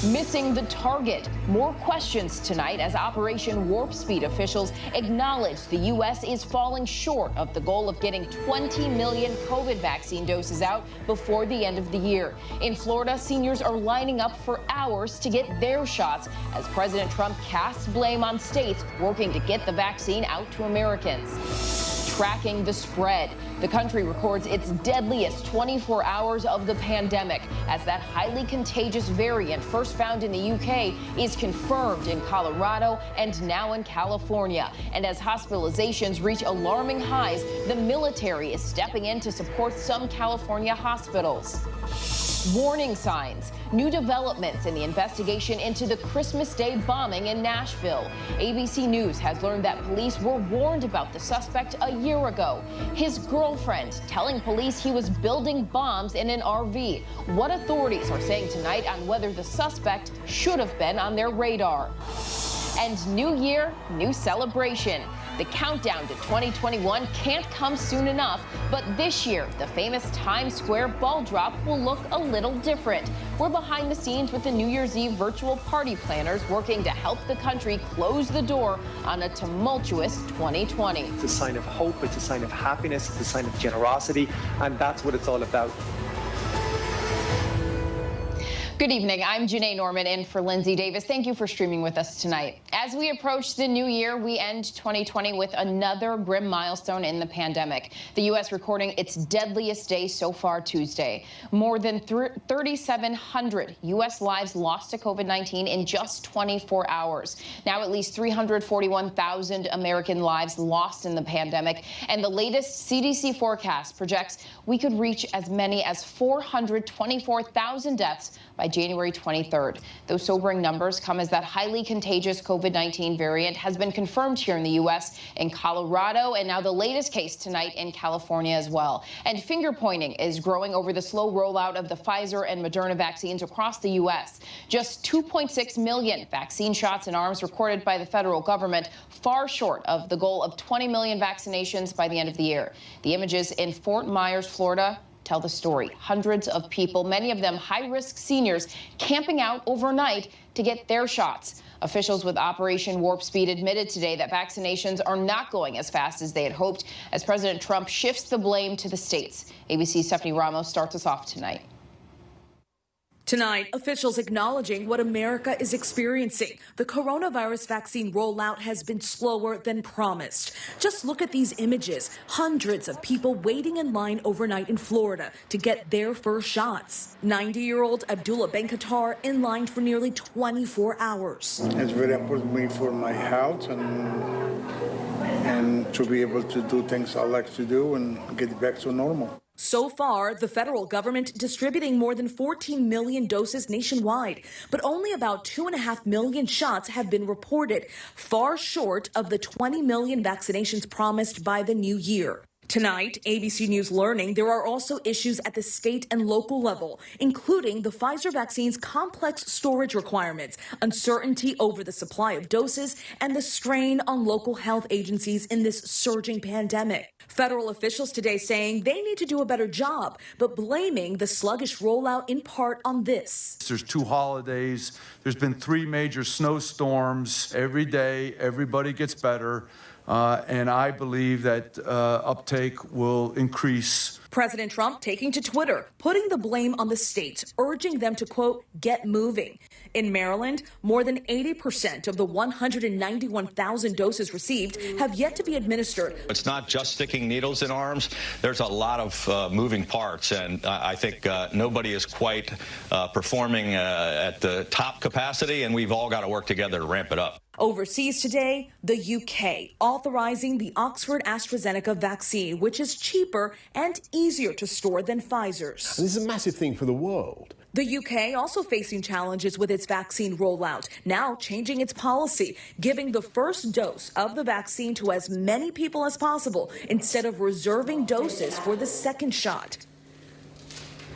Missing the target. More questions tonight as Operation Warp Speed officials acknowledge the U.S. is falling short of the goal of getting 20 million COVID vaccine doses out before the end of the year. In Florida, seniors are lining up for hours to get their shots as President Trump casts blame on states working to get the vaccine out to Americans. Tracking the spread. The country records its deadliest 24 hours of the pandemic as that highly contagious variant first found in the UK is confirmed in Colorado and now in California. And as hospitalizations reach alarming highs, the military is stepping in to support some California hospitals. Warning signs. New developments in the investigation into the Christmas Day bombing in Nashville. ABC News has learned that police were warned about the suspect a year ago. His girlfriend telling police he was building bombs in an RV. What authorities are saying tonight on whether the suspect should have been on their radar. And new year, new celebration. The countdown to 2021 can't come soon enough, but this year, the famous Times Square ball drop will look a little different. We're behind the scenes with the New Year's Eve virtual party planners working to help the country close the door on a tumultuous 2020. It's a sign of hope, it's a sign of happiness, it's a sign of generosity, and that's what it's all about. Good evening. I'm Janae Norman in for Lindsay Davis. Thank you for streaming with us tonight. As we approach the new year, we end 2020 with another grim milestone in the pandemic. The U.S. recording its deadliest day so far Tuesday. More than 3,700 U.S. lives lost to COVID-19 in just 24 hours. Now at least 341,000 American lives lost in the pandemic. And the latest CDC forecast projects we could reach as many as 424,000 deaths by January 23rd. Those sobering numbers come as that highly contagious COVID-19 variant has been confirmed here in the U.S., in Colorado, and now the latest case tonight in California as well. And finger pointing is growing over the slow rollout of the Pfizer and Moderna vaccines across the U.S. Just 2.6 million vaccine shots in arms recorded by the federal government, far short of the goal of 20 million vaccinations by the end of the year. The images in Fort Myers, Florida, tell the story. Hundreds of people, many of them high-risk seniors, camping out overnight to get their shots. Officials with Operation Warp Speed admitted today that vaccinations are not going as fast as they had hoped as President Trump shifts the blame to the states. ABC's Stephanie Ramos starts us off tonight. Tonight, officials acknowledging what America is experiencing. The coronavirus vaccine rollout has been slower than promised. Just look at these images. Hundreds of people waiting in line overnight in Florida to get their first shots. 90-year-old Abdullah Ben-Qatar in line for nearly 24 hours. It's very important to me for my health and to be able to do things I like to do and get back to normal. So far, the federal government distributing more than 14 million doses nationwide, but only about 2.5 million shots have been reported, far short of the 20 million vaccinations promised by the new year. Tonight, ABC News learning there are also issues at the state and local level, including the Pfizer vaccine's complex storage requirements, uncertainty over the supply of doses, and the strain on local health agencies in this surging pandemic. Federal officials today saying they need to do a better job, but blaming the sluggish rollout in part on this. There's 2 holidays. There's been 3 major snowstorms. Every day, everybody gets better. And I believe that uptake will increase. President Trump taking to Twitter, putting the blame on the states, urging them to, quote, get moving. In Maryland, more than 80% of the 191,000 doses received have yet to be administered. It's not just sticking needles in arms. There's a lot of moving parts, and I think nobody is quite performing at the top capacity, and we've all got to work together to ramp it up. Overseas today, the UK authorizing the Oxford AstraZeneca vaccine, which is cheaper and easier to store than Pfizer's. And this is a massive thing for the world. The UK also facing challenges with its vaccine rollout, now changing its policy, giving the first dose of the vaccine to as many people as possible instead of reserving doses for the second shot.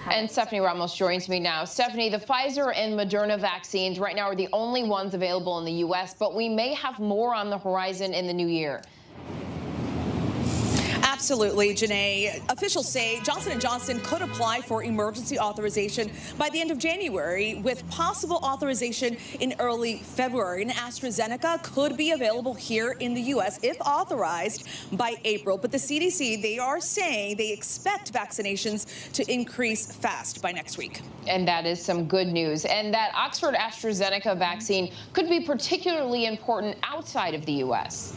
And Stephanie Ramos joins me now. Stephanie, the Pfizer and Moderna vaccines right now are the only ones available in the U.S., but we may have more on the horizon in the new year. Absolutely, Janae. Officials say Johnson & Johnson could apply for emergency authorization by the end of January, with possible authorization in early February. And AstraZeneca could be available here in the U.S. if authorized by April. But the CDC, they are saying they expect vaccinations to increase fast by next week. And that is some good news. And that Oxford AstraZeneca vaccine could be particularly important outside of the U.S.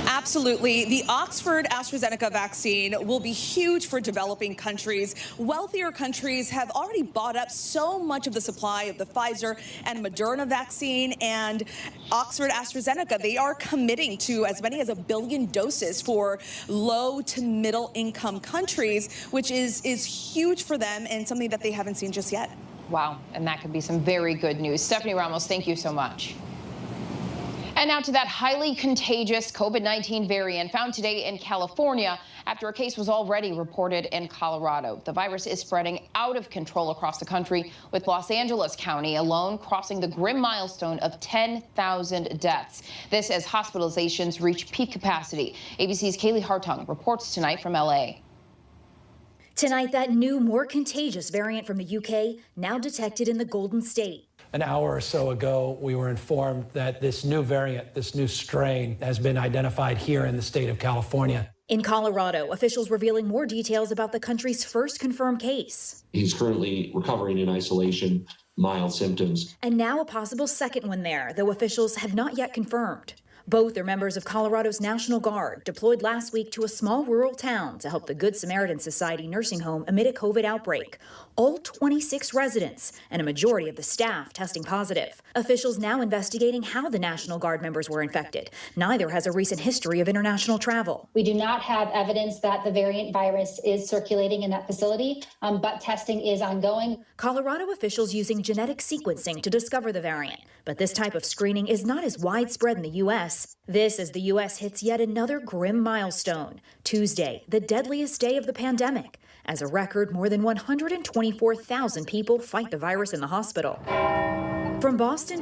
Absolutely. The Oxford AstraZeneca vaccine will be huge for developing countries. Wealthier countries have already bought up so much of the supply of the Pfizer and Moderna vaccine, and Oxford AstraZeneca, they are committing to as many as 1 billion doses for low to middle income countries, which is huge for them and something that they haven't seen just yet. Wow. And that could be some very good news. Stephanie Ramos, thank you so much. And now to that highly contagious COVID-19 variant found today in California after a case was already reported in Colorado. The virus is spreading out of control across the country, with Los Angeles County alone crossing the grim milestone of 10,000 deaths. This as hospitalizations reach peak capacity. ABC's Kaylee Hartung reports tonight from LA. Tonight, that new, more contagious variant from the UK now detected in the Golden State. An hour or so ago, we were informed that this new variant, this new strain, has been identified here in the state of California. In Colorado, officials revealing more details about the country's first confirmed case. He's currently recovering in isolation, mild symptoms. And now a possible second one there, though officials have not yet confirmed. Both are members of Colorado's National Guard, deployed last week to a small rural town to help the Good Samaritan Society nursing home amid a COVID outbreak. All 26 residents and a majority of the staff testing positive. Officials now investigating how the National Guard members were infected. Neither has a recent history of international travel. We do not have evidence that the variant virus is circulating in that facility, but testing is ongoing. Colorado officials using genetic sequencing to discover the variant. But this type of screening is not as widespread in the U.S. This as the U.S. hits yet another grim milestone. Tuesday, the deadliest day of the pandemic, as a record more than 124,000 people fight the virus in the hospital. From Boston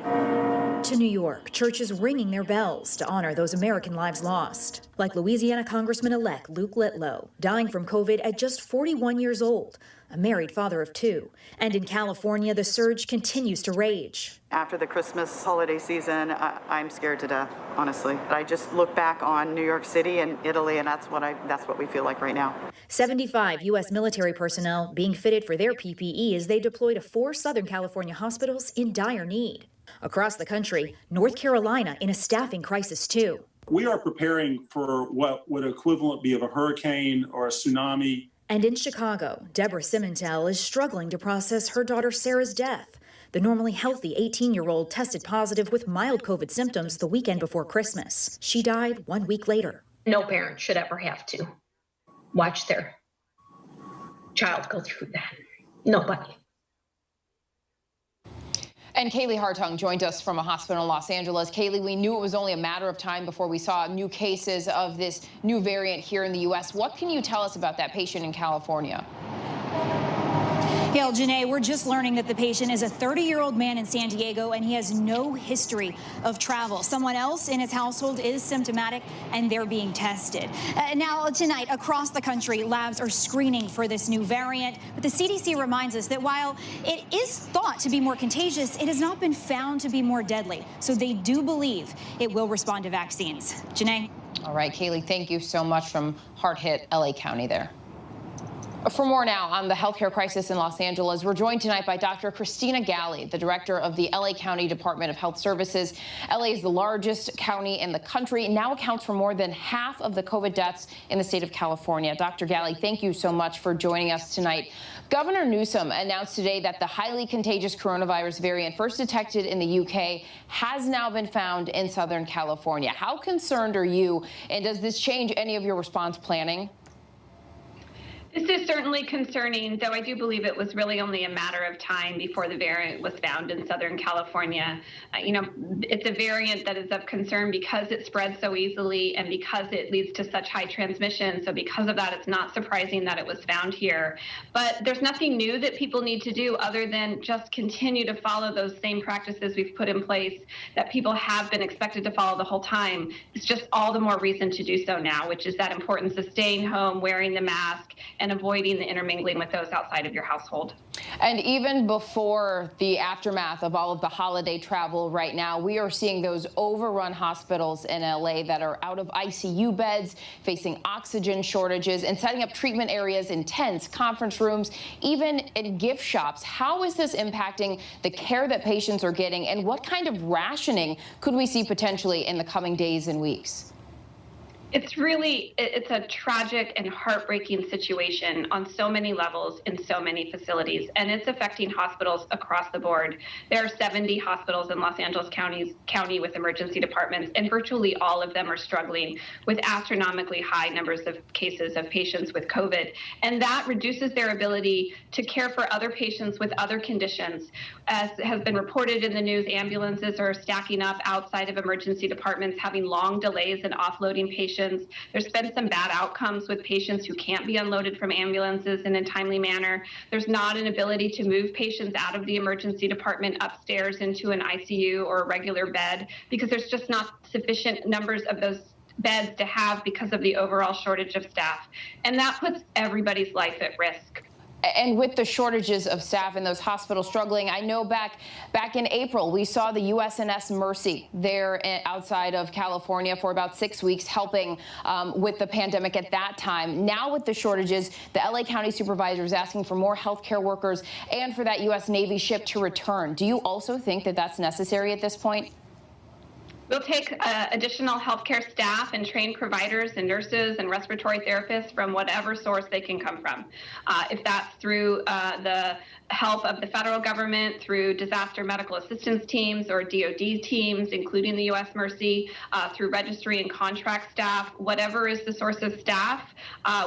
to New York, churches ringing their bells to honor those American lives lost. Like Louisiana Congressman-elect Luke Litlow, dying from COVID at just 41 years old, a married father of two. And in California, the surge continues to rage. After the Christmas holiday season, I'm scared to death, honestly. I just look back on New York City and Italy, and that's what we feel like right now. 75 U.S. military personnel being fitted for their PPE as they deploy to 4 Southern California hospitals in dire need. Across the country, North Carolina in a staffing crisis too. We are preparing for what would equivalent be of a hurricane or a tsunami. And in Chicago, Deborah Simontel is struggling to process her daughter Sarah's death. The normally healthy 18-year-old tested positive with mild COVID symptoms the weekend before Christmas. She died 1 week later. No parent should ever have to watch their child go through that. Nobody. And Kaylee Hartung joined us from a hospital in Los Angeles. Kaylee, we knew it was only a matter of time before we saw new cases of this new variant here in the U.S. What can you tell us about that patient in California? Yeah, Janae, we're just learning that the patient is a 30-year-old man in San Diego, and he has no history of travel. Someone else in his household is symptomatic, and they're being tested. Now, tonight, across the country, labs are screening for this new variant. But the CDC reminds us that while it is thought to be more contagious, it has not been found to be more deadly. So they do believe it will respond to vaccines. Janae? All right, Kaylee, thank you so much from hard-hit LA County there. For more now on the healthcare crisis in Los Angeles, we're joined tonight by Dr. Christina Galley, the director of the LA County Department of Health Services. LA is the largest county in the country, now accounts for more than half of the COVID deaths in the state of California. Dr. Galley, thank you so much for joining us tonight. Governor Newsom announced today that the highly contagious coronavirus variant first detected in the UK has now been found in Southern California. How concerned are you, and does this change any of your response planning? This is certainly concerning, though I do believe it was really only a matter of time before the variant was found in Southern California. It's a variant that is of concern because it spreads so easily and because it leads to such high transmission. So because of that, it's not surprising that it was found here. But there's nothing new that people need to do other than just continue to follow those same practices we've put in place that people have been expected to follow the whole time. It's just all the more reason to do so now, which is that importance of staying home, wearing the mask, and avoiding the intermingling with those outside of your household. And even before the aftermath of all of the holiday travel right now, we are seeing those overrun hospitals in LA that are out of ICU beds, facing oxygen shortages, and setting up treatment areas in tents, conference rooms, even in gift shops. How is this impacting the care that patients are getting, and what kind of rationing could we see potentially in the coming days and weeks? It's a tragic and heartbreaking situation on so many levels in so many facilities, and it's affecting hospitals across the board. There are 70 hospitals in Los Angeles County with emergency departments, and virtually all of them are struggling with astronomically high numbers of cases of patients with COVID, and that reduces their ability to care for other patients with other conditions. As has been reported in the news, ambulances are stacking up outside of emergency departments, having long delays in offloading patients. There's been some bad outcomes with patients who can't be unloaded from ambulances in a timely manner. There's not an ability to move patients out of the emergency department upstairs into an ICU or a regular bed because there's just not sufficient numbers of those beds to have because of the overall shortage of staff. And that puts everybody's life at risk. And with the shortages of staff in those hospitals struggling, I know back in April, we saw the USNS Mercy there outside of California for about 6 weeks, helping with the pandemic at that time. Now with the shortages, the LA County supervisor is asking for more healthcare workers and for that U.S. Navy ship to return. Do you also think that that's necessary at this point? We'll take additional healthcare staff and trained providers and nurses and respiratory therapists from whatever source they can come from. If that's through the help of the federal government, through disaster medical assistance teams or DoD teams, including the U.S. Mercy, through registry and contract staff, whatever is the source of staff.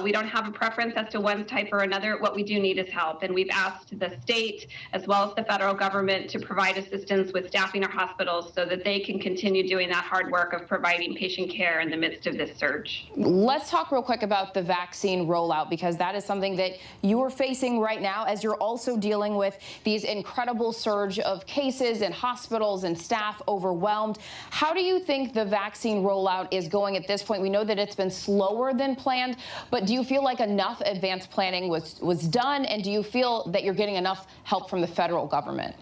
We don't have a preference as to one type or another. What we do need is help. And we've asked the state as well as the federal government to provide assistance with staffing our hospitals so that they can continue doing that hard work of providing patient care in the midst of this surge. Let's talk real quick about the vaccine rollout, because that is something that you are facing right now as you're also dealing with these incredible surge of cases in hospitals and staff overwhelmed. How do you think the vaccine rollout is going at this point? We know that it's been slower than planned, but do you feel like enough advanced planning was done? And do you feel that you're getting enough help from the federal government?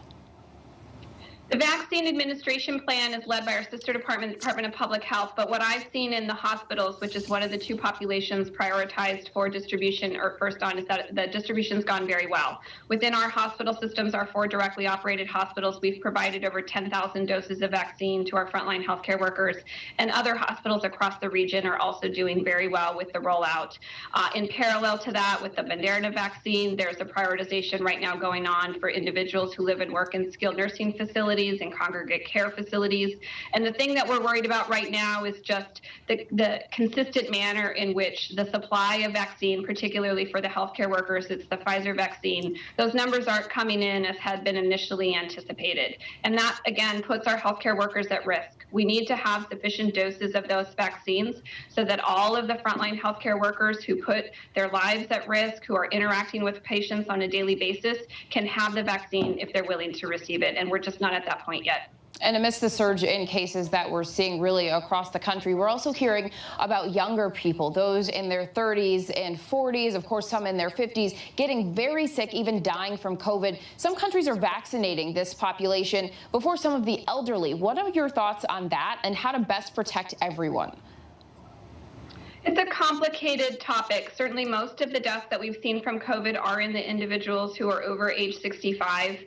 The vaccine administration plan is led by our sister department, Department of Public Health, but what I've seen in the hospitals, which is one of the two populations prioritized for distribution or first on, is that the distribution's gone very well. Within our hospital systems, our 4 directly operated hospitals, we've provided over 10,000 doses of vaccine to our frontline healthcare workers, and other hospitals across the region are also doing very well with the rollout. In parallel to that, with the Moderna vaccine, there's a prioritization right now going on for individuals who live and work in skilled nursing facilities and congregate care facilities. And the thing that we're worried about right now is just the consistent manner in which the supply of vaccine, particularly for the healthcare workers, it's the Pfizer vaccine, those numbers aren't coming in as had been initially anticipated. And that, again, puts our healthcare workers at risk. We need to have sufficient doses of those vaccines so that all of the frontline healthcare workers who put their lives at risk, who are interacting with patients on a daily basis, can have the vaccine if they're willing to receive it. And we're just not at that point yet. And amidst the surge in cases that we're seeing really across the country, we're also hearing about younger people, those in their 30s and 40s, of course, some in their 50s, getting very sick, even dying from COVID. Some countries are vaccinating this population before some of the elderly. What are your thoughts on that and how to best protect everyone? It's a complicated topic. Certainly most of the deaths that we've seen from COVID are in the individuals who are over age 65.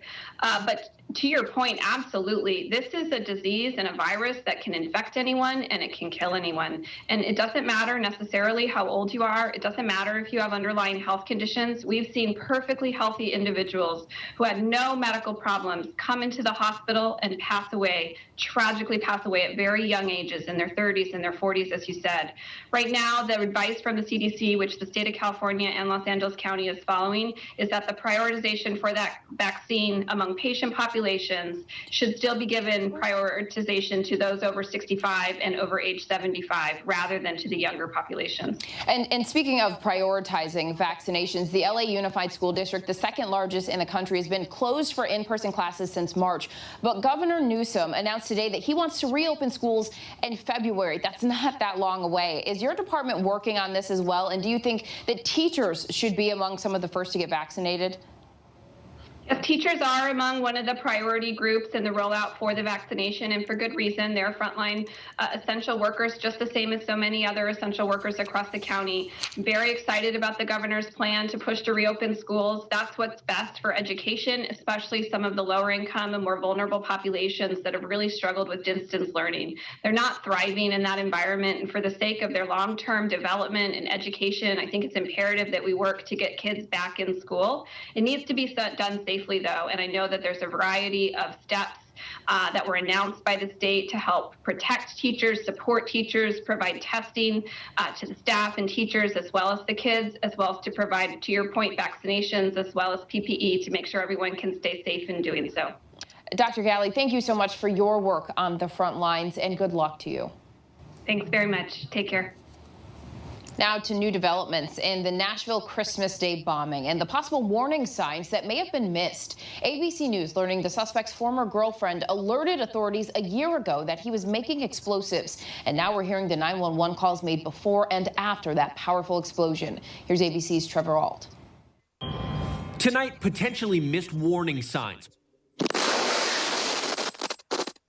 But to your point, absolutely. This is a disease and a virus that can infect anyone and it can kill anyone. And it doesn't matter necessarily how old you are. It doesn't matter if you have underlying health conditions. We've seen perfectly healthy individuals who had no medical problems come into the hospital and pass away, tragically pass away at very young ages, in their 30s and their 40s, as you said. Right now, the advice from the CDC, which the state of California and Los Angeles County is following, is that the prioritization for that vaccine among patient populations should still be given prioritization to those over 65 and over age 75 rather than to the younger populations. And speaking of prioritizing vaccinations, the LA Unified School District, the second largest in the country, has been closed for in-person classes since March. But Governor Newsom announced today that he wants to reopen schools in February. That's not that long away. Is your department working on this as well? And do you think that teachers should be among some of the first to get vaccinated? Yes, teachers are among one of the priority groups in the rollout for the vaccination, and for good reason. They're frontline essential workers, just the same as so many other essential workers across the county. Very excited about the governor's plan to push to reopen schools. That's what's best for education, especially some of the lower income and more vulnerable populations that have really struggled with distance learning. They're not thriving in that environment, and for the sake of their long-term development and education, I think it's imperative that we work to get kids back in school. It needs to be done safely, though, and I know that there's a variety of steps that were announced by the state to help protect teachers, support teachers, provide testing to the staff and teachers as well as the kids, as well as to provide, to your point, vaccinations as well as PPE to make sure everyone can stay safe in doing so. Dr. Galley, thank you so much for your work on the front lines, and good luck to you. Thanks very much. Take care. Now to new developments in the Nashville Christmas Day bombing and the possible warning signs that may have been missed. ABC News learning the suspect's former girlfriend alerted authorities a year ago that he was making explosives. And now we're hearing the 911 calls made before and after that powerful explosion. Here's ABC's Trevor Ault. Tonight, potentially missed warning signs.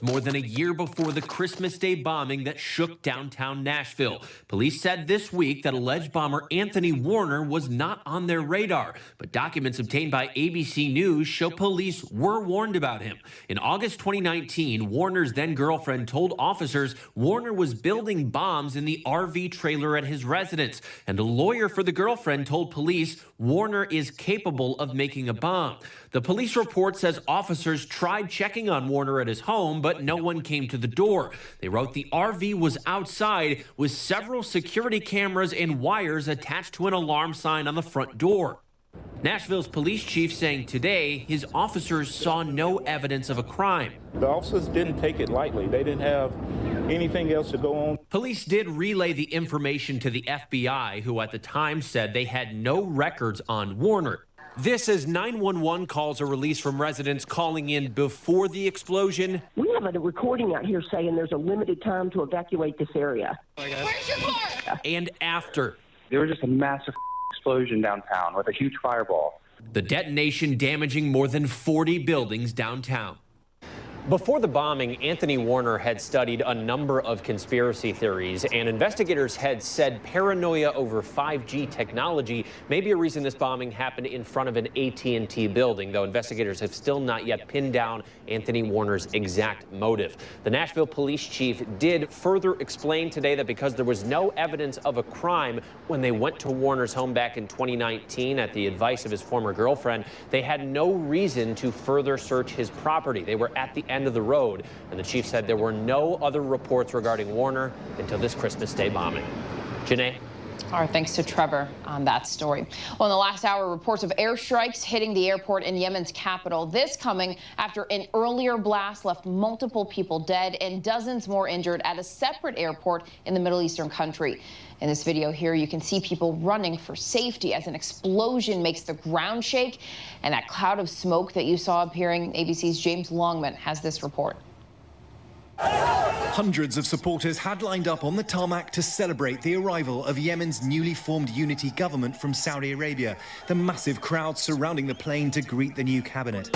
More than a year before the Christmas Day bombing that shook downtown Nashville. Police said this week that alleged bomber Anthony Warner was not on their radar, but documents obtained by ABC News show police were warned about him. In August 2019, Warner's then-girlfriend told officers Warner was building bombs in the RV trailer at his residence, and a lawyer for the girlfriend told police Warner is capable of making a bomb. The police report says officers tried checking on Warner at his home, but no one came to the door. They wrote the RV was outside with several security cameras and wires attached to an alarm sign on the front door. Nashville's police chief saying today his officers saw no evidence of a crime. The officers didn't take it lightly. They didn't have anything else to go on. Police did relay the information to the FBI, who at the time said they had no records on Warner. This as 911 calls are released from residents calling in before the explosion. We have a recording out here saying there's a limited time to evacuate this area. Where's your car? And after. There was just a massive explosion downtown with a huge fireball. The detonation damaging more than 40 buildings downtown. Before the bombing, Anthony Warner had studied a number of conspiracy theories, and investigators had said paranoia over 5G technology may be a reason this bombing happened in front of an AT&T building, though investigators have still not yet pinned down Anthony Warner's exact motive. The Nashville police chief did further explain today that because there was no evidence of a crime when they went to Warner's home back in 2019 at the advice of his former girlfriend, they had no reason to further search his property. They were at the end of the road, and the chief said there were no other reports regarding Warner until this Christmas Day bombing. Janae? Our thanks to Trevor on that story. Well, in the last hour, reports of airstrikes hitting the airport in Yemen's capital. This coming after an earlier blast left multiple people dead and dozens more injured at a separate airport in the Middle Eastern country. In this video here, you can see people running for safety as an explosion makes the ground shake. And that cloud of smoke that you saw appearing, ABC's James Longman has this report. Hundreds of supporters had lined up on the tarmac to celebrate the arrival of Yemen's newly formed unity government from Saudi Arabia. The massive crowd surrounding the plane to greet the new cabinet.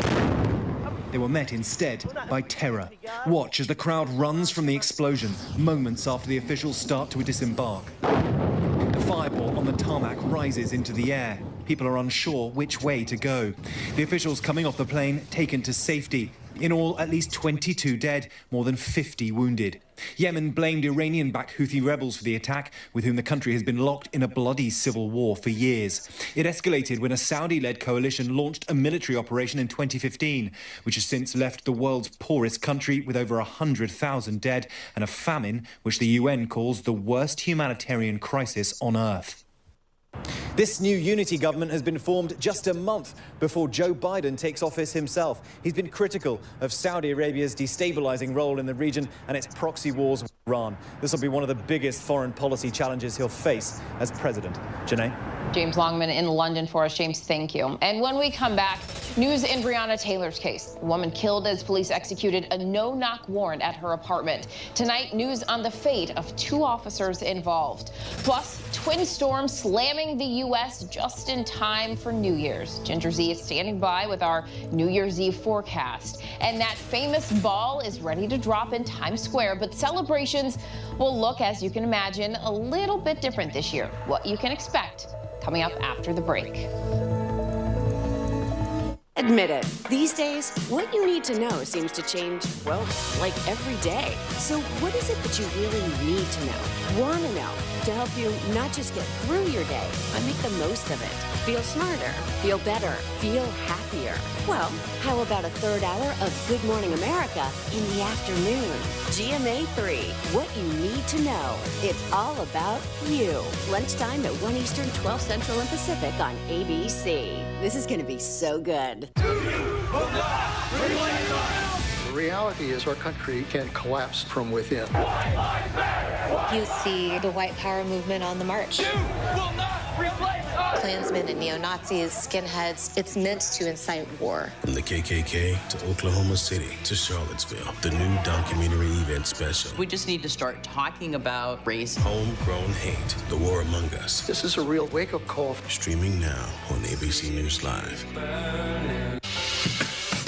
They were met instead by terror. Watch as the crowd runs from the explosion, moments after the officials start to disembark. The fireball on the tarmac rises into the air. People are unsure which way to go. The officials coming off the plane taken to safety. In all, at least 22 dead, more than 50 wounded. Yemen blamed Iranian-backed Houthi rebels for the attack, with whom the country has been locked in a bloody civil war for years. It escalated when a Saudi-led coalition launched a military operation in 2015, which has since left the world's poorest country with over 100,000 dead and a famine which the UN calls the worst humanitarian crisis on earth. This new unity government has been formed just a month before Joe Biden takes office himself. He's been critical of Saudi Arabia's destabilizing role in the region and its proxy wars with Iran. This will be one of the biggest foreign policy challenges he'll face as president. Janae? James Longman in London for us. James, thank you. And when we come back, News in Breonna Taylor's case. The woman killed as police executed a no-knock warrant at her apartment. Tonight, news on the fate of 2 officers involved. Plus, twin storms slamming the U.S. just in time for New Year's. Ginger Z is standing by with our New Year's Eve forecast. And that famous ball is ready to drop in Times Square, but celebrations will look, as you can imagine, a little bit different this year. What you can expect coming up after the break. Admit it, these days, what you need to know seems to change, well, like every day. So what is it that you really need to know, want to know, to help you not just get through your day, but make the most of it? Feel smarter, feel better, feel happier. Well, how about a third hour of Good Morning America in the afternoon? GMA 3, what you need to know. It's all about you. Lunchtime at 1 Eastern, 12 Central and Pacific on ABC. This is going to be so good. The reality is our country can collapse from within. You see the white power movement on the march. Klansmen and neo-Nazis, skinheads, it's meant to incite war. From the KKK to Oklahoma City to Charlottesville, the new documentary event special. We just need to start talking about race. Homegrown Hate, The War Among Us. This is a real wake-up call. Streaming now on ABC News Live.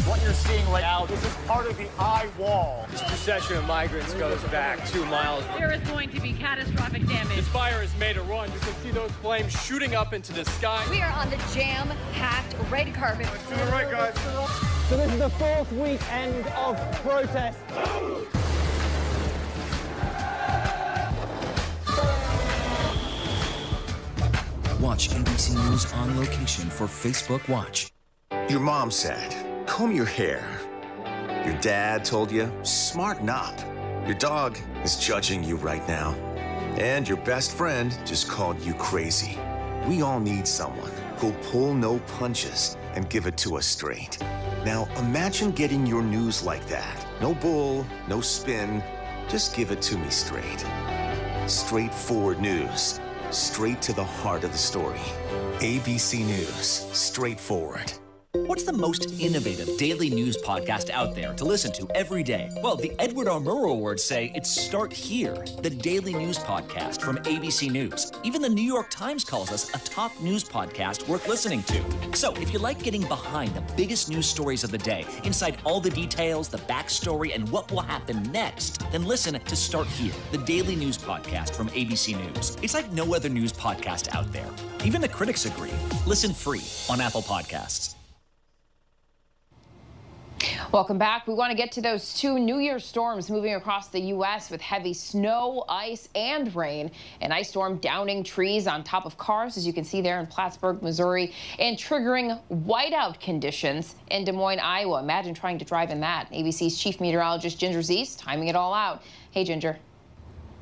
What you're seeing right now, this is part of the eye wall. This procession of migrants goes back 2 miles. There is going to be catastrophic damage. This fire has made a run. You can see those flames shooting up into the sky. We are on the jam-packed red carpet. To the right, guys. So this is the 4th weekend of protest. Watch ABC News on location for Facebook Watch. Your mom said, comb your hair. Your dad told you, smarten up. Your dog is judging you right now. And your best friend just called you crazy. We all need someone who'll pull no punches and give it to us straight. Now, imagine getting your news like that. No bull, no spin, just give it to me straight. Straightforward news, straight to the heart of the story. ABC News, straightforward. What's the most innovative daily news podcast out there to listen to every day? Well, the Edward R. Murrow Awards say it's Start Here, the daily news podcast from ABC News. Even the New York Times calls us a top news podcast worth listening to. So if you like getting behind the biggest news stories of the day, inside all the details, the backstory, and what will happen next, then listen to Start Here, the daily news podcast from ABC News. It's like no other news podcast out there. Even the critics agree. Listen free on Apple Podcasts. Welcome back. We want to get to those 2 New Year's storms moving across the U.S. with heavy snow, ice, and rain. An ice storm downing trees on top of cars, as you can see there in Plattsburgh, Missouri, and triggering whiteout conditions in Des Moines, Iowa. Imagine trying to drive in that. ABC's chief meteorologist Ginger Z is timing it all out. Hey, Ginger.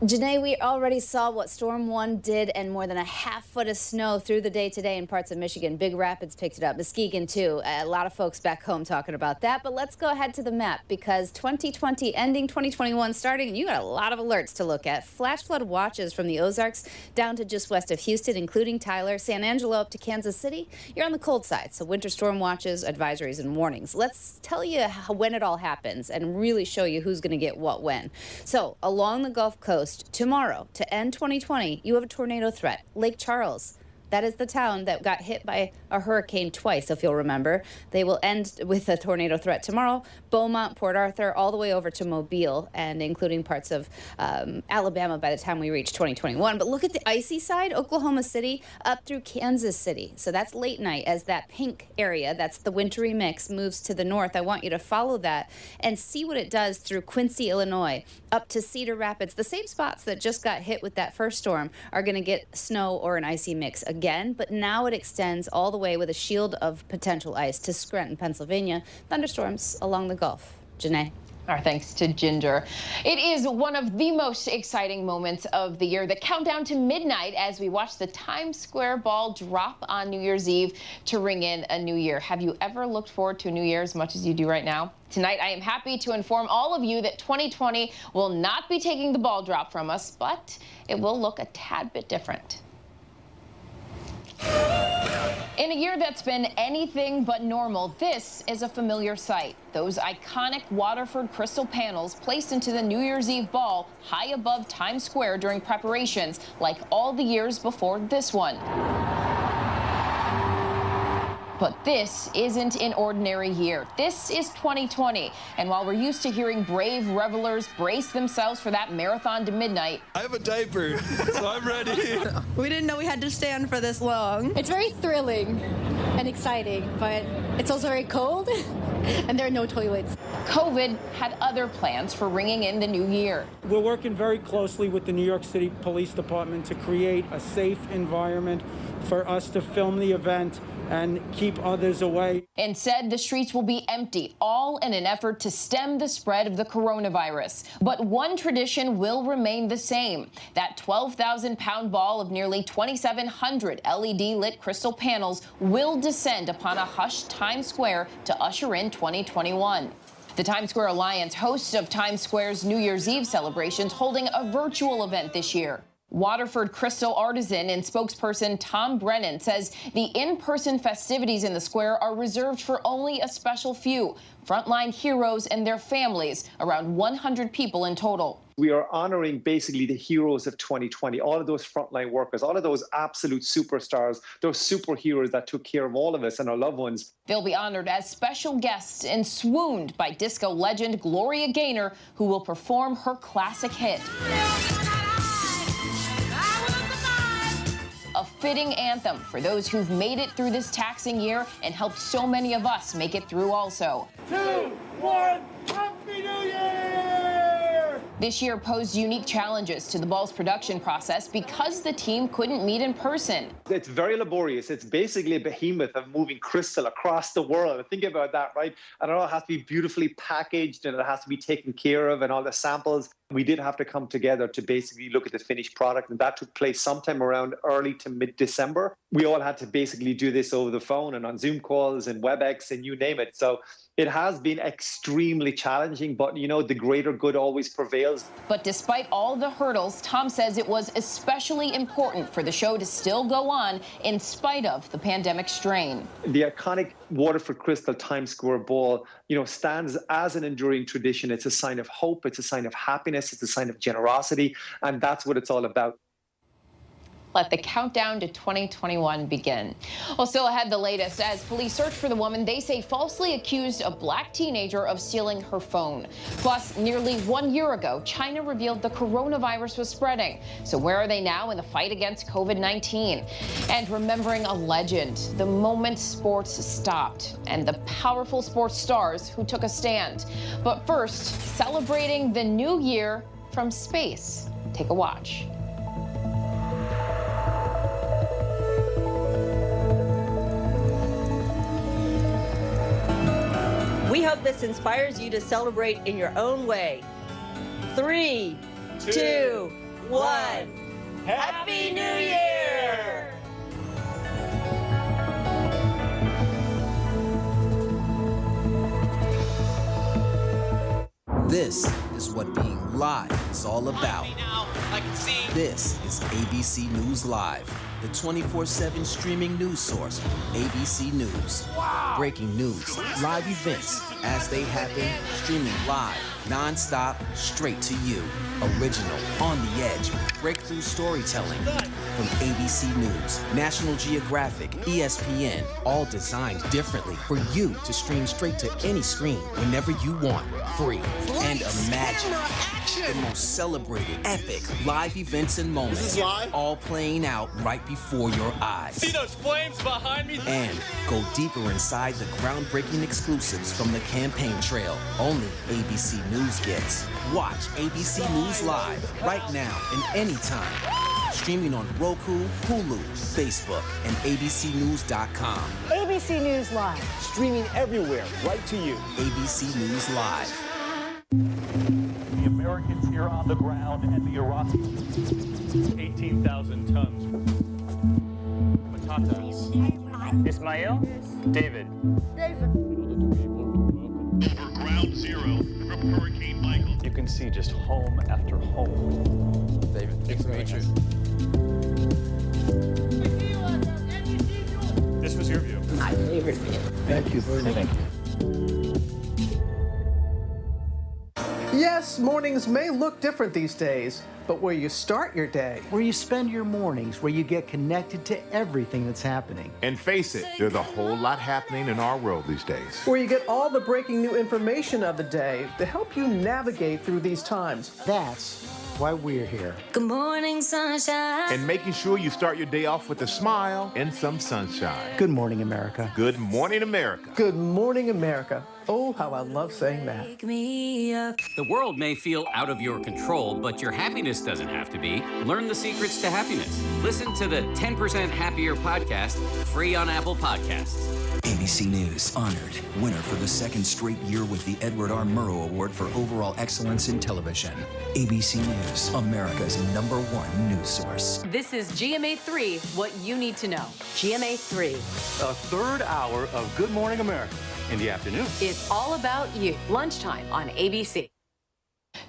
Janae, we already saw what Storm 1 did, and more than a half foot of snow through the day today in parts of Michigan. Big Rapids picked it up, Muskegon too. A lot of folks back home talking about that. But let's go ahead to the map, because 2020 ending, 2021 starting, and you got a lot of alerts to look at. Flash flood watches from the Ozarks down to just west of Houston, including Tyler, San Angelo up to Kansas City. You're on the cold side, so winter storm watches, advisories, and warnings. Let's tell you when it all happens and really show you who's going to get what when. So along the Gulf Coast, tomorrow, to end 2020, you have a tornado threat. Lake Charles. That is the town that got hit by a hurricane twice, if you'll remember. They will end with a tornado threat tomorrow. Beaumont, Port Arthur, all the way over to Mobile, and including parts of Alabama by the time we reach 2021. But look at the icy side, Oklahoma City up through Kansas City. So that's late night as that pink area, that's the wintry mix, moves to the north. I want you to follow that and see what it does through Quincy, Illinois, up to Cedar Rapids. The same spots that just got hit with that first storm are going to get snow or an icy mix again, but now it extends all the way with a shield of potential ice to Scranton, Pennsylvania. Thunderstorms along the Gulf. Janae. Our thanks to Ginger. It is one of the most exciting moments of the year, the countdown to midnight as we watch the Times Square ball drop on New Year's Eve to ring in a new year. Have you ever looked forward to a new year as much as you do right now? Tonight, I am happy to inform all of you that 2020 will not be taking the ball drop from us, but it will look a tad bit different. In a year that's been anything but normal, this is a familiar sight. Those iconic Waterford crystal panels placed into the New Year's Eve ball high above Times Square during preparations, like all the years before this one. But this isn't an ordinary year. This is 2020. And while we're used to hearing brave revelers brace themselves for that marathon to midnight, I have a diaper, so I'm ready. We didn't know we had to stand for this long. It's very thrilling and exciting, but it's also very cold, and there are no toilets. COVID had other plans for ringing in the new year. We're working very closely with the New York City Police Department to create a safe environment for us to film the event and keep others away. Instead, the streets will be empty, all in an effort to stem the spread of the coronavirus. But one tradition will remain the same. That 12,000-pound ball of nearly 2,700 LED-lit crystal panels will descend upon a hushed Times Square to usher in 2021. The Times Square Alliance, hosts of Times Square's New Year's Eve celebrations, holding a virtual event this year. Waterford crystal artisan and spokesperson Tom Brennan says the in-person festivities in the square are reserved for only a special few, frontline heroes and their families, around 100 people in total. We are honoring basically the heroes of 2020, all of those frontline workers, all of those absolute superstars, those superheroes that took care of all of us and our loved ones. They'll be honored as special guests and swooned by disco legend Gloria Gaynor, who will perform her classic hit. A fitting anthem for those who've made it through this taxing year and helped so many of us make it through also. 2, 1, Happy New Year! This year posed unique challenges to the ball's production process because the team couldn't meet in person. It's very laborious. It's basically a behemoth of moving crystal across the world. Think about that, right? And it all has to be beautifully packaged and it has to be taken care of and all the samples. We did have to come together to basically look at the finished product, and that took place sometime around early to mid-December. We all had to basically do this over the phone and on Zoom calls and WebEx and you name it. So it has been extremely challenging, but you know, the greater good always prevails. But despite all the hurdles, Tom says it was especially important for the show to still go on in spite of the pandemic strain. The iconic Waterford Crystal Times Square Ball, you know, stands as an enduring tradition. It's a sign of hope. It's a sign of happiness. It's a sign of generosity. And that's what it's all about. Let the countdown to 2021 begin. Well, still ahead, the latest as police search for the woman they say falsely accused a black teenager of stealing her phone. Plus, nearly 1 year ago, China revealed the coronavirus was spreading. So where are they now in the fight against COVID-19? And remembering a legend, the moment sports stopped, and the powerful sports stars who took a stand. But first, celebrating the new year from space. Take a watch. We hope this inspires you to celebrate in your own way. 3, 2, 1. Happy New Year! This is what being live is all about. This is ABC News Live, the 24/7 streaming news source, ABC News. Wow. Breaking news, live events as they happen, streaming live, non-stop, straight to you. Original, on the edge, breakthrough storytelling. From ABC News, National Geographic, ESPN, all designed differently for you to stream straight to any screen whenever you want, free. And imagine the most celebrated, epic live events and moments, all playing out right before your eyes. See those flames behind me? And go deeper inside the groundbreaking exclusives from the campaign trail only ABC News gets. Watch ABC News Live right now and anytime. Streaming on Roku, Hulu, Facebook, and abcnews.com. ABC News Live. Streaming everywhere, right to you. ABC News Live. The Americans here on the ground and the Iraqis. 18,000 tons. Patatas. Ismail? David. Over ground zero from Hurricane Michael. You can see just home after home. David. This was favorite meal. Thank you very much. Yes, mornings may look different these days, but where you start your day, where you spend your mornings, where you get connected to everything that's happening. And face it, there's a whole lot happening in our world these days. where you get all the breaking new information of the day to help you navigate through these times. That's why we're here. Good morning, sunshine. And making sure you start your day off with a smile and some sunshine. Good morning, America. Good morning, America. Good morning, America. Oh, how I love saying that. Wake me up. The world may feel out of your control, but your happiness doesn't have to be. Learn the secrets to happiness. Listen to the 10% Happier podcast, free on Apple Podcasts. ABC News honored winner for the second straight year with the Edward R. Murrow Award for Overall Excellence in Television. ABC News, America's #1 news source. This is GMA3, what you need to know. GMA3. A third hour of Good Morning America in the afternoon. It's all about you. Lunchtime on ABC.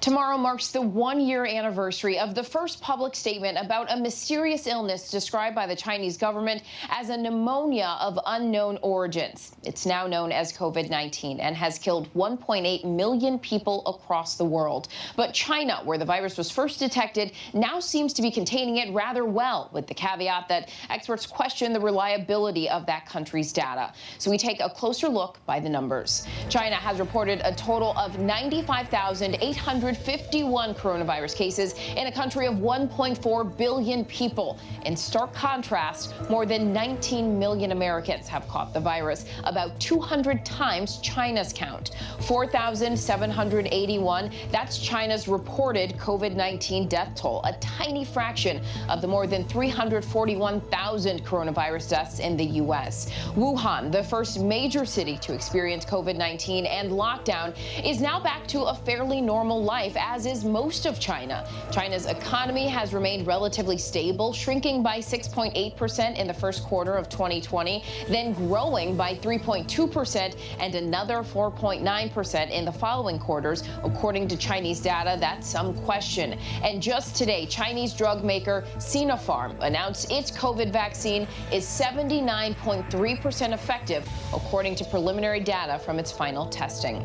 Tomorrow marks the one-year anniversary of the first public statement about a mysterious illness described by the Chinese government as a pneumonia of unknown origins. It's now known as COVID-19 and has killed 1.8 million people across the world. But China, where the virus was first detected, now seems to be containing it rather well, with the caveat that experts question the reliability of that country's data. So we take a closer look by the numbers. China has reported a total of 95,851 coronavirus cases in a country of 1.4 billion people. In stark contrast, more than 19 million Americans have caught the virus, about 200 times China's count. 4,781, that's China's reported COVID-19 death toll, a tiny fraction of the more than 341,000 coronavirus deaths in the U.S. Wuhan, the first major city to experience COVID-19 and lockdown, is now back to a fairly normal life, as is most of China. China's economy has remained relatively stable, shrinking by 6.8% in the first quarter of 2020, then growing by 3.2% and another 4.9% in the following quarters, according to Chinese data that some question. And just today, Chinese drug maker Sinopharm announced its COVID vaccine is 79.3% effective, according to preliminary data from its final testing.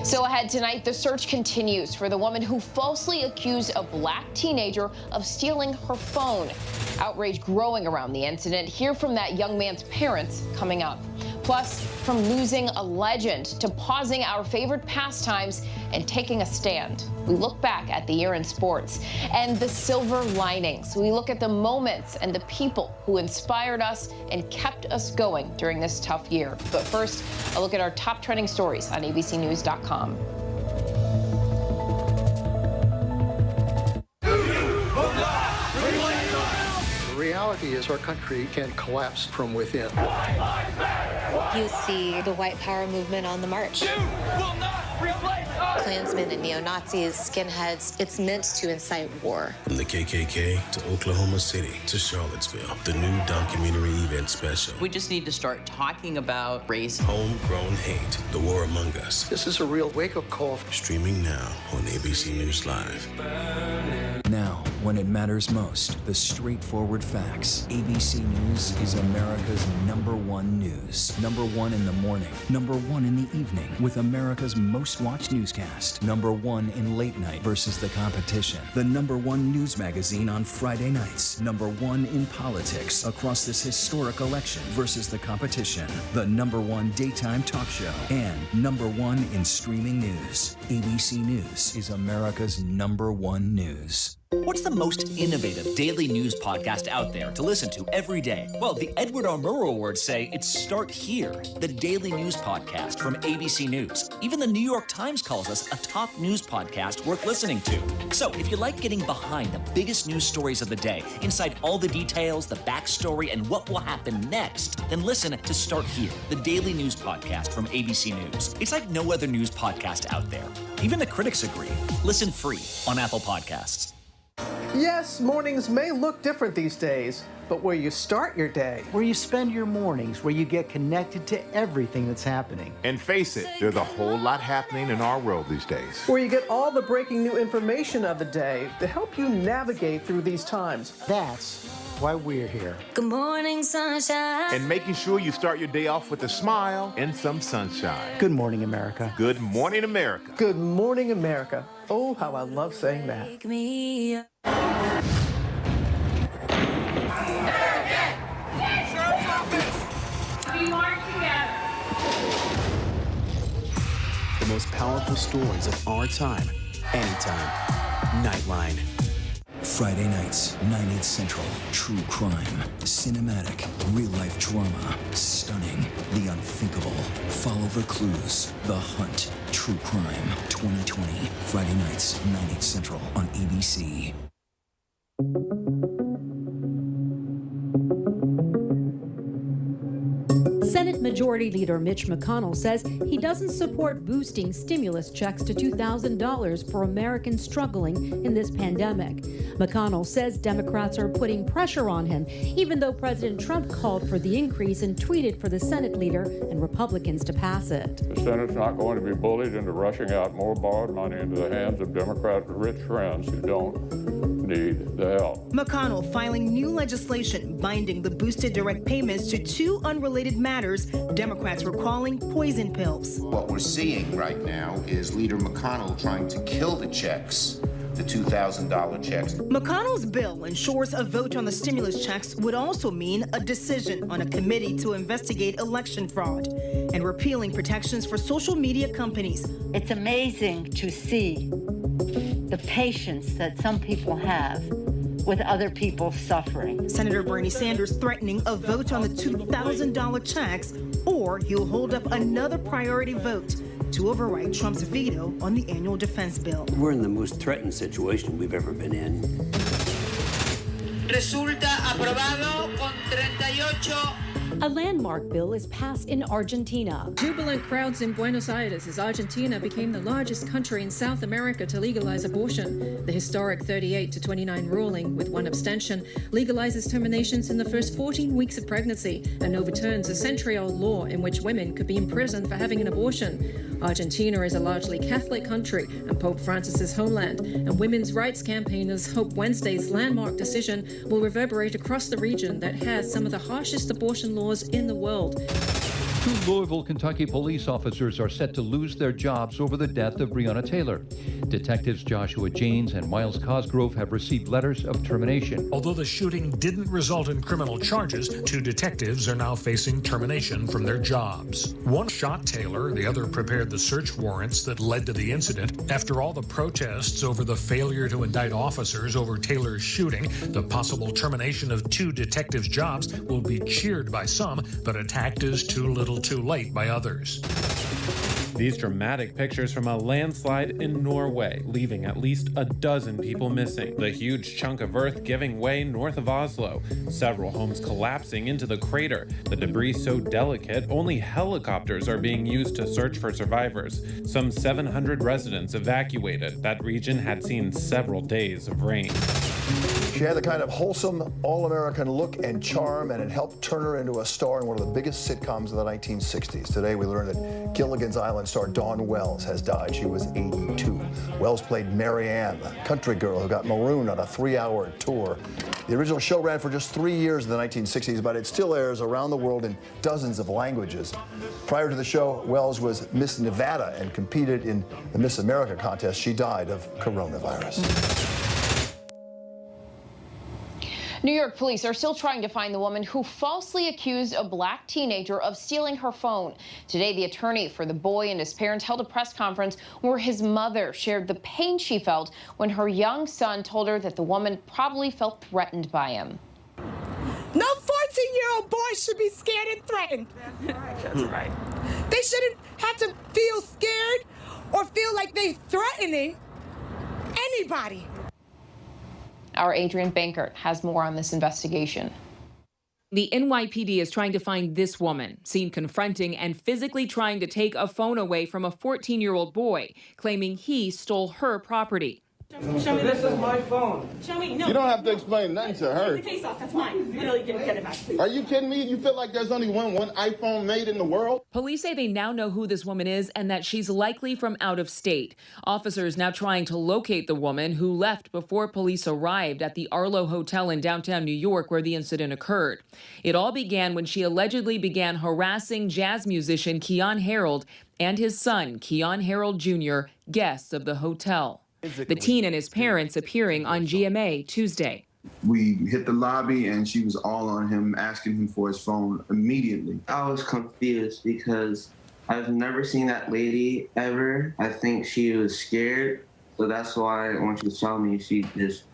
So ahead tonight, the search continues for the woman who falsely accused a black teenager of stealing her phone. Outrage growing around the incident. Hear from that young man's parents coming up. Plus, from losing a legend to pausing our favorite pastimes and taking a stand. We look back at the year in sports and the silver linings. We look at the moments and the people who inspired us and kept us going during this tough year. But first, a look at our top trending stories on abcnews.com. The reality is our country can collapse from within. You see the white power movement on the march. Klansmen and neo-Nazis, skinheads, it's meant to incite war. From the KKK to Oklahoma City to Charlottesville, the new documentary event special. We just need to start talking about race. Homegrown hate, the war among us. This is a real wake-up call. Streaming now on ABC News Live. Now, when it matters most, the straightforward facts. ABC News is America's #1 news. #1 in the morning, #1 in the evening, with America's most watched newscast. #1 in late night versus the competition. The #1 news magazine on Friday nights. #1 in politics across this historic election versus the competition. The #1 daytime talk show. And #1 in streaming news. ABC News is America's #1 news. What's the most innovative daily news podcast out there to listen to every day? Well, the Edward R. Murrow Awards say it's Start Here, the daily news podcast from ABC News. Even the New York Times calls us a top news podcast worth listening to. So if you like getting behind the biggest news stories of the day, inside all the details, the backstory, and what will happen next, then listen to Start Here, the daily news podcast from ABC News. It's like no other news podcast out there. Even the critics agree. Listen free on Apple Podcasts. Yes, mornings may look different these days, but where you start your day, where you spend your mornings, where you get connected to everything that's happening. And face it, there's a whole lot happening in our world these days. where you get all the breaking new information of the day to help you navigate through these times. That's why we're here. Good morning, sunshine. And making sure you start your day off with a smile and some sunshine. Good morning, America. Good morning, America. Good morning, America. Oh, how I love saying that. Wake me up. The most powerful stories of our time, anytime. Nightline. Friday nights, 9/8 Central. True crime, cinematic, real-life drama, stunning, the unthinkable. Follow the clues. The Hunt. True crime. 2020. Friday nights, 9/8 Central on ABC. Senate Majority Leader Mitch McConnell says he doesn't support boosting stimulus checks to $2,000 for Americans struggling in this pandemic. McConnell says Democrats are putting pressure on him, even though President Trump called for the increase and tweeted for the Senate leader and Republicans to pass it. The Senate's not going to be bullied into rushing out more borrowed money into the hands of Democrat rich friends who don't need the help. McConnell filing new legislation binding the boosted direct payments to two unrelated matters Democrats were calling poison pills. What we're seeing right now is Leader McConnell trying to kill the checks, the $2,000 checks. McConnell's bill ensures a vote on the stimulus checks would also mean a decision on a committee to investigate election fraud and repealing protections for social media companies. It's amazing to see the patience that some people have with other people suffering. Senator Bernie Sanders threatening a vote on the $2,000 checks, or he'll hold up another priority vote to override Trump's veto on the annual defense bill. We're in the most threatened situation we've ever been in. Resulta aprobado con 38. A landmark bill is passed in Argentina. Jubilant crowds in Buenos Aires as Argentina became the largest country in South America to legalize abortion. The historic 38-29 ruling, with one abstention, legalizes terminations in the first 14 weeks of pregnancy and overturns a century-old law in which women could be imprisoned for having an abortion. Argentina is a largely Catholic country and Pope Francis's homeland, and women's rights campaigners hope Wednesday's landmark decision will reverberate across the region that has some of the harshest abortion laws in the world. Two Louisville, Kentucky police officers are set to lose their jobs over the death of Breonna Taylor. Detectives Joshua Janes and Miles Cosgrove have received letters of termination. Although the shooting didn't result in criminal charges, two detectives are now facing termination from their jobs. One shot Taylor, the other prepared the search warrants that led to the incident. After all the protests over the failure to indict officers over Taylor's shooting, the possible termination of two detectives' jobs will be cheered by some, but attacked as too little too late by others. These dramatic pictures from a landslide in Norway, leaving at least a dozen people missing. The huge chunk of earth giving way north of Oslo. Several homes collapsing into the crater. The debris so delicate, only helicopters are being used to search for survivors. Some 700 residents evacuated. That region had seen several days of rain. She had the kind of wholesome, all-American look and charm, and it helped turn her into a star in one of the biggest sitcoms of the 1960s. Today, we learned that Gilligan's Island star Dawn Wells has died. She was 82. Wells played Mary Ann, the country girl who got marooned on a 3-hour tour. The original show ran for just 3 years in the 1960s, but it still airs around the world in dozens of languages. Prior to the show, Wells was Miss Nevada and competed in the Miss America contest. She died of coronavirus. New York police are still trying to find the woman who falsely accused a black teenager of stealing her phone. Today, the attorney for the boy and his parents held a press conference where his mother shared the pain she felt when her young son told her that the woman probably felt threatened by him. No 14-year-old boy should be scared and threatened. That's right. That's right. They shouldn't have to feel scared or feel like they're threatening anybody. Our Adrian Bankert has more on this investigation. The NYPD is trying to find this woman, seen confronting and physically trying to take a phone away from a 14-year-old boy, claiming he stole her property. Show me this is my phone. Show me. No. You don't have to explain nothing to her. Take the case off. That's mine. Literally, get it back, please. Are you kidding me? You feel like there's only one iPhone made in the world? Police say they now know who this woman is and that she's likely from out of state. Officers now trying to locate the woman who left before police arrived at the Arlo Hotel in downtown New York where the incident occurred. It all began when she allegedly began harassing jazz musician Keon Harold and his son, Keon Harold Jr., guests of the hotel. The teen and his parents appearing on GMA Tuesday. We hit the lobby and she was all on him, asking him for his phone immediately. I was confused because I've never seen that lady ever. I think she was scared. So that's why when she was telling me, she just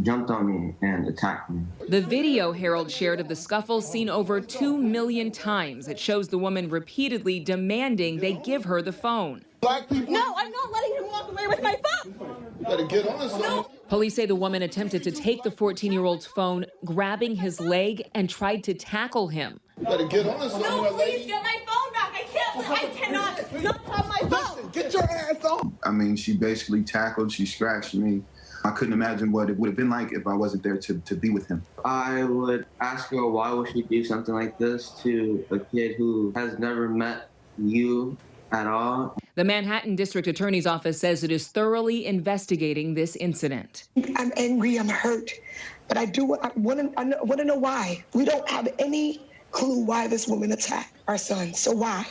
jumped on me and attacked me. The video Harold shared of the scuffle seen over 2 million times. It shows the woman repeatedly demanding they give her the phone. Black people. No, I'm not letting him walk away with my phone. You better get on something. No. Police say the woman attempted to take the 14-year-old's phone, grabbing his leg, and tried to tackle him. You better get on something. No, please get my phone back. I cannot not have my phone. Get your ass on. I mean, she basically tackled, she scratched me. I couldn't imagine what it would have been like if I wasn't there to be with him. I would ask her why would she do something like this to a kid who has never met you at all. The Manhattan District Attorney's Office says it is thoroughly investigating this incident. I'm angry, I'm hurt, but I want to know why. We don't have any clue why this woman attacked our son, so why?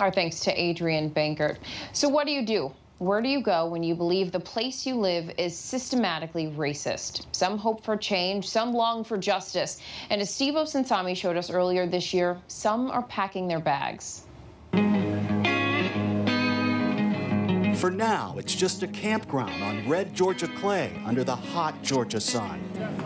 Our thanks to Adrian Bankert. So what do you do? Where do you go when you believe the place you live is systematically racist? Some hope for change, some long for justice. And as Steve Osinsami showed us earlier this year, some are packing their bags. For now, it's just a campground on red Georgia clay under the hot Georgia sun.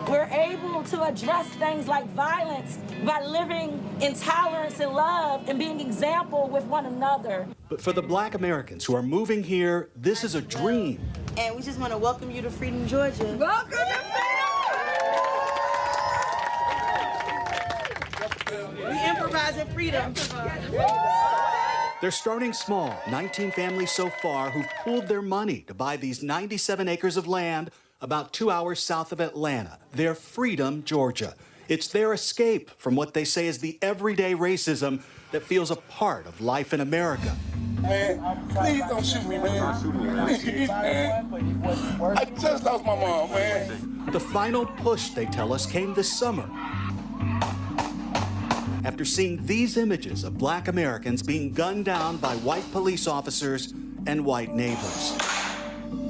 We're able to address things like violence by living in tolerance and love and being example with one another. But for the Black Americans who are moving here, this is a dream. And we just want to welcome you to Freedom, Georgia. Welcome to Freedom! We improvise in freedom. They're starting small, 19 families so far who've pooled their money to buy these 97 acres of land about 2 hours south of Atlanta. They're Freedom, Georgia. It's their escape from what they say is the everyday racism that feels a part of life in America. Man, please don't shoot me, man. Please, man. I just lost my mom, man. The final push, they tell us, came this summer. After seeing these images of Black Americans being gunned down by white police officers and white neighbors.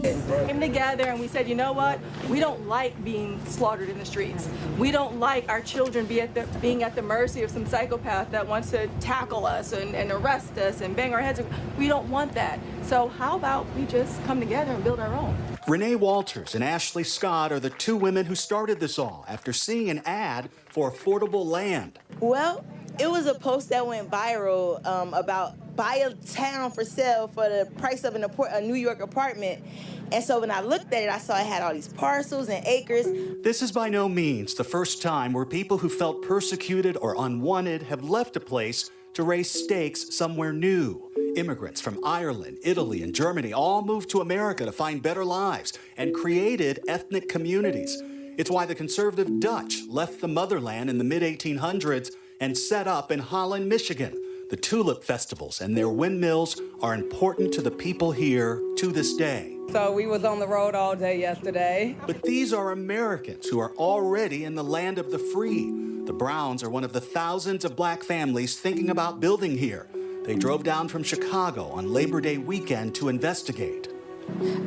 We came together and we said, you know what? We don't like being slaughtered in the streets. We don't like our children being at the mercy of some psychopath that wants to tackle us and arrest us and bang our heads. We don't want that. So how about we just come together and build our own? Renee Walters and Ashley Scott are the two women who started this all after seeing an ad for affordable land. Well, it was a post that went viral about buy a town for sale for the price of a New York apartment. And so when I looked at it, I saw it had all these parcels and acres. This is by no means the first time where people who felt persecuted or unwanted have left a place to raise stakes somewhere new. Immigrants from Ireland, Italy, and Germany all moved to America to find better lives and created ethnic communities. It's why the conservative Dutch left the motherland in the mid-1800s and set up in Holland, Michigan. The tulip festivals and their windmills are important to the people here to this day. So we was on the road all day yesterday. But these are Americans who are already in the land of the free. The Browns are one of the thousands of Black families thinking about building here. They drove down from Chicago on Labor Day weekend to investigate.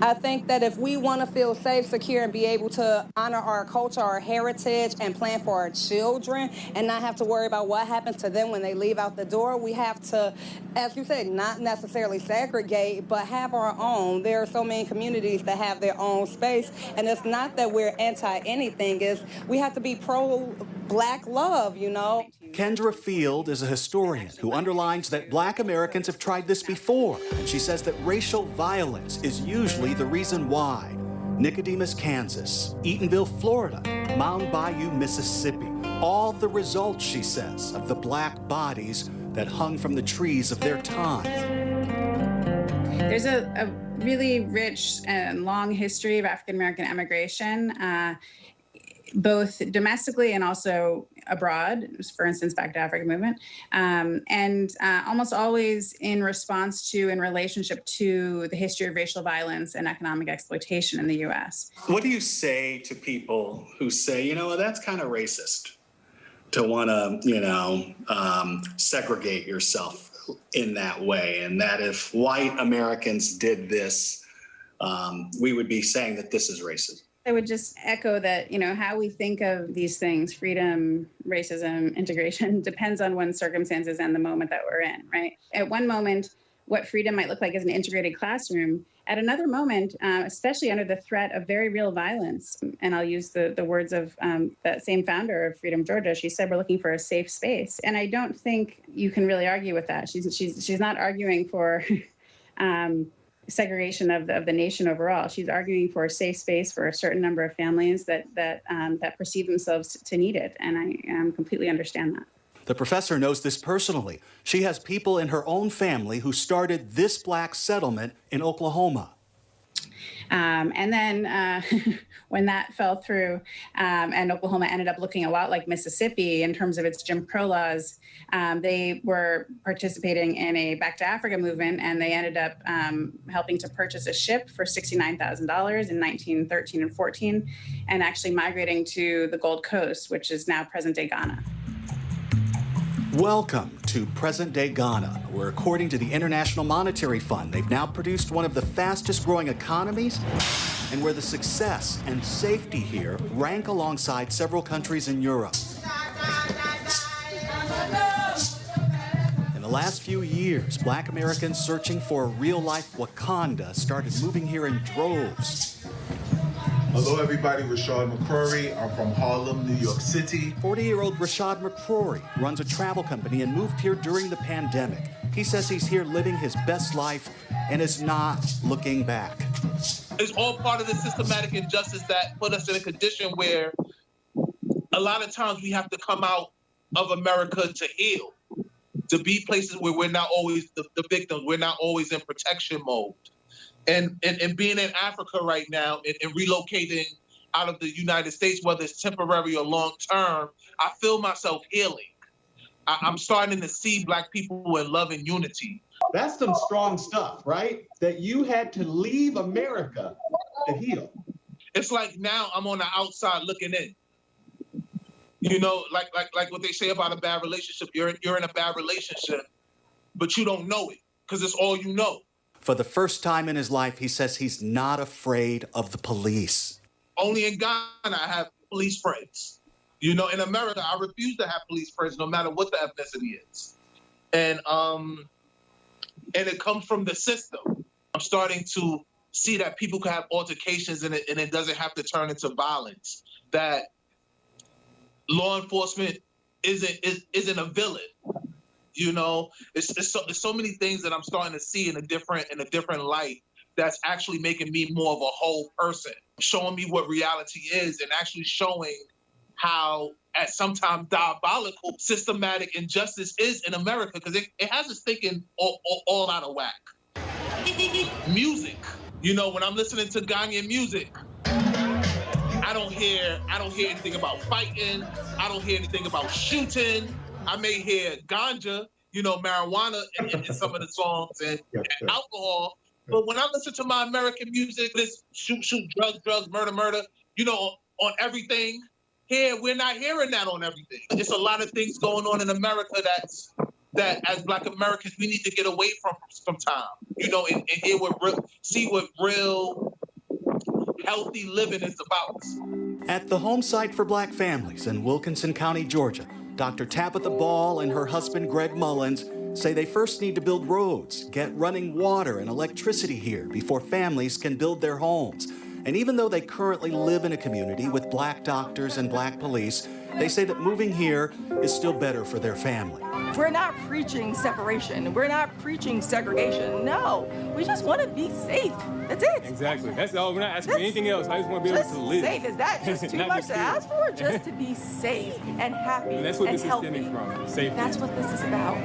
I think that if we want to feel safe, secure, and be able to honor our culture, our heritage, and plan for our children, and not have to worry about what happens to them when they leave out the door, we have to, as you said, not necessarily segregate, but have our own. There are so many communities that have their own space, and it's not that we're anti-anything, it's we have to be pro-Black love, you know? Kendra Field is a historian who underlines that Black Americans have tried this before. And she says that racial violence is usually the reason why. Nicodemus, Kansas, Eatonville, Florida, Mound Bayou, Mississippi. All the results, she says, of the Black bodies that hung from the trees of their time. There's a really rich and long history of African-American immigration, both domestically and also abroad, for instance, Back to Africa movement, and almost always in response to, in relationship to the history of racial violence and economic exploitation in the U.S. What do you say to people who say, you know, that's kind of racist to want to, segregate yourself in that way, and that if white Americans did this, we would be saying that this is racism? I would just echo that, how we think of these things, freedom, racism, integration, depends on one's circumstances and the moment that we're in, right? At one moment, what freedom might look like is an integrated classroom. At another moment, especially under the threat of very real violence, and I'll use the words of that same founder of Freedom Georgia, she said, we're looking for a safe space. And I don't think you can really argue with that. She's not arguing for segregation of the nation overall. She's arguing for a safe space for a certain number of families that perceive themselves to need it. And I completely understand that. The professor knows this personally. She has people in her own family who started this black settlement in Oklahoma. And then when that fell through and Oklahoma ended up looking a lot like Mississippi in terms of its Jim Crow laws, they were participating in a Back to Africa movement, and they ended up helping to purchase a ship for $69,000 in 1913 and 14, and actually migrating to the Gold Coast, which is now present-day Ghana. Welcome to present-day Ghana, where according to the International Monetary Fund, they've now produced one of the fastest growing economies, and where the success and safety here rank alongside several countries in Europe. In the last few years, black Americans searching for a real-life Wakanda started moving here in droves. Hello, everybody. Rashad McCrory. I'm from Harlem, New York City. 40-year-old Rashad McCrory runs a travel company and moved here during the pandemic. He says he's here living his best life and is not looking back. It's all part of the systematic injustice that put us in a condition where a lot of times we have to come out of America to heal, to be places where we're not always the victims. We're not always in protection mode. And being in Africa right now and relocating out of the United States, whether it's temporary or long term, I feel myself healing. I'm starting to see black people in love and unity. That's some strong stuff, right? That you had to leave America to heal. It's like now I'm on the outside looking in. You know, like what they say about a bad relationship. You're in a bad relationship, but you don't know it because it's all you know. For the first time in his life, he says he's not afraid of the police. Only in Ghana I have police friends. You know, in America, I refuse to have police friends no matter what the ethnicity is. And it comes from the system. I'm starting to see that people can have altercations and it doesn't have to turn into violence. That law enforcement isn't a villain. You know, there's so many things that I'm starting to see in a different light that's actually making me more of a whole person, showing me what reality is and actually showing how at sometimes diabolical systematic injustice is in America, because it has us thinking all out of whack. Music, you know, when I'm listening to Ghanaian music, I don't hear anything about fighting. I don't hear anything about shooting. I may hear ganja, you know, marijuana in some of the songs and alcohol. But when I listen to my American music, this shoot, drugs, murder, you know, on everything, here, we're not hearing that on everything. There's a lot of things going on in America that as Black Americans, we need to get away from sometime, you know, and hear see what real healthy living is about. At the home site for black families in Wilkinson County, Georgia, Dr. Tabitha Ball and her husband, Greg Mullins, say they first need to build roads, get running water and electricity here before families can build their homes. And even though they currently live in a community with black doctors and black police, they say that moving here is still better for their family. We're not preaching separation. We're not preaching segregation. No, we just want to be safe. That's it. Exactly. That's all. We're not asking for anything else. I just want to be able to live. Safe. Is that just too much to ask for? Just to be safe and happy and that's what and this healthy. is stemming from. Safety. That's what this is about.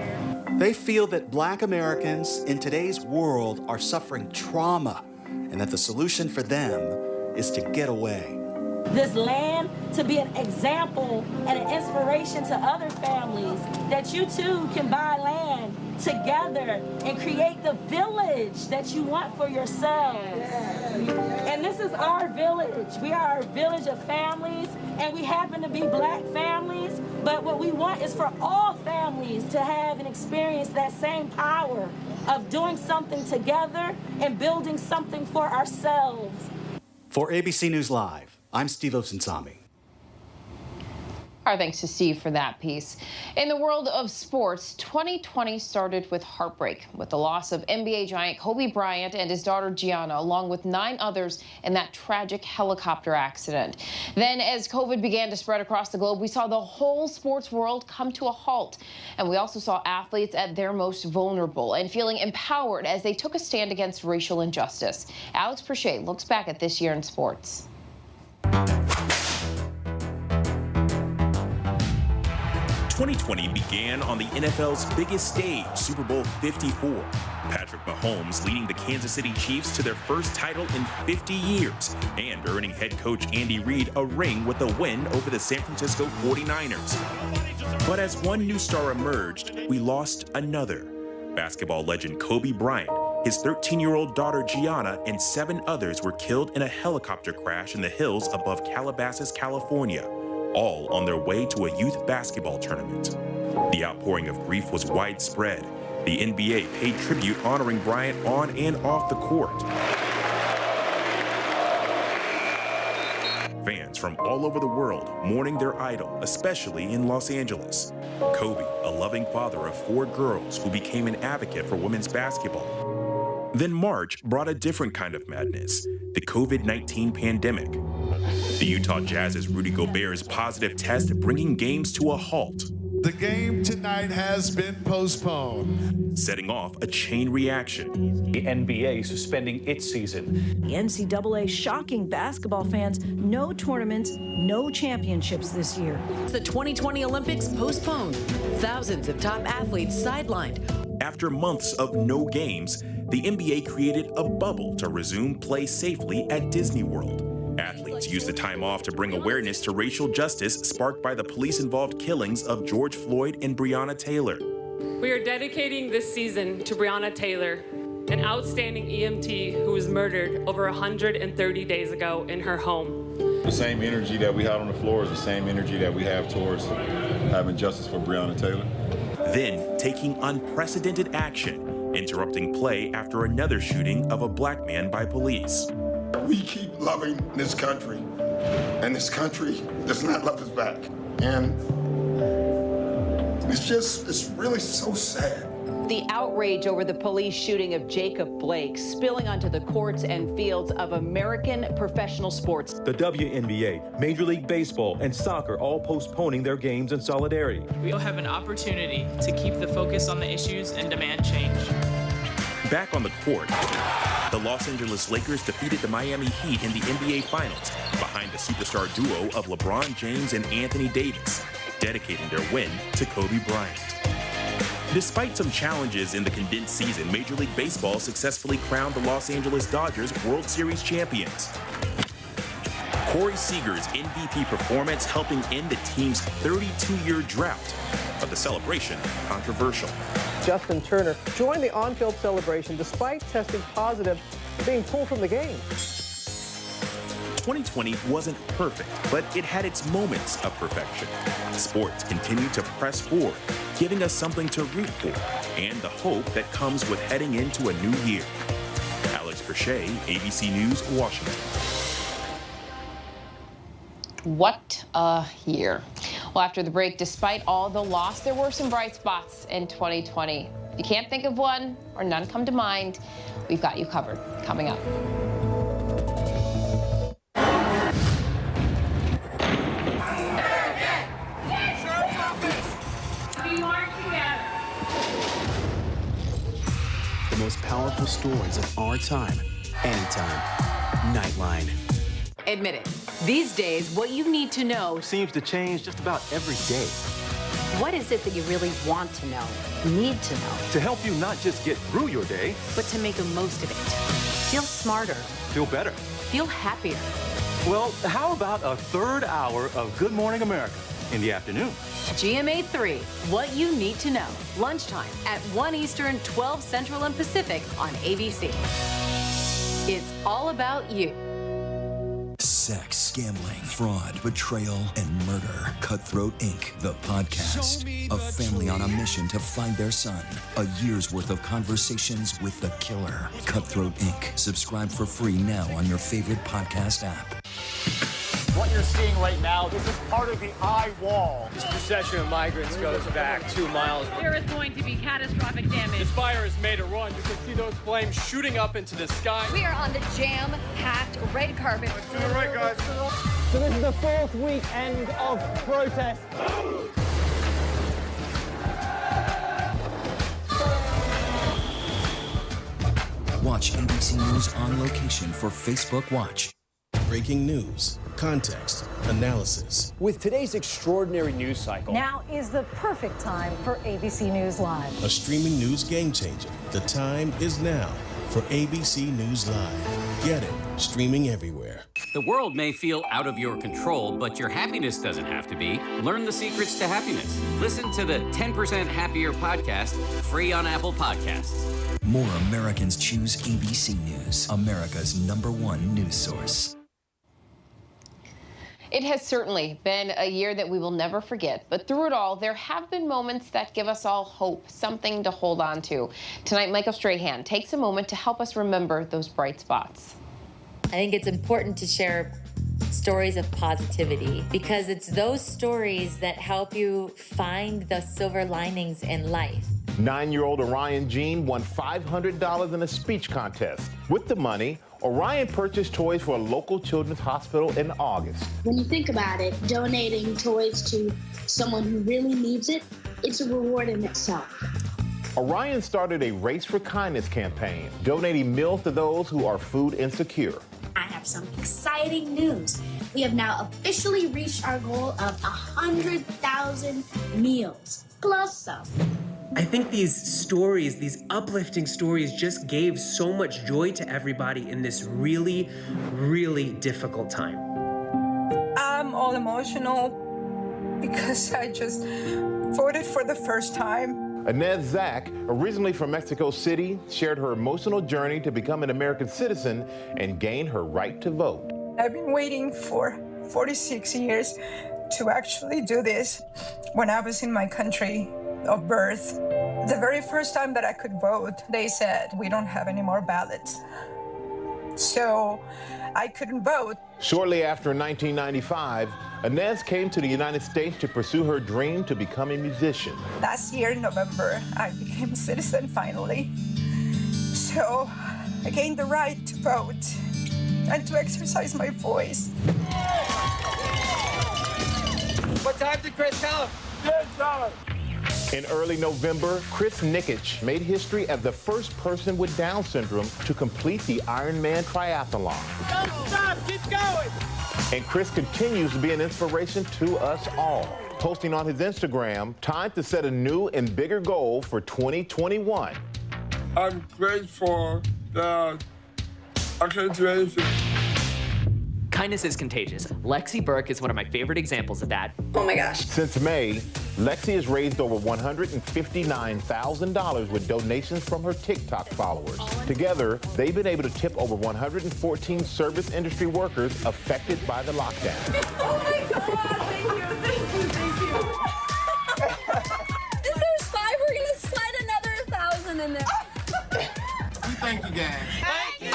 They feel that Black Americans in today's world are suffering trauma and that the solution for them is to get away. This land to be an example and an inspiration to other families that you too can buy land together and create the village that you want for yourselves. And this is our village. We are a village of families, and we happen to be Black families, but what we want is for all families to have and experience that same power of doing something together and building something for ourselves. For ABC News Live, I'm Steve Osunsami. Our thanks to Steve for that piece. In the world of sports, 2020 started with heartbreak, with the loss of NBA giant Kobe Bryant and his daughter Gianna, along with 9 others in that tragic helicopter accident. Then, as COVID began to spread across the globe, we saw the whole sports world come to a halt. And we also saw athletes at their most vulnerable and feeling empowered as they took a stand against racial injustice. Alex Perchet looks back at this year in sports. 2020 began on the NFL's biggest stage, Super Bowl 54. Patrick Mahomes leading the Kansas City Chiefs to their first title in 50 years and earning head coach Andy Reid a ring with a win over the San Francisco 49ers. But as one new star emerged, we lost another. Basketball legend Kobe Bryant, his 13-year-old daughter Gianna, and 7 others were killed in a helicopter crash in the hills above Calabasas, California, all on their way to a youth basketball tournament. The outpouring of grief was widespread. The NBA paid tribute honoring Bryant on and off the court. Fans from all over the world mourning their idol, especially in Los Angeles. Kobe, a loving father of 4 girls who became an advocate for women's basketball. Then March brought a different kind of madness, the COVID-19 pandemic. The Utah Jazz's Rudy Gobert's positive test bringing games to a halt. The game tonight has been postponed, setting off a chain reaction. The NBA suspending its season. The NCAA shocking basketball fans, no tournaments, no championships this year. The 2020 Olympics postponed. Thousands of top athletes sidelined. After months of no games, the NBA created a bubble to resume play safely at Disney World. Athletes used the time off to bring awareness to racial justice sparked by the police-involved killings of George Floyd and Breonna Taylor. We are dedicating this season to Breonna Taylor, an outstanding EMT who was murdered over 130 days ago in her home. The same energy that we had on the floor is the same energy that we have towards having justice for Breonna Taylor. Then taking unprecedented action, interrupting play after another shooting of a Black man by police. We keep loving this country, and this country does not love us back. And it's really so sad. The outrage over the police shooting of Jacob Blake spilling onto the courts and fields of American professional sports. The WNBA, Major League Baseball, and soccer all postponing their games in solidarity. We'll have an opportunity to keep the focus on the issues and demand change. Back on the court, the Los Angeles Lakers defeated the Miami Heat in the NBA Finals behind the superstar duo of LeBron James and Anthony Davis, dedicating their win to Kobe Bryant. Despite some challenges in the condensed season, Major League Baseball successfully crowned the Los Angeles Dodgers World Series champions. Corey Seager's MVP performance helping end the team's 32-year drought, but the celebration controversial. Justin Turner joined the on-field celebration despite testing positive for being pulled from the game. 2020 wasn't perfect, but it had its moments of perfection. Sports continued to press forward, giving us something to root for and the hope that comes with heading into a new year. Alex Perchet, ABC News, Washington. What a year. Well, after the break, despite all the loss, there were some bright spots in 2020. If you can't think of one or none come to mind, we've got you covered. Coming up. The most powerful stories of our time, anytime. Nightline. Admit it. These days, what you need to know seems to change just about every day. What is it that you really want to know, need to know? To help you not just get through your day, but to make the most of it. Feel smarter. Feel better. Feel happier. Well, how about a third hour of Good Morning America in the afternoon? GMA 3, what you need to know. Lunchtime at 1 Eastern, 12 Central and Pacific on ABC. It's all about you. Sex, gambling, fraud, betrayal, and murder. Cutthroat Inc., the podcast. A family on a mission to find their son. A year's worth of conversations with the killer. Cutthroat Inc. Subscribe for free now on your favorite podcast app. What you're seeing right now, this is part of the eye wall. This procession of migrants goes back 2 miles. There is going to be catastrophic damage. This fire has made a run. You can see those flames shooting up into the sky. We are on the jam-packed red carpet. To the right, guys. So this is the 4th weekend of protest. Watch ABC News on location for Facebook Watch. Breaking news, context, analysis. With today's extraordinary news cycle, now is the perfect time for ABC News Live. A streaming news game changer. The time is now for ABC News Live. Get it, streaming everywhere. The world may feel out of your control, but your happiness doesn't have to be. Learn the secrets to happiness. Listen to the 10% Happier podcast, free on Apple Podcasts. More Americans choose ABC News, America's #1 news source. It has certainly been a year that we will never forget, but through it all, there have been moments that give us all hope, something to hold on to. Tonight, Michael Strahan takes a moment to help us remember those bright spots. I think it's important to share stories of positivity because it's those stories that help you find the silver linings in life. 9-year-old Orion Jean won $500 in a speech contest. With the money, Orion purchased toys for a local children's hospital in August. When you think about it, donating toys to someone who really needs it, it's a reward in itself. Orion started a Race for Kindness campaign, donating meals to those who are food insecure. I have some exciting news. We have now officially reached our goal of 100,000 meals, plus some. I think these stories, these uplifting stories, just gave so much joy to everybody in this really, really difficult time. I'm all emotional because I just voted for the first time. Inez Zach, originally from Mexico City, shared her emotional journey to become an American citizen and gain her right to vote. I've been waiting for 46 years to actually do this. When I was in my country of birth, the very first time that I could vote, they said, we don't have any more ballots. So I couldn't vote. Shortly after 1995, Inez came to the United States to pursue her dream to become a musician. Last year in November, I became a citizen finally. So I gained the right to vote and to exercise my voice. What time did Chris tell him? $10. In early November, Chris Nikich made history as the first person with Down syndrome to complete the Ironman triathlon. Don't stop, keep going! And Chris continues to be an inspiration to us all, posting on his Instagram, time to set a new and bigger goal for 2021. I'm grateful that I can do anything. Kindness is contagious. Lexi Burke is one of my favorite examples of that. Oh my gosh. Since May, Lexi has raised over $159,000 with donations from her TikTok followers. Together, they've been able to tip over 114 service industry workers affected by the lockdown. Oh my God, thank you. Is there 5? We're gonna slide another 1,000 in there. Thank you, gang. Thank you.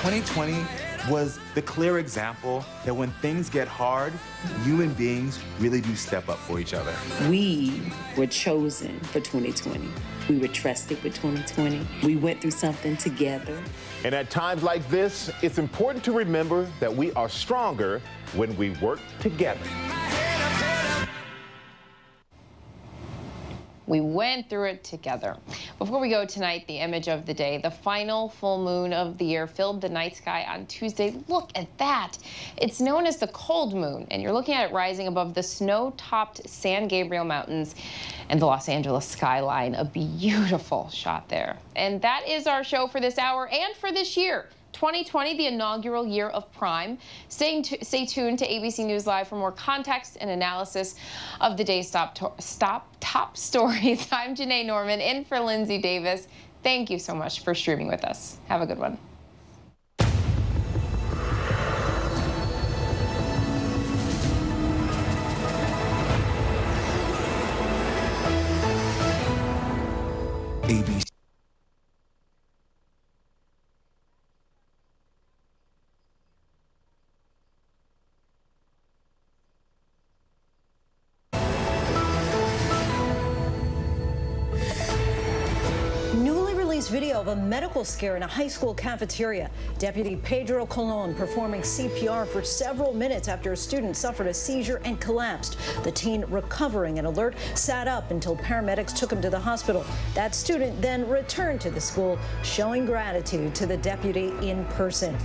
2020 was the clear example that when things get hard, human beings really do step up for each other. We were chosen for 2020. We were trusted with 2020. We went through something together. And at times like this, it's important to remember that we are stronger when we work together. We went through it together. Before we go tonight, the image of the day, the final full moon of the year filled the night sky on Tuesday. Look at that. It's known as the cold moon, and you're looking at it rising above the snow-topped San Gabriel Mountains and the Los Angeles skyline. A beautiful shot there. And that is our show for this hour and for this year. 2020, the inaugural year of Prime. Stay tuned to ABC News Live for more context and analysis of the day's top stories. I'm Janae Norman, in for Lindsay Davis. Thank you so much for streaming with us. Have a good one. ABC. Video of a medical scare in a high school cafeteria. Deputy Pedro Colon performing CPR for several minutes after a student suffered a seizure and collapsed. The teen, recovering and alert, sat up until paramedics took him to the hospital. That student then returned to the school, showing gratitude to the deputy in person.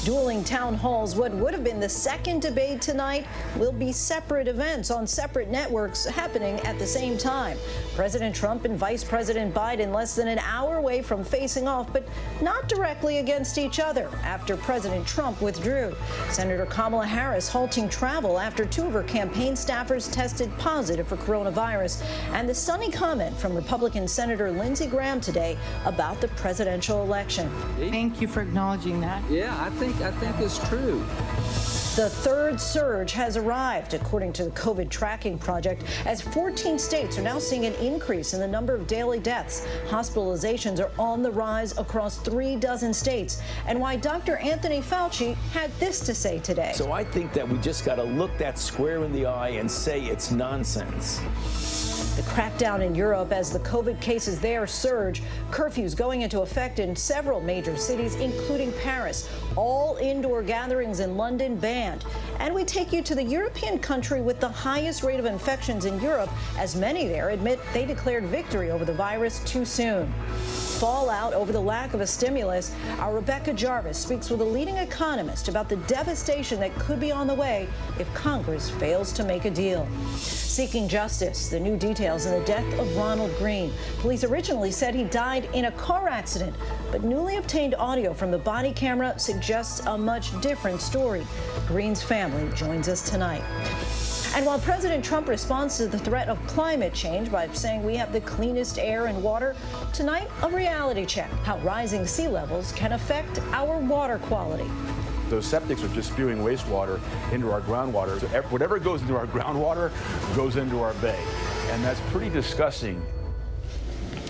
Dueling town halls, what would have been the second debate tonight will be separate events on separate networks happening at the same time. President Trump and Vice President Biden less than an hour away from facing off, but not directly against each other after President Trump withdrew. Senator Kamala Harris halting travel after two of her campaign staffers tested positive for coronavirus. And the stunning comment from Republican Senator Lindsey Graham today about the presidential election. Thank you for acknowledging that. Yeah, I think it's true. The third surge has arrived, according to the COVID tracking project, as 14 states are now seeing an increase in the number of daily deaths. Hospitalizations are on the rise across 36 states, and why Dr. Anthony Fauci had this to say today. So I think that we just got to look that square in the eye and say it's nonsense. The crackdown in Europe as the COVID cases there surge. Curfews going into effect in several major cities, including Paris. All indoor gatherings in London banned. And we take you to the European country with the highest rate of infections in Europe, as many there admit they declared victory over the virus too soon. Fallout over the lack of a stimulus. Our Rebecca Jarvis speaks with a leading economist about the devastation that could be on the way if Congress fails to make a deal. Seeking justice, the new details in the death of Ronald Green. Police originally said he died in a car accident, but newly obtained audio from the body camera suggests a much different story. Green's family joins us tonight. And while President Trump responds to the threat of climate change by saying we have the cleanest air and water, tonight a reality check, how rising sea levels can affect our water quality. Those septics are just spewing wastewater into our groundwater. So whatever goes into our groundwater goes into our bay. And that's pretty disgusting.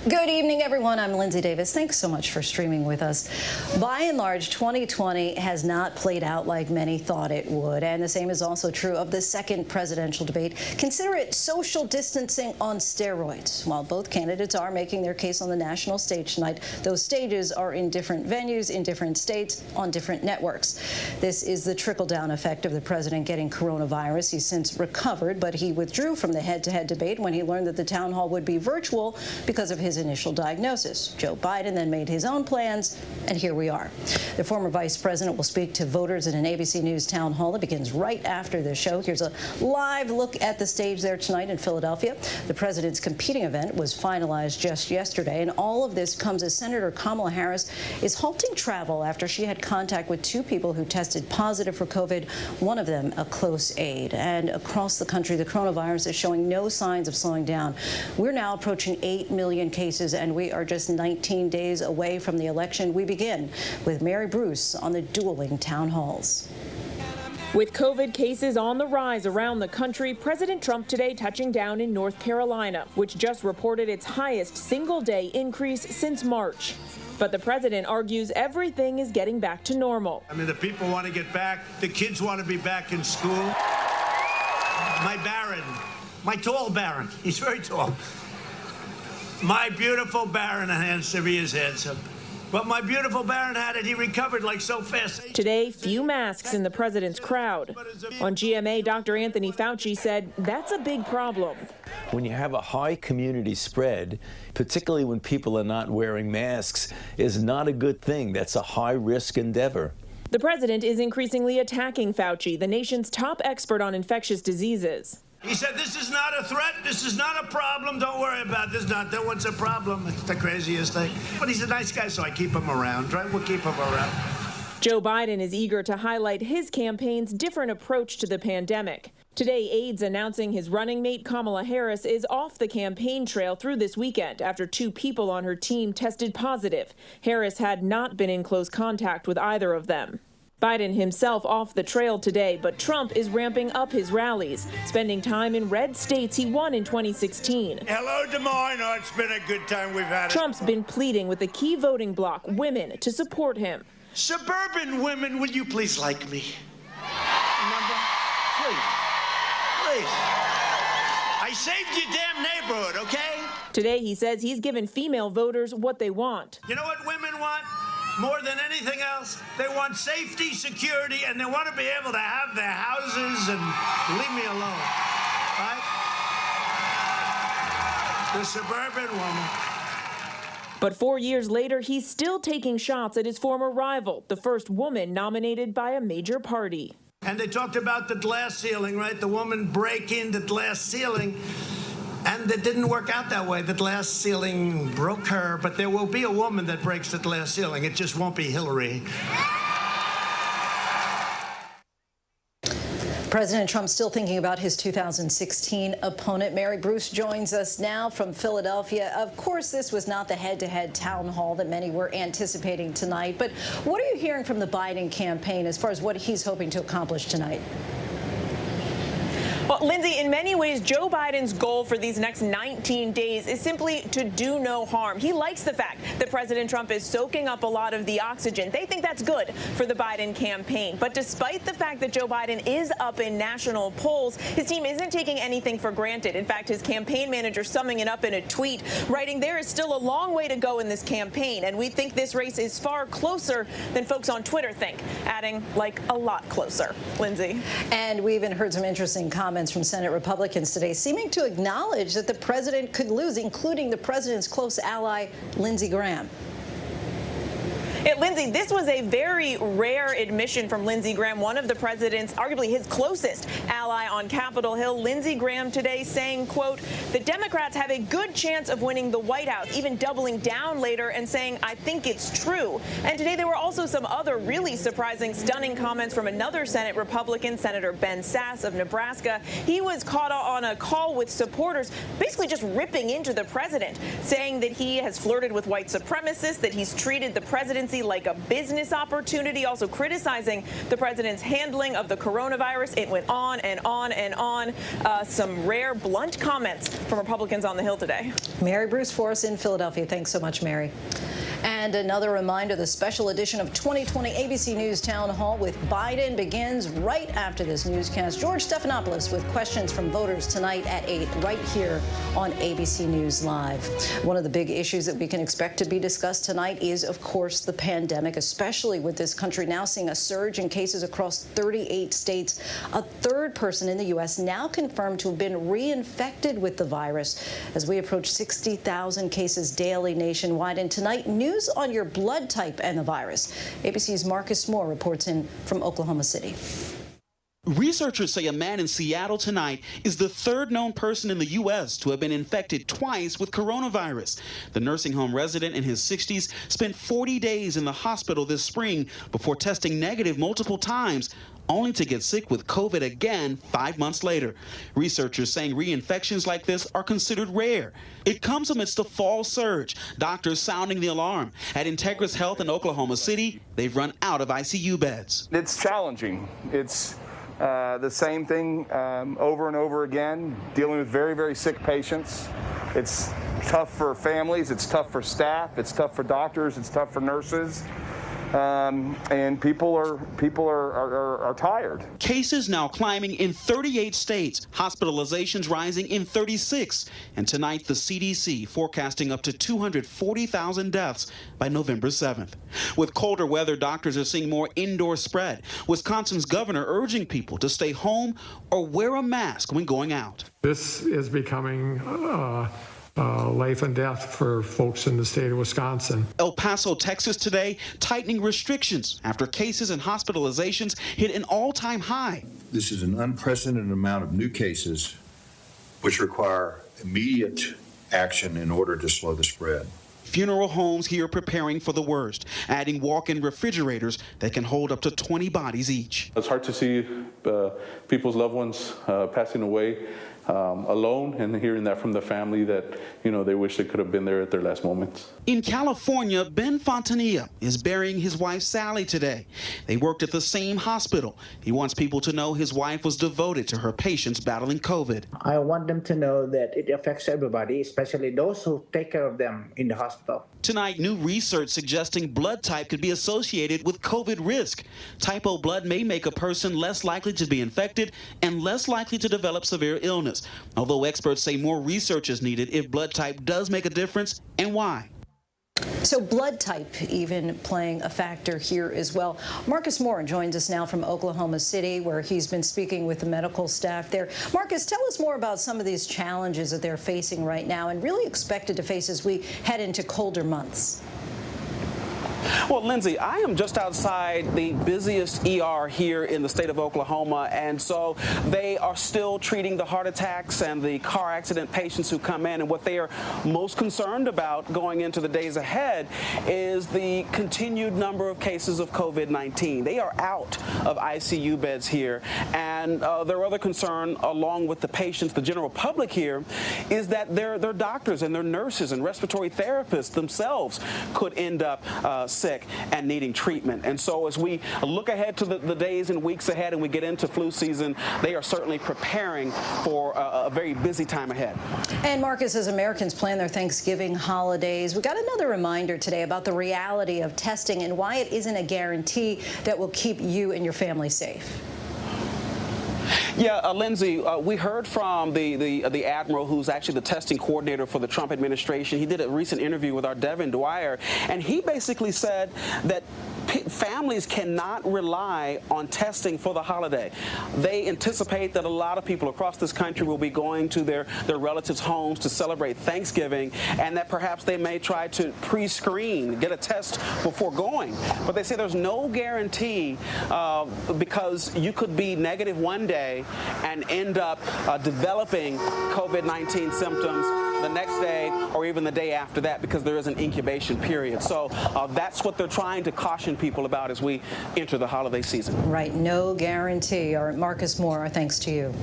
Good evening, everyone. I'm Lindsay Davis. Thanks so much for streaming with us. By and large, 2020 has not played out like many thought it would, and the same is also true of the second presidential debate. Consider it social distancing on steroids. While both candidates are making their case on the national stage tonight, those stages are in different venues, in different states, on different networks. This is the trickle-down effect of the president getting coronavirus. He's since recovered, but he withdrew from the head-to-head debate when he learned that the town hall would be virtual because of his initial diagnosis. Joe Biden then made his own plans, and here we are. The former vice president will speak to voters at an ABC News town hall that begins right after the show. Here's a live look at the stage there tonight in Philadelphia. The president's competing event was finalized just yesterday, and all of this comes as Senator Kamala Harris is halting travel after she had contact with two people who tested positive for COVID, one of them a close aide. And across the country, the coronavirus is showing no signs of slowing down. We're now approaching 8 million cases, and we are just 19 days away from the election. We begin with Mary Bruce on the dueling town halls. With COVID cases on the rise around the country, President Trump today touching down in North Carolina, which just reported its highest single-day increase since March. But the president argues everything is getting back to normal. I mean, the people want to get back. The kids want to be back in school. My Baron, my tall Baron, he's very tall. My beautiful Baron, and handsome, he is handsome. But my beautiful Baron had it. He recovered like so fast. Today, few masks in the president's crowd. On GMA, Dr. Anthony Fauci said that's a big problem. When you have a high community spread, particularly when people are not wearing masks, is not a good thing. That's a high-risk endeavor. The president is increasingly attacking Fauci, the nation's top expert on infectious diseases. He said, this is not a threat. This is not a problem. Don't worry about this. Not that one's a problem. It's the craziest thing. But he's a nice guy, so I keep him around, right? We'll keep him around. Joe Biden is eager to highlight his campaign's different approach to the pandemic. Today, aides announcing his running mate Kamala Harris is off the campaign trail through this weekend after 2 people on her team tested positive. Harris had not been in close contact with either of them. Biden himself off the trail today, but Trump is ramping up his rallies, spending time in red states he won in 2016. Hello, Des Moines. Oh, it's been a good time we've had. Trump's been pleading with the key voting bloc, women, to support him. Suburban women, will you please like me? Please. I saved your damn neighborhood, okay? Today, he says he's given female voters what they want. You know what women want? More than anything else, they want safety, security, and they want to be able to have their houses and leave me alone, right? The suburban woman. But 4 years later, he's still taking shots at his former rival, the first woman nominated by a major party. And they talked about the glass ceiling, right? The woman breaking the glass ceiling. And it didn't work out that way. The glass ceiling broke her, but there will be a woman that breaks the glass ceiling. It just won't be Hillary. President Trump still thinking about his 2016 opponent. Mary Bruce joins us now from Philadelphia. Of course, this was not the head-to-head town hall that many were anticipating tonight. But what are you hearing from the Biden campaign as far as what he's hoping to accomplish tonight? Well, Lindsay, in many ways, Joe Biden's goal for these next 19 days is simply to do no harm. He likes the fact that President Trump is soaking up a lot of the oxygen. They think that's good for the Biden campaign. But despite the fact that Joe Biden is up in national polls, his team isn't taking anything for granted. In fact, his campaign manager summing it up in a tweet, writing, there is still a long way to go in this campaign, and we think this race is far closer than folks on Twitter think, adding, like, a lot closer. Lindsay. And we even heard some interesting comments from Senate Republicans today, seeming to acknowledge that the president could lose, including the president's close ally, Lindsey Graham. Lindsay, this was a very rare admission from Lindsey Graham, one of the president's, arguably his closest ally on Capitol Hill. Lindsey Graham today saying, quote, the Democrats have a good chance of winning the White House, even doubling down later and saying, I think it's true. And today there were also some other really surprising, stunning comments from another Senate Republican, Senator Ben Sasse of Nebraska. He was caught on a call with supporters, basically just ripping into the president, saying that he has flirted with white supremacists, that he's treated the presidency like a business opportunity, also criticizing the president's handling of the coronavirus. It went on and on and on. Some rare, blunt comments from Republicans on the Hill today. Mary Bruce for us in Philadelphia. Thanks so much, Mary. And another reminder, the special edition of 2020 ABC News Town Hall with Biden begins right after this newscast. George Stephanopoulos with questions from voters tonight at 8 right here on ABC News Live. One of the big issues that we can expect to be discussed tonight is, of course, the pandemic, especially with this country now seeing a surge in cases across 38 states. A third person in the U.S. now confirmed to have been reinfected with the virus as we approach 60,000 cases daily nationwide. And tonight, news on your blood type and the virus. ABC's Marcus Moore reports in from Oklahoma City. Researchers say a man in Seattle tonight is the third known person in the U.S. to have been infected twice with coronavirus. The nursing home resident in his 60s spent 40 days in the hospital this spring before testing negative multiple times, only to get sick with COVID again 5 months later. Researchers saying reinfections like this are considered rare. It comes amidst a fall surge, doctors sounding the alarm. At Integris Health in Oklahoma City, they've run out of ICU beds. It's challenging. It's the same thing over and over again, dealing with very, very sick patients. It's tough for families, it's tough for staff, it's tough for doctors, it's tough for nurses. and people are tired. Cases now climbing in 38 states, hospitalizations rising in 36, and tonight the CDC forecasting up to 240,000 deaths by November 7th. With colder weather, doctors are seeing more indoor spread. Wisconsin's governor urging people to stay home or wear a mask when going out. This is becoming life and death for folks in the state of Wisconsin. El Paso, Texas today, tightening restrictions after cases and hospitalizations hit an all-time high. This is an unprecedented amount of new cases which require immediate action in order to slow the spread. Funeral homes here preparing for the worst, adding walk-in refrigerators that can hold up to 20 bodies each. It's hard to see people's loved ones passing away alone, and hearing that from the family that, they wish they could have been there at their last moments. In California, Ben Fontanilla is burying his wife Sally today. They worked at the same hospital. He wants people to know his wife was devoted to her patients battling COVID. I want them to know that it affects everybody, especially those who take care of them in the hospital. Tonight, new research suggesting blood type could be associated with COVID risk. Type O blood may make a person less likely to be infected and less likely to develop severe illness, although experts say more research is needed if blood type does make a difference, and why. So blood type even playing a factor here as well. Marcus Moore joins us now from Oklahoma City, where he's been speaking with the medical staff there. Marcus, tell us more about some of these challenges that they're facing right now and really expected to face as we head into colder months. Well, Lindsay, I am just outside the busiest ER here in the state of Oklahoma, and so they are still treating the heart attacks and the car accident patients who come in, and what they are most concerned about going into the days ahead is the continued number of cases of COVID-19. They are out of ICU beds here, and their other concern, along with the patients, the general public here, is that their doctors and their nurses and respiratory therapists themselves could end up sick and needing treatment. And so as we look ahead to the days and weeks ahead and we get into flu season, they are certainly preparing for a very busy time ahead. And Marcus, as Americans plan their Thanksgiving holidays, we got another reminder today about the reality of testing and why it isn't a guarantee that will keep you and your family safe. Yeah, Lindsay, we heard from the Admiral, who's actually the testing coordinator for the Trump administration. He did a recent interview with our Devin Dwyer, and he basically said that families cannot rely on testing for the holiday. They anticipate that a lot of people across this country will be going to their relatives' homes to celebrate Thanksgiving, and that perhaps they may try to pre-screen, get a test before going. But they say there's no guarantee because you could be negative one day and end up developing COVID-19 symptoms the next day or even the day after that, because there is an incubation period. So that's what they're trying to caution people about as we enter the holiday season. Right, no guarantee. All right, Marcus Moore, our thanks to you.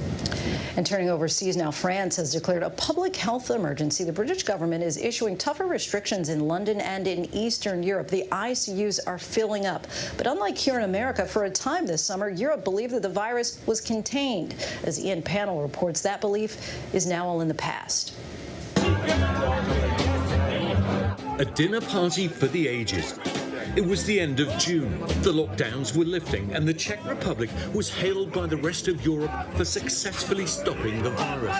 And turning overseas now, France has declared a public health emergency. The British government is issuing tougher restrictions in London and in Eastern Europe. The ICUs are filling up. But unlike here in America, for a time this summer, Europe believed that the virus was contained. As Ian Pannell reports, that belief is now all in the past. A dinner party for the ages. It was the end of June. The lockdowns were lifting, and the Czech Republic was hailed by the rest of Europe for successfully stopping the virus.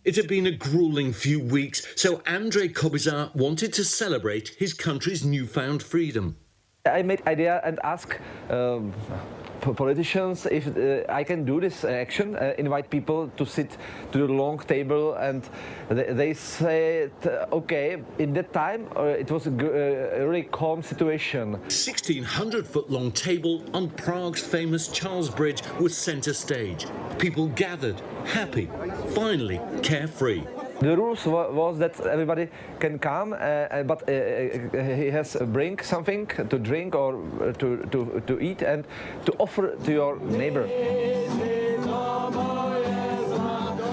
It had been a grueling few weeks, so Andrzej Kobizar wanted to celebrate his country's newfound freedom. I made idea and ask politicians if I can do this action, invite people to sit to the long table, and they said okay. In that time it was a really calm situation. 1,600-foot-long table on Prague's famous Charles Bridge was centre stage. People gathered, happy, finally carefree. The rules was that everybody can come, but he has to bring something to drink or to eat and to offer to your neighbor.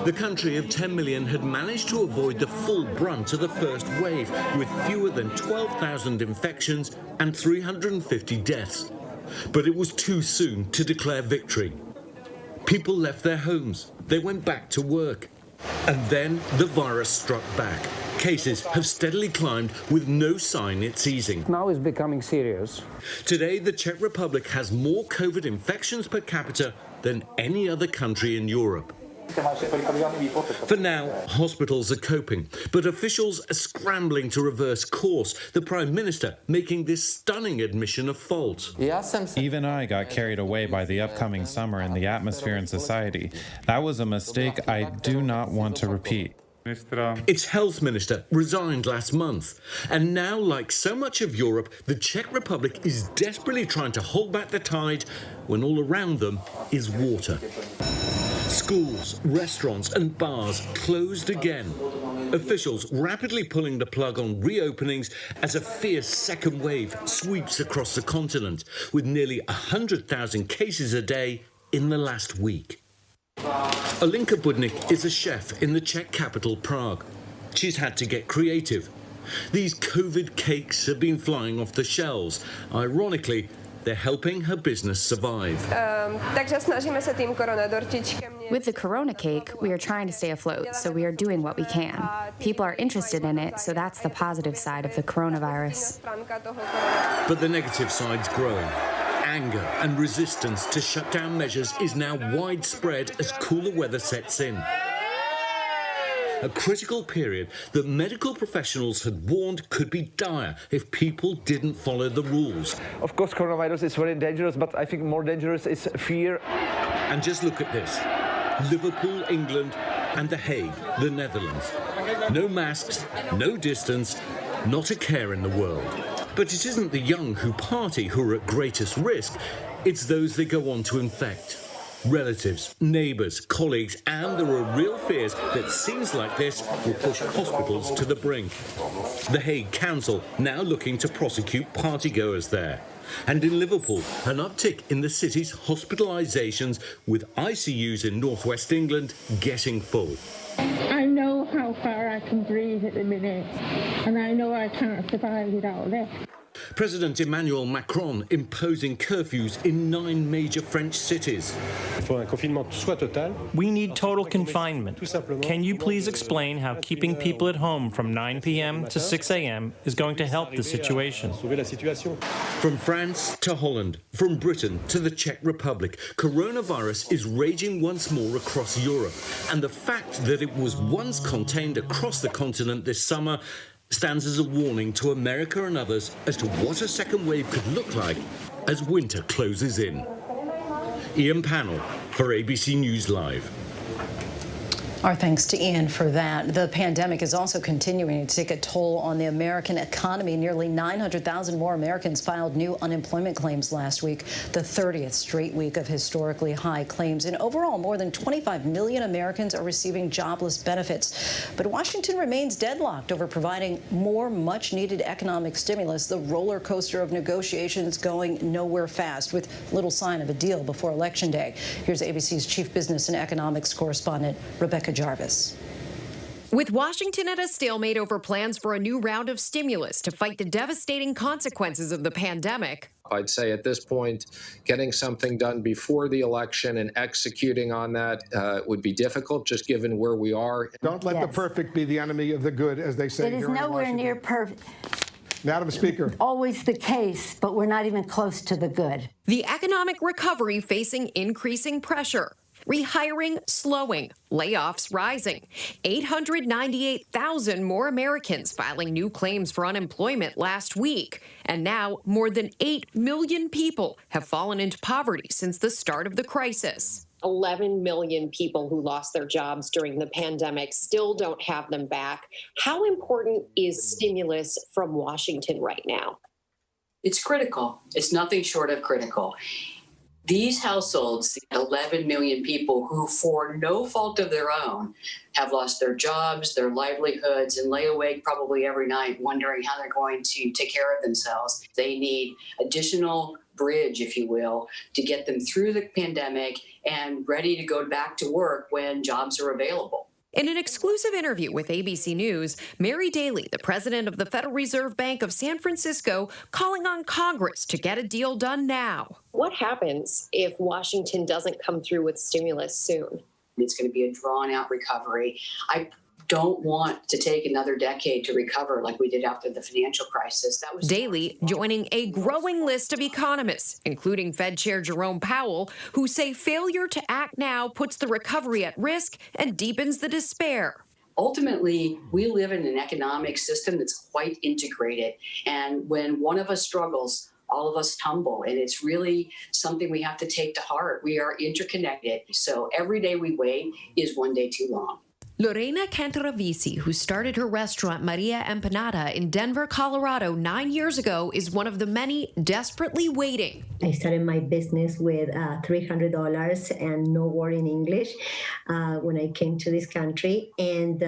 The country of 10 million had managed to avoid the full brunt of the first wave, with fewer than 12,000 infections and 350 deaths. But it was too soon to declare victory. People left their homes. They went back to work. And then the virus struck back. Cases have steadily climbed with no sign it's easing. Now it's becoming serious. Today, the Czech Republic has more COVID infections per capita than any other country in Europe. For now, hospitals are coping, but officials are scrambling to reverse course, the Prime Minister making this stunning admission of fault. Even I got carried away by the upcoming summer and the atmosphere in society. That was a mistake I do not want to repeat. Its health minister resigned last month. And now, like so much of Europe, the Czech Republic is desperately trying to hold back the tide when all around them is water. Schools, restaurants and bars closed again. Officials rapidly pulling the plug on reopenings as a fierce second wave sweeps across the continent, with nearly 100,000 cases a day in the last week. Alinka Budnik is a chef in the Czech capital, Prague. She's had to get creative. These COVID cakes have been flying off the shelves. Ironically, they're helping her business survive. With the Corona cake, we are trying to stay afloat, so we are doing what we can. People are interested in it, so that's the positive side of the coronavirus. But the negative side's growing. Anger and resistance to shutdown measures is now widespread as cooler weather sets in. A critical period that medical professionals had warned could be dire if people didn't follow the rules. Of course, coronavirus is very dangerous, but I think more dangerous is fear. And just look at this. Liverpool, England, and The Hague, the Netherlands. No masks, no distance, not a care in the world. But it isn't the young who party who are at greatest risk, it's those they go on to infect. Relatives, neighbours, colleagues, and there are real fears that scenes like this will push hospitals to the brink. The Hague Council now looking to prosecute partygoers there. And in Liverpool, an uptick in the city's hospitalisations, with ICUs in northwest England getting full. I know how far I can breathe at the minute, and I know I can't survive without this. President Emmanuel Macron imposing curfews in 9 major French cities. We need total confinement. Can you please explain how keeping people at home from 9 p.m. to 6 a.m. is going to help the situation? From France to Holland, from Britain to the Czech Republic, coronavirus is raging once more across Europe. And the fact that it was once contained across the continent this summer stands as a warning to America and others as to what a second wave could look like as winter closes in. Ian Pannell for ABC News Live. Our thanks to Ian for that. The pandemic is also continuing to take a toll on the American economy. Nearly 900,000 more Americans filed new unemployment claims last week, the 30th straight week of historically high claims. And overall, more than 25 million Americans are receiving jobless benefits. But Washington remains deadlocked over providing more much-needed economic stimulus, the roller coaster of negotiations going nowhere fast, with little sign of a deal before Election Day. Here's ABC's chief business and economics correspondent, Rebecca Jarvis. With Washington at a stalemate over plans for a new round of stimulus to fight the devastating consequences of the pandemic, I'd say at this point, getting something done before the election and executing on that would be difficult, just given where we are. Don't let the perfect be the enemy of the good, as they say. It is nowhere near perfect. Madam Speaker. Always the case, but we're not even close to the good. The economic recovery facing increasing pressure. Rehiring slowing, layoffs rising, 898,000 more Americans filing new claims for unemployment last week. And now more than 8 million people have fallen into poverty since the start of the crisis. 11 million people who lost their jobs during the pandemic still don't have them back. How important is stimulus from Washington right now? It's critical. It's nothing short of critical. These households, 11 million people who, for no fault of their own, have lost their jobs, their livelihoods, and lay awake probably every night wondering how they're going to take care of themselves. They need additional bridge, if you will, to get them through the pandemic and ready to go back to work when jobs are available. In an exclusive interview with ABC News, Mary Daly, the president of the Federal Reserve Bank of San Francisco, calling on Congress to get a deal done now. What happens if Washington doesn't come through with stimulus soon? It's going to be a drawn-out recovery. I don't want to take another decade to recover like we did after the financial crisis. That was Daly joining a growing list of economists, including Fed Chair Jerome Powell, who say failure to act now puts the recovery at risk and deepens the despair. Ultimately, we live in an economic system that's quite integrated. And when one of us struggles, all of us tumble. And it's really something we have to take to heart. We are interconnected. So every day we wait is one day too long. Lorena Cantaravisi, who started her restaurant Maria Empanada in Denver, Colorado 9 years ago, is one of the many desperately waiting. I started my business with $300 and no word in English when I came to this country. And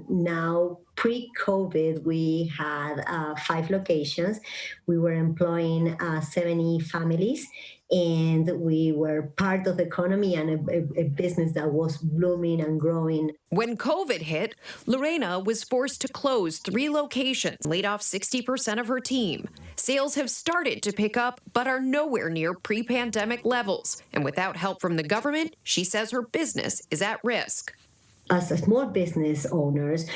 now, pre-COVID, we had 5 locations. We were employing 70 families. And we were part of the economy and a business that was blooming and growing. When COVID hit, Lorena was forced to close 3 locations, laid off 60% of her team. Sales have started to pick up, but are nowhere near pre-pandemic levels. And without help from the government, she says her business is at risk. As a small business owners,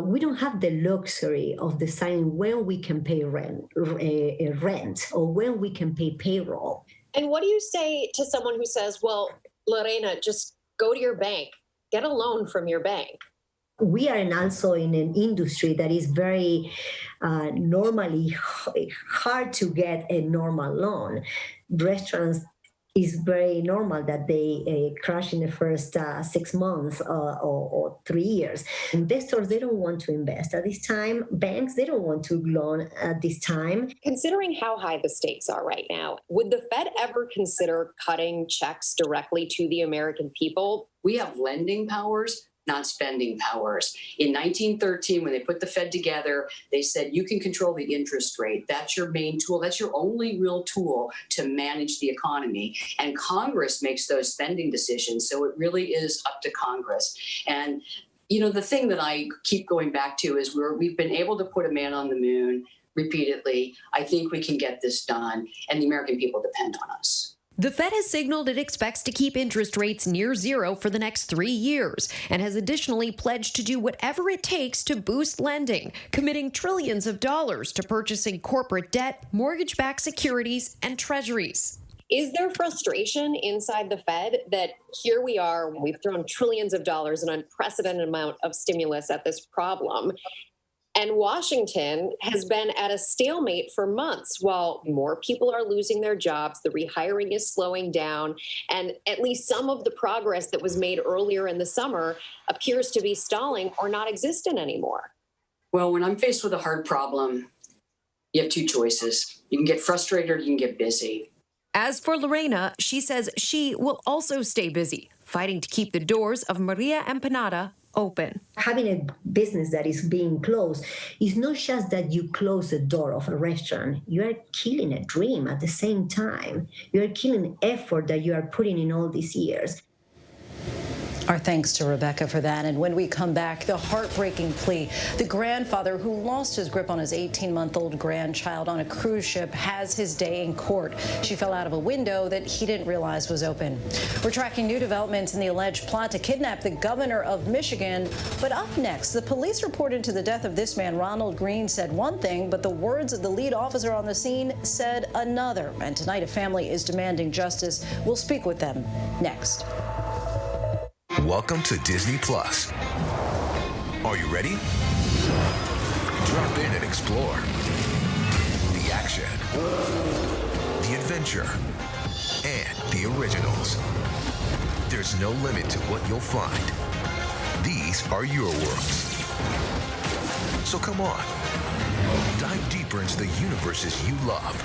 we don't have the luxury of deciding when we can pay rent or when we can pay payroll. And what do you say to someone who says, well, Lorena, just go to your bank, get a loan from your bank? We are also in an industry that is very normally hard to get a normal loan. Restaurants is very normal that they crash in the first 6 months or 3 years. Investors, they don't want to invest at this time. Banks, they don't want to loan at this time. Considering how high the stakes are right now, would the Fed ever consider cutting checks directly to the American people? We have lending powers, not spending powers. In 1913, when they put the Fed together, they said you can control the interest rate. That's your main tool. That's your only real tool to manage the economy. And Congress makes those spending decisions. So it really is up to Congress. And, you know, the thing that I keep going back to is we've been able to put a man on the moon repeatedly. I think we can get this done, and the American people depend on us. The Fed has signaled it expects to keep interest rates near zero for the next 3 years and has additionally pledged to do whatever it takes to boost lending, committing trillions of dollars to purchasing corporate debt, mortgage-backed securities, and treasuries. Is there frustration inside the Fed that here we are, we've thrown trillions of dollars, an unprecedented amount of stimulus at this problem, and Washington has been at a stalemate for months while more people are losing their jobs, the rehiring is slowing down, and at least some of the progress that was made earlier in the summer appears to be stalling or not existent anymore? Well, when I'm faced with a hard problem, you have 2 choices. You can get frustrated or you can get busy. As for Lorena, she says she will also stay busy, fighting to keep the doors of Maria Empanada open. Having a business that is being closed is not just that you close the door of a restaurant. You are killing a dream at the same time. You are killing effort that you are putting in all these years. Our thanks to Rebecca for that. And when we come back, the heartbreaking plea. The grandfather who lost his grip on his 18-month-old grandchild on a cruise ship has his day in court. She fell out of a window that he didn't realize was open. We're tracking new developments in the alleged plot to kidnap the governor of Michigan. But up next, the police report into the death of this man. Ronald Green said one thing, but the words of the lead officer on the scene said another. And tonight, a family is demanding justice. We'll speak with them next. Welcome to Disney Plus. Are you ready? Drop in and explore. The action, the adventure, and the originals. There's no limit to what you'll find. These are your worlds. So come on, dive deeper into the universes you love.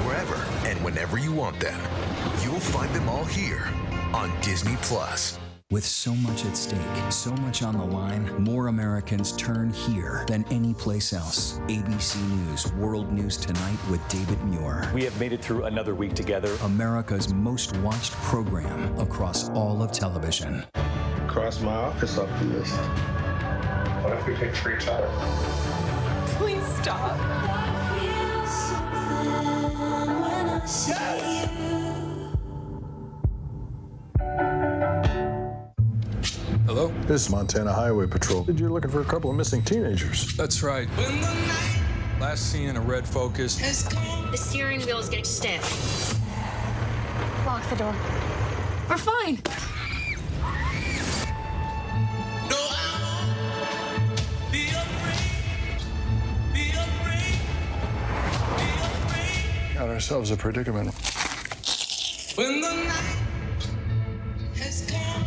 Wherever and whenever you want them, you'll find them all here on Disney Plus. With so much at stake, so much on the line, more Americans turn here than any place else. ABC News World News Tonight with David Muir. We have made it through another week together. America's most watched program across all of television. Cross my office off the list. What if we pick free child? Please stop. Yes! Hello? This is Montana Highway Patrol. You're looking for a couple of missing teenagers. That's right. Last seen in a red Focus. The steering wheel is getting stiff. Lock the door. We're fine. Got ourselves a predicament. When the night has come.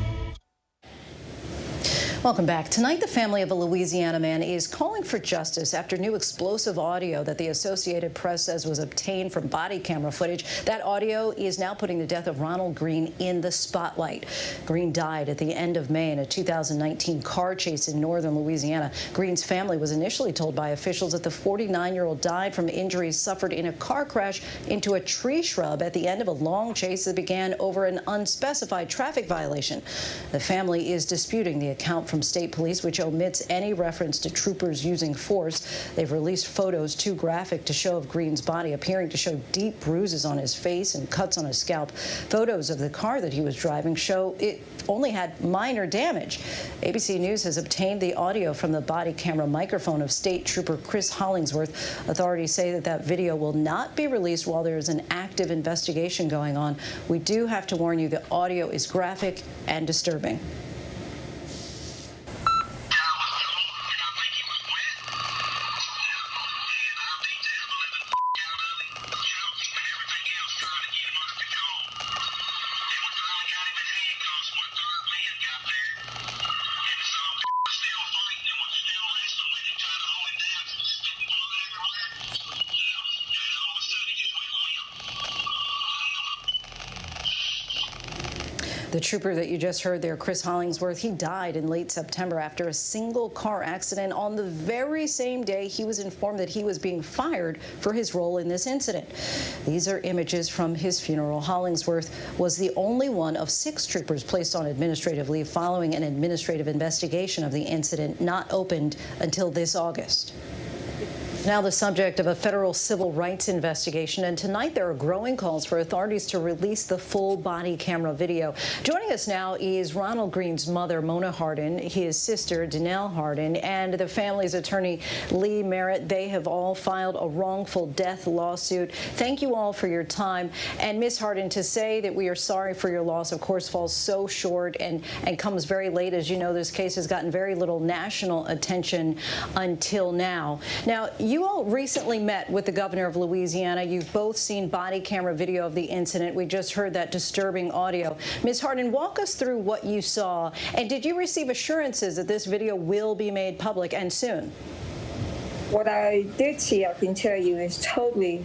Welcome back. Tonight, the family of a Louisiana man is calling for justice after new explosive audio that the Associated Press says was obtained from body camera footage. That audio is now putting the death of Ronald Green in the spotlight. Green died at the end of May in a 2019 car chase in northern Louisiana. Green's family was initially told by officials that the 49-year-old died from injuries suffered in a car crash into a tree shrub at the end of a long chase that began over an unspecified traffic violation. The family is disputing the account from state police, which omits any reference to troopers using force. They've released photos too graphic to show of Green's body, appearing to show deep bruises on his face and cuts on his scalp. Photos of the car that he was driving show it only had minor damage. ABC News has obtained the audio from the body camera microphone of State Trooper Chris Hollingsworth. Authorities say that video will not be released while there is an active investigation going on. We do have to warn you the audio is graphic and disturbing. The trooper that you just heard there, Chris Hollingsworth, he died in late September after a single car accident on the very same day he was informed that he was being fired for his role in this incident. These are images from his funeral. Hollingsworth was the only one of 6 troopers placed on administrative leave following an administrative investigation of the incident not opened until this August. Now the subject of a federal civil rights investigation, and tonight there are growing calls for authorities to release the full body camera video. Joining us now is Ronald Green's mother, Mona Hardin, his sister, Danelle Hardin, and the family's attorney, Lee Merritt. They have all filed a wrongful death lawsuit. Thank you all for your time. And Ms. Hardin, to say that we are sorry for your loss, of course, falls so short and comes very late. As you know, this case has gotten very little national attention until now. Now, you all recently met with the governor of Louisiana. You've both seen body camera video of the incident. We just heard that disturbing audio. Ms. Hardin, walk us through what you saw. And did you receive assurances that this video will be made public and soon? What I did see, I can tell you, is totally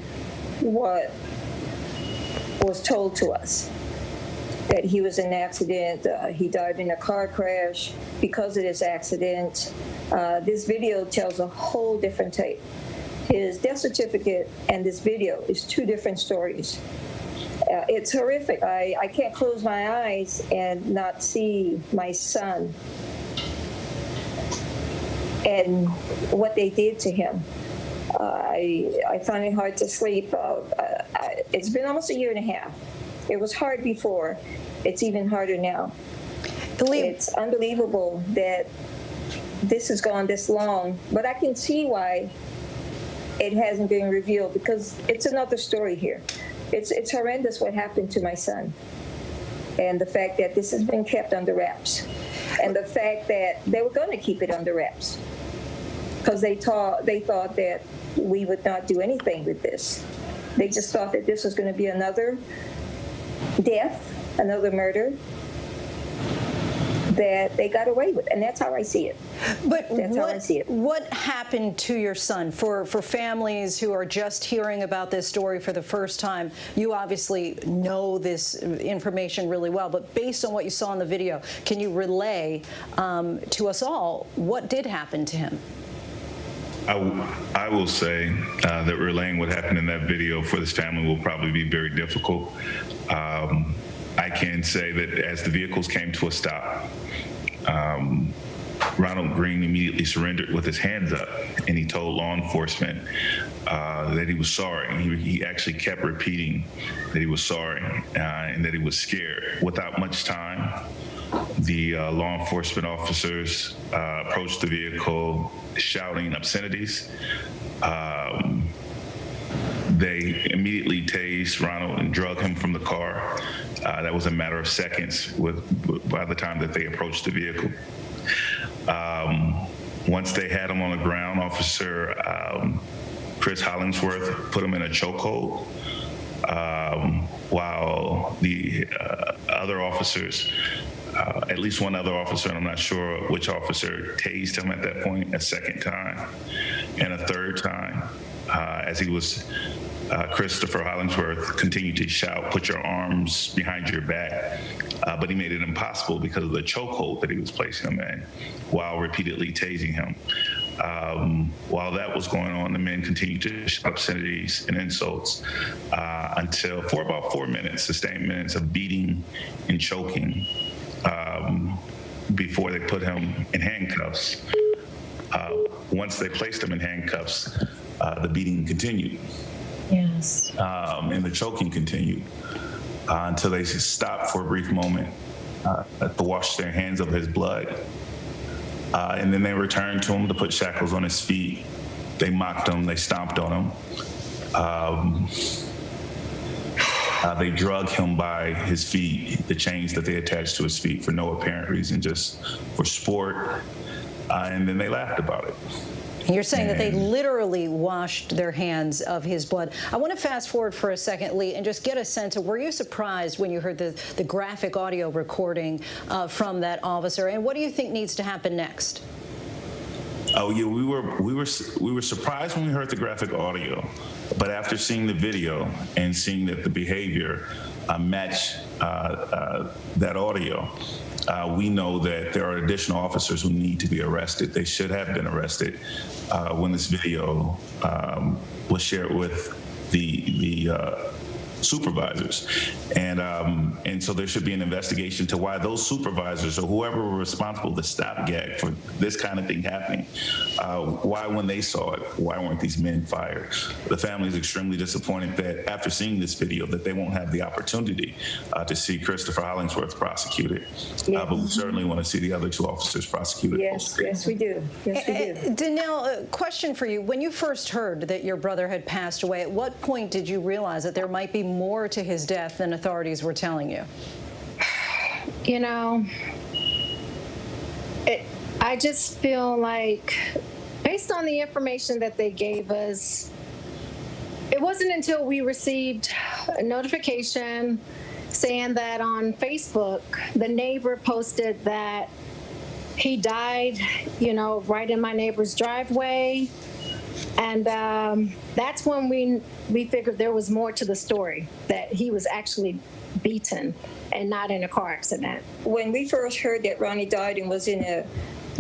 what was told to us. That he was in an accident, he died in a car crash because of this accident. This video tells a whole different tape. His death certificate and this video is 2 different stories. It's horrific. I can't close my eyes and not see my son and what they did to him. I find it hard to sleep. It's been almost a year and a half. It was hard before. It's even harder now. It's unbelievable that this has gone this long, but I can see why it hasn't been revealed, because it's another story here. It's horrendous what happened to my son, and the fact that this has been kept under wraps, and the fact that they were going to keep it under wraps because they thought that we would not do anything with this. They just thought that this was going to be another death, another murder that they got away with, and that's how I see it. But that's how I see it. What happened to your son? For families who are just hearing about this story for the first time, you obviously know this information really well, but based on what you saw in the video, can you relay to us all what did happen to him? I will say that relaying what happened in that video for this family will probably be very difficult. I can say that as the vehicles came to a stop, Ronald Green immediately surrendered with his hands up, and he told law enforcement that he was sorry. He actually kept repeating that he was sorry and that he was scared. Without much time, The law enforcement officers approached the vehicle shouting obscenities. They immediately tased Ronald and drug him from the car. That was a matter of seconds by the time that they approached the vehicle. Once they had him on the ground, Officer Chris Hollingsworth put him in a chokehold, while the other officers, at least one other officer, and I'm not sure which officer, tased him at that point a second time and a third time as he was, Christopher Hollingsworth continued to shout, "Put your arms behind your back," but he made it impossible because of the chokehold that he was placing him in while repeatedly tasing him. While that was going on, the men continued to shout obscenities and insults until for about 4 minutes, sustained minutes of beating and choking before they put him in handcuffs. Once they placed him in handcuffs, the beating continued. Yes. And the choking continued until they stopped for a brief moment to wash their hands of his blood. And then they returned to him to put shackles on his feet. They mocked him. They stomped on him. They drug him by his feet, the chains that they attached to his feet for no apparent reason, just for sport. And then they laughed about it. You're saying that they literally washed their hands of his blood. I want to fast forward for a second, Lee, and just get a sense of, were you surprised when you heard the graphic audio recording from that officer? And what do you think needs to happen next? Oh yeah, we were surprised when we heard the graphic audio, but after seeing the video and seeing that the behavior matched that audio, we know that there are additional officers who need to be arrested. They should have been arrested when this video was shared with the supervisors, and so there should be an investigation to why those supervisors or whoever were responsible, the stopgap for this kind of thing happening, why when they saw it, why weren't these men fired? The family is extremely disappointed that after seeing this video that they won't have the opportunity to see Christopher Hollingsworth prosecuted. But we certainly want to see the other two officers prosecuted. Yes, yes, we do. Yes, we do. Danelle, a question for you. When you first heard that your brother had passed away, at what point did you realize that there might be more to his death than authorities were telling you? You know, I just feel like, based on the information that they gave us, it wasn't until we received a notification saying that on Facebook, the neighbor posted that he died, you know, right in my neighbor's driveway. And that's when we figured there was more to the story, that he was actually beaten and not in a car accident. When we first heard that Ronnie died and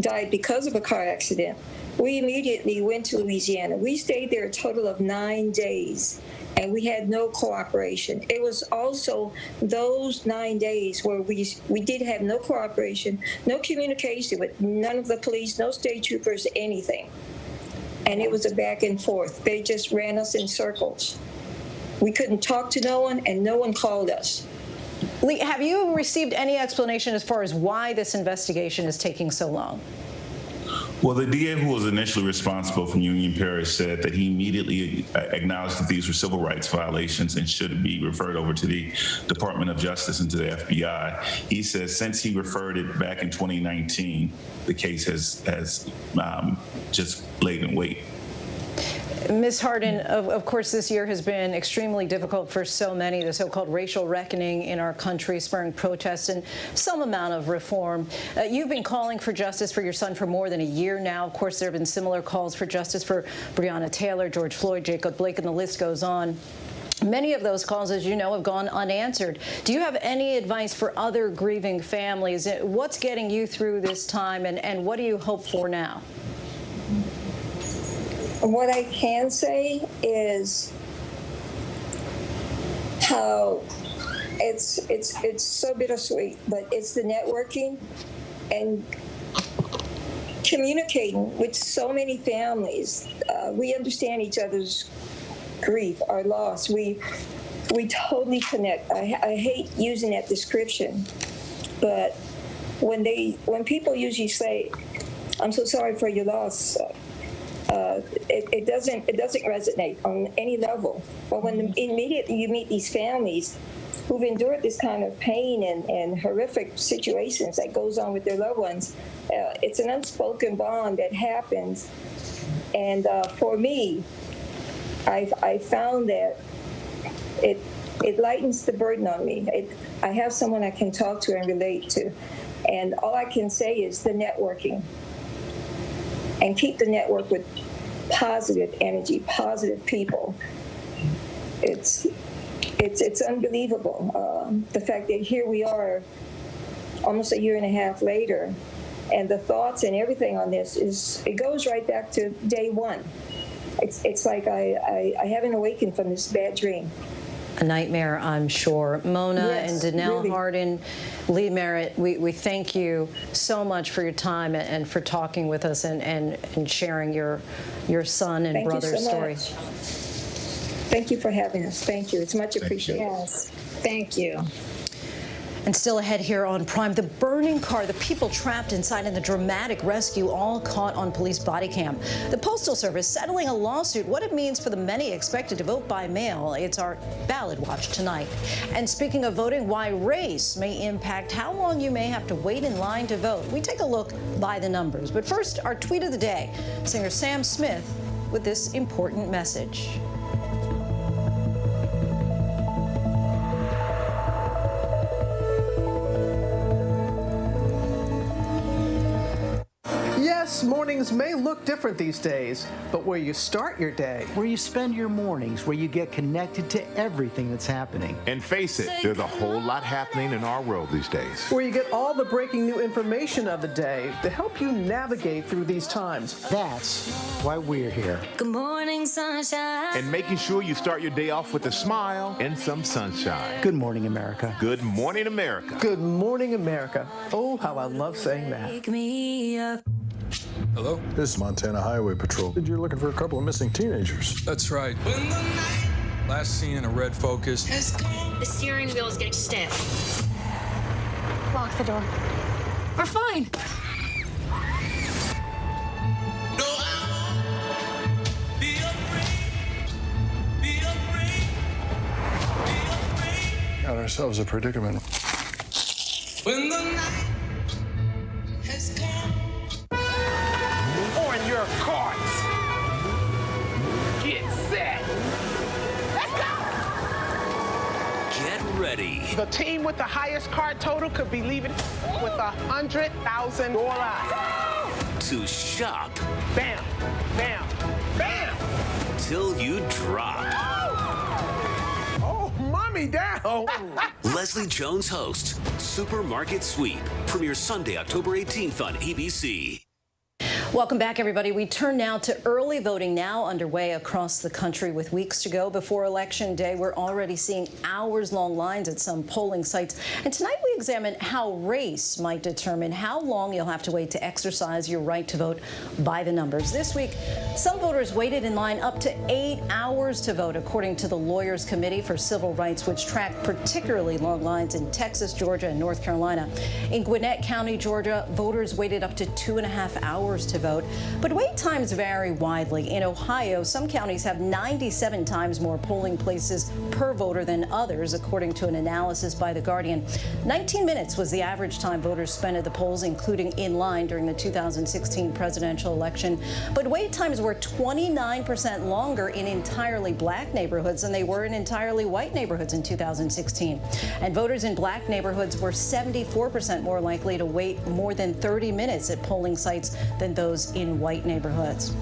died because of a car accident, we immediately went to Louisiana. We stayed there a total of 9 days, and we had no cooperation. It was also those 9 days where we did have no cooperation, no communication with none of the police, no state troopers, anything. And it was a back and forth. They just ran us in circles. We couldn't talk to no one, and no one called us. Lee, have you received any explanation as far as why this investigation is taking so long? Well, the DA who was initially responsible from Union Parish said that he immediately acknowledged that these were civil rights violations and should be referred over to the Department of Justice and to the FBI. He says since he referred it back in 2019, the case has just laid in wait. Ms. Hardin, of course, this year has been extremely difficult for so many, the so-called racial reckoning in our country, spurring protests and some amount of reform. You've been calling for justice for your son for more than a year now. Of course, there have been similar calls for justice for Breonna Taylor, George Floyd, Jacob Blake, and the list goes on. Many of those calls, as you know, have gone unanswered. Do you have any advice for other grieving families? What's getting you through this time, and what do you hope for now? What I can say is how it's so bittersweet, but it's the networking and communicating with so many families. We understand each other's grief, our loss. We totally connect. I hate using that description, but when people usually say, "I'm so sorry for your loss," it doesn't resonate on any level. But when immediately you meet these families who've endured this kind of pain and horrific situations that goes on with their loved ones, it's an unspoken bond that happens. And for me, I found that it lightens the burden on me. I have someone I can talk to and relate to. And all I can say is the networking. And keep the network with positive energy, positive people. It's unbelievable. The fact that here we are almost a year and a half later, and the thoughts and everything on this it goes right back to day one. It's like I haven't awakened from this bad dream. A nightmare, I'm sure. Mona Yes, and Danelle really. Hardin, Lee Merritt, we thank you so much for your time and for talking with us and sharing your son and Thank you brother's so story. much. Thank you for having us. Thank you. It's much appreciated. Yes, thank you. And still ahead here on Prime, the burning car, the people trapped inside, and the dramatic rescue, all caught on police body cam. The Postal Service settling a lawsuit, what it means for the many expected to vote by mail. It's our ballot watch tonight. And speaking of voting, why race may impact how long you may have to wait in line to vote. We take a look by the numbers. But first, our tweet of the day. Singer Sam Smith with this important message. Yes, mornings may look different these days, but where you start your day, where you spend your mornings, where you get connected to everything that's happening. And face it, there's a whole lot happening in our world these days. where you get all the breaking new information of the day to help you navigate through these times. That's why we're here. Good morning, sunshine. And making sure you start your day off with a smile and some sunshine. Good morning, America. Good morning, America. Good morning, America. Oh, how I love saying that. Wake me up. Hello? This is Montana Highway Patrol. You're looking for a couple of missing teenagers. That's right. Last seen in a red Focus. The steering wheel is getting stiff. Lock the door. We're fine. Got ourselves a predicament. When the night has come. On your carts. Get set. Let's go. Get ready. The team with the highest card total could be leaving with $100,000. To shop. Bam, bam, bam. Till you drop. Oh, mommy down. Leslie Jones hosts Supermarket Sweep. Premieres Sunday, October 18th on ABC. Welcome back, everybody. We turn now to early voting, now underway across the country with weeks to go before Election Day. We're already seeing hours-long lines at some polling sites. And tonight we examine how race might determine how long you'll have to wait to exercise your right to vote by the numbers. This week, some voters waited in line up to 8 hours to vote, according to the Lawyers Committee for Civil Rights, which tracked particularly long lines in Texas, Georgia, and North Carolina. In Gwinnett County, Georgia, voters waited up to 2.5 hours to vote. But wait times vary widely. In Ohio, some counties have 97 times more polling places per voter than others, according to an analysis by The Guardian. 19 minutes was the average time voters spent at the polls, including in line during the 2016 presidential election. But wait times were 29% longer in entirely black neighborhoods than they were in entirely white neighborhoods in 2016. And voters in black neighborhoods were 74% more likely to wait more than 30 minutes at polling sites than those in white neighborhoods.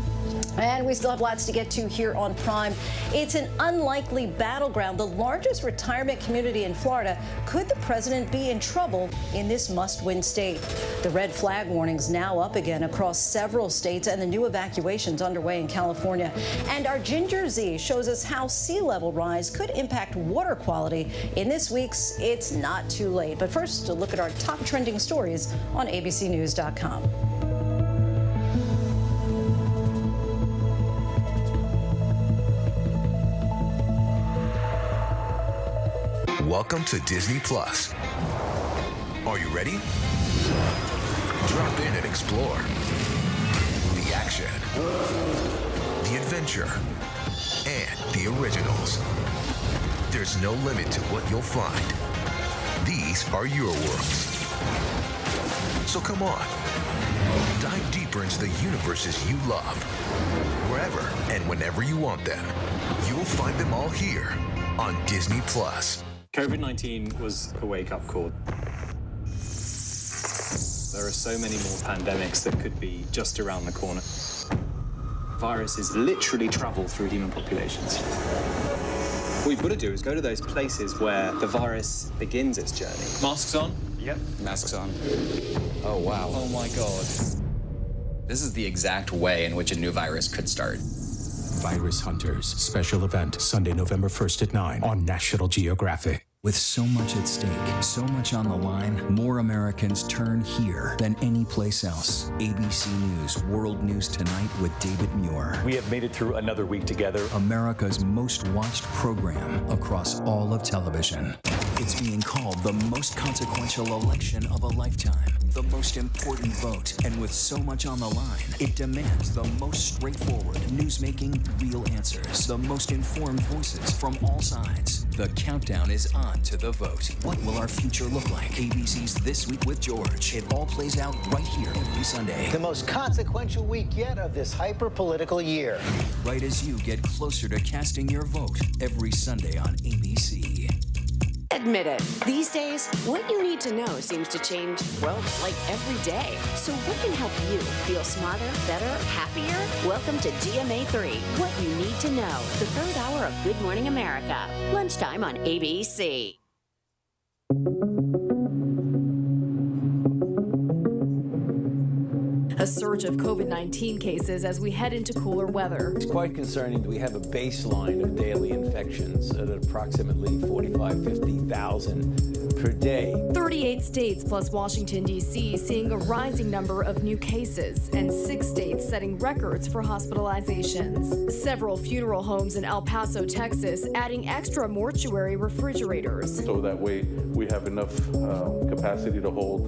And we still have lots to get to here on Prime. It's an unlikely battleground, the largest retirement community in Florida. Could the president be in trouble in this must-win state? The red flag warnings now up again across several states, and the new evacuations underway in California. And our Ginger Z shows us how sea level rise could impact water quality in this week's It's Not Too Late. But first, a look at our top trending stories on abcnews.com. Welcome to Disney Plus. Are you ready? Drop in and explore. The action, the adventure, and the originals. There's no limit to what you'll find. These are your worlds. So come on, dive deeper into the universes you love. Wherever and whenever you want them, you'll find them all here on Disney+. COVID-19 was a wake-up call. There are so many more pandemics that could be just around the corner. Viruses literally travel through human populations. What we've got to do is go to those places where the virus begins its journey. Masks on? Yep. Masks on. Oh, wow. Oh, my God. This is the exact way in which a new virus could start. Virus Hunters, special event, Sunday, November 1st at 9 on National Geographic. With so much at stake, so much on the line, more Americans turn here than any place else. ABC News World News Tonight with David Muir. We have made it through another week together. America's most watched program across all of television. It's being called the most consequential election of a lifetime, the most important vote, and with so much on the line, it demands the most straightforward, newsmaking, real answers, the most informed voices from all sides. The countdown is on to the vote. What will our future look like? ABC's This Week with George. It all plays out right here every Sunday. The most consequential week yet of this hyper-political year. Right as you get closer to casting your vote every Sunday on ABC. Admit it. These days, what you need to know seems to change, well, like every day. So what can help you feel smarter, better, happier? Welcome to GMA3, What You Need to Know, the third hour of Good Morning America. Lunchtime on ABC. A surge of COVID-19 cases as we head into cooler weather. It's quite concerning that we have a baseline of daily infections at approximately 50,000 per day. 38 states plus Washington, D.C. seeing a rising number of new cases, and 6 states setting records for hospitalizations. Several funeral homes in El Paso, Texas, adding extra mortuary refrigerators. So that way we have enough capacity to hold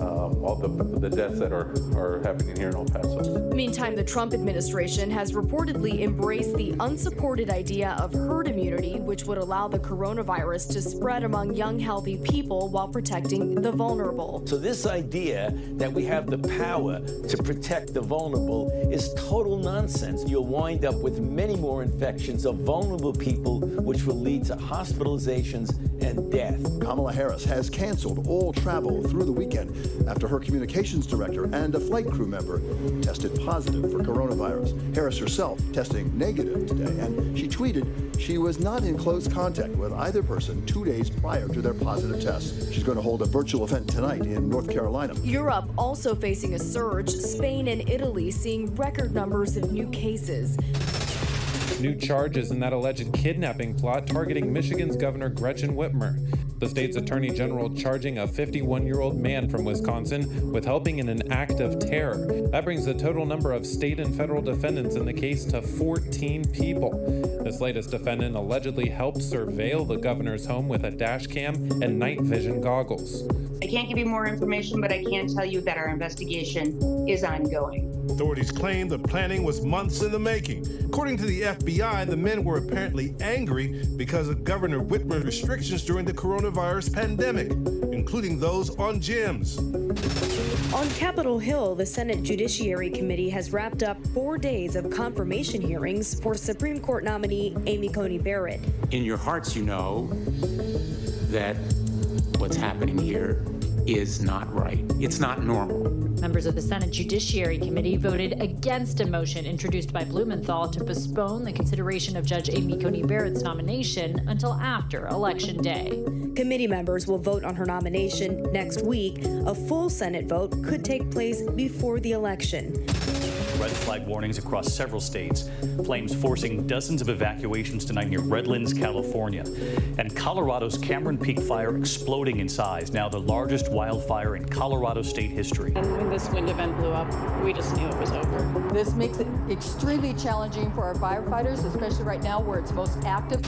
all the deaths that are happening here in El Paso. Meantime, the Trump administration has reportedly embraced the unsupported idea of herd immunity, which would allow the coronavirus to spread among young, healthy people while protecting the vulnerable. So this idea that we have the power to protect the vulnerable is total nonsense. You'll wind up with many more infections of vulnerable people, which will lead to hospitalizations and death. Kamala Harris has canceled all travel through the weekend after her communications director and a flight crew member tested positive for coronavirus. Harris herself testing negative today, and she tweeted she was not in close contact with either person 2 days prior to their positive test. She's going to hold a virtual event tonight in North Carolina. Europe also facing a surge, Spain and Italy seeing record numbers of new cases. New charges in that alleged kidnapping plot targeting Michigan's Governor Gretchen Whitmer. The state's attorney general charging a 51-year-old man from Wisconsin with helping in an act of terror. That brings the total number of state and federal defendants in the case to 14 people. This latest defendant allegedly helped surveil the governor's home with a dash cam and night vision goggles. I can't give you more information, but I can tell you that our investigation is ongoing. Authorities claim the planning was months in the making. According to the FBI, the men were apparently angry because of Governor Whitmer's restrictions during the coronavirus pandemic, including those on gyms. On Capitol Hill, the Senate Judiciary Committee has wrapped up 4 days of confirmation hearings for Supreme Court nominee Amy Coney Barrett. In your hearts, you know that what's happening here is not right. It's not normal. Members of the Senate Judiciary Committee voted against a motion introduced by Blumenthal to postpone the consideration of Judge Amy Coney Barrett's nomination until after Election Day. Committee members will vote on her nomination next week. A full Senate vote could take place before the election. Red flag warnings across several states. Flames forcing dozens of evacuations tonight near Redlands, California. And Colorado's Cameron Peak fire exploding in size, now the largest wildfire in Colorado state history. And when this wind event blew up, we just knew it was over. This makes it extremely challenging for our firefighters, especially right now where it's most active.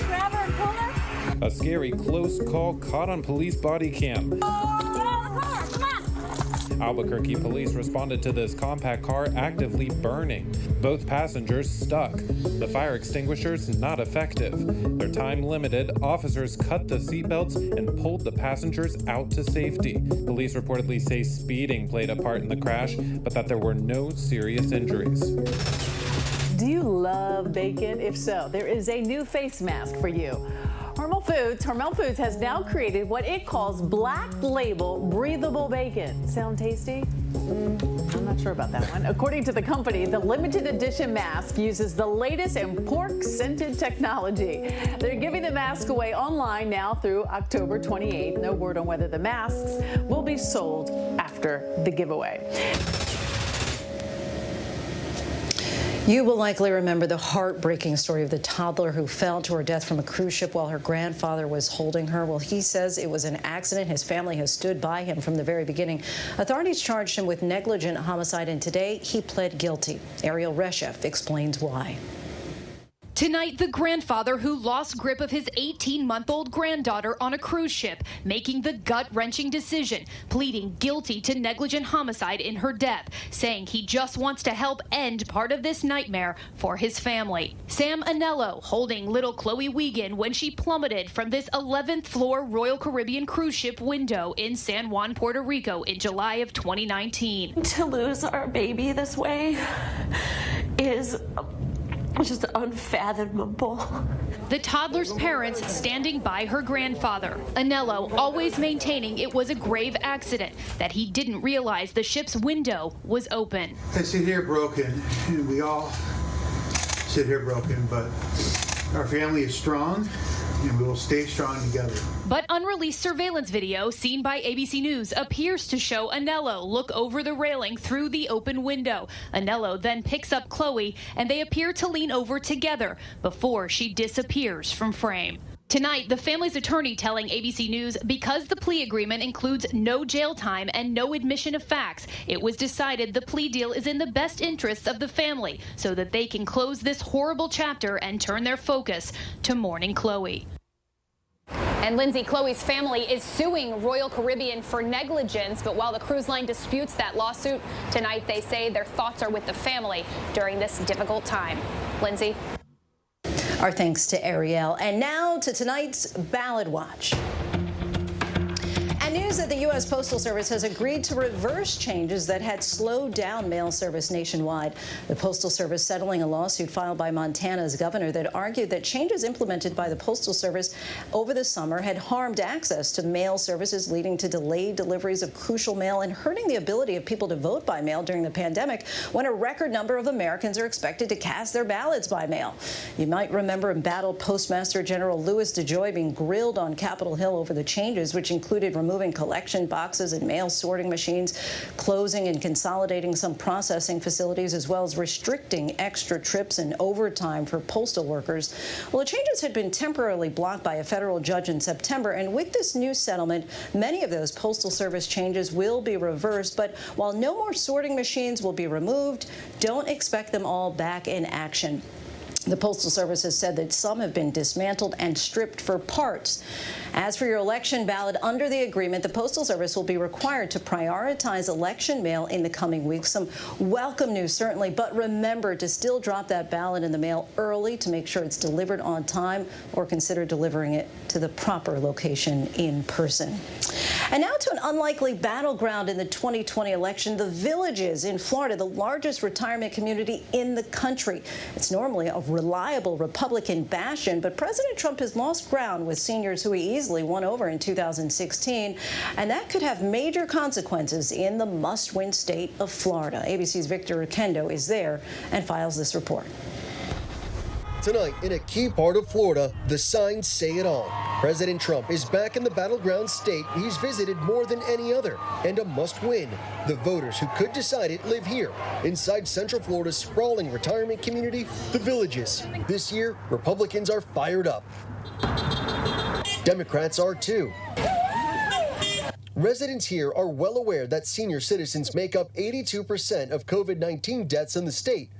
Grab her, pull her. A scary close call caught on police body cam. Albuquerque police responded to this compact car actively burning. Both passengers stuck. The fire extinguishers not effective. Their time limited, officers cut the seatbelts and pulled the passengers out to safety. Police reportedly say speeding played a part in the crash, but that there were no serious injuries. Do you love bacon? If so, there is a new face mask for you. Hormel Foods has now created what it calls Black Label Breathable Bacon. Sound tasty? I'm not sure about that one. According to the company, the limited edition mask uses the latest in pork-scented technology. They're giving the mask away online now through October 28th. No word on whether the masks will be sold after the giveaway. You will likely remember the heartbreaking story of the toddler who fell to her death from a cruise ship while her grandfather was holding her. Well, he says it was an accident. His family has stood by him from the very beginning. Authorities charged him with negligent homicide, and today he pled guilty. Ariel Reshef explains why. Tonight, the grandfather who lost grip of his 18-month-old granddaughter on a cruise ship, making the gut-wrenching decision, pleading guilty to negligent homicide in her death, saying he just wants to help end part of this nightmare for his family. Sam Anello holding little Chloe Wiegand when she plummeted from this 11th floor Royal Caribbean cruise ship window in San Juan, Puerto Rico in July of 2019. To lose our baby this way is just unfathomable. The toddler's parents standing by her grandfather. Anello always maintaining it was a grave accident, that he didn't realize the ship's window was open. I sit here broken, and we all sit here broken, but our family is strong, and we will stay strong together. But unreleased surveillance video seen by ABC News appears to show Anello look over the railing through the open window. Anello then picks up Chloe, and they appear to lean over together before she disappears from frame. Tonight, the family's attorney telling ABC News because the plea agreement includes no jail time and no admission of facts, it was decided the plea deal is in the best interests of the family so that they can close this horrible chapter and turn their focus to mourning Chloe. And Lindsay, Chloe's family is suing Royal Caribbean for negligence, but while the cruise line disputes that lawsuit, tonight they say their thoughts are with the family during this difficult time. Lindsay? Our thanks to Ariel. And now to tonight's Ballot Watch. And news that the U.S. Postal Service has agreed to reverse changes that had slowed down mail service nationwide. The Postal Service settling a lawsuit filed by Montana's governor that argued that changes implemented by the Postal Service over the summer had harmed access to mail services, leading to delayed deliveries of crucial mail and hurting the ability of people to vote by mail during the pandemic, when a record number of Americans are expected to cast their ballots by mail. You might remember embattled Postmaster General Louis DeJoy being grilled on Capitol Hill over the changes, which included removing collection boxes and mail sorting machines, closing and consolidating some processing facilities, as well as restricting extra trips and overtime for postal workers. Well, the changes had been temporarily blocked by a federal judge in September, and with this new settlement, many of those Postal Service changes will be reversed. But while no more sorting machines will be removed, don't expect them all back in action. The Postal Service has said that some have been dismantled and stripped for parts. As for your election ballot, under the agreement, the Postal Service will be required to prioritize election mail in the coming weeks. Some welcome news, certainly, but remember to still drop that ballot in the mail early to make sure it's delivered on time, or consider delivering it to the proper location in person. And now to an unlikely battleground in the 2020 election, the Villages in Florida, the largest retirement community in the country. It's normally a reliable Republican bastion, but President Trump has lost ground with seniors who he easily won over in 2016, and that could have major consequences in the must-win state of Florida. ABC's Victor Oquendo is there and files this report. Tonight, in a key part of Florida, the signs say it all. President Trump is back in the battleground state he's visited more than any other, and a must-win. The voters who could decide it live here, inside Central Florida's sprawling retirement community, the Villages. This year, Republicans are fired up. Democrats are too. Residents here are well aware that senior citizens make up 82% of COVID-19 deaths in the state.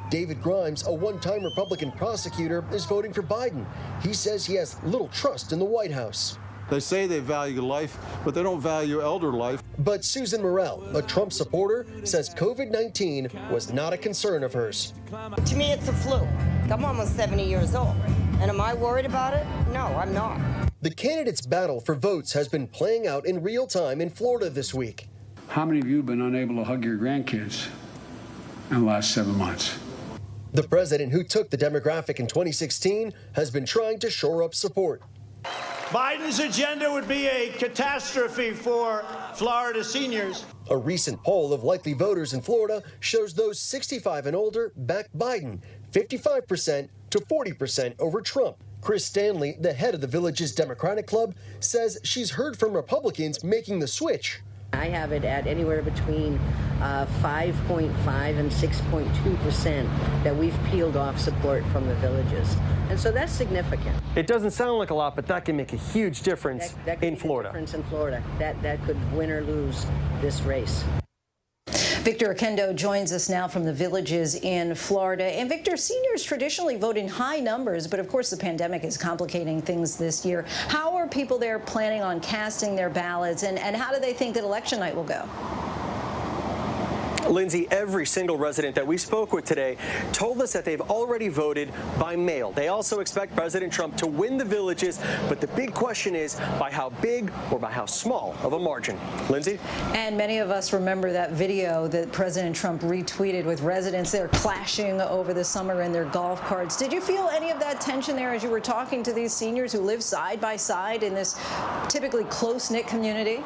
David Grimes, a one-time Republican prosecutor, is voting for Biden. He says he has little trust in the White House. They say they value life, but they don't value elder life. But Susan Morrell, a Trump supporter, says COVID-19 was not a concern of hers. To me, it's a flu. I'm almost 70 years old. And am I worried about it? No, I'm not. The candidates' battle for votes has been playing out in real time in Florida this week. How many of you have been unable to hug your grandkids in the last 7 months? The president, who took the demographic in 2016, has been trying to shore up support. Biden's agenda would be a catastrophe for Florida seniors. A recent poll of likely voters in Florida shows those 65 and older back Biden, 55% to 40% over Trump. Chris Stanley, the head of the Village's Democratic Club, says she's heard from Republicans making the switch. I have it at anywhere between 5.5 and 6.2% that we've peeled off support from the Villages. And so that's significant. It doesn't sound like a lot, but that can make a huge difference in Florida. Difference in Florida. That could win or lose this race. Victor Oquendo joins us now from the Villages in Florida. And Victor, seniors traditionally vote in high numbers, but of course the pandemic is complicating things this year. How are people there planning on casting their ballots, and how do they think that election night will go? Lindsay, every single resident that we spoke with today told us that they've already voted by mail. They also expect President Trump to win the Villages, but the big question is by how big or by how small of a margin. Lindsay? And many of us remember that video that President Trump retweeted with residents there clashing over the summer in their golf carts. Did you feel any of that tension there as you were talking to these seniors who live side by side in this typically close-knit community?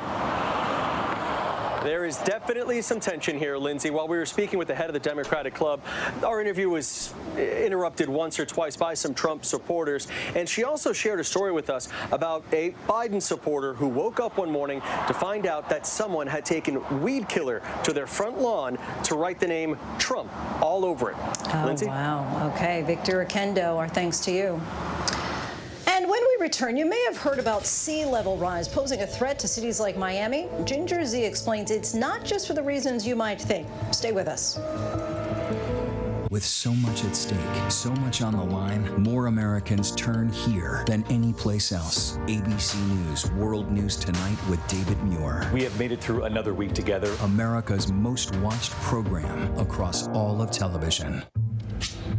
There is definitely some tension here, Lindsay. While we were speaking with the head of the Democratic Club, our interview was interrupted once or twice by some Trump supporters. And she also shared a story with us about a Biden supporter who woke up one morning to find out that someone had taken weed killer to their front lawn to write the name Trump all over it. Oh, Lindsay? Wow. Okay. Victor Oquendo, our thanks to you. And when we return, you may have heard about sea level rise posing a threat to cities like Miami. Ginger Z explains it's not just for the reasons you might think. Stay with us. With so much at stake, so much on the line, more Americans turn here than any place else. ABC News World News Tonight with David Muir. We have made it through another week together. America's most watched program across all of television.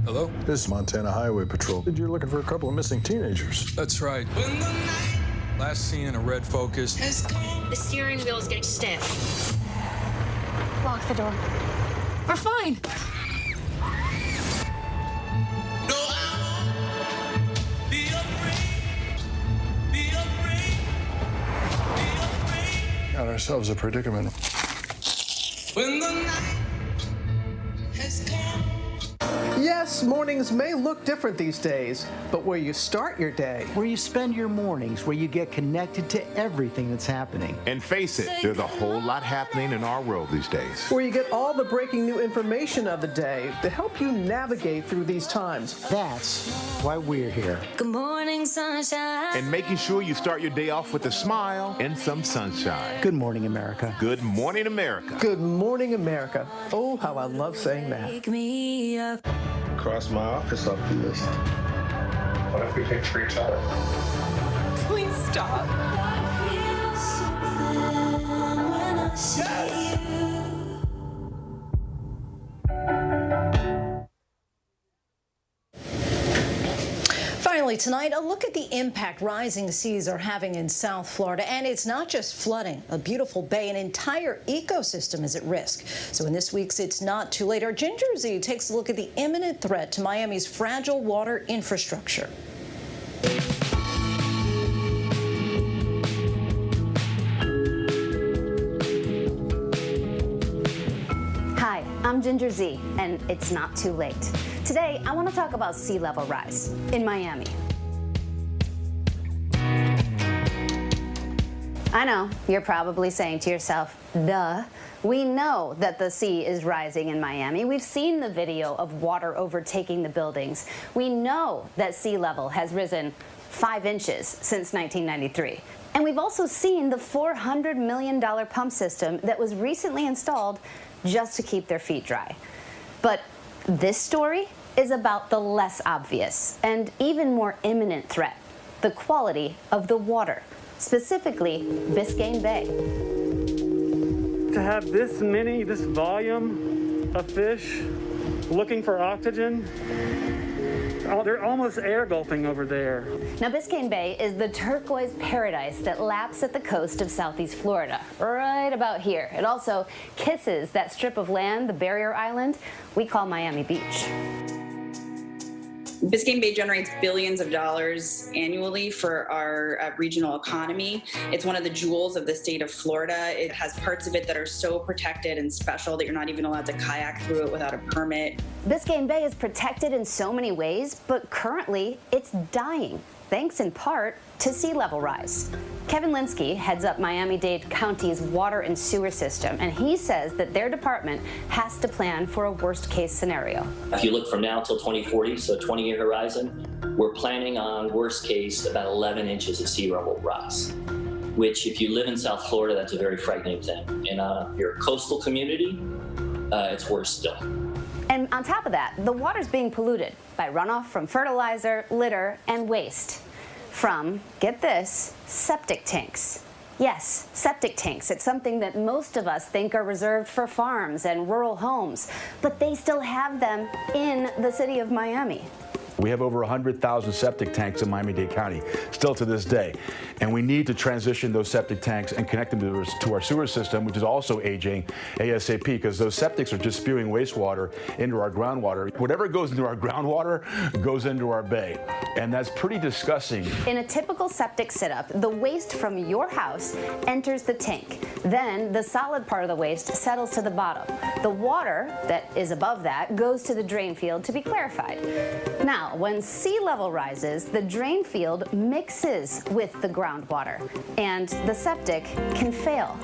Hello? This is Montana Highway Patrol. You're looking for a couple of missing teenagers. That's right. Last seen in a red Focus. The steering wheel is getting stiff. Lock the door. We're fine. Got ourselves a predicament. When the night has come. Yes, mornings may look different these days, but where you start your day, where you spend your mornings, where you get connected to everything that's happening. And face it, there's a whole lot happening in our world these days. Where you get all the breaking new information of the day to help you navigate through these times. That's why we're here. Good morning, sunshine. And making sure you start your day off with a smile and some sunshine. Good morning, America. Good morning, America. Good morning, America. Oh, how I love saying that. Wake me up. Cross my office off the list. What if we picked for each other? Please stop. Yes! Finally tonight, a look at the impact rising seas are having in South Florida. And it's not just flooding. A beautiful bay, an entire ecosystem is at risk. So in this week's It's Not Too Late, our Ginger Z takes a look at the imminent threat to Miami's fragile water infrastructure. Hi, I'm Ginger Z, and it's not too late. Today, I want to talk about sea level rise in Miami. I know, you're probably saying to yourself, duh. We know that the sea is rising in Miami. We've seen the video of water overtaking the buildings. We know that sea level has risen 5 inches since 1993. And we've also seen the $400 million pump system that was recently installed just to keep their feet dry. But this story is about the less obvious and even more imminent threat, the quality of the water. specifically Biscayne Bay. To have this volume of fish looking for oxygen, they're almost air gulping over there. Now, Biscayne Bay is the turquoise paradise that laps at the coast of southeast Florida, right about here. It also kisses that strip of land, the barrier island, we call Miami Beach. Biscayne Bay generates billions of dollars annually for our regional economy. It's one of the jewels of the state of Florida. It has parts of it that are so protected and special that you're not even allowed to kayak through it without a permit. Biscayne Bay is protected in so many ways, but currently it's dying, thanks in part to sea level rise. Kevin Linsky heads up Miami-Dade County's water and sewer system, and he says that their department has to plan for a worst-case scenario. If you look from now till 2040, so 20-year horizon, we're planning on worst case about 11 inches of sea level rise, which if you live in South Florida, that's a very frightening thing. And if you're a coastal community, it's worse still. And on top of that, the water's being polluted by runoff from fertilizer, litter, and waste from, get this, septic tanks. Yes, septic tanks. It's something that most of us think are reserved for farms and rural homes, but they still have them in the city of Miami. We have over 100,000 septic tanks in Miami-Dade County, still to this day. And we need to transition those septic tanks and connect them to our sewer system, which is also aging ASAP, because those septics are just spewing wastewater into our groundwater. Whatever goes into our groundwater goes into our bay. And that's pretty disgusting. In a typical septic setup, the waste from your house enters the tank. Then the solid part of the waste settles to the bottom. The water that is above that goes to the drain field to be clarified. Now, when sea level rises, the drain field mixes with the groundwater, and the septic can fail.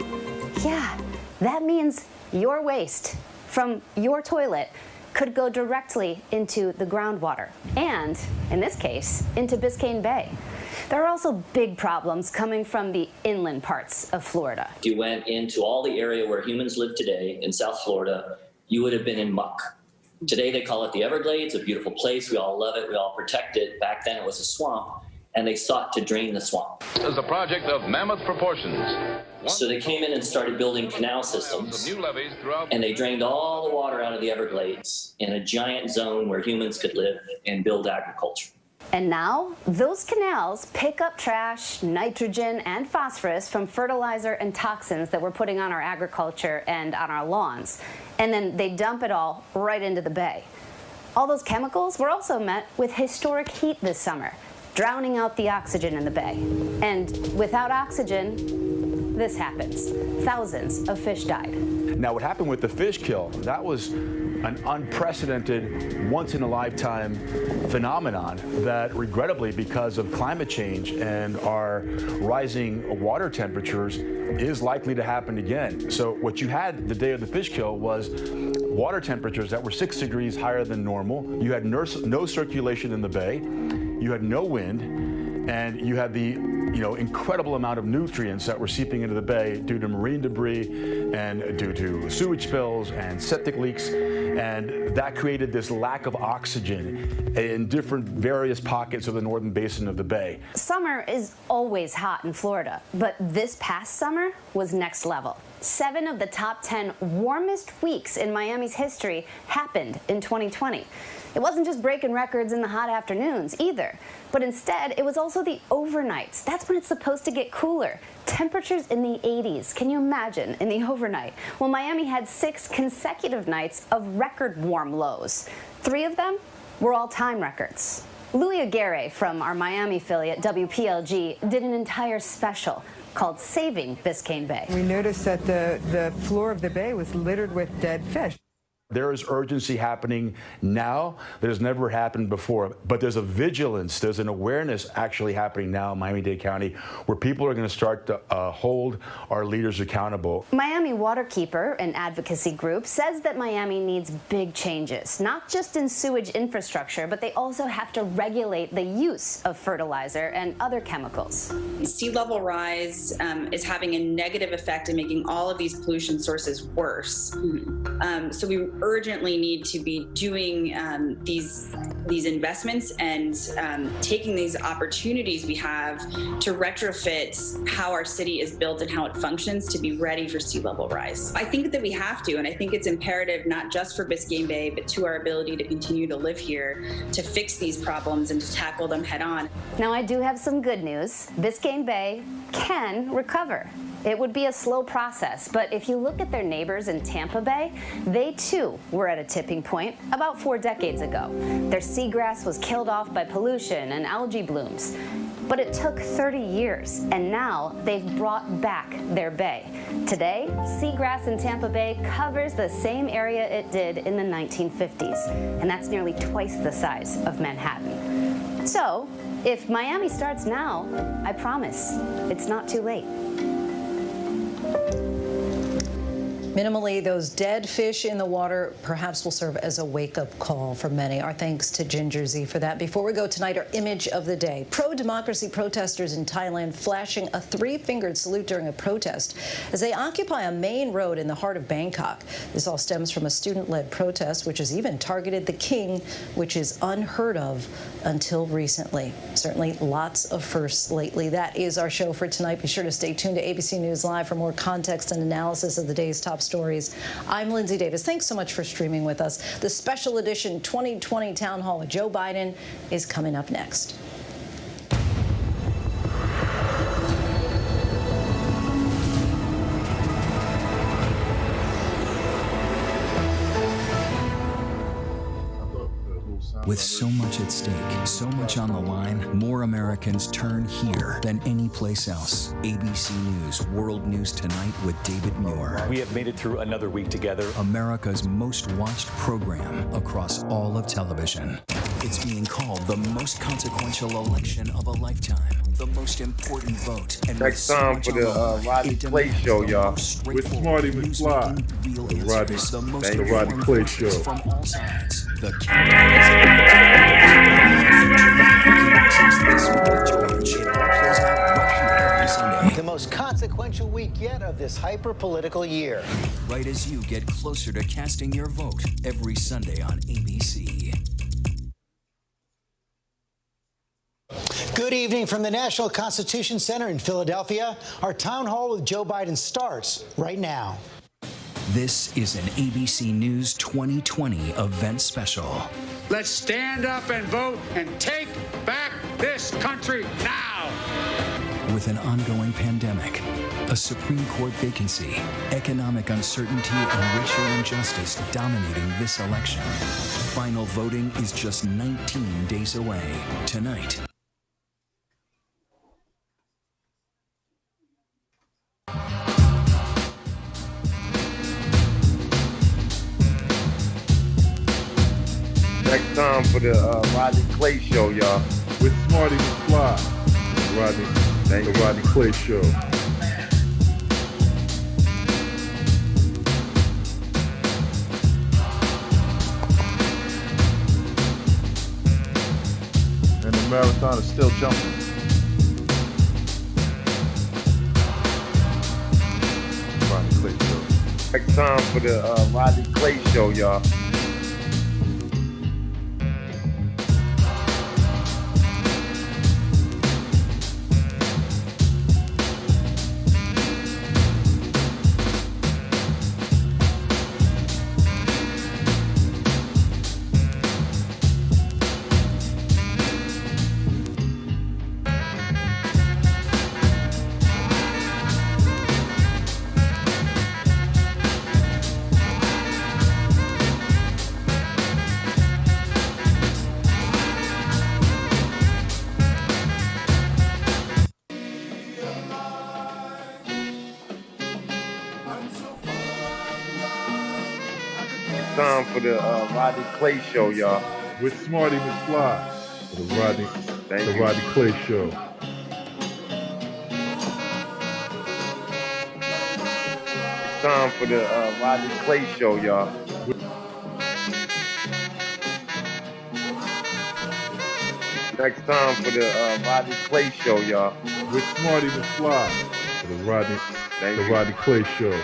Yeah, that means your waste from your toilet could go directly into the groundwater, and, in this case, into Biscayne Bay. There are also big problems coming from the inland parts of Florida. If you went into all the area where humans live today in South Florida, you would have been in muck. Today they call it the Everglades, a beautiful place. We all love it. We all protect it. Back then it was a swamp, and they sought to drain the swamp. It was a project of mammoth proportions. So they came in and started building canal systems, and they drained all the water out of the Everglades in a giant zone where humans could live and build agriculture. And now, those canals pick up trash, nitrogen, and phosphorus from fertilizer and toxins that we're putting on our agriculture and on our lawns. And then they dump it all right into the bay. All those chemicals were also met with historic heat this summer, drowning out the oxygen in the bay. And without oxygen, this happens. Thousands of fish died. Now, what happened with the fish kill, that was an unprecedented, once-in-a-lifetime phenomenon that, regrettably, because of climate change and our rising water temperatures, is likely to happen again. So what you had the day of the fish kill was water temperatures that were 6 degrees higher than normal. You had no circulation in the bay. You had no wind, and you had the incredible amount of nutrients that were seeping into the bay due to marine debris and due to sewage spills and septic leaks, and that created this lack of oxygen in different various pockets of the northern basin of the bay. Summer is always hot in Florida, but this past summer was next level. 7 of the top 10 warmest weeks in Miami's history happened in 2020. It wasn't just breaking records in the hot afternoons either, but instead it was also the overnights. That's when it's supposed to get cooler. Temperatures in the 80s. Can you imagine in the overnight? Well, Miami had 6 consecutive nights of record warm lows. 3 of them were all-time records. Louis Aguirre from our Miami affiliate WPLG did an entire special called Saving Biscayne Bay. We noticed that the floor of the bay was littered with dead fish. There is urgency happening now that has never happened before, but there's a vigilance, there's an awareness actually happening now in Miami-Dade County where people are going to start to hold our leaders accountable. Miami Waterkeeper, an advocacy group, says that Miami needs big changes, not just in sewage infrastructure, but they also have to regulate the use of fertilizer and other chemicals. Sea level rise is having a negative effect in making all of these pollution sources worse. So we urgently need to be doing these these investments and taking these opportunities we have to retrofit how our city is built and how it functions to be ready for sea level rise. I think that we have to, and I think it's imperative not just for Biscayne Bay, but to our ability to continue to live here, to fix these problems and to tackle them head on. Now, I do have some good news. Biscayne Bay can recover. It would be a slow process, but if you look at their neighbors in Tampa Bay, they too were at a tipping point about 4 decades ago. Their seagrass was killed off by pollution and algae blooms. But it took 30 years, and now they've brought back their bay. Today, seagrass in Tampa Bay covers the same area it did in the 1950s, and that's nearly twice the size of Manhattan. So, if Miami starts now, I promise it's not too late. Minimally, those dead fish in the water perhaps will serve as a wake-up call for many. Our thanks to Ginger Z for that. Before we go tonight, our image of the day. Pro-democracy protesters in Thailand flashing a 3-fingered salute during a protest as they occupy a main road in the heart of Bangkok. This all stems from a student-led protest, which has even targeted the king, which is unheard of until recently. Certainly lots of firsts lately. That is our show for tonight. Be sure to stay tuned to ABC News Live for more context and analysis of the day's top stories. I'm Lindsay Davis. Thanks so much for streaming with us. The special edition 2020 Town Hall with Joe Biden is coming up next. With so much at stake, so much on the line, more Americans turn here than any place else. ABC News World News Tonight with David Muir. We have made it through another week together. America's most watched program across all of television. It's being called the most consequential election of a lifetime, the most important vote. And next time for the Rodney Clay Show, y'all. With Smarty McFly. The Rodney Clay Show. From all sides. The The most consequential week yet of this hyper-political year. Right as you get closer to casting your vote every Sunday on ABC. Good evening from the National Constitution Center in Philadelphia. Our town hall with Joe Biden starts right now. This is an ABC News 2020 event special. Let's stand up and vote and take back this country now. With an ongoing pandemic, a Supreme Court vacancy, economic uncertainty, and racial injustice dominating this election, final voting is just 19 days away. Tonight. Next time for the Rodney Clay Show, y'all. With Smarty McFly. The Rodney Clay Show. And the marathon is still jumping. Rodney Clay Show. Next time for the Rodney Clay Show, y'all. Time for the Rodney Clay Show, y'all. With Smarty McFly. The Rodney Clay Show. Time for the Rodney Clay Show, y'all. Next time for the Rodney Clay Show, y'all. With Smarty McFly. The Rodney Clay Show.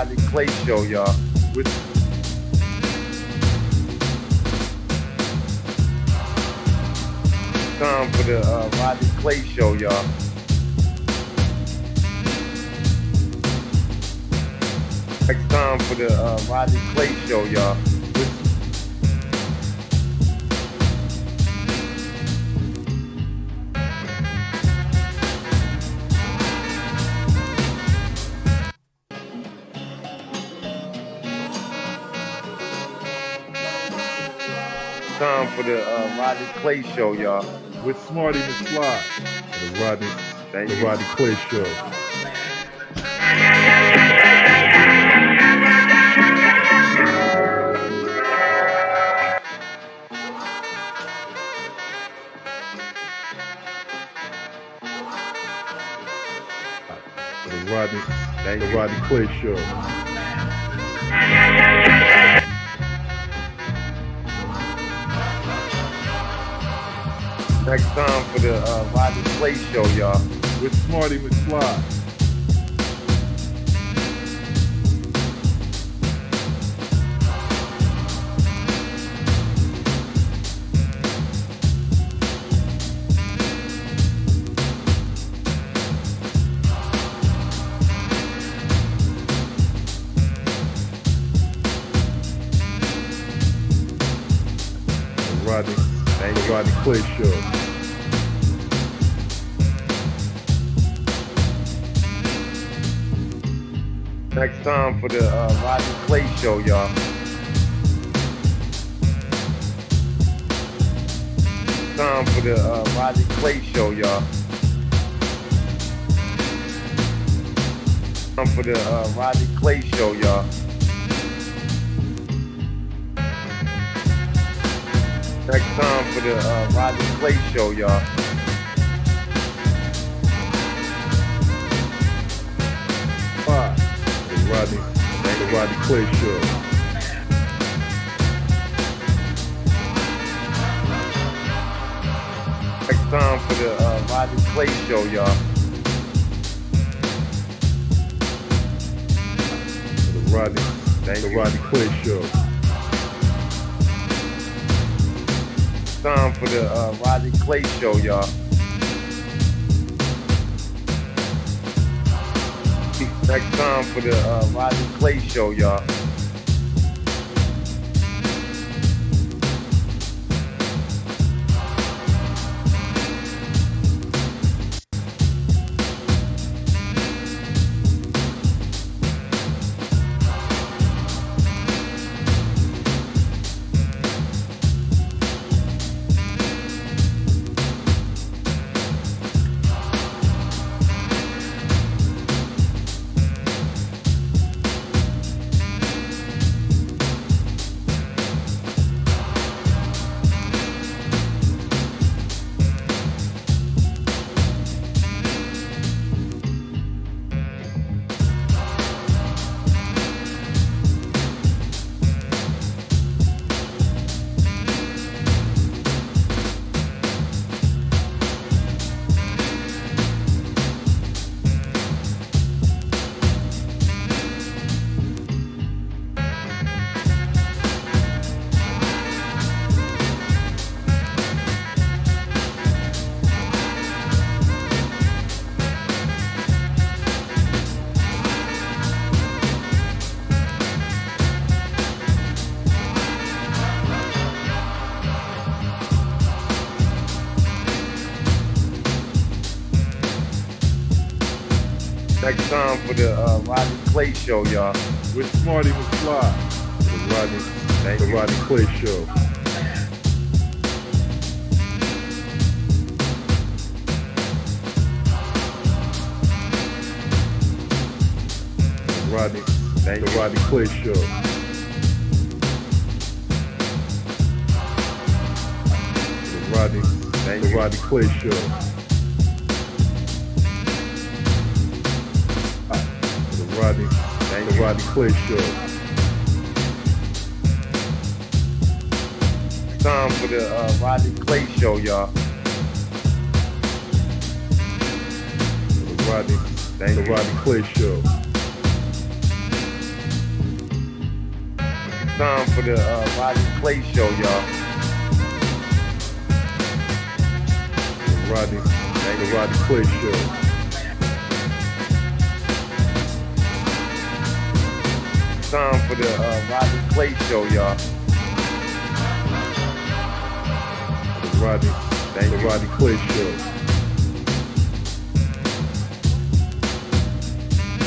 Rodney Clay Show, y'all. Time for the Rodney Clay Show, y'all. Next time for the Rodney Clay Show, y'all. Time for the Rodney Clay Show, y'all. With Smarty McFly. The Rodney Clay Show. The Rodney Clay Show. Next time for the Rodney Clay Show, y'all. With Smarty McFly. The Rodney Clay Show. Next time for the Rodney Clay Show, y'all. Time for the Rodney Clay Show, y'all. Time for the Rodney Clay Show, y'all. Next time for the Rodney Clay Show, y'all. The Rodney Clay Show. Next time for the Rodney Clay Show, y'all. The Rodney Clay Show. Time for the Rodney Clay Show, y'all. Next time for the Rodney Clay Show, y'all. Next time for the Rodney Clay Show, y'all. With Smarty McFly. The Rodney Clay Show. The Rodney Clay Show. The Rodney Clay Show. The Rodney Clay Show. Time for the Rodney Clay Show, y'all. The Rodney Clay Show. time for the Rodney Clay Show, y'all. The Rodney Clay Show. Time for the Rodney Clay Show, y'all. The Rodney Clay Show.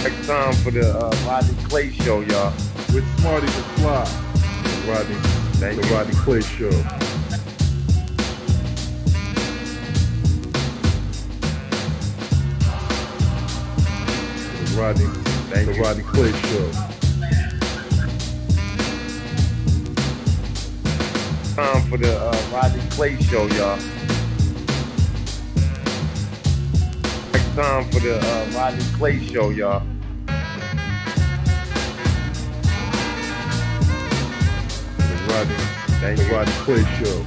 Next time for the Rodney Clay Show, y'all. With Smarty McFly. The Rodney Clay Show. The Rodney Clay Show. Time for the Rodney Clay Show, y'all. Next time for the Rodney Clay Show, y'all. The Rodney Clay Show.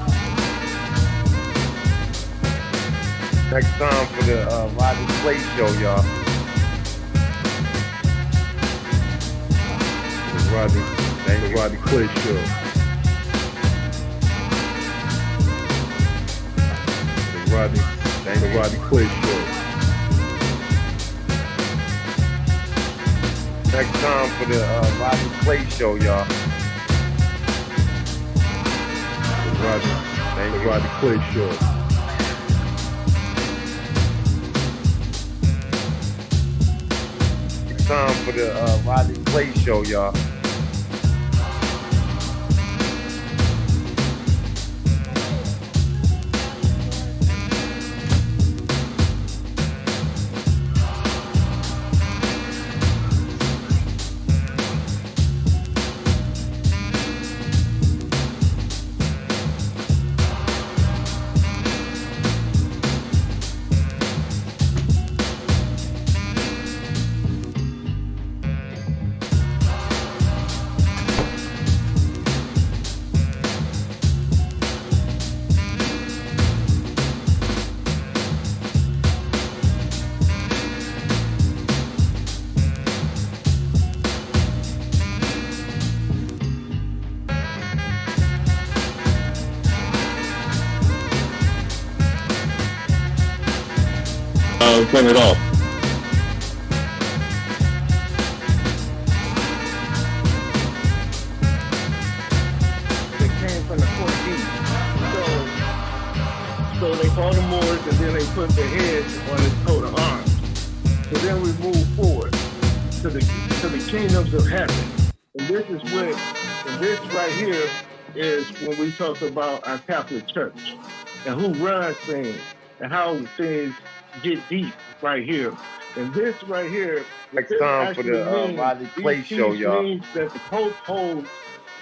Next time for the Rodney Clay Show, y'all. The Rodney Clay Show. The Rodney Clay Show. Next time for the Rodney Clay Show, y'all. The Rodney Clay Show. Next time for the Rodney Clay Show, y'all. Turn it off. They came from the 14th. So they fought the Moors and then they put their heads on his coat of arms. So then we move forward to the kingdoms of heaven. And this right here is when we talk about our Catholic Church and who runs things and how things get deep right here. And this right here, next time for the Rodney Clay Show, y'all. Means that the Pope holds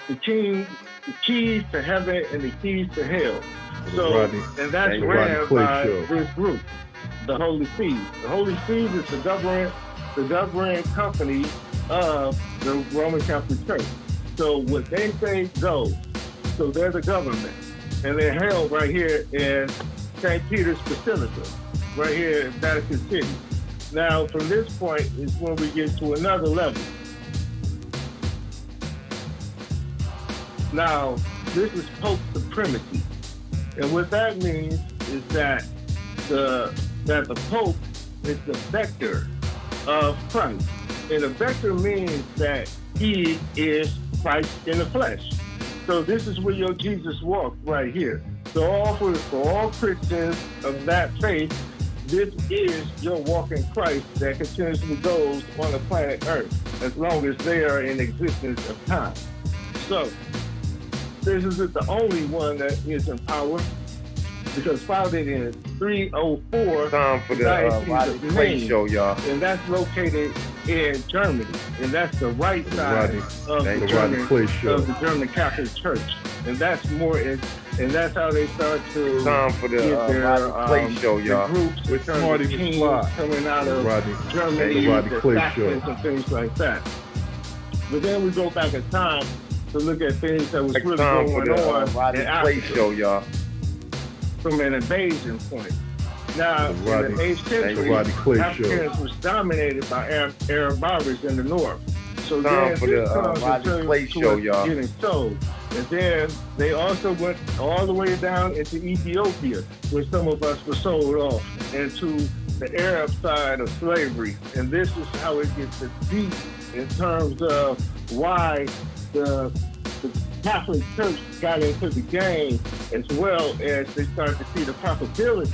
the keys to heaven and the keys to hell. So, and that's ran by this group, the Holy See. The Holy See is the governing company of the Roman Catholic Church. So what they say goes. So they're the government, and they're held right here in St. Peter's Basilica, right here in Vatican City. Now, from this point is when we get to another level. Now, this is Pope supremacy. And what that means is that the Pope is the vector of Christ. And the vector means that he is Christ in the flesh. So this is where your Jesus walked right here. So for all Christians of that faith, this is your walking Christ that continuously goes on the planet Earth as long as they are in existence of time. So this isn't the only one that is in power, because founded in 304. Time for the Rodney Clay Show, y'all. And that's located in Germany, and that's the right side of the German Catholic Church, and that's more. And that's how they start to time for the get their Rodney Clay Show, y'all. Groups with Smarty McFly coming out of Germany, the Saxons and things like that. But then we go back in time to look at things that was really going on Rodney in Clay Africa Show, y'all. from an invasion point. Now, in the 8th century, Africans was dominated by Arab barbers in the north. Next So time then for this the comes Rodney into Clay Show, y'all. getting sold. And then they also went all the way down into Ethiopia, where some of us were sold off, into the Arab side of slavery. And this is how it gets deep in terms of why the Catholic Church got into the game, as well as they started to see the probability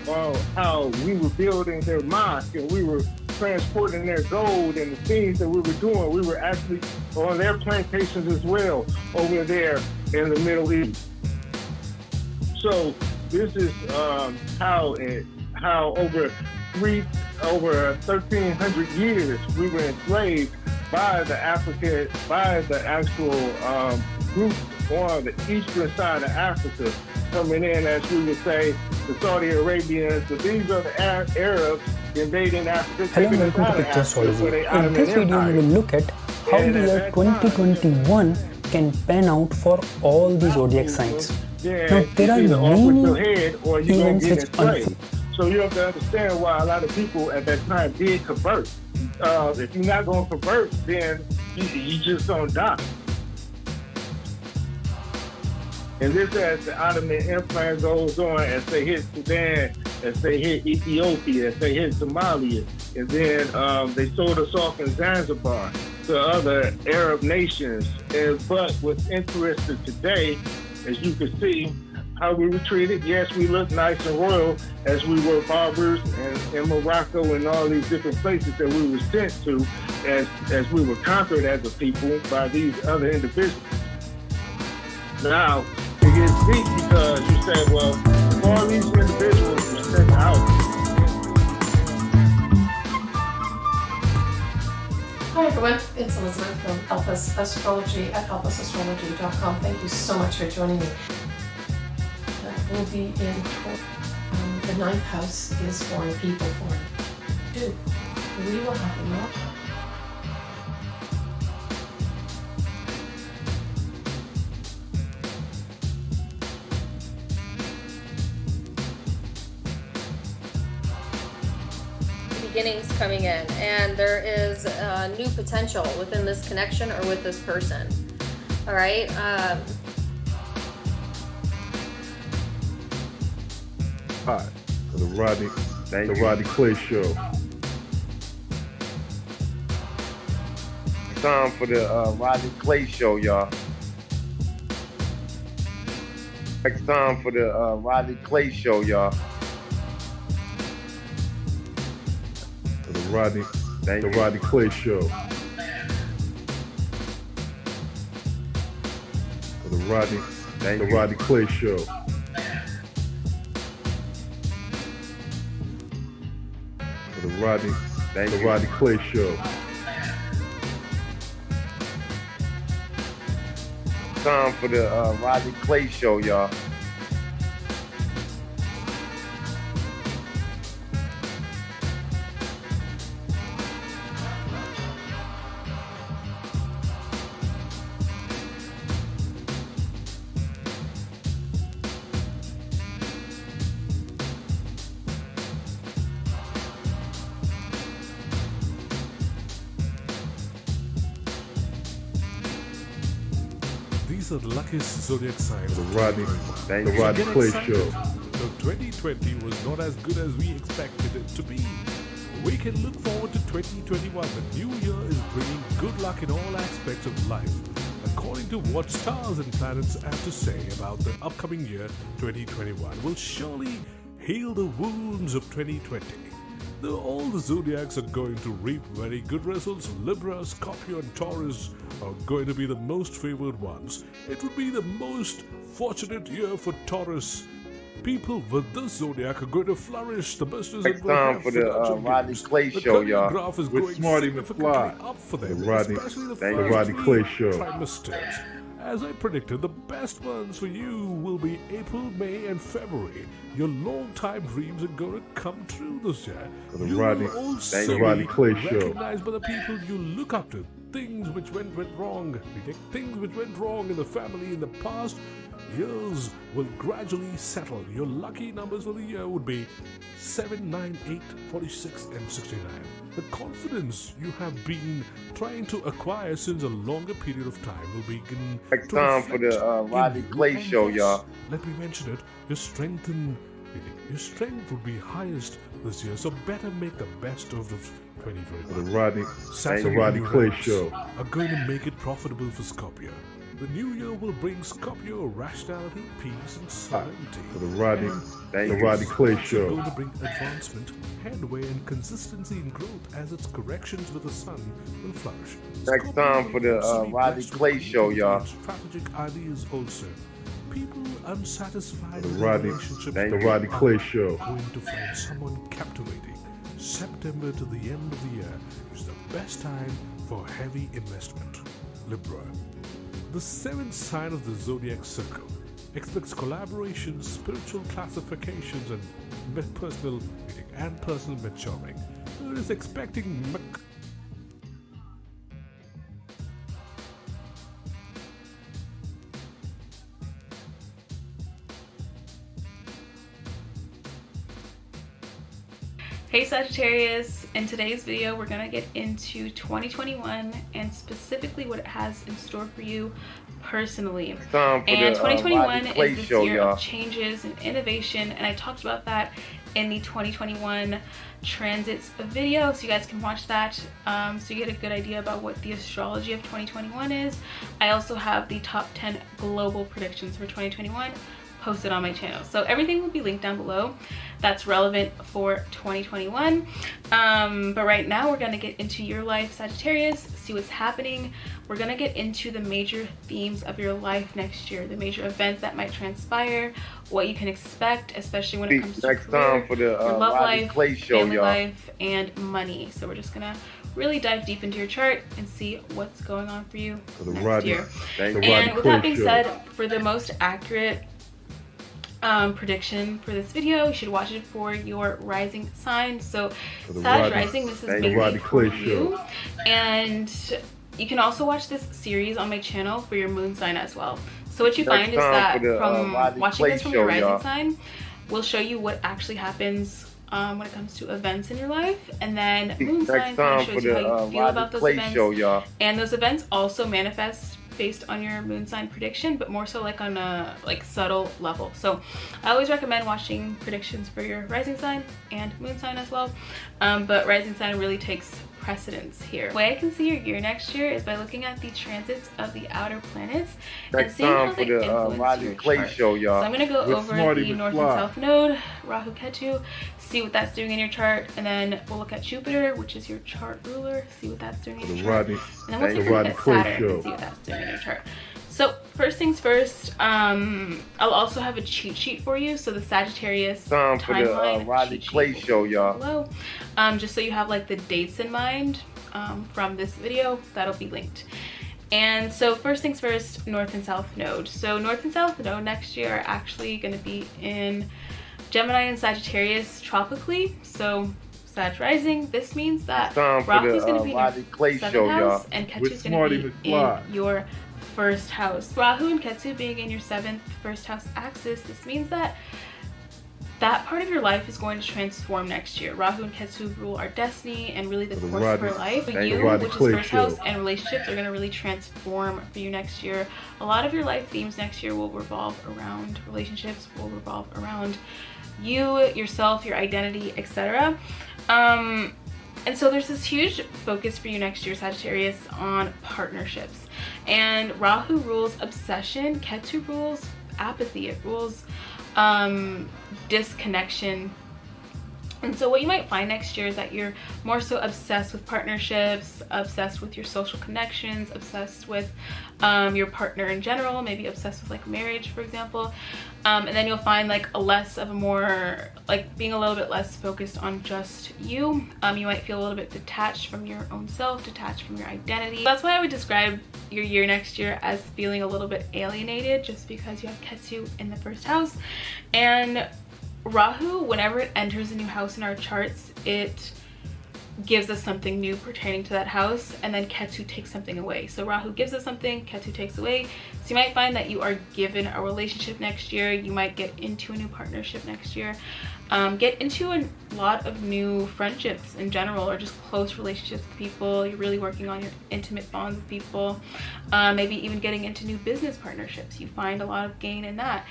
of how we were building their mosque and we were transporting their gold and the things that we were doing. We were actually on their plantations as well over there in the Middle East. So this is how over 1,300 years we were enslaved by the actual group on the eastern side of Africa, coming in, as we would say, the Saudi Arabians, but these are the Arabs invading Africa. Hello and welcome to Picturesology. In this video we will look at how the year 2021 can pan out for all the zodiac signs. Now there are many events which unfold. So you have to understand why a lot of people at that time did convert. If you're not going to convert, then you just don't die. And this, as the Ottoman Empire goes on, as they hit Sudan, as they hit Ethiopia, as they hit Somalia, and then they sold us off in Zanzibar to other Arab nations. But what's interesting today, as you can see, how we were treated. Yes, we look nice and royal as we were barbers and in Morocco and all these different places that we were sent to as we were conquered as a people by these other individuals. Now, it gets deep because you say, well, all these individuals were sent out. Hi everyone, it's Elizabeth from Elpis Astrology at elpisastrology.com. Thank you so much for joining me. We'll be in the 9th house is foreign people, foreign. 2. We will have more. Beginnings coming in, and there is new potential within this connection or with this person. All right. Hi, for the Rodney Clay Show. Time for the Rodney Clay Show, y'all. Next time for the Rodney Clay Show, y'all. For the Rodney Clay Show. For the Rodney Clay Show. The Rodney Clay Show. Time for the Rodney Clay Show, y'all. These are the luckiest zodiac signs. The Rodney Clay Show. So 2020 was not as good as we expected it to be. We can look forward to 2021. The new year is bringing good luck in all aspects of life, according to what stars and planets have to say about the upcoming year 2021. Will surely heal the wounds of 2020. All the zodiacs are going to reap very good results. Libra, Scorpio and Taurus are going to be the most favored ones. It would be the most fortunate year for Taurus. People with this zodiac are going to flourish. The business Next time for the Rodney Clay Show, y'all. With Smarty McFly. Up for them, the Rodney Clay Show. Trimesters. As I predicted, the best months for you will be April, May, and February. Your long-time dreams are going to come true this year. For the Rodney Clay Show. Recognized by the people you look up to. Things which went wrong. Things which went wrong in the family in the past years will gradually settle. Your lucky numbers for the year would be 7, 9, 8, 46, and 69. The confidence you have been trying to acquire since a longer period of time will begin Next to time for the reflect Rodney in you, Clay and Show, thus, y'all. let me mention it, your strength will be highest this year, so better make the best of the 2021. The Rodney Clay Saturn Show. are going to make it profitable for Scorpio. The new year will bring Scorpio rationality, peace, and serenity. The Rodney Clay It's Show. going to bring advancement, headway, and consistency in growth as its corrections with the sun will flourish. Next time for the Rodney Clay Show, y'all. Strategic ideas also. People unsatisfied The with Rodney Clay are Show. going to find someone captivating. September to the end of the year is the best time for heavy investment. Libra. The seventh sign of the zodiac circle expects collaboration, spiritual classifications, and personal maturing. It is expecting Hey Sagittarius, in today's video we're going to get into 2021 and specifically what it has in store for you personally. And 2021 is this year of changes and innovation, and I talked about that in the 2021 transits video, so you guys can watch that so you get a good idea about what the astrology of 2021 is. I also have the top 10 global predictions for 2021 posted on my channel, so everything will be linked down below that's relevant for 2021. But right now we're going to get into your life, Sagittarius, see what's happening. We're going to get into the major themes of your life next year, the major events that might transpire, what you can expect, especially when it comes to career, your love life, family life, and money. So we're just gonna really dive deep into your chart and see what's going on for you next year. And with that being said, for the most accurate prediction for this video, you should watch it for your rising sign. So Sag rising, this is mainly for you, and you can also watch this series on my channel for your moon sign as well. So what you find is that from watching this from your rising sign will show you what actually happens when it comes to events in your life, and then moon sign kind of shows you how you feel about those events, and those events also manifest based on your moon sign prediction, but more so like on a subtle level. So I always recommend watching predictions for your rising sign and moon sign as well, but rising sign really takes precedence here. The way I can see your year next year is by looking at the transits of the outer planets and seeing how they influence your chart. So I'm going to go over the north and south node, Rahu Ketu, see what that's doing in your chart, and then we'll look at Jupiter, which is your chart ruler, see what that's doing in your chart, and then we'll take a look at Saturn and see what that's doing in your chart. So first things first, I'll also have a cheat sheet for you. So the Sagittarius timeline cheat sheet below, just so you have like the dates in mind from this video, that'll be linked. And so first things first, north and south node. So north and south node next year are actually going to be in Gemini and Sagittarius tropically. So Sag rising, this means that Rahu is going to be in your 7th house and Ketu is going to be in your first house. Rahu and Ketu being in your 7th first house axis, this means that that part of your life is going to transform next year. Rahu and Ketu rule our destiny and really the course of our life. You, which is first house, and relationships are going to really transform for you next year. A lot of your life themes next year will revolve around relationships, will revolve around you, yourself, your identity, etc. And so there's this huge focus for you next year, Sagittarius, on partnerships. And Rahu rules obsession, Ketu rules apathy, it rules disconnection. And so what you might find next year is that you're more so obsessed with partnerships, obsessed with your social connections, obsessed with your partner in general, maybe obsessed with like marriage, for example. And then you'll find like being a little bit less focused on just you. You might feel a little bit detached from your own self, detached from your identity. That's why I would describe your year next year as feeling a little bit alienated, just because you have Ketu in the first house. And Rahu, whenever it enters a new house in our charts, it gives us something new pertaining to that house, and then Ketu takes something away. So Rahu gives us something, Ketu takes away. So you might find that you are given a relationship next year. You might get into a new partnership next year. Get into a lot of new friendships in general, or just close relationships with people. You're really working on your intimate bonds with people. Maybe even getting into new business partnerships. You find a lot of gain in that.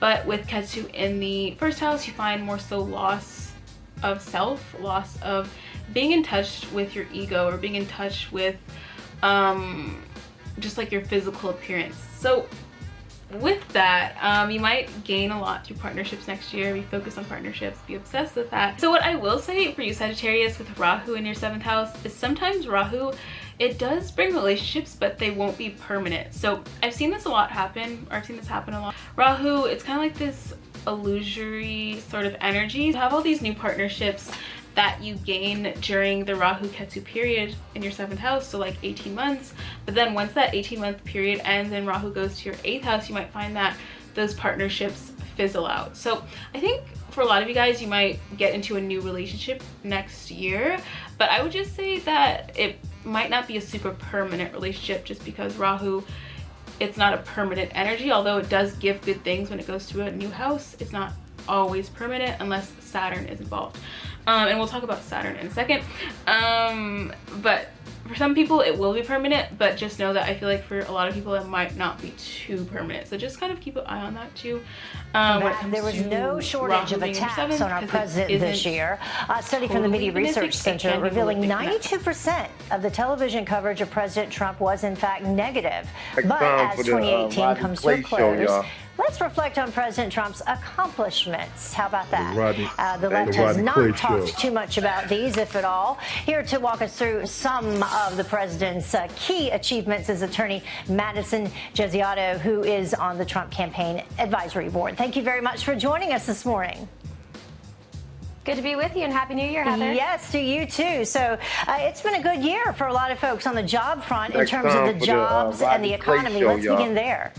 But with Ketu in the first house, you find more so loss of self, loss of being in touch with your ego, or being in touch with just like your physical appearance. So with that, you might gain a lot through partnerships next year. Be focused on partnerships, be obsessed with that. So what I will say for you Sagittarius with Rahu in your 7th house is sometimes Rahu, it does bring relationships, but they won't be permanent. So I've seen this a lot happen, or I've seen this happen a lot. Rahu, it's kind of like this illusory sort of energy. You have all these new partnerships that you gain during the Rahu Ketu period in your 7th house, so like 18 months. But then once that 18-month period ends and Rahu goes to your 8th house, you might find that those partnerships fizzle out. So I think for a lot of you guys, you might get into a new relationship next year, but I would just say that it might not be a super permanent relationship, just because Rahu, it's not a permanent energy. Although it does give good things when it goes to a new house, it's not always permanent unless Saturn is involved. And we'll talk about Saturn in a second. But for some people it will be permanent, but just know that I feel like for a lot of people it might not be too permanent. So just kind of keep an eye on that too. There was no shortage of attacks on our president this year. A study from the Media Research Center revealing 92% of the television coverage of President Trump was in fact negative. But as 2018 comes to a close, let's reflect on President Trump's accomplishments. How about that? The left has not talked too much about these, if at all. Here to walk us through some of the president's key achievements is attorney Madison Geziato, who is on the Trump Campaign Advisory Board. Thank you very much for joining us this morning. Good to be with you, and Happy New Year, Heather. Yes, to you too. So it's been a good year for a lot of folks on the job front in terms of the jobs and the economy. Let's begin there.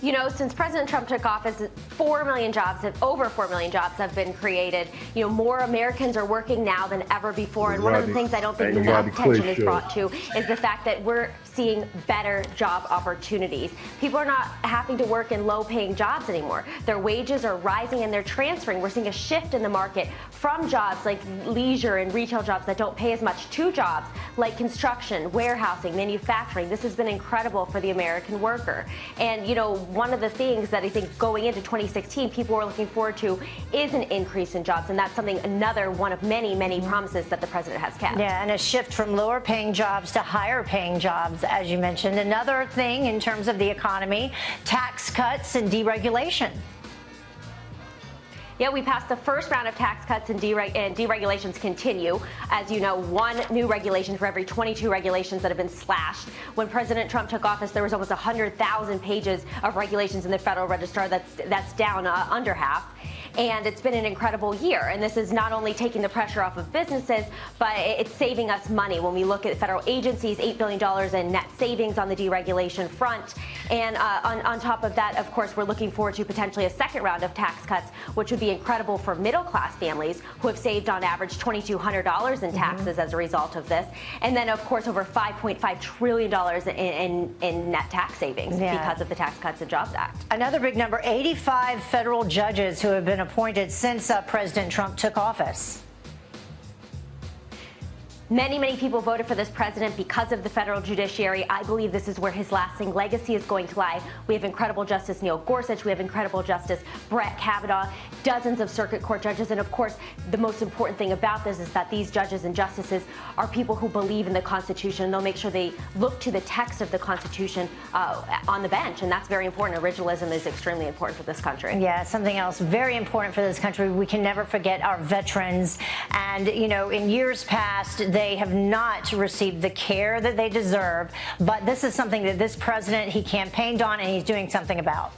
You know, since President Trump took office, 4 million jobs, over 4 million jobs have been created. You know, more Americans are working now than ever before. And one of the things I don't think enough attention is brought to is the fact that we're seeing better job opportunities. People are not having to work in low-paying jobs anymore. Their wages are rising and they're transferring. We're seeing a shift in the market from jobs like leisure and retail jobs that don't pay as much to jobs like construction, warehousing, manufacturing. This has been incredible for the American worker. And, you know, one of the things that I think going into 2016 people were looking forward to is an increase in jobs, and that's something, another one of many, many promises that the president has kept. Yeah, and a shift from lower paying jobs to higher paying jobs, as you mentioned. Another thing in terms of the economy, tax cuts and deregulation. Yeah, we passed the first round of tax cuts and deregulations continue. As you know, 1 new regulation for every 22 regulations that have been slashed. When President Trump took office, there was almost 100,000 pages of regulations in the Federal Register. That's down under half. And it's been an incredible year. And this is not only taking the pressure off of businesses, but it's saving us money. When we look at federal agencies, $8 billion in net savings on the deregulation front. And on top of that, of course, we're looking forward to potentially a second round of tax cuts, which would be incredible for middle-class families who have saved on average $2,200 in taxes as a result of this. And then, of course, over $5.5 trillion in net tax savings because of the Tax Cuts and Jobs Act. Another big number, 85 federal judges who have been appointed since President Trump took office. Many, many people voted for this president because of the federal judiciary. I believe this is where his lasting legacy is going to lie. We have incredible Justice Neil Gorsuch. We have incredible Justice Brett Kavanaugh, dozens of circuit court judges. And of course, the most important thing about this is that these judges and justices are people who believe in the Constitution. They'll make sure they look to the text of the Constitution on the bench. And that's very important. Originalism is extremely important for this country. Yeah, something else very important for this country. We can never forget our veterans. And, you know, in years past, they have not received the care that they deserve. But this is something that this president, he campaigned on and he's doing something about.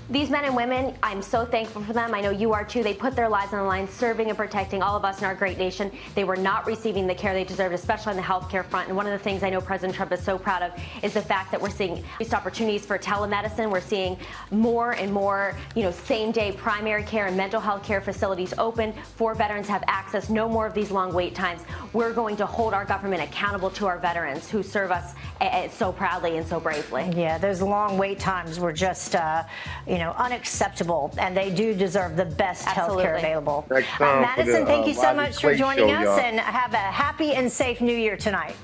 These men and women, I'm so thankful for them. I know you are too. They put their lives on the line, serving and protecting all of us in our great nation. They were not receiving the care they deserved, especially on the healthcare front. And one of the things I know President Trump is so proud of is the fact that we're seeing increased opportunities for telemedicine. We're seeing more and more, same-day primary care and mental health care facilities open for veterans to have access. No more of these long wait times. We're going to hold our government accountable to our veterans who serve us so proudly and so bravely. Yeah, those long wait times were just, unacceptable, and they do deserve the best health care available. Madison, thank you so much for joining us, and have a happy and safe New Year tonight.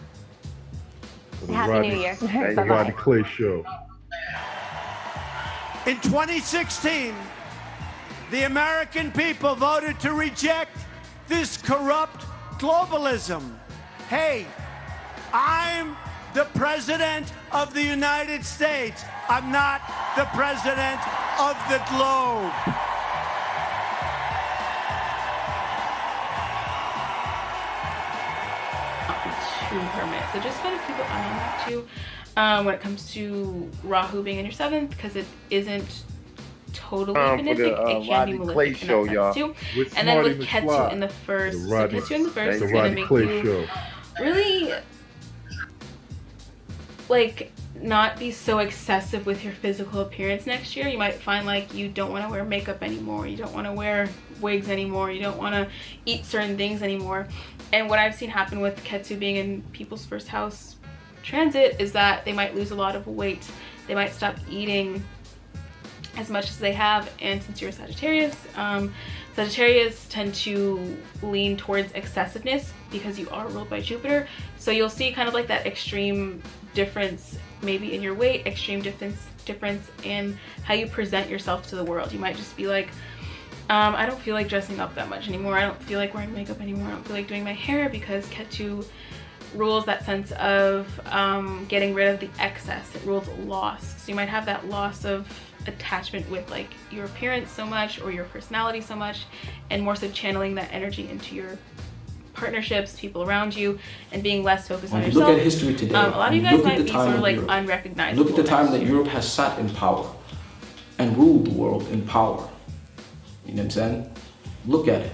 Happy New Year. The Rodney Clay Show. In 2016, the American people voted to reject this corrupt globalism. Hey, I'm the President of the United States. I'm not the President of the globe. To permit. So just kind of keep an eye on that too when it comes to Rahu being in your 7th, because it isn't totally benefic. It can be malefic in that sense too. And then with Ketu in the 1st, so Ketu in the 1st is going to make you really not be so excessive with your physical appearance next year. You might find you don't want to wear makeup anymore, you don't want to wear wigs anymore, you don't want to eat certain things anymore. And what I've seen happen with Ketu being in people's 1st house transit is that they might lose a lot of weight, they might stop eating as much as they have. And since you're a Sagittarius, Sagittarius tend to lean towards excessiveness because you are ruled by Jupiter. So you'll see kind of that extreme difference maybe in your weight, extreme difference in how you present yourself to the world. You might just be I don't feel like dressing up that much anymore, I don't feel like wearing makeup anymore, I don't feel like doing my hair, because Ketu rules that sense of getting rid of the excess. It rules loss. So you might have that loss of attachment with your appearance so much or your personality so much, and more so channeling that energy into your partnerships, people around you, and being less focused on yourself. Look at history today. A lot of you guys might be sort of unrecognizable. Look at the time that Europe has sat in power and ruled the world in power. You know what I'm saying? Look at it.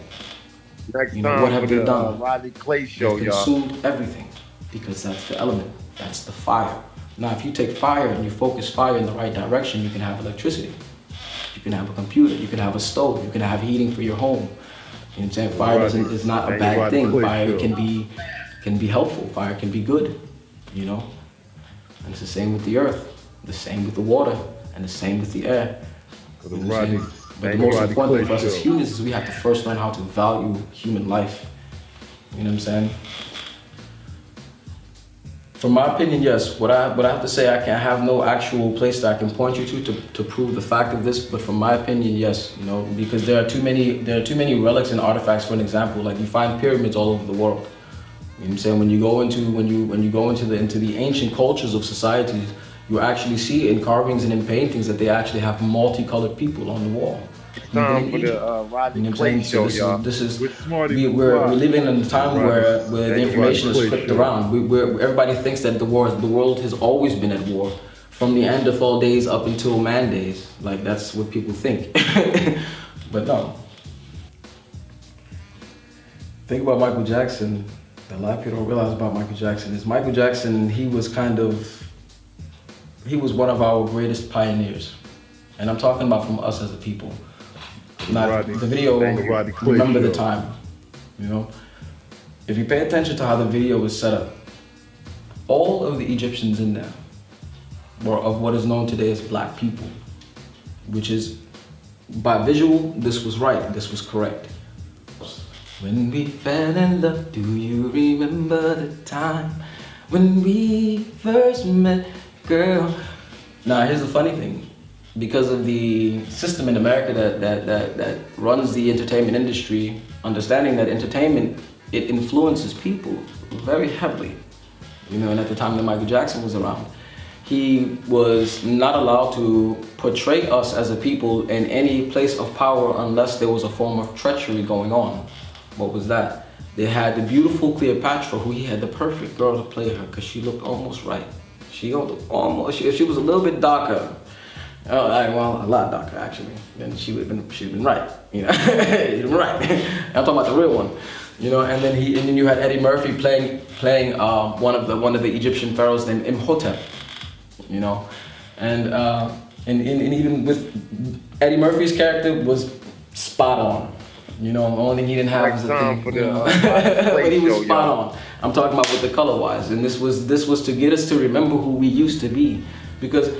Next what have they done? Rodney Clay Show, They've consumed everything, because that's the element. That's the fire. Now, if you take fire and you focus fire in the right direction, you can have electricity. You can have a computer. You can have a stove. You can have heating for your home. You know what I'm saying? Fire is not a bad thing. Fire can be helpful. Fire can be good. And it's the same with the earth, the same with the water, and the same with the air. But the most important thing for us as humans is we have to first learn how to value human life. You know what I'm saying? From my opinion, yes. What I have to say, I can't have no actual place that I can point you to prove the fact of this. But from my opinion, yes. Because there are too many relics and artifacts. For an example, you find pyramids all over the world. You know what I'm saying? When you go into the ancient cultures of societies, you actually see in carvings and in paintings that they actually have multicolored people on the wall. It's time for the Rodney Clay Show, y'all. We're living in a time where the information is flipped around. Everybody thinks that the world has always been at war, from the Neanderthal days up until man days. That's what people think. But no. Think about Michael Jackson. A lot of people don't realize about Michael Jackson is Michael Jackson, he was one of our greatest pioneers. And I'm talking about from us as a people. Not the video, remember the time. If you pay attention to how the video was set up, all of the Egyptians in there were of what is known today as black people, which is, by visual, this was right, this was correct. When we fell in love, do you remember the time when we first met, girl? Now, here's the funny thing. Because of the system in America that runs the entertainment industry, understanding that entertainment, it influences people very heavily. And at the time that Michael Jackson was around, he was not allowed to portray us as a people in any place of power unless there was a form of treachery going on. What was that? They had the beautiful Cleopatra, who he had the perfect girl to play her because she looked almost right. She was a little bit darker. Oh, well, a lot darker actually. Then she'd have been right. You know, she'd have been right. I'm talking about the real one. You know, and then you had Eddie Murphy playing one of the Egyptian pharaohs named Imhotep. You know, and even with Eddie Murphy's character was spot on. You know, the only thing he didn't have was the thing, but he was spot on. I'm talking about with the color wise, and this was to get us to remember who we used to be, because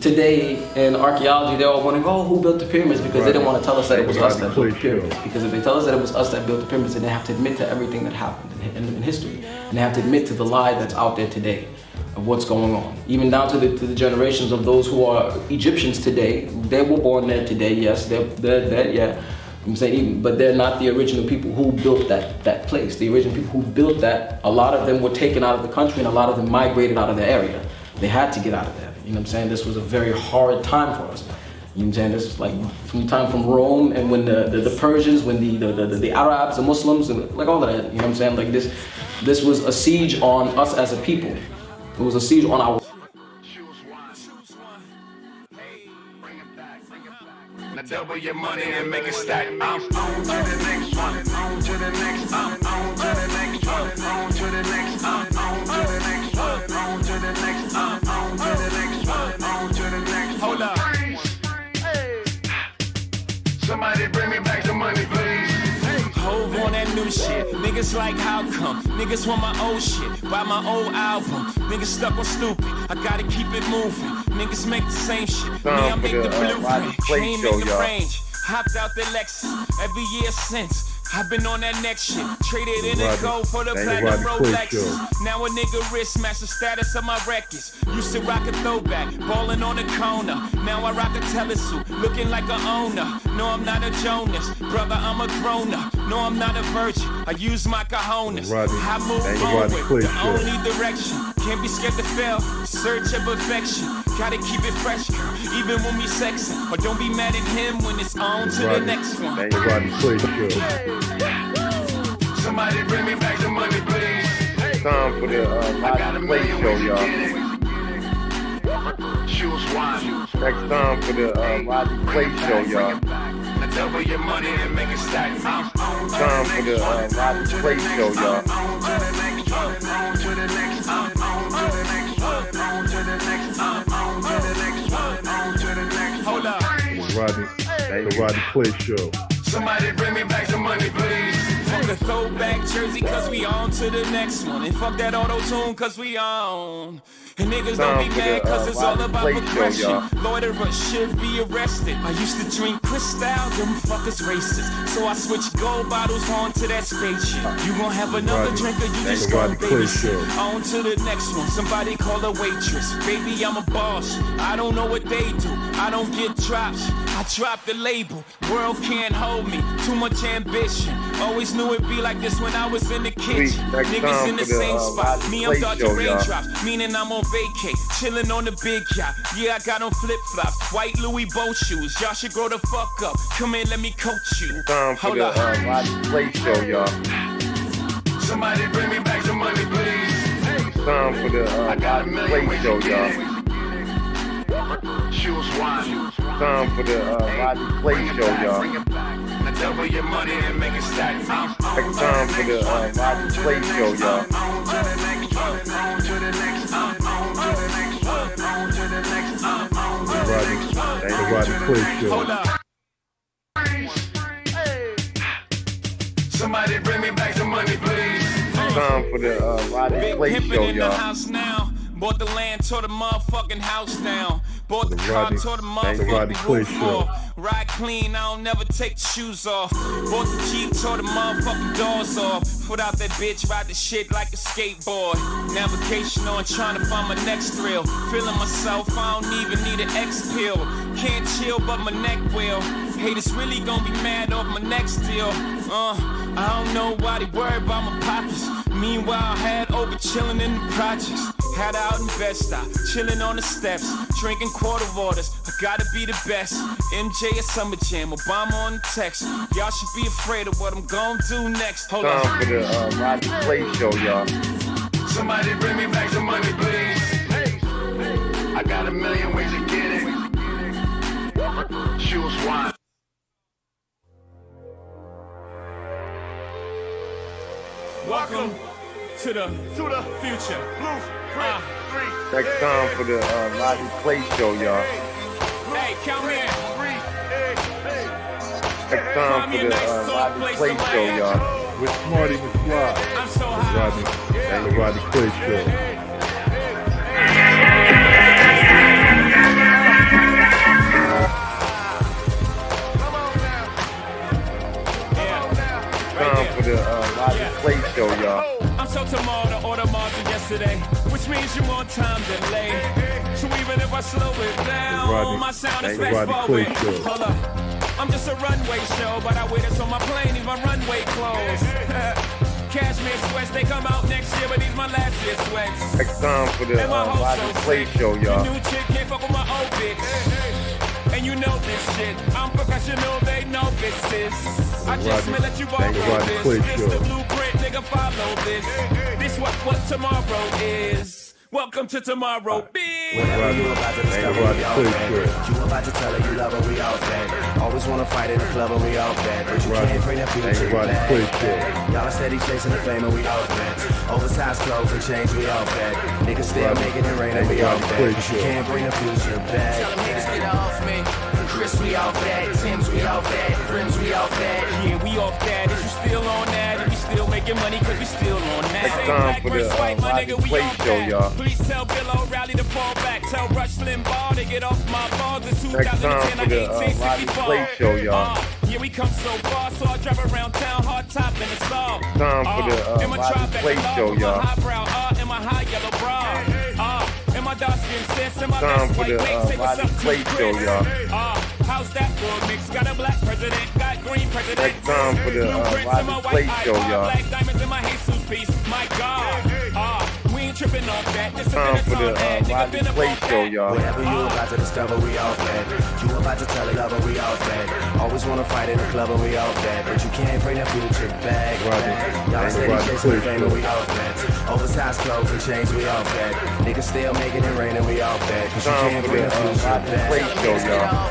today in archaeology they all want to go, who built the pyramids, because they didn't want to tell us that it was us that built the pyramids. Because if they tell us that it was us that built the pyramids, then they have to admit to everything that happened in history, and they have to admit to the lie that's out there today of what's going on, even down to the generations of those who are Egyptians today. They were born there today, yes, they're yeah. I'm saying, but they're not the original people who built that place. The original people who built that, a lot of them were taken out of the country and a lot of them migrated out of the area. They had to get out of there. You know what I'm saying? This was a very hard time for us. You know what I'm saying? This is like from Rome, and when the Persians, when the Arabs, the Muslims, and like all of that. You know what I'm saying? Like this was a siege on us as a people. It was a siege on our. Now double your money and make it stack. I'm on to the next one. On to the next. I'm on to the next one. On to the next. I'm on to the next one. On to the next. I'm on to the next one. On to the next. Hold up. Hey. Somebody bring me back the money, please. Hove on that new shit. Niggas like how come? Niggas want my old shit. Buy my old album. Niggas stuck on stupid. I gotta keep it moving. Niggas make the same shit. Me, I make the blueprint. Came in the range. Hopped out the Lexus. Every year since. I've been on that next shit. Traded in the gold for the platinum Rolexes. Now a nigga wrist match the status of my records. Used to rock a throwback, ballin' on the corner. Now I rock a telesuit, looking like a owner. No, I'm not a Jonas, brother, I'm a grown-up. No, I'm not a virgin, I use my cojones. I move forward, the only direction. Can't be scared to fail, search of perfection. Gotta keep it fresh, even when we sexin'. Or don't be mad at him when it's on to the next one. TheRodneyClayShow. Somebody bring me back the money, please. Time for the Rodney Clay Show, y'all. Next time for the Rodney Clay Show, y'all. Now double your money and make it stack. Time for the Rodney Clay Show, y'all. On to the next one. On to the next. On to the next one. On to the next. On to the next one. On to the next. Hold up. The Rodney Clay Show. Somebody bring me back the money, please. Fuck a throwback jersey, cause we on to the next one. And fuck that auto-tune, cause we on. And niggas don't be mad, cause it's all about progression. Loiterers should be arrested. I used to drink Cristal, them fuckers racist. So I switched gold bottles on to that spaceship. You gon' have another drink or you just gon' babysit. On to the next one, somebody call a waitress. Baby, I'm a boss, I don't know what they do. I don't get drops, I drop the label. World can't hold me, too much ambition. Always knew it'd be like this when I was in the kitchen. Niggas in the same spot, me I'm dodging raindrops. Meaning I'm on vacay, chillin' on the big yacht. Yeah, I got on flip-flops, white Louis boat shoes. Y'all should grow the fuck up, come in, let me coach you. Time for the Rodney Clay Show, y'all. Somebody bring me back the money, please. Time for the Rodney Clay Show, y'all. Time for the Rodney Clay Show, y'all. Now double your money and make it stack. Next time for the Rodney Clay Show, y'all. On to the next one. On to the next. On to the next one. On to the next. On to the next one. The Rodney Clay Show. Hold up. Somebody bring me back the money, please. Time for the Rodney Clay Show, y'all. Bought the land, tore the motherfucking house down. Bought the car, tore the motherfucking roof off. Ride clean, I don't never take the shoes off. Bought the Jeep, tore the motherfucking doors off. Put out that bitch, ride the shit like a skateboard. Navigation on, trying to find my next thrill. Feeling myself, I don't even need an X pill. Can't chill, but my neck will. Haters really gonna be mad off my next deal. I don't know why they worry about my pockets. Meanwhile, I had over chillin' in the projects. Had out in Bed-Stuy, chillin' on the steps, drinking quarter waters. I gotta be the best. MJ at Summer Jam, Obama on the text. Y'all should be afraid of what I'm gonna do next. Hold on. Time for the Rodney Clay Show, y'all. Somebody bring me back the money, please. I got a million ways to get it. Welcome to the future. Next time for the Rodney Clay Show, y'all. Hey, count me in. Next time for the Rodney Clay Show, y'all. With Smarty McFly. I'm so high. The Rodney Clay Show. Time for the Rodney Clay Show, y'all. I'm so tomorrow to order more than yesterday, which means you're more time than late. So even if I slow it down, my sound is fast forward. Hold up, I'm just a runway show, but I wear this on my plane, these my runway clothes. Cashmere sweats, they come out next year, but these my last year sweats. Next time for the Rodney Clay Show, y'all. New chick can't fuck with my old bitch. And you know this shit. I'm professional, they know this is. I just may let you borrow this. This the blueprint, nigga, follow this. This what tomorrow is. Welcome to tomorrow, bitch. Whenever you about to discover we all bad. You about to tell her you love her, we all bad. Always wanna fight in the club and we all bad. But you can't bring that future back. Y'all are steady chasing the fame and we all bad. Oversized clothes and chains, we all bad. Niggas still making it rain and we all bad. But you can't bring the future back. Tell them niggas get off me. Chris, we all bad. Tim's, we all bad. Rims, we all bad. Yeah, we off that. Is you still on that? And we still making money cause we still on that. Next time for the Rodney Clay Show, y'all. Please tell Billo Rally to fall back. Tell Rush Limbaugh to get off my balls. In 2010, for the Rodney Clay Show, y'all. Yeah, we come so far, so I drive around town, hard top in the song. Time for the Rodney Clay Show, y'all. My highbrow, in my high yellow bra. In my dark skin sis, in my time best for the white wings, say what's Rodney up Clay to Show, Chris. y'all. How's that for a mix? Got a black president, got green president. Next time for the Rodney Clay Show, y'all. Black diamonds in my Jesus piece, my God. We ain't tripping off that. This time for the Rodney Clay Show, y'all. Whenever you about to discover we all bad. You about to tell her love her, we all bad. Always wanna fight in the club and we all bad. But you can't bring that future back. Y'all steady chasing the fame and we all bad. Oversized clothes and chains, we all bad. Niggas still making it rain and we all bad. Cause you can't bring the future back. Show, y'all.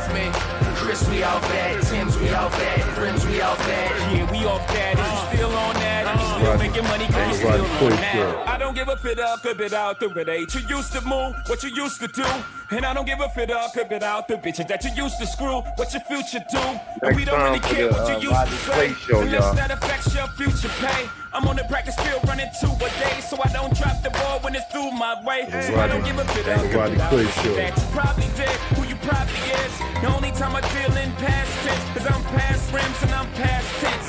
Chris, we all bad. Tim's, we all bad. Rims, we all bad. Yeah, we off that. Is you still on that? And you still making money cause you still on that. I don't give a fit up, a bit out the bit. You used to move what you used to do. And I don't give a fit up, a bit out the bitches that you used to screw. What your future do? And we don't really care what you used to say. Unless that affects your future pay. I'm on the practice field running 2 a day, so I don't drop the ball when it's through my way. So I don't give a fit up, a bit out the that you probably did, who you probably is. The only time I deal in past tense, cause I'm past rims and I'm past tense.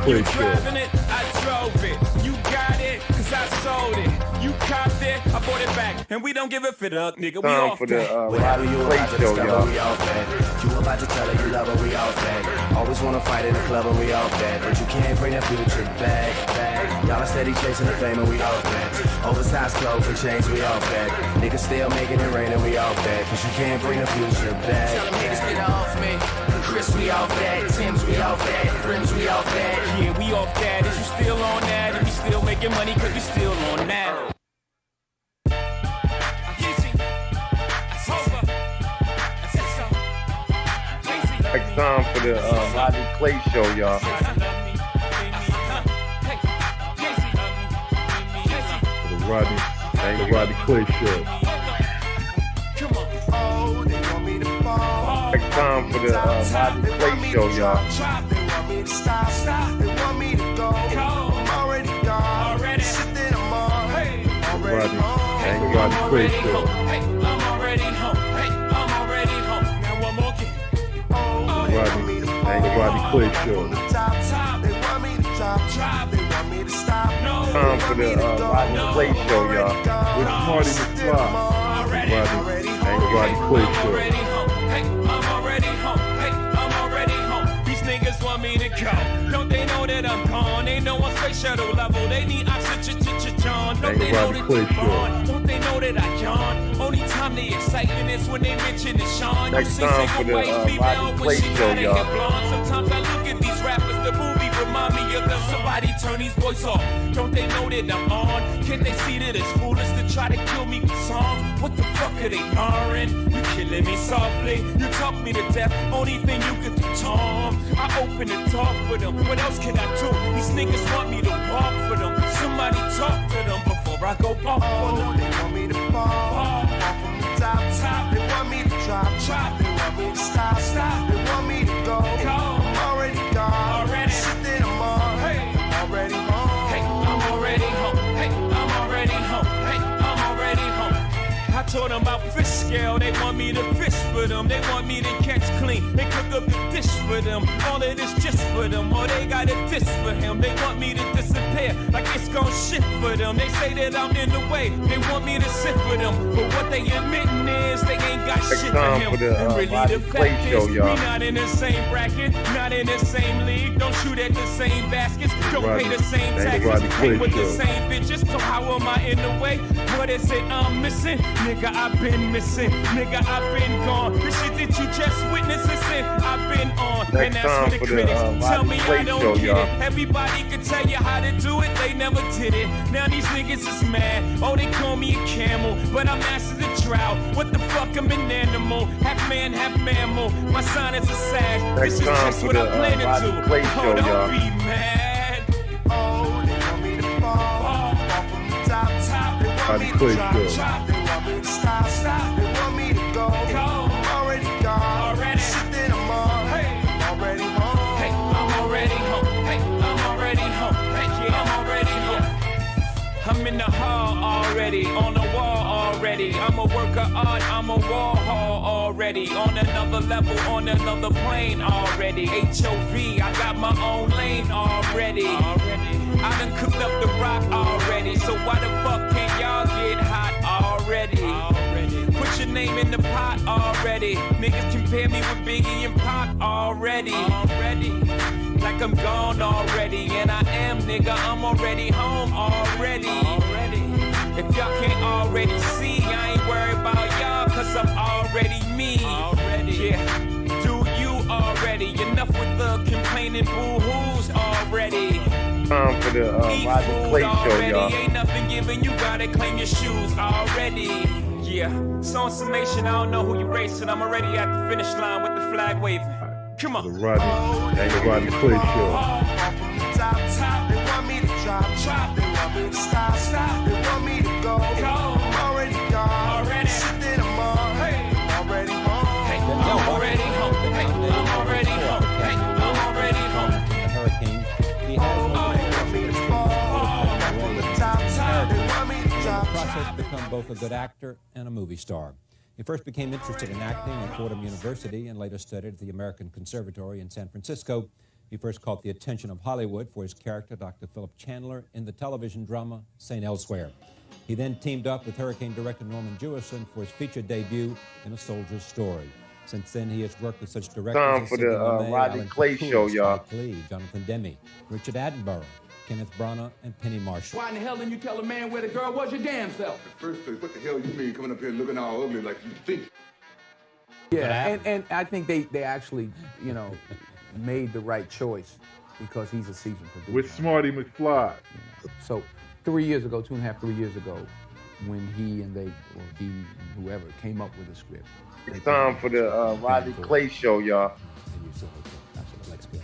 You driving it, I drove it. You got it, cause I sold it. You copped it, I bought it back. And we don't give a fit up, nigga, we off that. Whenever you about to discover we all bad. You about to tell her you love her, we all bad. Always wanna fight in the club and we all bad. But you can't bring that future back. Y'all are steady chasing the fame and we all bad. Oversized clothes and chains, we all bad. Niggas still making it rain and we all bad. Cause you can't bring the future back. Tell them niggas get off me. Chris, we all bad. Tim's, we all bad. Rims, we all bad. Yeah, we off that. Is you still on that? And we still making money cause we still on that. Next time for the Rodney Clay Show, y'all. For the Rodney Clay Show. Next time for the Rodney Clay Show, y'all. They want me to stop, they want me to go. I'm already gone, sitting I'm already home. Rodney Clay Show. I'm already home, I'm already home. Now one more kid. The Rodney Clay Show. They want me to drop, they want me to stop. Time for the Rodney Clay Show, y'all. With Smarty McFly. The Rodney Clay Show. I'm already home. I'm already home. These niggas want me to go. Don't they know that I'm gone? They know I'm space shuttle level. They need oxygen. Don't they know that I'm gone? Don't they know that I yawn? Only time the excitement is when they mention the Sean. Next time for the Rodney Clay Show, y'all. Sometimes I look at these rappers, the movie remind me of them. Somebody turn these boys off. Don't they know that I'm on? Can't they see that it's foolish to try to kill me with songs? What the fuck are they ignoring? You killing me softly. You talk me to death. Only thing you can do, Tom. I open the door for them. What else can I do? These niggas want me to walk for them. Somebody talk to them before I go off for them. They want me to fall from the top. They want me to drop. They want me to stop. They want me to go. I'm already gone. Shit that I'm on. I'm already home. Hey, I'm already home. Hey, I'm already home. Hey, I'm already home. I told them about fish scale. They want me to fish for them. They want me to catch clean. They cook up the dish for them. All of this just for them. Or they got a diss for him. They want me to disappear like it's gon' shit for them. They say that I'm in the way. They want me to sit for them. But what they admitting is they ain't got shit for him. And really the fact is we not in the same bracket, not in the same league. Don't shoot at the same baskets. Don't pay the same taxes. Hang with the same bitches. So how am I in the way? What is it I'm missing? Nigga, I've been missing. Nigga, I've been gone. The shit that you just witnessed is in. I've been on. And that's for the critics. Tell me I don't get it. Everybody can tell you how to do it. They never did it. Now these niggas is mad. Oh, they call me a camel. But I'm master the drought. What the fuck? I'm an animal. Half man, half mammal. My sign is a sag. This is just what I plan to do. Oh, don't be mad. Oh, they want me to fall from the top. They want me to drop. They want me to stop. They want me to go. I'm already gone. Shit that I'm on. I'm already home. Hey, I'm already home. Hey, I'm already home. Hey, I'm already home. I'm in the hall already, on the wall already. I'm a work of art, I'm a wall hall already. On another level, on another plane already. HOV, I got my own lane already. I done cooked up the rock already. So why the fuck can't y'all get hot already? Put your name in the pot already. Niggas compare me with Biggie and Pac already. Like I'm gone already. And I am, nigga, I'm already home already. If y'all can't already see, I ain't worried about y'all, cause I'm already me. Yeah, do you already? Enough with the complaining boo-hoos already. Time for the Rodney Clay Show, y'all. Ain't nothing given, you gotta claim your shoes already. Yeah, so in summation, I don't know who you racing. I'm already at the finish line with the flag waving. Come on. The Rodney Clay Show. Top. They want me to drop. They want me to stop. They want me to go. I'm already gone. Shit that I'm on. I'm already home. Hey, I'm already home. Hey, I'm already home. Hey, I'm already home. The hurricane. He has the process to become both a good actor and a movie star. He first became interested in acting at Fordham University and later studied at the American Conservatory in San Francisco. He first caught the attention of Hollywood for his character, Dr. Philip Chandler, in the television drama St. Elsewhere. He then teamed up with Hurricane director Norman Jewison for his feature debut in A Soldier's Story. Since then, he has worked with such directors Time as for the Rodney Clay Show, y'all. Spike Lee, Jonathan Demme, Richard Attenborough, Kenneth Branagh, and Penny Marshall. Why in the hell didn't you tell a man where the girl was your damn self? The first place, what the hell you mean coming up here looking all ugly like you think? Yeah, and I think they actually, you know, made the right choice because he's a seasoned producer. With Smarty McFly. So 3 years ago, 2.5, 3 years ago, when he and they, or he, whoever, came up with a script. It's time for the Rodney Clay Show, y'all. And you said, okay, absolutely, let's go.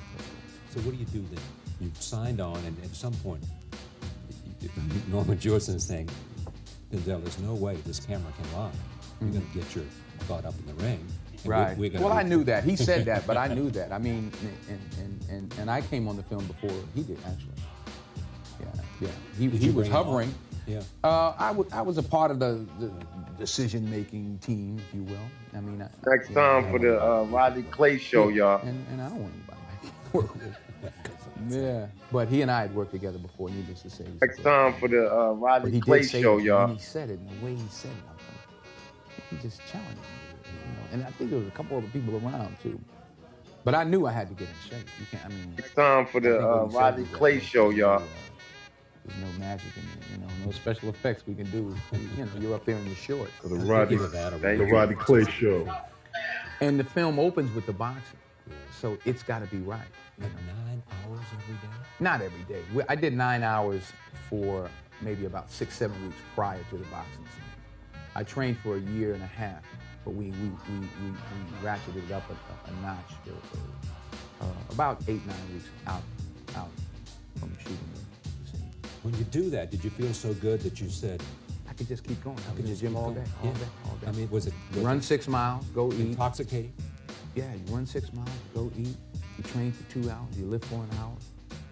So what do you do then? You've signed on, and at some point, Norman Jewison is saying, Denzel, there's no way this camera can lie. You're going to get your butt up in the ring. Right. Well, I knew that. He said that, but I knew that. I mean, and I came on the film before he did, actually. Yeah. He was hovering. Yeah. I was a part of the decision-making team, if you will. I mean, next time for the Rodney Clay Show, y'all. And I don't want anybody to work with. Yeah, but he and I had worked together before, needless to say. Next time for the Rodney Clay Show, y'all. He said it, and the way he said it, he just challenged me, you know. And I think there was a couple other people around too. But I knew I had to get in shape. You can't. I mean. Next time for the Rodney Clay Show, y'all. There's no magic in it, you know, no special effects we can do. You know, you're up there in your shorts. For the Rodney Clay Show. And the film opens with the boxing. So it's got to be right. Like 9 hours every day? Not every day. I did 9 hours for maybe about 6-7 weeks prior to the boxing scene. I trained for a year and a half, but we ratcheted it up a notch. About 8-9 weeks out from shooting the scene. When you do that, did you feel so good that you said, I could just keep going. I could just gym all day. I mean, was it run 6 miles, go eat. Intoxicating? Yeah, you run 6 miles, go eat. You train for 2 hours, you lift for an hour,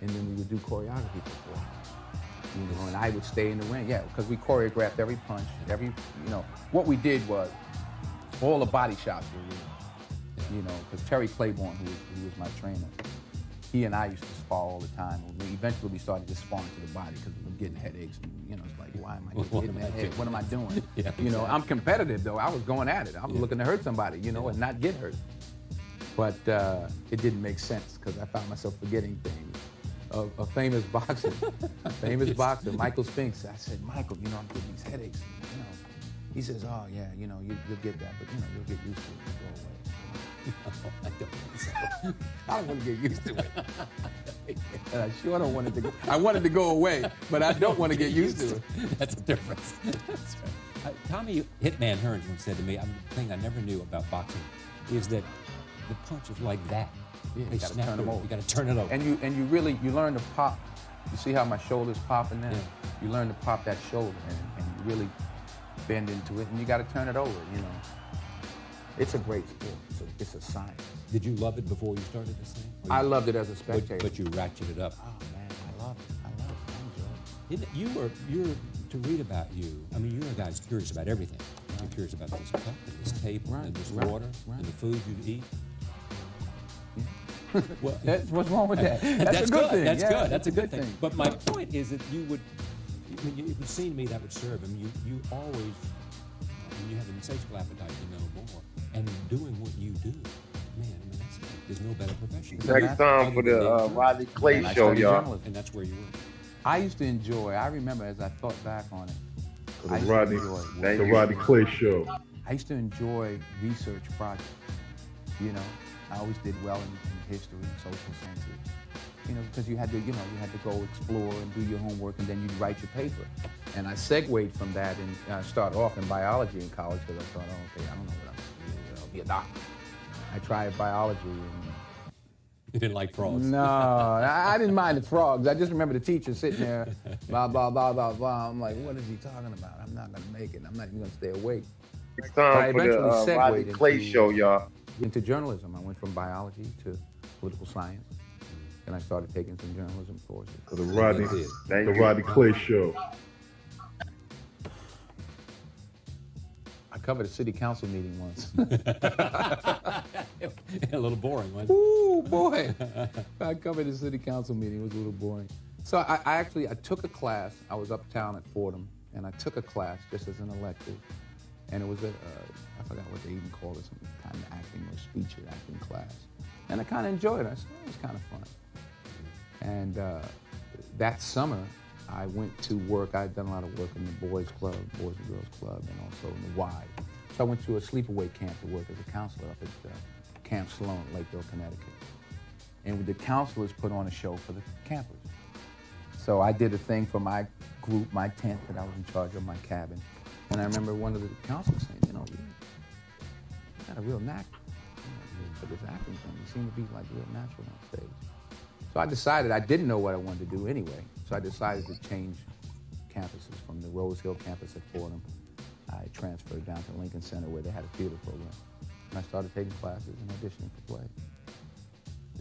and then we would do choreography for 4 hours. You know, and I would stay in the ring. Yeah, because we choreographed every punch, what we did was all the body shots were real. You know, because Terry Claiborne, who was my trainer, he and I used to spar all the time. Eventually, we started just sparring to the body because we were getting headaches. And, it's like, why am I getting that head? What am I doing? I'm competitive, though. I was going at it. I was looking to hurt somebody, and not get hurt. But it didn't make sense because I found myself forgetting things. A famous boxer, Michael Spinks. I said, Michael, I'm getting these headaches. He says, oh yeah, you'll get that, but you'll get used to it. It'll go away. I don't think so. I don't want to get used to it. And I sure don't want it to go. I want it to go away, but I don't want to get used to it. That's the difference. That's right. Tommy Hitman Hearns once said to me, the thing I never knew about boxing is that the punch is like that. Yeah, you gotta turn them over. You gotta turn it over. And you learn to pop. You see how my shoulder's popping now? Yeah. You learn to pop that shoulder and you really bend into it, and you gotta turn it over, It's a great sport. It's a science. Did you love it before you started this thing? I loved it as a spectator. But you ratcheted up. Oh man, I love it. I enjoy it. You're to read about you. I mean, you're a guy who's curious about everything. You're curious about this cup and this tape and this water and the food you eat. Yeah. Well, what's wrong with that? That's a good thing. That's good. That's a good thing. But my point is that you would. I mean, it would seem to me that would serve. I mean, you always. You have an insatiable appetite to know more, and doing what you do, man. I mean, there's no better profession. Next time for the Rodney Clay Show, y'all. And that's where you were. I used to enjoy. I remember as I thought back on it. The Rodney Clay Show. I used to enjoy research projects. I always did well in history and social sciences. Because you had to go explore and do your homework, and then you'd write your paper. And I segued from that and started off in biology in college because I thought, okay, I don't know what I'm going to do. I'll be a doctor. I tried biology. And you didn't like frogs? No, I didn't mind the frogs. I just remember the teacher sitting there, blah, blah, blah, blah, blah. I'm like, what is he talking about? I'm not going to make it. I'm not even going to stay awake. Next time for the Rodney Clay Show, y'all. Into journalism. I went from biology to political science. And I started taking some journalism courses. The Rodney Clay Show. I covered a city council meeting once. A little boring, wasn't it? Ooh, boy. I covered a city council meeting. It was a little boring. So I took a class. I was uptown at Fordham, and I took a class just as an elective. And it was I forgot what they even called it, some kind of acting or speech or acting class. And I kind of enjoyed it. I said, it was kind of fun. And that summer, I went to work. I'd done a lot of work in the Boys and Girls Club, and also in the Y. So I went to a sleepaway camp to work as a counselor up at Camp Sloan, Lakeville, Connecticut. And the counselors put on a show for the campers. So I did a thing for my group, my tent that I was in charge of, my cabin. And I remember one of the counselors saying, you got a real knack for this acting thing. You seem to be like real natural on stage. So I decided, I didn't know what I wanted to do anyway, so I decided to change campuses from the Rose Hill campus at Fordham. I transferred down to Lincoln Center where they had a theater program. And I started taking classes and auditioning for plays.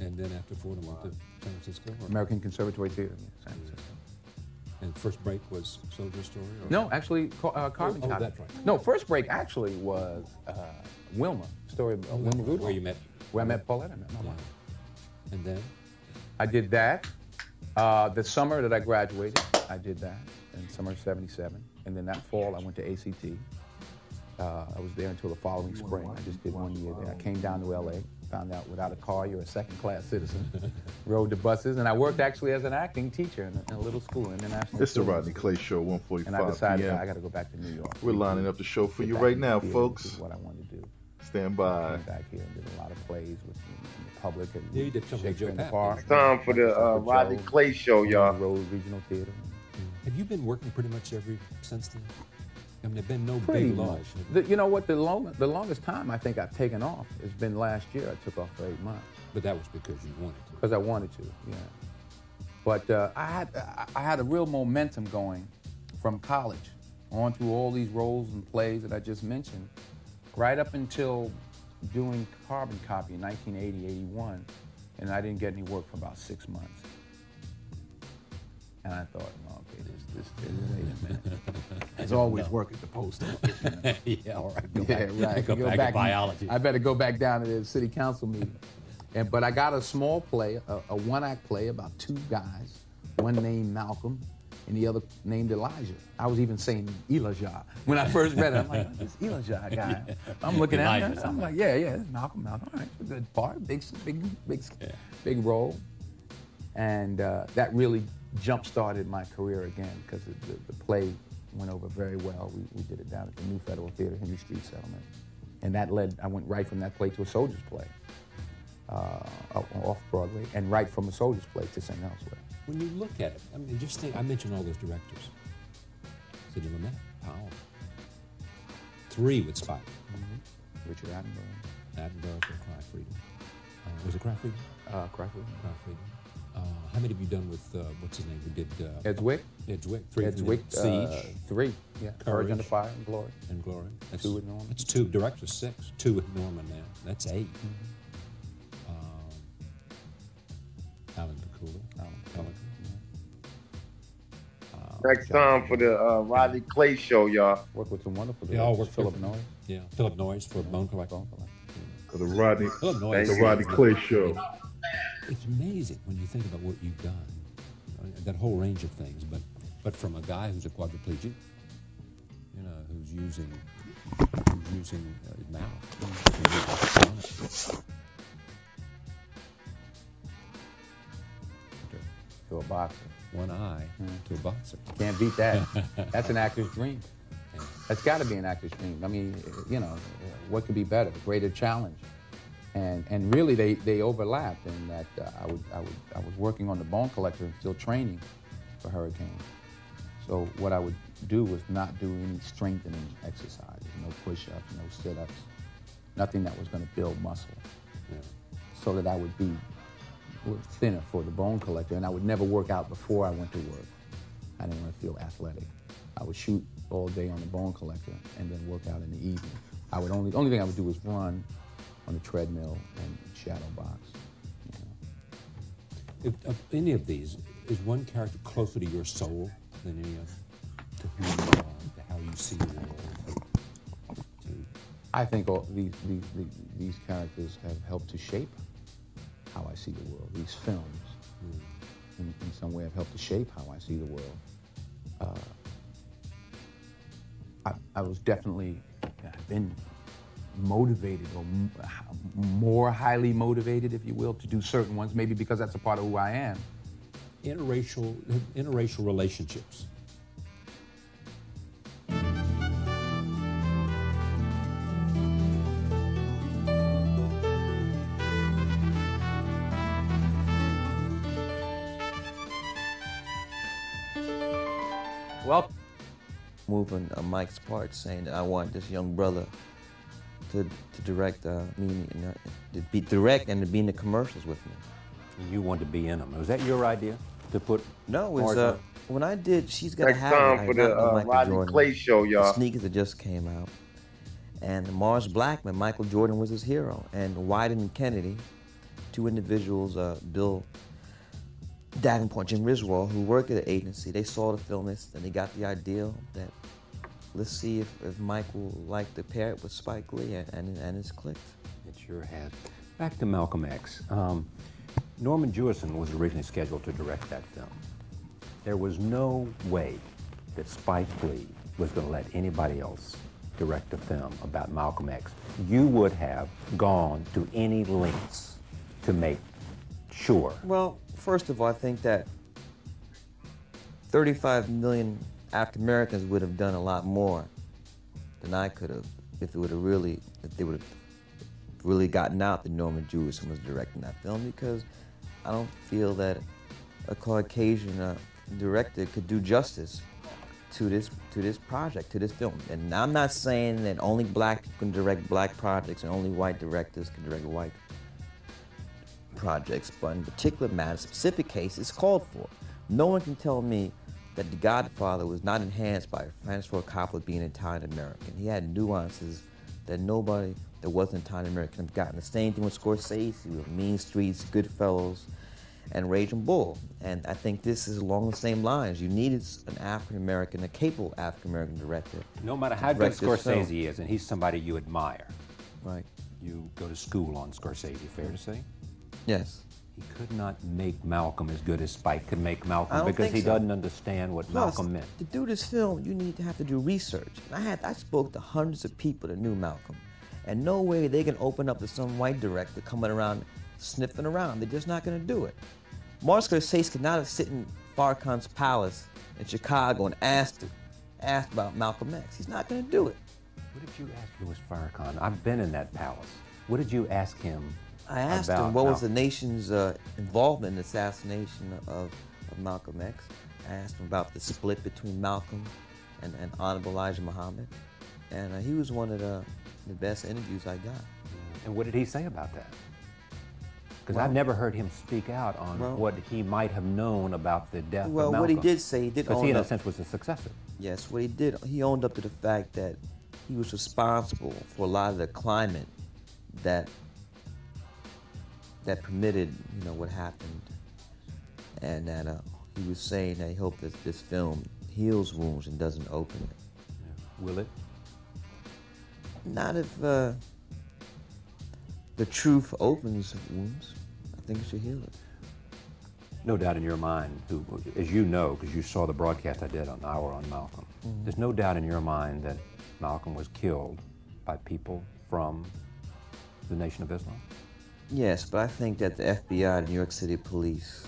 And then after Fordham, went to San Francisco? Or? American Conservatory Theater, yeah, San Francisco. And first break was Soldier Story? Or? No, actually, Carbon Copy. That's right. No, first break actually was Wilma, story of Wilma Rudolph. Where I met Paulette, I met my wife. And then? I did that. The summer that I graduated, I did that in summer of '77. And then that fall, I went to ACT. I was there until the following spring. I just did 1 year there. I came down to LA, found out without a car, you're a second-class citizen. Rode the buses, and I worked actually as an acting teacher in a little school, international. It's the Rodney Clay Show, 1:45 And I decided I got to go back to New York. We're lining up the show for you right now, folks. This is what I want to do. Stand by. I came back here and did a lot of plays with in the public and Yeah, you did some with Joe in the Papp. Park. It's time for the Rodney Clay Show, y'all. Road Regional Theater. Have you been working pretty much since then? I mean, there've been no Pretty big much. launch. You know what? The longest time I think I've taken off has been last year. I took off for 8 months. But that was because you wanted to. Because I wanted to, yeah. But I had a real momentum going from college on through all these roles and plays that I just mentioned, right up until doing Carbon Copy in 1980, 81, and I didn't get any work for about 6 months. And I thought, well, okay, this wait a minute. There's always work at the post office. You know? Yeah, all right. Go Go back to biology. I better go back down to the city council meeting. But I got a small play, a one-act play about 2 guys, one named Malcolm and the other named Elijah. I was even saying Elijah. When I first read it, I'm like, this Elijah guy. I'm looking at him, I'm like, yeah, it's Malcolm. All right, it's a good part, big role. And that really jump-started my career again because the play went over very well. We did it down at the New Federal Theater, Henry Street Settlement. And that led, I went right from that play to a Soldier's Play. Off Broadway, and right from a Soldier's Play to St. Elsewhere. When you look at it, I mean, just think, I mentioned all those directors. Sidney Lumet, Powell. 3 with Spike. Richard Attenborough. Attenborough for Cry Freedom. Was it Cry Freedom? Cry Freedom. Cry Freedom. How many have you done with, what's his name, who did... Edgewick. 3. Edgewick. Siege. 3, yeah. Courage Under Fire and Glory. And Glory. That's 2 with Norman. That's 2. Directors 6. 2 with Norman now. That's 8. Alan Pakula. Next time for the Rodney Clay Show, y'all. Work with some wonderful directors. Yeah, work Philip Noyes. Yeah, Philip Noyes for Bone Collector. For the Rodney Clay Show. It's amazing when you think about what you've done, that whole range of things. But from a guy who's a quadriplegic, you know, who's using his mouth. To a boxer. One eye to a boxer. Can't beat that. That's an actor's dream. That's got to be an actor's dream. I mean, you know, what could be better? Greater challenge. And really, they overlapped in that I was working on the Bone Collector and still training for Hurricane. So what I would do was not do any strengthening exercises, no push-ups, no sit-ups, nothing that was going to build muscle, so that I would be thinner for the Bone Collector, and I would never work out before I went to work. I didn't want to feel athletic. I would shoot all day on the Bone Collector and then work out in the evening. The only thing I would do was run on the treadmill and shadow box. If, of any of these, is one character closer to your soul than any other? To who you are, to how you see the world? I think all these characters have helped to shape how I see the world. These films, in some way, have helped to shape how I see the world. I was definitely, I've been motivated, or more highly motivated, if you will, to do certain ones, maybe because that's a part of who I am. Interracial relationships. Well, moving Mike's part, saying that I want this young brother to direct me, to be direct and to be in the commercials with me. You wanted to be in them. Was that your idea to put? No, it was when I did She's Gotta Next Have It. time for the Rodney Clay Show, y'all. The sneakers that just came out, and Mars Blackman, Michael Jordan was his hero, and Wyden and Kennedy, 2 individuals, Bill Davenport, Jim Riswell, who work at the agency, they saw the film and they got the idea that let's see if Mike will like to pair it with Spike Lee, and it's clicked. It sure has. Back to Malcolm X. Norman Jewison was originally scheduled to direct that film. There was no way that Spike Lee was going to let anybody else direct a film about Malcolm X. You would have gone to any lengths to make sure. Well, first of all, I think that 35 million African Americans would have done a lot more than I could have if they would have really gotten out that Norman Jewison was directing that film, because I don't feel that a Caucasian director could do justice to this project, to this film. And I'm not saying that only black people can direct black projects and only white directors can direct white projects, but in particular matter, specific case, it's called for. No one can tell me that The Godfather was not enhanced by Francis Ford Coppola being Italian American. He had nuances that nobody that wasn't Italian American have gotten. The same thing with Scorsese, with Mean Streets, Goodfellas, and Raging Bull. And I think this is along the same lines. You needed an African American, a capable African American director. No matter how good Scorsese is, and he's somebody you admire. Right. You go to school on Scorsese, fair to say? Yes. He could not make Malcolm as good as Spike could make Malcolm because he doesn't understand what Malcolm meant. To do this film, you have to do research. And I spoke to hundreds of people that knew Malcolm, and no way they can open up to some white director coming around sniffing around. They're just not going to do it. Martin Scorsese could not have sit in Farrakhan's palace in Chicago and asked about Malcolm X. He's not going to do it. What did you ask Louis Farrakhan? I've been in that palace. What did you ask him? I asked him what was the nation's involvement in the assassination of Malcolm X. I asked him about the split between Malcolm and Honorable Elijah Muhammad. And he was one of the best interviews I got. And what did he say about that? Because I've never heard him speak out on what he might have known about the death of Malcolm. Well, what he did say, he did own up. Because he, in a sense, was the successor. Yes, what he did, he owned up to the fact that he was responsible for a lot of the climate that permitted, what happened. And that he was saying that he hoped that this film heals wounds and doesn't open it. Yeah. Will it? Not if the truth opens wounds. I think it should heal it. No doubt in your mind, as you know, because you saw the broadcast I did on Hour on Malcolm, there's no doubt in your mind that Malcolm was killed by people from the Nation of Islam? Yes, but I think that the FBI, the New York City Police,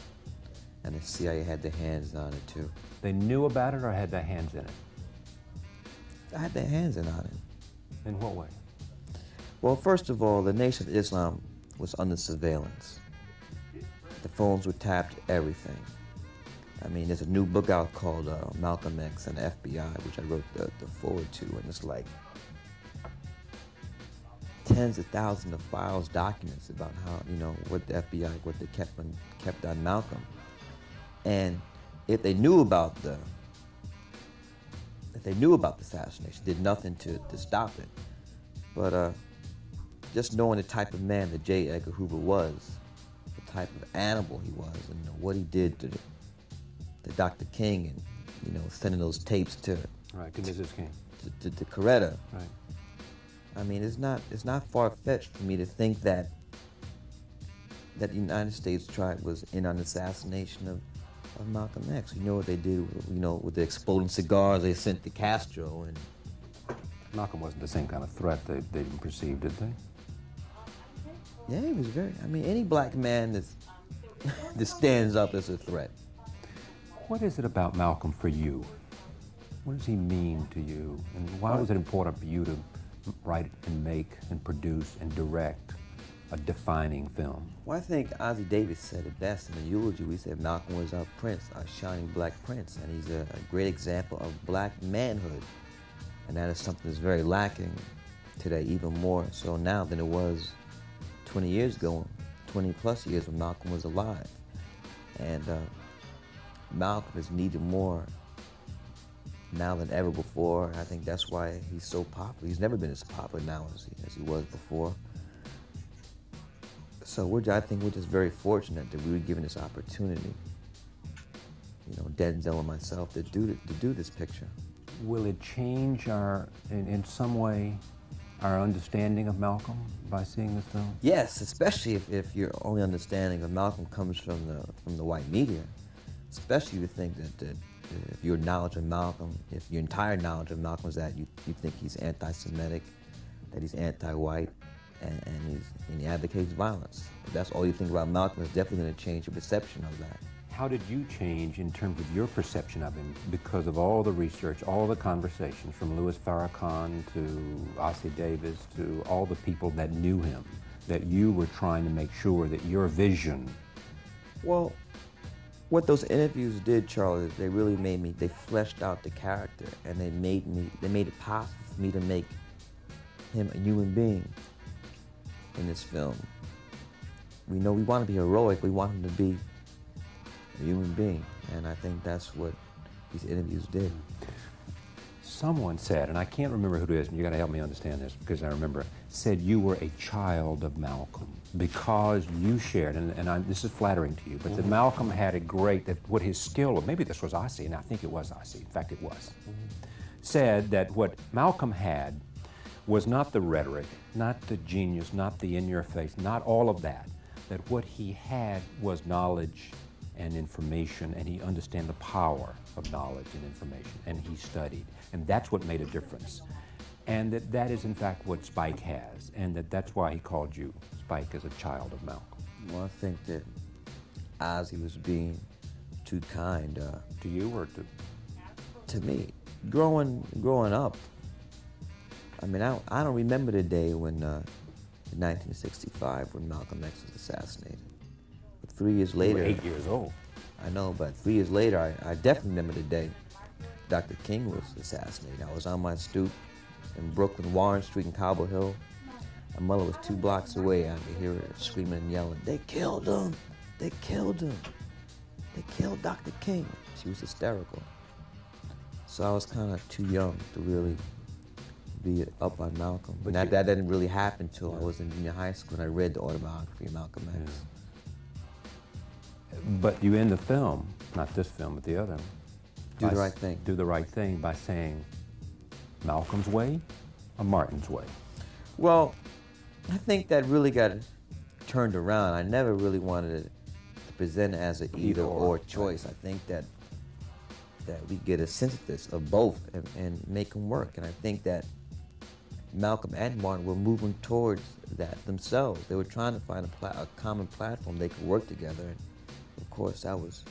and the CIA had their hands on it too. They knew about it or had their hands in it? They had their hands in on it. In what way? Well, first of all, the Nation of Islam was under surveillance. The phones were tapped, everything. I mean, there's a new book out called Malcolm X and the FBI, which I wrote the foreword to, and it's like tens of thousands of files, documents about how, what the FBI, what they kept on Malcolm. And if they knew about the assassination, did nothing to stop it. But just knowing the type of man that J. Edgar Hoover was, the type of animal he was, and what he did to Dr. King, and sending those tapes to Mrs. King, to Coretta. Right. I mean, it's not far-fetched for me to think that the United States was in on the assassination of Malcolm X. You know what they did, with the exploding cigars they sent to Castro, and Malcolm wasn't the same kind of threat they perceived, did they? Yeah, he was very. I mean, any black man that stands up as a threat. What is it about Malcolm for you? What does he mean to you, and why was it important for you to write and make and produce and direct a defining film? Well, I think Ossie Davis said it best in the eulogy. We said Malcolm was our prince, our shining black prince, and he's a great example of black manhood. And that is something that's very lacking today, even more so now than it was 20 years ago, 20 plus years when Malcolm was alive. And Malcolm is needed more now than ever before. I think that's why he's so popular. He's never been as popular now as he was before. So I think we're just very fortunate that we were given this opportunity, Denzel and myself, to do this picture. Will it change in some way, our understanding of Malcolm by seeing this film? Yes, especially if your only understanding of Malcolm comes from the white media. Especially if you think that if your knowledge of Malcolm, if your entire knowledge of Malcolm is that you think he's anti-Semitic, that he's anti-white, and he advocates violence. If that's all you think about Malcolm, it's definitely going to change your perception of that. How did you change in terms of your perception of him because of all the research, all the conversations from Louis Farrakhan to Ossie Davis to all the people that knew him, that you were trying to make sure that your vision... Well, what those interviews did, Charlie, they really they fleshed out the character, and they made it possible for me to make him a human being in this film. We know we want to be heroic, we want him to be a human being, and I think that's what these interviews did. Someone said, and I can't remember who it is, and you got to help me understand this because I remember, said you were a child of Malcolm because you shared, and this is flattering to you, but that Malcolm had a great, that what his skill, or maybe this was Ossie, and I think it was Ossie, in fact it was, said that what Malcolm had was not the rhetoric, not the genius, not the in-your-face, not all of that, that what he had was knowledge and information, and he understood the power of knowledge and information, and he studied, and that's what made a difference. And that is in fact what Spike has, and that's why he called you Spike as a child of Malcolm. Well, I think that Ozzy was being too kind. To you or to me? Growing up, I mean, I don't remember the day when, in 1965, when Malcolm X was assassinated. But 3 years later... You were 8 years old. I know, but 3 years later, I definitely remember the day Dr. King was assassinated. I was on my stoop in Brooklyn, Warren Street and Cobble Hill. My mother was 2 blocks away. I could hear her screaming and yelling, "They killed him! They killed him! They killed Dr. King!" She was hysterical. So I was kind of too young to really be up on Malcolm. But that didn't really happen until I was in junior high school and I read the autobiography of Malcolm X. Yeah. But you end the film, not this film, but the other, Do the right thing. Do the right thing by saying Malcolm's way or Martin's way? Well, I think that really got turned around. I never really wanted it to present it as an either or choice. Right. I think that we get a synthesis of both and make them work. And I think that Malcolm and Martin were moving towards that themselves. They were trying to find a common platform they could work together. And of course, that was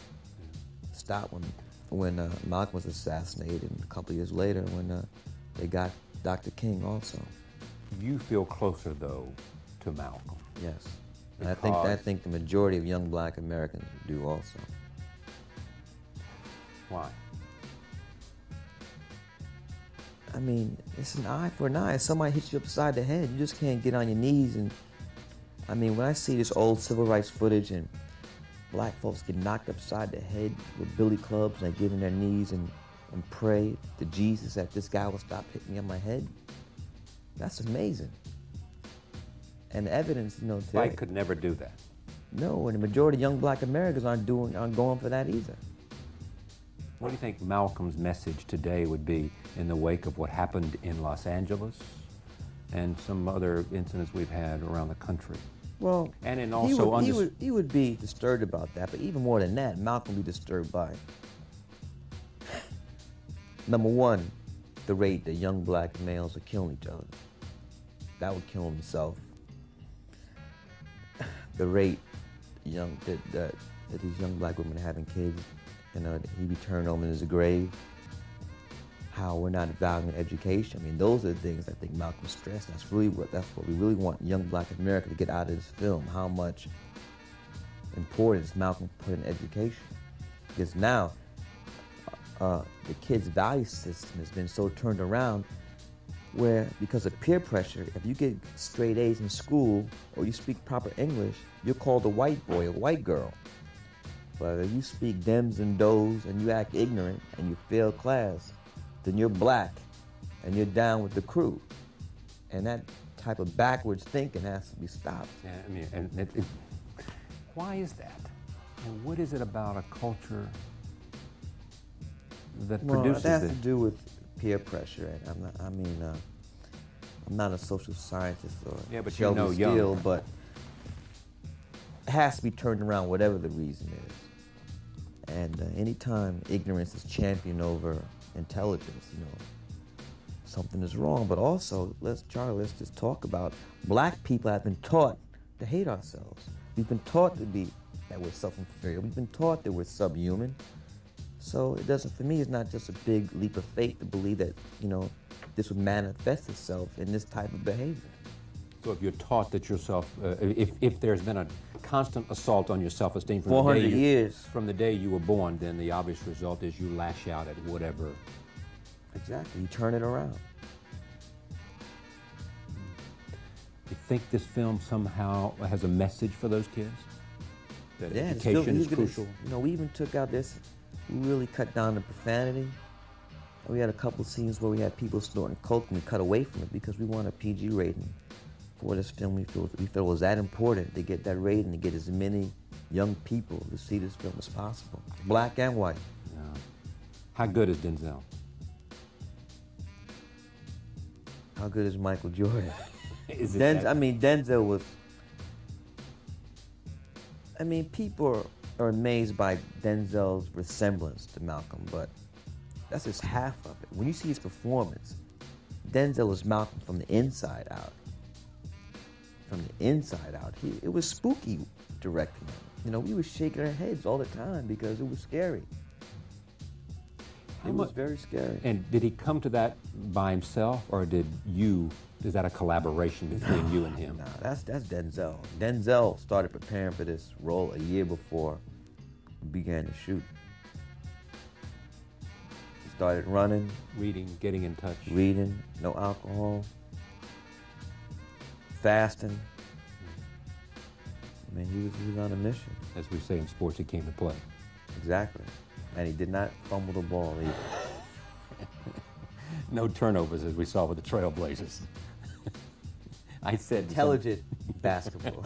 stopped when Malcolm was assassinated, and a couple of years later when they got Dr. King also. You feel closer, though, to Malcolm. Yes. And I think the majority of young black Americans do also. Why? I mean, it's an eye for an eye. If somebody hits you upside the head, you just can't get on your knees. And I mean, when I see this old civil rights footage and black folks get knocked upside the head with billy clubs and they get on their knees and pray to Jesus that this guy will stop hitting me on my head, that's amazing. And the evidence, you know, Spike could never do that. No, and the majority of young black Americans aren't going for that either. What do you think Malcolm's message today would be in the wake of what happened in Los Angeles and some other incidents we've had around the country? Well, and in also he would be disturbed about that, but even more than that, Malcolm would be disturbed by, number one, the rate that young black males are killing each other. That would kill himself. The rate that these young black women are having kids, he'd be turned home in his grave. How we're not valuing education. I mean, those are the things I think Malcolm stressed. That's what we really want young black America to get out of this film. How much importance Malcolm put in education. Because now, the kids' value system has been so turned around where, because of peer pressure, if you get straight A's in school or you speak proper English, you're called a white boy or white girl. But if you speak dems and does and you act ignorant and you fail class, then you're black and you're down with the crew. And that type of backwards thinking has to be stopped. Yeah, I mean, why is that? And what is it about a culture that produces it has to do with peer pressure. And I'm not a social scientist or Sheldon Steele, but it has to be turned around whatever the reason is. And anytime ignorance is championed over intelligence, something is wrong. But also, let's just talk about black people have been taught to hate ourselves. We've been taught to be that we're self-inferior. We've been taught that we're subhuman. So it doesn't, for me, it's not just a big leap of faith to believe that, you know, this would manifest itself in this type of behavior. So if you're taught that yourself, if there's been a constant assault on your self-esteem from 400 years from the day you were born, then the obvious result is you lash out at whatever. Exactly, you turn it around. You think this film somehow has a message for those kids? That Yeah, education is crucial? You know, we even took out this, we really cut down the profanity. We had a couple scenes where we had people snorting coke and we cut away from it because we want a PG rating for this film. We felt it was that important to get that rating, to get as many young people to see this film as possible, black and white. Yeah. How good is Denzel? How good is Michael Jordan? Is it I mean, Denzel was... I mean, people are amazed by Denzel's resemblance to Malcolm, but that's just half of it. When you see his performance, Denzel was Malcolm from the inside out. From the inside out. It was spooky directing him. You know, we were shaking our heads all the time because it was scary. It was very scary. And did he come to that by himself, or is that a collaboration between you and him? No, that's Denzel. Denzel started preparing for this role a year before we began to shoot. He started running. Reading, getting in touch. Reading, no alcohol. Fasting. I mean, he was on a mission. As we say in sports, he came to play. Exactly. And he did not fumble the ball either. No turnovers, as we saw with the Trailblazers. I said intelligent basketball.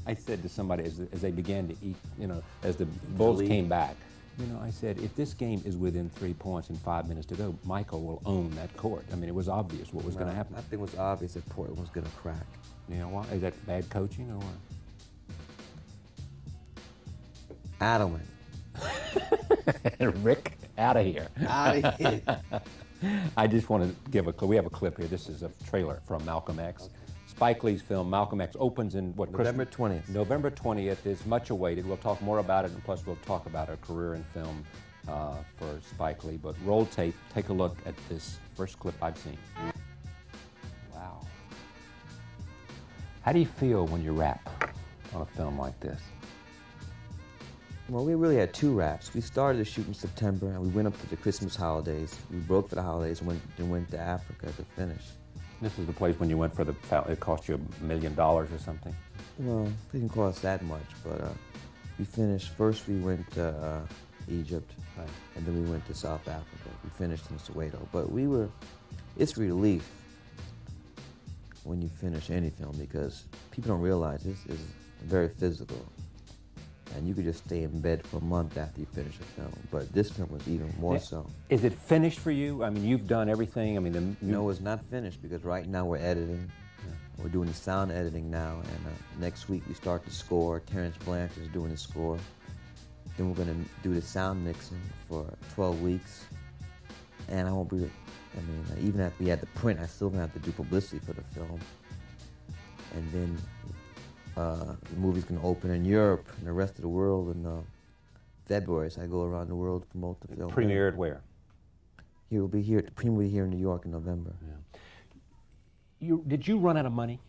I said to somebody as they began to eat, you know, as the Bulls came back, you know, I said, if this game is within 3 points and 5 minutes to go, Michael will own that court. I mean, it was obvious what was going to happen. I think it was obvious that Portland was going to crack. You know why? Is that bad coaching or what? Adelman. Rick, out of here. Out of here. I just want to give we have a clip here. This is a trailer from Malcolm X. Okay. Spike Lee's film, Malcolm X, opens in what? November 20th. November 20th is much awaited. We'll talk more about it, and plus we'll talk about a career in film for Spike Lee. But roll tape, take a look at this first clip I've seen. Wow. How do you feel when you rap on a film like this? Well, we really had two wraps. We started to shoot in September, and we went up to the Christmas holidays. We broke for the holidays and went to Africa to finish. This is the place when you went for it cost you $1 million or something? Well, it didn't cost that much, but we finished. First we went to Egypt, right, and then we went to South Africa. We finished in Soweto. But it's relief when you finish any film because people don't realize this is very physical. And you could just stay in bed for a month after you finish a film. But this film was even more so. Is it finished for you? I mean, you've done everything. I mean, No, it's not finished because right now we're editing. Yeah. We're doing the sound editing now. And next week we start the score. Terrence Blanchard is doing the score. Then we're going to do the sound mixing for 12 weeks. And even after we had the print, I still have to do publicity for the film. And then the movie's going to open in Europe and the rest of the world in February. So I go around the world to promote the film. Premiered where? The premiere will be here in New York in November. Yeah. Did you run out of money?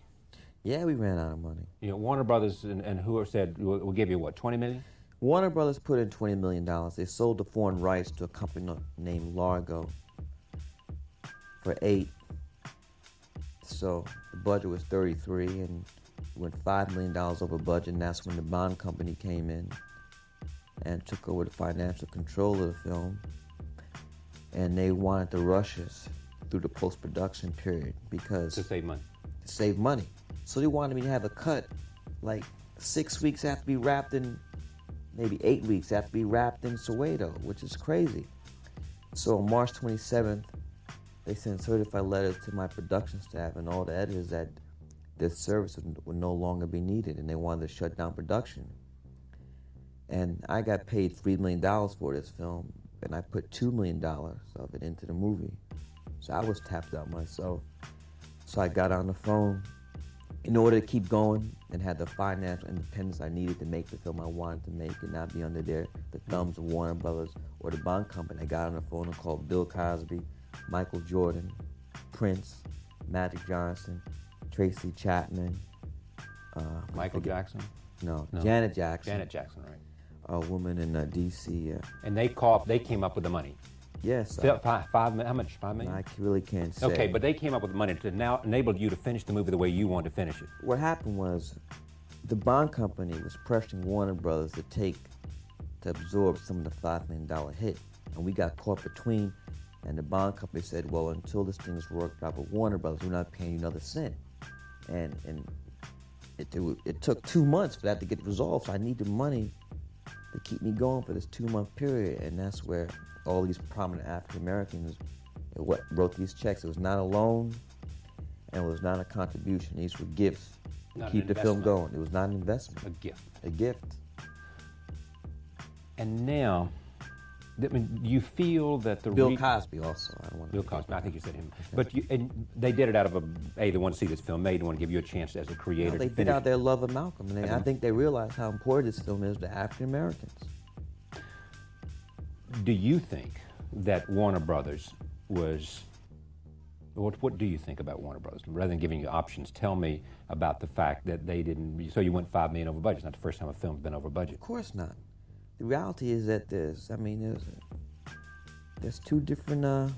Yeah, we ran out of money. You know, Warner Brothers and who said, we'll give you what, $20 million? Warner Brothers put in $20 million. They sold the foreign rights to a company named Largo for $8 million. So the budget was $33 million, and we went $5 million over budget, and that's when the Bond company came in and took over the financial control of the film. And they wanted to rush us through the post-production period because... To save money. To save money. So they wanted me to have a cut like 6 weeks after we wrapped in, maybe 8 weeks after we wrapped in Soweto, which is crazy. So on March 27th, they sent certified letters to my production staff and all the editors that this service would no longer be needed, and they wanted to shut down production. And I got paid $3 million for this film, and I put $2 million of it into the movie. So I was tapped out myself. So I got on the phone in order to keep going and have the financial independence I needed to make the film I wanted to make and not be under the thumbs of Warner Brothers or the bond company, I got on the phone and called Bill Cosby, Michael Jordan, Prince, Magic Johnson, Tracy Chapman. Michael Jackson? No, Janet Jackson. Janet Jackson, right. A woman in D.C. And they came up with the money. Yes. How much? $5 million? I really can't say. Okay, but they came up with the money to now enable you to finish the movie the way you wanted to finish it. What happened was the bond company was pressuring Warner Brothers to absorb some of the $5 million hit. And we got caught between, and the bond company said, well, until this thing is worked out with Warner Brothers, we're not paying you another cent. And it took 2 months for that to get resolved, so I need the money to keep me going for this 2-month period. And that's where all these prominent African Americans wrote these checks. It was not a loan, and it was not a contribution. These were gifts to keep the film going. It was not an investment. A gift. A gift. And now, you feel that the Bill Cosby also. I don't want to Bill Cosby. I think you said him. But and they did it out of they want to see this film made. They want to give you a chance as a creator. Well, they did out their love of Malcolm, and I think they realized how important this film is to African Americans. Do you think that Warner Brothers was... What do you think about Warner Brothers? Rather than giving you options, tell me about the fact that they didn't... So you went $5 million over budget. It's not the first time a film's been over budget. Of course not. The reality is that there's two different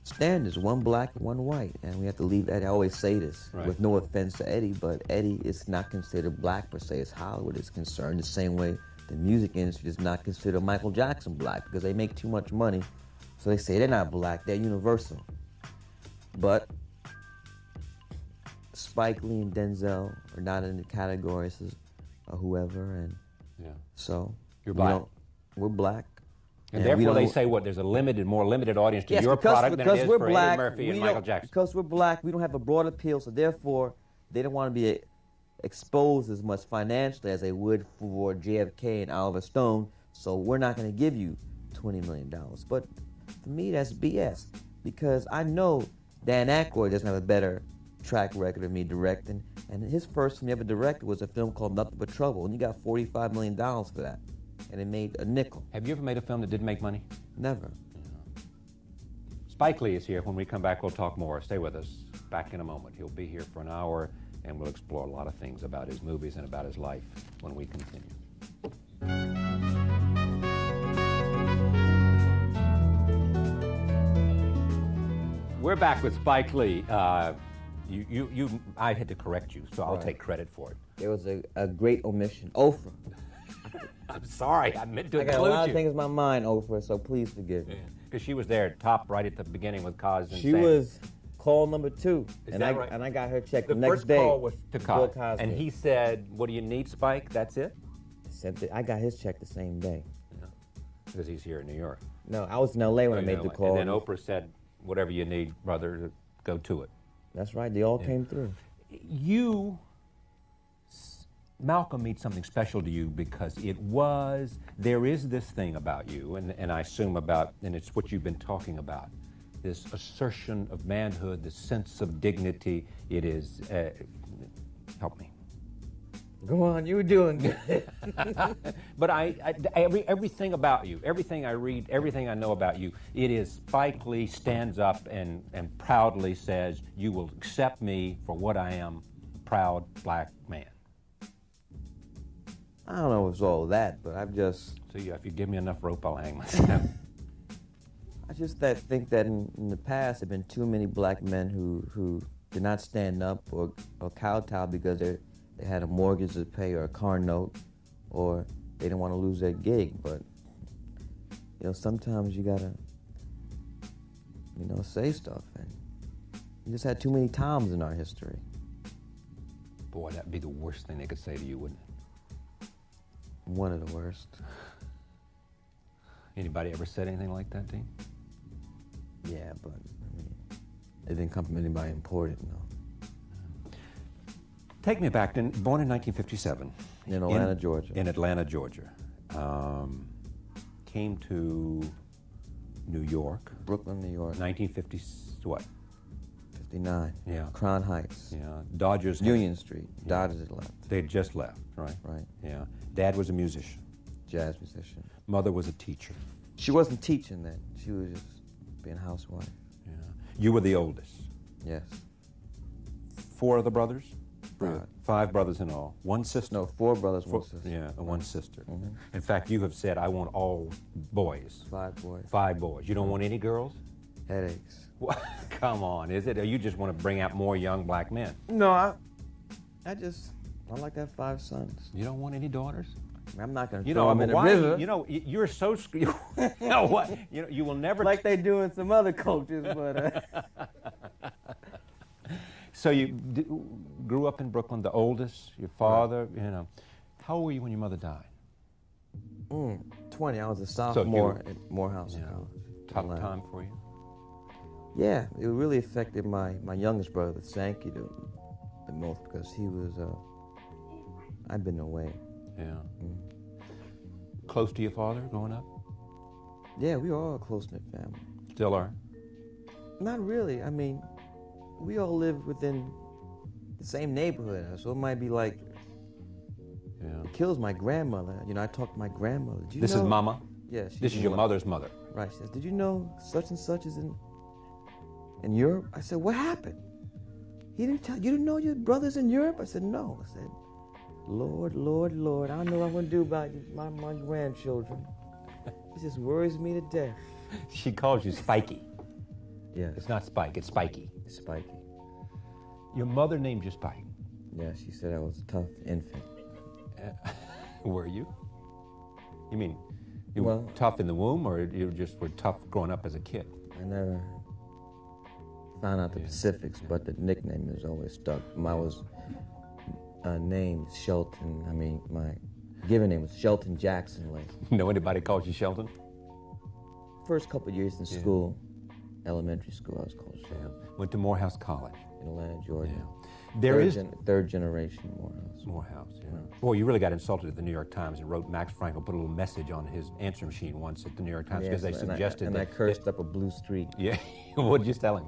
standards, one black and one white, and we have to leave Eddie. I always say this, with no offense to Eddie, but Eddie is not considered black per se as Hollywood is concerned, the same way the music industry does not consider Michael Jackson black because they make too much money, so they say they're not black, they're universal. But Spike Lee and Denzel are not in the categories of whoever, and so you're black. We're black. And therefore they say what? There's a more limited audience to your product than it is for Eddie Murphy and Michael Jackson. Because we're black, we don't have a broad appeal, so therefore they don't want to be exposed as much financially as they would for JFK and Oliver Stone, so we're not going to give you $20 million. But to me, that's BS, because I know Dan Aykroyd doesn't have a better track record of me directing, and his first film he ever directed was a film called Nothing But Trouble, and he got $45 million for that, and it made a nickel. Have you ever made a film that didn't make money? Never. Spike Lee is here. When we come back, we'll talk more. Stay with us. Back in a moment. He'll be here for an hour, and we'll explore a lot of things about his movies and about his life when we continue. We're back with Spike Lee. I had to correct you, so I'll take credit for it. There was a great omission. Oprah. I'm sorry, I meant to include you. I got a lot of things in my mind, Oprah, so please forgive me. Because she was there top right at the beginning with Cos and She Sam. was call number 2. Is that right? And I got her check the next first day. call was to Cos. Cosby. And he said, what do you need, Spike? That's it? I got his check the same day. No, because he's here in New York. No, I was in L.A. when I made the call. And then Oprah said, whatever you need, brother, go to it. That's right. They all came through. Malcolm means something special to you because there is this thing about you, and I assume and it's what you've been talking about, this assertion of manhood, this sense of dignity. It is, help me. Go on, you were doing good. But everything about you, everything I read, everything I know about you, it is Spike Lee stands up and proudly says, you will accept me for what I am, a proud black man. I don't know if it's all that, but I've just... So if you give me enough rope, I'll hang myself. I just think that in the past there have been too many black men who did not stand up or kowtow because they had a mortgage to pay or a car note, or they didn't want to lose their gig. But sometimes you gotta say stuff, and we just had too many times in our history. Boy, that'd be the worst thing they could say to you, wouldn't it? One of the worst. Anybody ever said anything like that to you? Yeah, but it didn't come from anybody important, no. Take me back. Born in 1957. In Atlanta, Georgia. In Atlanta, Georgia. Came to New York. Brooklyn, New York. 1950, what? 59. Yeah. Crown Heights. Yeah. Dodgers. Union Street. Dodgers had left. They had just left, right? Right. Yeah. Dad was a musician. Jazz musician. Mother was a teacher. She wasn't teaching then. She was just being a housewife. Yeah. You were the oldest. Yes. 4 other brothers? 5. 5 brothers in all. 1 sister? No, 4 brothers, 1 sister. Yeah, and 1 sister. Mm-hmm. In fact, you have said, I want all boys. 5 boys. 5 boys. You don't want any girls? Headaches. Come on, is it? Or you just want to bring out more young black men? No, I like to have 5 sons. You don't want any daughters? I'm not going to throw them in the river. You know, you're so... you know what? You will never... Like they do in some other cultures, but... So you grew up in Brooklyn, the oldest, your father, you know. How old were you when your mother died? 20. I was a sophomore at Morehouse College. Tough time for you? Yeah, it really affected my youngest brother, Sankey, the most, because he was... I'd been away. Yeah. Close to your father growing up? Yeah, we were all a close-knit family. Still are? Not really. I mean, we all live within the same neighborhood, so it might be like, it kills my grandmother. You know, I talk to my grandmother. This is Mama? Yeah. This is your mother's mother? Right. She says, did you know such and such is in Europe? I said, what happened? He didn't tell you. You didn't know your brother's in Europe? I said, no. I said, Lord, Lord, Lord, I don't know what I'm going to do about my grandchildren. It just worries me to death. She calls you Spiky. Yeah. It's not Spike, it's Spiky. It's Spiky. Your mother named you Spike. Yeah, she said I was a tough infant. Were you? You mean you were tough in the womb, or you just were tough growing up as a kid? I never found out the specifics, but the nickname has always stuck. Name Shelton. I mean, my given name was Shelton Jackson Lake. Know anybody called you Shelton? First couple of years in school, elementary school, I was called Shelton. Went to Morehouse College in Atlanta, Georgia. There is third generation Morehouse. Morehouse, yeah. Boy, you really got insulted at the New York Times and wrote Max Frankel put a little message on his answer machine once at the New York Times because they suggested I cursed up a blue streak. Yeah. What did you tell him?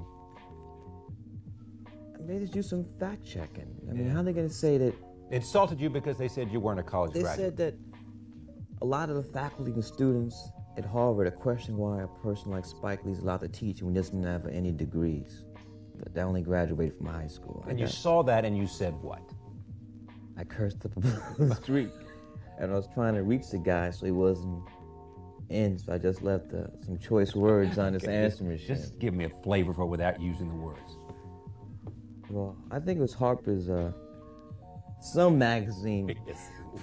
They just do some fact checking. I mean, how are they going to say that? Insulted you because they said you weren't a college graduate. They said that a lot of the faculty and students at Harvard are questioning why a person like Spike Lee's allowed to teach when he doesn't have any degrees. But they only graduated from high school. And you saw that and you said what? I cursed up a blue streak. And I was trying to reach the guy so he wasn't in, so I just left some choice words on his answer machine. Just give me a flavor for without using the words. Well, I think it was Harper's, some magazine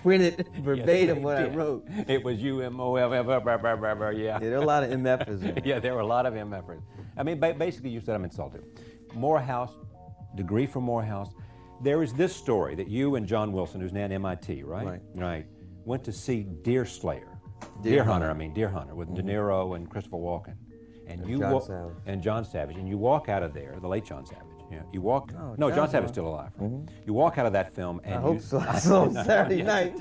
printed verbatim what I wrote. It was UMOF, yeah. Yeah, there were a lot of MFers in it. Yeah, there were a lot of MFers. I mean, basically you said I'm insulted. Morehouse, degree from Morehouse. There is this story that you and John Wilson, who's now at MIT, right? Right. Went to see Deer Hunter with De Niro and Christopher Walken. And John Savage. And you walk out of there, the late John Savage. Yeah, you walk. No, John Savage is still alive. Right? Mm-hmm. You walk out of that film, and I hope so. I saw him Saturday night.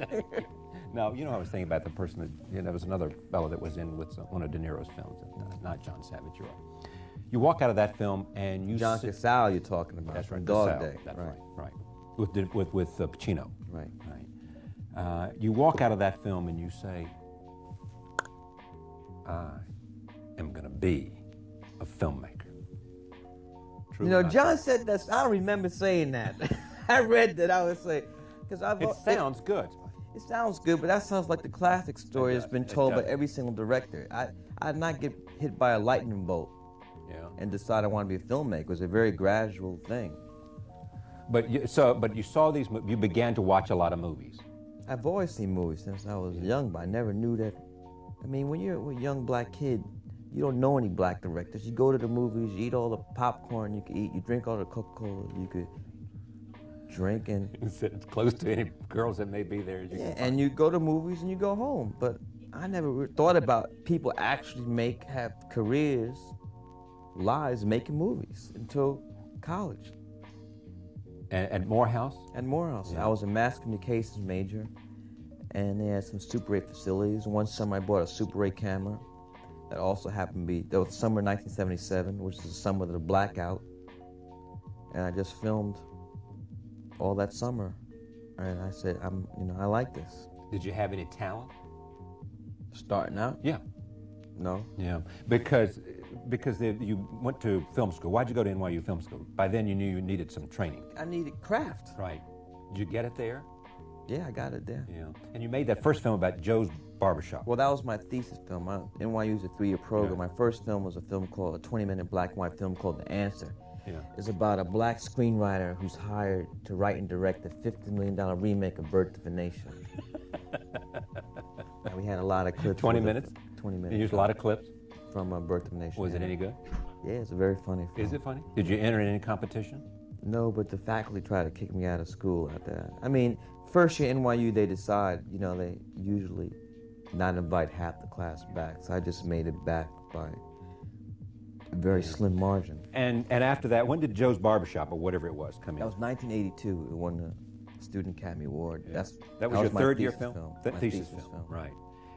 No, you know, I was thinking about the person that there was another fellow that was in with one of De Niro's films, not John Savage. You're right. You walk out of that film, and you. John Casale, you're talking about. That's right. Dog Day. That's right. With Pacino. Right. Right. You walk out of that film, and you say, "I am going to be a filmmaker." True, you know, John said that. I don't remember saying that. I read that. I would say, because it sounds good. It sounds good, but that sounds like the classic story that's been told by every single director. I'd not get hit by a lightning bolt and decide I want to be a filmmaker. It was a very gradual thing. But you saw these. You began to watch a lot of movies. I've always seen movies since I was young, but I never knew that. I mean, when you're a young black kid, you don't know any black directors. You go to the movies, you eat all the popcorn you could eat, you drink all the Coca-Cola you could drink, and it's close to any girls that may be there. And you go to movies and you go home. But I never thought about people actually have careers, lives making movies until college. At Morehouse? At Morehouse. Yeah. I was a mass communications major, and they had some Super 8 facilities. One summer I bought a Super 8 camera. That also happened to be, that was summer 1977, which is the summer of the blackout. and I just filmed all that summer. And I said, I like this. Did you have any talent? Starting out? Yeah. No. Yeah, because you went to film school. Why'd you go to NYU Film School? By then you knew you needed some training. I needed craft. Right. Did you get it there? Yeah, I got it there. Yeah. And you made that first film about Joe's barbershop. Well, that was my thesis film. NYU's a 3-year program. Yeah. My first film was a 20-minute black and white film called The Answer. Yeah. It's about a black screenwriter who's hired to write and direct a $50 million remake of Birth of a Nation. And we had a lot of clips. 20 minutes? 20 minutes. You used a lot of clips? From Birth of a Nation. Was it any good? Yeah, it's a very funny film. Is it funny? Did you enter in any competition? No, but the faculty tried to kick me out of school after that. I mean, first year NYU, they decide, they usually not invite half the class back. So I just made it back by a very slim margin. And after that, when did Joe's Barbershop, or whatever it was, come in? That was 1982. It won the Student Academy Award. Yeah. That was your third-year film? Thesis film. Right.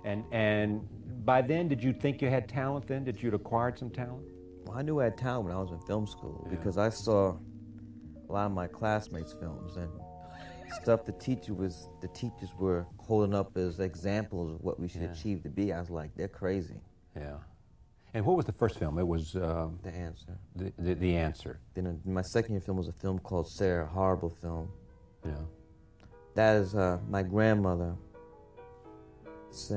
And by then, did you think you had talent then? Did you acquire some talent? Well, I knew I had talent when I was in film school because I saw a lot of my classmates' films and stuff the teachers were holding up as examples of what we should achieve to be. I was like, they're crazy. Yeah. And what was the first film? It was... The Answer. The Answer. Then my second-year film was a film called Sarah, a horrible film. Yeah. That is my grandmother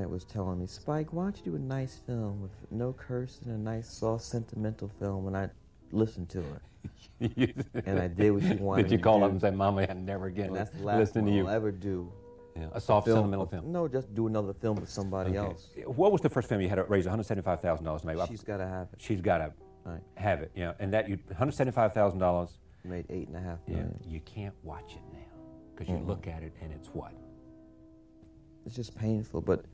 was telling me, Spike, why don't you do a nice film with no cursing, a nice, soft, sentimental film, and I listened to her. And I did what she wanted. Did you call up and say, Mama, I never again that's the last one I'll ever do. Yeah, a soft, sentimental film? No, just do another film with somebody else. What was the first film you had to raise $175,000 to make? She's Gotta Have It. She's Gotta Have It, yeah. And that, $175,000. Made $8.5 million. Yeah. You can't watch it now, because you look at it and it's what? It's just painful, but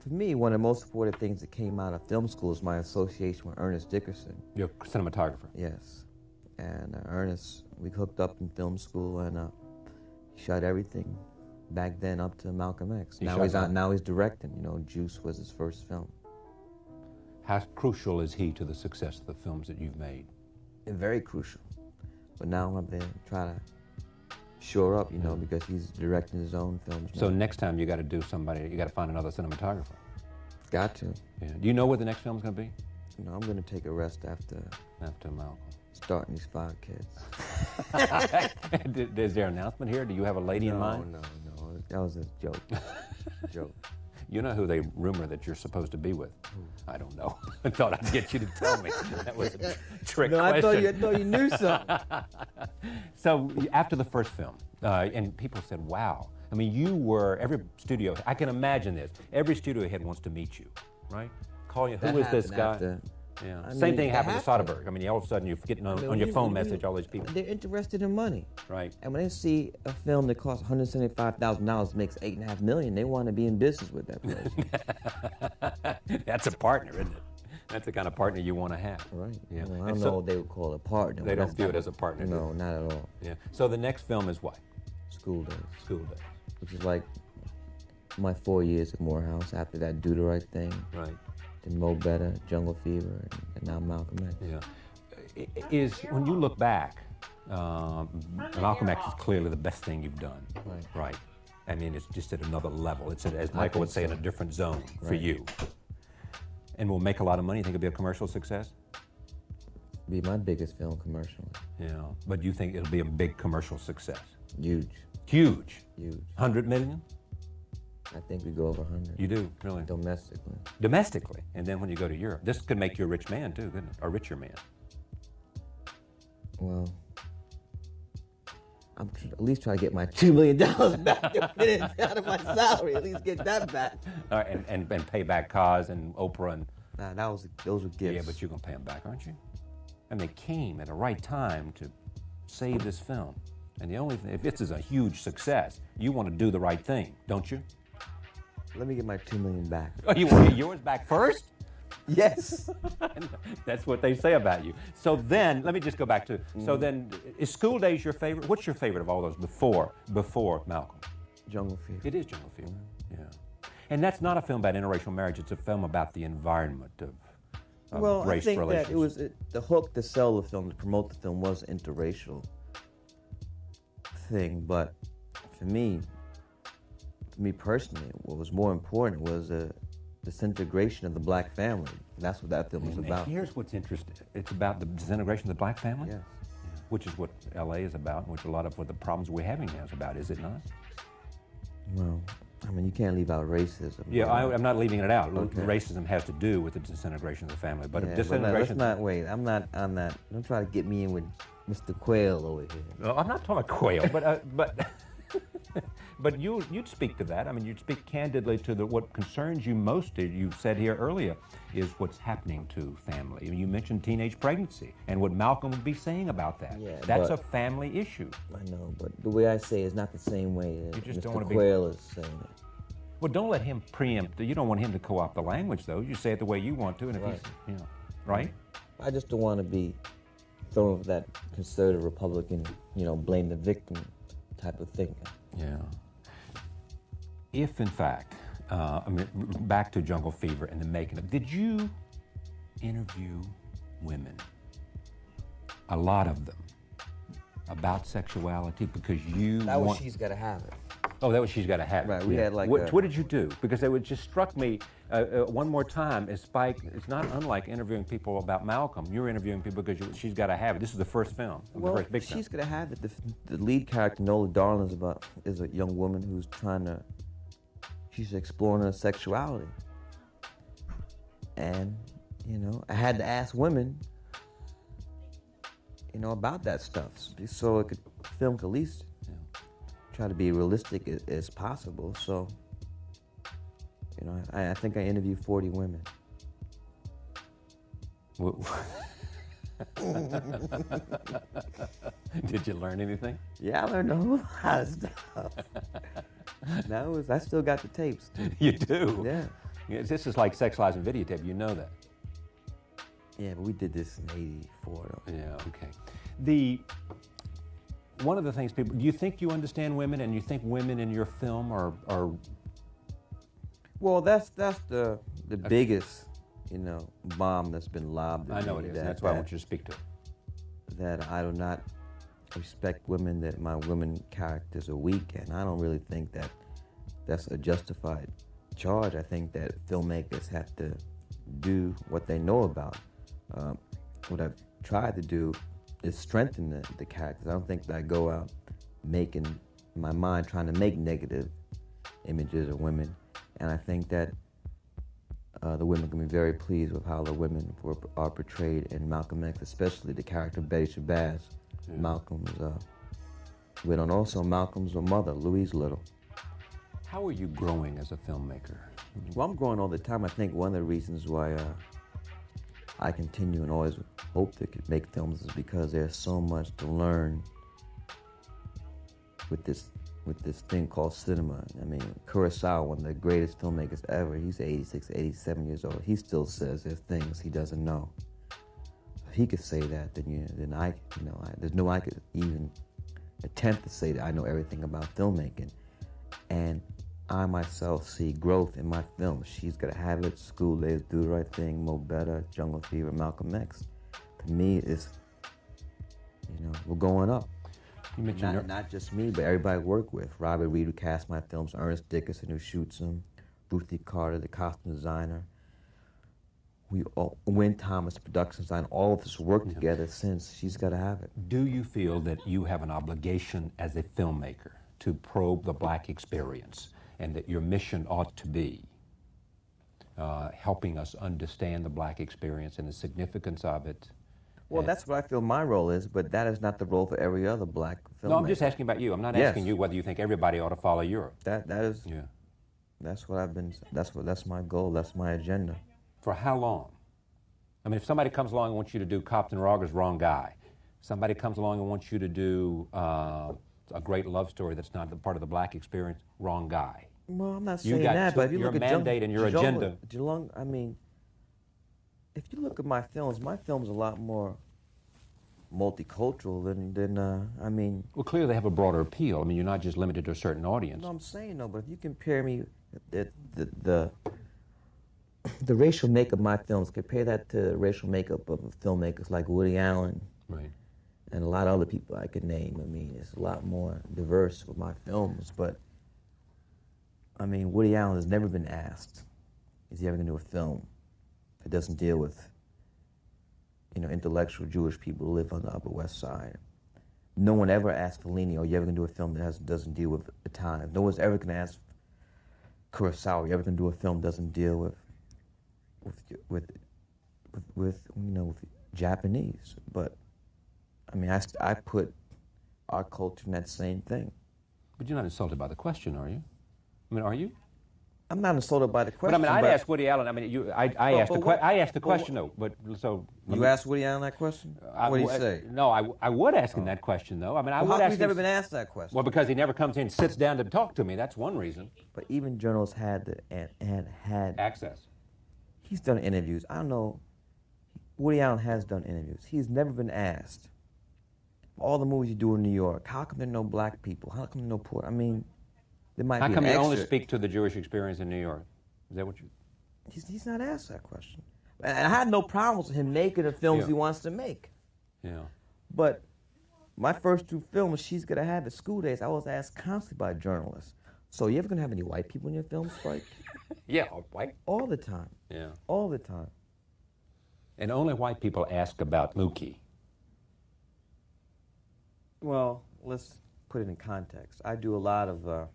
for me, one of the most important things that came out of film school is my association with Ernest Dickerson. Your cinematographer? Yes. And Ernest, we hooked up in film school and shot everything back then up to Malcolm X. Now he's directing. Juice was his first film. How crucial is he to the success of the films that you've made? Very crucial. But now I've been trying to shore up, because he's directing his own films. So next time you got to find another cinematographer. Got to. Yeah. Do you know what the next film's going to be? No, I'm going to take a rest after Malcolm. Starting these 5 kids. Is there an announcement here? Do you have a lady in mind? No. That was a joke. You know who they rumor that you're supposed to be with? I don't know. I thought I'd get you to tell me. That was a trick question. I thought you knew something. So after the first film, and people said, wow. I mean, every studio, I can imagine this. Every studio head wants to meet you, right? Call you, who is this guy? Yeah. Same thing happened to Soderbergh. I mean, all of a sudden you're getting on your phone message, all these people. They're interested in money. Right. And when they see a film that costs $175,000 makes $8.5 million, they want to be in business with that person. That's a partner, isn't it? That's the kind of partner you want to have. Right. Yeah. Well, I don't know what they would call a partner. They don't view it as a partner. No, not at all. Yeah. So the next film is what? School Days. School Days. Which is like my 4 years at Morehouse. After that, Do the Right Thing. Right. Then Mo Better, Jungle Fever, and now Malcolm X. Yeah. When you look back, Malcolm X is clearly the best thing you've done. Right. I mean, it's just at another level. It's, as Michael would say, in a different zone for you. And will make a lot of money. You think it'll be a commercial success? Be my biggest film commercially. Yeah. But you think it'll be a big commercial success? Huge. Huge? Huge. 100 million? I think we go over 100. You do, really? Domestically. Domestically, and then when you go to Europe, this could make you a rich man too, couldn't it? A richer man. Well, I'm at least trying to get my $2 million back out of my salary. At least get that back. All right, and pay back cars and Oprah and. Nah, those were gifts. Yeah, but you're gonna pay them back, aren't you? And they came at the right time to save this film. And the only thing, if this is a huge success, you want to do the right thing, don't you? Let me get my $2 million back. Oh, you want to get yours back first? Yes. That's what they say about you. So then, let me just go back to, so then, is School Days your favorite? What's your favorite of all those before Malcolm? Jungle Fever. It is Jungle Fever, yeah. And that's not a film about interracial marriage, it's a film about the environment of race relations. Well, I think that it was the hook to sell the film, to promote the film, was interracial. thing, but for me personally, what was more important was the disintegration of the black family. That's what that film was about. Here's what's interesting. It's about the disintegration of the black family? Yes. Which is what LA is about, which a lot of what the problems we're having now is about, is it not? Well, I mean, you can't leave out racism. Yeah, I'm not leaving it out. Okay. Racism has to do with the disintegration of the family, but if disintegration... I'm not, don't try to get me in with Mr. Quayle over here. No, I'm not talking about Quayle, but you'd speak to that. I mean, you'd speak candidly to what concerns you most. You said here earlier is what's happening to family. You mentioned teenage pregnancy and what Malcolm would be saying about that. Yeah, that's a family issue. I know, but the way I say it is not the same way that Mr. Quayle is saying it. Well, don't let him preempt. You don't want him to co-opt the language, though. You say it the way you want to, and if right. He's, right? I just don't want to be thrown with that conservative Republican, blame the victim type of thing. Yeah. If, in fact, back to Jungle Fever and the making of, did you interview women, a lot of them, about sexuality because you That was She's Gotta Have It. Oh, that was She's Gotta Have It. Right, we had like what did you do? Because it just struck me one more time, as Spike, it's not unlike interviewing people about Malcolm. You're interviewing people because She's Gotta Have It. This is the first film, the first big film. She's Gotta Have It. The lead character, Nola Darling, is a young woman who's she's exploring her sexuality. And, I had to ask women, about that stuff, so film could at least try to be realistic as possible. So, I think I interviewed 40 women. Did you learn anything? Yeah, I learned a whole lot of stuff. I still got the tapes, too. You do? Yeah. This is like sexualizing videotape, you know that. Yeah, but we did this in 84, though. Yeah, okay. One of the things do you think you understand women, and you think women in your film are... Well, that's the biggest, bomb that's been lobbed at me. I know it is, that's why I want you to speak to it. That I do not respect women, that my women characters are weak, and I don't really think that that's a justified charge. I think that filmmakers have to do what they know about. What I've tried to do is strengthen the characters. I don't think that I go out making, in my mind, trying to make negative images of women. And I think that the women can be very pleased with how the women are portrayed in Malcolm X, especially the character Betty Shabazz, Malcolm's widow, and also Malcolm's mother, Louise Little. How are you growing as a filmmaker? Well, I'm growing all the time. I think one of the reasons why I continue and always hope to make films is because there's so much to learn with this thing called cinema. I mean, Kurosawa, one of the greatest filmmakers ever, he's 86, 87 years old. He still says there's things he doesn't know. If he could say that, then I there's no way I could even attempt to say that I know everything about filmmaking. And I myself see growth in my films. She's Gotta Have It, School Days, Do the Right Thing, Mo Better, Jungle Fever, Malcolm X. To me, it's, we're going up. You mentioned not just me, but everybody I work with. Robert Reed, who cast my films, Ernest Dickerson, who shoots them, Ruthie Carter, the costume designer. Wynn Thomas, the production designer, all of us worked together since She's Gotta Have It. Do you feel that you have an obligation as a filmmaker to probe the black experience, and that your mission ought to be helping us understand the black experience and the significance of it? Well, that's what I feel my role is, but that is not the role for every other black filmmaker. No, I'm just asking about you. I'm not asking you whether you think everybody ought to follow your... That is... Yeah. That's what I've been... That's my goal. That's my agenda. For how long? I mean, if somebody comes along and wants you to do Cops and Roggers, wrong guy. Somebody comes along and wants you to do a great love story that's not the part of the black experience, wrong guy. Well, I'm not saying that, but if you look at your mandate and your agenda... I mean, if you look at my films are a lot more multicultural than I mean... Well, clearly they have a broader appeal. I mean, you're not just limited to a certain audience. No, I'm saying no, but if you compare me, the racial makeup of my films, compare that to the racial makeup of filmmakers like Woody Allen, right, and a lot of other people I could name. I mean, it's a lot more diverse with my films, but I mean, Woody Allen has never been asked, is he ever gonna do a film that doesn't deal with, you know, intellectual Jewish people who live on the Upper West Side. No one ever asked Fellini, are you ever gonna do a film that doesn't deal with Italians? No one's ever gonna ask Kurosawa, are you ever gonna do a film that doesn't deal with you know, with Japanese? But I mean, I put our culture in that same thing. But you're not insulted by the question, are you? I mean, are you? I'm not insulted by the question. But I mean, I'd ask Woody Allen. I mean, I asked the question though. But so you asked Woody Allen that question. What did he say? No, I would ask him that question though. I mean, I would ask. How come he's never been asked that question? Well, because he never comes in and sits down to talk to me. That's one reason. But even journalists had access. He's done interviews. I don't know. Woody Allen has done interviews. He's never been asked. All the movies you do in New York, how come there are no black people? How come there are no poor? I mean, there might be an extra. How come you only speak to the Jewish experience in New York? Is that what you... He's not asked that question. And I had no problems with him making the films he wants to make. Yeah. But my first 2 films, She's Gonna Have It, School Days, I was asked constantly by journalists, so you ever gonna have any white people in your films, Spike? Yeah, white. All the time. Yeah. All the time. And only white people ask about Mookie. Well, let's put it in context. I do a lot of,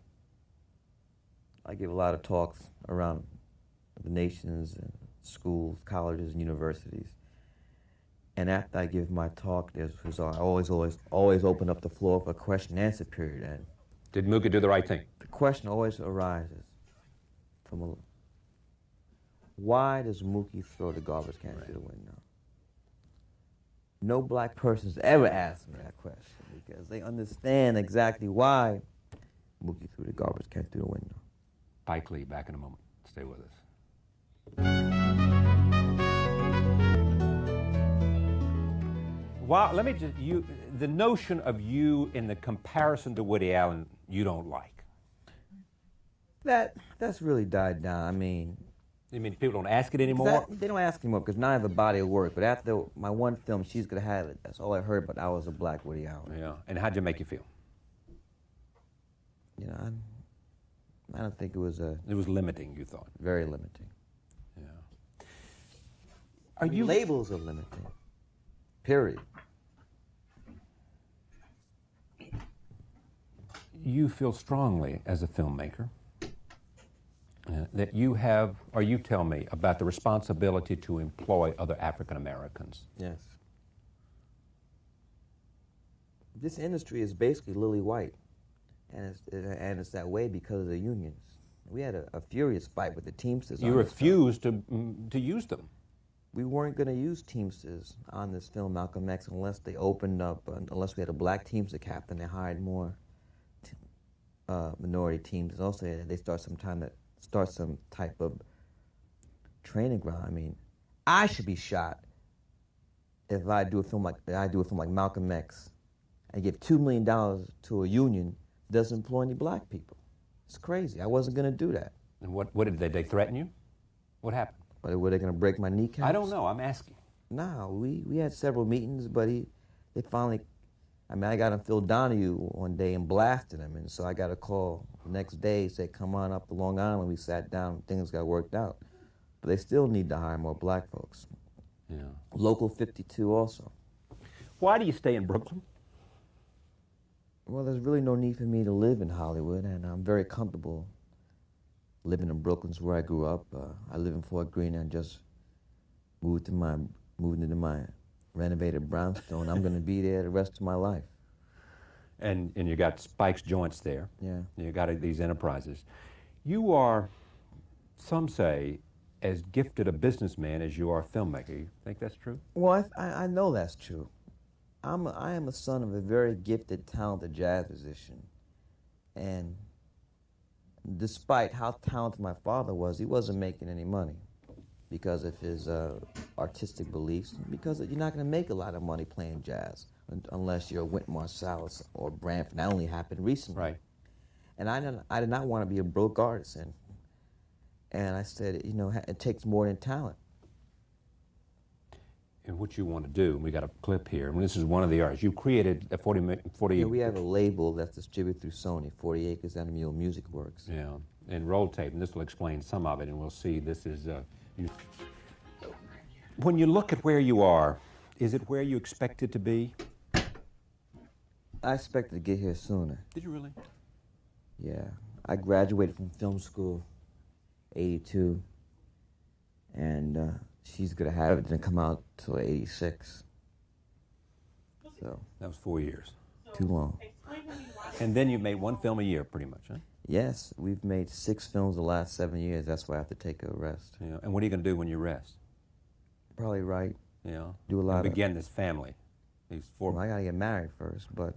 I give a lot of talks around the nations, and schools, colleges, and universities. And after I give my talk, I always open up the floor for a question and answer period. And did Mookie do the right thing? The question always arises from why does Mookie throw the garbage can through the window? No black person's ever asked me that question because they understand exactly why Mookie threw the garbage can through the window. Spike Lee, back in a moment. Stay with us. Well, let me just, the notion of you in the comparison to Woody Allen, you don't like. That's really died down. I mean... You mean people don't ask it anymore? They don't ask anymore because now I have a body of work. But after my one film, She's Gonna Have It, that's all I heard, but I was a black Woody Allen. Yeah. And how'd you make you feel? You know, I don't think it was a... It was limiting, you thought? Very limiting. Yeah. Labels are limiting. Period. You feel strongly as a filmmaker that you have, or you tell me, about the responsibility to employ other African Americans. Yes. This industry is basically lily white, and it's that way because of the unions. We had a furious fight with the Teamsters. You refused to use them. We weren't going to use Teamsters on this film, Malcolm X, unless they opened up, unless we had a black Teamster captain. They hired more minority teams. And also, they start some type of training ground. I mean, I should be shot if I do a film like Malcolm X and give $2 million to a union that doesn't employ any black people. It's crazy. I wasn't going to do that. And what did they threaten you? What happened? Were they going to break my kneecaps? I don't know. I'm asking. No, we had several meetings, but they finally, I mean, I got on Phil Donahue one day and blasted him, and so I got a call the next day, said, come on up to Long Island. We sat down, things got worked out. But they still need to hire more black folks. Yeah. Local 52 also. Why do you stay in Brooklyn? Well, there's really no need for me to live in Hollywood, and I'm very comfortable living in Brooklyn's where I grew up. I live in Fort Greene and just moved into my renovated brownstone. I'm going to be there the rest of my life. And you got Spike's Joints there. Yeah. You got these enterprises. You are, some say, as gifted a businessman as you are a filmmaker. You think that's true? Well, I know that's true. I am a son of a very gifted, talented jazz musician. And despite how talented my father was, he wasn't making any money because of his artistic beliefs, because you're not going to make a lot of money playing jazz unless you're Wynton Marsalis or Branford. That only happened recently. Right. And I did not want to be a broke artist. And I said, you know, it takes more than talent. and what you want to do. We got a clip here, and this is one of the artists. You created a 40. Yeah, we have a label that's distributed through Sony, 40 Acres and a Mule Music Works. Yeah, and roll tape, and this will explain some of it, and we'll see. This is. When you look at where you are, is it where you expected to be? I expected to get here sooner. Did you really? Yeah, I graduated from film school, '82, and She's Gonna Have It didn't come out till '86. So that was 4 years. Too long. And then you made one film a year, pretty much, huh? Yes, we've made 6 films the last 7 years. That's why I have to take a rest. Yeah. And what are you going to do when you rest? Probably write. Yeah. Do a lot. Begin this family. These 4. Well, I gotta get married first, but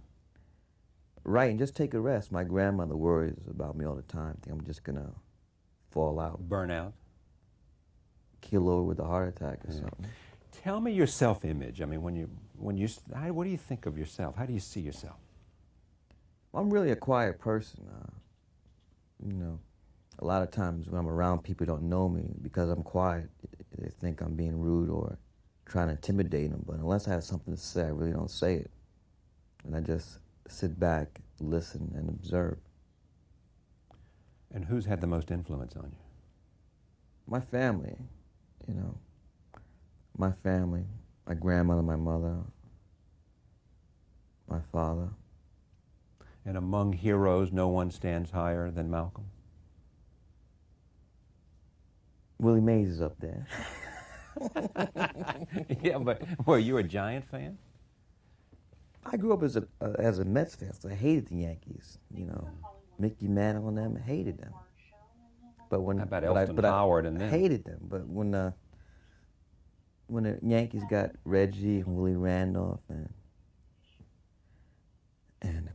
write and just take a rest. My grandmother worries about me all the time. I think I'm just gonna fall out. Burn out. Kill over with a heart attack or something. Tell me your self-image. I mean, what do you think of yourself? How do you see yourself? I'm really a quiet person. You know, a lot of times when I'm around people who don't know me, because I'm quiet, they think I'm being rude or trying to intimidate them. But unless I have something to say, I really don't say it. And I just sit back, listen, and observe. And who's had the most influence on you? My family, you know. My family, my grandmother, my mother, my father. And among heroes, no one stands higher than Malcolm? Willie Mays is up there. Yeah, but were you a Giant fan? I grew up as a Mets fan, so I hated the Yankees. You know, Mickey Mantle and them, hated them. But when how about Elton Howard and them? I hated them. But when the Yankees got Reggie and Willie Randolph and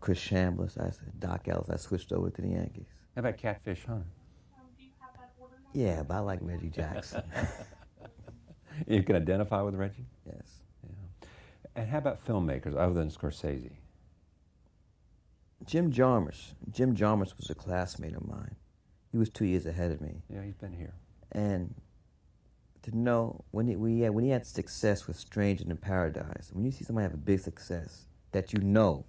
Chris Chambliss, I said Doc Ellis, I switched over to the Yankees. How about Catfish Hunter? Yeah, but I like Reggie Jackson. You can identify with Reggie? Yes. Yeah. And how about filmmakers other than Scorsese? Jim Jarmusch. Jim Jarmusch was a classmate of mine. He was 2 years ahead of me. Yeah, he's been here. And to know when he had success with Stranger in Paradise, when you see somebody have a big success that you know,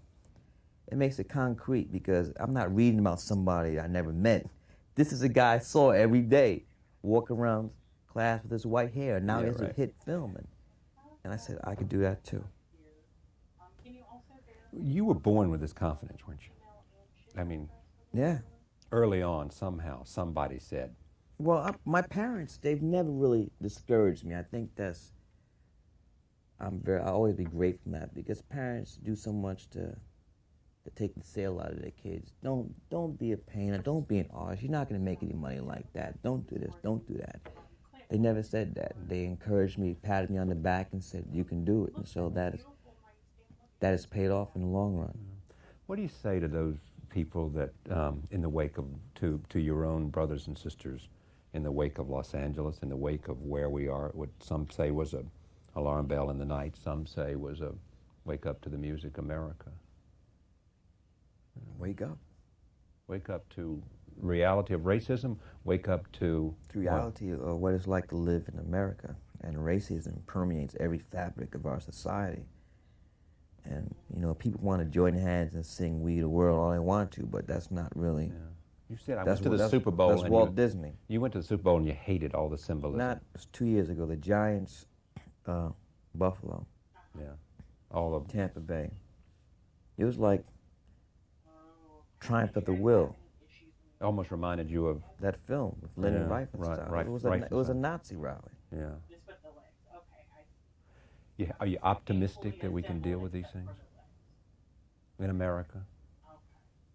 it makes it concrete because I'm not reading about somebody I never met. This is a guy I saw every day, walk around class with his white hair. Now he's a hit film. And I said, I could do that too. You were born with this confidence, weren't you? I mean, yeah. Early on, somehow, somebody said. Well, my parents, they've never really discouraged me. I think I'll always be grateful for that because parents do so much to take the sale out of their kids. Don't be a painter. Don't be an artist. You're not going to make any money like that. Don't do this. Don't do that. They never said that. They encouraged me, patted me on the back, and said, "You can do it." And so that has paid off in the long run. What do you say to those people that, in the wake of to your own brothers and sisters, in the wake of Los Angeles, in the wake of where we are, what some say was a alarm bell in the night, some say was a wake up to the music America? Wake up. Wake up to reality of racism, wake up to reality of what it's like to live in America. And racism permeates every fabric of our society. And, you know, people want to join hands and sing We the World all they want to, but that's not really... Yeah. You said I went to the Super Bowl. That's Walt Disney. You went to the Super Bowl and you hated all the symbolism. It was 2 years ago. The Giants, Buffalo. Yeah. All of Tampa Bay. It was like Triumph of the Will. Almost reminded you of that film with Lenny Riefenstahl. Right, it was a Nazi rally. Yeah. Yeah. Are you optimistic that we can deal with these things in America?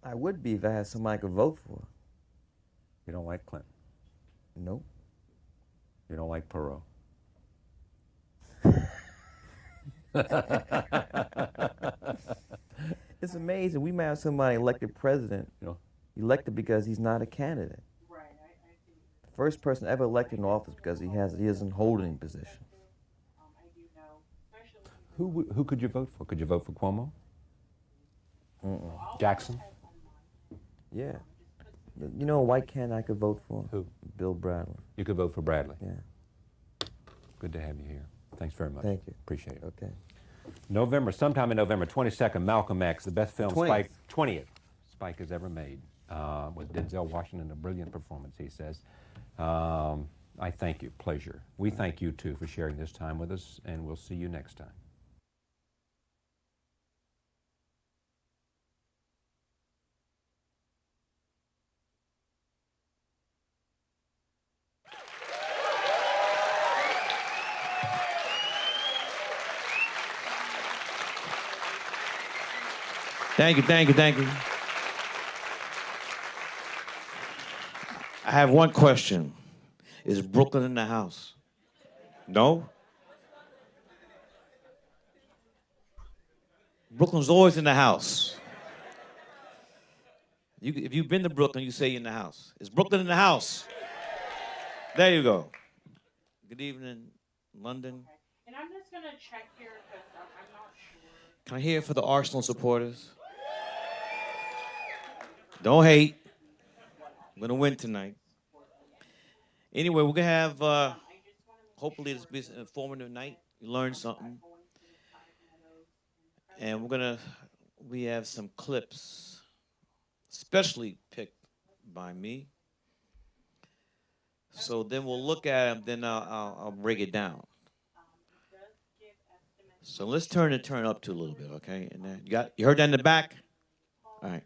I would be if I had somebody I could vote for. You don't like Clinton? Nope. You don't like Perot? It's amazing. We might have somebody elected president, elected because he's not a candidate. Right. The first person ever elected in office because he doesn't hold any position. Who could you vote for? Could you vote for Cuomo? Jackson? Yeah. You know a white candidate I could vote for? Who? Bill Bradley. You could vote for Bradley? Yeah. Good to have you here. Thanks very much. Thank you. Appreciate it. Okay. November, sometime in November 22nd, Malcolm X, the best film 20th. Spike has ever made, with Denzel Washington, a brilliant performance, he says. I thank you. Pleasure. We thank you, too, for sharing this time with us, and we'll see you next time. Thank you, thank you, thank you. I have one question. Is Brooklyn in the house? No? Brooklyn's always in the house. If you've been to Brooklyn, you say you're in the house. Is Brooklyn in the house? There you go. Good evening, London. And I'm just gonna check here because I'm not sure. Can I hear it for the Arsenal supporters? Don't hate. We're gonna win tonight. Anyway, we're gonna have, hopefully this will be an informative night. You learn something. And we have some clips, specially picked by me. So then we'll look at them, then I'll break it down. So let's turn up to a little bit, okay? And then you heard that in the back? All right.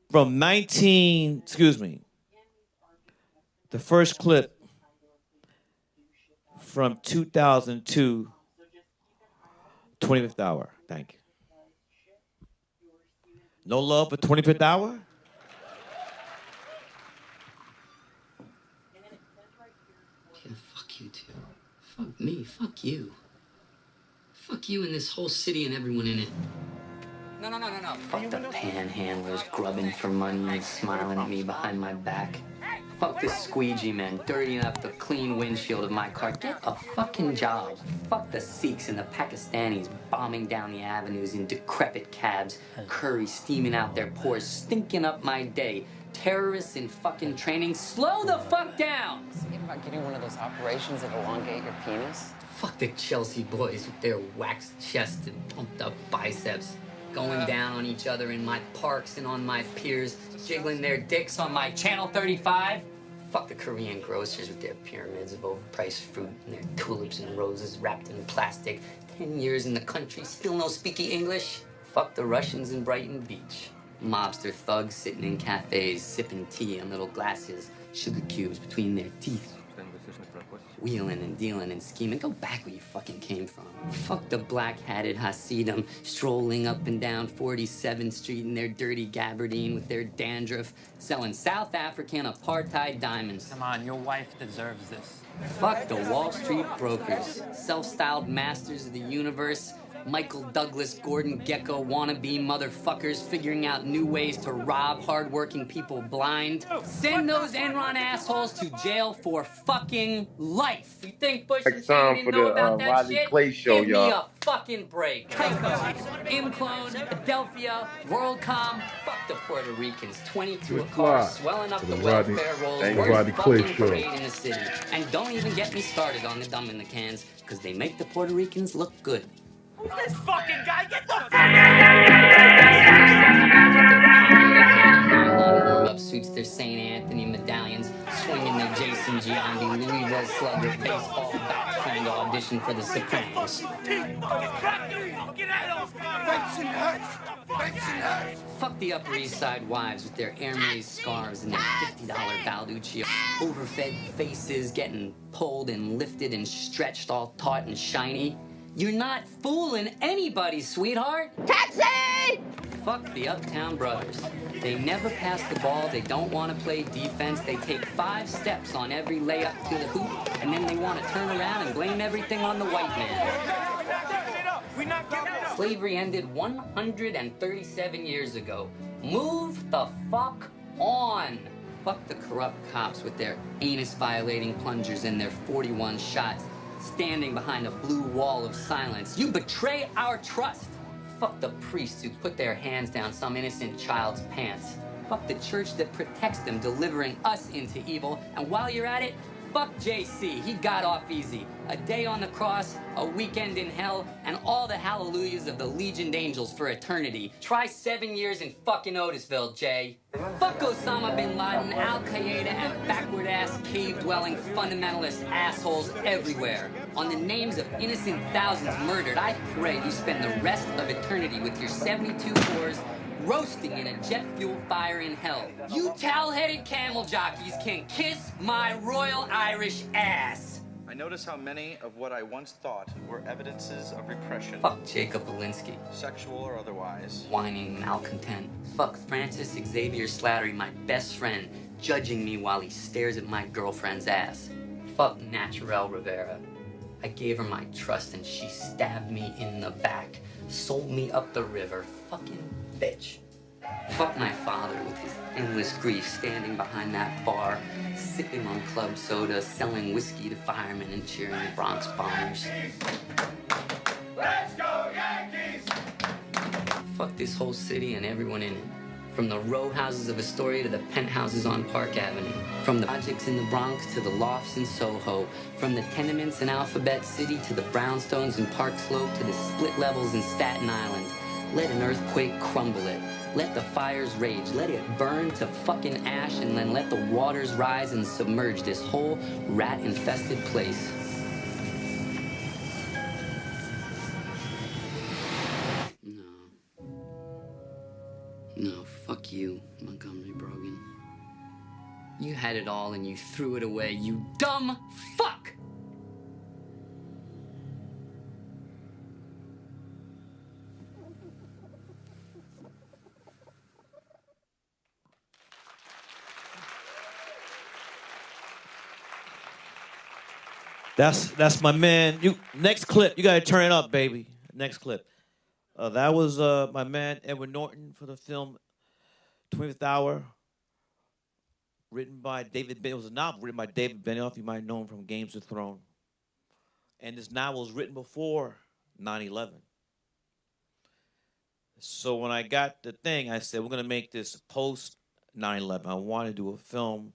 From the first clip from 2002, 25th Hour. Thank you. No love for 25th Hour? Yeah, fuck you too. Fuck me, fuck you. Fuck you and this whole city and everyone in it. No. Fuck the panhandlers grubbing for money and smiling at me behind my back. Fuck the squeegee men dirtying up the clean windshield of my car. Get a fucking job. Fuck the Sikhs and the Pakistanis bombing down the avenues in decrepit cabs. Curry steaming out their pores, stinking up my day. Terrorists in fucking training. Slow the fuck down! Think about getting one of those operations that elongate your penis? Fuck the Chelsea boys with their waxed chests and pumped up biceps. Going down on each other in my parks and on my piers, jiggling their dicks on my Channel 35. Fuck the Korean grocers with their pyramids of overpriced fruit and their tulips and roses wrapped in plastic. 10 years in the country, still no speaky English. Fuck the Russians in Brighton Beach. Mobster thugs sitting in cafes, sipping tea in little glasses, sugar cubes between their teeth. Wheeling and dealing and scheming. Go back where you fucking came from. Fuck the black-hatted Hasidim strolling up and down 47th Street in their dirty gabardine with their dandruff, selling South African apartheid diamonds. Come on, your wife deserves this. Fuck the Wall Street brokers, self-styled masters of the universe, Michael Douglas, Gordon Gekko wannabe motherfuckers figuring out new ways to rob hardworking people blind. Send those Enron assholes to jail for fucking life. You think Bush and Cheney didn't know about that shit? TheRodneyClayShow, Give me y'all. a fucking break. Tyco, Imclone, Adelphia, WorldCom. Fuck the Puerto Ricans. 22 a car, swelling up the welfare rolls. Worst fucking parade in the city. And don't even get me started on the dumb in the cans, because they make the Puerto Ricans look good. Who's this fucking guy? Get the fuck Warm-up suits, their St. Anthony medallions, swinging their Jason Giambi, Louisville Slugger, baseball bat, trying to audition for the Sopranos. Fuck the Upper East Side wives with their Hermes scarves and their $50 Balduccio. Overfed faces getting pulled and lifted and stretched all taut and shiny. You're not fooling anybody, sweetheart. Taxi! Fuck the Uptown Brothers. They never pass the ball. They don't want to play defense. They take 5 steps on every layup to the hoop, and then they want to turn around and blame everything on the white man. Slavery ended 137 years ago. Move the fuck on. Fuck the corrupt cops with their anus-violating plungers and their 41 shots. Standing behind a blue wall of silence. You betray our trust. Fuck the priests who put their hands down some innocent child's pants. Fuck the church that protects them, delivering us into evil. And while you're at it, fuck JC, he got off easy. A day on the cross, a weekend in hell, and all the hallelujahs of the legioned angels for eternity. Try 7 years in fucking Otisville, Jay. Fuck Osama bin Laden, Al-Qaeda, and backward-ass, cave-dwelling fundamentalist assholes everywhere. On the names of innocent thousands murdered, I pray you spend the rest of eternity with your 72 whores roasting in a jet fuel fire in hell. You towel-headed camel jockeys can kiss my royal Irish ass. I notice how many of what I once thought were evidences of repression. Fuck Jacob Walensky. Sexual or otherwise. Whining malcontent. Fuck Francis Xavier Slattery, my best friend, judging me while he stares at my girlfriend's ass. Fuck Naturel Rivera. I gave her my trust and she stabbed me in the back. Sold me up the river. Fucking bitch. Fuck my father with his endless grief, standing behind that bar, sipping on club soda, selling whiskey to firemen and cheering Bronx bombers. Let's go Yankees! Fuck this whole city and everyone in it. From the row houses of Astoria to the penthouses on Park Avenue. From the projects in the Bronx to the lofts in Soho. From the tenements in Alphabet City to the brownstones in Park Slope to the split levels in Staten Island. Let an earthquake crumble it. Let the fires rage. Let it burn to fucking ash, and then let the waters rise and submerge this whole rat-infested place. No, fuck you, Montgomery Brogan. You had it all and you threw it away, you dumb fuck! That's my man. Next clip. You gotta turn it up, baby. Next clip. That was my man Edward Norton for the film 25th Hour, written by David Benioff. It was a novel written by David Benioff. You might know him from Games of Thrones. And this novel was written before 9/11. So when I got the thing, I said, we're gonna make this post 9/11. I want to do a film,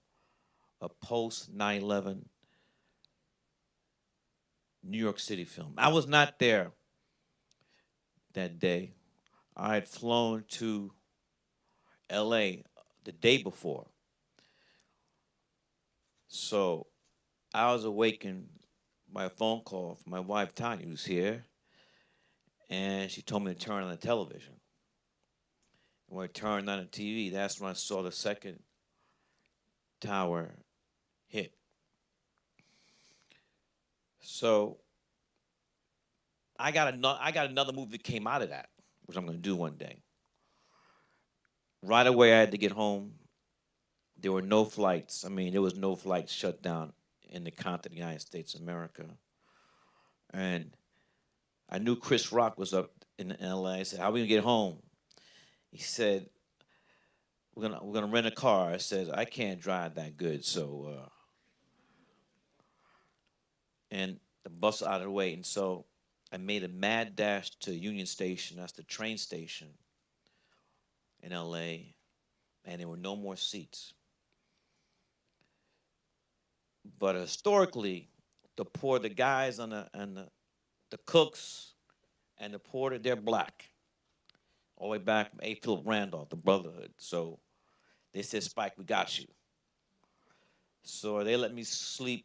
a post 9/11 New York City film. I was not there that day. I had flown to LA the day before. So I was awakened by a phone call from my wife, Tanya, who's here. And she told me to turn on the television. And when I turned on the TV, that's when I saw the second tower hit. So I got another movie that came out of that, which I'm going to do one day. Right away, I had to get home. There were no flights. I mean, there was no flights shut down in the continent of the United States of America. And I knew Chris Rock was up in LA. I said, how are we going to get home? He said, we're gonna rent a car. I said, I can't drive that good, so and the bus out of the way. And so I made a mad dash to Union Station. That's the train station in LA, and there were no more seats. But historically, the guys on the cooks and the porter, they're black. All the way back from A. Philip Randolph, the Brotherhood. So they said, Spike, we got you. So they let me sleep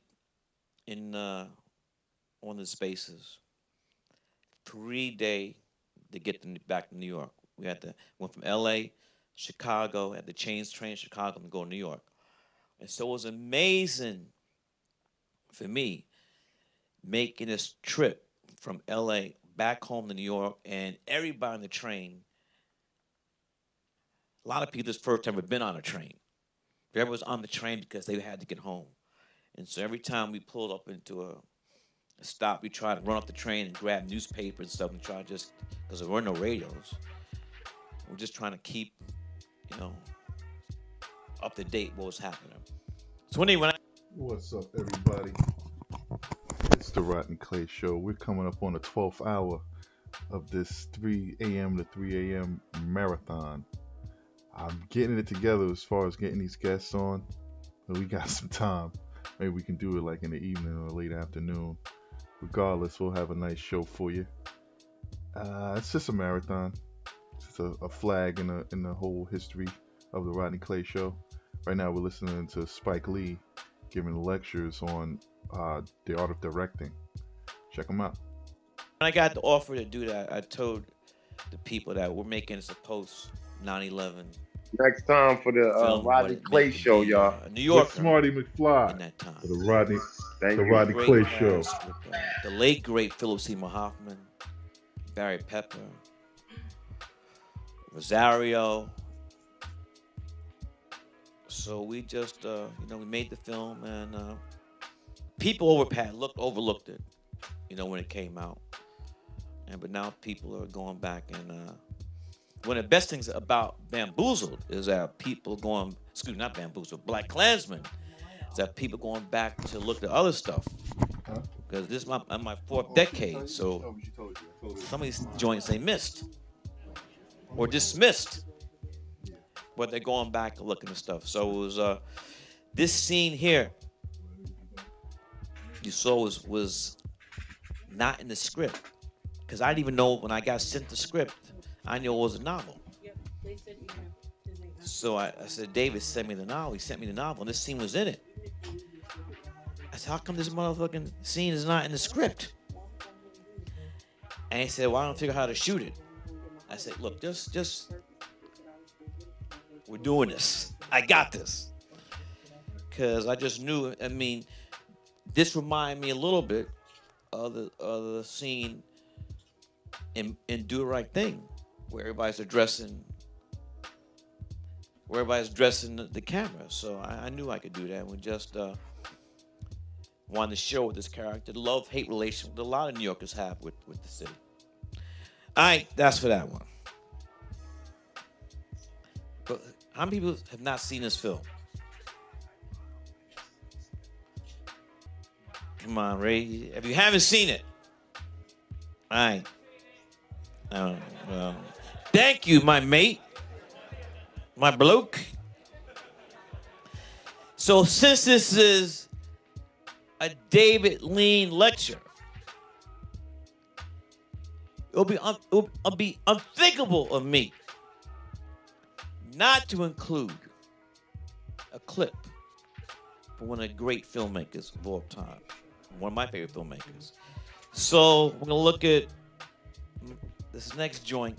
in one of the spaces. 3 days to get back to New York. We went from LA, Chicago, had to change train to Chicago and go to New York. And so it was amazing for me making this trip from LA back home to New York, and everybody on the train, a lot of people this first time had been on a train. Everyone was on the train because they had to get home. And so every time we pulled up into a stop, we tried to run off the train and grab newspapers and stuff and try to just, because there were no radios, we're just trying to keep, up to date what was happening. So anyway, what's up, everybody? It's the Rodney Clay Show. We're coming up on the 12th hour of this 3 a.m. to 3 a.m. marathon. I'm getting it together as far as getting these guests on, but we got some time. Maybe we can do it like in the evening or late afternoon. Regardless, we'll have a nice show for you. It's just a marathon. It's a flag in the whole history of the Rodney Clay Show. Right now, we're listening to Spike Lee giving lectures on the art of directing. Check them out. When I got the offer to do that, I told the people that we're making this a post 9/11. Next time for the Rodney Clay Show, y'all. New York. Smarty McFly. In that time. For the Rodney Clay Show. With, the late great Philip Seymour Hoffman, Barry Pepper, Rosario. So we just, we made the film, and people overlooked it, when it came out. But now people are going back, and one of the best things about Bamboozled is that not Bamboozled, Black Klansmen, is that people going back to look at other stuff. Because this is my fourth decade, so some of these joints they missed or dismissed, but they're going back and looking at stuff. So it was this scene here you saw was not in the script, because I didn't even know when I got sent the script. I knew it was a novel. So I said, David sent me the novel. He sent me the novel, and this scene was in it. I said, how come this motherfucking scene is not in the script? And he said, well, I don't figure out how to shoot it. I said, look, just we're doing this. I got this. Because I just knew, this reminded me a little bit of the scene in Do the Right Thing, where everybody's addressing the camera. So I knew I could do that. We just wanted to show with this character the love-hate relation that a lot of New Yorkers have with the city. All right, that's for that one. But how many people have not seen this film? Come on, Ray. If you haven't seen it, all right. Thank you, my mate, my bloke. So since this is a David Lean lecture, it'll be unthinkable of me not to include a clip from one of the great filmmakers of all time, one of my favorite filmmakers. So we're gonna look at this next joint,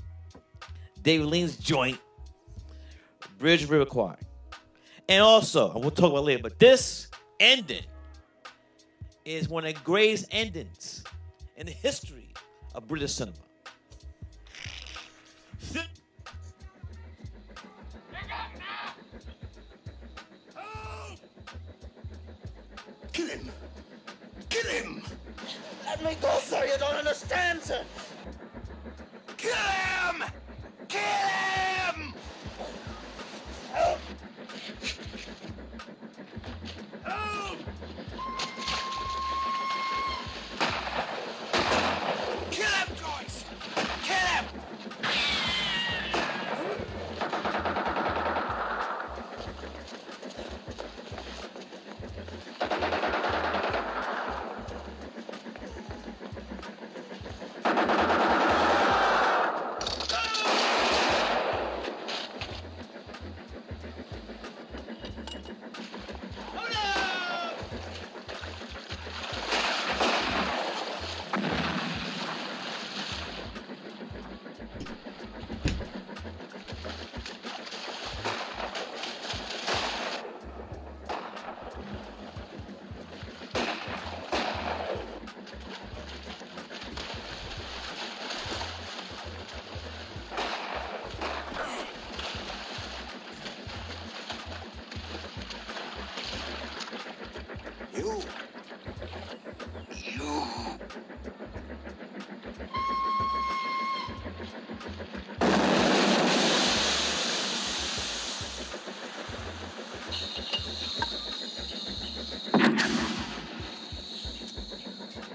David Lean's joint, Bridge River Choir. And also, we'll talk about it later, but this ending is one of the greatest endings in the history of British cinema. Kill him! Kill him! Let me go, sir. You don't understand, sir. Kill him! Kill him! Help! Help! Kill him, Joyce! Kill him!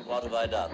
What have I done?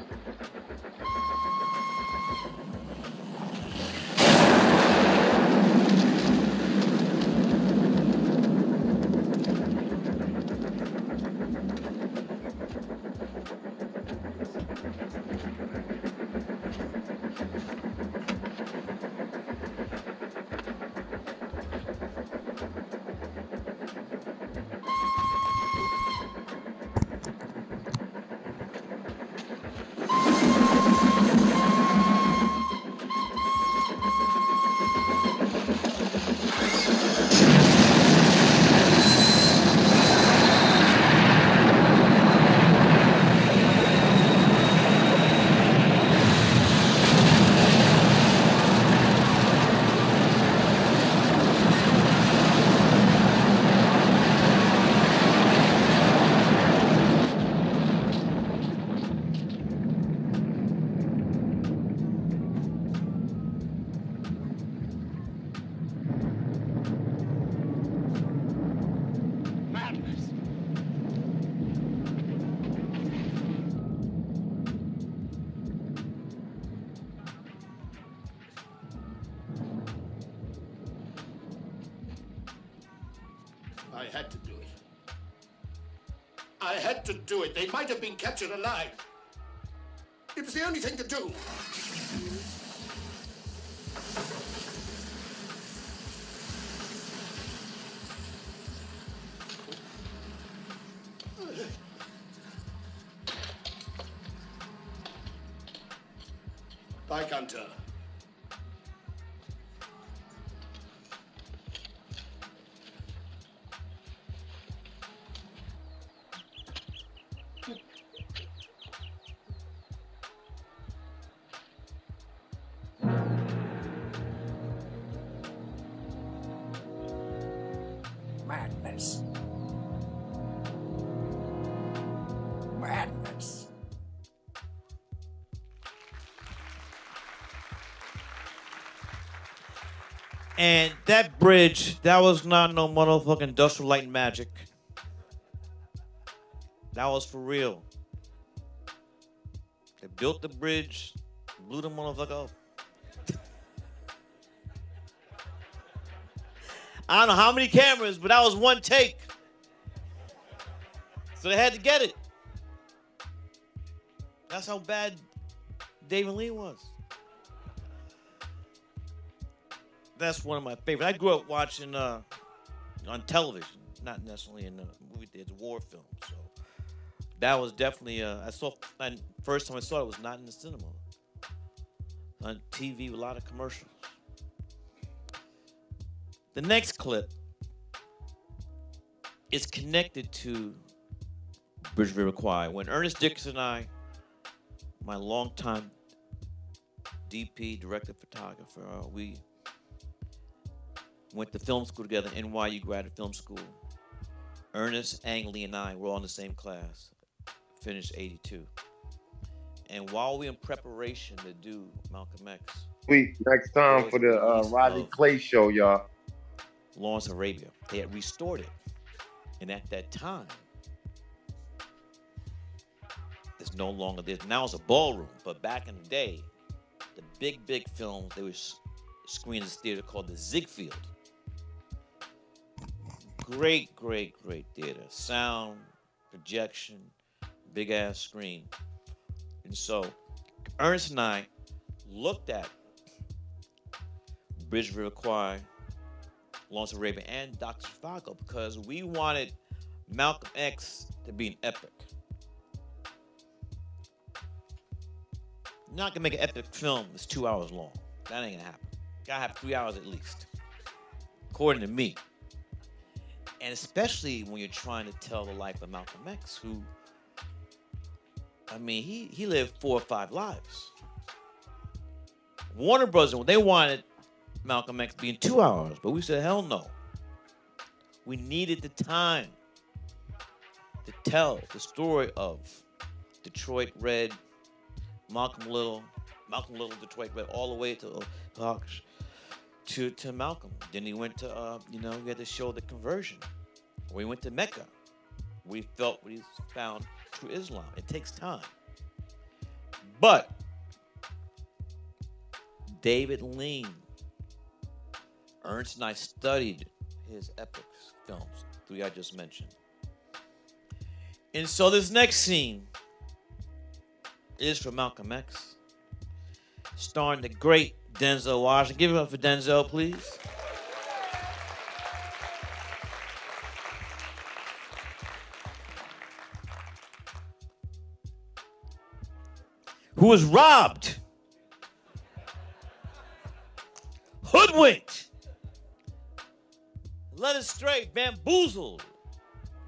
I had to do it. I had to do it. They might have been captured alive. It was the only thing to do. Bye, Gunter. Madness. Madness. And that bridge, that was not no motherfucking industrial light and magic. That was for real. They built the bridge, blew the motherfucker up. I don't know how many cameras, but that was one take. So they had to get it. That's how bad David Lee was. That's one of my favorites. I grew up watching on television, not necessarily in the movie theater, war films. So that was definitely first time I saw it was not in the cinema. On TV with a lot of commercials. The next clip is connected to Bridge River Choir. When Ernest Dickerson and I, my longtime DP, director, photographer, we went to film school together, NYU Graduate Film School. Ernest, Ang Lee, and I were all in the same class, finished 82. And while we were in preparation to do Malcolm X, next time for the Rodney Clay Show, y'all. Lawrence Arabia, they had restored it. And at that time, it's no longer there. Now it's a ballroom, but back in the day, the big films, they were screened in this theater called the Ziegfeld. Great theater. Sound, projection, big ass screen. And so Ernest and I looked at Bridge River Choir, Lawrence Arabia, and Dr. Zhivago because we wanted Malcolm X to be an epic. You're not gonna make an epic film that's 2 hours long. That ain't gonna happen. Gotta have 3 hours at least, according to me. And especially when you're trying to tell the life of Malcolm X, who, I mean, he lived 4 or 5 lives. Warner Bros., they wanted Malcolm X being 2 hours, but we said, hell no. We needed the time to tell the story of Detroit Red, Malcolm Little, Detroit Red, all the way to Malcolm. Then he went to, we had to show the conversion. We went to Mecca. We felt we found true Islam. It takes time. But David Lean, Ernst and I studied his epic films, 3 I just mentioned. And so this next scene is from Malcolm X, starring the great Denzel Washington. Give it up for Denzel, please. Who was robbed, hoodwinked, led astray, bamboozled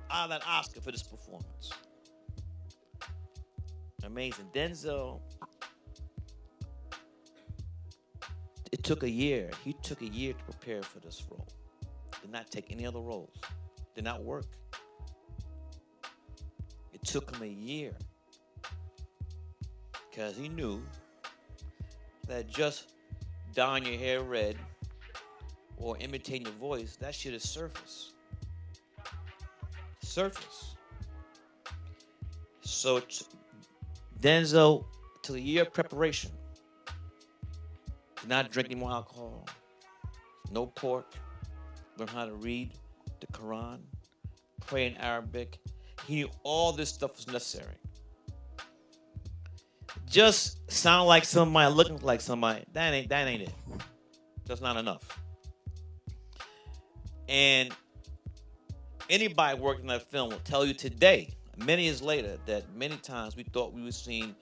out of that Oscar for this performance. Amazing. Denzel, it took a year. He took a year to prepare for this role. Did not take any other roles. Did not work. It took him a year because he knew that just dyeing your hair red or imitating your voice, that shit is surface. Surface. So Denzel took a year of preparation. Did not drink any more alcohol. No pork. Learn how to read the Quran. pray in Arabic. He knew all this stuff was necessary. Just sound like somebody, looking like somebody, that ain't it. That's not enough. And anybody working on that film will tell you today, many years later, that many times we thought we were seeing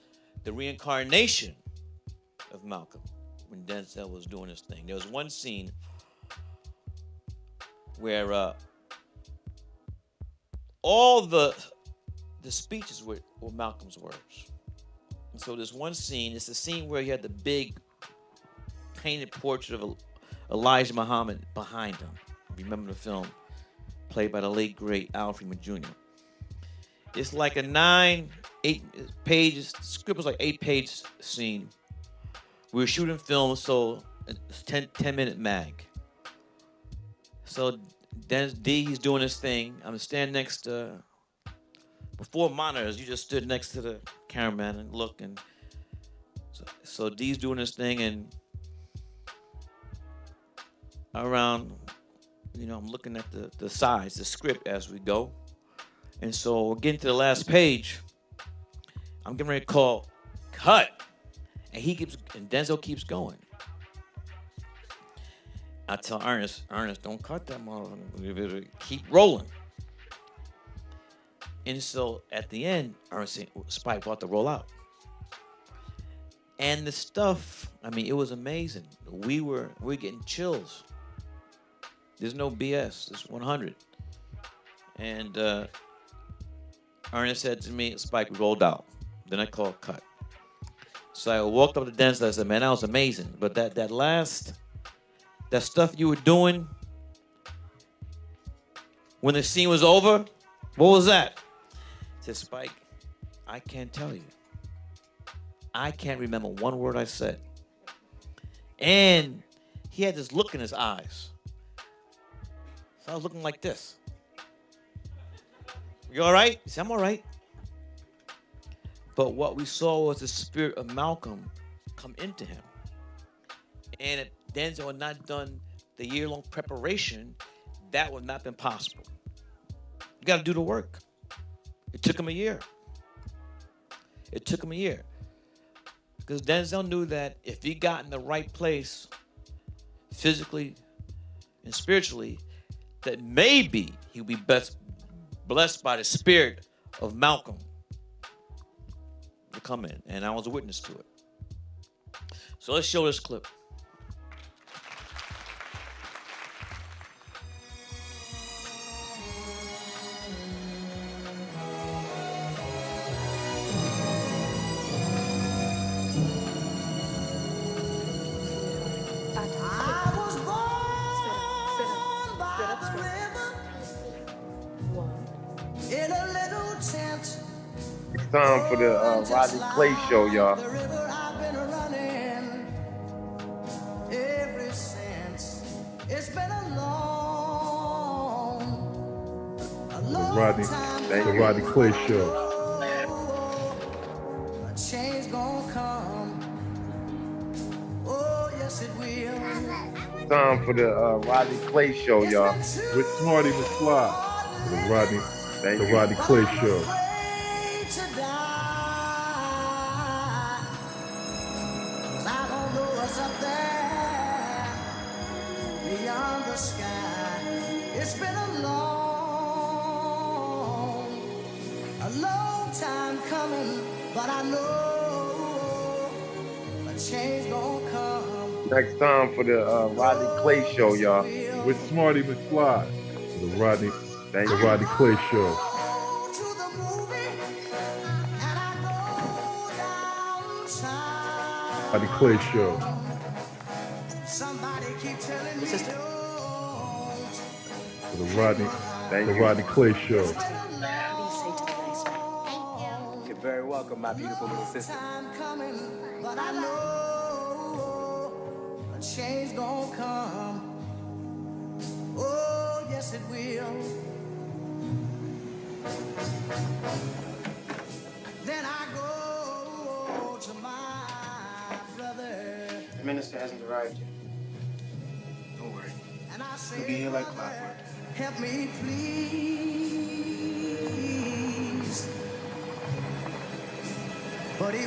the reincarnation of Malcolm when Denzel was doing his thing. There was one scene where all the speeches were Malcolm's words. And so there's one scene, it's a scene where he had the big painted portrait of Elijah Muhammad behind him. Remember the film? Played by the late, great Al Freeman Jr. It's like a 8 pages, the script was like 8-page scene. We were shooting film, so it's 10-minute mag. So then he's doing his thing. I'm standing next to, before monitors, you just stood next to the cameraman and look. And so D's doing his thing, and around, I'm looking at the sides, the script as we go. And so we're getting to the last page. I'm getting ready to call cut. And Denzel keeps going. I tell Ernest, don't cut that motherfucker. Keep rolling. And so at the end, Ernest said, Spike, we'll have to roll out. And the stuff, it was amazing. We're getting chills. There's no BS. It's 100. And Ernest said to me, Spike, we rolled out. Then I called cut. So I walked up to Denzel. I said, man, that was amazing. But that stuff you were doing when the scene was over, what was that? I said, Spike, I can't tell you. I can't remember one word I said. And he had this look in his eyes. So I was looking like this. You all right? He said, I'm all right. But what we saw was the spirit of Malcolm come into him. And if Denzel had not done the year-long preparation, that would not have been possible. You got to do the work. It took him a year. Because Denzel knew that if he got in the right place, physically and spiritually, that maybe he would be best blessed by the spirit of Malcolm to come in. And I was a witness to it. So let's show this clip. In a little tent. It's time for the Rodney Clay Show, y'all. The river I've been running ever since. It's been a long time. The Rodney Clay Show. A change gonna come. Oh, yes it will. Time for the Rodney Clay Show, y'all. With Smarty McFly. The Rodney Clay Show. Beyond the sky, it's been a long time coming, but I know a change gonna come. Next time for the Rodney Clay Show, y'all. With Smarty McFly. The Rodney Clay Show. Rodney Clay Show. Somebody keep telling me the Rodney Clay Show. You're very welcome, my beautiful little sister. But I know a change gonna come. Oh, yes it will. Then I go to my brother. The minister hasn't arrived yet. Don't worry. He'll be here like clockwork. help me please. But he